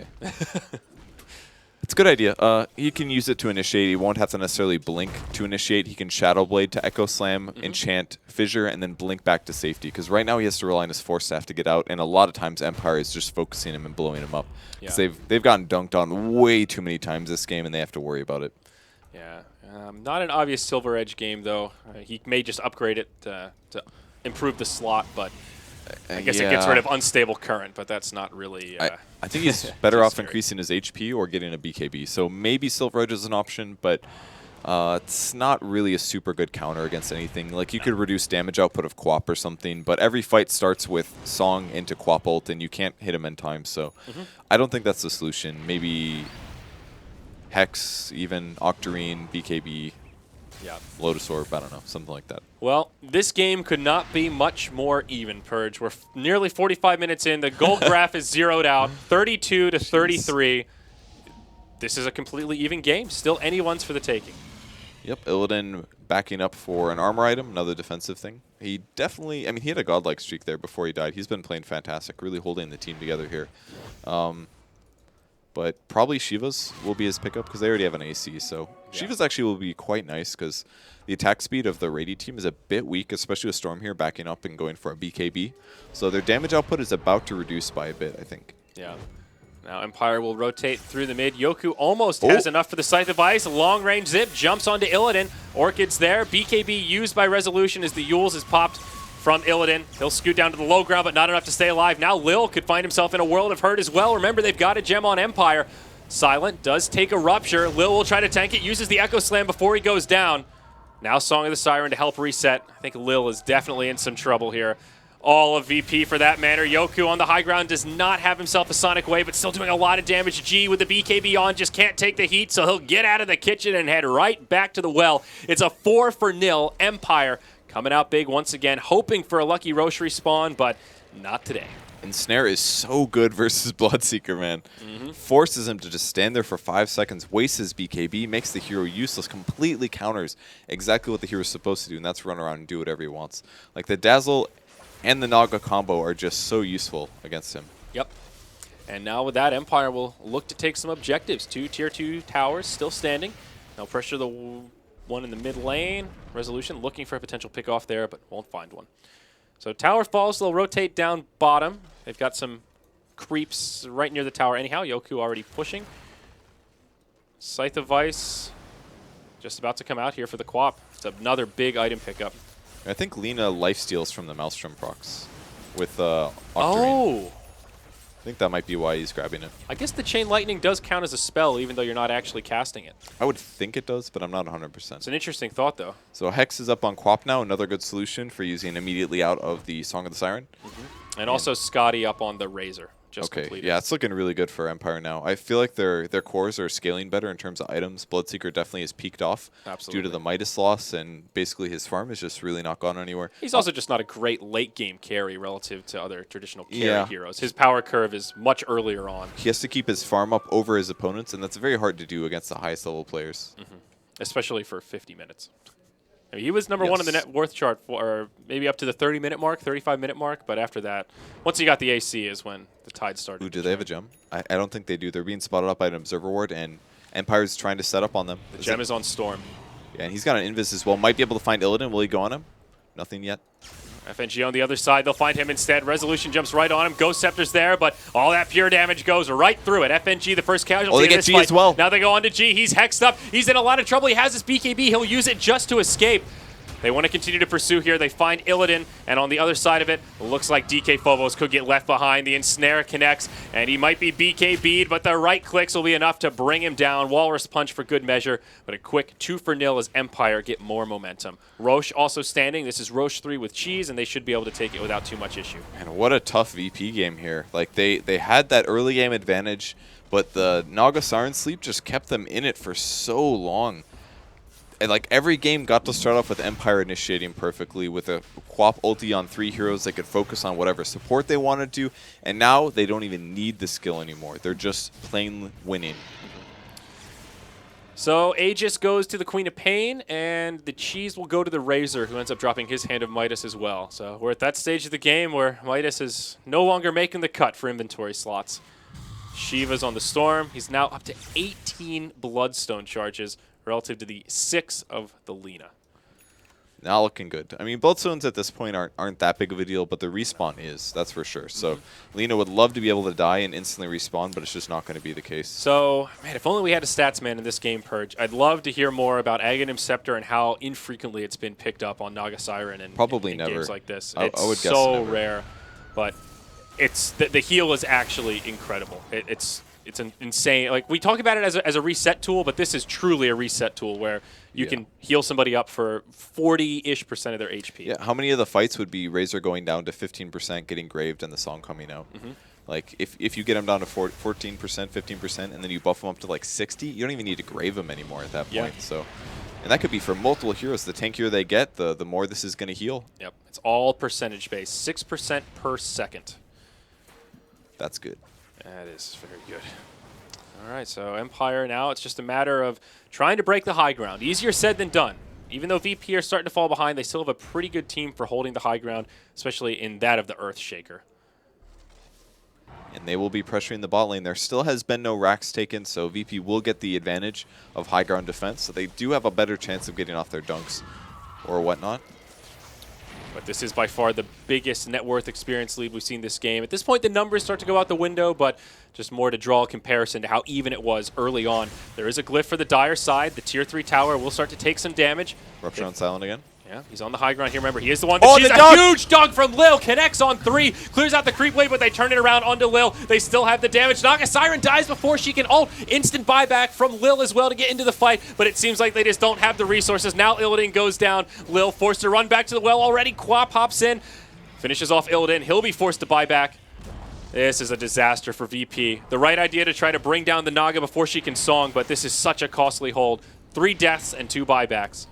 It's a good idea. He can use it to initiate. He won't have to necessarily blink to initiate. He can Shadow Blade to Echo Slam, enchant Fissure, and then blink back to safety. Because right now he has to rely on his Force Staff to get out, and a lot of times Empire is just focusing him and blowing him up. Because they've gotten dunked on way too many times this game, and they have to worry about it. Yeah. Not an obvious Silver Edge game, though. He may just upgrade it to improve the slot, but I guess it gets rid of unstable current, but that's not really... I think he's better off increasing his HP or getting a BKB. So maybe Silver Edge is an option, but it's not really a super good counter against anything. Like, you could reduce damage output of Quap or something, but every fight starts with Song into Quap ult, and you can't hit him in time. So I don't think that's the solution. Maybe Hex, even Octarine, BKB, Lotus Orb, I don't know, something like that. Well, this game could not be much more even, Purge. We're nearly 45 minutes in. The gold graph is zeroed out, 32 to 33. This is a completely even game. Still anyone's for the taking. Yep, Illidan backing up for an armor item, another defensive thing. He definitely, I mean, he had a godlike streak there before he died. He's been playing fantastic, really holding the team together here. But probably Shiva's will be his pickup because they already have an AC. So Shiva's actually will be quite nice because the attack speed of the Radi team is a bit weak, especially with Storm here backing up and going for a BKB. So their damage output is about to reduce by a bit, I think. Yeah. Now Empire will rotate through the mid. Yoku almost has enough for the Scythe of Ice. Long range zip, jumps onto Illidan. Orchid's there. BKB used by Resolution as the Yules is popped from Illidan. He'll scoot down to the low ground, but not enough to stay alive. Now Lil could find himself in a world of hurt as well. Remember, they've got a gem on Empire. Silent does take a rupture. Lil will try to tank it, uses the Echo Slam before he goes down. Now Song of the Siren to help reset. I think Lil is definitely in some trouble here. All of VP for that matter. Yoku on the high ground does not have himself a Sonic Wave, but still doing a lot of damage. G with the BKB on, just can't take the heat, so he'll get out of the kitchen and head right back to the well. It's a 4-0 Empire coming out big once again, hoping for a lucky Roche respawn, but not today. And Snare is so good versus Bloodseeker, man. Forces him to just stand there for 5 seconds, wastes his BKB, makes the hero useless, completely counters exactly what the hero's supposed to do, and that's run around and do whatever he wants. Like, the Dazzle and the Naga combo are just so useful against him. Yep. And now with that, Empire will look to take some objectives. 2 tier 2 towers still standing. Now pressure the one in the mid lane. Resolution looking for a potential pick off there, but won't find one. So tower falls, they'll rotate down bottom. They've got some creeps right near the tower anyhow. Yoku already pushing. Scythe of Ice just about to come out here for the Quap. It's another big item pickup. I think Lina lifesteals from the Maelstrom procs with Octarine. Oh! I think that might be why he's grabbing it. I guess the Chain Lightning does count as a spell, even though you're not actually casting it. I would think it does, but I'm not 100%. It's an interesting thought, though. So Hex is up on Quap now, another good solution for using immediately out of the Song of the Siren. And also Scotty up on the Razor. Just Okay, completed. yeah, it's looking really good for Empire now. I feel like their cores are scaling better in terms of items. Bloodseeker definitely has peaked off Absolutely. due to the Midas loss, and basically his farm is just really not gone anywhere. He's also just not a great late game carry relative to other traditional carry heroes. His power curve is much earlier on. He has to keep his farm up over his opponents, and that's very hard to do against the highest level players. Especially for 50 minutes. I mean, he was number one in the net worth chart for maybe up to the 30-minute mark, 35-minute mark, but after that, once he got the AC is when the tide started. Ooh, do they have a gem? I don't think they do. They're being spotted up by an Observer Ward, and Empire's trying to set up on them. The gem is on Storm. Yeah, and he's got an Invis as well. Might be able to find Illidan. Will he go on him? Nothing yet. FNG on the other side, they'll find him instead. Resolution jumps right on him. Ghost Scepter's there, but all that pure damage goes right through it. FNG, the first casualty Oh, they in get this G fight. as well. Now they go on to G. He's hexed up. He's in a lot of trouble. He has his BKB. He'll use it just to escape. They want to continue to pursue here. They find Illidan, and on the other side of it, looks like DK Phobos could get left behind. The Ensnare connects, and he might be BKB'd, but the right clicks will be enough to bring him down. Walrus Punch for good measure, but a quick 2-0 as Empire get more momentum. Roche also standing. This is Roche 3 with Cheese, and they should be able to take it without too much issue. And what a tough VP game here. Like, they had that early game advantage, but the Naga Siren Sleep just kept them in it for so long. And like every game got to start off with Empire initiating perfectly with a Quap ulti on 3 heroes. They could focus on whatever support they wanted to, and now they don't even need the skill anymore. They're just plain winning. So Aegis goes to the Queen of Pain, and the Cheese will go to the Razor, who ends up dropping his Hand of Midas as well. So we're at that stage of the game where Midas is no longer making the cut for inventory slots. Shiva's on the Storm. He's now up to 18 Bloodstone charges, relative to the 6 of the Lina. Now looking good. I mean, Bloodstones at this point aren't that big of a deal, but the respawn is, that's for sure. So Lina would love to be able to die and instantly respawn, but it's just not going to be the case. So, man, if only we had a stats man in this game, Purge. I'd love to hear more about Aghanim Scepter and how infrequently it's been picked up on Naga Siren and Probably in never. games like this. I It's would guess so never. rare, but it's the heal is actually incredible. It's an insane. Like, we talk about it as a reset tool, but this is truly a reset tool where you can heal somebody up for 40-ish% of their HP. Yeah, how many of the fights would be Razor going down to 15%, getting graved, and the song coming out? Like, if you get him down to 14%, 15%, and then you buff him up to like 60, you don't even need to grave him anymore at that point. So, and that could be for multiple heroes. The tankier they get, the more this is going to heal. Yep, it's all percentage-based, 6% per second. That's good. That is very good. All right, so Empire now, it's just a matter of trying to break the high ground. Easier said than done. Even though VP are starting to fall behind, they still have a pretty good team for holding the high ground, especially in that of the Earthshaker. And they will be pressuring the bot lane. There still has been no racks taken, so VP will get the advantage of high ground defense. So they do have a better chance of getting off their dunks or whatnot. But this is by far the biggest net worth experience lead we've seen this game. At this point, the numbers start to go out the window, but just more to draw a comparison to how even it was early on. There is a glyph for the Dire side. The tier 3 tower will start to take some damage. Rupture on silent again. Yeah, he's on the high ground here. Remember, he is the one that sees the a dunk! huge dunk from Lil. Connects on 3. Clears out the creep wave, but they turn it around onto Lil. They still have the damage. Naga Siren dies before she can ult. Instant buyback from Lil as well to get into the fight, but it seems like they just don't have the resources. Now Illidan goes down. Lil forced to run back to the well already. Quap hops in. Finishes off Illidan. He'll be forced to buy back. This is a disaster for VP. The right idea to try to bring down the Naga before she can song, but this is such a costly hold. 3 deaths and 2 buybacks.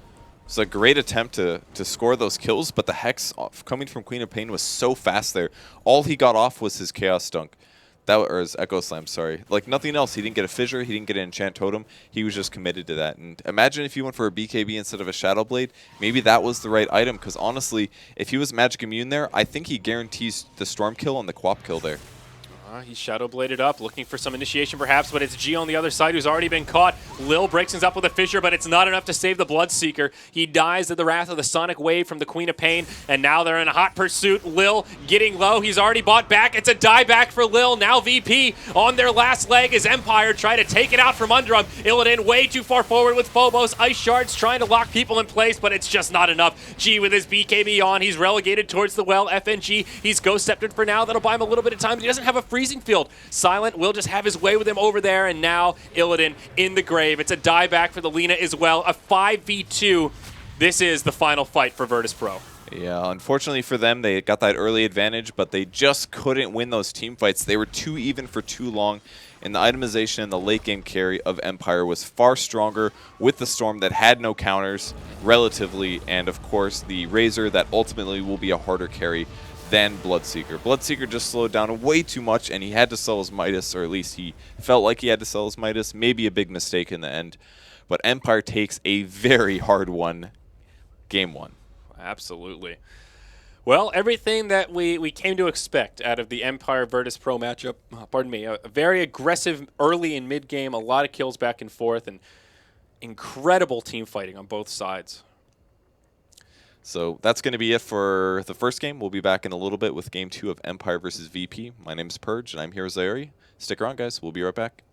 It's a great attempt to score those kills, but the Hex coming from Queen of Pain was so fast there. All he got off was his Chaos Dunk. Or his Echo Slam, sorry. Like nothing else. He didn't get a Fissure, he didn't get an Enchant Totem. He was just committed to that. And imagine if he went for a BKB instead of a Shadow Blade. Maybe that was the right item, because honestly, if he was Magic Immune there, I think he guarantees the Storm kill and the Quap kill there. He's Shadow Bladed up, looking for some initiation perhaps, but it's G on the other side who's already been caught. Lil breaks things up with a Fissure, but it's not enough to save the Bloodseeker. He dies to the wrath of the Sonic Wave from the Queen of Pain, and now they're in a hot pursuit. Lil getting low. He's already bought back. It's a die back for Lil. Now VP on their last leg as Empire try to take it out from under him. Illidan way too far forward with Phobos. Ice Shards trying to lock people in place, but it's just not enough. G with his BKB on. He's relegated towards the well. FNG, he's Ghost Sceptered for now. That'll buy him a little bit of time, but he doesn't have a freezing field. Silent will just have his way with him over there, and now Illidan in the grave. It's a dieback for the Lina as well. A 5v2. This is the final fight for Virtus Pro. Yeah, unfortunately for them, they got that early advantage, but they just couldn't win those team fights. They were too even for too long, and the itemization and the late game carry of Empire was far stronger with the Storm that had no counters, relatively, and of course the Razor that ultimately will be a harder carry than Bloodseeker. Bloodseeker just slowed down way too much, and he had to sell his Midas, or at least he felt like he had to sell his Midas. Maybe a big mistake in the end. But Empire takes a very hard one, game 1. Absolutely. Well, everything that we came to expect out of the Empire Virtus Pro matchup. Pardon me. A very aggressive early and mid game, a lot of kills back and forth, and incredible team fighting on both sides. So that's going to be it for the first game. We'll be back in a little bit with Game 2 of Empire versus VP. My name's Purge, and I'm here with Zayuri. Stick around, guys. We'll be right back.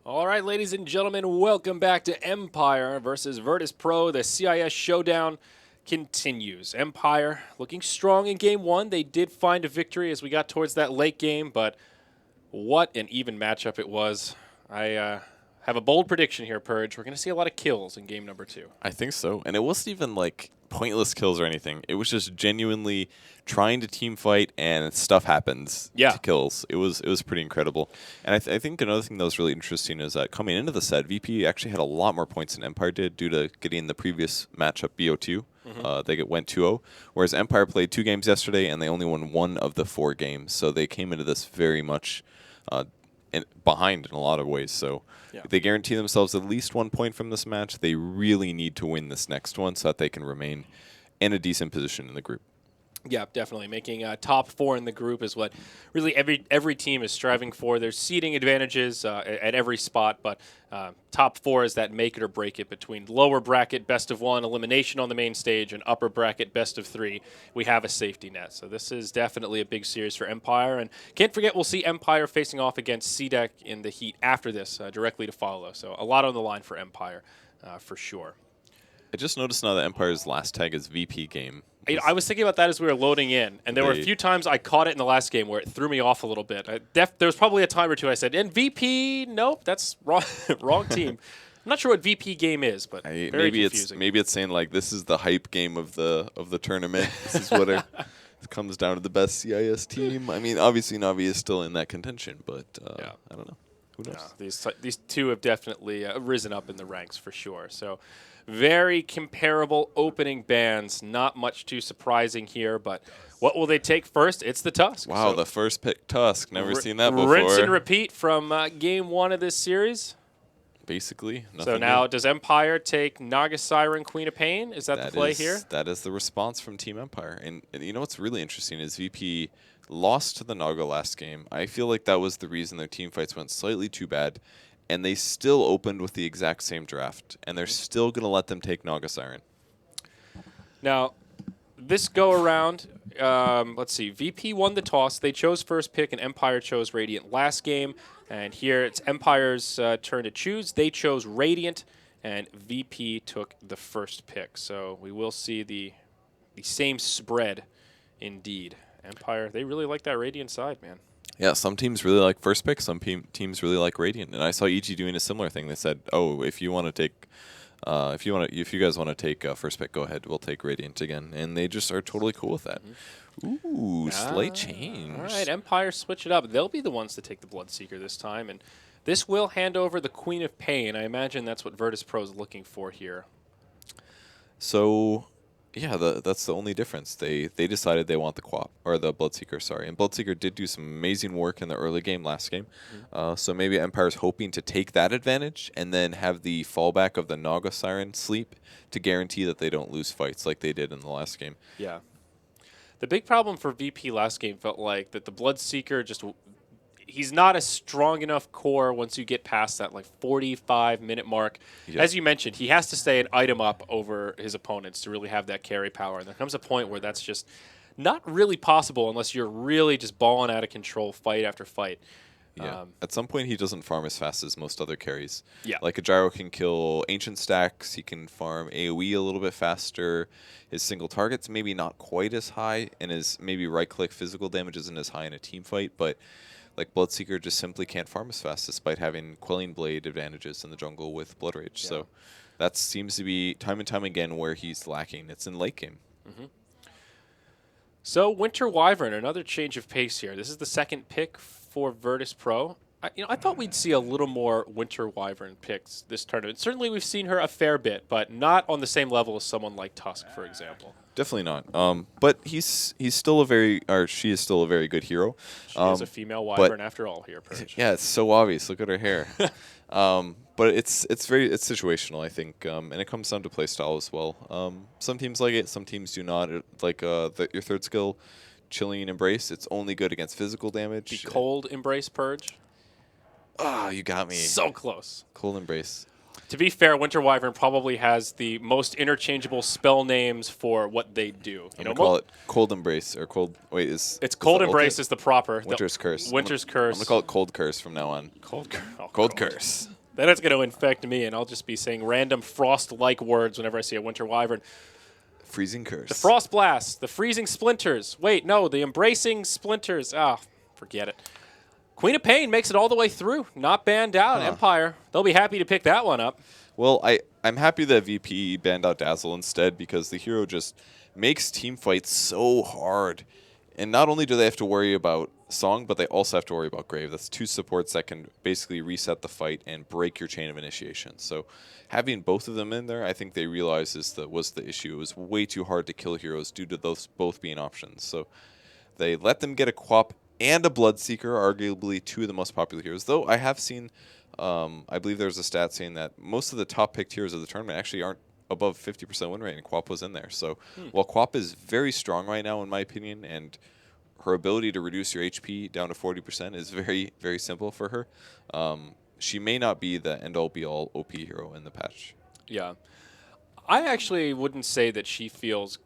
All right, ladies and gentlemen, welcome back to Empire versus Virtus Pro. The CIS showdown continues. Empire looking strong in game one. They did find a victory as we got towards that late game, but what an even matchup it was. I have a bold prediction here, Purge. We're going to see a lot of kills in game number 2. I think so. And it wasn't even like pointless kills or anything. It was just genuinely trying to team fight and stuff happens to kills. It was pretty incredible. And I think another thing that was really interesting is that coming into the set, VP actually had a lot more points than Empire did due to getting the previous matchup BO2. They went 2-0, whereas Empire played 2 games yesterday and they only won 1 of the 4 games. So they came into this very much behind in a lot of ways. So they guarantee themselves at least 1 point from this match. They really need to win this next one so that they can remain in a decent position in the group. Yeah, definitely. Making top 4 in the group is what really every team is striving for. There's seeding advantages at every spot, but top 4 is that make it or break it between lower bracket, best of 1, elimination on the main stage, and upper bracket, best of 3. We have a safety net. So this is definitely a big series for Empire. And can't forget, we'll see Empire facing off against CDEC in the heat after this, directly to follow. So a lot on the line for Empire, for sure. I just noticed now that Empire's last tag is VP game. I was thinking about that as we were loading in, and there were a few times I caught it in the last game where it threw me off a little bit. There was probably a time or two I said, and VP, nope, that's wrong, wrong team. I'm not sure what VP game is, but very confusing. Maybe it's saying like this is the hype game of the tournament. This is what it comes down to, the best CIS team. I mean, obviously Navi is still in that contention, but I don't know. Who knows? These two have definitely risen up in the ranks for sure. So very comparable opening bands. Not much too surprising here, but what will they take first? It's the Tusk. Wow, so the first pick Tusk. Never seen that before. Rinse and repeat from game 1 of this series. Basically. So now does Empire take Naga Siren, Queen of Pain? Is that the play here? That is the response from Team Empire. And you know what's really interesting is VP lost to the Naga last game. I feel like that was the reason their team fights went slightly too bad. And they still opened with the exact same draft. And they're still going to let them take Naga Siren. Now, this go around, let's see. VP won the toss. They chose first pick, and Empire chose Radiant last game. And here it's Empire's turn to choose. They chose Radiant, and VP took the first pick. So we will see the same spread indeed. Empire, they really like that Radiant side, man. Yeah, some teams really like first pick. Some teams really like Radiant. And I saw EG doing a similar thing. They said, "Oh, if you want to take, if you guys want to take first pick, go ahead. We'll take Radiant again." And they just are totally cool with that. Ooh, slight change. All right, Empire switch it up. They'll be the ones to take the Bloodseeker this time, and this will hand over the Queen of Pain. I imagine that's what Virtus Pro is looking for here. So, yeah, that's the only difference. They decided they want the Quap, or the Bloodseeker, sorry. And Bloodseeker did do some amazing work in the early game last game. So maybe Empire's hoping to take that advantage and then have the fallback of the Naga Siren sleep to guarantee that they don't lose fights like they did in the last game. Yeah. The big problem for VP last game felt like that the Bloodseeker just he's not a strong enough core once you get past that like 45-minute mark. Yeah. As you mentioned, he has to stay an item up over his opponents to really have that carry power. And there comes a point where that's just not really possible unless you're really just balling out of control fight after fight. Yeah. At some point, he doesn't farm as fast as most other carries. Yeah. Like a Gyro can kill ancient stacks. He can farm AoE a little bit faster. His single target's maybe not quite as high, and his maybe right-click physical damage isn't as high in a team fight, but like Bloodseeker just simply can't farm as fast despite having Quelling Blade advantages in the jungle with Blood Rage. Yeah. So that seems to be time and time again where he's lacking. It's in late game. So Winter Wyvern, another change of pace here. This is the second pick for Virtus Pro. I thought we'd see a little more Winter Wyvern picks this tournament. Certainly we've seen her a fair bit, but not on the same level as someone like Tusk, for example. Definitely not. But he's still she is still a very good hero. She is a female Wyvern after all here, Purge. Yeah, it's so obvious. Look at her hair. But it's situational, I think, and it comes down to playstyle as well. Some teams like it, some teams do not. Like your third skill, Chilling Embrace, it's only good against physical damage. The Cold Embrace Purge. Ah, you got me. So close. Cold Embrace. To be fair, Winter Wyvern probably has the most interchangeable spell names for what they do. I'm gonna call it Cold Embrace or Cold. Wait, it's Cold Embrace is the proper. Winter's Curse. Winter's Curse. I'm gonna call it Cold Curse from now on. Cold Curse. Cold Curse. Then it's going to infect me, and I'll just be saying random frost-like words whenever I see a Winter Wyvern. Freezing Curse. The Frost Blast, the Freezing Splinters. Wait, no, the Embracing Splinters. Ah, forget it. Queen of Pain makes it all the way through. Not banned out. Empire. They'll be happy to pick that one up. Well, I'm happy that VP banned out Dazzle instead because the hero just makes team fights so hard. And not only do they have to worry about Song, but they also have to worry about Grave. That's two supports that can basically reset the fight and break your chain of initiation. So having both of them in there, I think they realized was the issue. It was way too hard to kill heroes due to those both being options. So they let them get a Quap and a Bloodseeker, arguably two of the most popular heroes. Though I have seen, I believe there's a stat saying that most of the top picked heroes of the tournament actually aren't above 50% win rate, and Quap was in there. So while Quap is very strong right now, in my opinion, and her ability to reduce your HP down to 40% is very, very simple for her, she may not be the end-all be-all OP hero in the patch. Yeah. I actually wouldn't say that she feels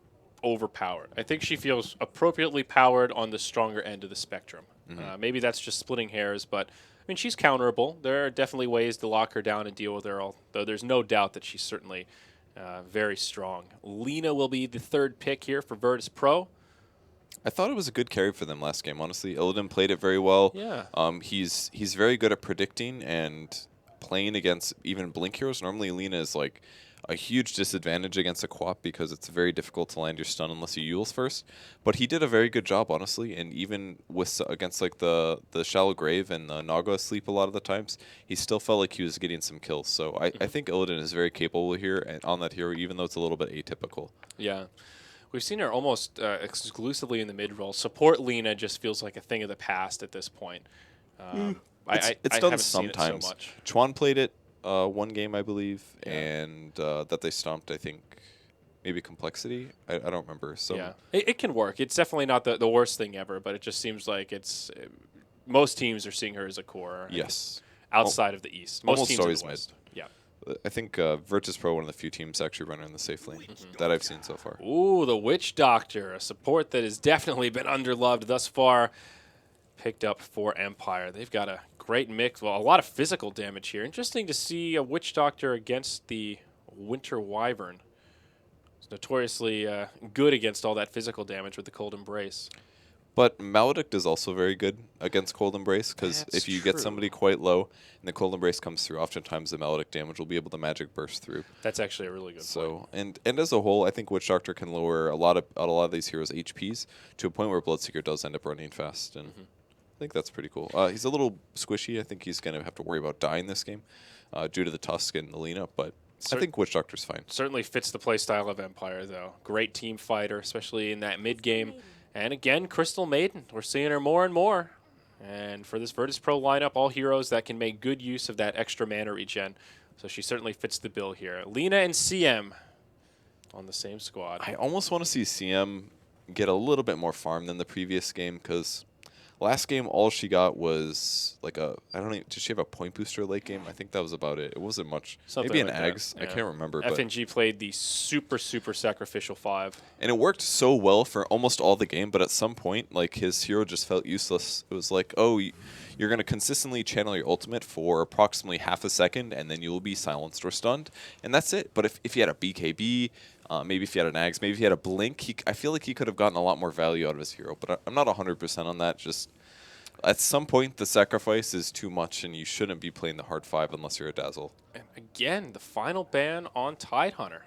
overpowered. I think she feels appropriately powered on the stronger end of the spectrum. Maybe that's just splitting hairs, but I mean, she's counterable. There are definitely ways to lock her down and deal with her, though there's no doubt that she's certainly very strong. Lina will be the third pick here for Virtus Pro. I thought it was a good carry for them last game, honestly. Illidan played it very well. Yeah. He's very good at predicting and playing against even Blink heroes. Normally, Lina is like a huge disadvantage against a Quap because it's very difficult to land your stun unless you Euls first. But he did a very good job, honestly, and even with against like the Shallow Grave and the Naga Sleep a lot of the times, he still felt like he was getting some kills. So I think Illidan is very capable here and on that hero, even though it's a little bit atypical. Yeah. We've seen her almost exclusively in the mid role. Support Lina just feels like a thing of the past at this point. It's I done haven't seen it sometimes. so much. Chuan played it one game, I believe, and that they stomped, I think, maybe Complexity. I don't remember. So yeah, it can work. It's definitely not the worst thing ever, but it just seems like most teams are seeing her as a core. Yes. Outside of the East. Most almost teams in always the West. Yeah. I think Virtus Pro, one of the few teams actually running in the safe lane that I've seen so far. Ooh, the Witch Doctor, a support that has definitely been underloved thus far. Picked up for Empire. They've got a great mix. Well, a lot of physical damage here. Interesting to see a Witch Doctor against the Winter Wyvern. It's notoriously good against all that physical damage with the Cold Embrace. But Maledict is also very good against Cold Embrace because if you get somebody quite low and the Cold Embrace comes through, oftentimes the Maledict damage will be able to magic burst through. That's actually a really good point. And as a whole, I think Witch Doctor can lower a lot of these heroes' HPs to a point where Bloodseeker does end up running fast, and I think that's pretty cool. He's a little squishy. I think he's going to have to worry about dying this game due to the Tusk and the Lina, but I think Witch Doctor's fine. Certainly fits the playstyle of Empire, though. Great team fighter, especially in that mid game. And again, Crystal Maiden. We're seeing her more and more. And for this Virtus Pro lineup, all heroes that can make good use of that extra mana regen. So she certainly fits the bill here. Lina and CM on the same squad. I almost want to see CM get a little bit more farm than the previous game because last game all she got was like I don't even, did she have a point booster late game? I think that was about it. It wasn't much. Something maybe like an Ags. that. I can't remember. FNG played the super sacrificial 5. And it worked so well for almost all the game, but at some point, like, his hero just felt useless. It was like, oh, you're going to consistently channel your ultimate for approximately half a second, and then you will be silenced or stunned, and that's it. But if you had a BKB, maybe if you had an Ags, maybe if you had a Blink, I feel like he could have gotten a lot more value out of his hero, but I'm not 100% on that. Just at some point, the sacrifice is too much, and you shouldn't be playing the hard 5 unless you're a Dazzle. And again, the final ban on Tidehunter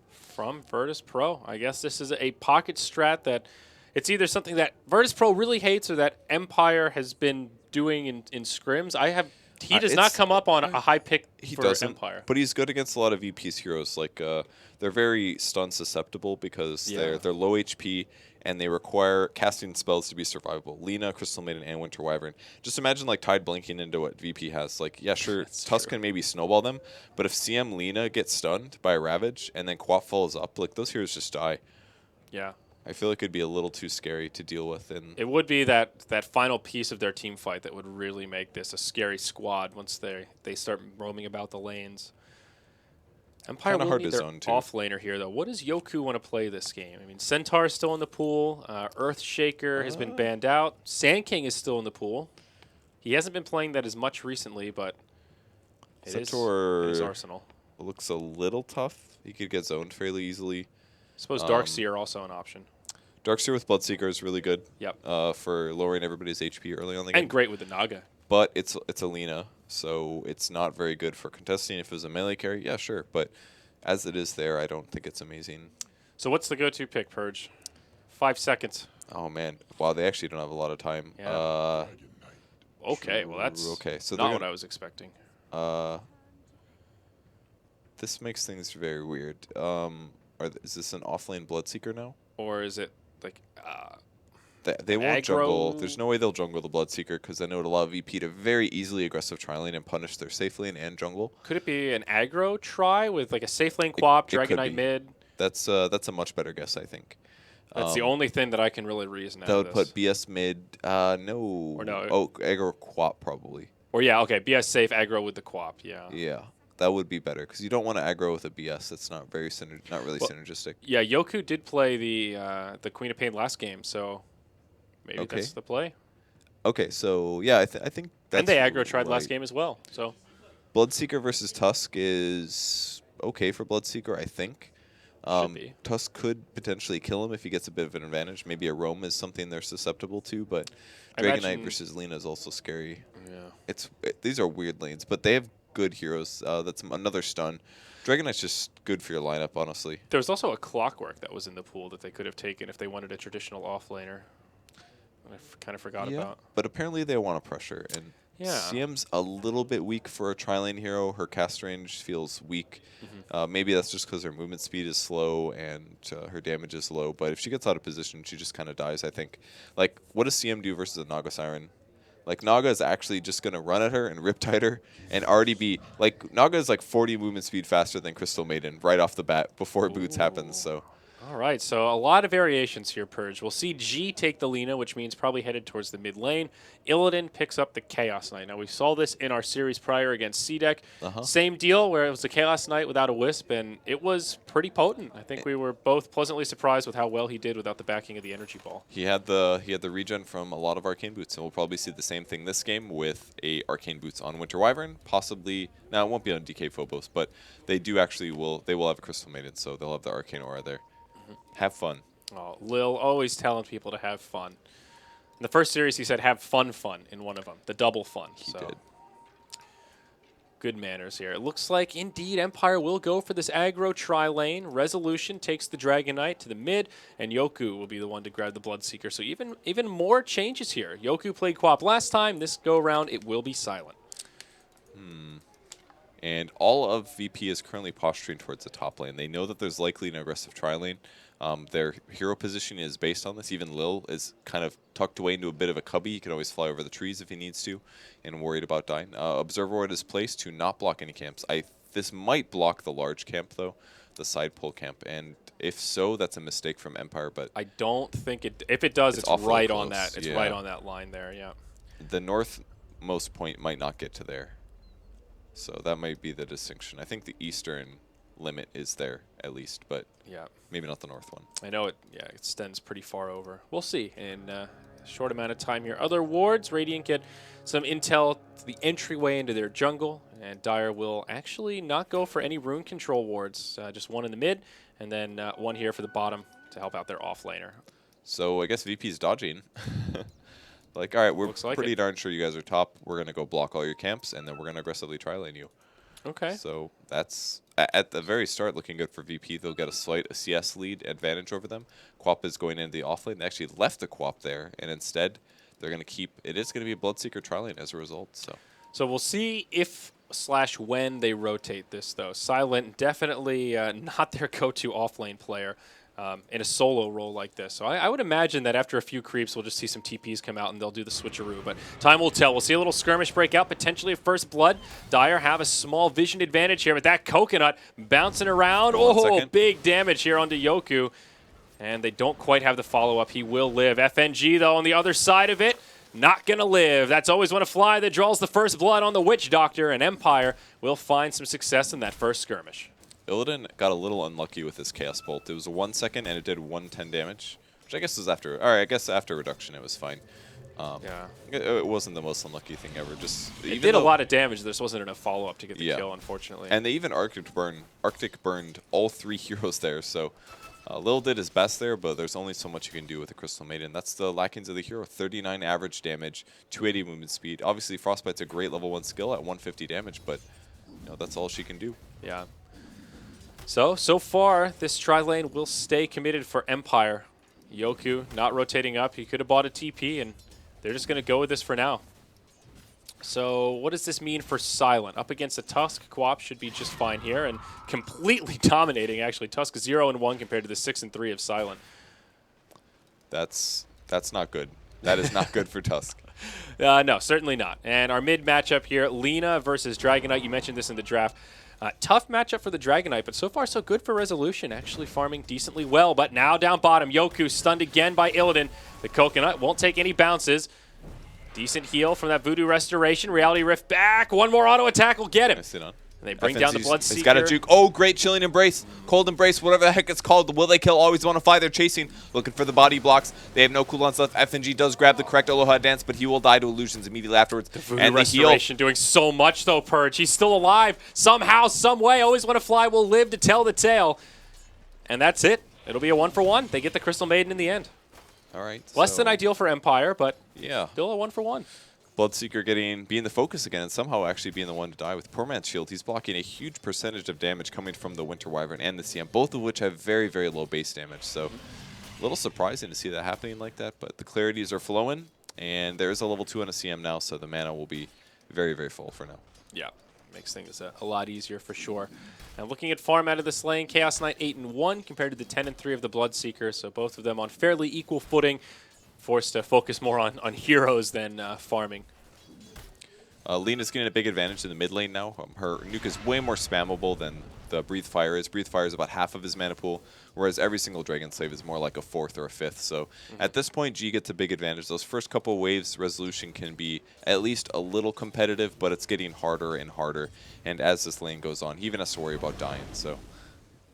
from Virtus Pro. I guess this is a pocket strat that it's either something that Virtus Pro really hates or that Empire has been doing in scrims. He does not come up on a high pick for Empire. But he's good against a lot of VP's heroes. Like they're very stun susceptible because they're low HP and they require casting spells to be survivable. Lina, Crystal Maiden, and Winter Wyvern. Just imagine like Tide blinking into what VP has. Like, yeah, sure, Tusk can maybe snowball them, but if CM Lina gets stunned by a Ravage and then Quap follows up, like those heroes just die. Yeah. I feel like it'd be a little too scary to deal with. And it would be that final piece of their team fight that would really make this a scary squad once they start roaming about the lanes. Empire will need their off laner here, though. What does Yoku want to play this game? I mean, Centaur is still in the pool. Earthshaker has been banned out. Sand King is still in the pool. He hasn't been playing that as much recently, but It is Centaur Arsenal. looks a little tough. He could get zoned fairly easily. I suppose Darkseer also an option. Darkseer with Bloodseeker is really good. Yep. For lowering everybody's HP early on the game. And great with the Naga. But it's Alina, so it's not very good for contesting. If it was a melee carry, yeah, sure. But as it is there, I don't think it's amazing. So what's the go-to pick, Purge? 5 seconds. Oh, man. Wow, they actually don't have a lot of time. Yeah. Okay, well that's so not what I was expecting. This makes things very weird. Is this an offlane Bloodseeker now? Or is it like... They won't aggro? jungle. There's no way they'll jungle the Bloodseeker because I know it allow VP to very easily aggressive tri-lane and punish their safe lane and jungle. Could it be an aggro try with like a safe lane quap, It could Dragonite be. mid? That's a much better guess, I think. That's the only thing that I can really reason out That of would this. put BS mid. No. Or no. Oh, aggro quap probably. Or yeah, okay, BS safe aggro with the quap, yeah. Yeah, that would be better because you don't want to aggro with a BS. It's not very not really synergistic. Yeah, Yoku did play the Queen of Pain last game, so maybe Okay. that's the play. Okay, so yeah, I think that's And they aggro tried right. last game as well, so... Bloodseeker versus Tusk is okay for Bloodseeker, I think. Should be. Tusk could potentially kill him if he gets a bit of an advantage. Maybe a roam is something they're susceptible to, but I Dragonite imagine- versus Lina is also scary. Yeah. These are weird lanes, but they have good heroes. That's another stun. Dragonite's just good for your lineup, honestly. There was also a Clockwork that was in the pool that they could have taken if they wanted a traditional offlaner. I kind of forgot about. But apparently they want to pressure, and Yeah. CM's a little bit weak for a tri-lane hero. Her cast range feels weak. Maybe that's just because her movement speed is slow and her damage is low. But if she gets out of position, she just kind of dies, I think. Like, what does CM do versus a Naga Siren? Like, Naga is actually just going to run at her and riptide her and already be... Like, Naga is like 40 movement speed faster than Crystal Maiden right off the bat before Boots happens, so... All right, so a lot of variations here, Purge. We'll see G take the Lina, which means probably headed towards the mid lane. Illidan picks up the Chaos Knight. Now, we saw this in our series prior against C-Deck. Same deal, where it was a Chaos Knight without a Wisp, and it was pretty potent. I think we were both pleasantly surprised with how well he did without the backing of the Energy Ball. He had the regen from a lot of Arcane Boots, and we'll probably see the same thing this game with a Arcane Boots on Winter Wyvern, possibly... Now, it won't be on DK Phobos, but they do actually they will have a Crystal Maiden, so they'll have the Arcane Aura there. Have fun. Oh, Lil always telling people to have fun. In the first series, he said have fun in one of them, the double fun. He did. Good manners here. It looks like, indeed, Empire will go for this aggro tri-lane. Resolution takes the Dragon Knight to the mid, and Yoku will be the one to grab the Bloodseeker. So even more changes here. Yoku played Quap last time. This go-around, it will be silent. And all of VP is currently posturing towards the top lane. They know that there's likely an aggressive tri-lane. Their hero position is based on this. Even Lil is kind of tucked away into a bit of a cubby. He can always fly over the trees if he needs to, and worried about dying. Observer Ward is placed to not block any camps. This might block the large camp, though, the side pull camp. And if so, that's a mistake from Empire. But I don't think it... If it does, it's awfully right close. on that. It's right on that line there, yeah. The northmost point might not get to there. So that might be the distinction. I think the eastern limit is there, at least, but yeah, maybe not the north one. I know it extends pretty far over. We'll see in a short amount of time here. Other wards, Radiant get some intel to the entryway into their jungle, and Dire will actually not go for any rune control wards, just one in the mid, and then one here for the bottom to help out their offlaner. So I guess VP's dodging. Like, all right, we're Looks like pretty it. darn sure you guys are top. We're going to go block all your camps, and then we're going to aggressively tri-lane you. Okay. So that's, at the very start, looking good for VP. They'll get a CS lead advantage over them. Quap is going into the offlane. They actually left the Quap there, and instead they're going to keep, it is going to be a Bloodseeker tri-lane as a result. So we'll see if / when they rotate this, though. Silent, definitely not their go-to offlane player. In a solo role like this. So I would imagine that after a few creeps, we'll just see some TPs come out and they'll do the switcheroo. But time will tell. We'll see a little skirmish break out, potentially a first blood. Dire have a small vision advantage here, but that coconut bouncing around. Oh, big damage here onto Yoku. And they don't quite have the follow-up. He will live. FNG, though, on the other side of it, not going to live. That's always when a fly that draws the first blood on the Witch Doctor, and Empire will find some success in that first skirmish. Illidan got a little unlucky with his Chaos Bolt. It was a 1 second, and it did 110 damage. which I guess was after. All right, I guess after reduction it was fine. Yeah. It wasn't the most unlucky thing ever. Just It did a lot of damage. There just wasn't enough follow-up to get the Yeah. kill, unfortunately. And they even Arctic burned all 3 heroes there. So Lil did his best there, but there's only so much you can do with the Crystal Maiden. That's the lackings of the hero. 39 average damage, 280 movement speed. Obviously, Frostbite's a great level 1 skill at 150 damage, but that's all she can do. Yeah. So far, this tri-lane will stay committed for Empire. Yoku not rotating up. He could have bought a TP, and they're just going to go with this for now. So what does this mean for Silent? Up against a Tusk, Co-op should be just fine here, and completely dominating, actually. Tusk 0-1 compared to the 6-3 of Silent. That's not good. That is not good for Tusk. No, certainly not. And our mid matchup here, Lina versus Dragonite. You mentioned this in the draft. Tough matchup for the Dragonite, but so far so good for Resolution, actually farming decently well. But now down bottom, Yoku stunned again by Illidan. The Coconut won't take any bounces. Decent heal from that Voodoo Restoration. Reality Rift back. One more auto attack will get him. I sit on. And they bring down the Bloodseeker. He's got a juke. Oh, great Chilling Embrace. Cold Embrace, whatever the heck it's called. Will they kill? Always want to fly. They're chasing. Looking for the body blocks. They have no cooldowns left. FNG does grab the correct Aloha Dance, but he will die to illusions immediately afterwards. The Voodoo and the Restoration heal. doing so much, though, Purge. He's still alive. Somehow, some way. Always want to fly. Will live to tell the tale. And that's it. It'll be a 1-for-1. They get the Crystal Maiden in the end. All right. Less than ideal for Empire, but yeah, still a 1-for-1. Bloodseeker being the focus again and somehow actually being the one to die with Poor Man's Shield. He's blocking a huge percentage of damage coming from the Winter Wyvern and the CM, both of which have very, very low base damage. So a little surprising to see that happening like that, but the clarities are flowing, and there is a level 2 on a CM now, so the mana will be very, very full for now. Yeah, makes things a lot easier for sure. Now looking at farm out of this lane, Chaos Knight 8-1 compared to the 10-3 of the Bloodseeker, so both of them on fairly equal footing, forced to focus more on heroes than farming. Lina's getting a big advantage in the mid lane now. Her nuke is way more spammable than the Breathe Fire is. Breathe Fire is about half of his mana pool, whereas every single Dragon Slave is more like a 4th or a 5th. So at this point, G gets a big advantage. Those first couple waves, Resolution can be at least a little competitive, but it's getting harder and harder. And as this lane goes on, he even has to worry about dying. So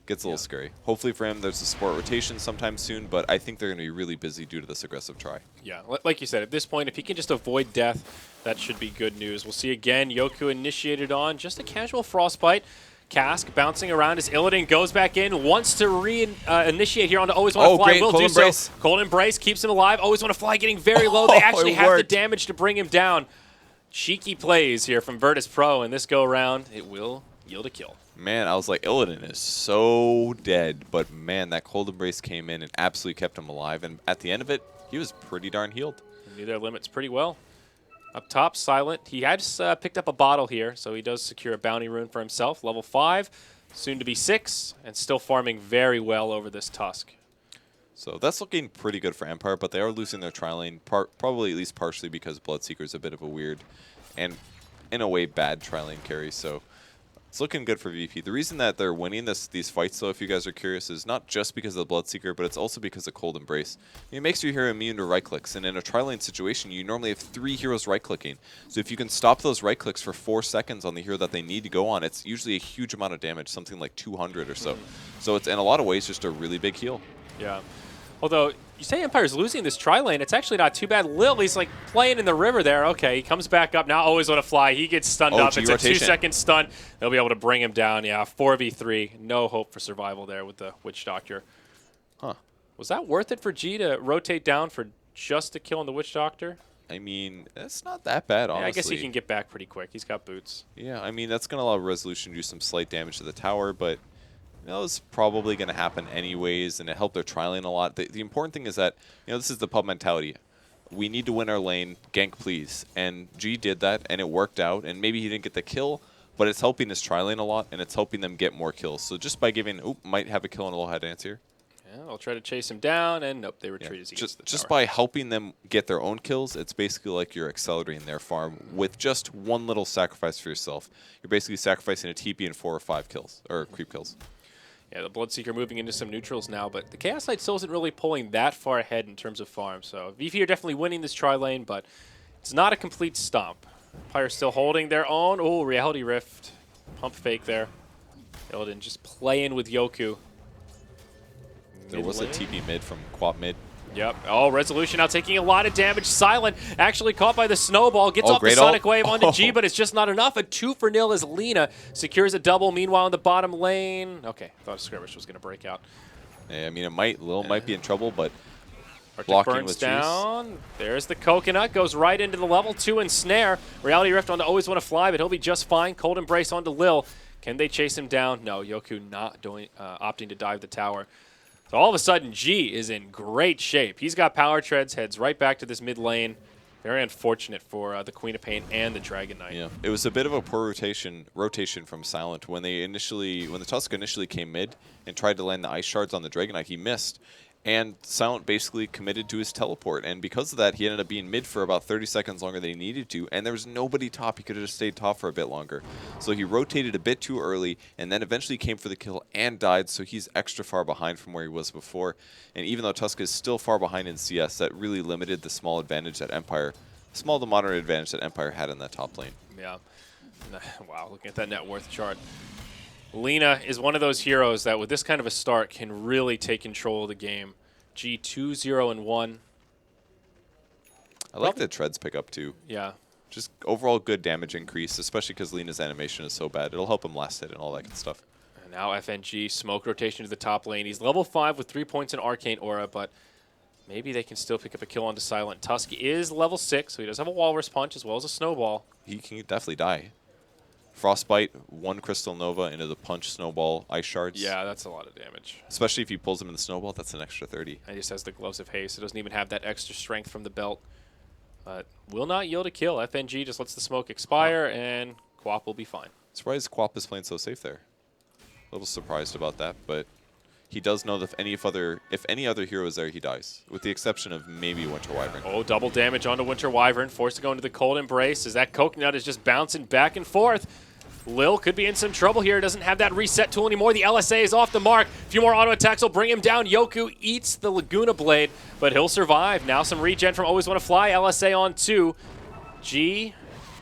gets a little scary. Hopefully for him, there's a support rotation sometime soon, but I think they're going to be really busy due to this aggressive try. Yeah, like you said, at this point, if he can just avoid death, that should be good news. We'll see again, Yoku initiated on just a casual Frostbite. Cask bouncing around as Illidan goes back in, wants to re-initiate here onto Always Want to Fly. Great. Will Cold do Embrace. so. Cold Embrace keeps him alive. Always Want to Fly getting very low. They actually have the damage to bring him down. Cheeky plays here from Virtus Pro, and this go around, it will yield a kill. Man, I was like, Illidan is so dead, but man, that Cold Embrace came in and absolutely kept him alive, and at the end of it, he was pretty darn healed. They knew their limits pretty well. Up top, Silent. He has picked up a bottle here, so he does secure a bounty rune for himself. Level 5, soon to be 6, and still farming very well over this Tusk. So that's looking pretty good for Empire, but they are losing their tri-lane, probably at least partially because Bloodseeker is a bit of a weird and, in a way, bad tri-lane carry, so it's looking good for VP. The reason that they're winning these fights, though, if you guys are curious, is not just because of the Bloodseeker, but it's also because of Cold Embrace. It makes your hero immune to right-clicks, and in a tri-lane situation, you normally have 3 heroes right-clicking. So if you can stop those right-clicks for 4 seconds on the hero that they need to go on, it's usually a huge amount of damage, something like 200 or so. So it's, in a lot of ways, just a really big heal. Yeah. Although, you say Empire's losing this tri-lane, it's actually not too bad. Lil, he's like playing in the river there. Okay, he comes back up. Now Always Want to Fly. He gets stunned up. It's a 2-second stun. They'll be able to bring him down. Yeah, 4v3. No hope for survival there with the Witch Doctor. Huh. Was that worth it for G to rotate down for just a kill on the Witch Doctor? I mean, it's not that bad, honestly. Yeah, I guess he can get back pretty quick. He's got boots. Yeah, I mean, that's going to allow Resolution to do some slight damage to the tower, but that was probably going to happen anyways, and it helped their tri-lane a lot. The important thing is that, this is the pub mentality. We need to win our lane, gank please. And G did that, and it worked out, and maybe he didn't get the kill, but it's helping his tri-lane a lot, and it's helping them get more kills. So just by giving, might have a kill on a Aloha Dance here. Yeah, I'll try to chase him down, and nope, they retreat as he gets to the Just tower. by helping them get their own kills, it's basically like you're accelerating their farm with just one little sacrifice for yourself. You're basically sacrificing a TP and 4 or 5 kills, or creep kills. Yeah, the Bloodseeker moving into some neutrals now, but the Chaos Knight still isn't really pulling that far ahead in terms of farm. So VP are definitely winning this tri-lane, but it's not a complete stomp. Empire still holding their own. Oh, Reality Rift. Pump fake there. Illidan just playing with Yoku. There was a TP mid from Quap mid. Yep. Oh, Resolution now taking a lot of damage. Silent actually caught by the snowball. Gets off the great Sonic ult. Wave onto G, but it's just not enough. A 2-for-0 as Lina secures a double. Meanwhile, in the bottom lane. Okay, thought a skirmish was going to break out. Yeah, I mean, Lil might be in trouble, but Arctic blocking burns with down. There's the Coconut. Goes right into the level 2 ensnare. Reality Rift onto Always Want to Fly, but he'll be just fine. Cold Embrace onto Lil. Can they chase him down? No, Yoku not doing, opting to dive the tower. So all of a sudden, G is in great shape. He's got power treads, heads right back to this mid lane. Very unfortunate for the Queen of Pain and the Dragon Knight. yeah, it was a bit of a poor rotation from Silent when the Tusk initially came mid and tried to land the ice shards on the Dragon Knight. He missed, and Silent basically committed to his teleport, and because of that, he ended up being mid for about 30 seconds longer than he needed to, and there was nobody top. He could have just stayed top for a bit longer. So he rotated a bit too early, and then eventually came for the kill and died, so he's extra far behind from where he was before. And even though Tusk is still far behind in CS, that really limited the small advantage that small to moderate advantage that Empire had in that top lane. Yeah. Wow, looking at that net worth chart. Lina is one of those heroes that with this kind of a start can really take control of the game. G 2-0-1. I like the treads pick up too. Yeah. Just overall good damage increase, especially because Lina's animation is so bad. It'll help him last hit and all that good stuff. And now FNG, smoke rotation to the top lane. He's level 5 with 3 points in Arcane Aura, but maybe they can still pick up a kill onto Silent. Tusk is level 6, so he does have a Walrus Punch as well as a Snowball. He can definitely die. Frostbite, 1 Crystal Nova into the Punch, Snowball, Ice Shards. Yeah, that's a lot of damage. Especially if he pulls him in the Snowball, that's an extra 30. And he just has the Gloves of Haste. It doesn't even have that extra strength from the belt. But will not yield a kill. FNG just lets the smoke expire, and Quap will be fine. Surprised Quap is playing so safe there. A little surprised about that, but he does know that if any other hero is there, he dies. With the exception of maybe Winter Wyvern. Oh, double damage onto Winter Wyvern, forced to go into the Cold Embrace as that Coconut is just bouncing back and forth. Lil could be in some trouble here. Doesn't have that reset tool anymore. The LSA is off the mark. A few more auto attacks will bring him down. Yoku eats the Laguna Blade, but he'll survive. Now some regen from Always Want to Fly. LSA on 2. G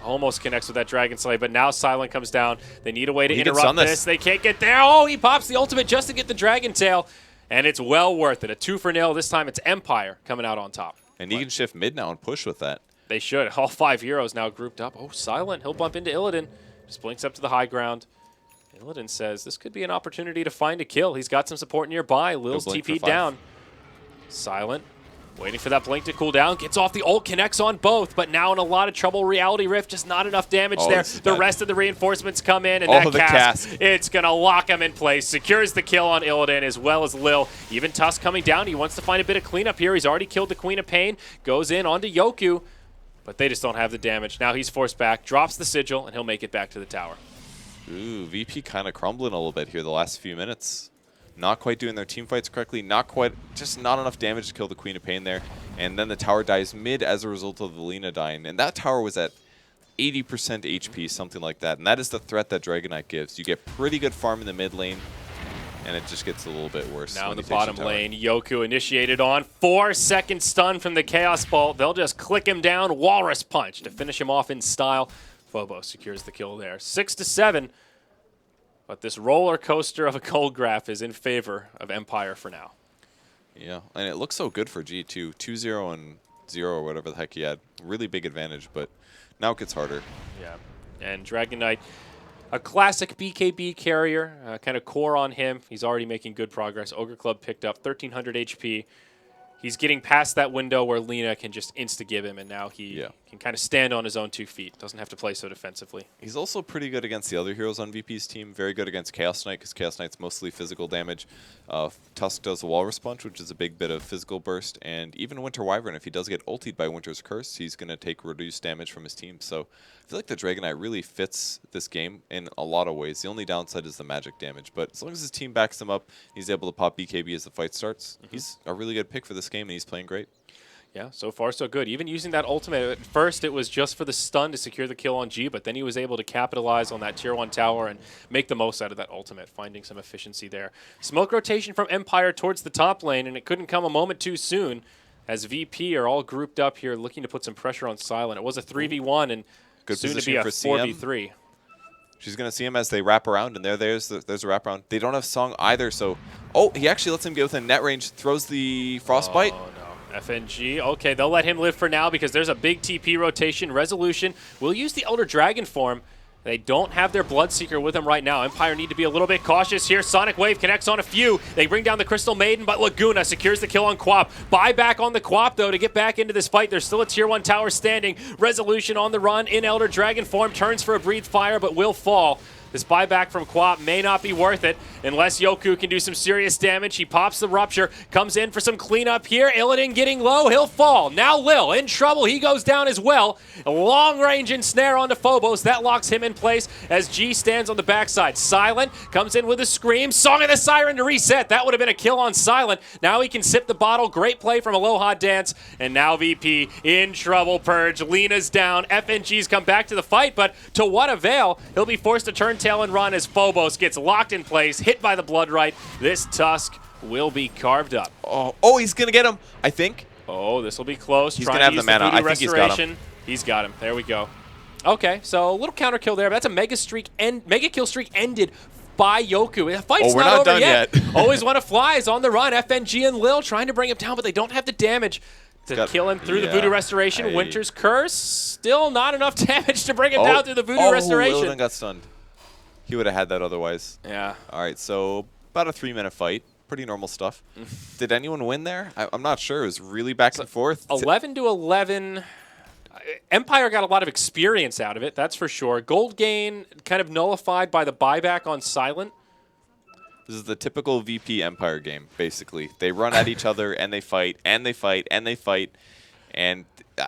almost connects with that Dragon Slay, but now Silent comes down. They need a way to interrupt this. They can't get there. Oh, he pops the ultimate just to get the Dragon Tail, and it's well worth it. A 2-for-0. This time it's Empire coming out on top. And he can shift mid now and push with that. They should. All 5 heroes now grouped up. Oh, Silent. He'll bump into Illidan. Just blinks up to the high ground. Illidan says this could be an opportunity to find a kill. He's got some support nearby. Lil's TP'd down. Silent, waiting for that blink to cool down. Gets off the ult, connects on both, but now in a lot of trouble. Reality Rift, just not enough damage there. The rest of the reinforcements come in, and that cast, it's going to lock him in place. Secures the kill on Illidan as well as Lil. Even Tusk coming down. He wants to find a bit of cleanup here. He's already killed the Queen of Pain. Goes in onto Yoku. But they just don't have the damage. Now he's forced back, drops the sigil, and he'll make it back to the tower. Ooh, VP kind of crumbling a little bit here the last few minutes. Not quite doing their team fights correctly. Just not enough damage to kill the Queen of Pain there. And then the tower dies mid as a result of the Lina dying. And that tower was at 80% HP, something like that. And that is the threat that Dragon Knight gives. You get pretty good farm in the mid lane, and it just gets a little bit worse. Now in the bottom lane, Yoku initiated on. 4-second stun from the Chaos Bolt. They'll just click him down. Walrus Punch to finish him off in style. Phobos secures the kill there. 6-7. But this roller coaster of a cold graph is in favor of Empire for now. Yeah, and it looks so good for G2. 2-0 and 0 or whatever the heck he had. Really big advantage, but now it gets harder. Yeah, and Dragon Knight, a classic BKB carrier, kind of core on him. He's already making good progress. Ogre Club picked up 1,300 HP. He's getting past that window where Lina can just insta-give him, and now he can kind of stand on his own 2 feet. Doesn't have to play so defensively. He's also pretty good against the other heroes on VP's team. Very good against Chaos Knight, because Chaos Knight's mostly physical damage. Tusk does a Walrus Punch, which is a big bit of physical burst. And even Winter Wyvern, if he does get ultied by Winter's Curse, he's going to take reduced damage from his team. So I feel like the Dragon Knight really fits this game in a lot of ways. The only downside is the magic damage. But as long as his team backs him up, he's able to pop BKB as the fight starts. He's a really good pick for this game, and he's playing great. Yeah, so far so good. Even using that ultimate, at first it was just for the stun to secure the kill on G, but then he was able to capitalize on that tier 1 tower and make the most out of that ultimate, finding some efficiency there. Smoke rotation from Empire towards the top lane, and it couldn't come a moment too soon, as VP are all grouped up here looking to put some pressure on Silent. It was a 3v1 and good soon to be a 4v3. She's going to see him as they wrap around, and there's a wraparound. They don't have Song either, so... Oh, he actually lets him get within net range, throws the Frostbite. Oh, no. FNG, okay, they'll let him live for now because there's a big TP rotation. Resolution will use the Elder Dragon form. They don't have their Bloodseeker with them right now. Empire need to be a little bit cautious here. Sonic Wave connects on a few. They bring down the Crystal Maiden, but Laguna secures the kill on Quap. Buyback on the Quap, though, to get back into this fight. There's still a Tier 1 tower standing. Resolution on the run in Elder Dragon form. Turns for a Breathe Fire, but will fall. This buyback from Quap may not be worth it unless Yoku can do some serious damage. He pops the Rupture, comes in for some cleanup here. Illidan getting low, he'll fall. Now Lil in trouble, he goes down as well. A long range ensnare onto Phobos, that locks him in place as G stands on the backside. Silent comes in with a scream, Song of the Siren to reset. That would have been a kill on Silent. Now he can sip the bottle, great play from Aloha Dance, and now VP in trouble. Purge, Lena's down, FNG's come back to the fight, but to what avail? He'll be forced to turn tail and run as Phobos gets locked in place, hit by the Blood Right. This Tusk will be carved up. Oh, he's going to get him, I think. Oh, this will be close. He's going to have the mana. I think he's got him. He's got him. There we go. Okay, so a little counter kill there, but that's a mega kill streak ended by Yoku. The fight's we're not over done yet. Always want to fly is on the run. FNG and Lil trying to bring him down, but they don't have the damage to kill him through the Voodoo Restoration. Winter's Curse, still not enough damage to bring him down through the Voodoo Restoration. Illidan got stunned. He would have had that otherwise. Yeah. All right, so about a 3-minute fight. Pretty normal stuff. Did anyone win there? I'm not sure. It was really back and forth. 11 to 11. Empire got a lot of experience out of it, that's for sure. Gold gain kind of nullified by the buyback on Silent. This is the typical VP Empire game, basically. They run at each other and they fight and they fight and they fight. And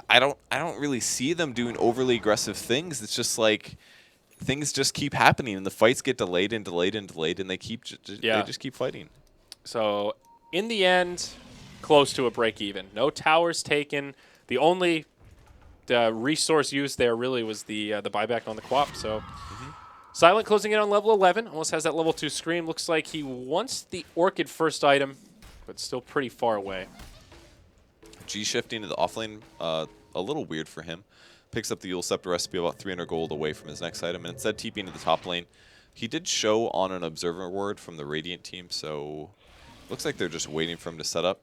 I don't really see them doing overly aggressive things. It's just like things just keep happening and the fights get delayed and delayed and delayed and they just keep fighting. So in the end, close to a break even. No towers taken. The only resource used there really was the buyback on the Quap. So Silent closing in on level 11. Almost has that level 2 scream. Looks like he wants the Orchid first item, but still pretty far away. G shifting to the offlane, a little weird for him. Picks up the Yule Scepter recipe about 300 gold away from his next item, and instead TPing to the top lane. He did show on an Observer ward from the Radiant team, so looks like they're just waiting for him to set up.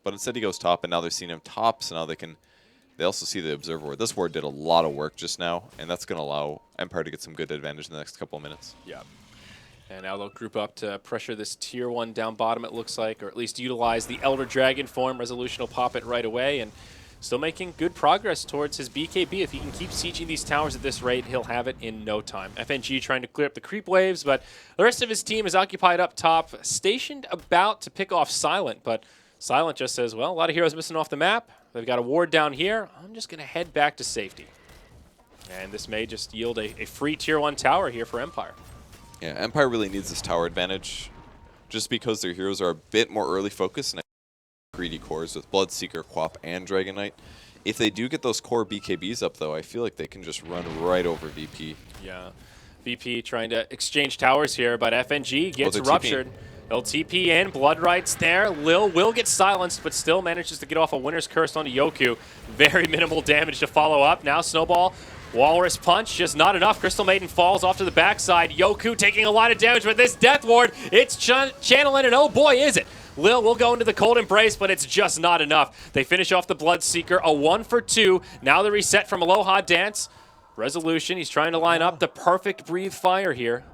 But instead he goes top, and now they're seeing him top, so now they also see the Observer ward. This ward did a lot of work just now, and that's going to allow Empire to get some good advantage in the next couple of minutes. Yeah. And now they'll group up to pressure this Tier 1 down bottom, it looks like, or at least utilize the Elder Dragon form. Resolution will pop it right away, and still making good progress towards his BKB. If he can keep sieging these towers at this rate, he'll have it in no time. FNG trying to clear up the creep waves, but the rest of his team is occupied up top, stationed about to pick off Silent, but Silent just says, well, a lot of heroes missing off the map. They've got a ward down here. I'm just going to head back to safety. And this may just yield a free Tier 1 tower here for Empire. Yeah, Empire really needs this tower advantage just because their heroes are a bit more early focused and greedy cores with Bloodseeker, Quap, and Dragon Knight. If they do get those core BKBs up, though, I feel like they can just run right over VP. Yeah. VP trying to exchange towers here, but FNG gets ruptured. They'll TP in, Blood Right's there. Lil will get silenced, but still manages to get off a Winter's Curse onto Yoku. Very minimal damage to follow up. Now Snowball, Walrus Punch, just not enough. Crystal Maiden falls off to the backside. Yoku taking a lot of damage, but this Death Ward, it's channeling, and oh boy, is it. Lil will go into the Cold Embrace, but it's just not enough. They finish off the Bloodseeker, a 1 for 2. Now the reset from Aloha Dance. Resolution, he's trying to line up the perfect Breathe Fire here.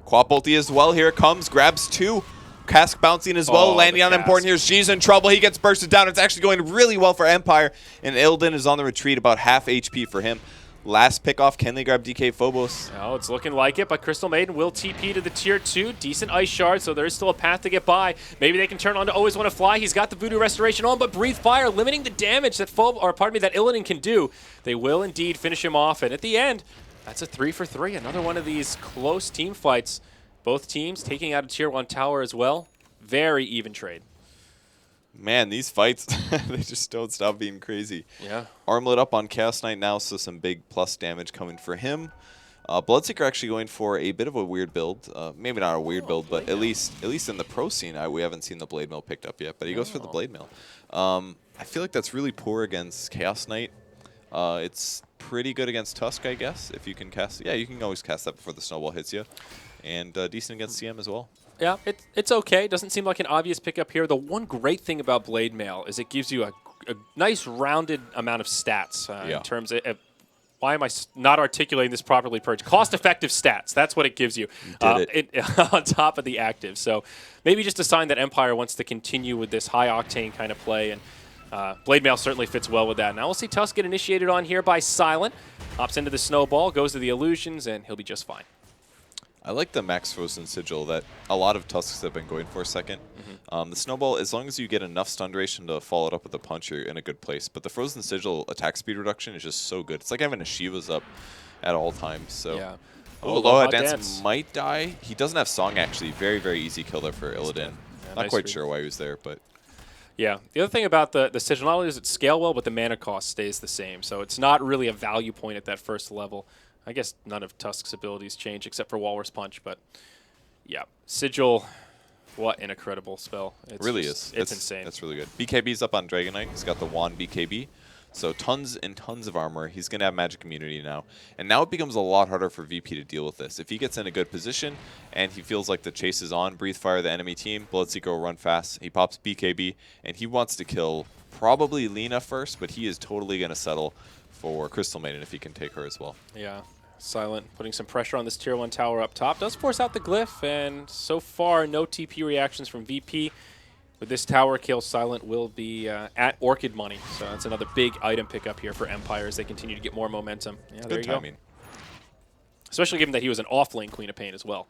Quap ulti as well, here it comes, grabs 2. Cask bouncing as well, landing on important here. G's in trouble, he gets bursted down. It's actually going really well for Empire, and Illidan is on the retreat, about half HP for him. Last pick off, can they grab DK Phobos? Oh, it's looking like it, but Crystal Maiden will TP to the Tier 2. Decent Ice Shard, so there is still a path to get by. Maybe they can turn on to Always Want to Fly. He's got the Voodoo Restoration on, but Breathe Fire, limiting the damage that that Illidan can do. They will indeed finish him off, and at the end, that's a 3 for 3. Another one of these close team fights. Both teams taking out a Tier 1 tower as well. Very even trade. Man, these fights, they just don't stop being crazy. Yeah. Armlet up on Chaos Knight now, so some big plus damage coming for him. Bloodseeker actually going for a bit of a weird build. Maybe not a weird build, but at least in the pro scene, we haven't seen the Blade Mill picked up yet. But he goes for the Blade Mill. I feel like that's really poor against Chaos Knight. It's pretty good against Tusk, I guess, if you can cast. Yeah, you can always cast that before the snowball hits you. And decent against CM as well. Yeah, it's okay. Doesn't seem like an obvious pickup here. The one great thing about Blade Mail is it gives you a a nice rounded amount of stats Yeah. in terms of. Why am I not articulating this properly, Purge? Cost-effective stats. That's what it gives you. On top of the active. So maybe just a sign that Empire wants to continue with this high-octane kind of play. And Blade Mail certainly fits well with that. Now we'll see Tusk get initiated on here by Silent. Hops into the Snowball, goes to the Illusions, and he'll be just fine. I like the Max Frozen Sigil that a lot of Tusks have been going for a second. The Snowball, as long as you get enough stun duration to follow it up with a punch, you're in a good place. But the Frozen Sigil attack speed reduction is just so good. It's like having a Shiva's up at all times. So, Yeah. Aloha Dance might die. He doesn't have Song, actually. Very, very easy kill there for Illidan. Yeah, Not nice quite read. sure why he was there, but... Yeah. The other thing about the Sigil, not only does it scale well, but the mana cost stays the same. So it's not really a value point at that first level. I guess none of Tusk's abilities change except for Walrus Punch, but yeah. Sigil, what an incredible spell. It's really just, is. It's insane. That's really good. BKB's up on Dragonite. He's got the Wand BKB. So tons and tons of armor. He's going to have Magic Immunity now. And now it becomes a lot harder for VP to deal with this. If he gets in a good position and he feels like the chase is on, Breathe Fire the enemy team, Bloodseeker will run fast. He pops BKB, and he wants to kill probably Lina first, but he is totally going to settle for Crystal Maiden if he can take her as well. Yeah. Silent putting some pressure on this tier 1 tower up top. Does force out the glyph, and so far no TP reactions from VP. With this tower kill, Silent will be at Orchid money. So that's another big item pickup here for Empire as they continue to get more momentum. Yeah, there Good you timing. go. Especially given that he was an off-lane Queen of Pain as well.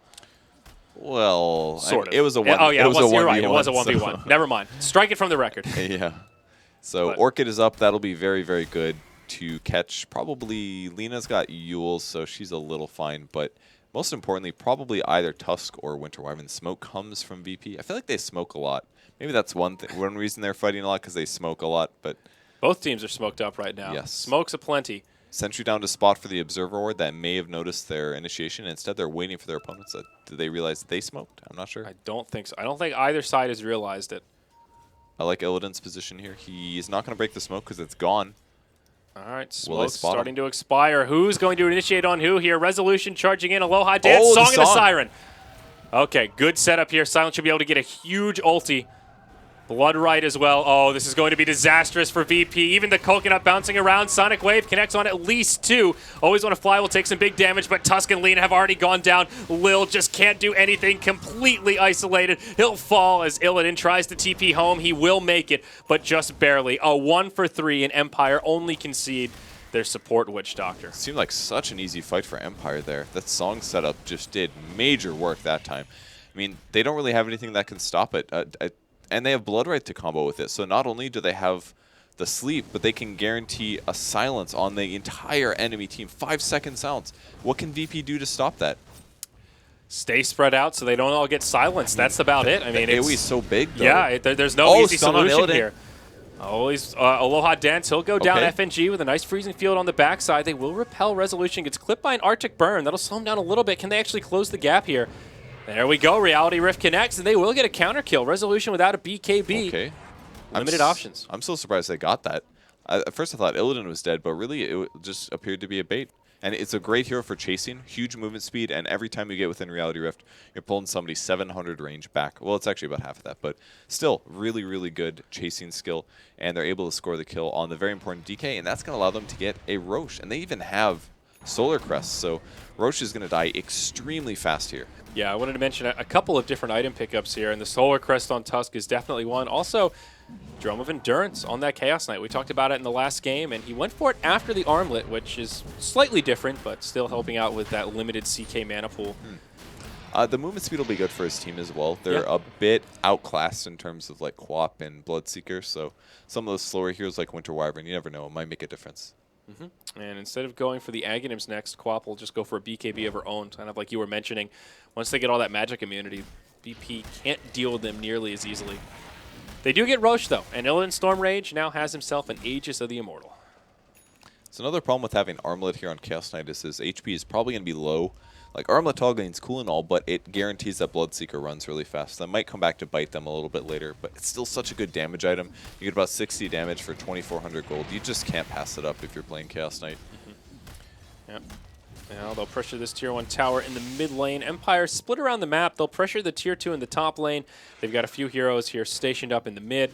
Well, Sort of. it was a one. Oh, yeah, it was a 1v1. you're right. It was a so- 1v1. Never mind. Strike it from the record. Yeah. So But- Orchid is up. That'll be very, very good to catch. Probably Lina's got Yule, so she's a little fine. But most importantly, probably either Tusk or Winter Wyvern. Smoke comes from VP. I feel like they smoke a lot. Maybe that's one reason they're fighting a lot, because they smoke a lot. But Both teams are smoked up right now. Yes. Smoke's aplenty. Sentry down to spot for the Observer Ward that may have noticed their initiation. Instead, they're waiting for their opponents. Did they realize that they smoked? I'm not sure. I don't think so. I don't think either side has realized it. I like Illidan's position here. He is not going to break the smoke because it's gone. All right, Will they smoke's spot starting him? to expire. Who's going to initiate on who here? Resolution charging in. Aloha Dance, Oh, the Song of the song. Siren. Okay, good setup here. Silent should be able to get a huge ulti. Blood right as well. Oh, this is going to be disastrous for VP. Even the coconut bouncing around. Sonic Wave connects on at least 2. Always want to fly will take some big damage, but Tusk and Lina have already gone down. Lil just can't do anything. Completely isolated. He'll fall as Illidan tries to TP home. He will make it, but just barely. A 1 for 3, and Empire only concede their support Witch Doctor. Seemed like such an easy fight for Empire there. That song setup just did major work that time. I mean, they don't really have anything that can stop it. And they have Bloodright to combo with it. So not only do they have the sleep, but they can guarantee a silence on the entire enemy team. 5-second silence. What can VP do to stop that? Stay spread out so they don't all get silenced. That's about it. I mean, The it's AoE's so big, though. yeah. There's no easy stun on solution Illidan. here. Always Aloha Dance. He'll go down Okay. FNG with a nice freezing field on the backside. They will repel. Resolution gets clipped by an Arctic Burn. That'll slow him down a little bit. Can they actually close the gap here? There we go. Reality Rift connects, and they will get a counter kill. Resolution without a BKB. Okay. Limited options. I'm so surprised they got that. At first I thought Illidan was dead, but really it just appeared to be a bait. And it's a great hero for chasing, huge movement speed, and every time you get within Reality Rift, you're pulling somebody 700 range back. Well, it's actually about half of that, but still really, really good chasing skill, and they're able to score the kill on the very important DK, and that's going to allow them to get a Roche. And they even have Solar Crest, so Roche is going to die extremely fast here. Yeah, I wanted to mention a couple of different item pickups here, and the Solar Crest on Tusk is definitely one. Also, Drum of Endurance on that Chaos Knight. We talked about it in the last game, and he went for it after the Armlet, which is slightly different, but still helping out with that limited CK mana pool. The movement speed will be good for his team as well. They're a bit outclassed in terms of like Quap and Bloodseeker, so some of those slower heroes like Winter Wyvern, you never know, it might make a difference. And instead of going for the Aghanims next, Quap will just go for a BKB of her own, kind of like you were mentioning. Once they get all that magic immunity, BP can't deal with them nearly as easily. They do get Roche, though, and Illidan Storm Rage now has himself an Aegis of the Immortal. So another problem with having Armlet here on Chaos Knight is his HP is probably going to be low. Like, Armlet Toglane's cool and all, but it guarantees that Bloodseeker runs really fast. That might come back to bite them a little bit later, but it's still such a good damage item. You get about 60 damage for 2,400 gold. You just can't pass it up if you're playing Chaos Knight. Yep. Now they'll pressure this Tier 1 tower in the mid lane. Empire split around the map. They'll pressure the Tier 2 in the top lane. They've got a few heroes here stationed up in the mid.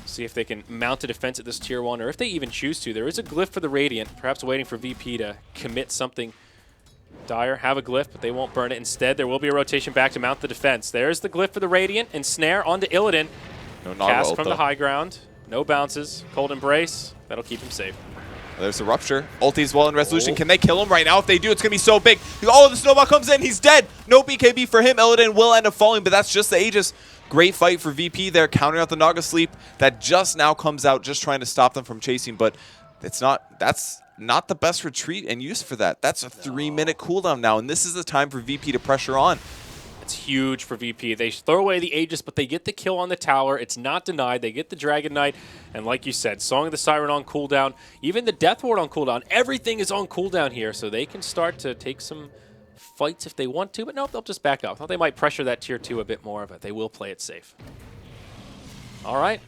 See if they can mount a defense at this tier 1, or if they even choose to. There is a glyph for the Radiant, perhaps waiting for VP to commit something. Dire have a glyph, but they won't burn it. Instead, there will be a rotation back to mount the defense. There's the glyph for the Radiant, and snare onto Illidan. No Cast from the high ground. No bounces. Cold Embrace. That'll keep him safe. There's the Rupture. Ulti's well in Resolution. Can they kill him right now? If they do, it's going to be so big. Oh, the Snowball comes in. He's dead. No BKB for him. Illidan will end up falling, but that's just the Aegis. Great fight for VP there, countering out the Naga Sleep. That just now comes out, just trying to stop them from chasing, but that's not the best retreat and use for that. That's a 3-minute cooldown now, and this is the time for VP to pressure on. It's huge for VP. They throw away the Aegis, but they get the kill on the tower. It's not denied. They get the Dragon Knight, and like you said, Song of the Siren on cooldown, even the Death Ward on cooldown. Everything is on cooldown here, so they can start to take some fights if they want to, but nope, they'll just back up. I thought they might pressure that tier 2 a bit more, but they will play it safe. All right.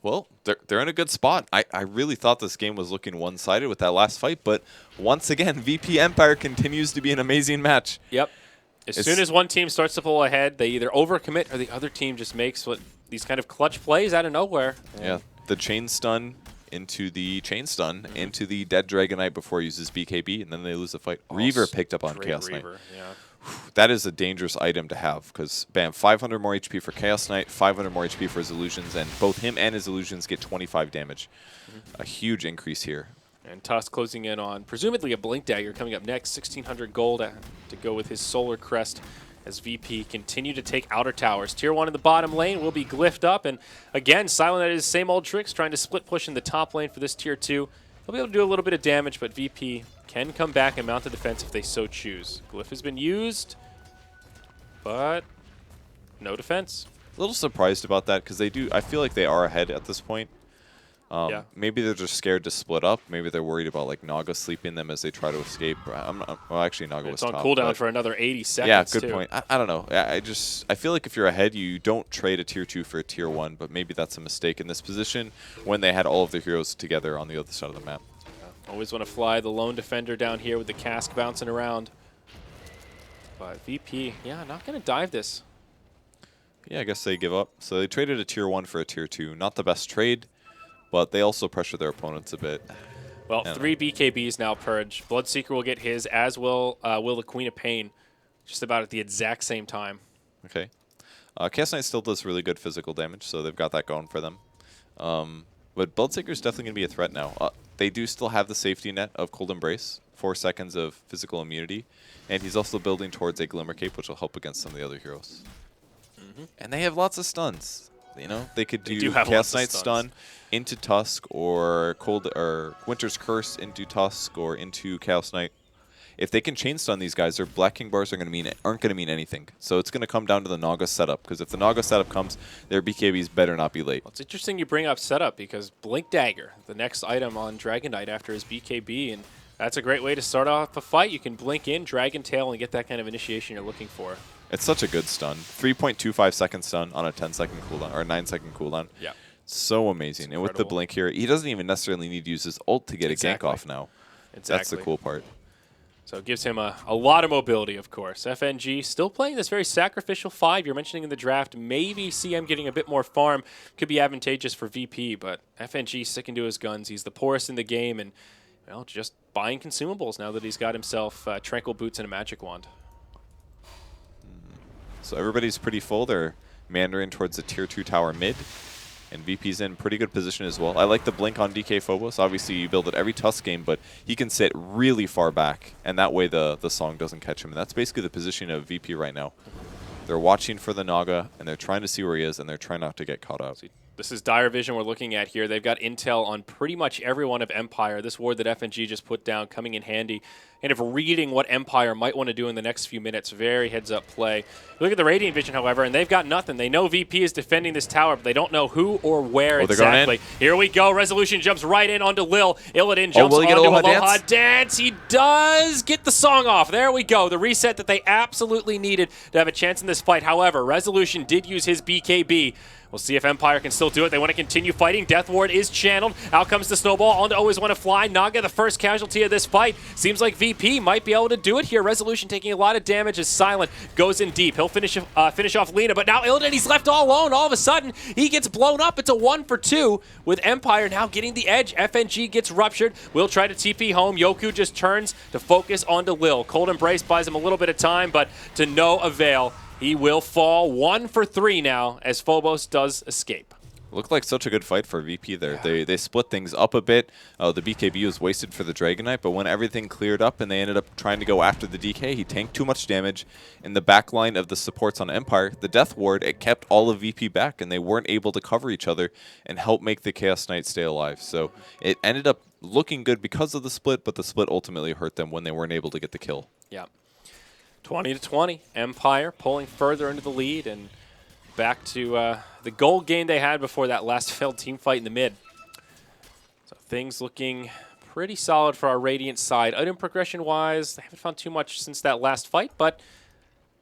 Well, they're in a good spot. I really thought this game was looking one-sided with that last fight, but once again, VP Empire continues to be an amazing match. Yep. As soon as one team starts to pull ahead, they either overcommit or the other team just makes these kind of clutch plays out of nowhere. Yeah, the chain stun into the chain stun into the dead Dragon Knight before he uses BKB, and then they lose the fight. Reaver picked up on Chaos Knight. Yeah. That is a dangerous item to have because, bam, 500 more HP for Chaos Knight, 500 more HP for his illusions, and both him and his illusions get 25 damage. A huge increase here. And Tusk closing in on presumably a Blink Dagger coming up next. 1,600 gold to go with his Solar Crest as VP continue to take outer towers. Tier 1 in the bottom lane will be glyphed up. And again, Silent at his same old tricks, trying to split push in the top lane for this Tier 2. He'll be able to do a little bit of damage, but VP can come back and mount the defense if they so choose. Glyph has been used, but no defense. A little surprised about that because I feel like they are ahead at this point. Yeah. Maybe they're just scared to split up. Maybe they're worried about like Naga sleeping them as they try to escape. Well, actually, Naga was on top, cooldown for another 80 seconds. Yeah, good too. point. I don't know. I feel like if you're ahead, you don't trade a tier 2 for a tier 1. But maybe that's a mistake in this position when they had all of their heroes together on the other side of the map. Always want to fly the lone defender down here with the cask bouncing around. But VP, yeah, not going to dive this. Yeah, I guess they give up. So they traded a tier 1 for a tier 2. Not the best trade. But they also pressure their opponents a bit. Well, 3 BKBs now purge. Bloodseeker will get his, as will the Queen of Pain, just about at the exact same time. Okay. Chaos Knight still does really good physical damage, so they've got that going for them. But Bloodseeker is definitely going to be a threat now. They do still have the safety net of Cold Embrace, 4 seconds of physical immunity, and he's also building towards a Glimmer Cape, which will help against some of the other heroes. And they have lots of stuns. You know, they could do Chaos Knight stun into Tusk or Winter's Curse into Tusk or into Chaos Knight. If they can chain stun these guys, their Black King bars aren't going to mean anything. So it's going to come down to the Naga setup because if the Naga setup comes, their BKBs better not be late. Well, it's interesting you bring up setup because Blink Dagger, the next item on Dragon Knight after his BKB, and that's a great way to start off a fight. You can blink in, Dragon Tail, and get that kind of initiation you're looking for. It's such a good stun. 3.25 second stun on a 10-second cooldown or a 9-second cooldown. Yeah. So amazing. And with the blink here, he doesn't even necessarily need to use his ult to get a gank off now. Exactly. That's the cool part. So it gives him a lot of mobility, of course. FNG still playing this very sacrificial 5 you're mentioning in the draft. Maybe CM getting a bit more farm could be advantageous for VP, but FNG sticking to his guns. He's the poorest in the game and, well, just buying consumables now that he's got himself Tranquil Boots and a Magic Wand. So everybody's pretty full. They're meandering towards the tier 2 tower mid. And VP's in pretty good position as well. I like the blink on DK Phobos. Obviously, you build it every Tusk game, but he can sit really far back, and that way the song doesn't catch him. And that's basically the position of VP right now. They're watching for the Naga, and they're trying to see where he is, and they're trying not to get caught up. This is Dire Vision we're looking at here. They've got intel on pretty much every one of Empire. This ward that FNG just put down coming in handy. And if reading what Empire might want to do in the next few minutes, very heads-up play. Look at the Radiant Vision, however, and they've got nothing. They know VP is defending this tower, but they don't know who or where exactly. Here we go. Resolution jumps right in onto Lil. Illidan jumps onto Aloha Dance. He does get the song off. There we go. The reset that they absolutely needed to have a chance in this fight. However, Resolution did use his BKB. We'll see if Empire can still do it. They want to continue fighting. Death Ward is channeled. Out comes the Snowball. On to Always Want to Fly. Naga, the first casualty of this fight. Seems like VP might be able to do it here. Resolution taking a lot of damage as Silent goes in deep. He'll finish off Lena, but now Illidan, he's left all alone. All of a sudden, he gets blown up. It's a 1 for 2 with Empire now getting the edge. FNG gets ruptured. Will try to TP home. Yoku just turns to focus onto Lil. Cold Embrace buys him a little bit of time, but to no avail. He will fall 1 for 3 now as Phobos does escape. Looked like such a good fight for VP there. They split things up a bit. The BKB was wasted for the Dragon Knight, but when everything cleared up and they ended up trying to go after the DK, he tanked too much damage. In the back line of the supports on Empire, the Death Ward, it kept all of VP back, and they weren't able to cover each other and help make the Chaos Knight stay alive. So it ended up looking good because of the split, but the split ultimately hurt them when they weren't able to get the kill. Yeah. 20-20, Empire pulling further into the lead and back to the gold game they had before that last failed team fight in the mid. So things looking pretty solid for our Radiant side. Item progression-wise, they haven't found too much since that last fight, but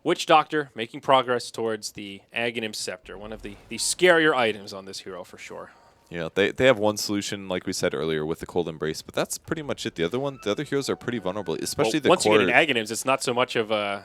Witch Doctor making progress towards the Aghanim Scepter, one of the scarier items on this hero for sure. Yeah, they have one solution, like we said earlier, with the Cold Embrace, but that's pretty much it. The other heroes are pretty vulnerable, especially the once core. you get in Aghanims, it's not so much of a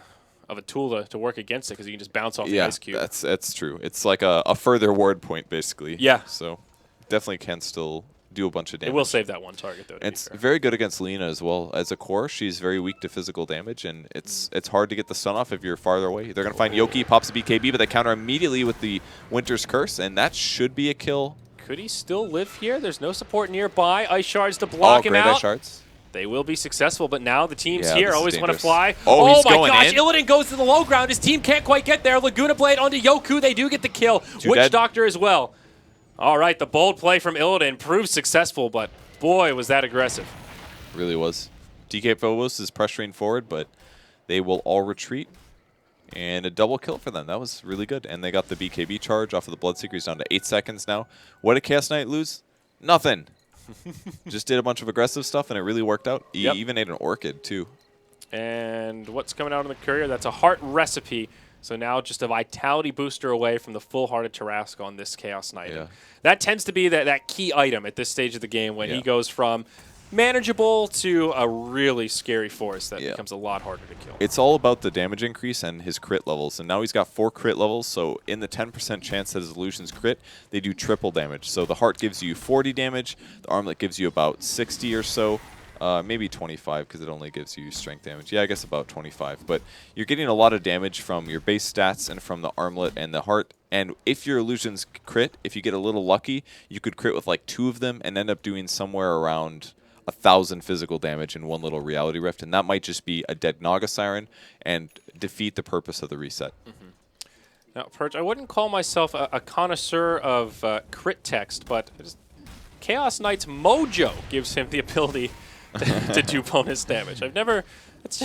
tool to work against it because you can just bounce off the ice cube. Yeah, that's true. It's like a further ward point, basically. Yeah. So definitely can still do a bunch of damage. It will save that one target, though. It's very good against Lena as well. As a core, she's very weak to physical damage, and it's hard to get the stun off if you're farther away. They're going to find Yoki, pops a BKB, but they counter immediately with the Winter's Curse, and that should be a kill. Could he still live here? There's no support nearby. Ice Shards to block him out. Ice Shards. They will be successful, but now the team's Yeah, here. this is Always want to dangerous. fly. Oh, he's my going gosh. in? Illidan goes to the low ground. His team can't quite get there. Laguna Blade onto Yoku. They do get the kill. Witch dead. Doctor as well. All right, the bold play from Illidan proved successful, but boy, was that aggressive. Really was. DK Phobos is pressuring forward, but they will all retreat. And a double kill for them. That was really good. And they got the BKB charge off of the Bloodseeker. He's down to 8 seconds now. What did Chaos Knight lose? Nothing. Just did a bunch of aggressive stuff, and it really worked out. He even ate an Orchid, too. And what's coming out on the courier? That's a heart recipe. So now just a vitality booster away from the full-hearted Tarrasque on this Chaos Knight. Yeah. That tends to be that key item at this stage of the game when he goes from manageable to a really scary force that becomes a lot harder to kill. It's all about the damage increase and his crit levels. And now he's got 4 crit levels, so in the 10% chance that his illusions crit, they do triple damage. So the heart gives you 40 damage, the armlet gives you about 60 or so, maybe 25 because it only gives you strength damage. Yeah, I guess about 25. But you're getting a lot of damage from your base stats and from the armlet and the heart. And if your illusions crit, if you get a little lucky, you could crit with like 2 of them and end up doing somewhere around 1,000 physical damage in one little reality rift, and that might just be a dead Naga Siren and defeat the purpose of the reset. Now, Purge, I wouldn't call myself a connoisseur of crit text, but Chaos Knight's mojo gives him the ability to do bonus damage. I've never... It's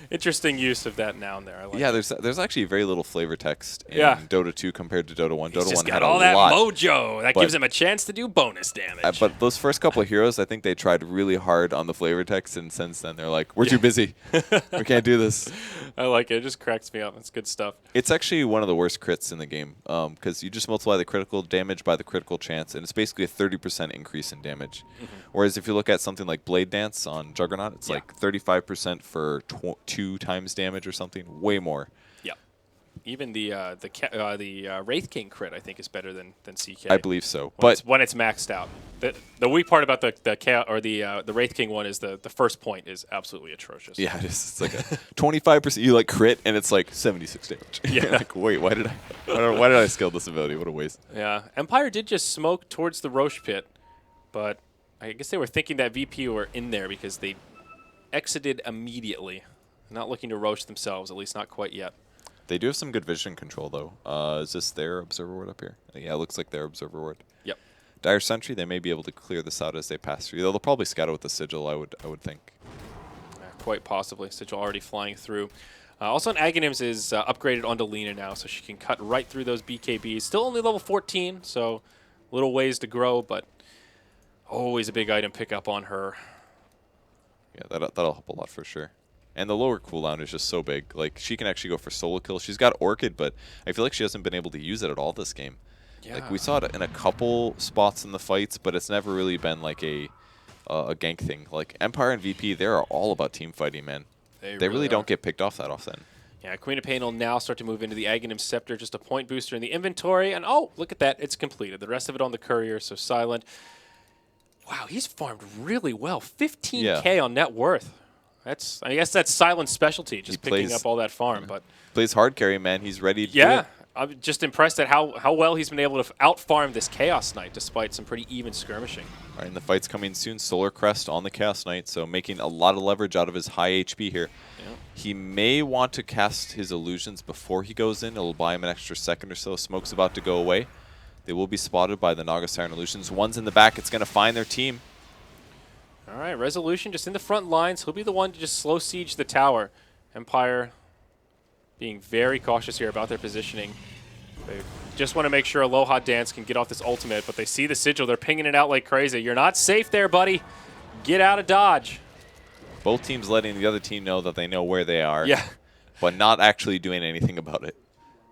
interesting use of that noun there. I like it. There's actually very little flavor text in Yeah. Dota 2 compared to Dota 1. He's Dota just 1 got had all a that lot. mojo. That gives him a chance to do bonus damage. But those first couple of heroes, I think they tried really hard on the flavor text, and since then they're like, we're too busy. We can't do this. I like it. It just cracks me up. It's good stuff. It's actually one of the worst crits in the game because you just multiply the critical damage by the critical chance, and it's basically a 30% increase in damage. Whereas if you look at something like Blade Dance on Juggernaut, it's like 35% for 2 times damage or something, way more. Yeah. Even the Wraith King crit, I think, is better than CK. I believe so. When it's maxed out. The weak part about the Wraith King one is the first point is absolutely atrocious. Yeah, it's like a 25%. You like crit, and it's like 76 damage. Yeah. You're like, wait, why did I skill this ability? What a waste. Yeah. Empire did just smoke towards the Roche pit, but I guess they were thinking that VP were in there because they exited immediately. Not looking to Roche themselves, at least not quite yet. They do have some good vision control, though. Is this their Observer Ward up here? Yeah, it looks like their Observer Ward. Yep. Dire Sentry, they may be able to clear this out as they pass through. They'll probably scatter with the Sigil, I would think. Quite possibly. Sigil already flying through. Also, on Aghanims is upgraded onto Lena now, so she can cut right through those BKBs. Still only level 14, so little ways to grow, but always a big item pickup on her. Yeah, that'll help a lot for sure. And the lower cooldown is just so big. Like, she can actually go for solo kill. She's got Orchid, but I feel like she hasn't been able to use it at all this game. Yeah. Like, we saw it in a couple spots in the fights, but it's never really been like a gank thing. Like, Empire and VP, they're all about team fighting, man. They really don't get picked off that often. Yeah, Queen of Pain will now start to move into the Aghanim Scepter, just a point booster in the inventory. And, oh, look at that. It's completed. The rest of it on the Courier, so silent. Wow, he's farmed really well. 15K on net worth. I guess that's Silent's specialty, just picking up all that farm. But plays hard carry, man. He's ready to do it. I'm just impressed at how well he's been able to out-farm this Chaos Knight, despite some pretty even skirmishing. All right, and the fight's coming soon. Solar Crest on the Chaos Knight, so making a lot of leverage out of his high HP here. Yeah. He may want to cast his illusions before he goes in. It'll buy him an extra second or so. Smoke's about to go away. They will be spotted by the Naga Siren illusions. One's in the back. It's going to find their team. All right, Resolution just in the front lines. He'll be the one to just slow siege the tower. Empire being very cautious here about their positioning. They just want to make sure Aloha Dance can get off this ultimate, but they see the sigil. They're pinging it out like crazy. You're not safe there, buddy. Get out of dodge. Both teams letting the other team know that they know where they are, Yeah. but not actually doing anything about it.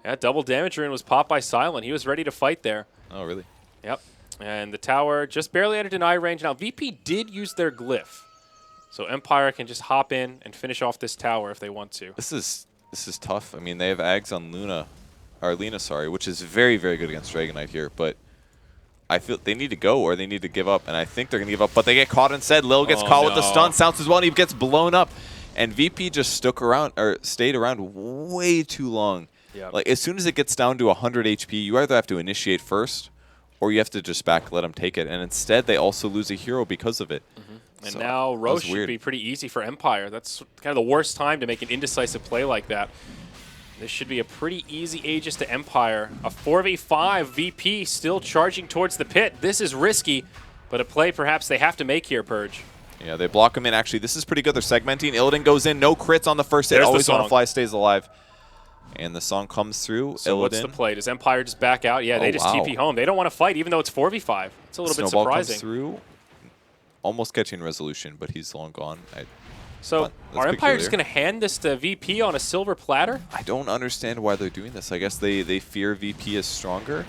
Yeah, double damage rune was popped by Silent. He was ready to fight there. Oh, really? Yep. And the tower just barely out of deny range. Now, VP did use their glyph, so Empire can just hop in and finish off this tower if they want to. This is tough. I mean, they have Ags on Lena, which is very, very good against Dragon Knight here, but I feel they need to go or they need to give up, and I think they're going to give up, but they get caught instead. Lil gets caught with the stun, Sounds as well, and he gets blown up. And VP just stayed around way too long. Yep. Like, as soon as it gets down to 100 HP, you either have to initiate first or you have to just let them take it. And instead, they also lose a hero because of it. And So, now Roche should weird. be pretty easy for Empire. That's kind of the worst time to make an indecisive play like that. This should be a pretty easy Aegis to Empire. A 4v5 VP still charging towards the pit. This is risky, but a play perhaps they have to make here, Purge. Yeah, they block him in. Actually, this is pretty good. They're segmenting. Illidan goes in. No crits on the first hit. There's the Always want song. to fly, stays alive. And the song comes through. So Illidan. what's the play? Does Empire just back out? Yeah, they just wow. TP home. They don't want to fight, even though it's 4v5. It's a little bit Snowball surprising. comes through. Almost catching Resolution, but he's long gone. So That's are Empire just peculiar. going to hand this to VP on a silver platter? I don't understand why they're doing this. I guess they fear VP is stronger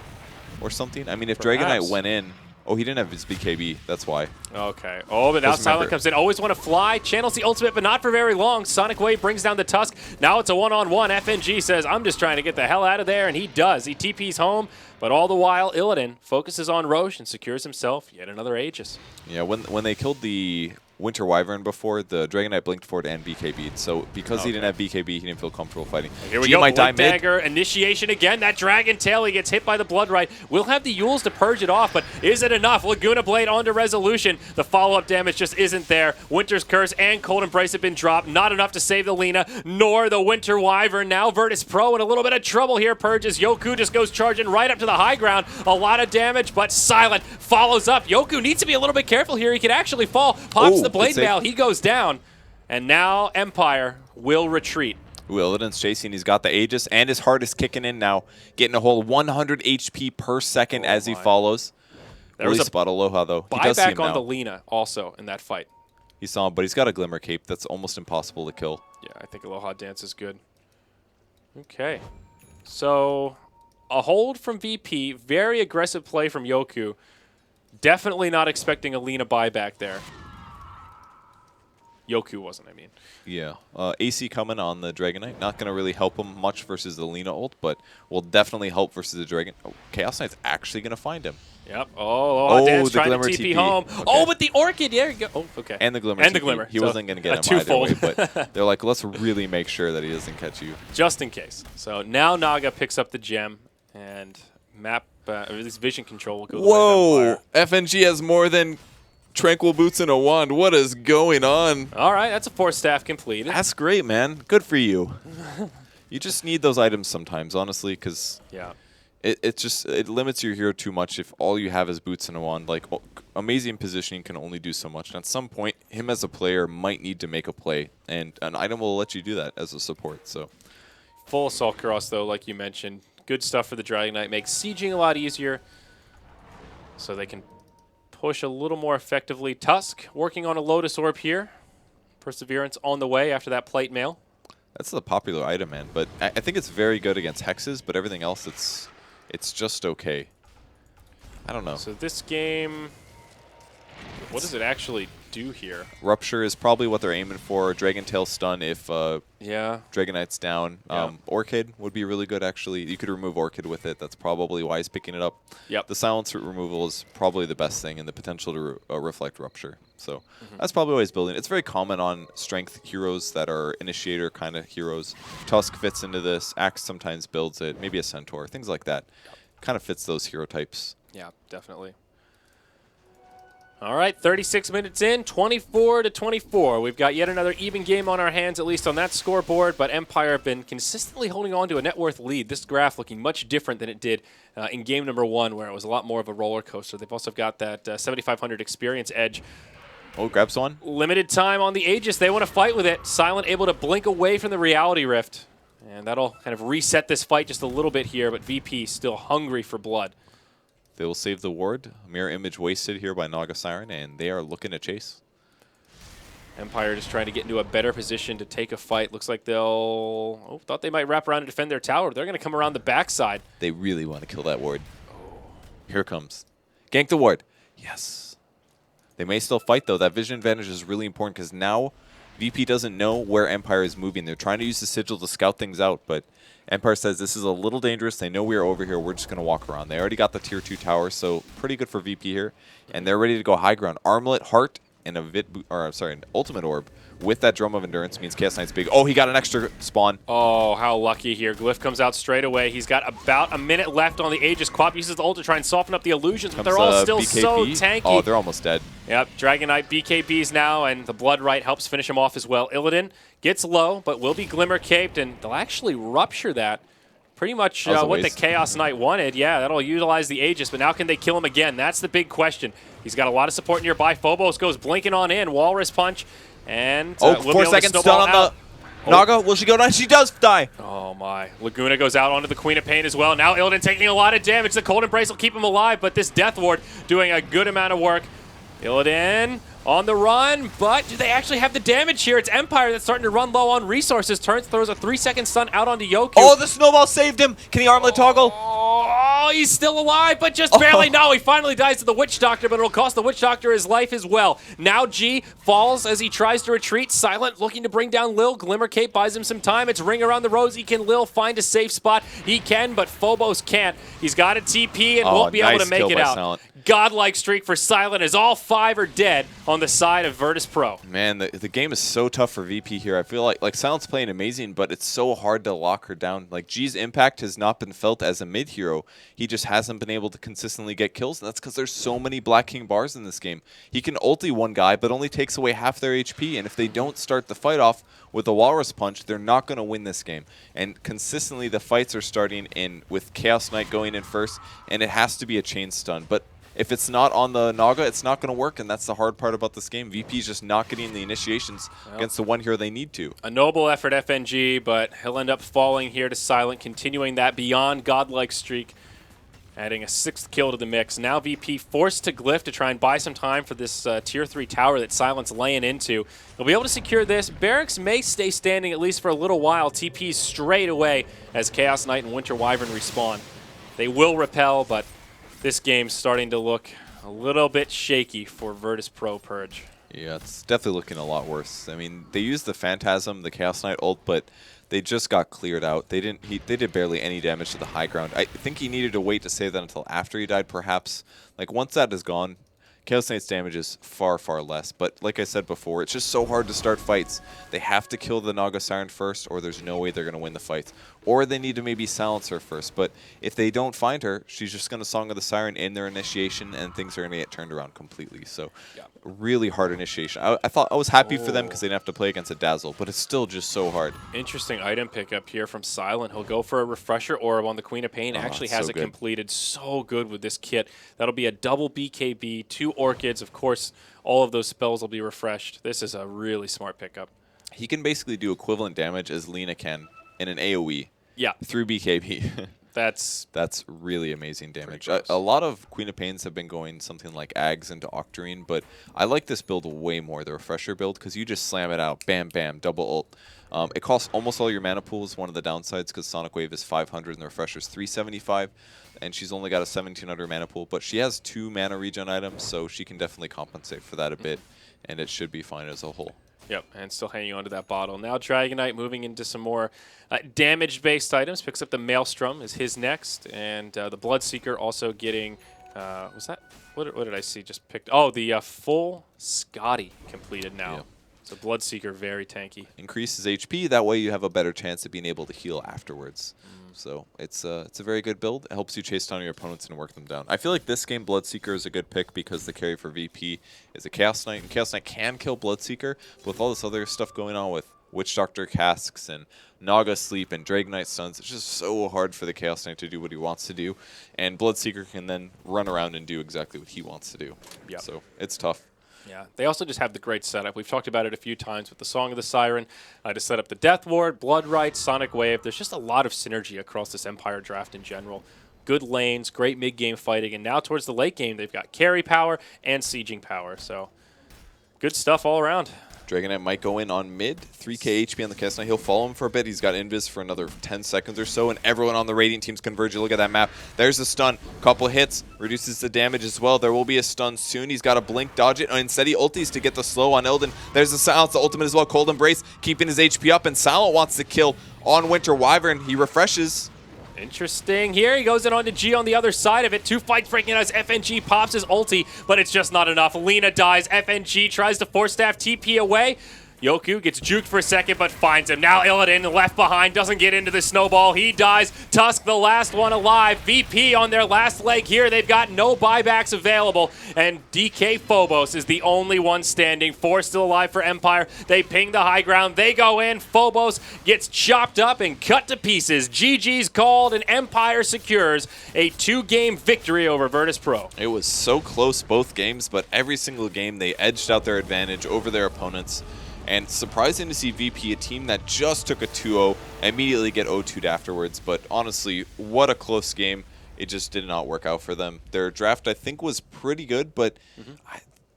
or something. I mean, if Dragon Knight Perhaps. went in... Oh, he didn't have his BKB. That's why. Okay. Oh, but now Just Silent remember- comes in. Always want to fly. Channels the ultimate, but not for very long. Sonic Wave brings down the Tusk. Now it's a one-on-one. FNG says, I'm just trying to get the hell out of there, and he does. He TP's home, but all the while, Illidan focuses on Roche and secures himself yet another Aegis. Yeah, when they killed the Winter Wyvern before, the Dragon Knight blinked forward and BKB'd. So because he didn't have BKB, he didn't feel comfortable fighting. Here we G go. might die Blink mid. Dagger, initiation again. That Dragon Tail, he gets hit by the Blood Rite. We'll have the Yules to purge it off, but is it enough? Laguna Blade onto Resolution. The follow-up damage just isn't there. Winter's Curse and Cold Embrace have been dropped. Not enough to save the Lena, nor the Winter Wyvern. Now Virtus Pro in a little bit of trouble here, Purges. Yoku just goes charging right up to the high ground. A lot of damage, but Silent follows up. Yoku needs to be a little bit careful here. He could actually fall. Pops Ooh, the Blade good save. Mail. He goes down. And now Empire will retreat. Ooh, Illidan's chasing. He's got the Aegis, and his heart is kicking in now. Getting a whole 100 HP per second as he follows. There Really was a spot Aloha, though. He does see him Buyback on now. the Lena also in that fight. He saw him, but he's got a Glimmer Cape that's almost impossible to kill. Yeah, I think Aloha Dance is good. Okay. So a hold from VP. Very aggressive play from Yoku. Definitely not expecting a Lena buyback there. Yoku wasn't, I mean. Yeah. AC coming on the Dragon Knight. Not going to really help him much versus the Lena ult, but will definitely help versus the Dragon. Oh, Chaos Knight's actually going to find him. Yep. Oh, Aloha Dance the trying to Glimmer TP TP. home. Okay. Oh, but the Orchid. There you go. Oh, okay. And the Glimmer. And the TP. Glimmer. He So wasn't going to a get him either way, twofold. but they're like, let's really make sure that he doesn't catch you. Just in case. So now Naga picks up the gem, and map, or at least vision control will go the way of Whoa! Empire. FNG has more than Tranquil Boots and a Wand. What is going on? All right, that's a 4-staff completed. That's great, man. Good for you. You just need those items sometimes, honestly, because Yeah. it limits your hero too much if all you have is Boots and a Wand. Like, amazing positioning can only do so much. And at some point, him as a player might need to make a play, and an item will let you do that as a support. So, Full Assault Cross, though, like you mentioned. Good stuff for the Dragon Knight. Makes sieging a lot easier so they can push a little more effectively. Tusk working on a Lotus Orb here. Perseverance on the way after that plate mail. That's the popular item, man. But I think it's very good against hexes, but everything else, it's just okay. I don't know. So this game, what does it actually do here? Rupture is probably what they're aiming for. Dragon Tail stun if Yeah. Dragon Knight's down. Yeah. Orchid would be really good, actually. You could remove Orchid with it. That's probably why he's picking it up. Yep. The silence removal is probably the best thing, and the potential to reflect Rupture. So that's probably why he's building. It's very common on strength heroes that are initiator kind of heroes. Tusk fits into this. Axe sometimes builds it. Maybe a Centaur. Things like that. Kind of fits those hero types. Yeah, definitely. All right, 36 minutes in, 24-24. We've got yet another even game on our hands, at least on that scoreboard, but Empire have been consistently holding on to a net worth lead. This graph looking much different than it did in game number 1, where it was a lot more of a roller coaster. They've also got that 7,500 experience edge. Oh, grabs one. Limited time on the Aegis. They want to fight with it. Silent able to blink away from the reality rift. And that'll kind of reset this fight just a little bit here, but VP still hungry for blood. They will save the ward. Mirror image wasted here by Naga Siren, and they are looking to chase. Empire just trying to get into a better position to take a fight. Looks like they'll... Oh, thought they might wrap around and defend their tower. They're going to come around the backside. They really want to kill that ward. Here it comes. Gank the ward. Yes. They may still fight, though. That vision advantage is really important because now VP doesn't know where Empire is moving. They're trying to use the sigil to scout things out, but Empire says this is a little dangerous. They know we are over here. We're just going to walk around. They already got the tier 2 tower, so pretty good for VP here. And they're ready to go high ground. Armlet, Heart, and an Ultimate Orb with that Drum of Endurance means Chaos Knight's big. Oh, he got an extra spawn. Oh, how lucky here. Glyph comes out straight away. He's got about a minute left on the Aegis. Quap uses the ult to try and soften up the illusions, but they're all still so tanky. Oh, they're almost dead. Yep, Dragon Knight BKBs now, and the Blood Right helps finish him off as well. Illidan gets low, but will be Glimmer caped, and they'll actually rupture that. Pretty much what the Chaos Knight wanted. Yeah, that'll utilize the Aegis, but now can they kill him again? That's the big question. He's got a lot of support nearby. Phobos goes blinking on in. Walrus Punch. And we'll 4 seconds stun on the Naga. Will she go down? She does die. Oh, my. Laguna goes out onto the Queen of Pain as well. Now Illidan taking a lot of damage. The Cold Embrace will keep him alive, but this Death Ward doing a good amount of work. Illidan on the run, but do they actually have the damage here? It's Empire that's starting to run low on resources. Turns, throws a 3-second stun out onto Yoku. Oh, the snowball saved him. Can he armlet toggle? Oh, he's still alive, but just barely. No, he finally dies to the Witch Doctor, but it'll cost the Witch Doctor his life as well. Now G falls as he tries to retreat. Silent looking to bring down Lil. Glimmer Cape buys him some time. It's Ring Around the Rosy. Can Lil find a safe spot? He can, but Phobos can't. He's got a TP and won't be able to make it out. Silent. Godlike streak for Silent as all 5 are dead on the side of Virtus Pro. Man, the game is so tough for VP here. I feel like Silent's playing amazing, but it's so hard to lock her down. Like, G's impact has not been felt as a mid hero. He just hasn't been able to consistently get kills, and that's because there's so many Black King bars in this game. He can ulti one guy, but only takes away half their HP, and if they don't start the fight off with a Walrus Punch, they're not going to win this game. And consistently, the fights are starting in with Chaos Knight going in first, and it has to be a chain stun. But if it's not on the Naga, it's not going to work, and that's the hard part about this game. VP's just not getting the initiations against the one hero they need to. A noble effort, FNG, but he'll end up falling here to Silent, continuing that beyond godlike streak, adding a 6th kill to the mix. Now VP forced to Glyph to try and buy some time for this tier 3 tower that Silent's laying into. He'll be able to secure this. Barracks may stay standing at least for a little while. TP's straight away as Chaos Knight and Winter Wyvern respawn. They will repel, but this game's starting to look a little bit shaky for Virtus Pro Purge. Yeah, it's definitely looking a lot worse. I mean, they used the Phantasm, the Chaos Knight ult, but they just got cleared out. They did barely any damage to the high ground. I think he needed to wait to save that until after he died, perhaps. Like, once that is gone, Chaos Knight's damage is far, far less. But like I said before, it's just so hard to start fights. They have to kill the Naga Siren first, or there's no way they're going to win the fights. Or they need to maybe silence her first. But if they don't find her, she's just going to Song of the Siren in their initiation, and things are going to get turned around completely. So really hard initiation. I thought I was happy for them because they didn't have to play against a Dazzle, but it's still just so hard. Interesting item pickup here from Silent. He'll go for a Refresher Orb on the Queen of Pain. Actually has it completed. So good with this kit. That'll be a double BKB, 2 Orchids. Of course, all of those spells will be refreshed. This is a really smart pickup. He can basically do equivalent damage as Lina can in an AoE. Yeah. Through BKB. That's really amazing damage. gross. A lot of Queen of Pains have been going something like Ags into Octarine, but I like this build way more, the Refresher build, because you just slam it out, bam, bam, double ult. It costs almost all your mana pools, one of the downsides, because Sonic Wave is 500 and the Refresher's 375, and she's only got a 1700 mana pool, but she has 2 mana regen items, so she can definitely compensate for that a bit, and it should be fine as a whole. Yep, and still hanging on to that bottle. Now Dragonite moving into some more damage-based items. Picks up the Maelstrom is his next, and the Bloodseeker also getting, was that, what did I see just picked? Oh, the full Scotty completed now. Yep. So Bloodseeker, very tanky. Increases HP, that way you have a better chance of being able to heal afterwards. So it's a very good build. It helps you chase down your opponents and work them down. I feel like this game Bloodseeker is a good pick because the carry for VP is a Chaos Knight, and Chaos Knight can kill Bloodseeker, but with all this other stuff going on with Witch Doctor casks and Naga Sleep and Dragonite stuns, it's just so hard for the Chaos Knight to do what he wants to do, and Bloodseeker can then run around and do exactly what he wants to do. Yep. So it's tough. Yeah, they also just have the great setup. We've talked about it a few times with the Song of the Siren, to set up the Death Ward, Blood Rite, Sonic Wave. There's just a lot of synergy across this Empire draft in general. Good lanes, great mid-game fighting, and now towards the late game, they've got carry power and sieging power. So good stuff all around. Dragonite might go in on mid, 3k HP on the Chaos Knight. He'll follow him for a bit. He's got Invis for another 10 seconds or so, and everyone on the Radiant team's converging. Look at that map. There's the stun. Couple hits, reduces the damage as well. There will be a stun soon. He's got to blink, dodge it, and instead he ultis to get the slow on Illidan. There's the Silence, the ultimate as well. Cold Embrace, keeping his HP up, and Silent wants to kill on Winter Wyvern. He refreshes. Interesting here. He goes in onto G on the other side of it. 2 fights breaking out as FNG pops his ulti, but it's just not enough. Lina dies. FNG tries to force staff TP away. Yoku gets juked for a second, but finds him. Now Illidan left behind, doesn't get into the snowball. He dies. Tusk, the last one alive. VP on their last leg here. They've got no buybacks available, and DK Phobos is the only one standing. 4 still alive for Empire. They ping the high ground. They go in. Phobos gets chopped up and cut to pieces. GG's called, and Empire secures a 2-game victory over Virtus Pro. It was so close both games, but every single game they edged out their advantage over their opponents. And surprising to see VP, a team that just took a 2-0, immediately get 0-2'd afterwards. But honestly, what a close game. It just did not work out for them. Their draft, I think, was pretty good, but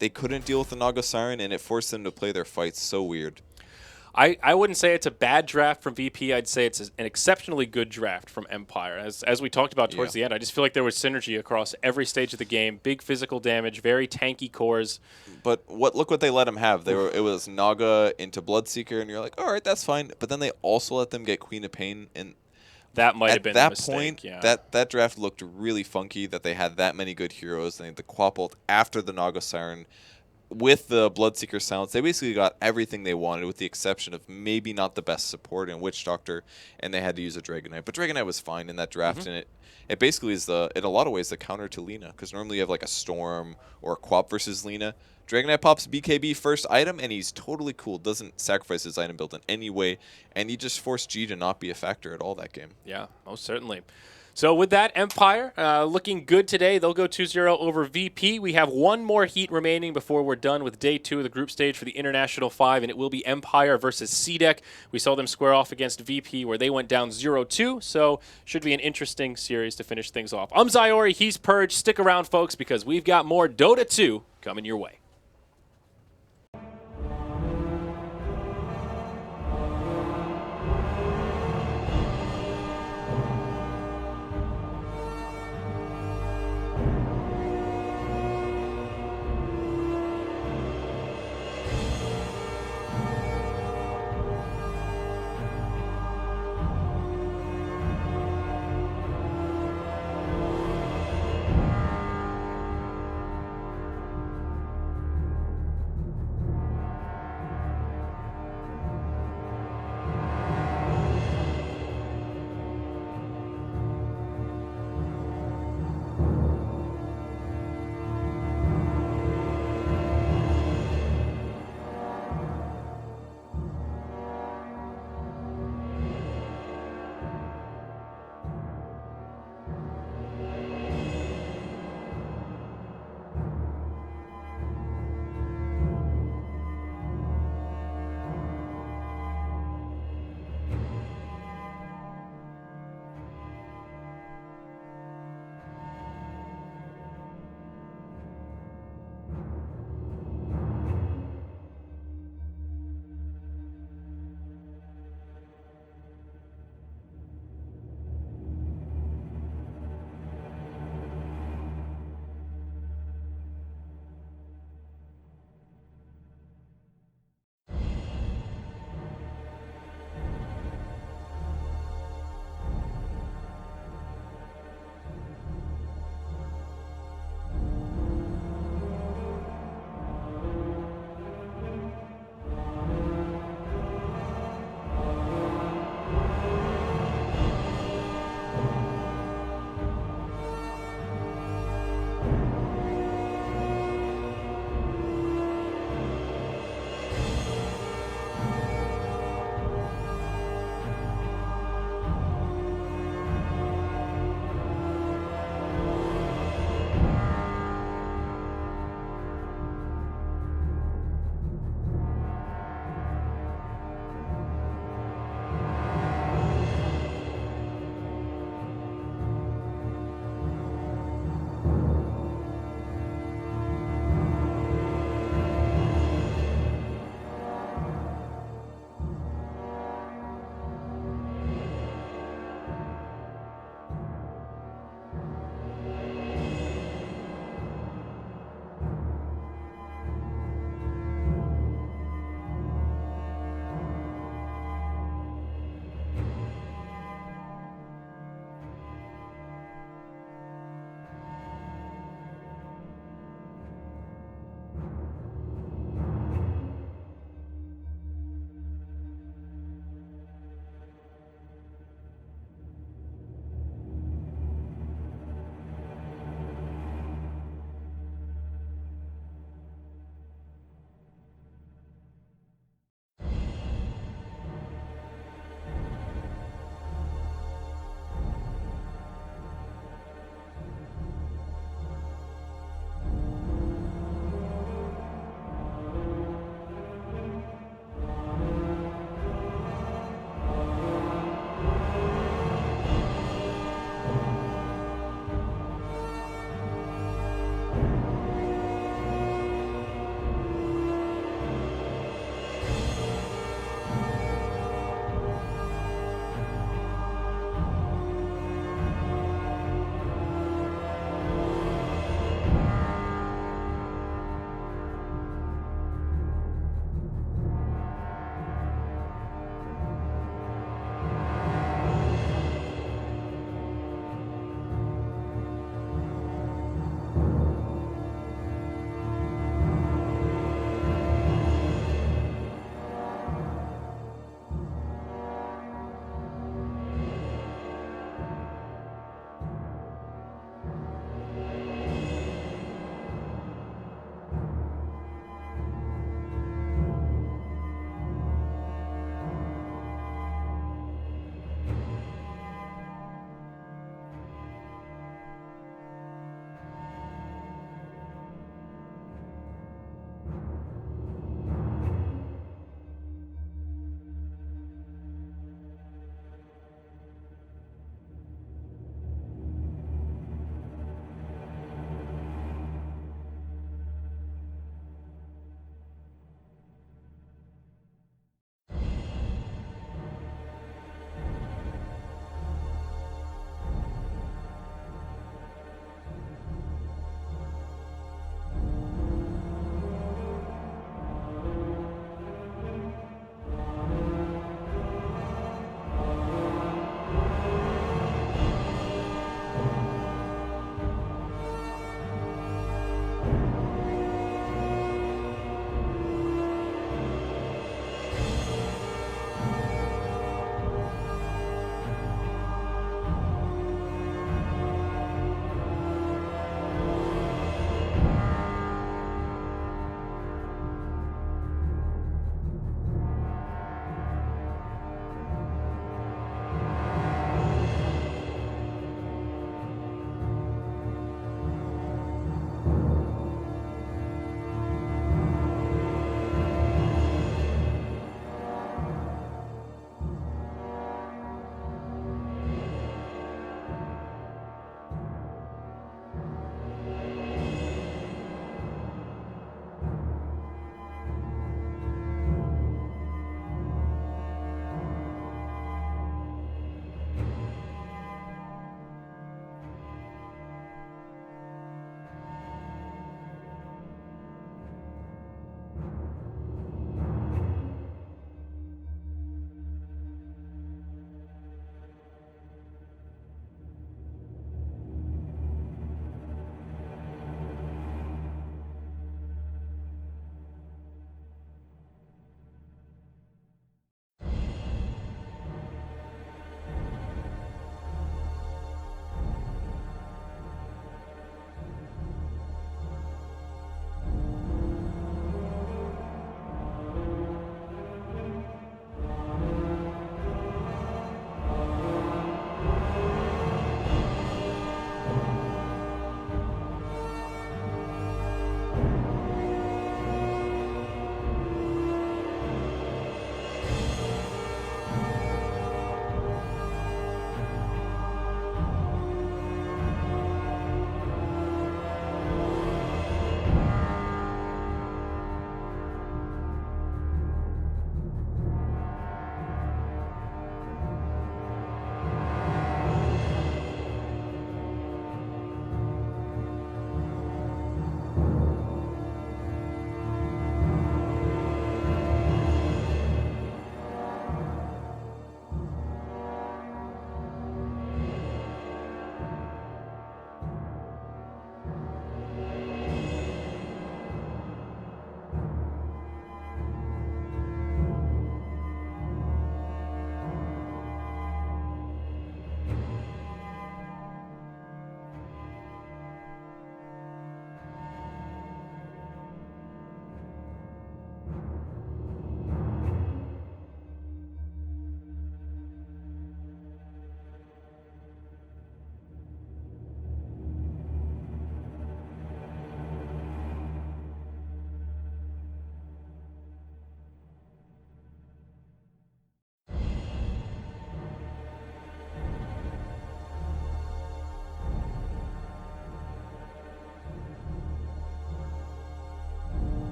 they couldn't deal with the Naga Siren, and it forced them to play their fights so weird. I wouldn't say it's a bad draft from VP. I'd say it's an exceptionally good draft from Empire. As we talked about towards the end, I just feel like there was synergy across every stage of the game. Big physical damage, very tanky cores. But look what they let them have. It was Naga into Bloodseeker, and you're like, all right, that's fine. But then they also let them get Queen of Pain, and that might have been at a that mistake, point, yeah. that draft looked really funky. That they had that many good heroes. They had the Quap ult after the Naga Siren. With the Bloodseeker Silence, they basically got everything they wanted, with the exception of maybe not the best support in Witch Doctor, and they had to use a Dragonite. But Dragonite was fine in that draft, and it basically is in a lot of ways the counter to Lina, because normally you have like a Storm or a Quap versus Lina. Dragonite pops BKB first item, and he's totally cool. Doesn't sacrifice his item build in any way, and he just forced G to not be a factor at all that game. Yeah, most certainly. So with that, Empire looking good today. They'll go 2-0 over VP. We have one more heat remaining before we're done with day 2 of the group stage for the International 5, and it will be Empire versus CDEC. We saw them square off against VP where they went down 0-2, so should be an interesting series to finish things off. I'm Zyori, he's Purge. Stick around, folks, because we've got more Dota 2 coming your way.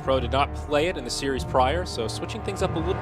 Pro did not play it in the series prior, so switching things up a little.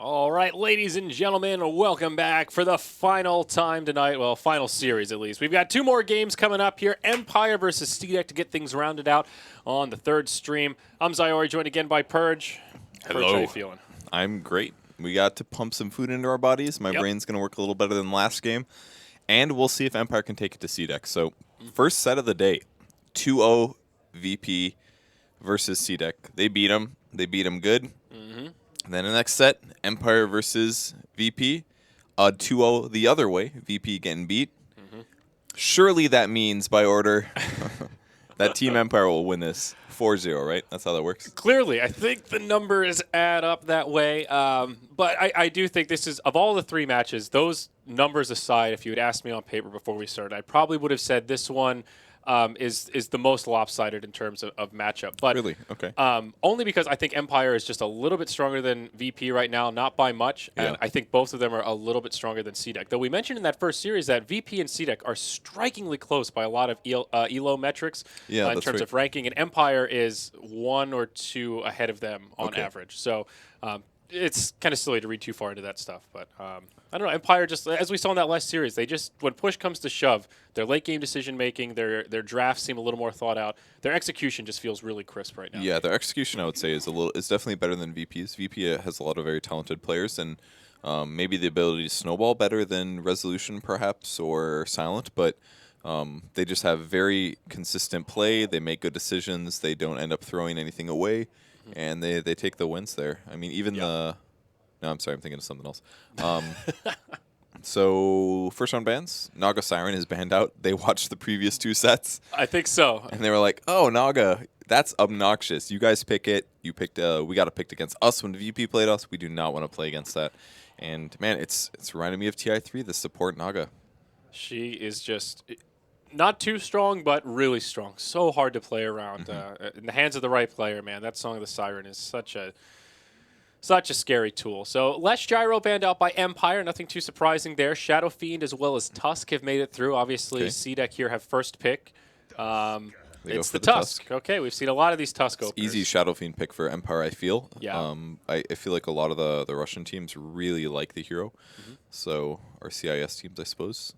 All right, ladies and gentlemen, welcome back for the final time tonight. Well, final series at least. We've got 2 more games coming up here. Empire versus C-Deck to get things rounded out on the 3rd stream. I'm Zyori, joined again by Purge. Hello. Purge, how you feeling? I'm great. We got to pump some food into our bodies. My brain's going to work a little better than last game. And we'll see if Empire can take it to C-Deck. So, first set of the day, 2-0 VP versus C-Deck. They beat him. They beat him good. And then the next set, Empire versus VP, 2-0 the other way, VP getting beat. Surely that means, by order, that Team Empire will win this 4-0, right? That's how that works. Clearly, I think the numbers add up that way. But I do think this is, of all the 3 matches, those numbers aside, if you had asked me on paper before we started, I probably would have said this one is the most lopsided in terms of matchup. But Really? Okay. only because I think Empire is just a little bit stronger than VP right now, not by much. Yeah. And I think both of them are a little bit stronger than C-Deck. Though we mentioned in that first series that VP and C-Deck are strikingly close by a lot of ELO metrics Yeah, in that's terms right. of ranking. And Empire is 1 or 2 ahead of them on Okay. average. So it's kind of silly to read too far into that stuff. But I don't know. Empire, just as we saw in that last series, they just, when push comes to shove, their late game decision making, their drafts seem a little more thought out. Their execution just feels really crisp right now. Yeah, their execution, I would say, is definitely better than VP's. VP has a lot of very talented players, and maybe the ability to snowball better than Resolution, perhaps, or Silent, but they just have very consistent play. They make good decisions. They don't end up throwing anything away, and they take the wins there. I mean, even the... No, I'm sorry, I'm thinking of something else. So, first round bans, Naga Siren is banned out. They watched the previous 2 sets, I think so. and they were like, oh, Naga, that's obnoxious. You guys pick it. You picked. We got to pick against us when VP played us. We do not want to play against that. And, man, it's reminding me of TI3, the support Naga. She is just not too strong, but really strong. So hard to play around. In the hands of the right player, man, that Song of the Siren is such a scary tool. So less Gyro banned out by Empire. Nothing too surprising there. Shadow Fiend as well as Tusk have made it through. Obviously, Okay. C-Deck here have first pick. They go It's for the the Tusk. Okay, we've seen a lot of these Tusk openers. Easy Shadow Fiend pick for Empire, I feel. Yeah. I feel like a lot of the Russian teams really like the hero. So, or CIS teams, I suppose.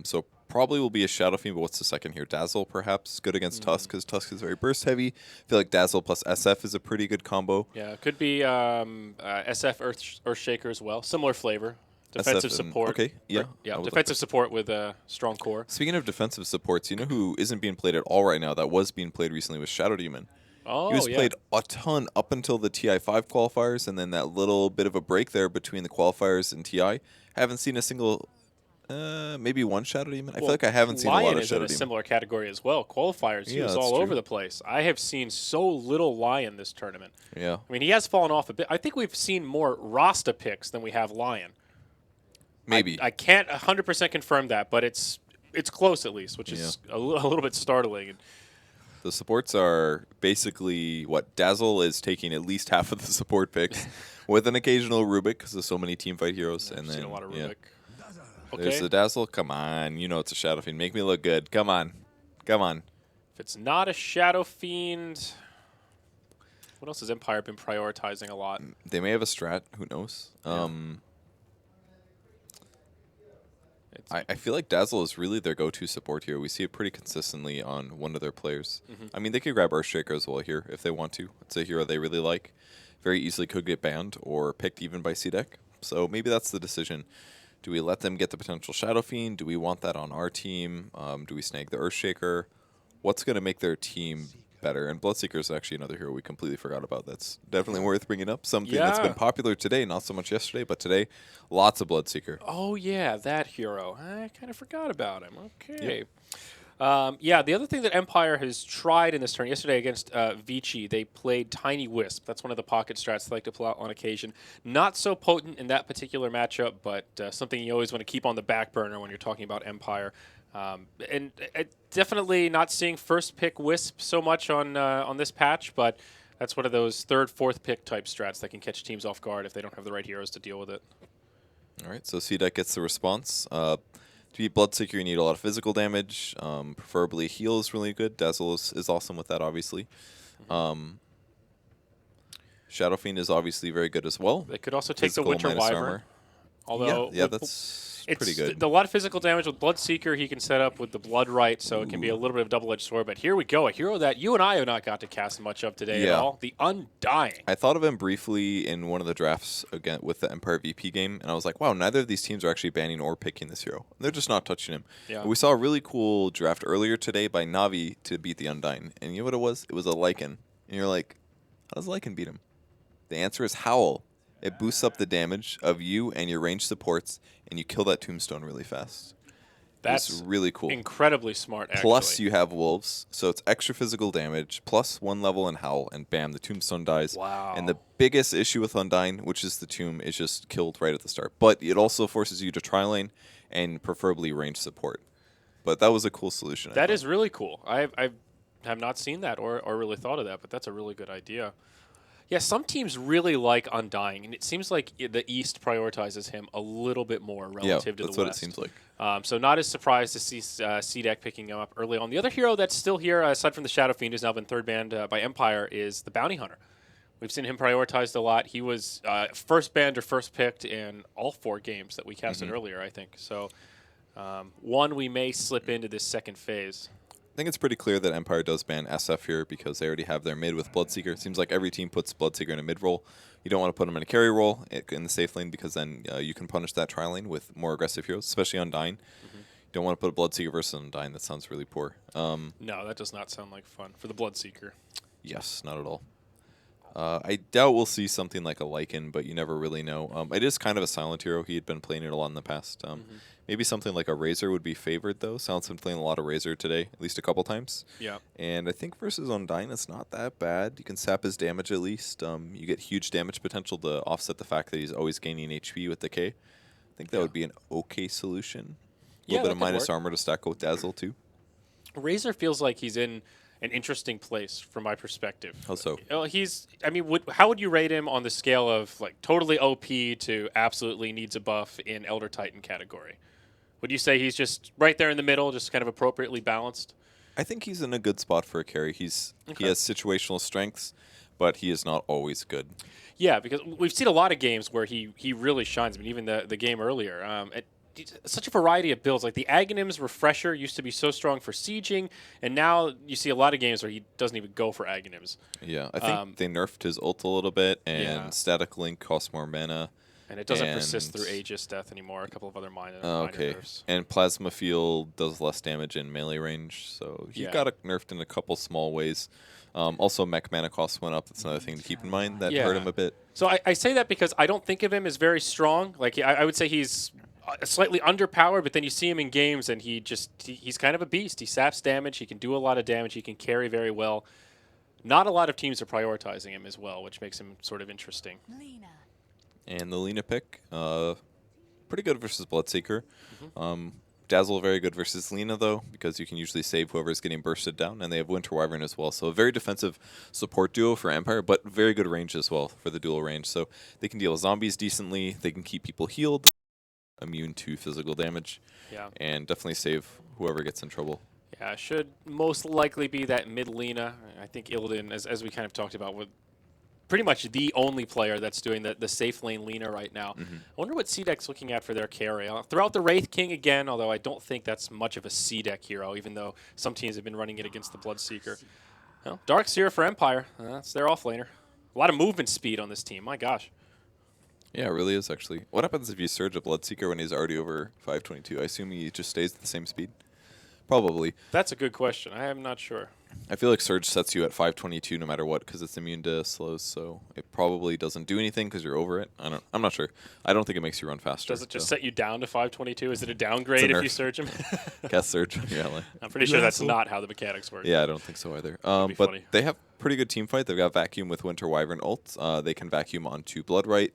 So probably will be a Shadow Fiend, but what's the second here? Dazzle, perhaps? Good against Tusk, because Tusk is very burst heavy. I feel like Dazzle plus SF is a pretty good combo. Yeah, it could be SF Earthshaker as well. Similar flavor. Defensive SF and- support. okay, yeah, Yeah, I would like defensive support with a strong core. Speaking of defensive supports, you know who isn't being played at all right now that was being played recently was Shadow Demon. Oh, He was yeah. played a ton up until the TI5 qualifiers, and then that little bit of a break there between the qualifiers and TI. Haven't seen a single, maybe one Shadow Demon. I feel like I haven't seen a Lion lot of is Shadow in a Demon. similar category as well. Qualifiers, he Yeah, was that's all over true. the place. I have seen so little Lion this tournament. Yeah, I mean, he has fallen off a bit. I think we've seen more Rasta picks than we have Lion. maybe. I can't 100% confirm that, but it's close at least, which is a little bit startling. The supports are basically what Dazzle is taking at least half of the support picks, with an occasional Rubik because there's so many teamfight heroes. I've and seen then a lot of yeah. Rubik. There's Okay, the Dazzle. Come on, you know it's a Shadow Fiend. Make me look good. Come on, come on. if it's not a Shadow Fiend, what else has Empire been prioritizing a lot? They may have a strat. Who knows? I feel like Dazzle is really their go-to support here. We see it pretty consistently on one of their players. I mean, they could grab Earthshaker as well here if they want to. It's a hero they really like. Very easily could get banned or picked even by C-Deck. So maybe that's the decision. Do we let them get the potential Shadow Fiend? Do we want that on our team? Do we snag the Earthshaker? What's going to make their team better? And Bloodseeker is actually another hero we completely forgot about. That's definitely worth bringing up. Something that's Yeah. been popular today, not so much yesterday, but today, lots of Bloodseeker. Oh, yeah, that hero. I kind of forgot about him. Okay. Yeah, the other thing that Empire has tried in this turn, yesterday against Vici, they played Tiny Wisp. That's one of the pocket strats they like to pull out on occasion. Not so potent in that particular matchup, but something you always want to keep on the back burner when you're talking about Empire. And definitely not seeing first pick Wisp so much on this patch, but that's one of those third, fourth pick type strats that can catch teams off guard if they don't have the right heroes to deal with it. All right, so C-Deck gets the response. To beat Bloodseeker, you need a lot of physical damage. Preferably heal is really good. Dazzle is awesome with that, obviously. Shadow Fiend is obviously very good as well. They could also take the Physical Winter minus Wyvern. armor. Although Yeah, that's pretty good. A lot of physical damage with Bloodseeker he can set up with the Blood Right, so it can be a little bit of a double-edged sword. But here we go, a hero that you and I have not got to cast much of today at all, the Undying. I thought of him briefly in one of the drafts again with the Empire VP game, and I was like, wow, neither of these teams are actually banning or picking this hero. They're just not touching him. Yeah. We saw a really cool draft earlier today by Navi to beat the Undying. And you know what it was? It was a Lycan. And you're like, how does Lycan beat him? The answer is Howl. It boosts up the damage of you and your ranged supports, and you kill that tombstone really fast. That's really cool. Incredibly smart, actually. Plus, you have wolves, so it's extra physical damage, plus 1 level in Howl, and bam, the tombstone dies. Wow. And the biggest issue with Undying, which is the tomb, is just killed right at the start. But it also forces you to tri-lane and preferably range support. But that was a cool solution. That is really cool. I have not seen that or really thought of that, but that's a really good idea. Yeah, some teams really like Undying, and it seems like the East prioritizes him a little bit more relative to the West. That's what it seems like. So not as surprised to see C-Deck picking him up early on. The other hero that's still here, aside from the Shadow Fiend, who's now been third banned by Empire, is the Bounty Hunter. We've seen him prioritized a lot. He was first banned or first picked in all 4 games that we casted earlier, I think. So one we may slip into this second phase. I think it's pretty clear that Empire does ban SF here because they already have their mid with Bloodseeker. It seems like every team puts Bloodseeker in a mid role. You don't want to put him in a carry role in the safe lane because then you can punish that tri lane with more aggressive heroes, especially Undying. You don't want to put a Bloodseeker versus Undying. That sounds really poor. No, that does not sound like fun for the Bloodseeker. Yes, not at all. I doubt we'll see something like a Lycan, but you never really know. It is kind of a silent hero. He had been playing it a lot in the past. Maybe something like a Razor would be favored, though. Sounds been playing a lot of Razor today, at least a couple times. Yeah. And I think versus Undying, it's not that bad. You can sap his damage at least. You get huge damage potential to offset the fact that he's always gaining HP with Decay. I think that would be an okay solution. A little bit of minus armor to stack with Dazzle, too. Razor feels like he's in an interesting place from my perspective. How so? How would you rate him on the scale of like totally OP to absolutely needs a buff in Elder Titan category? Would you say he's just right there in the middle, just kind of appropriately balanced? I think he's in a good spot for a carry. He has situational strengths, but he is not always good. Yeah, because we've seen a lot of games where he really shines. I mean, even the game earlier. Such a variety of builds. Like the Aghanim's Refresher used to be so strong for sieging, and now you see a lot of games where he doesn't even go for Aghanim's. Yeah, I think they nerfed his ult a little bit, and Static Link costs more mana. And it doesn't persist through Aegis Death anymore. A couple of other minor nerfs. And Plasma Field does less damage in melee range, so he got nerfed in a couple small ways. Also, mech mana costs went up. That's another thing to keep in mind that hurt him a bit. So I say that because I don't think of him as very strong. Like I would say he's slightly underpowered, but then you see him in games and he's kind of a beast. He saps damage. He can do a lot of damage. He can carry very well. Not a lot of teams are prioritizing him as well, which makes him sort of interesting. And the Lina pick, pretty good versus Bloodseeker. Dazzle very good versus Lina, though, because you can usually save whoever's getting bursted down, and they have Winter Wyvern as well. So a very defensive support duo for Empire, but very good range as well for the dual range. So they can deal with zombies decently, they can keep people healed, immune to physical damage, and definitely save whoever gets in trouble. Yeah, should most likely be that mid Lina. I think Illidan, as we kind of talked about, would pretty much the only player that's doing the safe lane Lina right now. I wonder what C-Deck's looking at for their carry. Throw out the Wraith King again, although I don't think that's much of a C-Deck hero, even though some teams have been running it against the Bloodseeker. Well, Dark Seer for Empire. That's their offlaner. A lot of movement speed on this team. My gosh. Yeah, it really is, actually. What happens if you surge a Bloodseeker when he's already over 522? I assume he just stays at the same speed? Probably. That's a good question. I am not sure. I feel like Surge sets you at 522 no matter what because it's immune to slows, so it probably doesn't do anything because you're over it. I'm not sure. I don't think it makes you run faster. Does it just set you down to 522? Is it a downgrade if you surge him? Cast Surge. Yeah, I'm pretty sure that's not how the mechanics work. Yeah, I don't think so either. But funny. They have pretty good team fight. They've got Vacuum with Winter Wyvern ults. They can Vacuum onto Bloodright.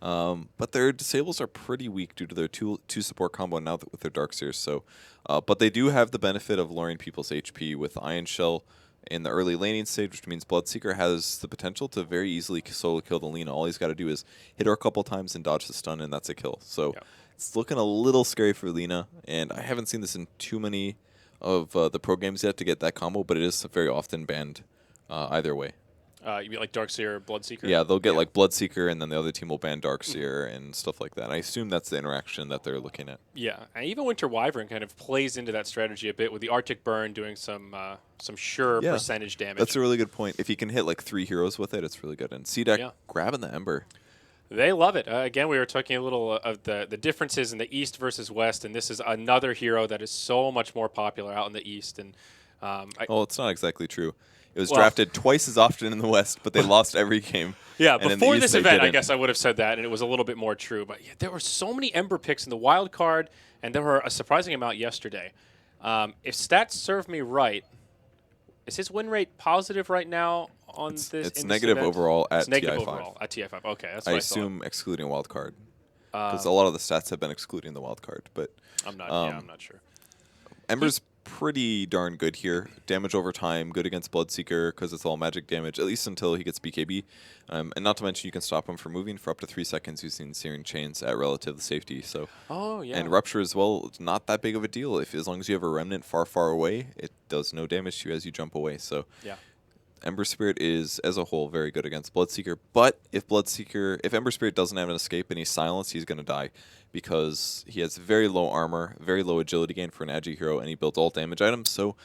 But their disables are pretty weak due to their two support combo now with their Dark Seers. So, but they do have the benefit of lowering people's HP with Iron Shell in the early laning stage, which means Bloodseeker has the potential to very easily solo kill the Lina. All he's got to do is hit her a couple times and dodge the stun, and that's a kill. So it's looking a little scary for Lina, and I haven't seen this in too many of the pro games yet to get that combo, but it is very often banned either way. You mean like Darkseer, Bloodseeker? Yeah, they'll get like Bloodseeker, and then the other team will ban Darkseer and stuff like that. I assume that's the interaction that they're looking at. Yeah, and even Winter Wyvern kind of plays into that strategy a bit with the Arctic Burn doing some sure Yeah, percentage damage. That's a really good point. If he can hit like 3 heroes with it, it's really good. And C-Deck grabbing the Ember. They love it. Again, we were talking a little of the differences in the East versus West, and this is another hero that is so much more popular out in the East. And well, it's not exactly true. It was drafted twice as often in the West, but they lost every game. Yeah, and before in the this East, event, I didn't. guess I would have said that, and it was a little bit more true. But yeah, there were so many Ember picks in the wild card, and there were a surprising amount yesterday. If stats serve me right, is his win rate positive right now on this? It's in negative this event? overall at It's negative TI5. overall at TI5. Okay, that's I what I assume excluding wild card, because a lot of the stats have been excluding the wild card. But I'm not. I'm not sure. Ember's pretty darn good here. Damage over time, good against Bloodseeker because it's all magic damage, at least until he gets BKB. And not to mention you can stop him from moving for up to 3 seconds using Searing Chains at relative safety. So, Oh yeah. and Rupture as well, it's not that big of a deal. As long as you have a Remnant far, far away, it does no damage to you as you jump away. So Yeah. Ember Spirit is, as a whole, very good against Bloodseeker. But if Ember Spirit doesn't have an escape and he's silenced, he's going to die because he has very low armor, very low agility gain for an Agi hero, and he builds all damage items. So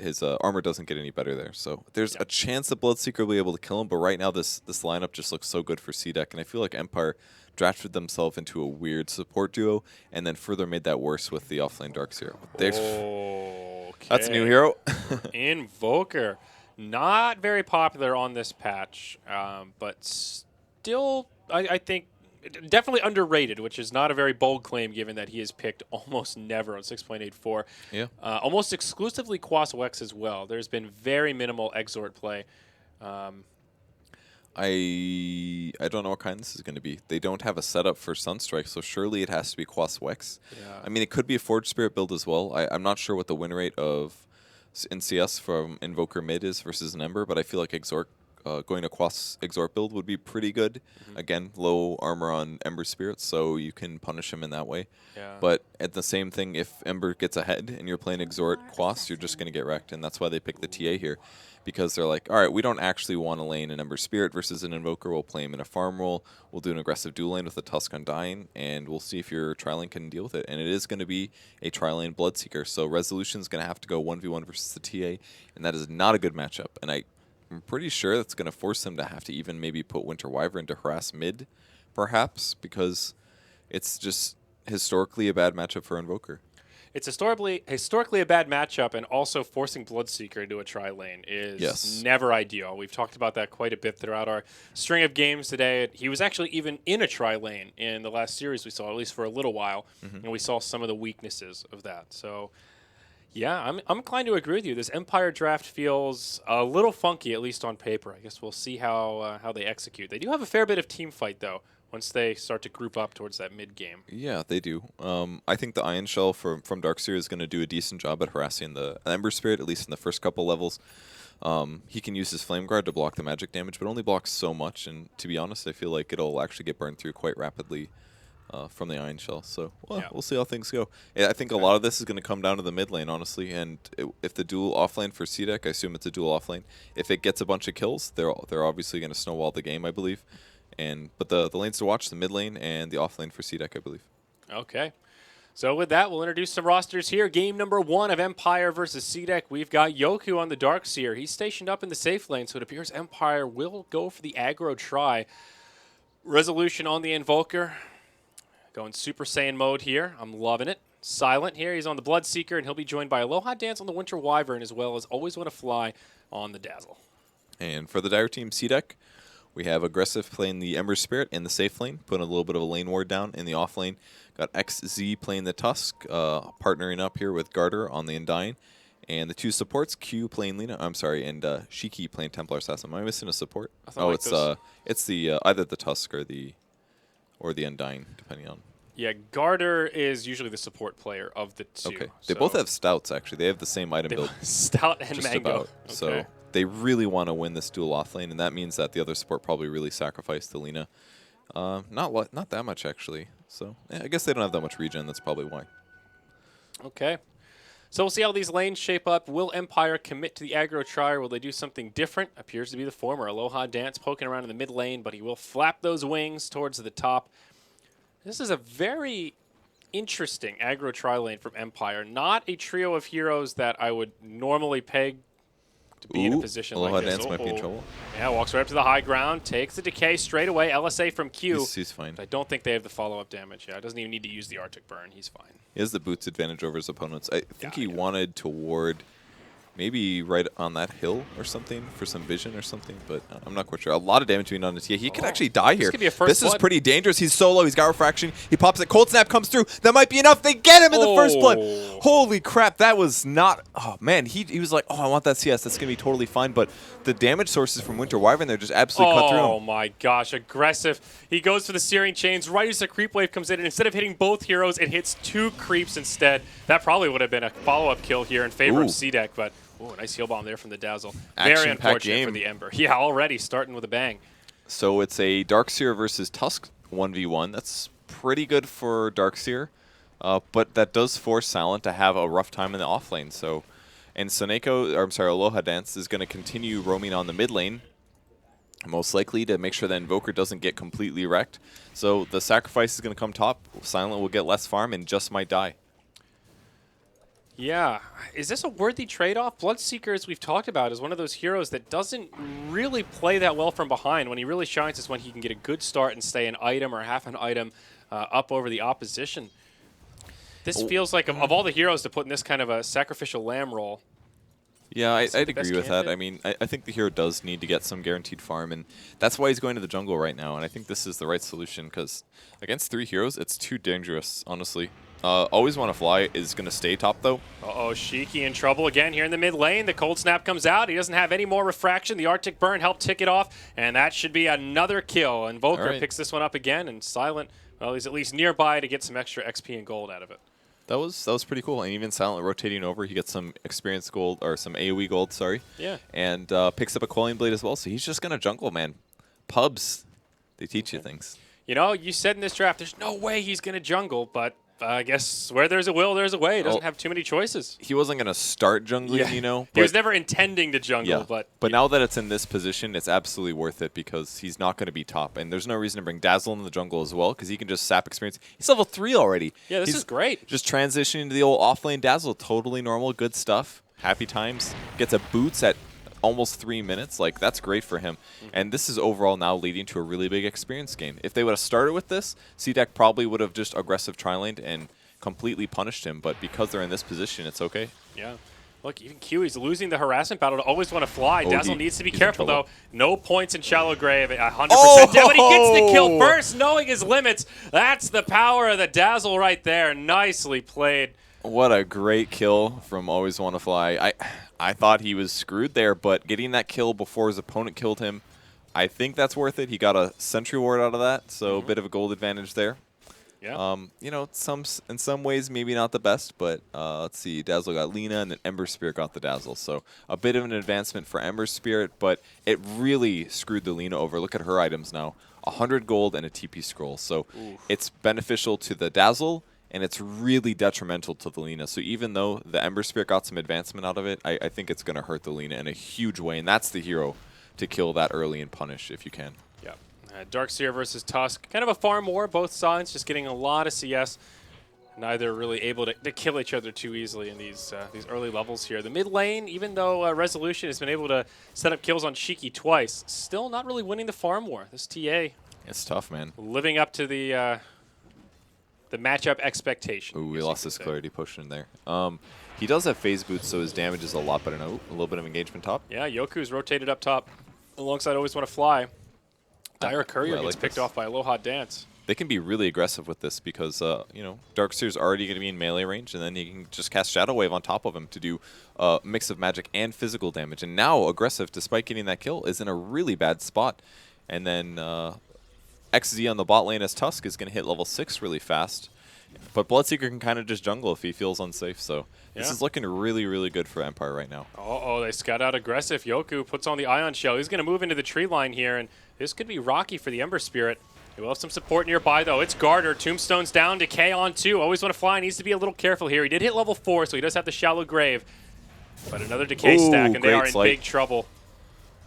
his armor doesn't get any better there. So there's a chance that Bloodseeker will be able to kill him. But right now, this lineup just looks so good for C-Deck, and I feel like Empire drafted themselves into a weird support duo, and then further made that worse with the offlane Darkseer. That's a new hero. Invoker. Not very popular on this patch, but still, I think, definitely underrated, which is not a very bold claim given that he is picked almost never on 6.84. Yeah. Almost exclusively Quas Wex as well. There's been very minimal Exort play. I don't know what kind this is going to be. They don't have a setup for Sunstrike, so surely it has to be Quas Wex. Yeah. I mean, it could be a Forge Spirit build as well. I'm not sure what the win rate of NCS from Invoker mid is versus an Ember, but I feel like Exort, going to Quas Exort build would be pretty good. Again, low armor on Ember Spirits, so you can punish him in that way. Yeah. But at the same thing, if Ember gets ahead and you're playing Exort Quas, you're just going to get wrecked, and that's why they pick the TA here. Because they're like, all right, we don't actually want to lane an Ember Spirit versus an Invoker. We'll play him in a farm role. We'll do an aggressive dual lane with a Tusk Undying, and we'll see if your Tri-Lane can deal with it. And it is going to be a Tri-Lane Bloodseeker, so Resolution's going to have to go 1v1 versus the TA, and that is not a good matchup. And I'm pretty sure that's going to force them to have to even maybe put Winter Wyvern to harass mid, perhaps, because it's just historically a bad matchup for Invoker. It's historically a bad matchup, and also forcing Bloodseeker into a tri-lane is never ideal. We've talked about that quite a bit throughout our string of games today. He was actually even in a tri-lane in the last series we saw, at least for a little while, and we saw some of the weaknesses of that. So, yeah, I'm inclined to agree with you. This Empire draft feels a little funky, at least on paper. I guess we'll see how they execute. They do have a fair bit of team fight, though, once they start to group up towards that mid-game. Yeah, they do. I think the Iron Shell from Darkseer is going to do a decent job at harassing the Ember Spirit, at least in the first couple levels. He can use his Flame Guard to block the magic damage, but only blocks so much, and to be honest, I feel like it'll actually get burned through quite rapidly from the Iron Shell. So, we'll see how things go. I think a lot of this is going to come down to the mid lane, honestly, and if the dual offlane for C-Deck, I assume it's a dual offlane, if it gets a bunch of kills, they're obviously going to snowball the game, I believe. But the lanes to watch, the mid lane and the off lane for C-Deck, I believe. Okay. So with that, we'll introduce some rosters here. Game number 1 of Empire versus C-Deck. We've got Yoku on the Darkseer. He's stationed up in the safe lane, so it appears Empire will go for the aggro try. Resolution on the Invoker. Going Super Saiyan mode here. I'm loving it. Silent here. He's on the Bloodseeker, and he'll be joined by Aloha Dance on the Winter Wyvern, as well as Always Want to Fly on the Dazzle. And for the Dire Team C-Deck, we have Aggressive playing the Ember Spirit in the safe lane, putting a little bit of a lane ward down in the off lane. Got XZ playing the Tusk, partnering up here with Garter on the Undying. And the 2 supports, Q playing Lina, and Shiki playing Templar Assassin. Am I missing a support? It's the either the Tusk or the Undying, depending on. Yeah, Garter is usually the support player of the 2. Okay. They both have Stouts, actually. They have the same item build. Stout and Just Mango. about. Okay. So they really want to win this dual offlane, and that means that the other support probably really sacrificed to Lina. Not that much, actually. So I guess they don't have that much regen. That's probably why. Okay. So we'll see how these lanes shape up. Will Empire commit to the aggro try, or will they do something different? Appears to be the former. Aloha Dance poking around in the mid lane, but he will flap those wings towards the top. This is a very interesting aggro try lane from Empire. Not a trio of heroes that I would normally peg to be in a position Aloha like this. Dance might be in trouble. Yeah, walks right up to the high ground, takes the decay straight away. LSA from Q. He's fine. I don't think they have the follow-up damage. Yeah, doesn't even need to use the Arctic Burn. He's fine. He has the boots advantage over his opponents. I think Yeah, he wanted to ward maybe right on that hill or something for some vision or something, but I'm not quite sure. A lot of damage being on his. Yeah, he could actually die here. could be a first This is blood. pretty dangerous. He's solo. He's got refraction. He pops it. Cold Snap comes through. That might be enough. They get him in the first blood. Oh. Holy crap. That was not... Oh, man. He was like, oh, I want that CS. That's going to be totally fine. But the damage sources from Winter Wyvern there just absolutely cut through Oh him. my gosh, aggressive. He goes for the Searing Chains right as the creep wave comes in, and instead of hitting both heroes, it hits 2 creeps instead. That probably would have been a follow-up kill here in favor of Ooh. C-Deck, but ooh, nice heal bomb there from the Dazzle. Very Action-packed unfortunate for game. the Ember. Yeah, already starting with a bang. So it's a Darkseer versus Tusk 1v1. That's pretty good for Darkseer, but that does force Silent to have a rough time in the off lane. So, and Aloha Dance is going to continue roaming on the mid lane, most likely to make sure that Invoker doesn't get completely wrecked. So the sacrifice is going to come top. Silent will get less farm and just might die. Yeah. Is this a worthy trade-off? Bloodseeker, as we've talked about, is one of those heroes that doesn't really play that well from behind. When he really shines is when he can get a good start and stay an item or half an item up over the opposition. This feels like, of all the heroes to put in this kind of a sacrificial lamb role, Yeah, Is he I'd the best agree with that. candidate? I mean, I think the hero does need to get some guaranteed farm, and that's why he's going to the jungle right now. And I think this is the right solution, because against 3 heroes, it's too dangerous, honestly. Always Want to Fly is going to stay top, though. Uh-oh, Shiki in trouble again here in the mid lane. The Cold Snap comes out. He doesn't have any more refraction. The Arctic Burn helped tick it off, and that should be another kill. Invoker All right. picks this one up again, and Silent, well, he's at least nearby to get some extra XP and gold out of it. That was pretty cool. And even Silent rotating over, he gets some experience gold, or some AoE gold, sorry. Yeah. And picks up a Quelling Blade as well, so he's just going to jungle, man. Pubs, they teach you things. You know, you said in this draft, there's no way he's going to jungle, but I guess where there's a will, there's a way. He doesn't Oh. have too many choices. He wasn't going to start jungling, you know. He was but- never intending to jungle, Yeah, but now that it's in this position, it's absolutely worth it because he's not going to be top, and there's no reason to bring Dazzle in the jungle as well because he can just sap experience. He's level 3 already. yeah, this He's is great. just transitioning to the old offlane Dazzle, totally normal, good stuff. Happy times. Gets a boots at almost 3 minutes. Like, that's great for him. And this is overall now leading to a really big experience gain. If they would have started with this, C-Deck probably would have just aggressive tri-laned and completely punished him, but because they're in this position, it's okay. Yeah. Look, even Q, he's losing the harassment battle to Always Want to Fly. Oh, Dazzle needs to be he's in careful, though. trouble. No points in Shallow Grave. 100% Oh! dead, but he gets the kill first, knowing his limits. That's the power of the Dazzle right there. Nicely played. What a great kill from Always Want to Fly. I thought he was screwed there, but getting that kill before his opponent killed him, I think that's worth it. He got a sentry ward out of that, so a bit of a gold advantage there. Yeah. You know, in some ways maybe not the best, but let's see. Dazzle got Lina, and then Ember Spirit got the Dazzle. So a bit of an advancement for Ember Spirit, but it really screwed the Lina over. Look at her items now. 100 gold and a TP scroll. So it's beneficial to the Dazzle, and it's really detrimental to the Lina. So even though the Ember Spirit got some advancement out of it, I think it's going to hurt the Lina in a huge way, and that's the hero to kill that early and punish if you can. Yeah. Darkseer versus Tusk. Kind of a farm war, both sides just getting a lot of CS. Neither really able to kill each other too easily in these early levels here. The mid lane, even though Resolution has been able to set up kills on Shiki twice, still not really winning the farm war. This TA It's tough, man. living up to the matchup expectation. Ooh, we I guess you lost could his say. clarity potion there. He does have phase boots, so his damage is a lot better now. A little bit of engagement top. Yeah, Yoku's rotated up top alongside Always Want to Fly. Dire Courier I gets like picked this. off by Aloha Dance. They can be really aggressive with this because, you know, Darkseer's already going to be in melee range, and then he can just cast Shadow Wave on top of him to do a mix of magic and physical damage. And now aggressive, despite getting that kill, is in a really bad spot. And then XZ on the bot lane as Tusk is going to hit level 6 really fast. But Bloodseeker can kind of just jungle if he feels unsafe. So this Yeah. is looking really, really good for Empire right now. Uh-oh, they scout out aggressive. Yoku puts on the Ion Shell. He's going to move into the tree line here, and this could be rocky for the Ember Spirit. He will have some support nearby, though. It's Garter. Tombstone's down. Decay on 2. Always want to fly. Needs to be a little careful here. He did hit level 4, so he does have the Shallow Grave. But another Decay stack, and they are in big trouble.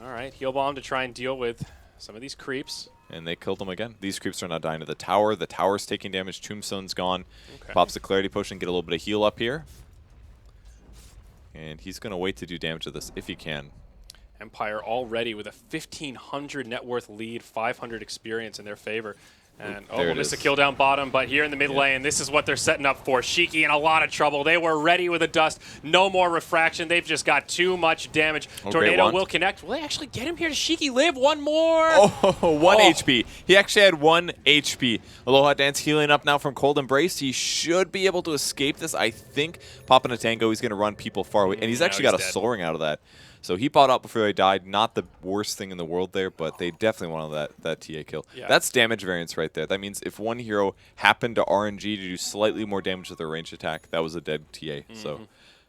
All right, Heal Bomb to try and deal with some of these creeps. And they killed him again. These creeps are not dying to the tower. The tower's taking damage. Tombstone's gone. Okay. Pops the Clarity Potion, get a little bit of heal up here. And he's going to wait to do damage to this if he can. Empire already with a 1,500 net worth lead, 500 experience in their favor. And we'll miss a kill down bottom, but here in the mid lane, this is what they're setting up for. Shiki in a lot of trouble. They were ready with a dust. No more refraction. They've just got too much damage. Tornado will connect. Will they actually get him here? Does Shiki live? One more? Oh, 1 HP. He actually had 1 HP. Aloha Dance healing up now from Cold Embrace. He should be able to escape this, I think. Popping a tango, he's going to run people far away. And he's actually got a Soul Ring out of that. So he bought out before he died. Not the worst thing in the world there, but they definitely wanted that TA kill. Yeah. That's damage variance right there. That means if one hero happened to RNG to do slightly more damage with their ranged attack, that was a dead TA. So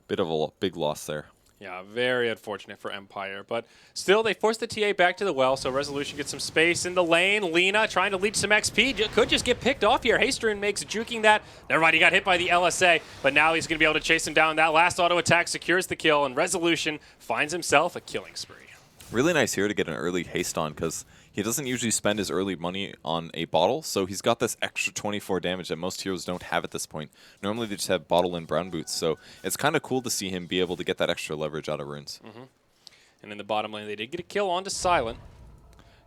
bit of a big loss there. Yeah, very unfortunate for Empire. But still, they forced the TA back to the well, so Resolution gets some space in the lane. Lina trying to leech some XP. Could just get picked off here. Hasterin makes juking that. Never mind, he got hit by the LSA, but now he's going to be able to chase him down. That last auto attack secures the kill, and Resolution finds himself a killing spree. Really nice here to get an early haste on, because he doesn't usually spend his early money on a bottle, so he's got this extra 24 damage that most heroes don't have at this point. Normally they just have bottle and brown boots, so it's kind of cool to see him be able to get that extra leverage out of runes. And in the bottom lane, they did get a kill onto Silent.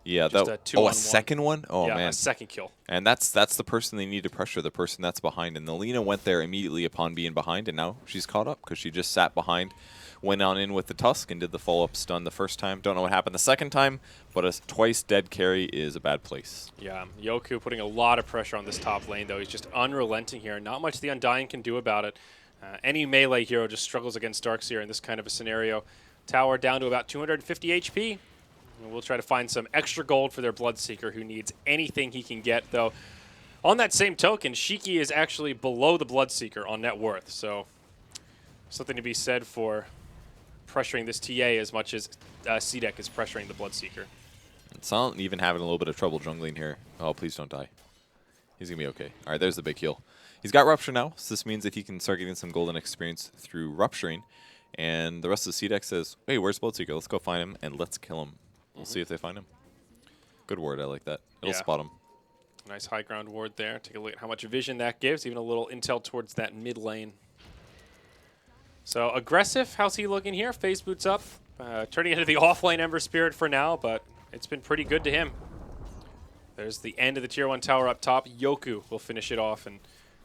Yeah, a second one? Oh, yeah, man. A second kill. And that's the person they need to pressure, the person that's behind. And Lina went there immediately upon being behind, and now she's caught up because she just sat behind, went on in with the Tusk, and did the follow-up stun the first time. Don't know what happened the second time, but a twice dead carry is a bad place. Yeah, Yoku putting a lot of pressure on this top lane, though. He's just unrelenting here. Not much the Undying can do about it. Any melee hero just struggles against Darkseer in this kind of a scenario. Tower down to about 250 HP. And we'll try to find some extra gold for their Bloodseeker, who needs anything he can get, though. On that same token, Shiki is actually below the Bloodseeker on net worth, so something to be said for pressuring this TA as much as CDEC is pressuring the Bloodseeker. Silent even having a little bit of trouble jungling here. Oh, please don't die. He's going to be okay. All right, there's the big heal. He's got Rupture now, so this means that he can start getting some golden experience through Rupturing. And the rest of the CDEC says, hey, where's Bloodseeker? Let's go find him, and let's kill him. We'll see if they find him. Good ward, I like that. It'll spot him. Nice high ground ward there. Take a look at how much vision that gives, even a little intel towards that mid lane. So aggressive, how's he looking here? Phase boots up, turning into the off-lane Ember Spirit for now, but it's been pretty good to him. There's the end of the Tier 1 tower up top. Yoku will finish it off, and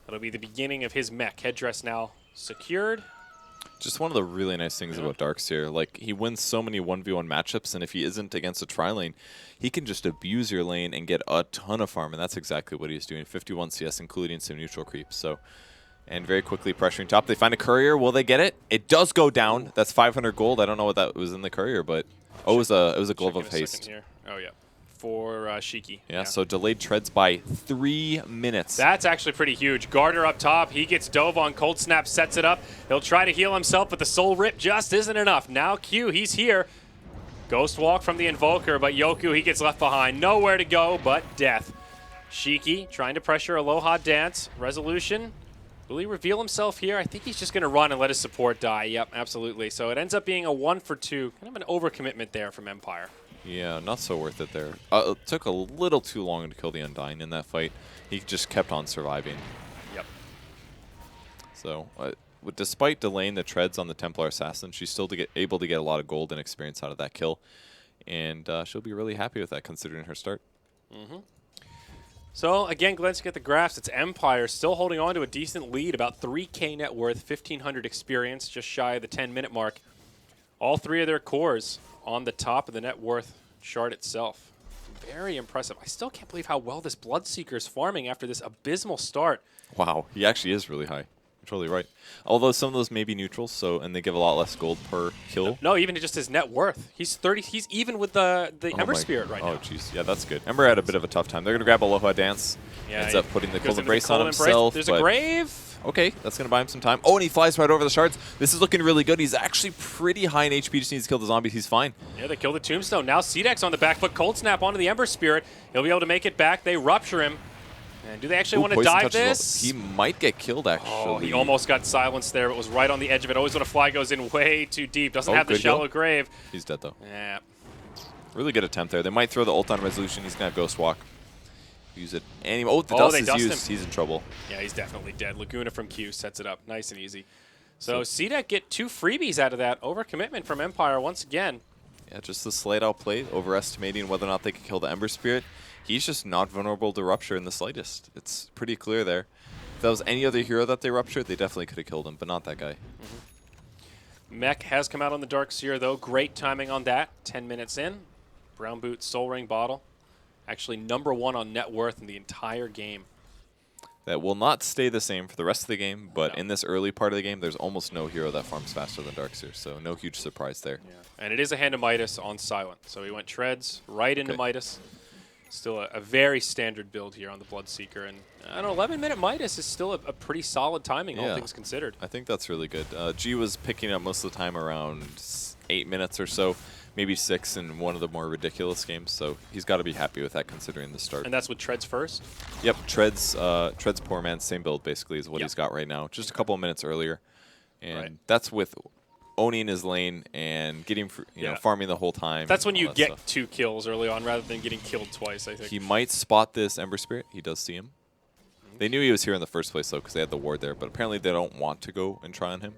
that'll be the beginning of his mech. Headdress now secured. Just one of the really nice things about Darkseer, like, he wins so many 1v1 matchups, and if he isn't against a tri-lane, he can just abuse your lane and get a ton of farm, and that's exactly what he's doing. 51 CS, including some neutral creeps. So, and very quickly pressuring top. They find a courier. Will they get it? It does go down. That's 500 gold. I don't know what that was in the courier, but it was a glove of haste. Here. Oh yeah, for Shiki. Yeah, so delayed treads by 3 minutes. That's actually pretty huge. Garter up top. He gets dove on. Cold Snap sets it up. He'll try to heal himself, but the Soul Rip just isn't enough. Now Q, he's here. Ghost Walk from the Invoker, but Yoku, he gets left behind. Nowhere to go but death. Shiki trying to pressure Aloha Dance. Resolution. Will he reveal himself here? I think he's just going to run and let his support die. Yep, absolutely. So it ends up being a 1-for-2. Kind of an overcommitment there from Empire. Yeah, not so worth it there. It took a little too long to kill the Undying in that fight. He just kept on surviving. Yep. So, despite delaying the treads on the Templar Assassin, she's still able to get a lot of gold and experience out of that kill. And she'll be really happy with that considering her start. So, again, glancing at the graphs, it's Empire still holding on to a decent lead, about 3K net worth, 1,500 experience, just shy of the 10-minute mark. All three of their cores on the top of the net worth chart itself. Very impressive. I still can't believe how well this Bloodseeker is farming after this abysmal start. Wow, he actually is really high. You're totally right. Although some of those may be neutrals, and they give a lot less gold per kill. No, even just his net worth. He's 30. He's even with the Ember Spirit right now. Oh, jeez. Yeah, that's good. Ember had a bit of a tough time. They're going to grab Aloha Dance. Yeah, ends up putting the Cold Embrace on himself. There's a grave. Okay, that's going to buy him some time. Oh, and he flies right over the shards. This is looking really good. He's actually pretty high in HP. Just needs to kill the zombies. He's fine. Yeah, they kill the tombstone. Now Cdex on the back foot. Cold Snap onto the Ember Spirit. He'll be able to make it back. They rupture him. And do they actually want to Poison dive touches this? He might get killed, actually. Oh, he almost got silenced there, but was right on the edge of it. Always when a fly goes in way too deep. Doesn't have the good kill. shallow grave. He's dead, though. Yeah. Really good attempt there. They might throw the ult on Resolution. He's going to have Ghost Walk. Use it. And the Oh, dust they is dust used. him. He's in trouble. Yeah, he's definitely dead. Laguna from Q sets it up. Nice and easy. So Cdex get 2 freebies out of that. Overcommitment from Empire once again. Yeah, just the slight outplay, overestimating whether or not they could kill the Ember Spirit. He's just not vulnerable to Rupture in the slightest. It's pretty clear there. If that was any other hero that they ruptured, they definitely could have killed him, but not that guy. Mech has come out on the Dark Seer, though. Great timing on that. 10 minutes in. Brown Boot, Soul Ring bottle. Actually #1 on net worth in the entire game. That will not stay the same for the rest of the game, but No. in this early part of the game, there's almost no hero that farms faster than Darkseer, so no huge surprise there. Yeah. And it is a hand of Midas on Silent. So he went Treads right into Okay. Midas. Still a very standard build here on the Bloodseeker. And an 11-minute Midas is still a pretty solid timing, all Yeah. things considered. I think that's really good. G was picking up most of the time around 8 minutes or so, maybe 6 in one of the more ridiculous games, so he's got to be happy with that considering the start. And that's with Treads first? Yep, Treads Poor Man, same build basically is what Yep. he's got right now, just a couple of minutes earlier. And Right. that's with owning his lane and getting, you know, Yeah. farming the whole time. That's when and you all that get stuff. 2 kills early on rather than getting killed twice, I think. He might spot this Ember Spirit. He does see him. They knew he was here in the first place, though, because they had the ward there. But apparently they don't want to go and try on him.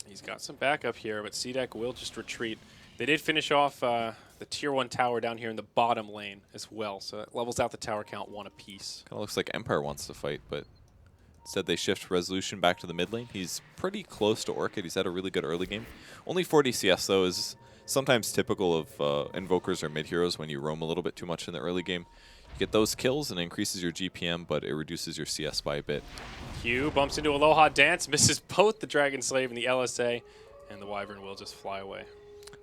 He's got some backup here, but Cdex will just retreat. They did finish off the Tier 1 tower down here in the bottom lane as well, so that levels out the tower count 1 apiece. Kind of looks like Empire wants to fight, but instead they shift Resolution back to the mid lane. He's pretty close to Orchid. He's had a really good early game. Only 40 CS, though, is sometimes typical of Invokers or mid-heroes when you roam a little bit too much in the early game. You get those kills and it increases your GPM, but it reduces your CS by a bit. Q bumps into Aloha Dance, misses both the Dragon Slave and the LSA, and the Wyvern will just fly away.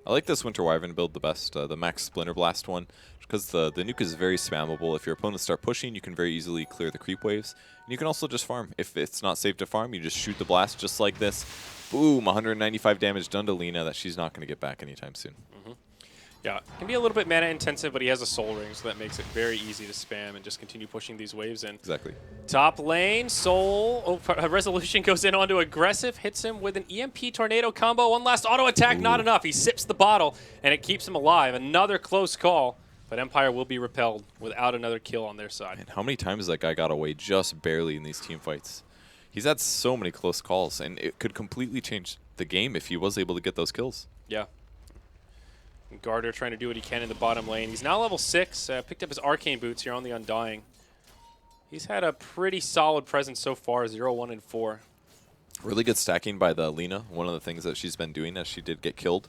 I like this Winter Wyvern build the best, the Max Splinter Blast one, because the nuke is very spammable. If your opponents start pushing, you can very easily clear the creep waves. And you can also just farm. If it's not safe to farm, you just shoot the blast just like this. Boom, 195 damage done to Lena that she's not going to get back anytime soon. Yeah, it can be a little bit mana intensive, but he has a Soul Ring, so that makes it very easy to spam and just continue pushing these waves in. Exactly. Top lane, Soul, Resolution goes in onto Aggressive, hits him with an EMP Tornado combo. One last auto attack, not enough. He sips the bottle, and it keeps him alive. Another close call, but Empire will be repelled without another kill on their side. And how many times that guy got away just barely in these team fights? He's had so many close calls, and it could completely change the game if he was able to get those kills. Yeah. Garter trying to do what he can in the bottom lane. He's now level 6, picked up his Arcane Boots here on the Undying. He's had a pretty solid presence so far, 0, 1, and 4. Really good stacking by the Lena. One of the things that she's been doing as she did get killed.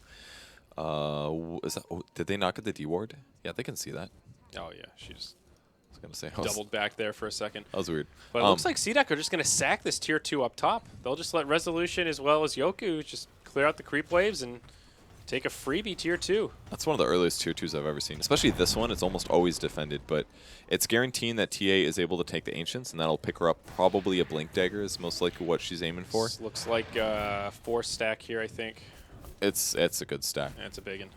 Did they not get the D ward? Yeah, they can see that. Oh, yeah, she just I was gonna say that was, doubled back there for a second. that was weird. But it looks like Cdex are just going to sack this Tier 2 up top. They'll just let Resolution as well as Yoku just clear out the creep waves and take a freebie Tier 2. That's one of the earliest Tier 2s I've ever seen. Especially this one, it's almost always defended, but it's guaranteeing that TA is able to take the Ancients, and that'll pick her up. Probably a Blink Dagger is most likely what she's aiming for. This looks like 4 stack here, I think. It's a good stack. That's a big one.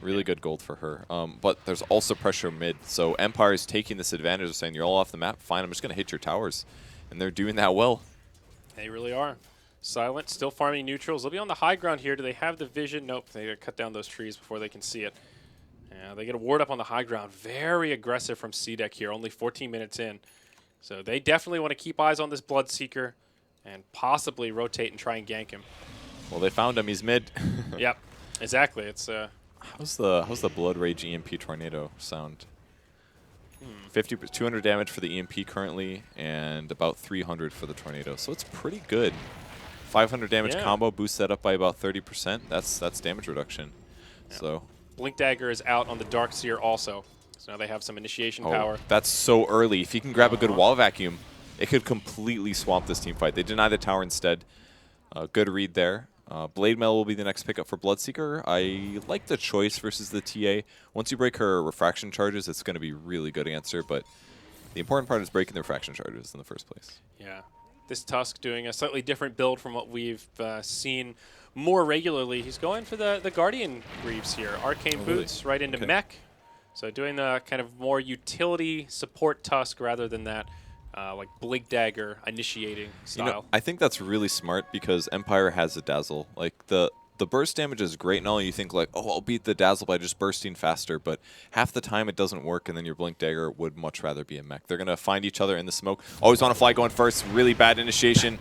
Really good gold for her. But there's also pressure mid, so Empire is taking this advantage of saying, you're all off the map, fine, I'm just going to hit your towers. And they're doing that well. They really are. Silent, still farming neutrals. They'll be on the high ground here. Do they have the vision? Nope. They got to cut down those trees before they can see it. Yeah, they get a ward up on the high ground. Very aggressive from Cdex here, only 14 minutes in. So they definitely want to keep eyes on this Bloodseeker and possibly rotate and try and gank him. Well, they found him. He's mid. Yep, exactly. It's How's the Blood Rage EMP Tornado sound? 200 damage for the EMP currently, and about 300 for the Tornado. So it's pretty good. 500 damage Yeah. combo, boost that up by about 30%. That's damage reduction. Yeah. So Blink Dagger is out on the Dark Seer also. So now they have some initiation power. that's so early. If he can grab a good wall vacuum, it could completely swamp this team fight. They deny the tower instead. Good read there. Blade Mail will be the next pickup for Bloodseeker. I like the choice versus the TA. Once you break her refraction charges, it's going to be really good answer, but the important part is breaking the refraction charges in the first place. Yeah. this Tusk doing a slightly different build from what we've seen more regularly. He's going for the Guardian Greaves here. Arcane Boots right into mech. So doing the kind of more utility support Tusk rather than that like Blink Dagger initiating style. You know, I think that's really smart because Empire has a Dazzle. Like the burst damage is great and all. You think like, oh, I'll beat the Dazzle by just bursting faster, but half the time it doesn't work, and then your Blink Dagger would much rather be a mech. They're gonna find each other in the smoke. Always want to fly going first. Really bad initiation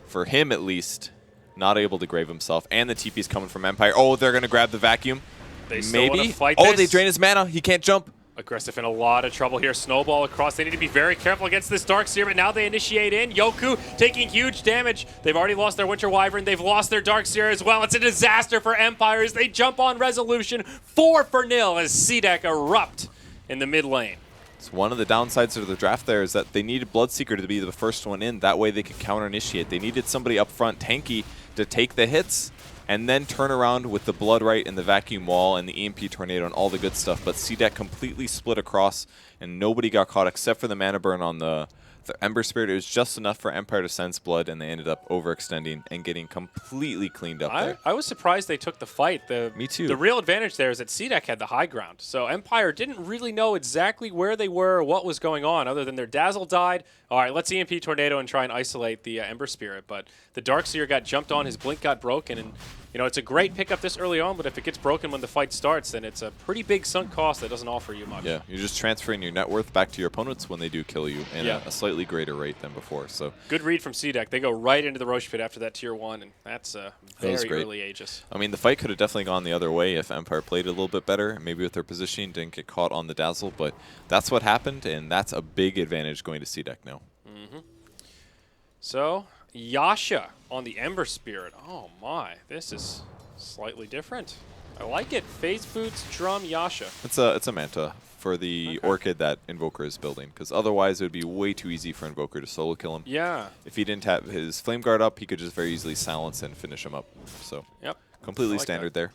for him at least. Not able to grave himself, and the TP's coming from Empire. Oh, they're gonna grab the vacuum. They still want to fight Oh, this. they drain his mana. He can't jump. Aggressive in a lot of trouble here. Snowball across. They need to be very careful against this Darkseer, but now they initiate in. Yoku taking huge damage. They've already lost their Winter Wyvern. They've lost their Darkseer as well. It's a disaster for Empire as they jump on Resolution 4-0 as C-Deck erupt in the mid lane. It's one of the downsides of the draft there is that they needed Bloodseeker to be the first one in. That way they could counter-initiate. They needed somebody up front, tanky, to take the hits and then turn around with the Blood Right and the Vacuum Wall and the EMP Tornado and all the good stuff. But C-Deck completely split across, and nobody got caught except for the Mana Burn on the Ember Spirit. It was just enough for Empire to sense blood, and they ended up overextending and getting completely cleaned up there. I was surprised they took the fight. Me too. The real advantage there is that C-Deck had the high ground. So Empire didn't really know exactly where they were or what was going on other than their Dazzle died. All right, let's EMP Tornado and try and isolate the Ember Spirit. But the Darkseer got jumped on, his Blink got broken, and you know, it's a great pickup this early on, but if it gets broken when the fight starts, then it's a pretty big sunk cost that doesn't offer you much. Yeah, you're just transferring your net worth back to your opponents when they do kill you in a slightly greater rate than before. So good read from C-Deck. They go right into the Roche Pit after that Tier 1, and that's very early Aegis. I mean, the fight could have definitely gone the other way if Empire played a little bit better, maybe with their positioning, didn't get caught on the Dazzle, but that's what happened, and that's a big advantage going to C-Deck now. So, Yasha on the Ember Spirit. Oh my, this is slightly different. I like it. Phase Boots, Drum, Yasha. It's a Manta for the Orchid that Invoker is building, because otherwise it would be way too easy for Invoker to solo kill him. Yeah. If he didn't have his Flame Guard up, he could just very easily silence and finish him up. So, completely standard there.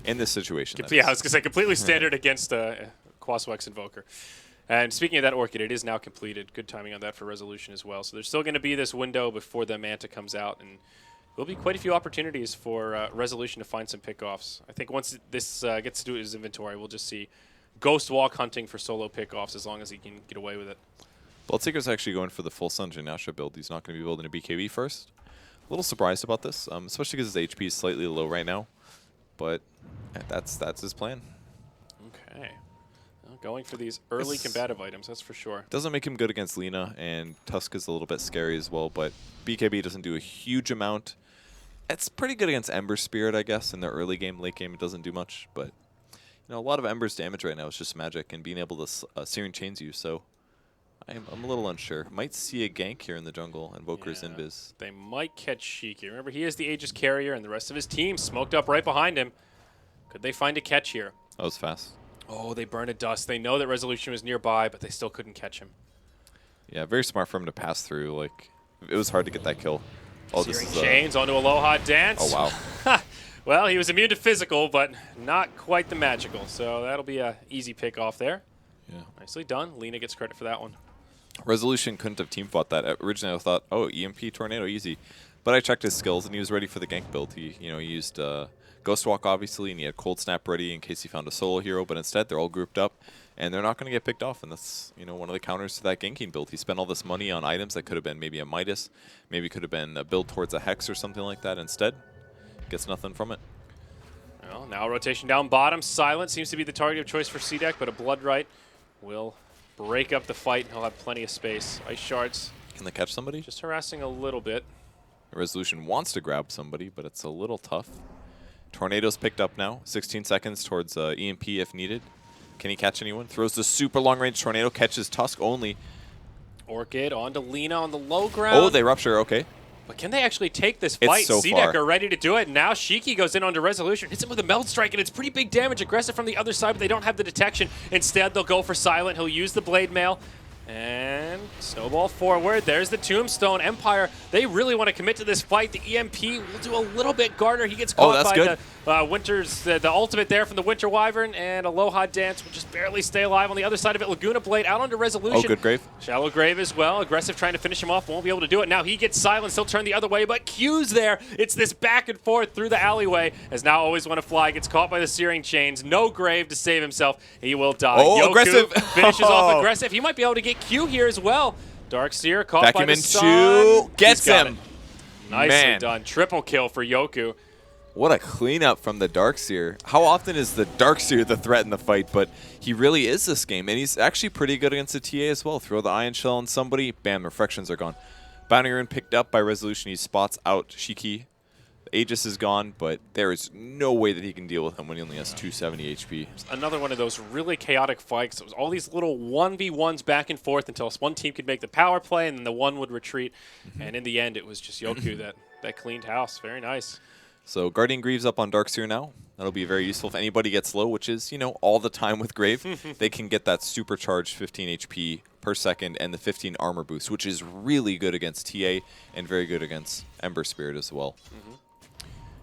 In this situation. Yeah, I was going to say completely standard against Quaswex Invoker. And speaking of that Orchid, it is now completed. Good timing on that for Resolution as well. So there's still going to be this window before the Manta comes out, and there'll be quite a few opportunities for Resolution to find some pickoffs. I think once this gets to his inventory, we'll just see Ghost Walk hunting for solo pickoffs as long as he can get away with it. Bloodseeker's actually going for the full Sunjin Yasha build. He's not going to be building a BKB first. A little surprised about this, especially because his HP is slightly low right now. But that's his plan. Okay. Going for these early combative items, that's for sure. Doesn't make him good against Lina, and Tusk is a little bit scary as well, but BKB doesn't do a huge amount. It's pretty good against Ember Spirit, I guess, in the early game. Late game, it doesn't do much, but you know, a lot of Ember's damage right now is just magic and being able to Searing Chains you, so I'm a little unsure. Might see a gank here in the jungle, Invoker's Invis. They might catch Shiki. Remember, he is the Aegis carrier, and the rest of his team smoked up right behind him. Could they find a catch here? That was fast. Oh, they burn a dust. They know that Resolution was nearby, but they still couldn't catch him. Yeah, very smart for him to pass through. Like, it was hard to get that kill. Oh, Searing Chains onto Aloha Dance. Oh, wow. Well, he was immune to physical, but not quite the magical. So that'll be an easy pick off there. Yeah. Nicely done. Lina gets credit for that one. Resolution couldn't have team fought that. Originally, I thought, oh, EMP Tornado, easy. But I checked his skills, and he was ready for the gank build. He used Ghost Walk, obviously, and he had Cold Snap ready in case he found a solo hero. But instead, they're all grouped up, and they're not going to get picked off. And that's one of the counters to that ganking build. He spent all this money on items that could have been maybe a Midas, maybe could have been a build towards a Hex or something like that. Instead, gets nothing from it. Well, now rotation down bottom. Silent seems to be the target of choice for C-Deck, but a Blood Right will break up the fight. He'll have plenty of space. Ice Shards. Can they catch somebody? Just harassing a little bit. Resolution wants to grab somebody, but it's a little tough. Tornado's picked up now. 16 seconds towards EMP if needed. Can he catch anyone? Throws the super long-range Tornado. Catches Tusk only. Orchid onto Lina on the low ground. Oh, they rupture. Okay. But can they actually take this fight? So C-Deck are ready to do it. Now Shiki goes in onto Resolution. Hits him with a Meld Strike, and it's pretty big damage. Aggressive from the other side, but they don't have the detection. Instead, they'll go for Silent. He'll use the Blade Mail. And snowball forward. There's the tombstone. Empire, they really want to commit to this fight. The EMP will do a little bit. Gardner, he gets caught by good. the Winter's, the ultimate there from the Winter Wyvern. And Aloha Dance will just barely stay alive on the other side of it. Laguna Blade out onto Resolution. Oh, good Grave. Shallow Grave as well. Aggressive trying to finish him off. Won't be able to do it. Now he gets silenced. He'll turn the other way, but Q's there. It's this back and forth through the alleyway. As now Always Want to Fly gets caught by the searing chains. No Grave to save himself. He will die. Oh, Yoku aggressive. finishes off aggressive. He might be able to get Q here as well. Darkseer caught Vacuum by the into, sun. gets He's got him. it. Nicely Man. done. Triple kill for Yoku. What a cleanup from the Darkseer. How often is the Darkseer the threat in the fight? But he really is this game, and he's actually pretty good against the TA as well. Throw the Ion Shell on somebody, bam, reflections are gone. Bounty Rune picked up by Resolution. He spots out Shiki. Aegis is gone, but there is no way that he can deal with him when he only has 270 HP. Another one of those really chaotic fights. It was all these little 1v1s back and forth until one team could make the power play and then the one would retreat. And in the end, it was just Yoku that cleaned house. Very nice. So Guardian Greaves up on Darkseer now. That'll be very useful if anybody gets low, which is, you know, all the time with Grave. They can get that supercharged 15 HP per second and the 15 armor boost, which is really good against TA and very good against Ember Spirit as well.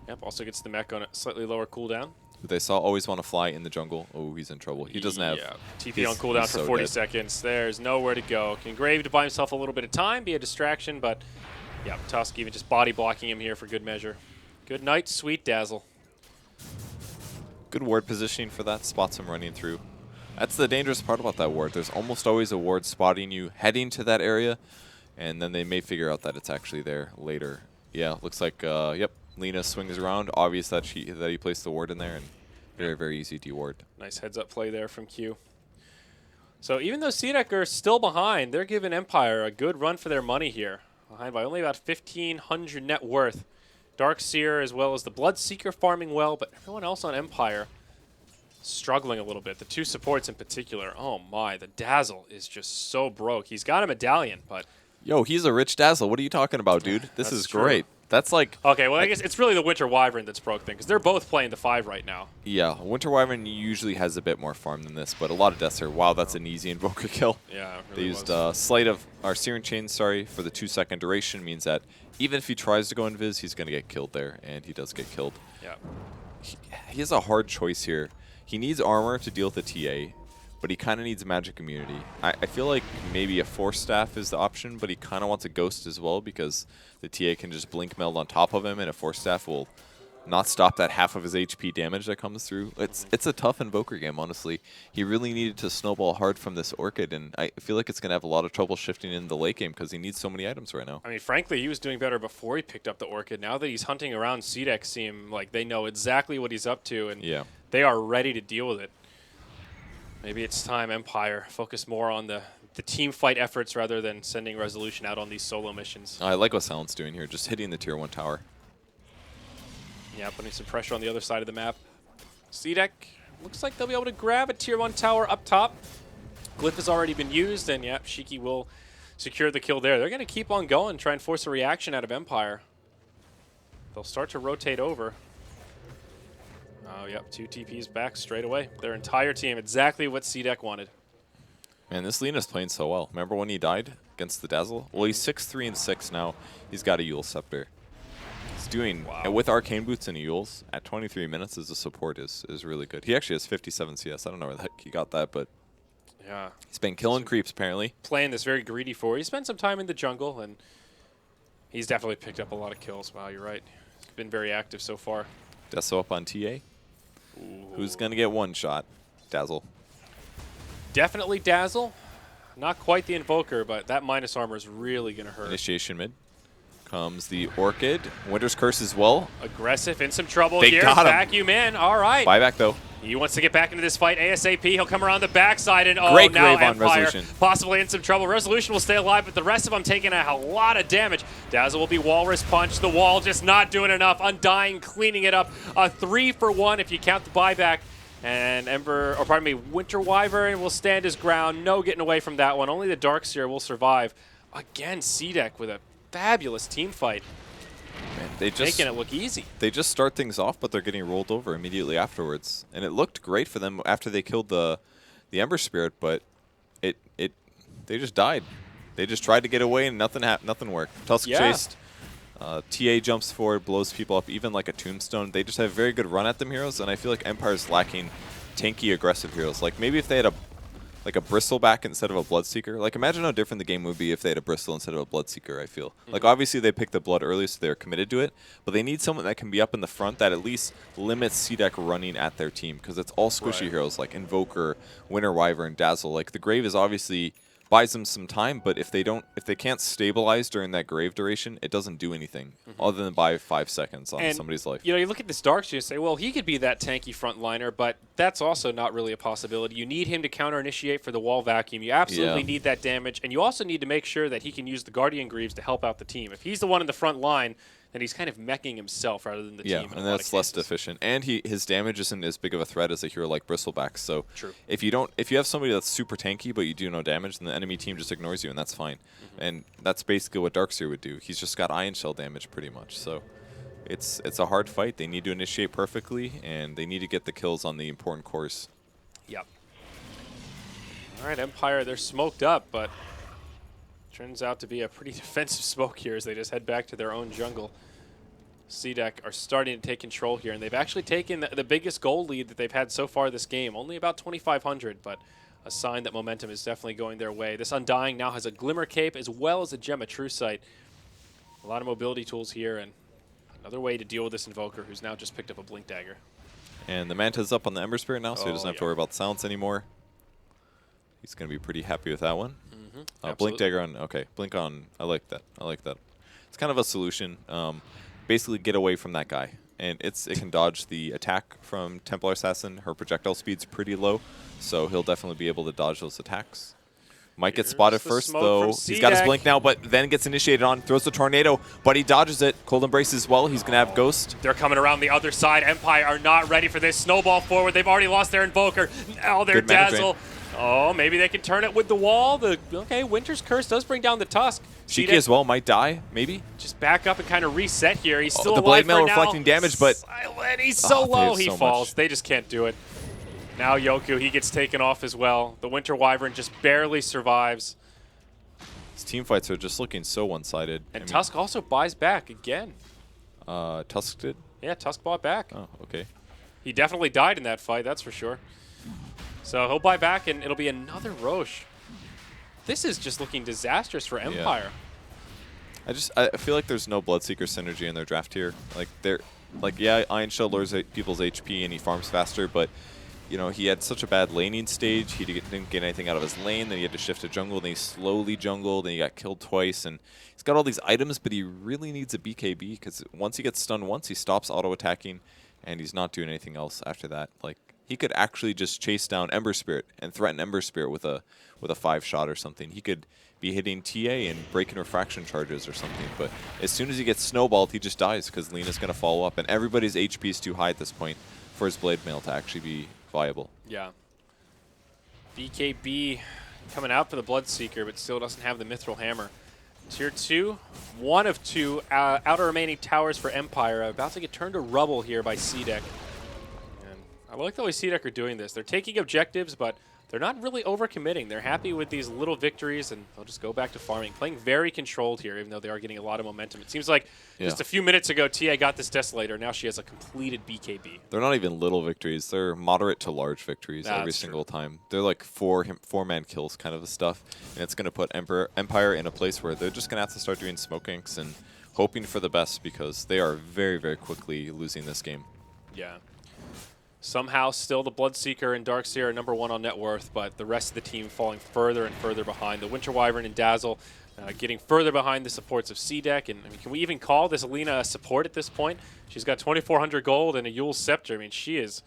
Yep, also gets the mech on a slightly lower cooldown. Who they saw Always Want to Fly in the jungle. Oh, he's in trouble. He doesn't have... TP on cooldown he's for so 40 dead. seconds. There's nowhere to go. Can Grave to buy himself a little bit of time, be a distraction, but yeah, Tusk even just body blocking him here for good measure. Good night, sweet Dazzle. Good ward positioning for that. Spots him running through. That's the dangerous part about that ward. There's almost always a ward spotting you heading to that area, and then they may figure out that it's actually there later. Yeah, looks like, yep, Lena swings around. Obvious that he placed the ward in there, and very, very easy deward. Nice heads-up play there from Q. So even though CDEC are still behind, they're giving Empire a good run for their money here. Behind by only about 1,500 net worth. Darkseer as well as the Bloodseeker farming well, but everyone else on Empire struggling a little bit. The two supports in particular. Oh my, the Dazzle is just so broke. He's got a medallion, but... Yo, he's a rich Dazzle. What are you talking about, dude? This is true. great. That's like... Okay, well, I guess it's really the Winter Wyvern that's broke then, because they're both playing the 5 right now. Yeah, Winter Wyvern usually has a bit more farm than this, but a lot of deaths are, wow, that's an easy Invoker kill. Yeah, it They really used was. Sleight of, or Searing Chain, sorry, for the 2-second duration, means that even if he tries to go invis, he's going to get killed there, and he does get killed. Yeah. He has a hard choice here. He needs armor to deal with the TA, but he kind of needs magic immunity. I feel like maybe a Force Staff is the option, but he kind of wants a Ghost as well, because the TA can just blink meld on top of him, and a Force Staff will not stop that half of his HP damage that comes through. It's a tough Invoker game, honestly. He really needed to snowball hard from this Orchid, and I feel like it's going to have a lot of trouble shifting in the late game because he needs so many items right now. I mean, frankly, he was doing better before he picked up the Orchid. Now that he's hunting around, CDEC seem like they know exactly what he's up to, and Yeah. they are ready to deal with it. Maybe it's time Empire focus more on the team fight efforts rather than sending Resolution out on these solo missions. I like what Silent's doing here, just hitting the tier 1 tower. Yeah, putting some pressure on the other side of the map. CDEC looks like they'll be able to grab a tier 1 tower up top. Glyph has already been used, and yeah, Shiki will secure the kill there. They're going to keep on going, try and force a reaction out of Empire. They'll start to rotate over. Oh, yep, 2 TPs back straight away. Their entire team, exactly what CDEC wanted. Man, this Lena's playing so well. Remember when he died against the Dazzle? Well, he's 6-3 and 6 now. He's got a Yule Scepter. He's doing, and with Arcane Boots and Yules, at 23 minutes as a support is really good. He actually has 57 CS. I don't know where the heck he got that, but Yeah. he's been killing creeps, apparently. Playing this very greedy for. He spent some time in the jungle, and he's definitely picked up a lot of kills. Wow, you're right. He's been very active so far. Deso up on TA. Ooh. Who's going to get one shot? Dazzle. Definitely Dazzle. Not quite the Invoker, but that minus armor is really going to hurt. Initiation mid. Comes the Orchid. Winter's Curse as well. Aggressive, in some trouble They here. got him. Vacuum in. All right. Buyback, though. He wants to get back into this fight ASAP. He'll come around the backside, and Great now grave on Empire Resolution. possibly in some trouble. Resolution will stay alive, but the rest of them taking a lot of damage. Dazzle will be Walrus Punch. The wall just not doing enough. Undying cleaning it up. A 3-for-1 if you count the buyback. And Winter Wyvern will stand his ground. No getting away from that one. Only the Darkseer will survive. Again, CDEC with a fabulous team fight. Man, they just Making it look easy. They just start things off, but they're getting rolled over immediately afterwards. And it looked great for them after they killed the Ember Spirit, but it they just died. They just tried to get away and nothing worked. Tusk chased. TA jumps forward, blows people up, even like a Tombstone. They just have very good run at them heroes, and I feel like Empire's lacking tanky, aggressive heroes. Like maybe if they had a Bristleback instead of a Bloodseeker. Like imagine how different the game would be if they had a Bristle instead of a Bloodseeker, I feel. Like obviously they picked the Blood early, so they're committed to it, but they need someone that can be up in the front that at least limits C-Deck running at their team, because it's all squishy heroes like Invoker, Winter Wyvern, Dazzle. Like the Grave is obviously buys them some time, but if they can't stabilize during that Grave duration, it doesn't do anything other than buy 5 seconds on somebody's life. You know, you look at this Darkseer and say, well, he could be that tanky frontliner, but that's also not really a possibility. You need him to counter-initiate for the wall vacuum. You absolutely need that damage, and you also need to make sure that he can use the Guardian Greaves to help out the team. If he's the one in the front line, then he's kind of meching himself rather than the team. Yeah, and that's less efficient. And his damage isn't as big of a threat as a hero like Bristleback. So if you have somebody that's super tanky but you do no damage, then the enemy team just ignores you, and that's fine. And that's basically what Darkseer would do. He's just got Ion Shell damage pretty much. So it's a hard fight. They need to initiate perfectly, and they need to get the kills on the important cores. Yep. All right, Empire, they're smoked up, but turns out to be a pretty defensive smoke here as they just head back to their own jungle. C-Deck are starting to take control here, and they've actually taken the biggest goal lead that they've had so far this game, only about 2,500, but a sign that momentum is definitely going their way. This Undying now has a Glimmer Cape as well as a Gem of True Sight. A lot of mobility tools here, and another way to deal with this Invoker, who's now just picked up a Blink Dagger. And the Manta's up on the Ember Spirit now, so he doesn't have to worry about the silence anymore. He's going to be pretty happy with that one. Blink Dagger on, Blink on, I like that. I like that. It's kind of a solution. Basically get away from that guy. And it can dodge the attack from Templar Assassin. Her projectile speed's pretty low, so he'll definitely be able to dodge those attacks. Might get spotted first, though. He's got his Blink now, but then gets initiated on, throws the Tornado, but he dodges it. Cold Embrace as well. He's going to have Ghost. They're coming around the other side. Empire are not ready for this. Snowball forward. They've already lost their Invoker. Now their Dazzle. Oh, maybe they can turn it with the wall. Okay, Winter's Curse does bring down the Tusk. Shiki as well might die, maybe. Just back up and kind of reset here. He's still the alive Blade Mail for now. reflecting damage, but Silent. He's so low, he falls. Much. They just can't do it. Now Yoku, he gets taken off as well. The Winter Wyvern just barely survives. These team fights are just looking so one-sided. And Tusk also buys back again. Tusk did? Yeah, Tusk bought back. Oh, okay. He definitely died in that fight, that's for sure. So he'll buy back, and it'll be another Roche. This is just looking disastrous for Empire. Yeah. I feel like there's no Bloodseeker synergy in their draft here. Ion Shell lowers people's HP and he farms faster, but you know, he had such a bad laning stage. He didn't get anything out of his lane. Then he had to shift to jungle. Then he slowly jungled. Then he got killed twice. And he's got all these items, but he really needs a BKB because once he gets stunned once, he stops auto-attacking, and he's not doing anything else after that. Like, he could actually just chase down Ember Spirit and threaten Ember Spirit with a 5-shot or something. He could be hitting TA and breaking refraction charges or something. But as soon as he gets snowballed, he just dies because Lena's going to follow up. And everybody's HP is too high at this point for his Blade Mail to actually be viable. Yeah. BKB coming out for the Bloodseeker, but still doesn't have the Mithril Hammer. Tier 2, one of two outer remaining towers for Empire. About to get turned to rubble here by C-Deck. And I like the way C-Deck are doing this. They're taking objectives, but they're not really overcommitting. They're happy with these little victories, and they'll just go back to farming. Playing very controlled here, even though they are getting a lot of momentum. It seems like just a few minutes ago, TA got this Desolator. Now she has a completed BKB. They're not even little victories. They're moderate to large victories every single time. They're like four-man kills kind of the stuff, and it's going to put Empire in a place where they're just going to have to start doing smoke inks and hoping for the best because they are very, very quickly losing this game. Yeah. Somehow still the Bloodseeker and Darkseer are #1 on net worth, but the rest of the team falling further and further behind. The Winter Wyvern and Dazzle getting further behind the supports of C-Deck. And I mean, can we even call this Alina a support at this point? She's got 2,400 gold and a Yule Scepter. I mean, she is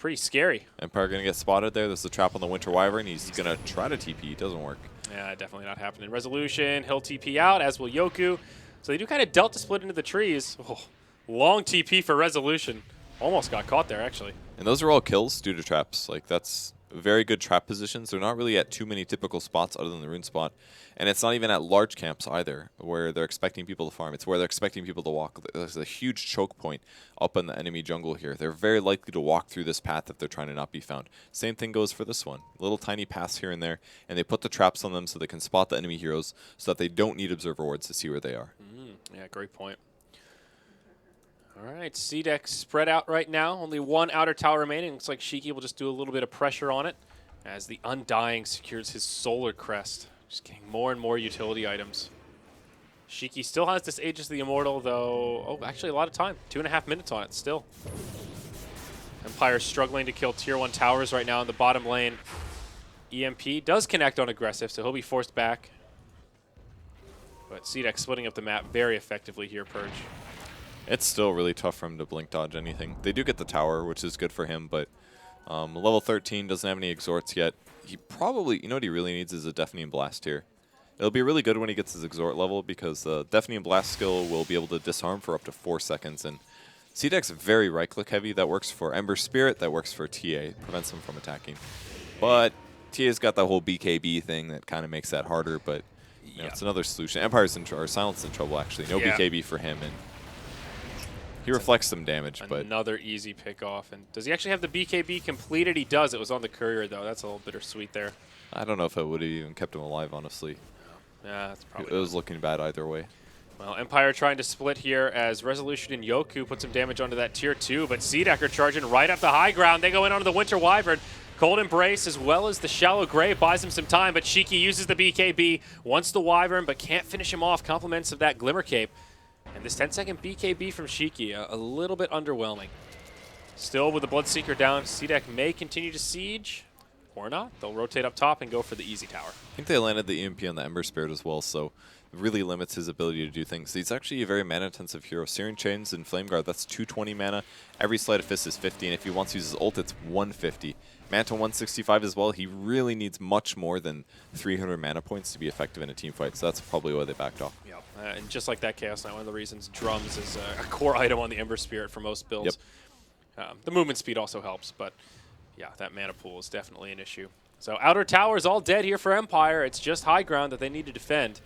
pretty scary. Empire going to get spotted there. There's the trap on the Winter Wyvern. He's going to try to TP. It doesn't work. Yeah, definitely not happening. Resolution, he'll TP out, as will Yoku. So they do kind of Delta split into the trees. Oh, long TP for Resolution. Almost got caught there, actually. And those are all kills due to traps. Like, that's very good trap positions. They're not really at too many typical spots other than the rune spot. And it's not even at large camps either, where they're expecting people to farm. It's where they're expecting people to walk. There's a huge choke point up in the enemy jungle here. They're very likely to walk through this path if they're trying to not be found. Same thing goes for this one. Little tiny paths here and there, and they put the traps on them so they can spot the enemy heroes so that they don't need observer wards to see where they are. Yeah, great point. All right, C-Deck spread out right now. Only one outer tower remaining. Looks like Shiki will just do a little bit of pressure on it as the Undying secures his Solar Crest. Just getting more and more utility items. Shiki still has this Aegis of the Immortal, though. Oh, actually a lot of time. 2.5 minutes on it still. Empire struggling to kill tier 1 towers right now in the bottom lane. EMP does connect on aggressive, so he'll be forced back. But C-Deck splitting up the map very effectively here, Purge. It's still really tough for him to blink dodge anything. They do get the tower, which is good for him, but level 13 doesn't have any exhorts yet. He probably, you know what he really needs is a Deafening Blast here. It'll be really good when he gets his exhort level because the Deafening Blast skill will be able to disarm for up to 4 seconds. And C-Deck's very right-click heavy. That works for Ember Spirit. That works for TA. Prevents him from attacking. But TA's got that whole BKB thing that kind of makes that harder, but you know, it's another solution. Empire's in or Silent's in trouble, actually. No BKB for him, and he reflects some damage. But another easy pick off. And does he actually have the BKB completed? He does. It was on the courier, though. That's a little bittersweet there. I don't know if it would have even kept him alive, honestly. Yeah, that's probably it was looking bad either way. Well, Empire trying to split here as Resolution and Yoku put some damage onto that tier 2, but C-Deck are charging right up the high ground. They go in onto the Winter Wyvern. Cold Embrace as well as the Shallow Grave buys him some time, but Shiki uses the BKB, wants the Wyvern, but can't finish him off. Compliments of that Glimmer Cape. And this 10-second BKB from Shiki, a little bit underwhelming. Still with the Bloodseeker down, C-Deck may continue to siege, or not. They'll rotate up top and go for the easy tower. I think they landed the EMP on the Ember Spirit as well, so it really limits his ability to do things. He's actually a very mana-intensive hero. Searing Chains and Flame Guard, that's 220 mana. Every Sleight of Fist is 50, and if he wants to use his ult, it's 150. Manta 165 as well. He really needs much more than 300 mana points to be effective in a team fight, so that's probably why they backed off. Yep. And just like that Chaos Knight, one of the reasons drums is a core item on the Ember Spirit for most builds. Yep. The movement speed also helps, but yeah, that mana pool is definitely an issue. So outer tower is all dead here for Empire. It's just high ground that they need to defend.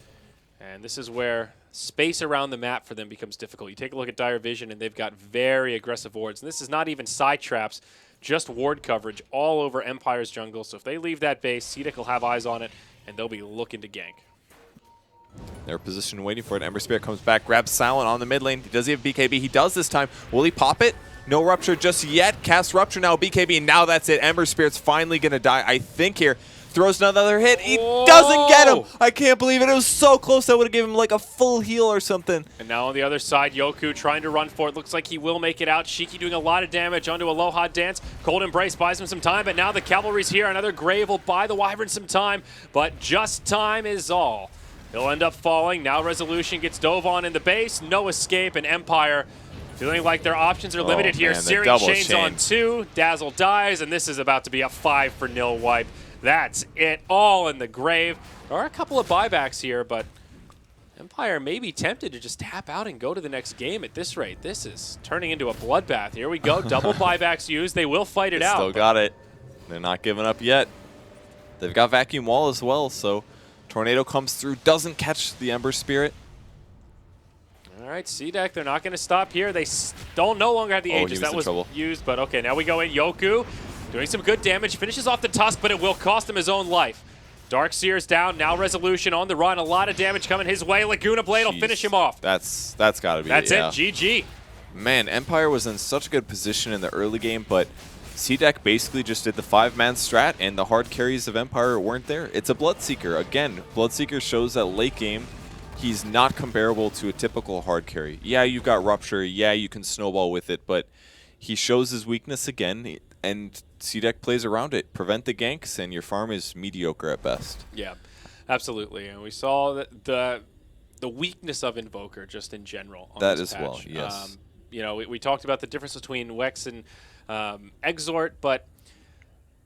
And this is where space around the map for them becomes difficult. You take a look at Dire Vision, and they've got very aggressive wards. And this is not even side traps, just ward coverage all over Empire's jungle. So if they leave that base, C-Deck will have eyes on it, and they'll be looking to gank. They're positioned waiting for it. Ember Spirit comes back, grabs Silent on the mid lane. Does he have BKB? He does this time. Will he pop it? No Rupture just yet. Cast Rupture now, BKB, and now that's it. Ember Spirit's finally going to die, I think, here. Throws another hit. He doesn't get him. I can't believe it. It was so close. I would have given him like a full heal or something. And now on the other side, Yoku trying to run for it. Looks like he will make it out. Shiki doing a lot of damage onto Aloha Dance. Cold Embrace buys him some time, but now the Cavalry's here. Another Grave will buy the Wyvern some time, but just time is all. He'll end up falling. Now Resolution gets dove on in the base. No escape, and Empire feeling like their options are limited here. Searing Chains on 2. Dazzle dies, and this is about to be a 5-0 wipe. That's it, all in the grave. There are a couple of buybacks here, but Empire may be tempted to just tap out and go to the next game at this rate. This is turning into a bloodbath. Here we go, double buybacks used. They will fight it out. Still got it. They're not giving up yet. They've got Vacuum Wall as well, so Tornado comes through, doesn't catch the Ember Spirit. All right, C-Deck, they're not going to stop here. They don't no longer have the Aegis. That was used, but okay, now we go in. Yoku doing some good damage, finishes off the Tusk, but it will cost him his own life. Darkseer's down, now Resolution on the run. A lot of damage coming his way. Laguna Blade will finish him off. That's got to be it. That's it, GG. Man, Empire was in such a good position in the early game, but C-Deck basically just did the 5-man strat, and the hard carries of Empire weren't there. It's a Bloodseeker. Again, Bloodseeker shows that late game, he's not comparable to a typical hard carry. Yeah, you've got Rupture. Yeah, you can snowball with it, but he shows his weakness again, and C-Deck plays around it. Prevent the ganks, and your farm is mediocre at best. Yeah, absolutely. And we saw that the weakness of Invoker just in general on that this as patch. well, yes. You know, we talked about the difference between Wex and Exort, but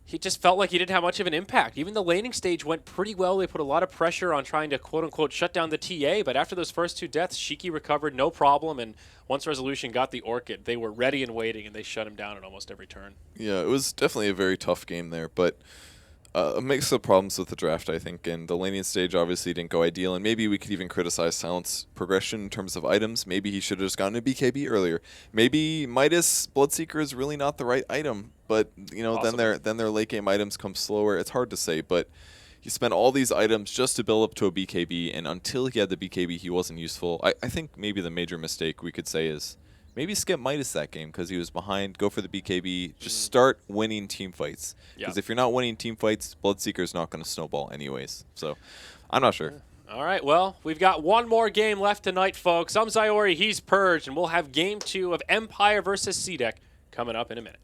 he just felt like he didn't have much of an impact. Even the laning stage went pretty well. They put a lot of pressure on trying to quote-unquote shut down the TA, but after those first 2 deaths, Shiki recovered no problem, and once Resolution got the Orchid, they were ready and waiting, and they shut him down at almost every turn. Yeah, it was definitely a very tough game there, but a mix of problems with the draft, I think, and the laning stage obviously didn't go ideal, and maybe we could even criticize Silent's progression in terms of items. Maybe he should have just gotten a BKB earlier. Maybe Midas Bloodseeker is really not the right item, but then their late game items come slower. It's hard to say, but he spent all these items just to build up to a BKB, and until he had the BKB, he wasn't useful. I think maybe the major mistake we could say is maybe skip Midas that game because he was behind. Go for the BKB. Just start winning team fights. Because if you're not winning team fights, Bloodseeker's not going to snowball anyways. So I'm not sure. All right, well, we've got one more game left tonight, folks. I'm Zyori, he's Purge, and we'll have Game 2 of Empire versus C-Deck coming up in a minute.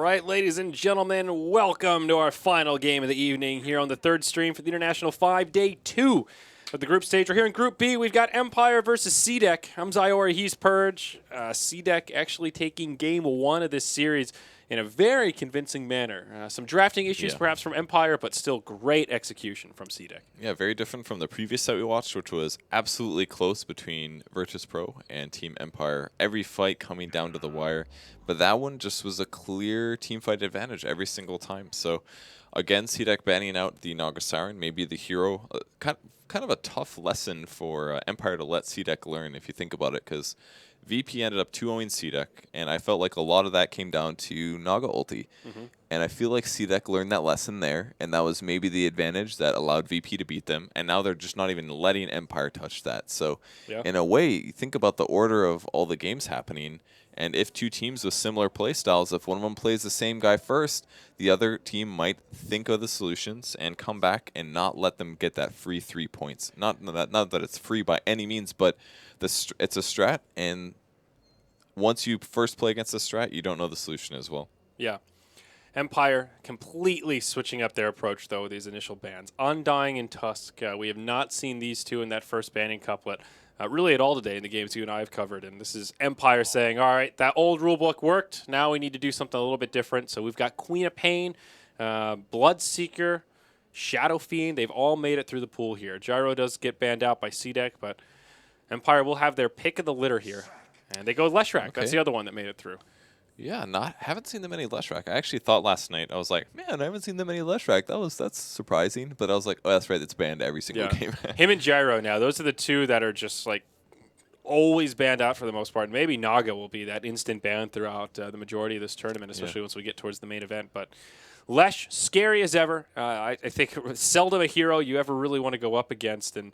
right, ladies and gentlemen, welcome to our final game of the evening here on the third stream for the International 5-Day 2 of the group stage. We're here in Group B. We've got Empire versus C-Deck. I'm Zyori, he's Purge. C-Deck actually taking game 1 of this series in a very convincing manner. Some drafting issues perhaps from Empire, but still great execution from C-Deck. Yeah, very different from the previous set we watched, which was absolutely close between Virtus Pro and Team Empire. Every fight coming down to the wire. But that one just was a clear team fight advantage every single time. So, again, C-Deck banning out the Naga Siren, maybe the hero. Kind of a tough lesson for Empire to let C-Deck learn, if you think about it, because VP ended up 2-0ing C-Deck, and I felt like a lot of that came down to Naga ulti. And I feel like C-Deck learned that lesson there, and that was maybe the advantage that allowed VP to beat them, and now they're just not even letting Empire touch that. So, in a way, you think about the order of all the games happening, and if two teams with similar play styles, if one of them plays the same guy first, the other team might think of the solutions and come back and not let them get that free 3 points. Not that it's free by any means, but it's a strat, and once you first play against the strat, you don't know the solution as well. Yeah. Empire completely switching up their approach, though, with these initial bans. Undying and Tusk, we have not seen these two in that first banning couplet really at all today in the games you and I have covered. And this is Empire saying, all right, that old rulebook worked. Now we need to do something a little bit different. So we've got Queen of Pain, Bloodseeker, Shadow Fiend. They've all made it through the pool here. Gyro does get banned out by C-Deck, but Empire will have their pick of the litter here. And they go Leshrac. Okay. That's the other one that made it through. Yeah, haven't seen them any Leshrac. I actually thought last night, I was like, man, I haven't seen them any Leshrac. That's surprising. But I was like, oh, that's right, it's banned every single game. Him and Gyro now, those are the two that are just like always banned out for the most part. And maybe Naga will be that instant ban throughout the majority of this tournament, especially once we get towards the main event. But Lesh, scary as ever. I think seldom a hero you ever really want to go up against. And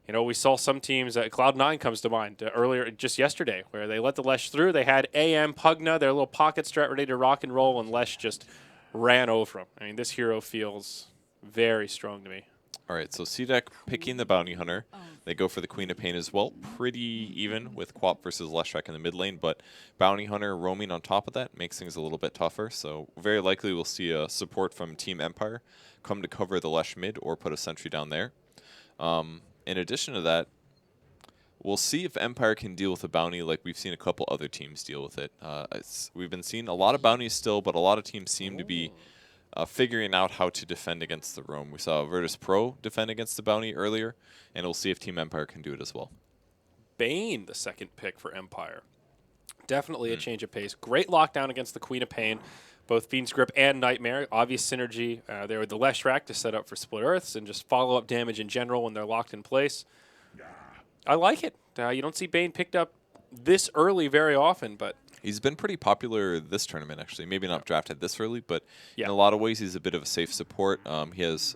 you know, we saw some teams, Cloud9 comes to mind earlier, just yesterday, where they let the Lesh through. They had AM, Pugna, their little pocket strat ready to rock and roll, and Lesh just ran over them. I mean, this hero feels very strong to me. All right, so C-Deck picking the Bounty Hunter. They go for the Queen of Pain as well. Pretty even with Quap versus Leshrac in the mid lane, but Bounty Hunter roaming on top of that makes things a little bit tougher. So very likely we'll see a support from Team Empire come to cover the Lesh mid or put a sentry down there. In addition to that, we'll see if Empire can deal with a bounty like we've seen a couple other teams deal with it. We've been seeing a lot of bounties still, but a lot of teams seem to be figuring out how to defend against the roam. We saw Virtus Pro defend against the bounty earlier, and we'll see if Team Empire can do it as well. Bane, the second pick for Empire. Definitely a change of pace. Great lockdown against the Queen of Pain. Both Fiend's Grip and Nightmare. Obvious synergy there with the Leshrac to set up for Split Earths and just follow-up damage in general when they're locked in place. I like it. You don't see Bane picked up this early very often, but he's been pretty popular this tournament, actually. Maybe not drafted this early, but in a lot of ways he's a bit of a safe support. He's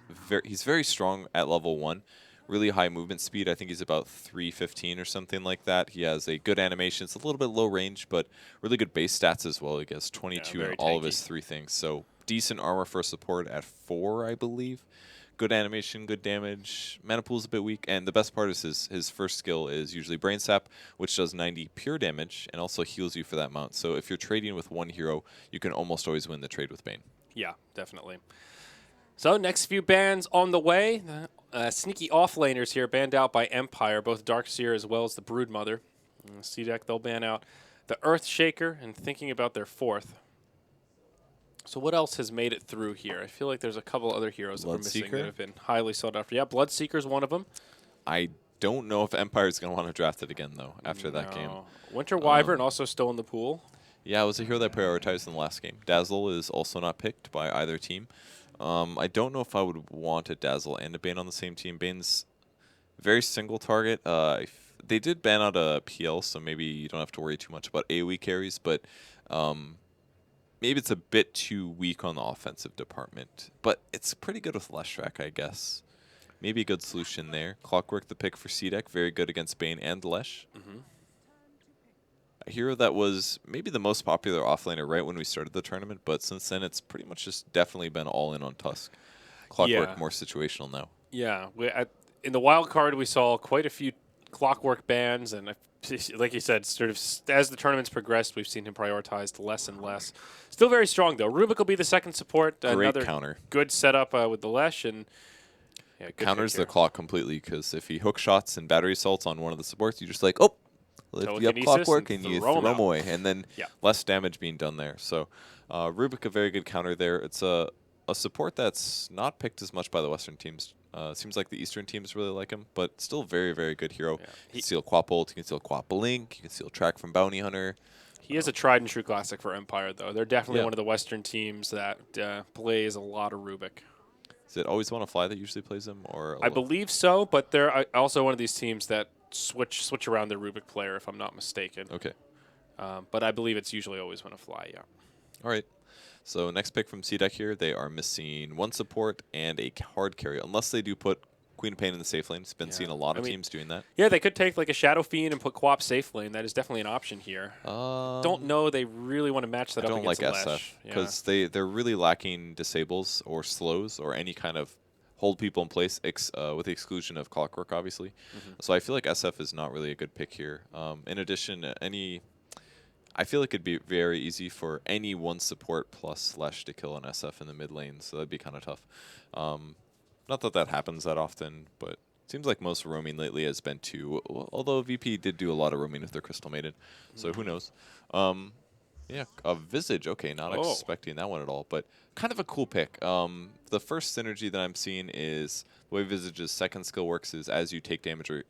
very strong at level 1. Really high movement speed. I think he's about 315 or something like that. He has a good animation. It's a little bit low range, but really good base stats as well. He gets 22 in all of his 3 things. So decent armor for support at 4, I believe. Good animation, good damage. Mana pool's a bit weak, and the best part is his first skill is usually Brain Sap, which does 90 pure damage and also heals you for that amount. So if you're trading with one hero, you can almost always win the trade with Bane. Yeah, definitely. So next few bans on the way. Sneaky offlaners here banned out by Empire, both Darkseer as well as the Broodmother. C-Deck, they'll ban out the Earthshaker and thinking about their 4th. So what else has made it through here? I feel like there's a couple other heroes that we're missing that have been highly sought after. Yeah, Bloodseeker's one of them. I don't know if Empire's going to want to draft it again, though, after that game. Winter Wyvern also still in the pool. Yeah, it was a hero that prioritized in the last game. Dazzle is also not picked by either team. I don't know if I would want a Dazzle and a Bane on the same team. Bane's very single target. They did ban out a PL, so maybe you don't have to worry too much about AoE carries, but maybe it's a bit too weak on the offensive department. But it's pretty good with Leshrac, I guess. Maybe a good solution there. Clockwork, the pick for C-Deck, very good against Bane and Lesh. A hero that was maybe the most popular offlaner right when we started the tournament, but since then it's pretty much just definitely been all in on Tusk. Clockwork more situational now. Yeah, in the wild card we saw quite a few clockwork bans, and like you said, sort of as the tournament's progressed, we've seen him prioritized less and less. Still very strong though. Rubik will be the second support. Great Another counter. good setup with the Lesh, and good Counters pick the here. clock completely because if he hook shots and battery assaults on one of the supports, you just like, oh, lift you up Telekinesis clockwork and and you throw 'em throw out. them away, and then Yeah. less damage being done there. So Rubik, a very good counter there. It's a support that's not picked as much by the Western teams. Seems like the Eastern teams really like him, but still very, very good hero. Yeah. You can steal Quap Ult, you can steal Quap Blink, you can steal Track from Bounty Hunter. He is a tried and true classic for Empire, though. They're definitely Yeah. one of the Western teams that plays a lot of Rubik. Is it Always Wanna Fly that usually plays him? Or I believe so, but they're also one of these teams that switch around their Rubik player, if I'm not mistaken. Okay. But I believe it's usually Always Wanna Fly, yeah. All right. So next pick from C-Deck here, they are missing one support and a hard carry, unless they do put Queen of Pain in the safe lane. It's been Yeah. seeing a lot I of mean- teams doing that. Yeah, they could take like a Shadow Fiend and put Quap safe lane. That is definitely an option here. Don't know they really want to match that I up don't like against SF Lesh. Yeah. because they're really lacking disables or slows or any kind of hold people in place with the exclusion of Clockwork, obviously. So I feel like SF is not really a good pick here. In addition, I feel like it'd be very easy for any one support plus Lesh to kill an SF in the mid lane, so that'd be kind of tough. Not that that happens that often, but it seems like most roaming lately has been two, although VP did do a lot of roaming with their Crystal Maiden, so who knows. Yeah, a Visage, okay, not expecting that one at all, but kind of a cool pick. The first synergy that I'm seeing is the way Visage's second skill works is as you take damage or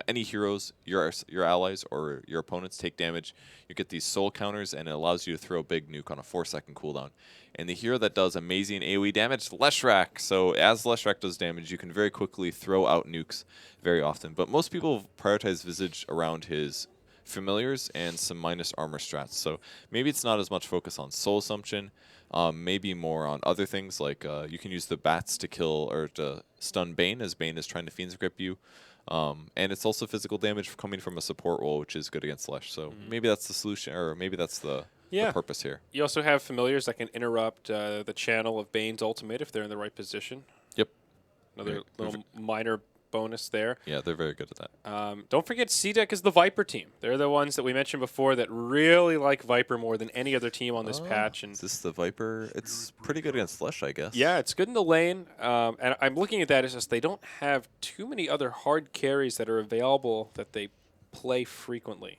any heroes, your allies or your opponents take damage, you get these soul counters, and it allows you to throw a big nuke on a 4-second cooldown. And the hero that does amazing AoE damage, Leshrac. So as Leshrac does damage, you can very quickly throw out nukes very often. But most people prioritize Visage around his familiars and some minus armor strats. So maybe it's not as much focus on soul assumption, maybe more on other things like you can use the bats to kill or to stun Bane as Bane is trying to Fiend's Grip you. And it's also physical damage coming from a support role, which is good against Lesh. So maybe that's the solution, or maybe that's the purpose here. You also have familiars that can interrupt the channel of Bane's ultimate if they're in the right position. Yep. Another little minor bonus there. Yeah, they're very good at that. Don't forget C-Deck is the Viper team. They're the ones that we mentioned before that really like Viper more than any other team on this patch. And Is this the Viper? It's pretty good against Lesh, I guess. yeah, it's good in the lane. And I'm looking at that as just they don't have too many other hard carries that are available that they play frequently.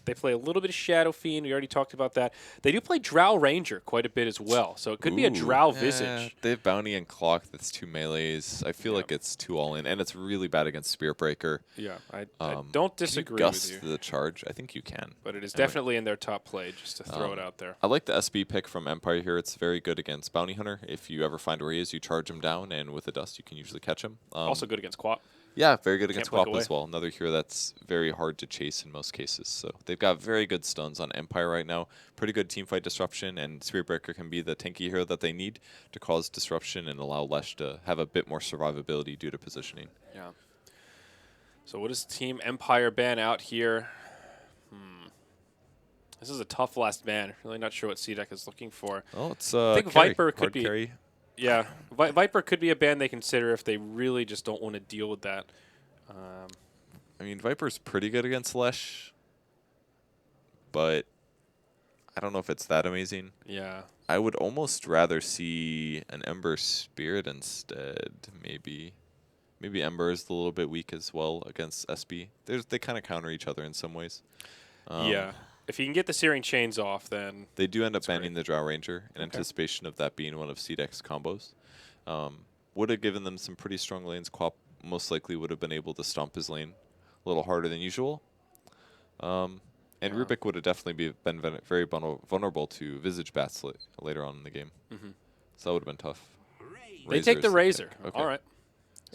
They play a little bit of Shadow Fiend. We already talked about that. They do play Drow Ranger quite a bit as well. So it could be a Drow Visage. They have Bounty and Clock that's 2 melees. I feel like it's 2 all-in, and it's really bad against Spirit Breaker. Yeah, I don't disagree can you with gust you. the charge? I think you can. But it is definitely in their top play, just to throw it out there. I like the SB pick from Empire here. It's very good against Bounty Hunter. If you ever find where he is, you charge him down, and with the dust, you can usually catch him. Also good against Quap. Yeah, very good against blink Quap as well. Another hero that's very hard to chase in most cases. So they've got very good stuns on Empire right now. Pretty good teamfight disruption, and Spirit Breaker can be the tanky hero that they need to cause disruption and allow Lesh to have a bit more survivability due to positioning. Yeah. So what does Team Empire ban out here? This is a tough last ban. Really not sure what C-Deck is looking for. Oh, it's I think carry. Viper could Hard be. carry. Yeah, Viper could be a ban they consider if they really just don't want to deal with that. I mean, Viper's pretty good against Lesh, but I don't know if it's that amazing. Yeah. I would almost rather see an Ember Spirit instead, maybe. Maybe Ember is a little bit weak as well against SB. They kind of counter each other in some ways. Yeah. If you can get the Searing Chains off, then... They do end up banning the Drow Ranger in anticipation of that being one of C-Deck's combos. Would have given them some pretty strong lanes. Quap most likely would have been able to stomp his lane a little harder than usual. And Rubik would have definitely been very vulnerable to Visage Bats later on in the game. So that would have been tough. They take the Razor. Okay. All right.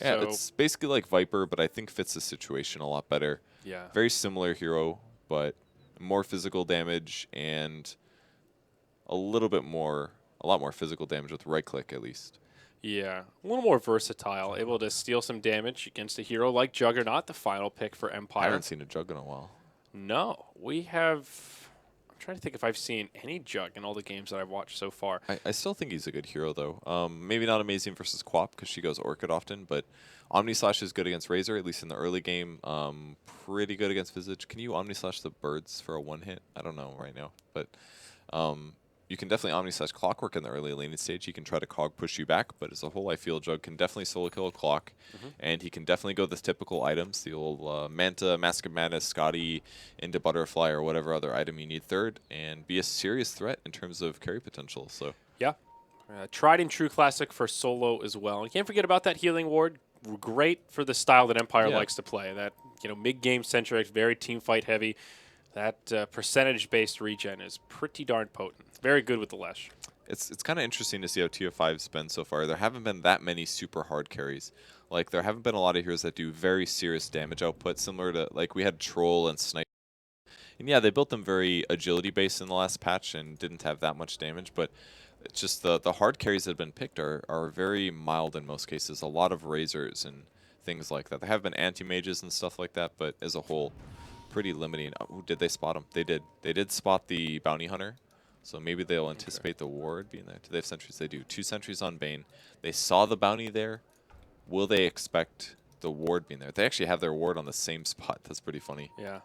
Yeah, So- it's basically like Viper, but I think fits the situation a lot better. Yeah. Very similar hero, but more physical damage and a lot more physical damage with right click at least. Yeah. A little more versatile. Able to steal some damage against a hero like Juggernaut, the final pick for I Empire. haven't seen a Jug in a while. No. We have... I'm trying to think if I've seen any Jug in all the games that I've watched so far. I still think he's a good hero, though. Maybe not amazing versus Quap because she goes Orchid often, but Omni Slash is good against Razor, at least in the early game. Pretty good against Visage. Can you Omni Slash the birds for a one-hit? I don't know right now, but you can definitely Omni Slash Clockwork in the early laning stage. He can try to Cog push you back, but as a whole, I feel Jug can definitely solo kill a Clock, and he can definitely go the typical items, the old Manta, Mask of Madness, Scotty, into Butterfly, or whatever other item you need third, and be a serious threat in terms of carry potential. So Yeah. Tried and true classic for solo as well. And can't forget about that healing ward. Great for the style that Empire likes to play. That mid-game centric, very team fight heavy. That percentage-based regen is pretty darn potent. Very good with the Lesh. it's kind of interesting to see how TF5's been so far. There haven't been that many super hard carries. Like, there haven't been a lot of heroes that do very serious damage output, similar to, like, we had Troll and Sniper. And yeah, they built them very agility-based in the last patch and didn't have that much damage, but it's just the hard carries that have been picked are very mild in most cases. A lot of Razors and things like that. There have been anti-mages and stuff like that, but as a whole, pretty limiting. Oh, did they spot him? They did. They did spot the Bounty Hunter, so maybe they'll anticipate the ward being there. Do they have sentries? They do. 2 sentries on Bane. They saw the bounty there. Will they expect the ward being there? They actually have their ward on the same spot. That's pretty funny. Yeah.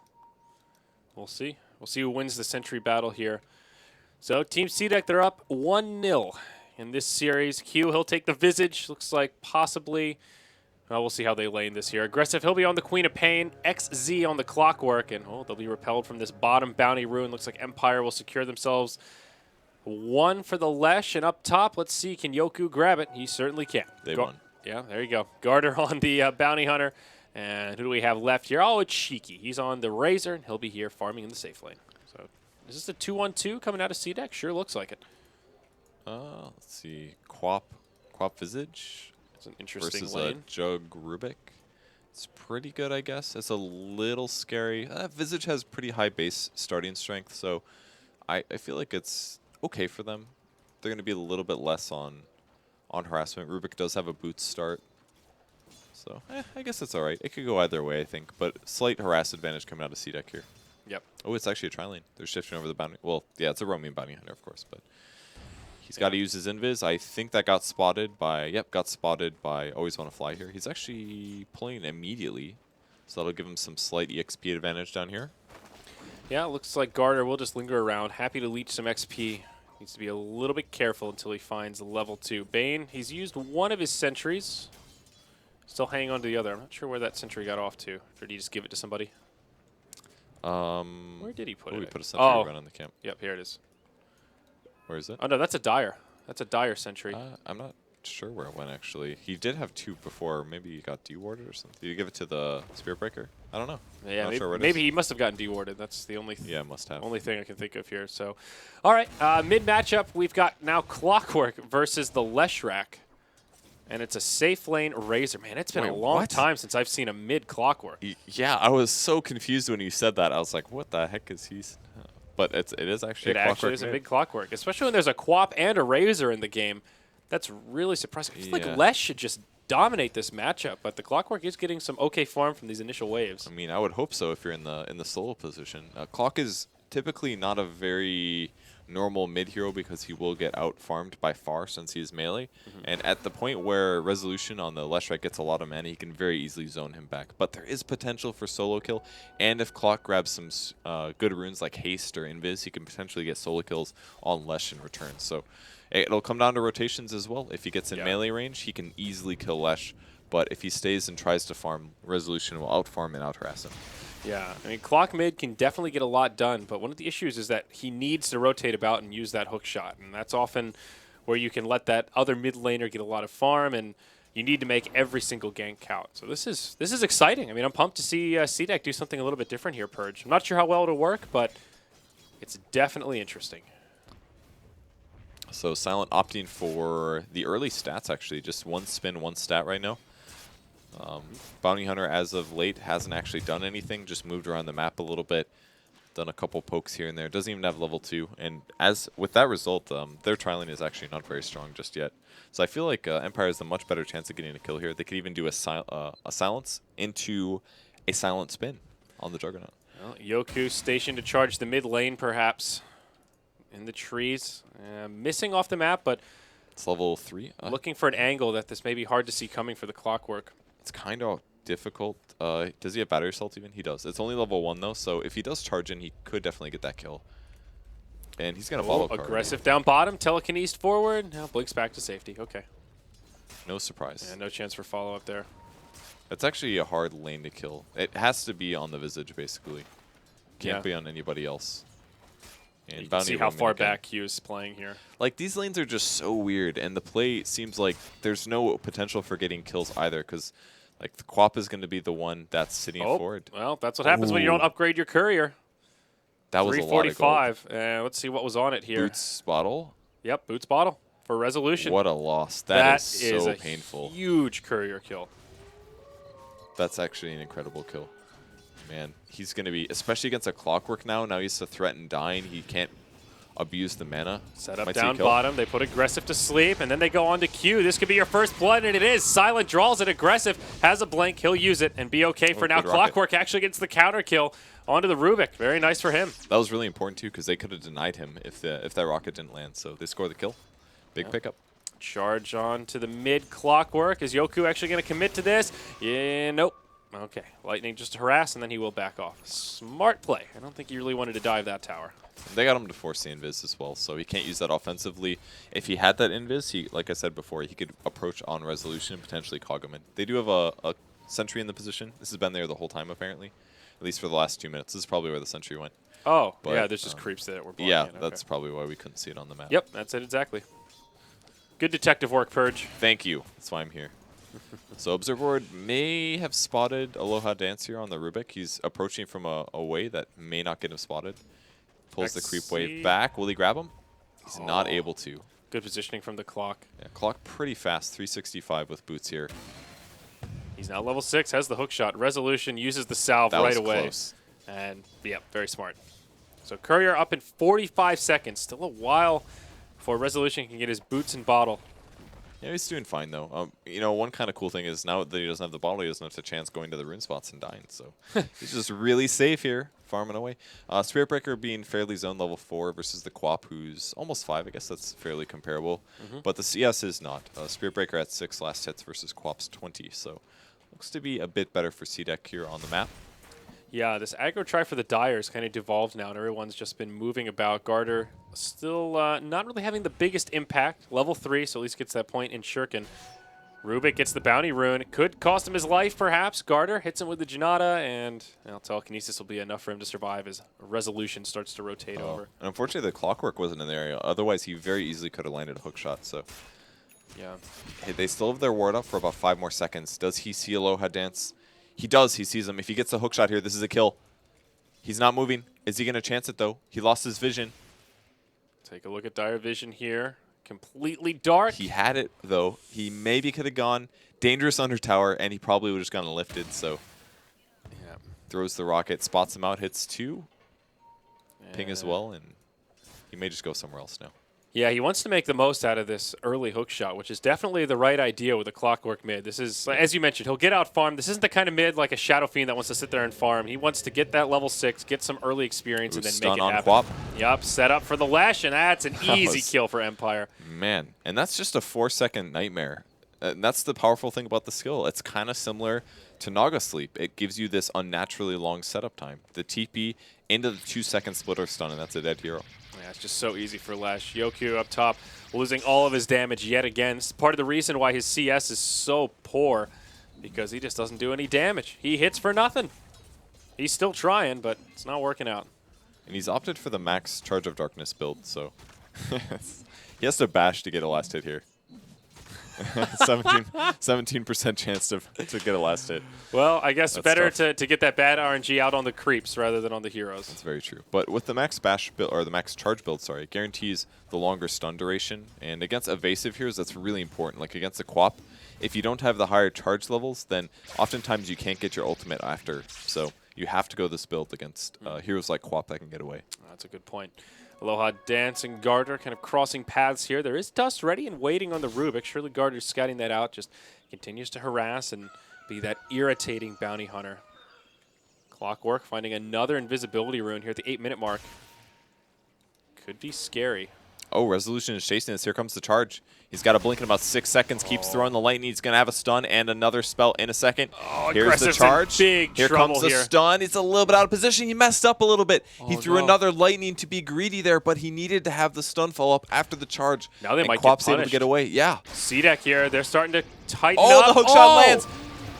We'll see. We'll see who wins the sentry battle here. So Team C-Deck, they're up 1-0 in this series. Q, he'll take the Visage. Looks like possibly. Well, we'll see how they lane this here. Aggressive, he'll be on the Queen of Pain. XZ on the Clockwork. And they'll be repelled from this bottom bounty rune. Looks like Empire will secure themselves. 1 for the Lesh. And up top, let's see, can Yoku grab it? He certainly can. They won. Yeah, there you go. Garter on the Bounty Hunter. And who do we have left here? Oh, it's Shiki. He's on the Razor, and he'll be here farming in the safe lane. So, is this a 2-on-2 coming out of C-Deck? Sure looks like it. Let's see. Quap Visage. It's an interesting versus lane. Jug Rubik. It's pretty good, I guess. It's a little scary. Visage has pretty high base starting strength, so I feel like it's okay for them. They're going to be a little bit less on harassment. Rubik does have a boot start, so I guess it's all right. It could go either way, I think, but slight harass advantage coming out of C-Deck here. Yep. Oh, it's actually a tri-lane. They're shifting over the bounty. Well, yeah, it's a roaming bounty hunter, of course, but he's got to use his invis. I think that got spotted by, got spotted by Always Want to Fly here. He's actually pulling immediately, so that'll give him some slight EXP advantage down here. Yeah, it looks like Garter will just linger around. Happy to leech some XP. Needs to be a little bit careful until he finds level 2. Bane, he's used one of his sentries. Still hanging on to the other. I'm not sure where that sentry got off to. Or did he just give it to somebody? Where did he put it? We put a sentry run on the camp. Yep, here it is. Where is it? Oh, no, that's a Dire. That's a Dire sentry. I'm not sure where it went, actually. He did have 2 before. Maybe he got dewarded or something. Did you give it to the Spirit Breaker? I don't know. Yeah, Not maybe he must have gotten dewarded. That's the only must have. only thing I can think of here. So, all right, mid matchup, we've got now Clockwork versus the Leshrac. And it's a safe lane Razor. Man, it's been a long time since I've seen a mid Clockwork. Yeah, I was so confused when you said that. I was like, what the heck is he? But it is actually It actually is a big Clockwork, especially when there's a Quap and a Razor in the game. That's really surprising. I feel like Lesh should just dominate this matchup, but the Clockwork is getting some okay farm from these initial waves. I mean, I would hope so if you're in the solo position. Clock is typically not a very normal mid hero because he will get out farmed by far since he's melee. And at the point where resolution on the Leshrac gets a lot of mana, he can very easily zone him back. But there is potential for solo kill, and if Clock grabs some good runes like haste or invis, he can potentially get solo kills on Lesh in return. So it'll come down to rotations as well. If he gets in melee range, he can easily kill Lesh. But if he stays and tries to farm, resolution will out farm and out harass him. Yeah, I mean, Clock mid can definitely get a lot done, but one of the issues is that he needs to rotate about and use that hook shot, and that's often where you can let that other mid laner get a lot of farm, and you need to make every single gank count. So this is exciting. I mean, I'm pumped to see C-Deck do something a little bit different here, Purge. I'm not sure how well it'll work, but it's definitely interesting. So Silent opting for the early stats, actually. Just 1 spin, 1 stat right now. Bounty Hunter, as of late, hasn't actually done anything, just moved around the map a little bit, done a couple pokes here and there. Doesn't even have level 2. And as with that result, their trialing is actually not very strong just yet. So I feel like Empire has a much better chance of getting a kill here. They could even do a silence into a silent spin on the Juggernaut. Well, Yoku stationed to charge the mid lane, perhaps, in the trees. Missing off the map, but It's level 3. looking for an angle that this may be hard to see coming for the Clockwork. It's kind of difficult. Does he have battery assault even? He does. It's only level 1 though, so if he does charge in, he could definitely get that kill. And he's gonna follow card. Aggressive down bottom, telekinesis forward. Now blinks back to safety. Okay. No surprise. And no chance for follow up there. It's actually a hard lane to kill. It has to be on the Visage basically. Can't Yeah. be on anybody else. And You can see how Roman far again. back he was playing here. Like, these lanes are just so weird, and the play seems like there's no potential for getting kills either, because like the Quap is going to be the one that's sitting forward. Well, that's what happens when you don't upgrade your courier. That was a lot of gold. 345. Let's see what was on it here. Boots bottle. Yep, Boots bottle for resolution. What a loss. That is is so a painful. huge courier kill. That's actually an incredible kill. Man, he's going to be, especially against a Clockwork now. Now he's to threaten dying. He can't abuse the mana. Set up Might see a down kill. bottom. They put aggressive to sleep, and then they go on to Q. This could be your first blood, and it is. Silent draws it. Aggressive has a blink. He'll use it and be okay for now. good rocket. Clockwork actually gets the counter kill onto the Rubik. Very nice for him. That was really important too, because they could have denied him if that rocket didn't land. So they score the kill. Big pickup. Charge on to the mid Clockwork. Is Yoku actually going to commit to this? Yeah, nope. Okay, Lightning just to harass, and then he will back off. Smart play. I don't think he really wanted to dive that tower. They got him to force the invis as well, so he can't use that offensively. If he had that invis, he, like I said before, he could approach on resolution and potentially cog him in. They do have a sentry in the position. This has been there the whole time, apparently, at least for the last 2 minutes. This is probably where the sentry went. Oh, But, yeah, there's just creeps that were blocking Yeah, it. Okay. that's probably why we couldn't see it on the map. Yep, that's it exactly. Good detective work, Purge. Thank you. That's why I'm here. So Observer Board may have spotted Aloha Dance here on the Rubik. He's approaching from a way that may not get him spotted. Pulls the creep wave back. Will he grab him? He's not able to. Good positioning from the clock. Yeah, clock pretty fast. 365 with boots here. He's now level 6, has the hook shot. Resolution uses the salve That right was away. close. And, yeah, very smart. So Courier up in 45 seconds. Still a while before Resolution can get his boots and bottle. Yeah, he's doing fine, though. You know, one kind of cool thing is now that he doesn't have the bottle, he doesn't have the chance going to the rune spots and dying. So he's just really safe here, farming away. Spirit Breaker being fairly zone level 4 versus the Quap, who's almost 5. I guess that's fairly comparable. But the CS is not. Spirit Breaker at 6 last hits versus Quap's 20. So looks to be a bit better for C-Deck here on the map. Yeah, this aggro try for the Dire is kind of devolved now, and everyone's just been moving about. Garter still not really having the biggest impact. Level 3, so at least gets that point in Shuriken. Rubik gets the bounty rune. It could cost him his life, perhaps. Garter hits him with the Janata, and telekinesis will be enough for him to survive as Resolution starts to rotate over. And unfortunately, the Clockwork wasn't in the area. Otherwise, he very easily could have landed a hook shot. So Yeah. hey, they still have their ward up for about 5 more seconds. Does he see Aloha Dance? He does. He sees him. If he gets a hook shot here, this is a kill. He's not moving. Is he going to chance it, though? He lost his vision. Take a look at Dire Vision here. Completely dark. He had it, though. He maybe could have gone dangerous under tower, and he probably would have just gotten lifted. So Yeah. throws the rocket, spots him out, hits 2. Ping as well, and he may just go somewhere else now. Yeah, he wants to make the most out of this early hook shot, which is definitely the right idea with a Clockwork mid. This is, as you mentioned, he'll get out farmed. This isn't the kind of mid like a Shadow Fiend that wants to sit there and farm. He wants to get that level 6, get some early experience, and then Stun make it on happen. Quap. Yup, set up for the Lash, and that's an That easy was- kill for Empire. Man, and that's just a 4-second nightmare. And that's the powerful thing about the skill. It's kind of similar to Naga Sleep. It gives you this unnaturally long setup time. The TP into the 2-second splitter stun, and that's a dead hero. Yeah, it's just so easy for Lash. Yoku up top, losing all of his damage yet again. It's part of the reason why his CS is so poor, because he just doesn't do any damage. He hits for nothing. He's still trying, but it's not working out. And he's opted for the max Charge of Darkness build, so he has to bash to get a last hit here. 17% chance to get a last hit. Well, I guess That's better tough. to get that bad RNG out on the creeps rather than on the heroes. That's very true. But with the max bash build, or the max charge build, sorry, it guarantees the longer stun duration. And against evasive heroes, that's really important. Like against the Quap, if you don't have the higher charge levels, then oftentimes you can't get your ultimate after. So you have to go this build against heroes like Quap that can get away. That's a good point. Aloha Dance and Garter kind of crossing paths here. There is Dust ready and waiting on the Rubik. Surely Garter's scouting that out, just continues to harass and be that irritating bounty hunter. Clockwork finding another invisibility rune here at the 8-minute mark. Could be scary. Oh, Resolution is chasing this. Here comes the charge. He's got a blink in about 6 seconds. Keeps throwing the lightning. He's going to have a stun and another spell in a second. Oh, here's the Aggressive's in charge. big Here trouble comes the here. stun. He's a little bit out of position. He messed up a little bit. He Oh, threw no. another lightning to be greedy there, but he needed to have the stun follow up after the charge. Now they and might get Quap's able to punished. get away. Yeah. C-Deck here. They're starting to tighten Oh, up. the hookshot lands.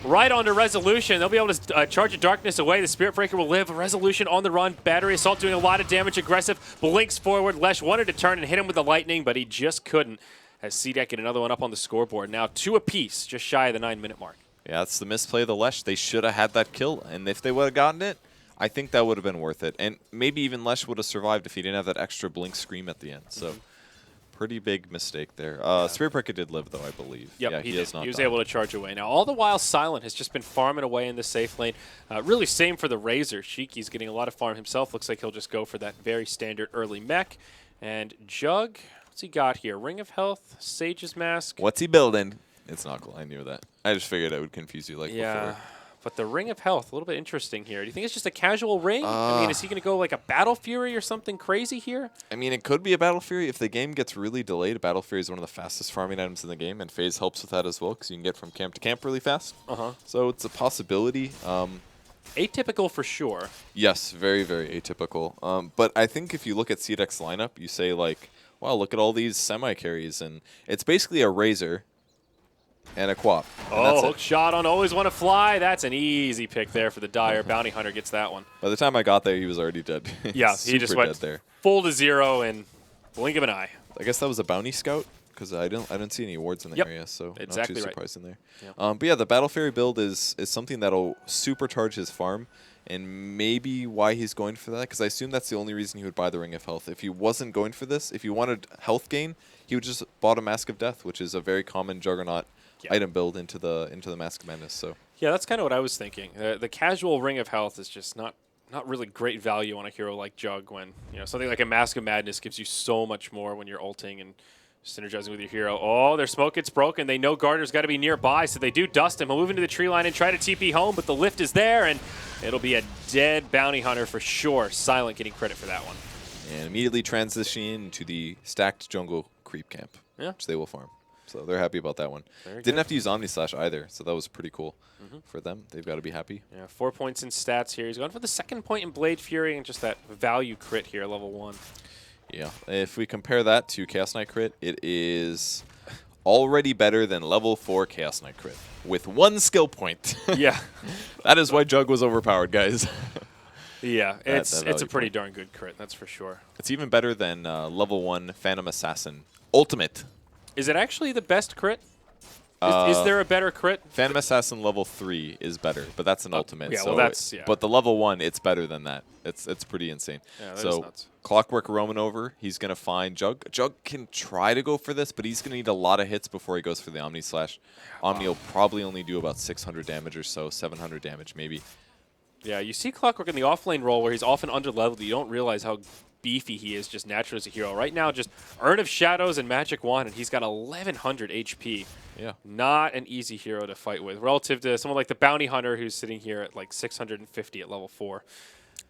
Right onto Resolution. They'll be able to charge a darkness away. The Spirit Breaker will live. Resolution on the run. Battery Assault doing a lot of damage. Aggressive. Blinks forward. Lesh wanted to turn and hit him with the lightning, but he just couldn't. As C-Deck get another one up on the scoreboard. Now 2 apiece, just shy of the 9-minute mark. Yeah, that's the misplay of the Lesh. They should have had that kill, and if they would have gotten it, I think that would have been worth it. And maybe even Lesh would have survived if he didn't have that extra blink scream at the end. So, pretty big mistake there. Spirit Breaker did live, though, I believe. Yep, yeah, he has did. not He was died. able to charge away. Now, all the while, Silent has just been farming away in the safe lane. Really, same for the Razor. Shiki's getting a lot of farm himself. Looks like he'll just go for that very standard early mech. And Jug, what's he got here? Ring of Health, Sage's Mask. What's he building? It's not cool. I knew that. I just figured I would confuse you like Yeah, before. but the Ring of Health, a little bit interesting here. Do you think it's just a casual ring? I mean, is he going to go like a Battle Fury or something crazy here? I mean, it could be a Battle Fury. If the game gets really delayed, Battle Fury is one of the fastest farming items in the game, and Phase helps with that as well because you can get from camp to camp really fast. So it's a possibility. Atypical for sure. Yes, very, very atypical. But I think if you look at C-Deck's lineup, you say, like, wow, look at all these semi-carries, and it's basically a Razor and a Quap. And Oh, that's hook it. shot on Always Want to Fly. That's an easy pick there for the Dire. Bounty Hunter gets that one. By the time I got there, he was already dead. Yeah, he just Super went dead there. full to 0 in blink of an eye. I guess that was a bounty scout because I don't see any awards in the Yep, area, so exactly not too right. surprising there. Yep. But yeah, the Battle Fairy build is something that'll supercharge his farm, and maybe why he's going for that, because I assume that's the only reason he would buy the Ring of Health. If he wasn't going for this, if he wanted health gain, he would just bought a Mask of Death, which is a very common Juggernaut item build into the Mask of Madness. So Yeah, that's kind of what I was thinking. The casual Ring of Health is just not really great value on a hero like Jug when, something like a Mask of Madness gives you so much more when you're ulting and synergizing with your hero. Oh, their smoke gets broken. They know Gardner's got to be nearby, so they do dust him. He'll move into the tree line and try to TP home, but the lift is there, and it'll be a dead Bounty Hunter for sure. Silent getting credit for that one. and immediately transitioning into the stacked jungle creep camp, which they will farm. So they're happy about that one. Didn't have to use Omni Slash either, so that was pretty cool for them. They've got to be happy. Yeah, 4 points in stats here. He's going for the second point in Blade Fury and just that value crit here, level 1. Yeah, if we compare that to Chaos Knight crit, it is already better than level 4 Chaos Knight crit with 1 skill point. Yeah. That is why Jug was overpowered, guys. Yeah, it's value a pretty point. darn good crit, that's for sure. It's even better than level 1 Phantom Assassin Ultimate. Is it actually the best crit? Is there a better crit? Phantom Assassin level 3 is better, but that's an ultimate. yeah, so well, that's- yeah. But the level 1, it's better than that. It's pretty insane. Yeah, that is so nuts. Clockwork roaming over, he's gonna find Jug. Jug can try to go for this, but he's gonna need a lot of hits before he goes for the Omni Slash. Omni will probably only do about 600 damage or so, 700 damage maybe. Yeah, you see Clockwork in the off-lane role where he's often under-leveled. You don't realize how beefy he is just naturally as a hero. Right now, just Urn of Shadows and Magic Wand, and he's got 1,100 HP. Yeah. Not an easy hero to fight with, relative to someone like the Bounty Hunter who's sitting here at like 650 at level 4.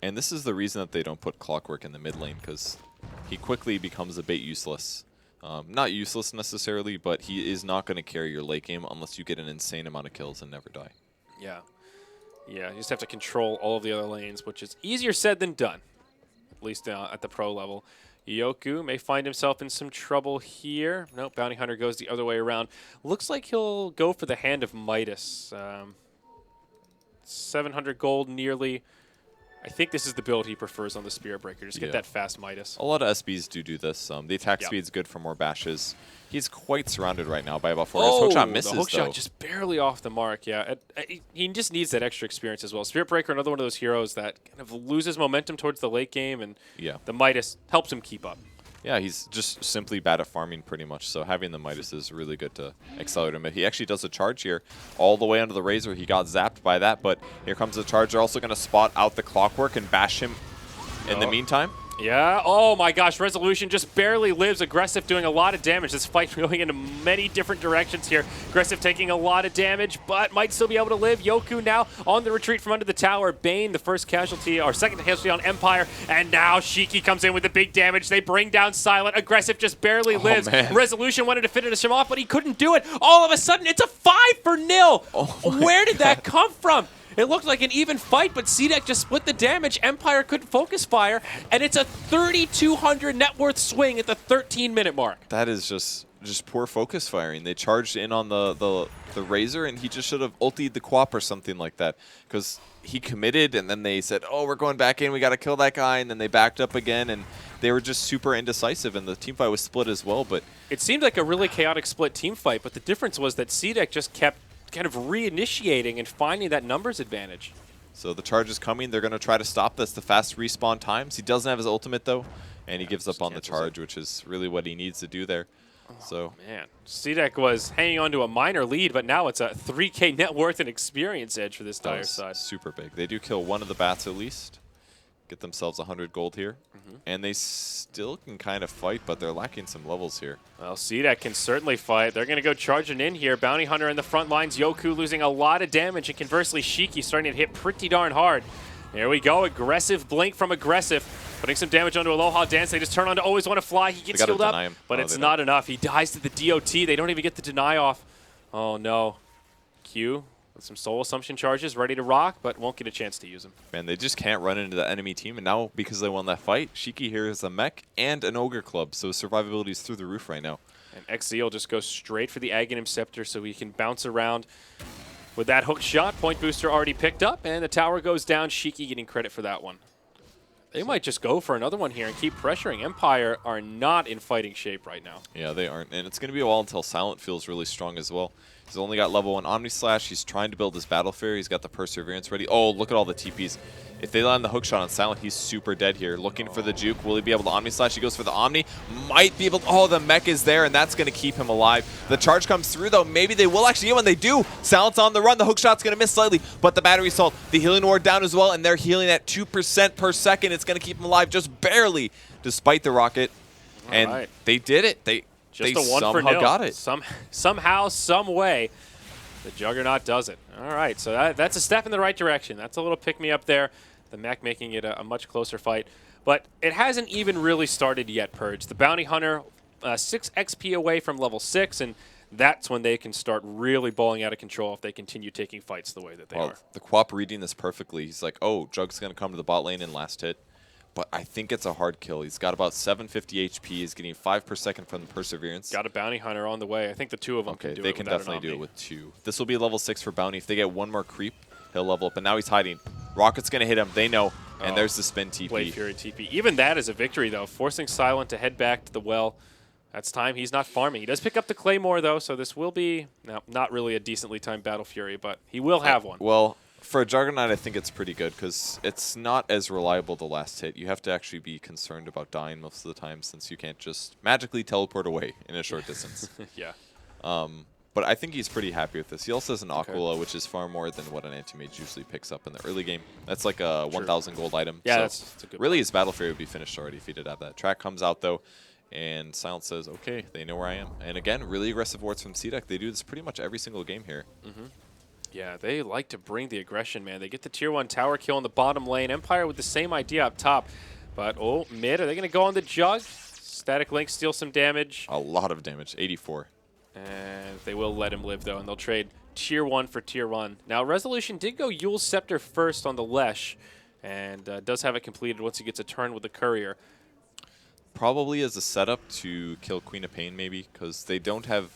And this is the reason that they don't put Clockwork in the mid lane, because he quickly becomes a bit useless. Not useless necessarily, but he is not going to carry your late game unless you get an insane amount of kills and never die. Yeah. Yeah, you just have to control all of the other lanes, which is easier said than done, at least at the pro level. Yoku may find himself in some trouble here. Nope, Bounty Hunter goes the other way around. Looks like he'll go for the Hand of Midas. 700 gold nearly. I think this is the build he prefers on the Spirit Breaker. Just get that fast Midas. A lot of SBs do this. The attack Yep. speed's good for more bashes. He's quite surrounded right now by about 4. Oh, His hookshot misses, the hookshot though. just barely off the mark. Yeah, he just needs that extra experience as well. Spirit Breaker, another one of those heroes that kind of loses momentum towards the late game, and Yeah. the Midas helps him keep up. Yeah, he's just simply bad at farming pretty much, so having the Midas is really good to accelerate him. He actually does a charge here all the way under the Razor. He got zapped by that, but here comes the charge. They're also going to spot out the Clockwork and bash him in the meantime. Yeah, oh my gosh, Resolution just barely lives. Aggressive doing a lot of damage. This fight going into many different directions here. Aggressive taking a lot of damage, but might still be able to live. Yoku now on the retreat from under the tower. Bane, the first casualty, or second casualty on Empire, and now Shiki comes in with the big damage. They bring down Silent. Aggressive just barely lives. Man. Resolution wanted to finish him off, but he couldn't do it. All of a sudden, it's a 5-0. Where did that come from? It looked like an even fight, but CDEC just split the damage. Empire couldn't focus fire, and it's a 3,200 net worth swing at the 13-minute mark. That is just poor focus firing. They charged in on the Razor, and he just should have ultied the Quap or something like that, because he committed, and then they said, oh, we're going back in, we got to kill that guy, and then they backed up again, and they were just super indecisive, and the team fight was split as well. But it seemed like a really chaotic split team fight, but the difference was that CDEC just kept kind of reinitiating and finding that numbers advantage. so the charge is coming. They're going to try to stop this. The fast respawn times. He doesn't have his ultimate, though, and he gives up on the charge, which is really what he needs to do there. So Man, CDEC was hanging on to a minor lead, but now it's a 3K net worth and experience edge for this that dire was side. super big. They do kill one of the bats at least. Get themselves 100 gold here. Mm-hmm. And they still can kind of fight, but they're lacking some levels here. Well, CDEC can certainly fight. They're going to go charging in here. Bounty Hunter in the front lines. Yoku losing a lot of damage, and conversely, Shiki starting to hit pretty darn hard. There we go. Aggressive blink from Aggressive. Putting some damage onto Aloha Dance. They just turn on to Always Want to Fly. He gets gotta healed up, deny him. but Oh, it's they not enough. He dies to the DOT. They don't even get the deny off. Oh, no. Q with some Soul Assumption charges ready to rock, but won't get a chance to use them. Man, they just can't run into the enemy team. And now, because they won that fight, Shiki here is a mech and an Ogre Club. So survivability is through the roof right now. And XZ will just go straight for the Aghanim Scepter so he can bounce around with that hook shot. Point booster already picked up, and the tower goes down. Shiki getting credit for that one. They might just go for another one here and keep pressuring. Empire are not in fighting shape right now. Yeah, they aren't. And it's going to be a while until Silent feels really strong as well. He's only got level 1 Omni Slash. He's trying to build his Battle Fury. He's got the Perseverance ready. Oh, look at all the TPs. If they land the hook shot on Silent, he's super dead here. Looking for the juke. Will he be able to Omni Slash? He goes for the Omni. Might be able to. Oh, the mech is there, and that's going to keep him alive. The charge comes through, though. Maybe they will actually get one. They do. Silent's on the run. The hook shot's going to miss slightly, but the battery assault, the healing ward down as well, and they're healing at 2% per second. It's going to keep him alive just barely, despite the rocket. And right. they did it. They Just a 1 for somehow nil. got it. Somehow, some way, the Juggernaut does it. All right, so that's a step in the right direction. That's a little pick-me-up there. The mech making it a much closer fight. But it hasn't even really started yet, Purge. The Bounty Hunter, 6 XP away from level 6, and that's when they can start really balling out of control if they continue taking fights the way that they are. The Quap reading this perfectly. He's like, oh, Jug's going to come to the bot lane in last hit. But I think it's a hard kill. He's got about 750 HP. He's getting 5 per second from the Perseverance. Got a Bounty Hunter on the way. I think the two of them Okay, can do it. they can without definitely an do it Omni. with 2. This will be level 6 for Bounty. If they get one more creep, he'll level up. And now he's hiding. Rocket's going to hit him. They know. And there's the spin TP. Blade Fury TP. Even that is a victory, though. Forcing Silent to head back to the well. That's time he's not farming. He does pick up the Claymore, though, so this will be not really a decently timed Battle Fury, but he will have one. Well, for a Juggernaut, I think it's pretty good because it's not as reliable the last hit. You have to actually be concerned about dying most of the time since you can't just magically teleport away in a short distance. Yeah. But I think he's pretty happy with this. He also has an Aquila, which is far more than what an anti-mage usually picks up in the early game. That's like a 1,000 gold item. Yeah, so that's a good really point. his Battle Fury would be finished already if he did have that. Track comes out, though, and Silent says, okay, they know where I am. And again, really aggressive wards from CDEC. They do this pretty much every single game here. Yeah, they like to bring the aggression, man. They get the tier 1 tower kill in the bottom lane. Empire with the same idea up top. But, oh, mid, are they going to go on the Jug? Static Link steals some damage. A lot of damage, 84. And they will let him live, though, and they'll trade tier 1 for tier 1. Now, Resolution did go Yule's Scepter first on the Lesh, and does have it completed once he gets a turn with the Courier. Probably as a setup to kill Queen of Pain, maybe, because they don't have...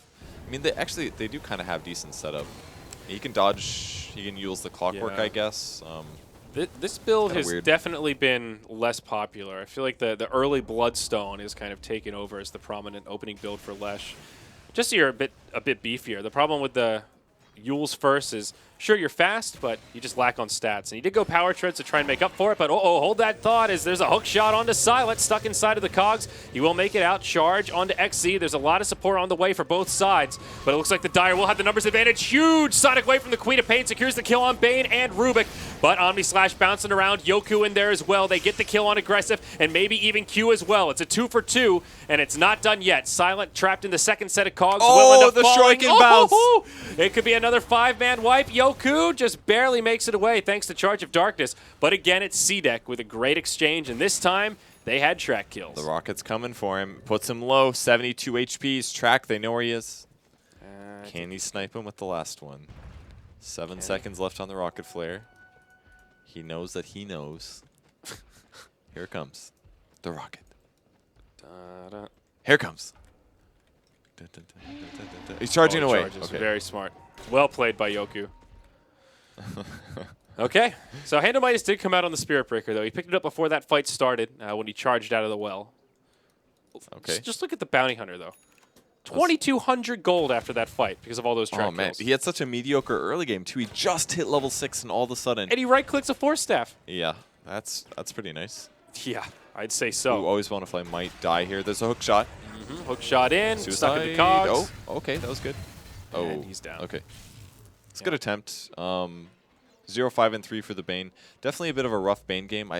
I mean, they do kind of have decent setup. He can dodge, he can use the Clockwork, Yeah. I guess. This build Kinda has weird. definitely been less popular. I feel like the early Bloodstone is kind of taken over as the prominent opening build for Lesh. Just so you're a bit beefier. The problem with the Yule's first is Sure, you're fast, but you just lack on stats. And he did go power treads to try and make up for it, but hold that thought as there's a hook shot onto Silent, stuck inside of the cogs. He will make it out, charge onto XZ. There's a lot of support on the way for both sides, but it looks like the Dire will have the numbers advantage. Huge Sonic Wave from the Queen of Pain, secures the kill on Bane and Rubik, but Omni Slash bouncing around, Yoku in there as well. They get the kill on Aggressive, and maybe even Q as well. It's a 2 for 2, and it's not done yet. Silent trapped in the second set of cogs. Oh, will end up the falling. Shuriken bounce. It could be another 5-man wipe. Yoku just barely makes it away thanks to Charge of Darkness. But again, it's C-Deck with a great exchange, and this time they had track kills. The rocket's coming for him. Puts him low, 72 HP's. Track, they know where he is. Can he snipe him with the last one? 7 seconds left on the rocket flare. He knows that he knows. Here it comes. The rocket. Here it comes. He's charging away. Okay. Very smart. Well played by Yoku. Okay, so Handomitis did come out on the Spirit Breaker, though. He picked it up before that fight started when he charged out of the well. Okay. Just look at the Bounty Hunter, though. 2,200 gold after that fight because of all those track Oh, man. kills. He had such a mediocre early game, too. He just hit level 6, and all of a sudden... And he right-clicks a Force Staff. Yeah, that's pretty nice. Yeah, I'd say so. Ooh, always want to play might die here. There's a hook shot. Hook shot in, Suicide. stuck in the cogs. Oh, okay, that was good. Oh, And he's down. Okay. It's a good attempt. 0, 5, and 3 for the Bane. Definitely a bit of a rough Bane game.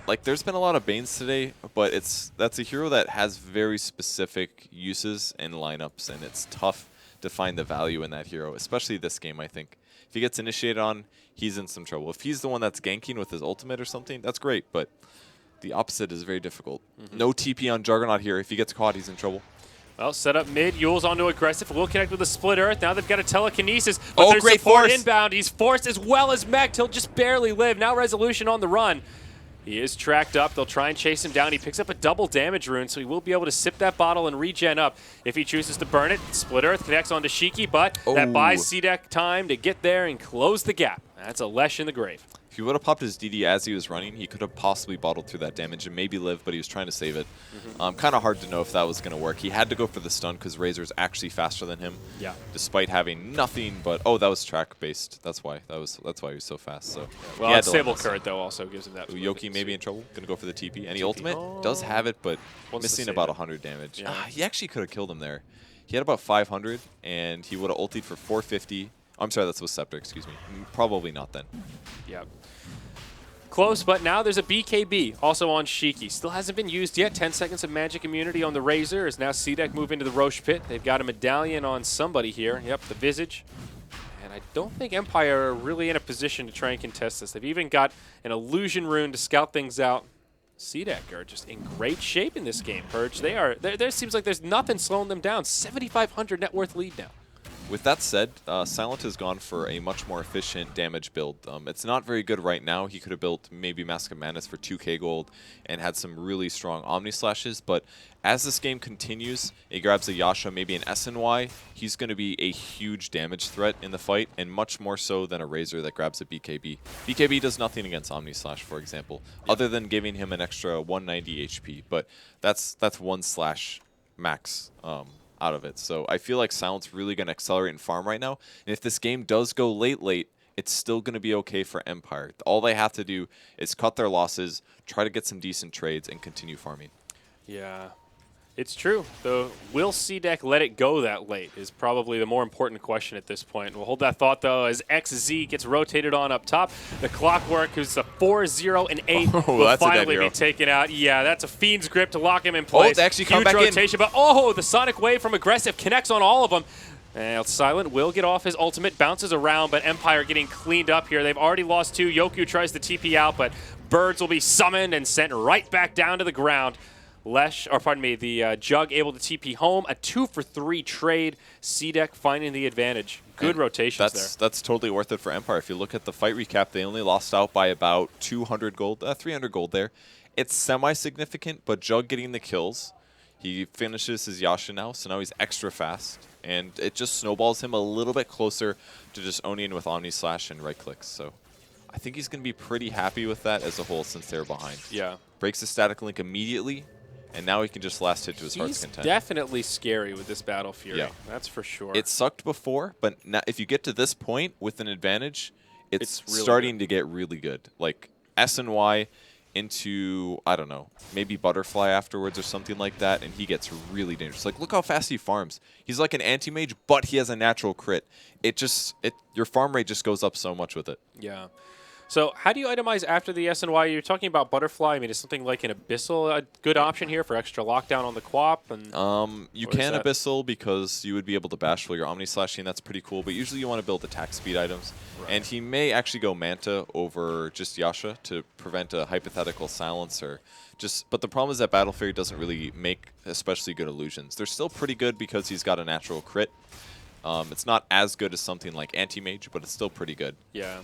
Like, there's been a lot of Banes today, but that's a hero that has very specific uses and lineups, and it's tough to find the value in that hero, especially this game, I think. If he gets initiated on, he's in some trouble. If he's the one that's ganking with his ultimate or something, that's great, but the opposite is very difficult. No TP on Juggernaut here. If he gets caught, he's in trouble. Well, set up mid, Yule's onto Aggressive, will connect with a Split Earth. Now they've got a Telekinesis, but there's great support force. inbound. He's forced as well as Mech. He'll just barely live. Now Resolution on the run. He is tracked up. They'll try and chase him down. He picks up a double damage rune, so he will be able to sip that bottle and regen up if he chooses to burn it. Split Earth connects onto Shiki, but that buys C-Deck time to get there and close the gap. That's a Lesh in the grave. If he would have popped his DD as he was running, he could have possibly bottled through that damage and maybe lived, but he was trying to save it. Kind of hard to know if that was going to work. He had to go for the stun because Razor's actually faster than him. Yeah. Despite having nothing but that was track based. That's why he was so fast. So Well, Sable Current though also gives him that. Yoki maybe in trouble. Gonna go for the TP. And he ultimate does have it, but missing about 100 damage. Yeah. He actually could have killed him there. He had about 500, and he would have ultied for 450. I'm sorry, that's with Scepter. Excuse me. Probably not then. Yeah. Close, but now there's a BKB also on Shiki. Still hasn't been used yet. 10 seconds of magic immunity on the Razor as now C-Deck move into the Roche Pit. They've got a medallion on somebody here. Yep, the Visage. And I don't think Empire are really in a position to try and contest this. They've even got an Illusion Rune to scout things out. C-Deck are just in great shape in this game, Purge. There seems like there's nothing slowing them down. 7,500 net worth lead now. With that said, Silent has gone for a much more efficient damage build. It's not very good right now. He could have built maybe Mask of Madness for 2k gold and had some really strong Omni Slashes, but as this game continues, he grabs a Yasha, maybe an SNY, he's going to be a huge damage threat in the fight, and much more so than a Razor that grabs a BKB. BKB does nothing against Omni Slash, for example, other than giving him an extra 190 HP, but that's 1 slash max. Out of it. So I feel like Silent's really going to accelerate and farm right now. And if this game does go late, it's still going to be okay for Empire. All they have to do is cut their losses, try to get some decent trades, and continue farming. Yeah, it's true. Though, will C-Deck let it go that late is probably the more important question at this point. We'll hold that thought, though, as XZ gets rotated on up top. The Clockwork, who's a 4, 0, and 8, will finally be taken out. Yeah, that's a Fiend's Grip to lock him in place. They actually come Huge back rotation, but the Sonic Wave from Aggressive connects on all of them. And Silent will get off his ultimate, bounces around, but Empire getting cleaned up here. They've already lost 2. Yoku tries to TP out, but Birds will be summoned and sent right back down to the ground. The Jug able to TP home. A 2 for 3 trade. C-Deck finding the advantage. Good rotations there. That's totally worth it for Empire. If you look at the fight recap, they only lost out by about 200 gold, 300 gold there. It's semi-significant, but Jug getting the kills. He finishes his Yasha now, so now he's extra fast. And it just snowballs him a little bit closer to just owning with Omni Slash and right clicks. So I think he's going to be pretty happy with that as a whole since they're behind. Yeah. Breaks the static link immediately. and now he can just last hit to his heart's He's content. definitely scary with this Battle Fury. Yeah. That's for sure. It sucked before, but now if you get to this point with an advantage, it's really starting to get really good. Like SNY into, I don't know, maybe Butterfly afterwards or something like that, and he gets really dangerous. Like, look how fast he farms. He's like an anti-mage, but he has a natural crit. Your farm rate just goes up so much with it. Yeah. So how do you itemize after the SNY? You're talking about Butterfly. I mean, is something like an Abyssal a good option here for extra lockdown on the Quap? And You Or is can that- Abyssal because you would be able to bashful your Omni Slashing. That's pretty cool, but usually you want to build attack speed items. Right. And he may actually go Manta over just Yasha to prevent a hypothetical silence or just. But the problem is that Battle Fury doesn't really make especially good illusions. They're still pretty good because he's got a natural crit. It's not as good as something like Anti-Mage, but it's still pretty good. yeah.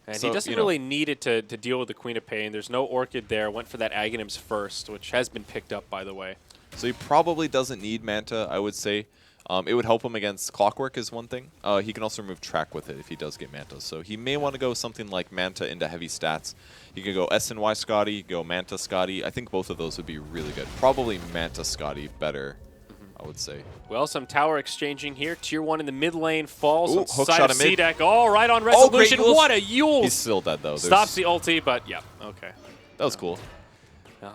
And So, he doesn't you know, really need it to deal with the Queen of Pain. There's no Orchid there. Went for that Aghanims first, which has been picked up, by the way. So he probably doesn't need Manta, I would say. It would help him against Clockwork is one thing. He can also remove Track with it if he does get Manta. So he may want to go something like Manta into heavy stats. He could go SNY Scotty, go Manta Scotty. I think both of those would be really good. Probably Manta Scotty better, I would say. Well, some tower exchanging here. Tier 1 in the mid lane falls. Ooh, On hook side shot of him mid. C-Deck. Oh, right on Oh, great resolution. Yules. What a Yule! He's still dead, though. Stops the ulti, but yeah, okay. That was cool.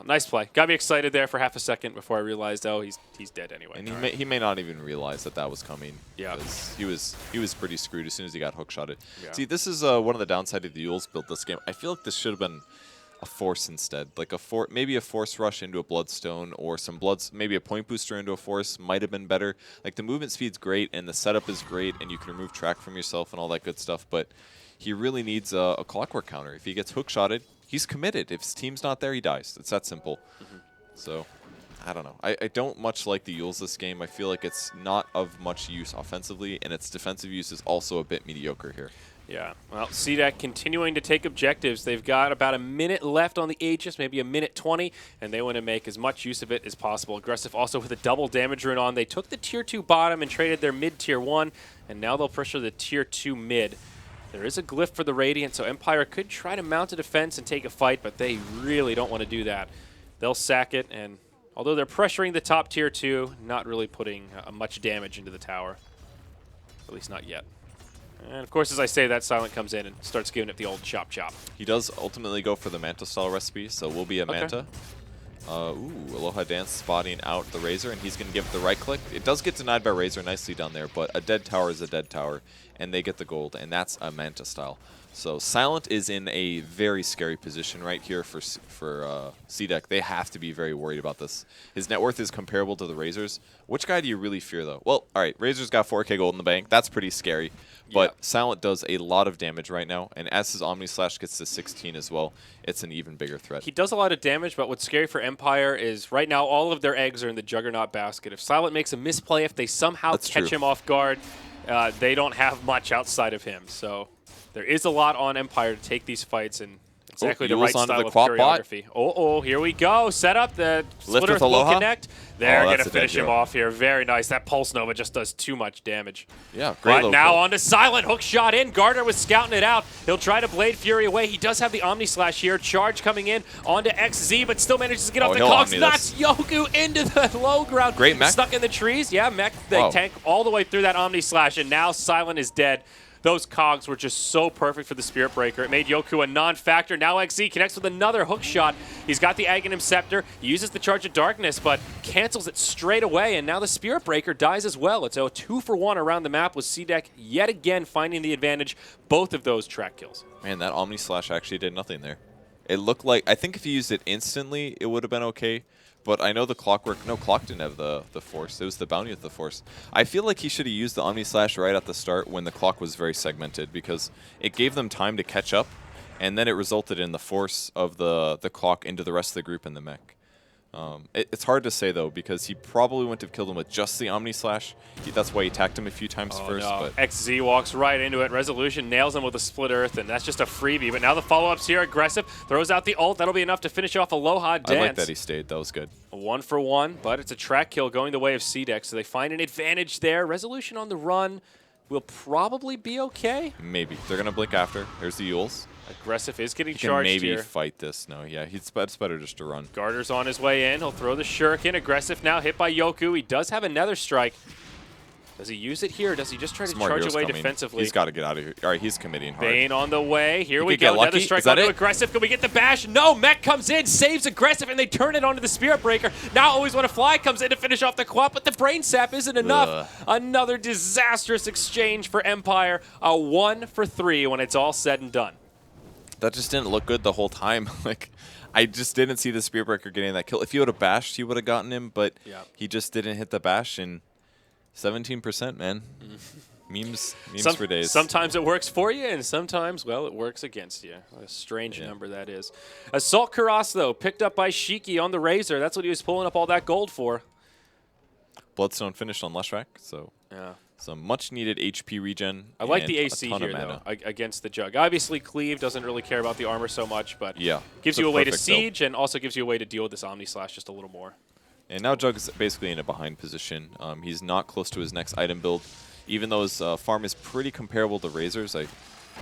Nice play. Got me excited there for half a second before I realized, oh, he's dead anyway. And All he may not even realize that was coming. Yeah. because he was pretty screwed as soon as he got hook shotted. Yeah. See, this is one of the downsides of the Yules build this game. I feel like this should have been a force instead, like maybe a force rush into a bloodstone or maybe a point booster into a force might have been better. Like the movement speed's great and the setup is great and you can remove track from yourself and all that good stuff, but he really needs a Clockwork counter. If he gets hook shotted, he's committed. If his team's not there, he dies. It's that simple. So I don't know. I don't much like the Yules this game. I feel like it's not of much use offensively, and its defensive use is also a bit mediocre here. Yeah, well, CDEC continuing to take objectives. They've got about a minute left on the Aegis, maybe a minute 20, and they want to make as much use of it as possible. Aggressive also with a double damage rune on. They took the Tier 2 bottom and traded their mid Tier 1, and now they'll pressure the Tier 2 mid. There is a glyph for the Radiant, so Empire could try to mount a defense and take a fight, but they really don't want to do that. They'll sack it, and although they're pressuring the top Tier 2, not really putting much damage into the tower. At least not yet. And of course, as I say that, Silent comes in and starts giving it the old chop chop. He does ultimately go for the Manta style recipe, so we'll be a Manta. Aloha Dance spotting out the Razor, and he's going to give it the right click. It does get denied by Razor nicely down there, but a dead tower is a dead tower, and they get the gold, and that's a Manta style. So Silent is in a very scary position right here for CDEC. They have to be very worried about this. His net worth is comparable to the Razor's. Which guy do you really fear, though? Well, all right, Razor's got 4K gold in the bank. That's pretty scary. But Silent does a lot of damage right now, and as his Omni Slash gets to 16 as well, it's an even bigger threat. He does a lot of damage, but what's scary for Empire is right now all of their eggs are in the Juggernaut basket. If Silent makes a misplay, if they somehow catch him off guard, they don't have much outside of him. So there is a lot on Empire to take these fights, and exactly the right Yules onto style the of Quap bot. choreography. Here we go. Set up the Splitter with will Aloha. connect. They're going that's to a dead finish him hero. off here. Very nice. That Pulse Nova just does too much damage. Yeah, great But low now kill. on to Silent. Hook shot in. Gardner was scouting it out. He'll try to Blade Fury away. He does have the Omni Slash here. Charge coming in onto XZ, but still manages to get off the he'll cogs. Omni That's this. Yoku into the low ground. Great mech. Stuck in the trees. Yeah, mech. They Wow. tank all the way through that Omni Slash, and now Silent is dead. Those cogs were just so perfect for the Spirit Breaker. It made Yoku a non-factor. Now XZ connects with another hook shot. He's got the Aghanim Scepter, uses the Charge of Darkness, but cancels it straight away, and now the Spirit Breaker dies as well. It's a 2-for-1 around the map with CDEC yet again finding the advantage. Both of those track kills. Man, that Omni Slash actually did nothing there. It looked like, I think if he used it instantly, it would have been okay. But I know the Clockwork, no, Clock didn't have the Force. It was the Bounty with the Force. I feel like he should have used the Omni Slash right at the start when the Clock was very segmented because it gave them time to catch up, and then it resulted in the Force of the Clock into the rest of the group in the mech. It's hard to say, though, because he probably wouldn't have killed him with just the Omni Slash. That's why he attacked him a few times first. No. But XZ walks right into it. Resolution nails him with a Split Earth, and that's just a freebie. But now the follow-up's here. Aggressive. Throws out the ult. That'll be enough to finish off Aloha Dance. I like that he stayed. That was good. A 1-for-1, but it's a track kill going the way of CDEC, so they find an advantage there. Resolution on the run will probably be okay. Maybe. They're going to blink after. There's the Yules. Aggressive is getting He can charged maybe here. fight this. No, yeah, it's better just to run. Garter's on his way in. He'll throw the shuriken. Aggressive now, hit by Yoku. He does have a nether strike. Does he use it here, or does he just try to charge away defensively? He's got to get out of here. All right, he's committing hard. Bane on the way. Here we could get go. Nether lucky. strike Is that onto it? Aggressive. Can we get the bash? No. Mech comes in, saves Aggressive, and they turn it onto the Spirit Breaker. Now Always Wanna Fly comes in to finish off the quap, but the Brain Sap isn't enough. Ugh. Another disastrous exchange for Empire. A 1 for 3 when it's all said and done. That just didn't look good the whole time. Like, I just didn't see the Spear Breaker getting that kill. If he would have bashed, he would have gotten him, but he just didn't hit the bash. And 17%, man. Memes for days. Sometimes it works for you, and sometimes, well, it works against you. What a strange number that is. Assault Kuras, though, picked up by Shiki on the Razor. That's what he was pulling up all that gold for. Bloodstone finished on Leshrac, so some much-needed HP regen. I like and the a AC ton of here, though, mana. against the Jug. Obviously, Cleave doesn't really care about the armor so much, but Yeah, gives it's you a way to perfect build. siege and also gives you a way to deal with this Omni Slash just a little more. And now Jug's basically in a behind position. He's not close to his next item build, even though his farm is pretty comparable to Razor's.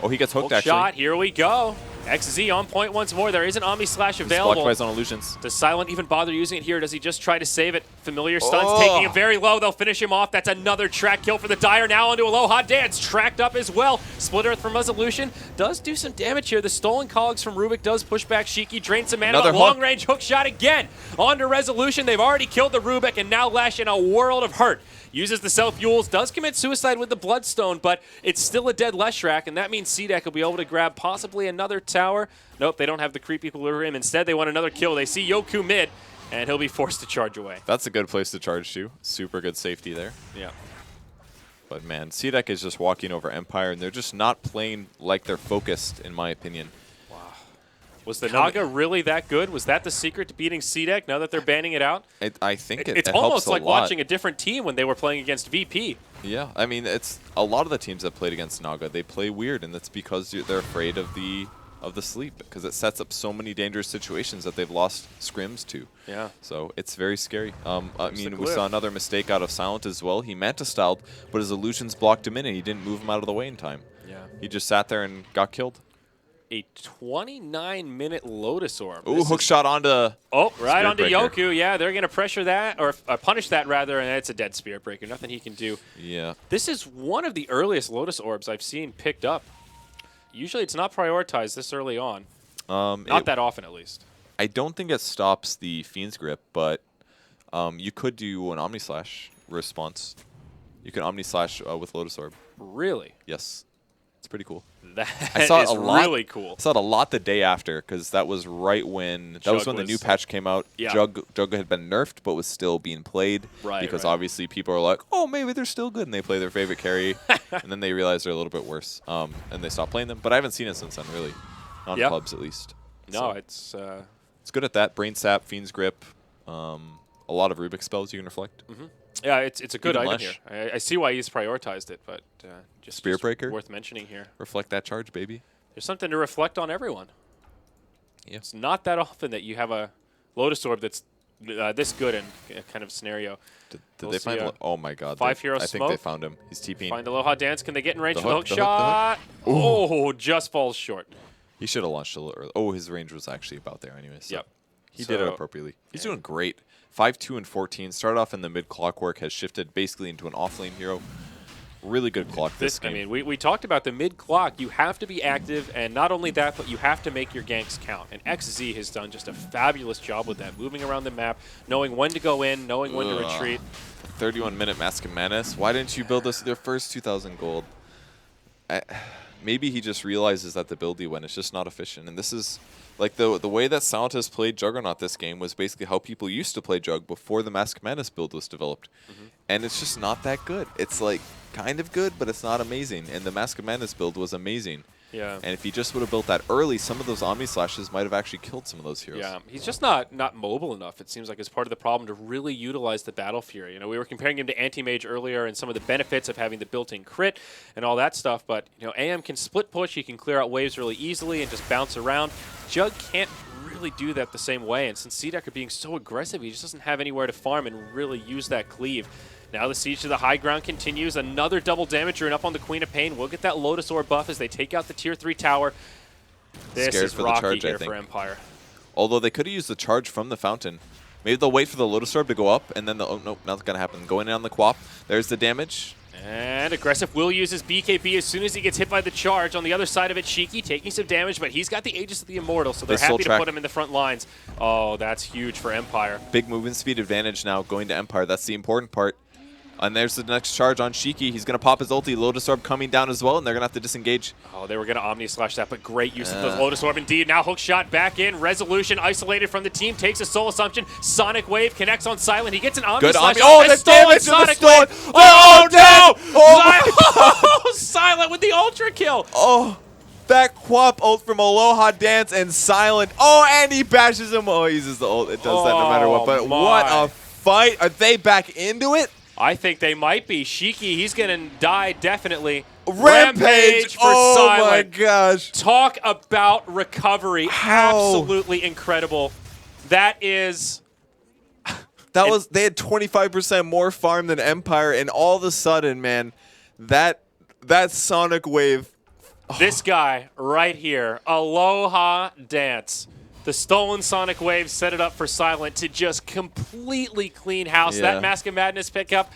Oh, he gets hooked, Hook actually. shot, here we go. XZ on point once more. There is an Omni Slash He's available. blocked by on illusions. Does Silent even bother using it here? Does he just try to save it? Familiar Stun's Oh. taking him very low. They'll finish him off. That's another track kill for the Dire. Now onto Aloha Dance. Tracked up as well. Split Earth from Resolution. Does do some damage here. The Stolen Cogs from Rubik does push back Shiki. Drains some mana. Another But long hook. range hook shot again. Onto Resolution. They've already killed the Rubik and now Lash in a world of hurt. Uses the self-fuels. Does commit suicide with the Bloodstone, but it's still a dead Leshrac, and that means C-Deck will be able to grab possibly another tower. Nope, they don't have the creepy Equilibrium. Instead, they want another kill. They see Yoku mid, and he'll be forced to charge away. That's a good place to charge to. Super good safety there. Yeah. But man, C-Deck is just walking over Empire, and they're just not playing like they're focused, in my opinion. Was the Naga really that good? Was that the secret to beating C-Deck now that they're banning it out? I think It's it almost helps a like lot. watching a different team when they were playing against VP. Yeah, I mean, it's a lot of the teams that played against Naga, they play weird, and that's because they're afraid of the sleep, because it sets up so many dangerous situations that they've lost scrims to. Yeah. So it's very scary. I mean, we glyph. saw another mistake out of Silent as well. He Manta-styled, but his illusions blocked him in, and he didn't move him out of the way in time. Yeah. He just sat there and got killed. A 29-minute Lotus Orb. Ooh, This hook is- shot onto... Oh, right Spirit onto Breaker. Yoku. Yeah, they're going to pressure that, or punish that rather, and it's a dead Spirit Breaker. Nothing he can do. Yeah. This is one of the earliest Lotus Orbs I've seen picked up. Usually it's not prioritized this early on. Not that often, at least. I don't think it stops the Fiend's Grip, but you could do an Omni Slash response. You can Omni Slash with Lotus Orb. Really? Yes. It's pretty cool. That I saw is it a lot. really cool. I saw it a lot the day after, because that was right when the Jug new was- patch came out. Yeah. Jug had been nerfed, but was still being played. Right, Because right. obviously people are like, oh, maybe they're still good, and they play their favorite carry, and then they realize they're a little bit worse, and they stop playing them. But I haven't seen it since then, really, on Yep. clubs at least. No, So it's it's good at that. Brain Sap, Fiend's Grip, a lot of Rubik spells you can reflect. yeah, it's a good Even item Lesh. here. I see why he's prioritized it, but just Spirit Breaker? worth mentioning here. Reflect that charge, baby. There's something to reflect on everyone. Yeah. It's not that often that you have a Lotus Orb that's this good in a kind of scenario. Did We'll they see, find? Oh my God! 5 they- hero I think they smoke. found him. He's TPing. Find Aloha Dance. Can they get in range The for the hook, hook the hook, the shot? Oh, just falls short. He should have launched a little early. Oh, his range was actually about there anyway. So Yep. he did it So- appropriately. He's yeah. doing great. 5-2 and 14. Started off in the mid clockwork, has shifted basically into an offlane hero. Really good clock this I game. mean, we talked about the mid clock. You have to be active, and not only that, but you have to make your ganks count. And XZ has done just a fabulous job with that, moving around the map, knowing when to go in, knowing when to Ugh. retreat. 31-minute Mask of Madness. Why didn't you build this with your first 2,000 gold? Maybe he just realizes that the build he went is just not efficient. And this is like the way that Silent has played Juggernaut this game was basically how people used to play Jug before the Mask of Madness build was developed. And it's just not that good. It's like kind of good, but it's not amazing. And the Mask of Madness build was amazing. Yeah. And if he just would have built that early, some of those Omni Slashes might have actually killed some of those heroes. Yeah, he's just not mobile enough. It seems like it's part of the problem to really utilize the Battle Fury. You know, we were comparing him to Anti-Mage earlier and some of the benefits of having the built-in crit and all that stuff, but you know, AM can split push, he can clear out waves really easily and just bounce around. Jug can't really do that the same way, and since C-Deck are being so aggressive, he just doesn't have anywhere to farm and really use that cleave. Now the siege to the high ground continues. Another double damager and up on the Queen of Pain. We'll get that Lotus Orb buff as they take out the Tier 3 tower. This scared is for the rocky charge, I here think. for Empire. Although they could have used the charge from the fountain. Maybe they'll wait for the Lotus Orb to go up, and then oh, nope, not going to happen. Going in on the Quap. There's the damage. And Aggressive will use his BKB as soon as he gets hit by the charge. On the other side of it, Shiki taking some damage, but he's got the Aegis of the Immortal, so they're happy to put him in the front lines. Oh, that's huge for Empire. Big movement speed advantage now going to Empire. That's the important part. And there's the next charge on Shiki. He's going to pop his ulti. Lotus Orb coming down as well, and they're going to have to disengage. Oh, they were going to Omni Slash that, but great use of the Lotus Orb indeed. Now hook shot back in. Resolution isolated from the team. Takes a Soul Assumption. Sonic Wave connects on Silent. He gets an Omni Slash. Omni. Oh, the damage to the Sonic Wave. Oh, no! Oh, Silent with the Ultra Kill. Oh, that Quap ult from Aloha Dance and Silent. Oh, and he bashes him. Oh, he uses the ult. It does that no matter what. But what a fight. Are they back into it? I think they might be. Shiki, he's going to die definitely. Rampage for oh Silent. My gosh. Talk about recovery. How? Absolutely incredible. That is... They had 25% more farm than Empire, and all of a sudden, man, that Sonic Wave. This guy right here, Aloha Dance. The stolen Sonic Wave set it up for Silent to just completely clean house. Yeah. That Mask of Madness pickup,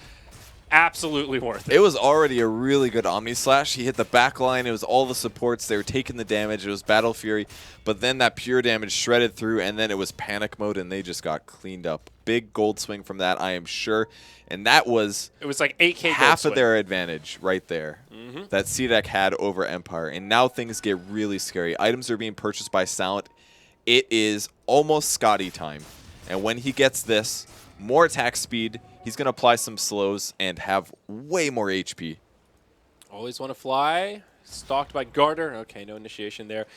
absolutely worth it. It was already a really good Omni Slash. He hit the back line. It was all the supports. They were taking the damage. It was Battle Fury. But then that pure damage shredded through, and then it was panic mode, and they just got cleaned up. Big gold swing from that, I am sure. And that was... It was like 8K half gold of their advantage right there that CDEC had over Empire. And now things get really scary. Items are being purchased by Silent. It is almost Scotty time. And when he gets this, more attack speed, he's going to apply some slows and have way more HP. Always want to fly. Stalked by Garter. Okay, no initiation there.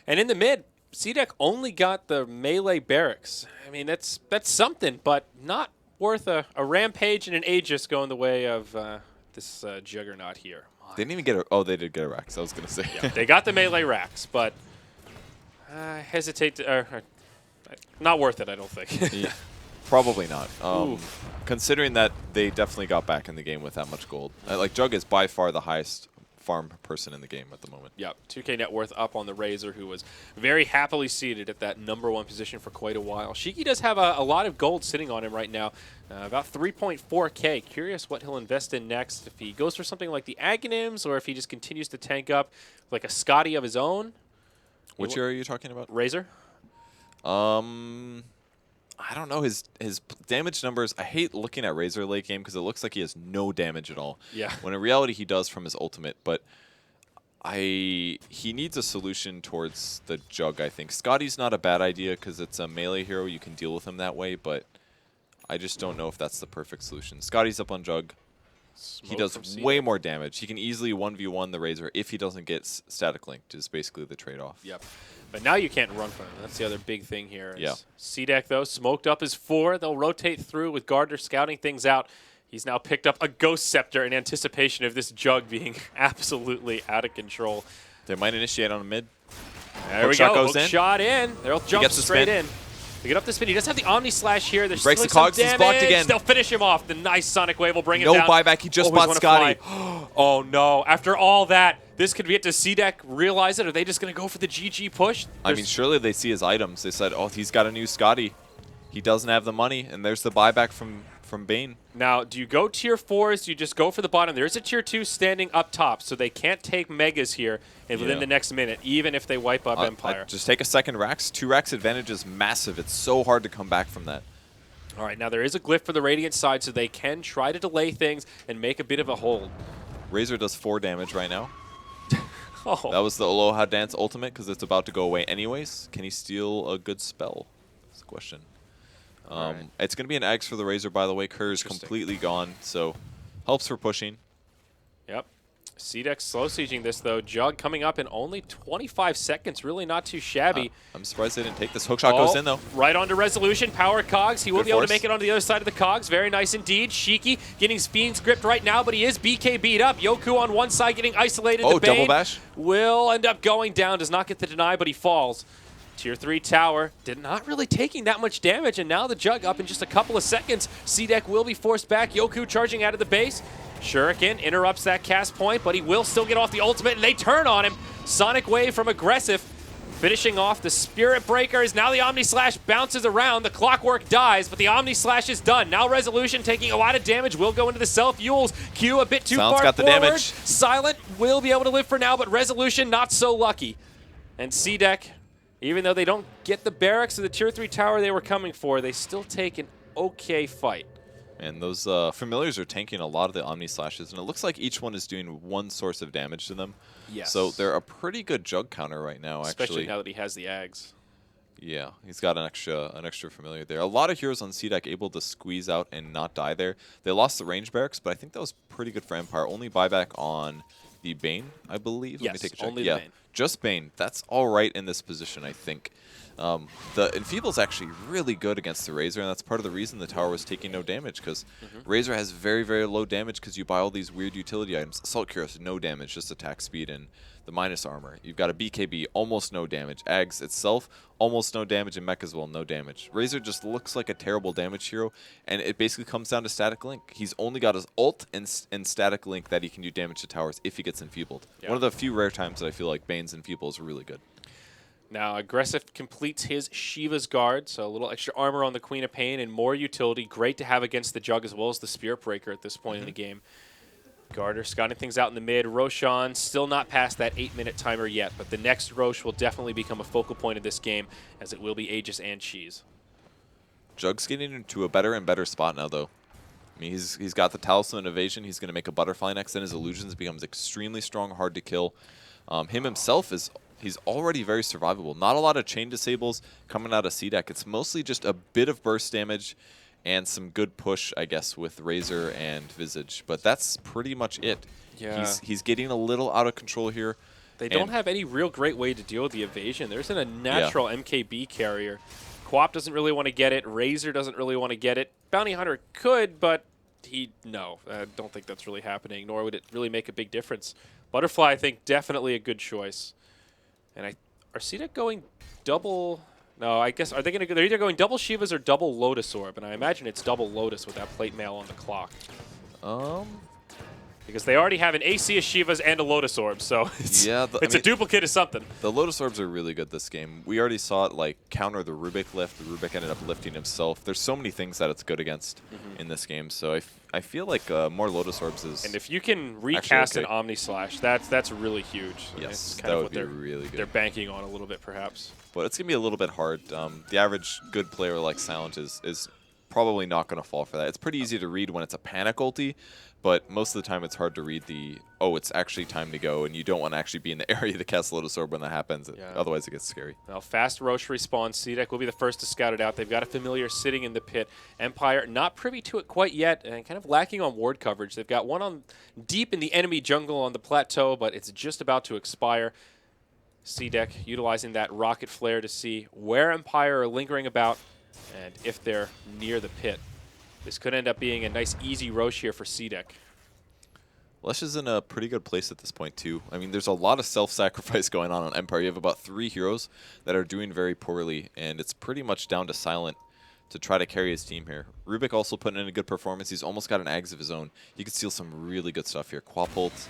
And in the mid, CDEC only got the melee barracks. I mean, that's something, but not worth a Rampage and an Aegis going the way of this Juggernaut here. They didn't even get a... Oh, they did get a Rax, I was going to say. Yeah, they got the melee racks, but I hesitate to... not worth it, I don't think. Yeah, probably not. Considering that they definitely got back in the game with that much gold. Like, Jug is by far the highest farm person in the game at the moment. Yep, 2K net worth up on the Razor, who was very happily seated at that #1 position for quite a while. Shiki does have a lot of gold sitting on him right now, about 3.4K. Curious what he'll invest in next, if he goes for something like the Aghanims, or if he just continues to tank up like a Scotty of his own. Which area are you talking about? Razor? I don't know his damage numbers. I hate looking at Razor late game because it looks like he has no damage at all. Yeah. When in reality he does from his ultimate, but he needs a solution towards the Jug, I think. Scotty's not a bad idea because it's a melee hero. You can deal with him that way, but I just don't know if that's the perfect solution. Scotty's up on Jug. He does way more damage. He can easily 1v1 the Razor if he doesn't get static linked, is basically the trade-off. Yep. But now you can't run from him. That's the other big thing here. Yeah. CDEC, though, smoked up his 4. They'll rotate through with Gardner scouting things out. He's now picked up a Ghost Scepter in anticipation of this Jug being absolutely out of control. They might initiate on a mid. There we shot go. goes Hook in. shot in. They'll jump gets the straight spin. in. They get up the spin. He does have the Omni Slash here. There's Breaks still the some cogs. He's damage. blocked again. They'll finish him off. The nice Sonic Wave will bring him No down. buyback. He just Always bought wanna Scotty. fly. Oh, no. After all that, this could get to CDEC realize it. Are they just going to go for the GG push? I mean, surely they see his items. They said, oh, he's got a new Scotty. He doesn't have the money, and there's the buyback from Bane. Now, do you go tier 4s? Do you just go for the bottom? There is a tier 2 standing up top, so they can't take Megas here within the next minute, even if they wipe up Empire. Just take a second Rax. 2 Rax advantage is massive. It's so hard to come back from that. All right, now there is a glyph for the Radiant side, so they can try to delay things and make a bit of a hold. Razor does 4 damage right now. Oh. That was the Aloha Dance ultimate because it's about to go away anyways. Can he steal a good spell? That's the question. Right. It's going to be an Eggs for the Razor, by the way. Kerr's completely gone, so helps for pushing. Yep. CDEC slow sieging this, though. Jug coming up in only 25 seconds. Really not too shabby. I'm surprised they didn't take this. Hookshot goes in, though. Right onto Resolution. Power Cogs. He will Good be able to force. make it onto the other side of the Cogs. Very nice indeed. Shiki getting Fiend's gripped right now, but he is BK beat up. Yoku on one side getting isolated. Oh, the Bane double bash. will end up going down. Does not get the deny, but he falls. Tier 3 tower, not really taking that much damage, and now the Jug up in just a couple of seconds. CDEC will be forced back. Yoku charging out of the base. Shuriken interrupts that cast point, but he will still get off the ultimate, and they turn on him. Sonic Wave from Aggressive. Finishing off the Spirit Breakers. Now the Omni Slash bounces around. The Clockwork dies, but the Omni Slash is done. Now Resolution taking a lot of damage will go into the self-Yules. Q a bit too Silence far got the forward. damage. Silent will be able to live for now, but Resolution not so lucky. And C-Deck, even though they don't get the barracks of the Tier 3 tower they were coming for, they still take an okay fight. And those familiars are tanking a lot of the Omni Slashes, and it looks like each one is doing one source of damage to them. Yes. So they're a pretty good jug counter right now, Especially actually. now that he has the Ags. Yeah, he's got an extra familiar there. A lot of heroes on C-Deck able to squeeze out and not die there. They lost the range barracks, but I think that was pretty good for Empire. Only buyback on the Bane, I believe. Let me Yes, take a check. only the Yeah, Bane. just Bane. That's all right in this position, I think. The Enfeeble's actually really good against the Razor, and that's part of the reason the tower was taking no damage, because Razor has very, very low damage because you buy all these weird utility items. Assault Cuirass, no damage, just attack speed and the minus armor. You've got a BKB, almost no damage. Ags itself, almost no damage, and Mech as well, no damage. Razor just looks like a terrible damage hero, and it basically comes down to Static Link. He's only got his ult and Static Link that he can do damage to towers if he gets Enfeebled. Yeah. One of the few rare times that I feel like Bane's Enfeeble is really good. Now, Aggressive completes his Shiva's Guard, so a little extra armor on the Queen of Pain and more utility. Great to have against the Jug as well as the Spirit Breaker at this point in the game. Garter scouting things out in the mid. Roshan still not past that 8-minute timer yet, but the next Rosh will definitely become a focal point of this game, as it will be Aegis and Cheese. Jug's getting into a better and better spot now, though. I mean, he's got the Talisman Evasion. He's going to make a Butterfly next, then his Illusions becomes extremely strong, hard to kill. Him himself he's already very survivable. Not a lot of chain disables coming out of C-Deck. It's mostly just a bit of burst damage and some good push, I guess, with Razor and Visage. But that's pretty much it. Yeah. He's getting a little out of control here. They don't have any real great way to deal with the evasion. There isn't a natural MKB carrier. Quap doesn't really want to get it. Razor doesn't really want to get it. Bounty Hunter could, but no. I don't think that's really happening, nor would it really make a big difference. Butterfly, I think, definitely a good choice. And are C-Deck going double? No, I guess, are they going to go? They're either going double Shivas or double Lotus Orb, and I imagine it's double Lotus with that plate mail on the clock. Because they already have an AC of Shivas and a Lotus Orb, so it's, it's a duplicate of something. The Lotus Orbs are really good this game. We already saw it like counter the Rubik lift. The Rubik ended up lifting himself. There's so many things that it's good against in this game, so I feel like more Lotus Orbs is. And if you can recast an Omni Slash, that's really huge. Yes, it's that kind of would what be really good. They're banking on a little bit, perhaps. But it's going to be a little bit hard. The average good player like Silent is probably not going to fall for that. It's pretty easy to read when it's a panic ulti, but most of the time it's hard to read it's actually time to go, and you don't want to actually be in the area to cast Lotus Orb when that happens. Yeah. Otherwise it gets scary. Now, fast Roche respawn. C-Deck will be the first to scout it out. They've got a familiar sitting in the pit. Empire not privy to it quite yet, and kind of lacking on ward coverage. They've got one on deep in the enemy jungle on the plateau, but it's just about to expire. C-Deck utilizing that rocket flare to see where Empire are lingering about and if they're near the pit. This could end up being a nice easy Roche here for C-Deck. Lesh is in a pretty good place at this point, too. I mean, there's a lot of self-sacrifice going on Empire. You have about 3 heroes that are doing very poorly, and it's pretty much down to Silent to try to carry his team here. Rubik also putting in a good performance. He's almost got an Ags of his own. He could steal some really good stuff here. Quap ult,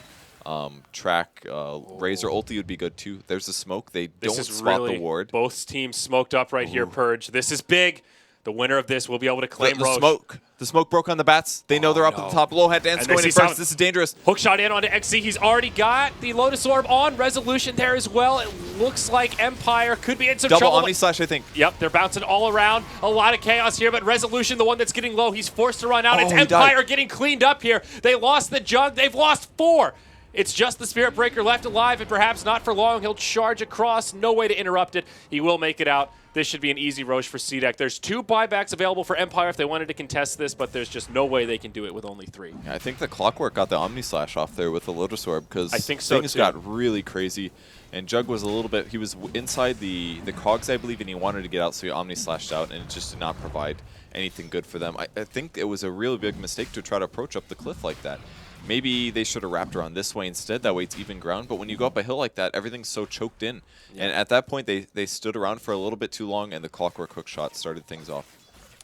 track, Razor ulti would be good, too. There's the smoke. They don't spot the ward. Both teams smoked up right here, Purge. This is big. The winner of this will be able to claim Roche. The smoke broke on the bats. They know they're up at the top. Low hat dance going in first. This is dangerous. Hook shot in onto XC. He's already got the Lotus Orb on. Resolution there as well. It looks like Empire could be in some trouble. Double Omni Slash, I think. Yep, they're bouncing all around. A lot of chaos here, but Resolution, the one that's getting low, he's forced to run out. It's Empire getting cleaned up here. They lost the Jug. They've lost 4. It's just the Spirit Breaker left alive, and perhaps not for long. He'll charge across. No way to interrupt it. He will make it out. This should be an easy Roche for C-Deck. There's 2 buybacks available for Empire if they wanted to contest this, but there's just no way they can do it with only 3. Yeah, I think the Clockwork got the Omni Slash off there with the Lotus Orb, because things got really crazy. And Jug was a little bit, he was inside the cogs, I believe, and he wanted to get out, so he Omni Slashed out, and it just did not provide anything good for them. I think it was a really big mistake to try to approach up the cliff like that. Maybe they should have wrapped around this way instead. That way it's even ground. But when you go up a hill like that, everything's so choked in. Yeah. And at that point, they stood around for a little bit too long, and the Clockwork hook shot started things off.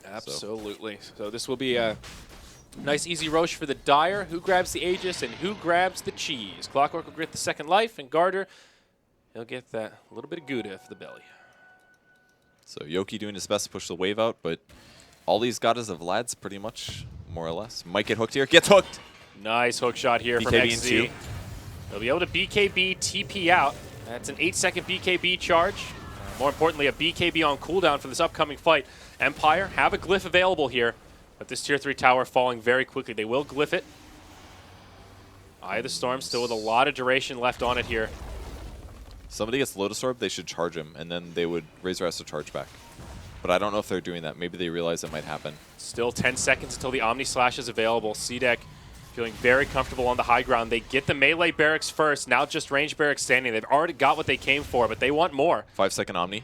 Absolutely. So this will be a nice, easy Roche for the Dire. Who grabs the Aegis and who grabs the Cheese? Clockwork will get the second life, and Garter he'll get that little bit of Gouda for the belly. So Yoki doing his best to push the wave out, but all he's got is a Vlad's pretty much, more or less. Might get hooked here. Gets hooked! Nice hook shot here from BKB in XZ. 2. He'll be able to BKB TP out. That's an 8-second BKB charge. More importantly, a BKB on cooldown for this upcoming fight. Empire have a glyph available here, but this tier 3 tower falling very quickly. They will glyph it. Eye of the Storm still with a lot of duration left on it here. Somebody gets Lotus Orb, they should charge him, and then they would Razor has to charge back. But I don't know if they're doing that. Maybe they realize it might happen. Still 10 seconds until the Omni Slash is available. C-Deck feeling very comfortable on the high ground. They get the melee barracks first, now just range barracks standing. They've already got what they came for, but they want more. 5-second Omni.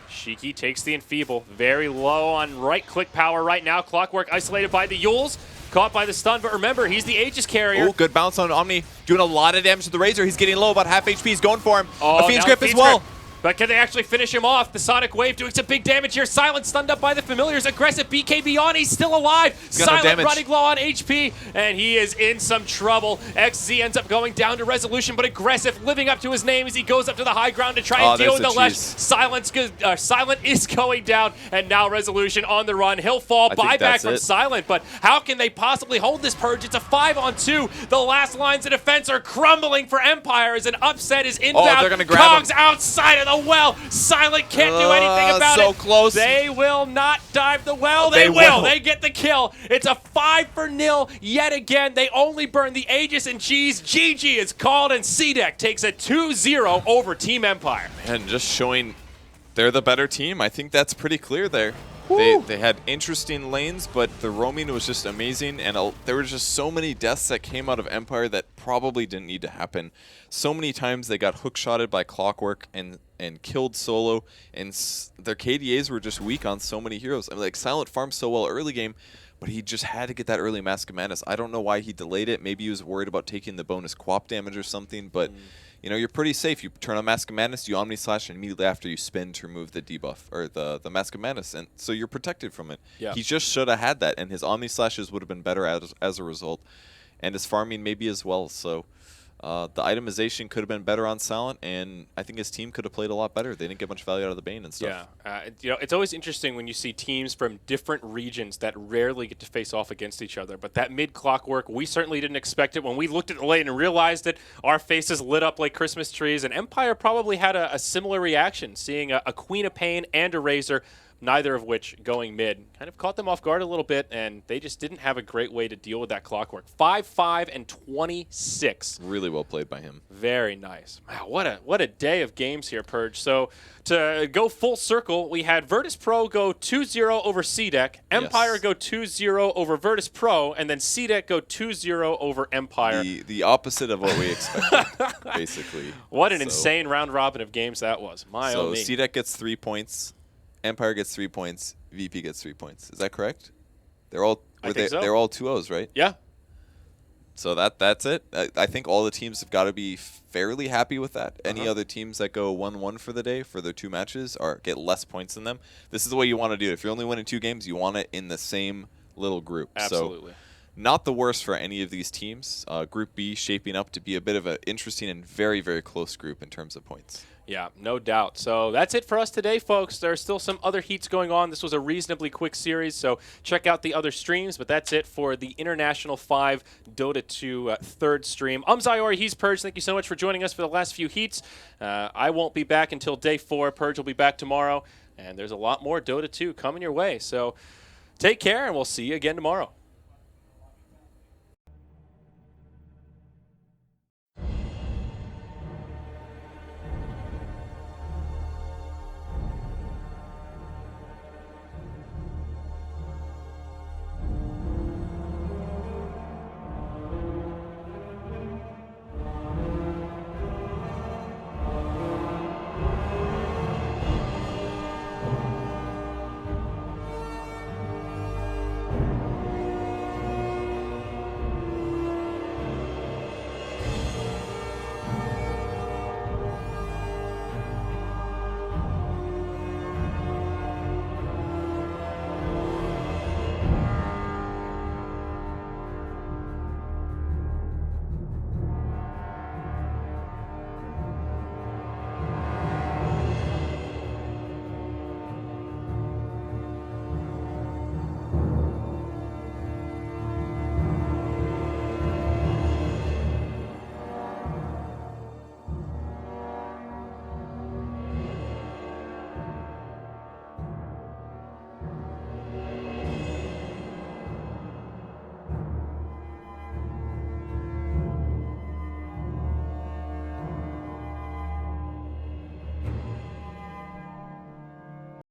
Shiki takes the Enfeeble. Very low on right-click power right now. Clockwork isolated by the Yules. Caught by the stun, but remember, he's the Aegis carrier. Oh, good bounce on Omni. Doing a lot of damage to the Razor. He's getting low, about half HP. He's going for him. Oh, a Fiend's now Grip as well. Grip. But can they actually finish him off? The Sonic Wave doing some big damage here. Silent stunned up by the Familiars. Aggressive BKB on. He's still alive. got no Silent damage. running low on HP, and he is in some trouble. XZ ends up going down to Resolution, but Aggressive living up to his name as he goes up to the high ground to try and deal with the Lesh. Silent is going down, and now Resolution on the run. He'll fall. Buyback from Silent, but how can they possibly hold this purge? It's a 5-on-2. The last lines of defense are crumbling for Empire as an upset is inbound. they're gonna grab Cogs him. outside of the well. Silent can't do anything about it. So close. They will not dive the well. They will. They get the kill. It's a 5-0 yet again. They only burn the Aegis and Cheese. GG is called, and C-Deck takes a 2-0 over Team Empire. And just showing they're the better team. I think that's pretty clear there. They had interesting lanes, but the roaming was just amazing, and there were just so many deaths that came out of Empire that probably didn't need to happen. So many times they got hook-shotted by Clockwork and killed solo, and their KDAs were just weak on so many heroes. I mean, like, Silent farmed so well early game, but he just had to get that early Mask of Madness. I don't know why he delayed it. Maybe he was worried about taking the bonus QoP damage or something, but you know, you're pretty safe. You turn on Mask of Madness, you Omni Slash, and immediately after you spin to remove the debuff, or the Mask of Madness, and so you're protected from it. Yeah. He just should have had that, and his Omni Slashes would have been better as a result, and his farming maybe as well. So the itemization could have been better on Silent, and I think his team could have played a lot better. They didn't get much value out of the Bane and stuff. Yeah, you know, it's always interesting when you see teams from different regions that rarely get to face off against each other. But that mid-Clockwork, we certainly didn't expect it. When we looked at the lane and realized it, our faces lit up like Christmas trees, and Empire probably had a similar reaction, seeing a Queen of Pain and a Razor, neither of which going mid. Kind of caught them off guard a little bit, and they just didn't have a great way to deal with that Clockwork. 5-5 and 26. Really well played by him. Very nice. Wow, what a day of games here, Purge. So to go full circle, we had Virtus Pro go 2-0 over C-Deck, Empire go 2-0 over Virtus Pro, and then C-Deck go 2-0 over Empire. The opposite of what we expected, basically. What an insane round robin of games that was. My so own me. C-Deck gets 3 points. Empire gets 3 points. VP gets 3 points. Is that correct? They're all they're all 2-0s, right? Yeah. So that's it. I think all the teams have got to be fairly happy with that. Any other teams that go 1-1 for the day for their 2 matches get less points than them. This is the way you want to do it. If you're only winning 2 games, you want it in the same little group. Absolutely. So not the worst for any of these teams. Group B shaping up to be a bit of an interesting and very, very close group in terms of points. Yeah, no doubt. So that's it for us today, folks. There are still some other heats going on. This was a reasonably quick series, so check out the other streams. But that's it for the International 5 Dota 2 third stream. Zyori, he's Purge. Thank you so much for joining us for the last few heats. I won't be back until day 4. Purge will be back tomorrow, and there's a lot more Dota 2 coming your way. So take care, and we'll see you again tomorrow.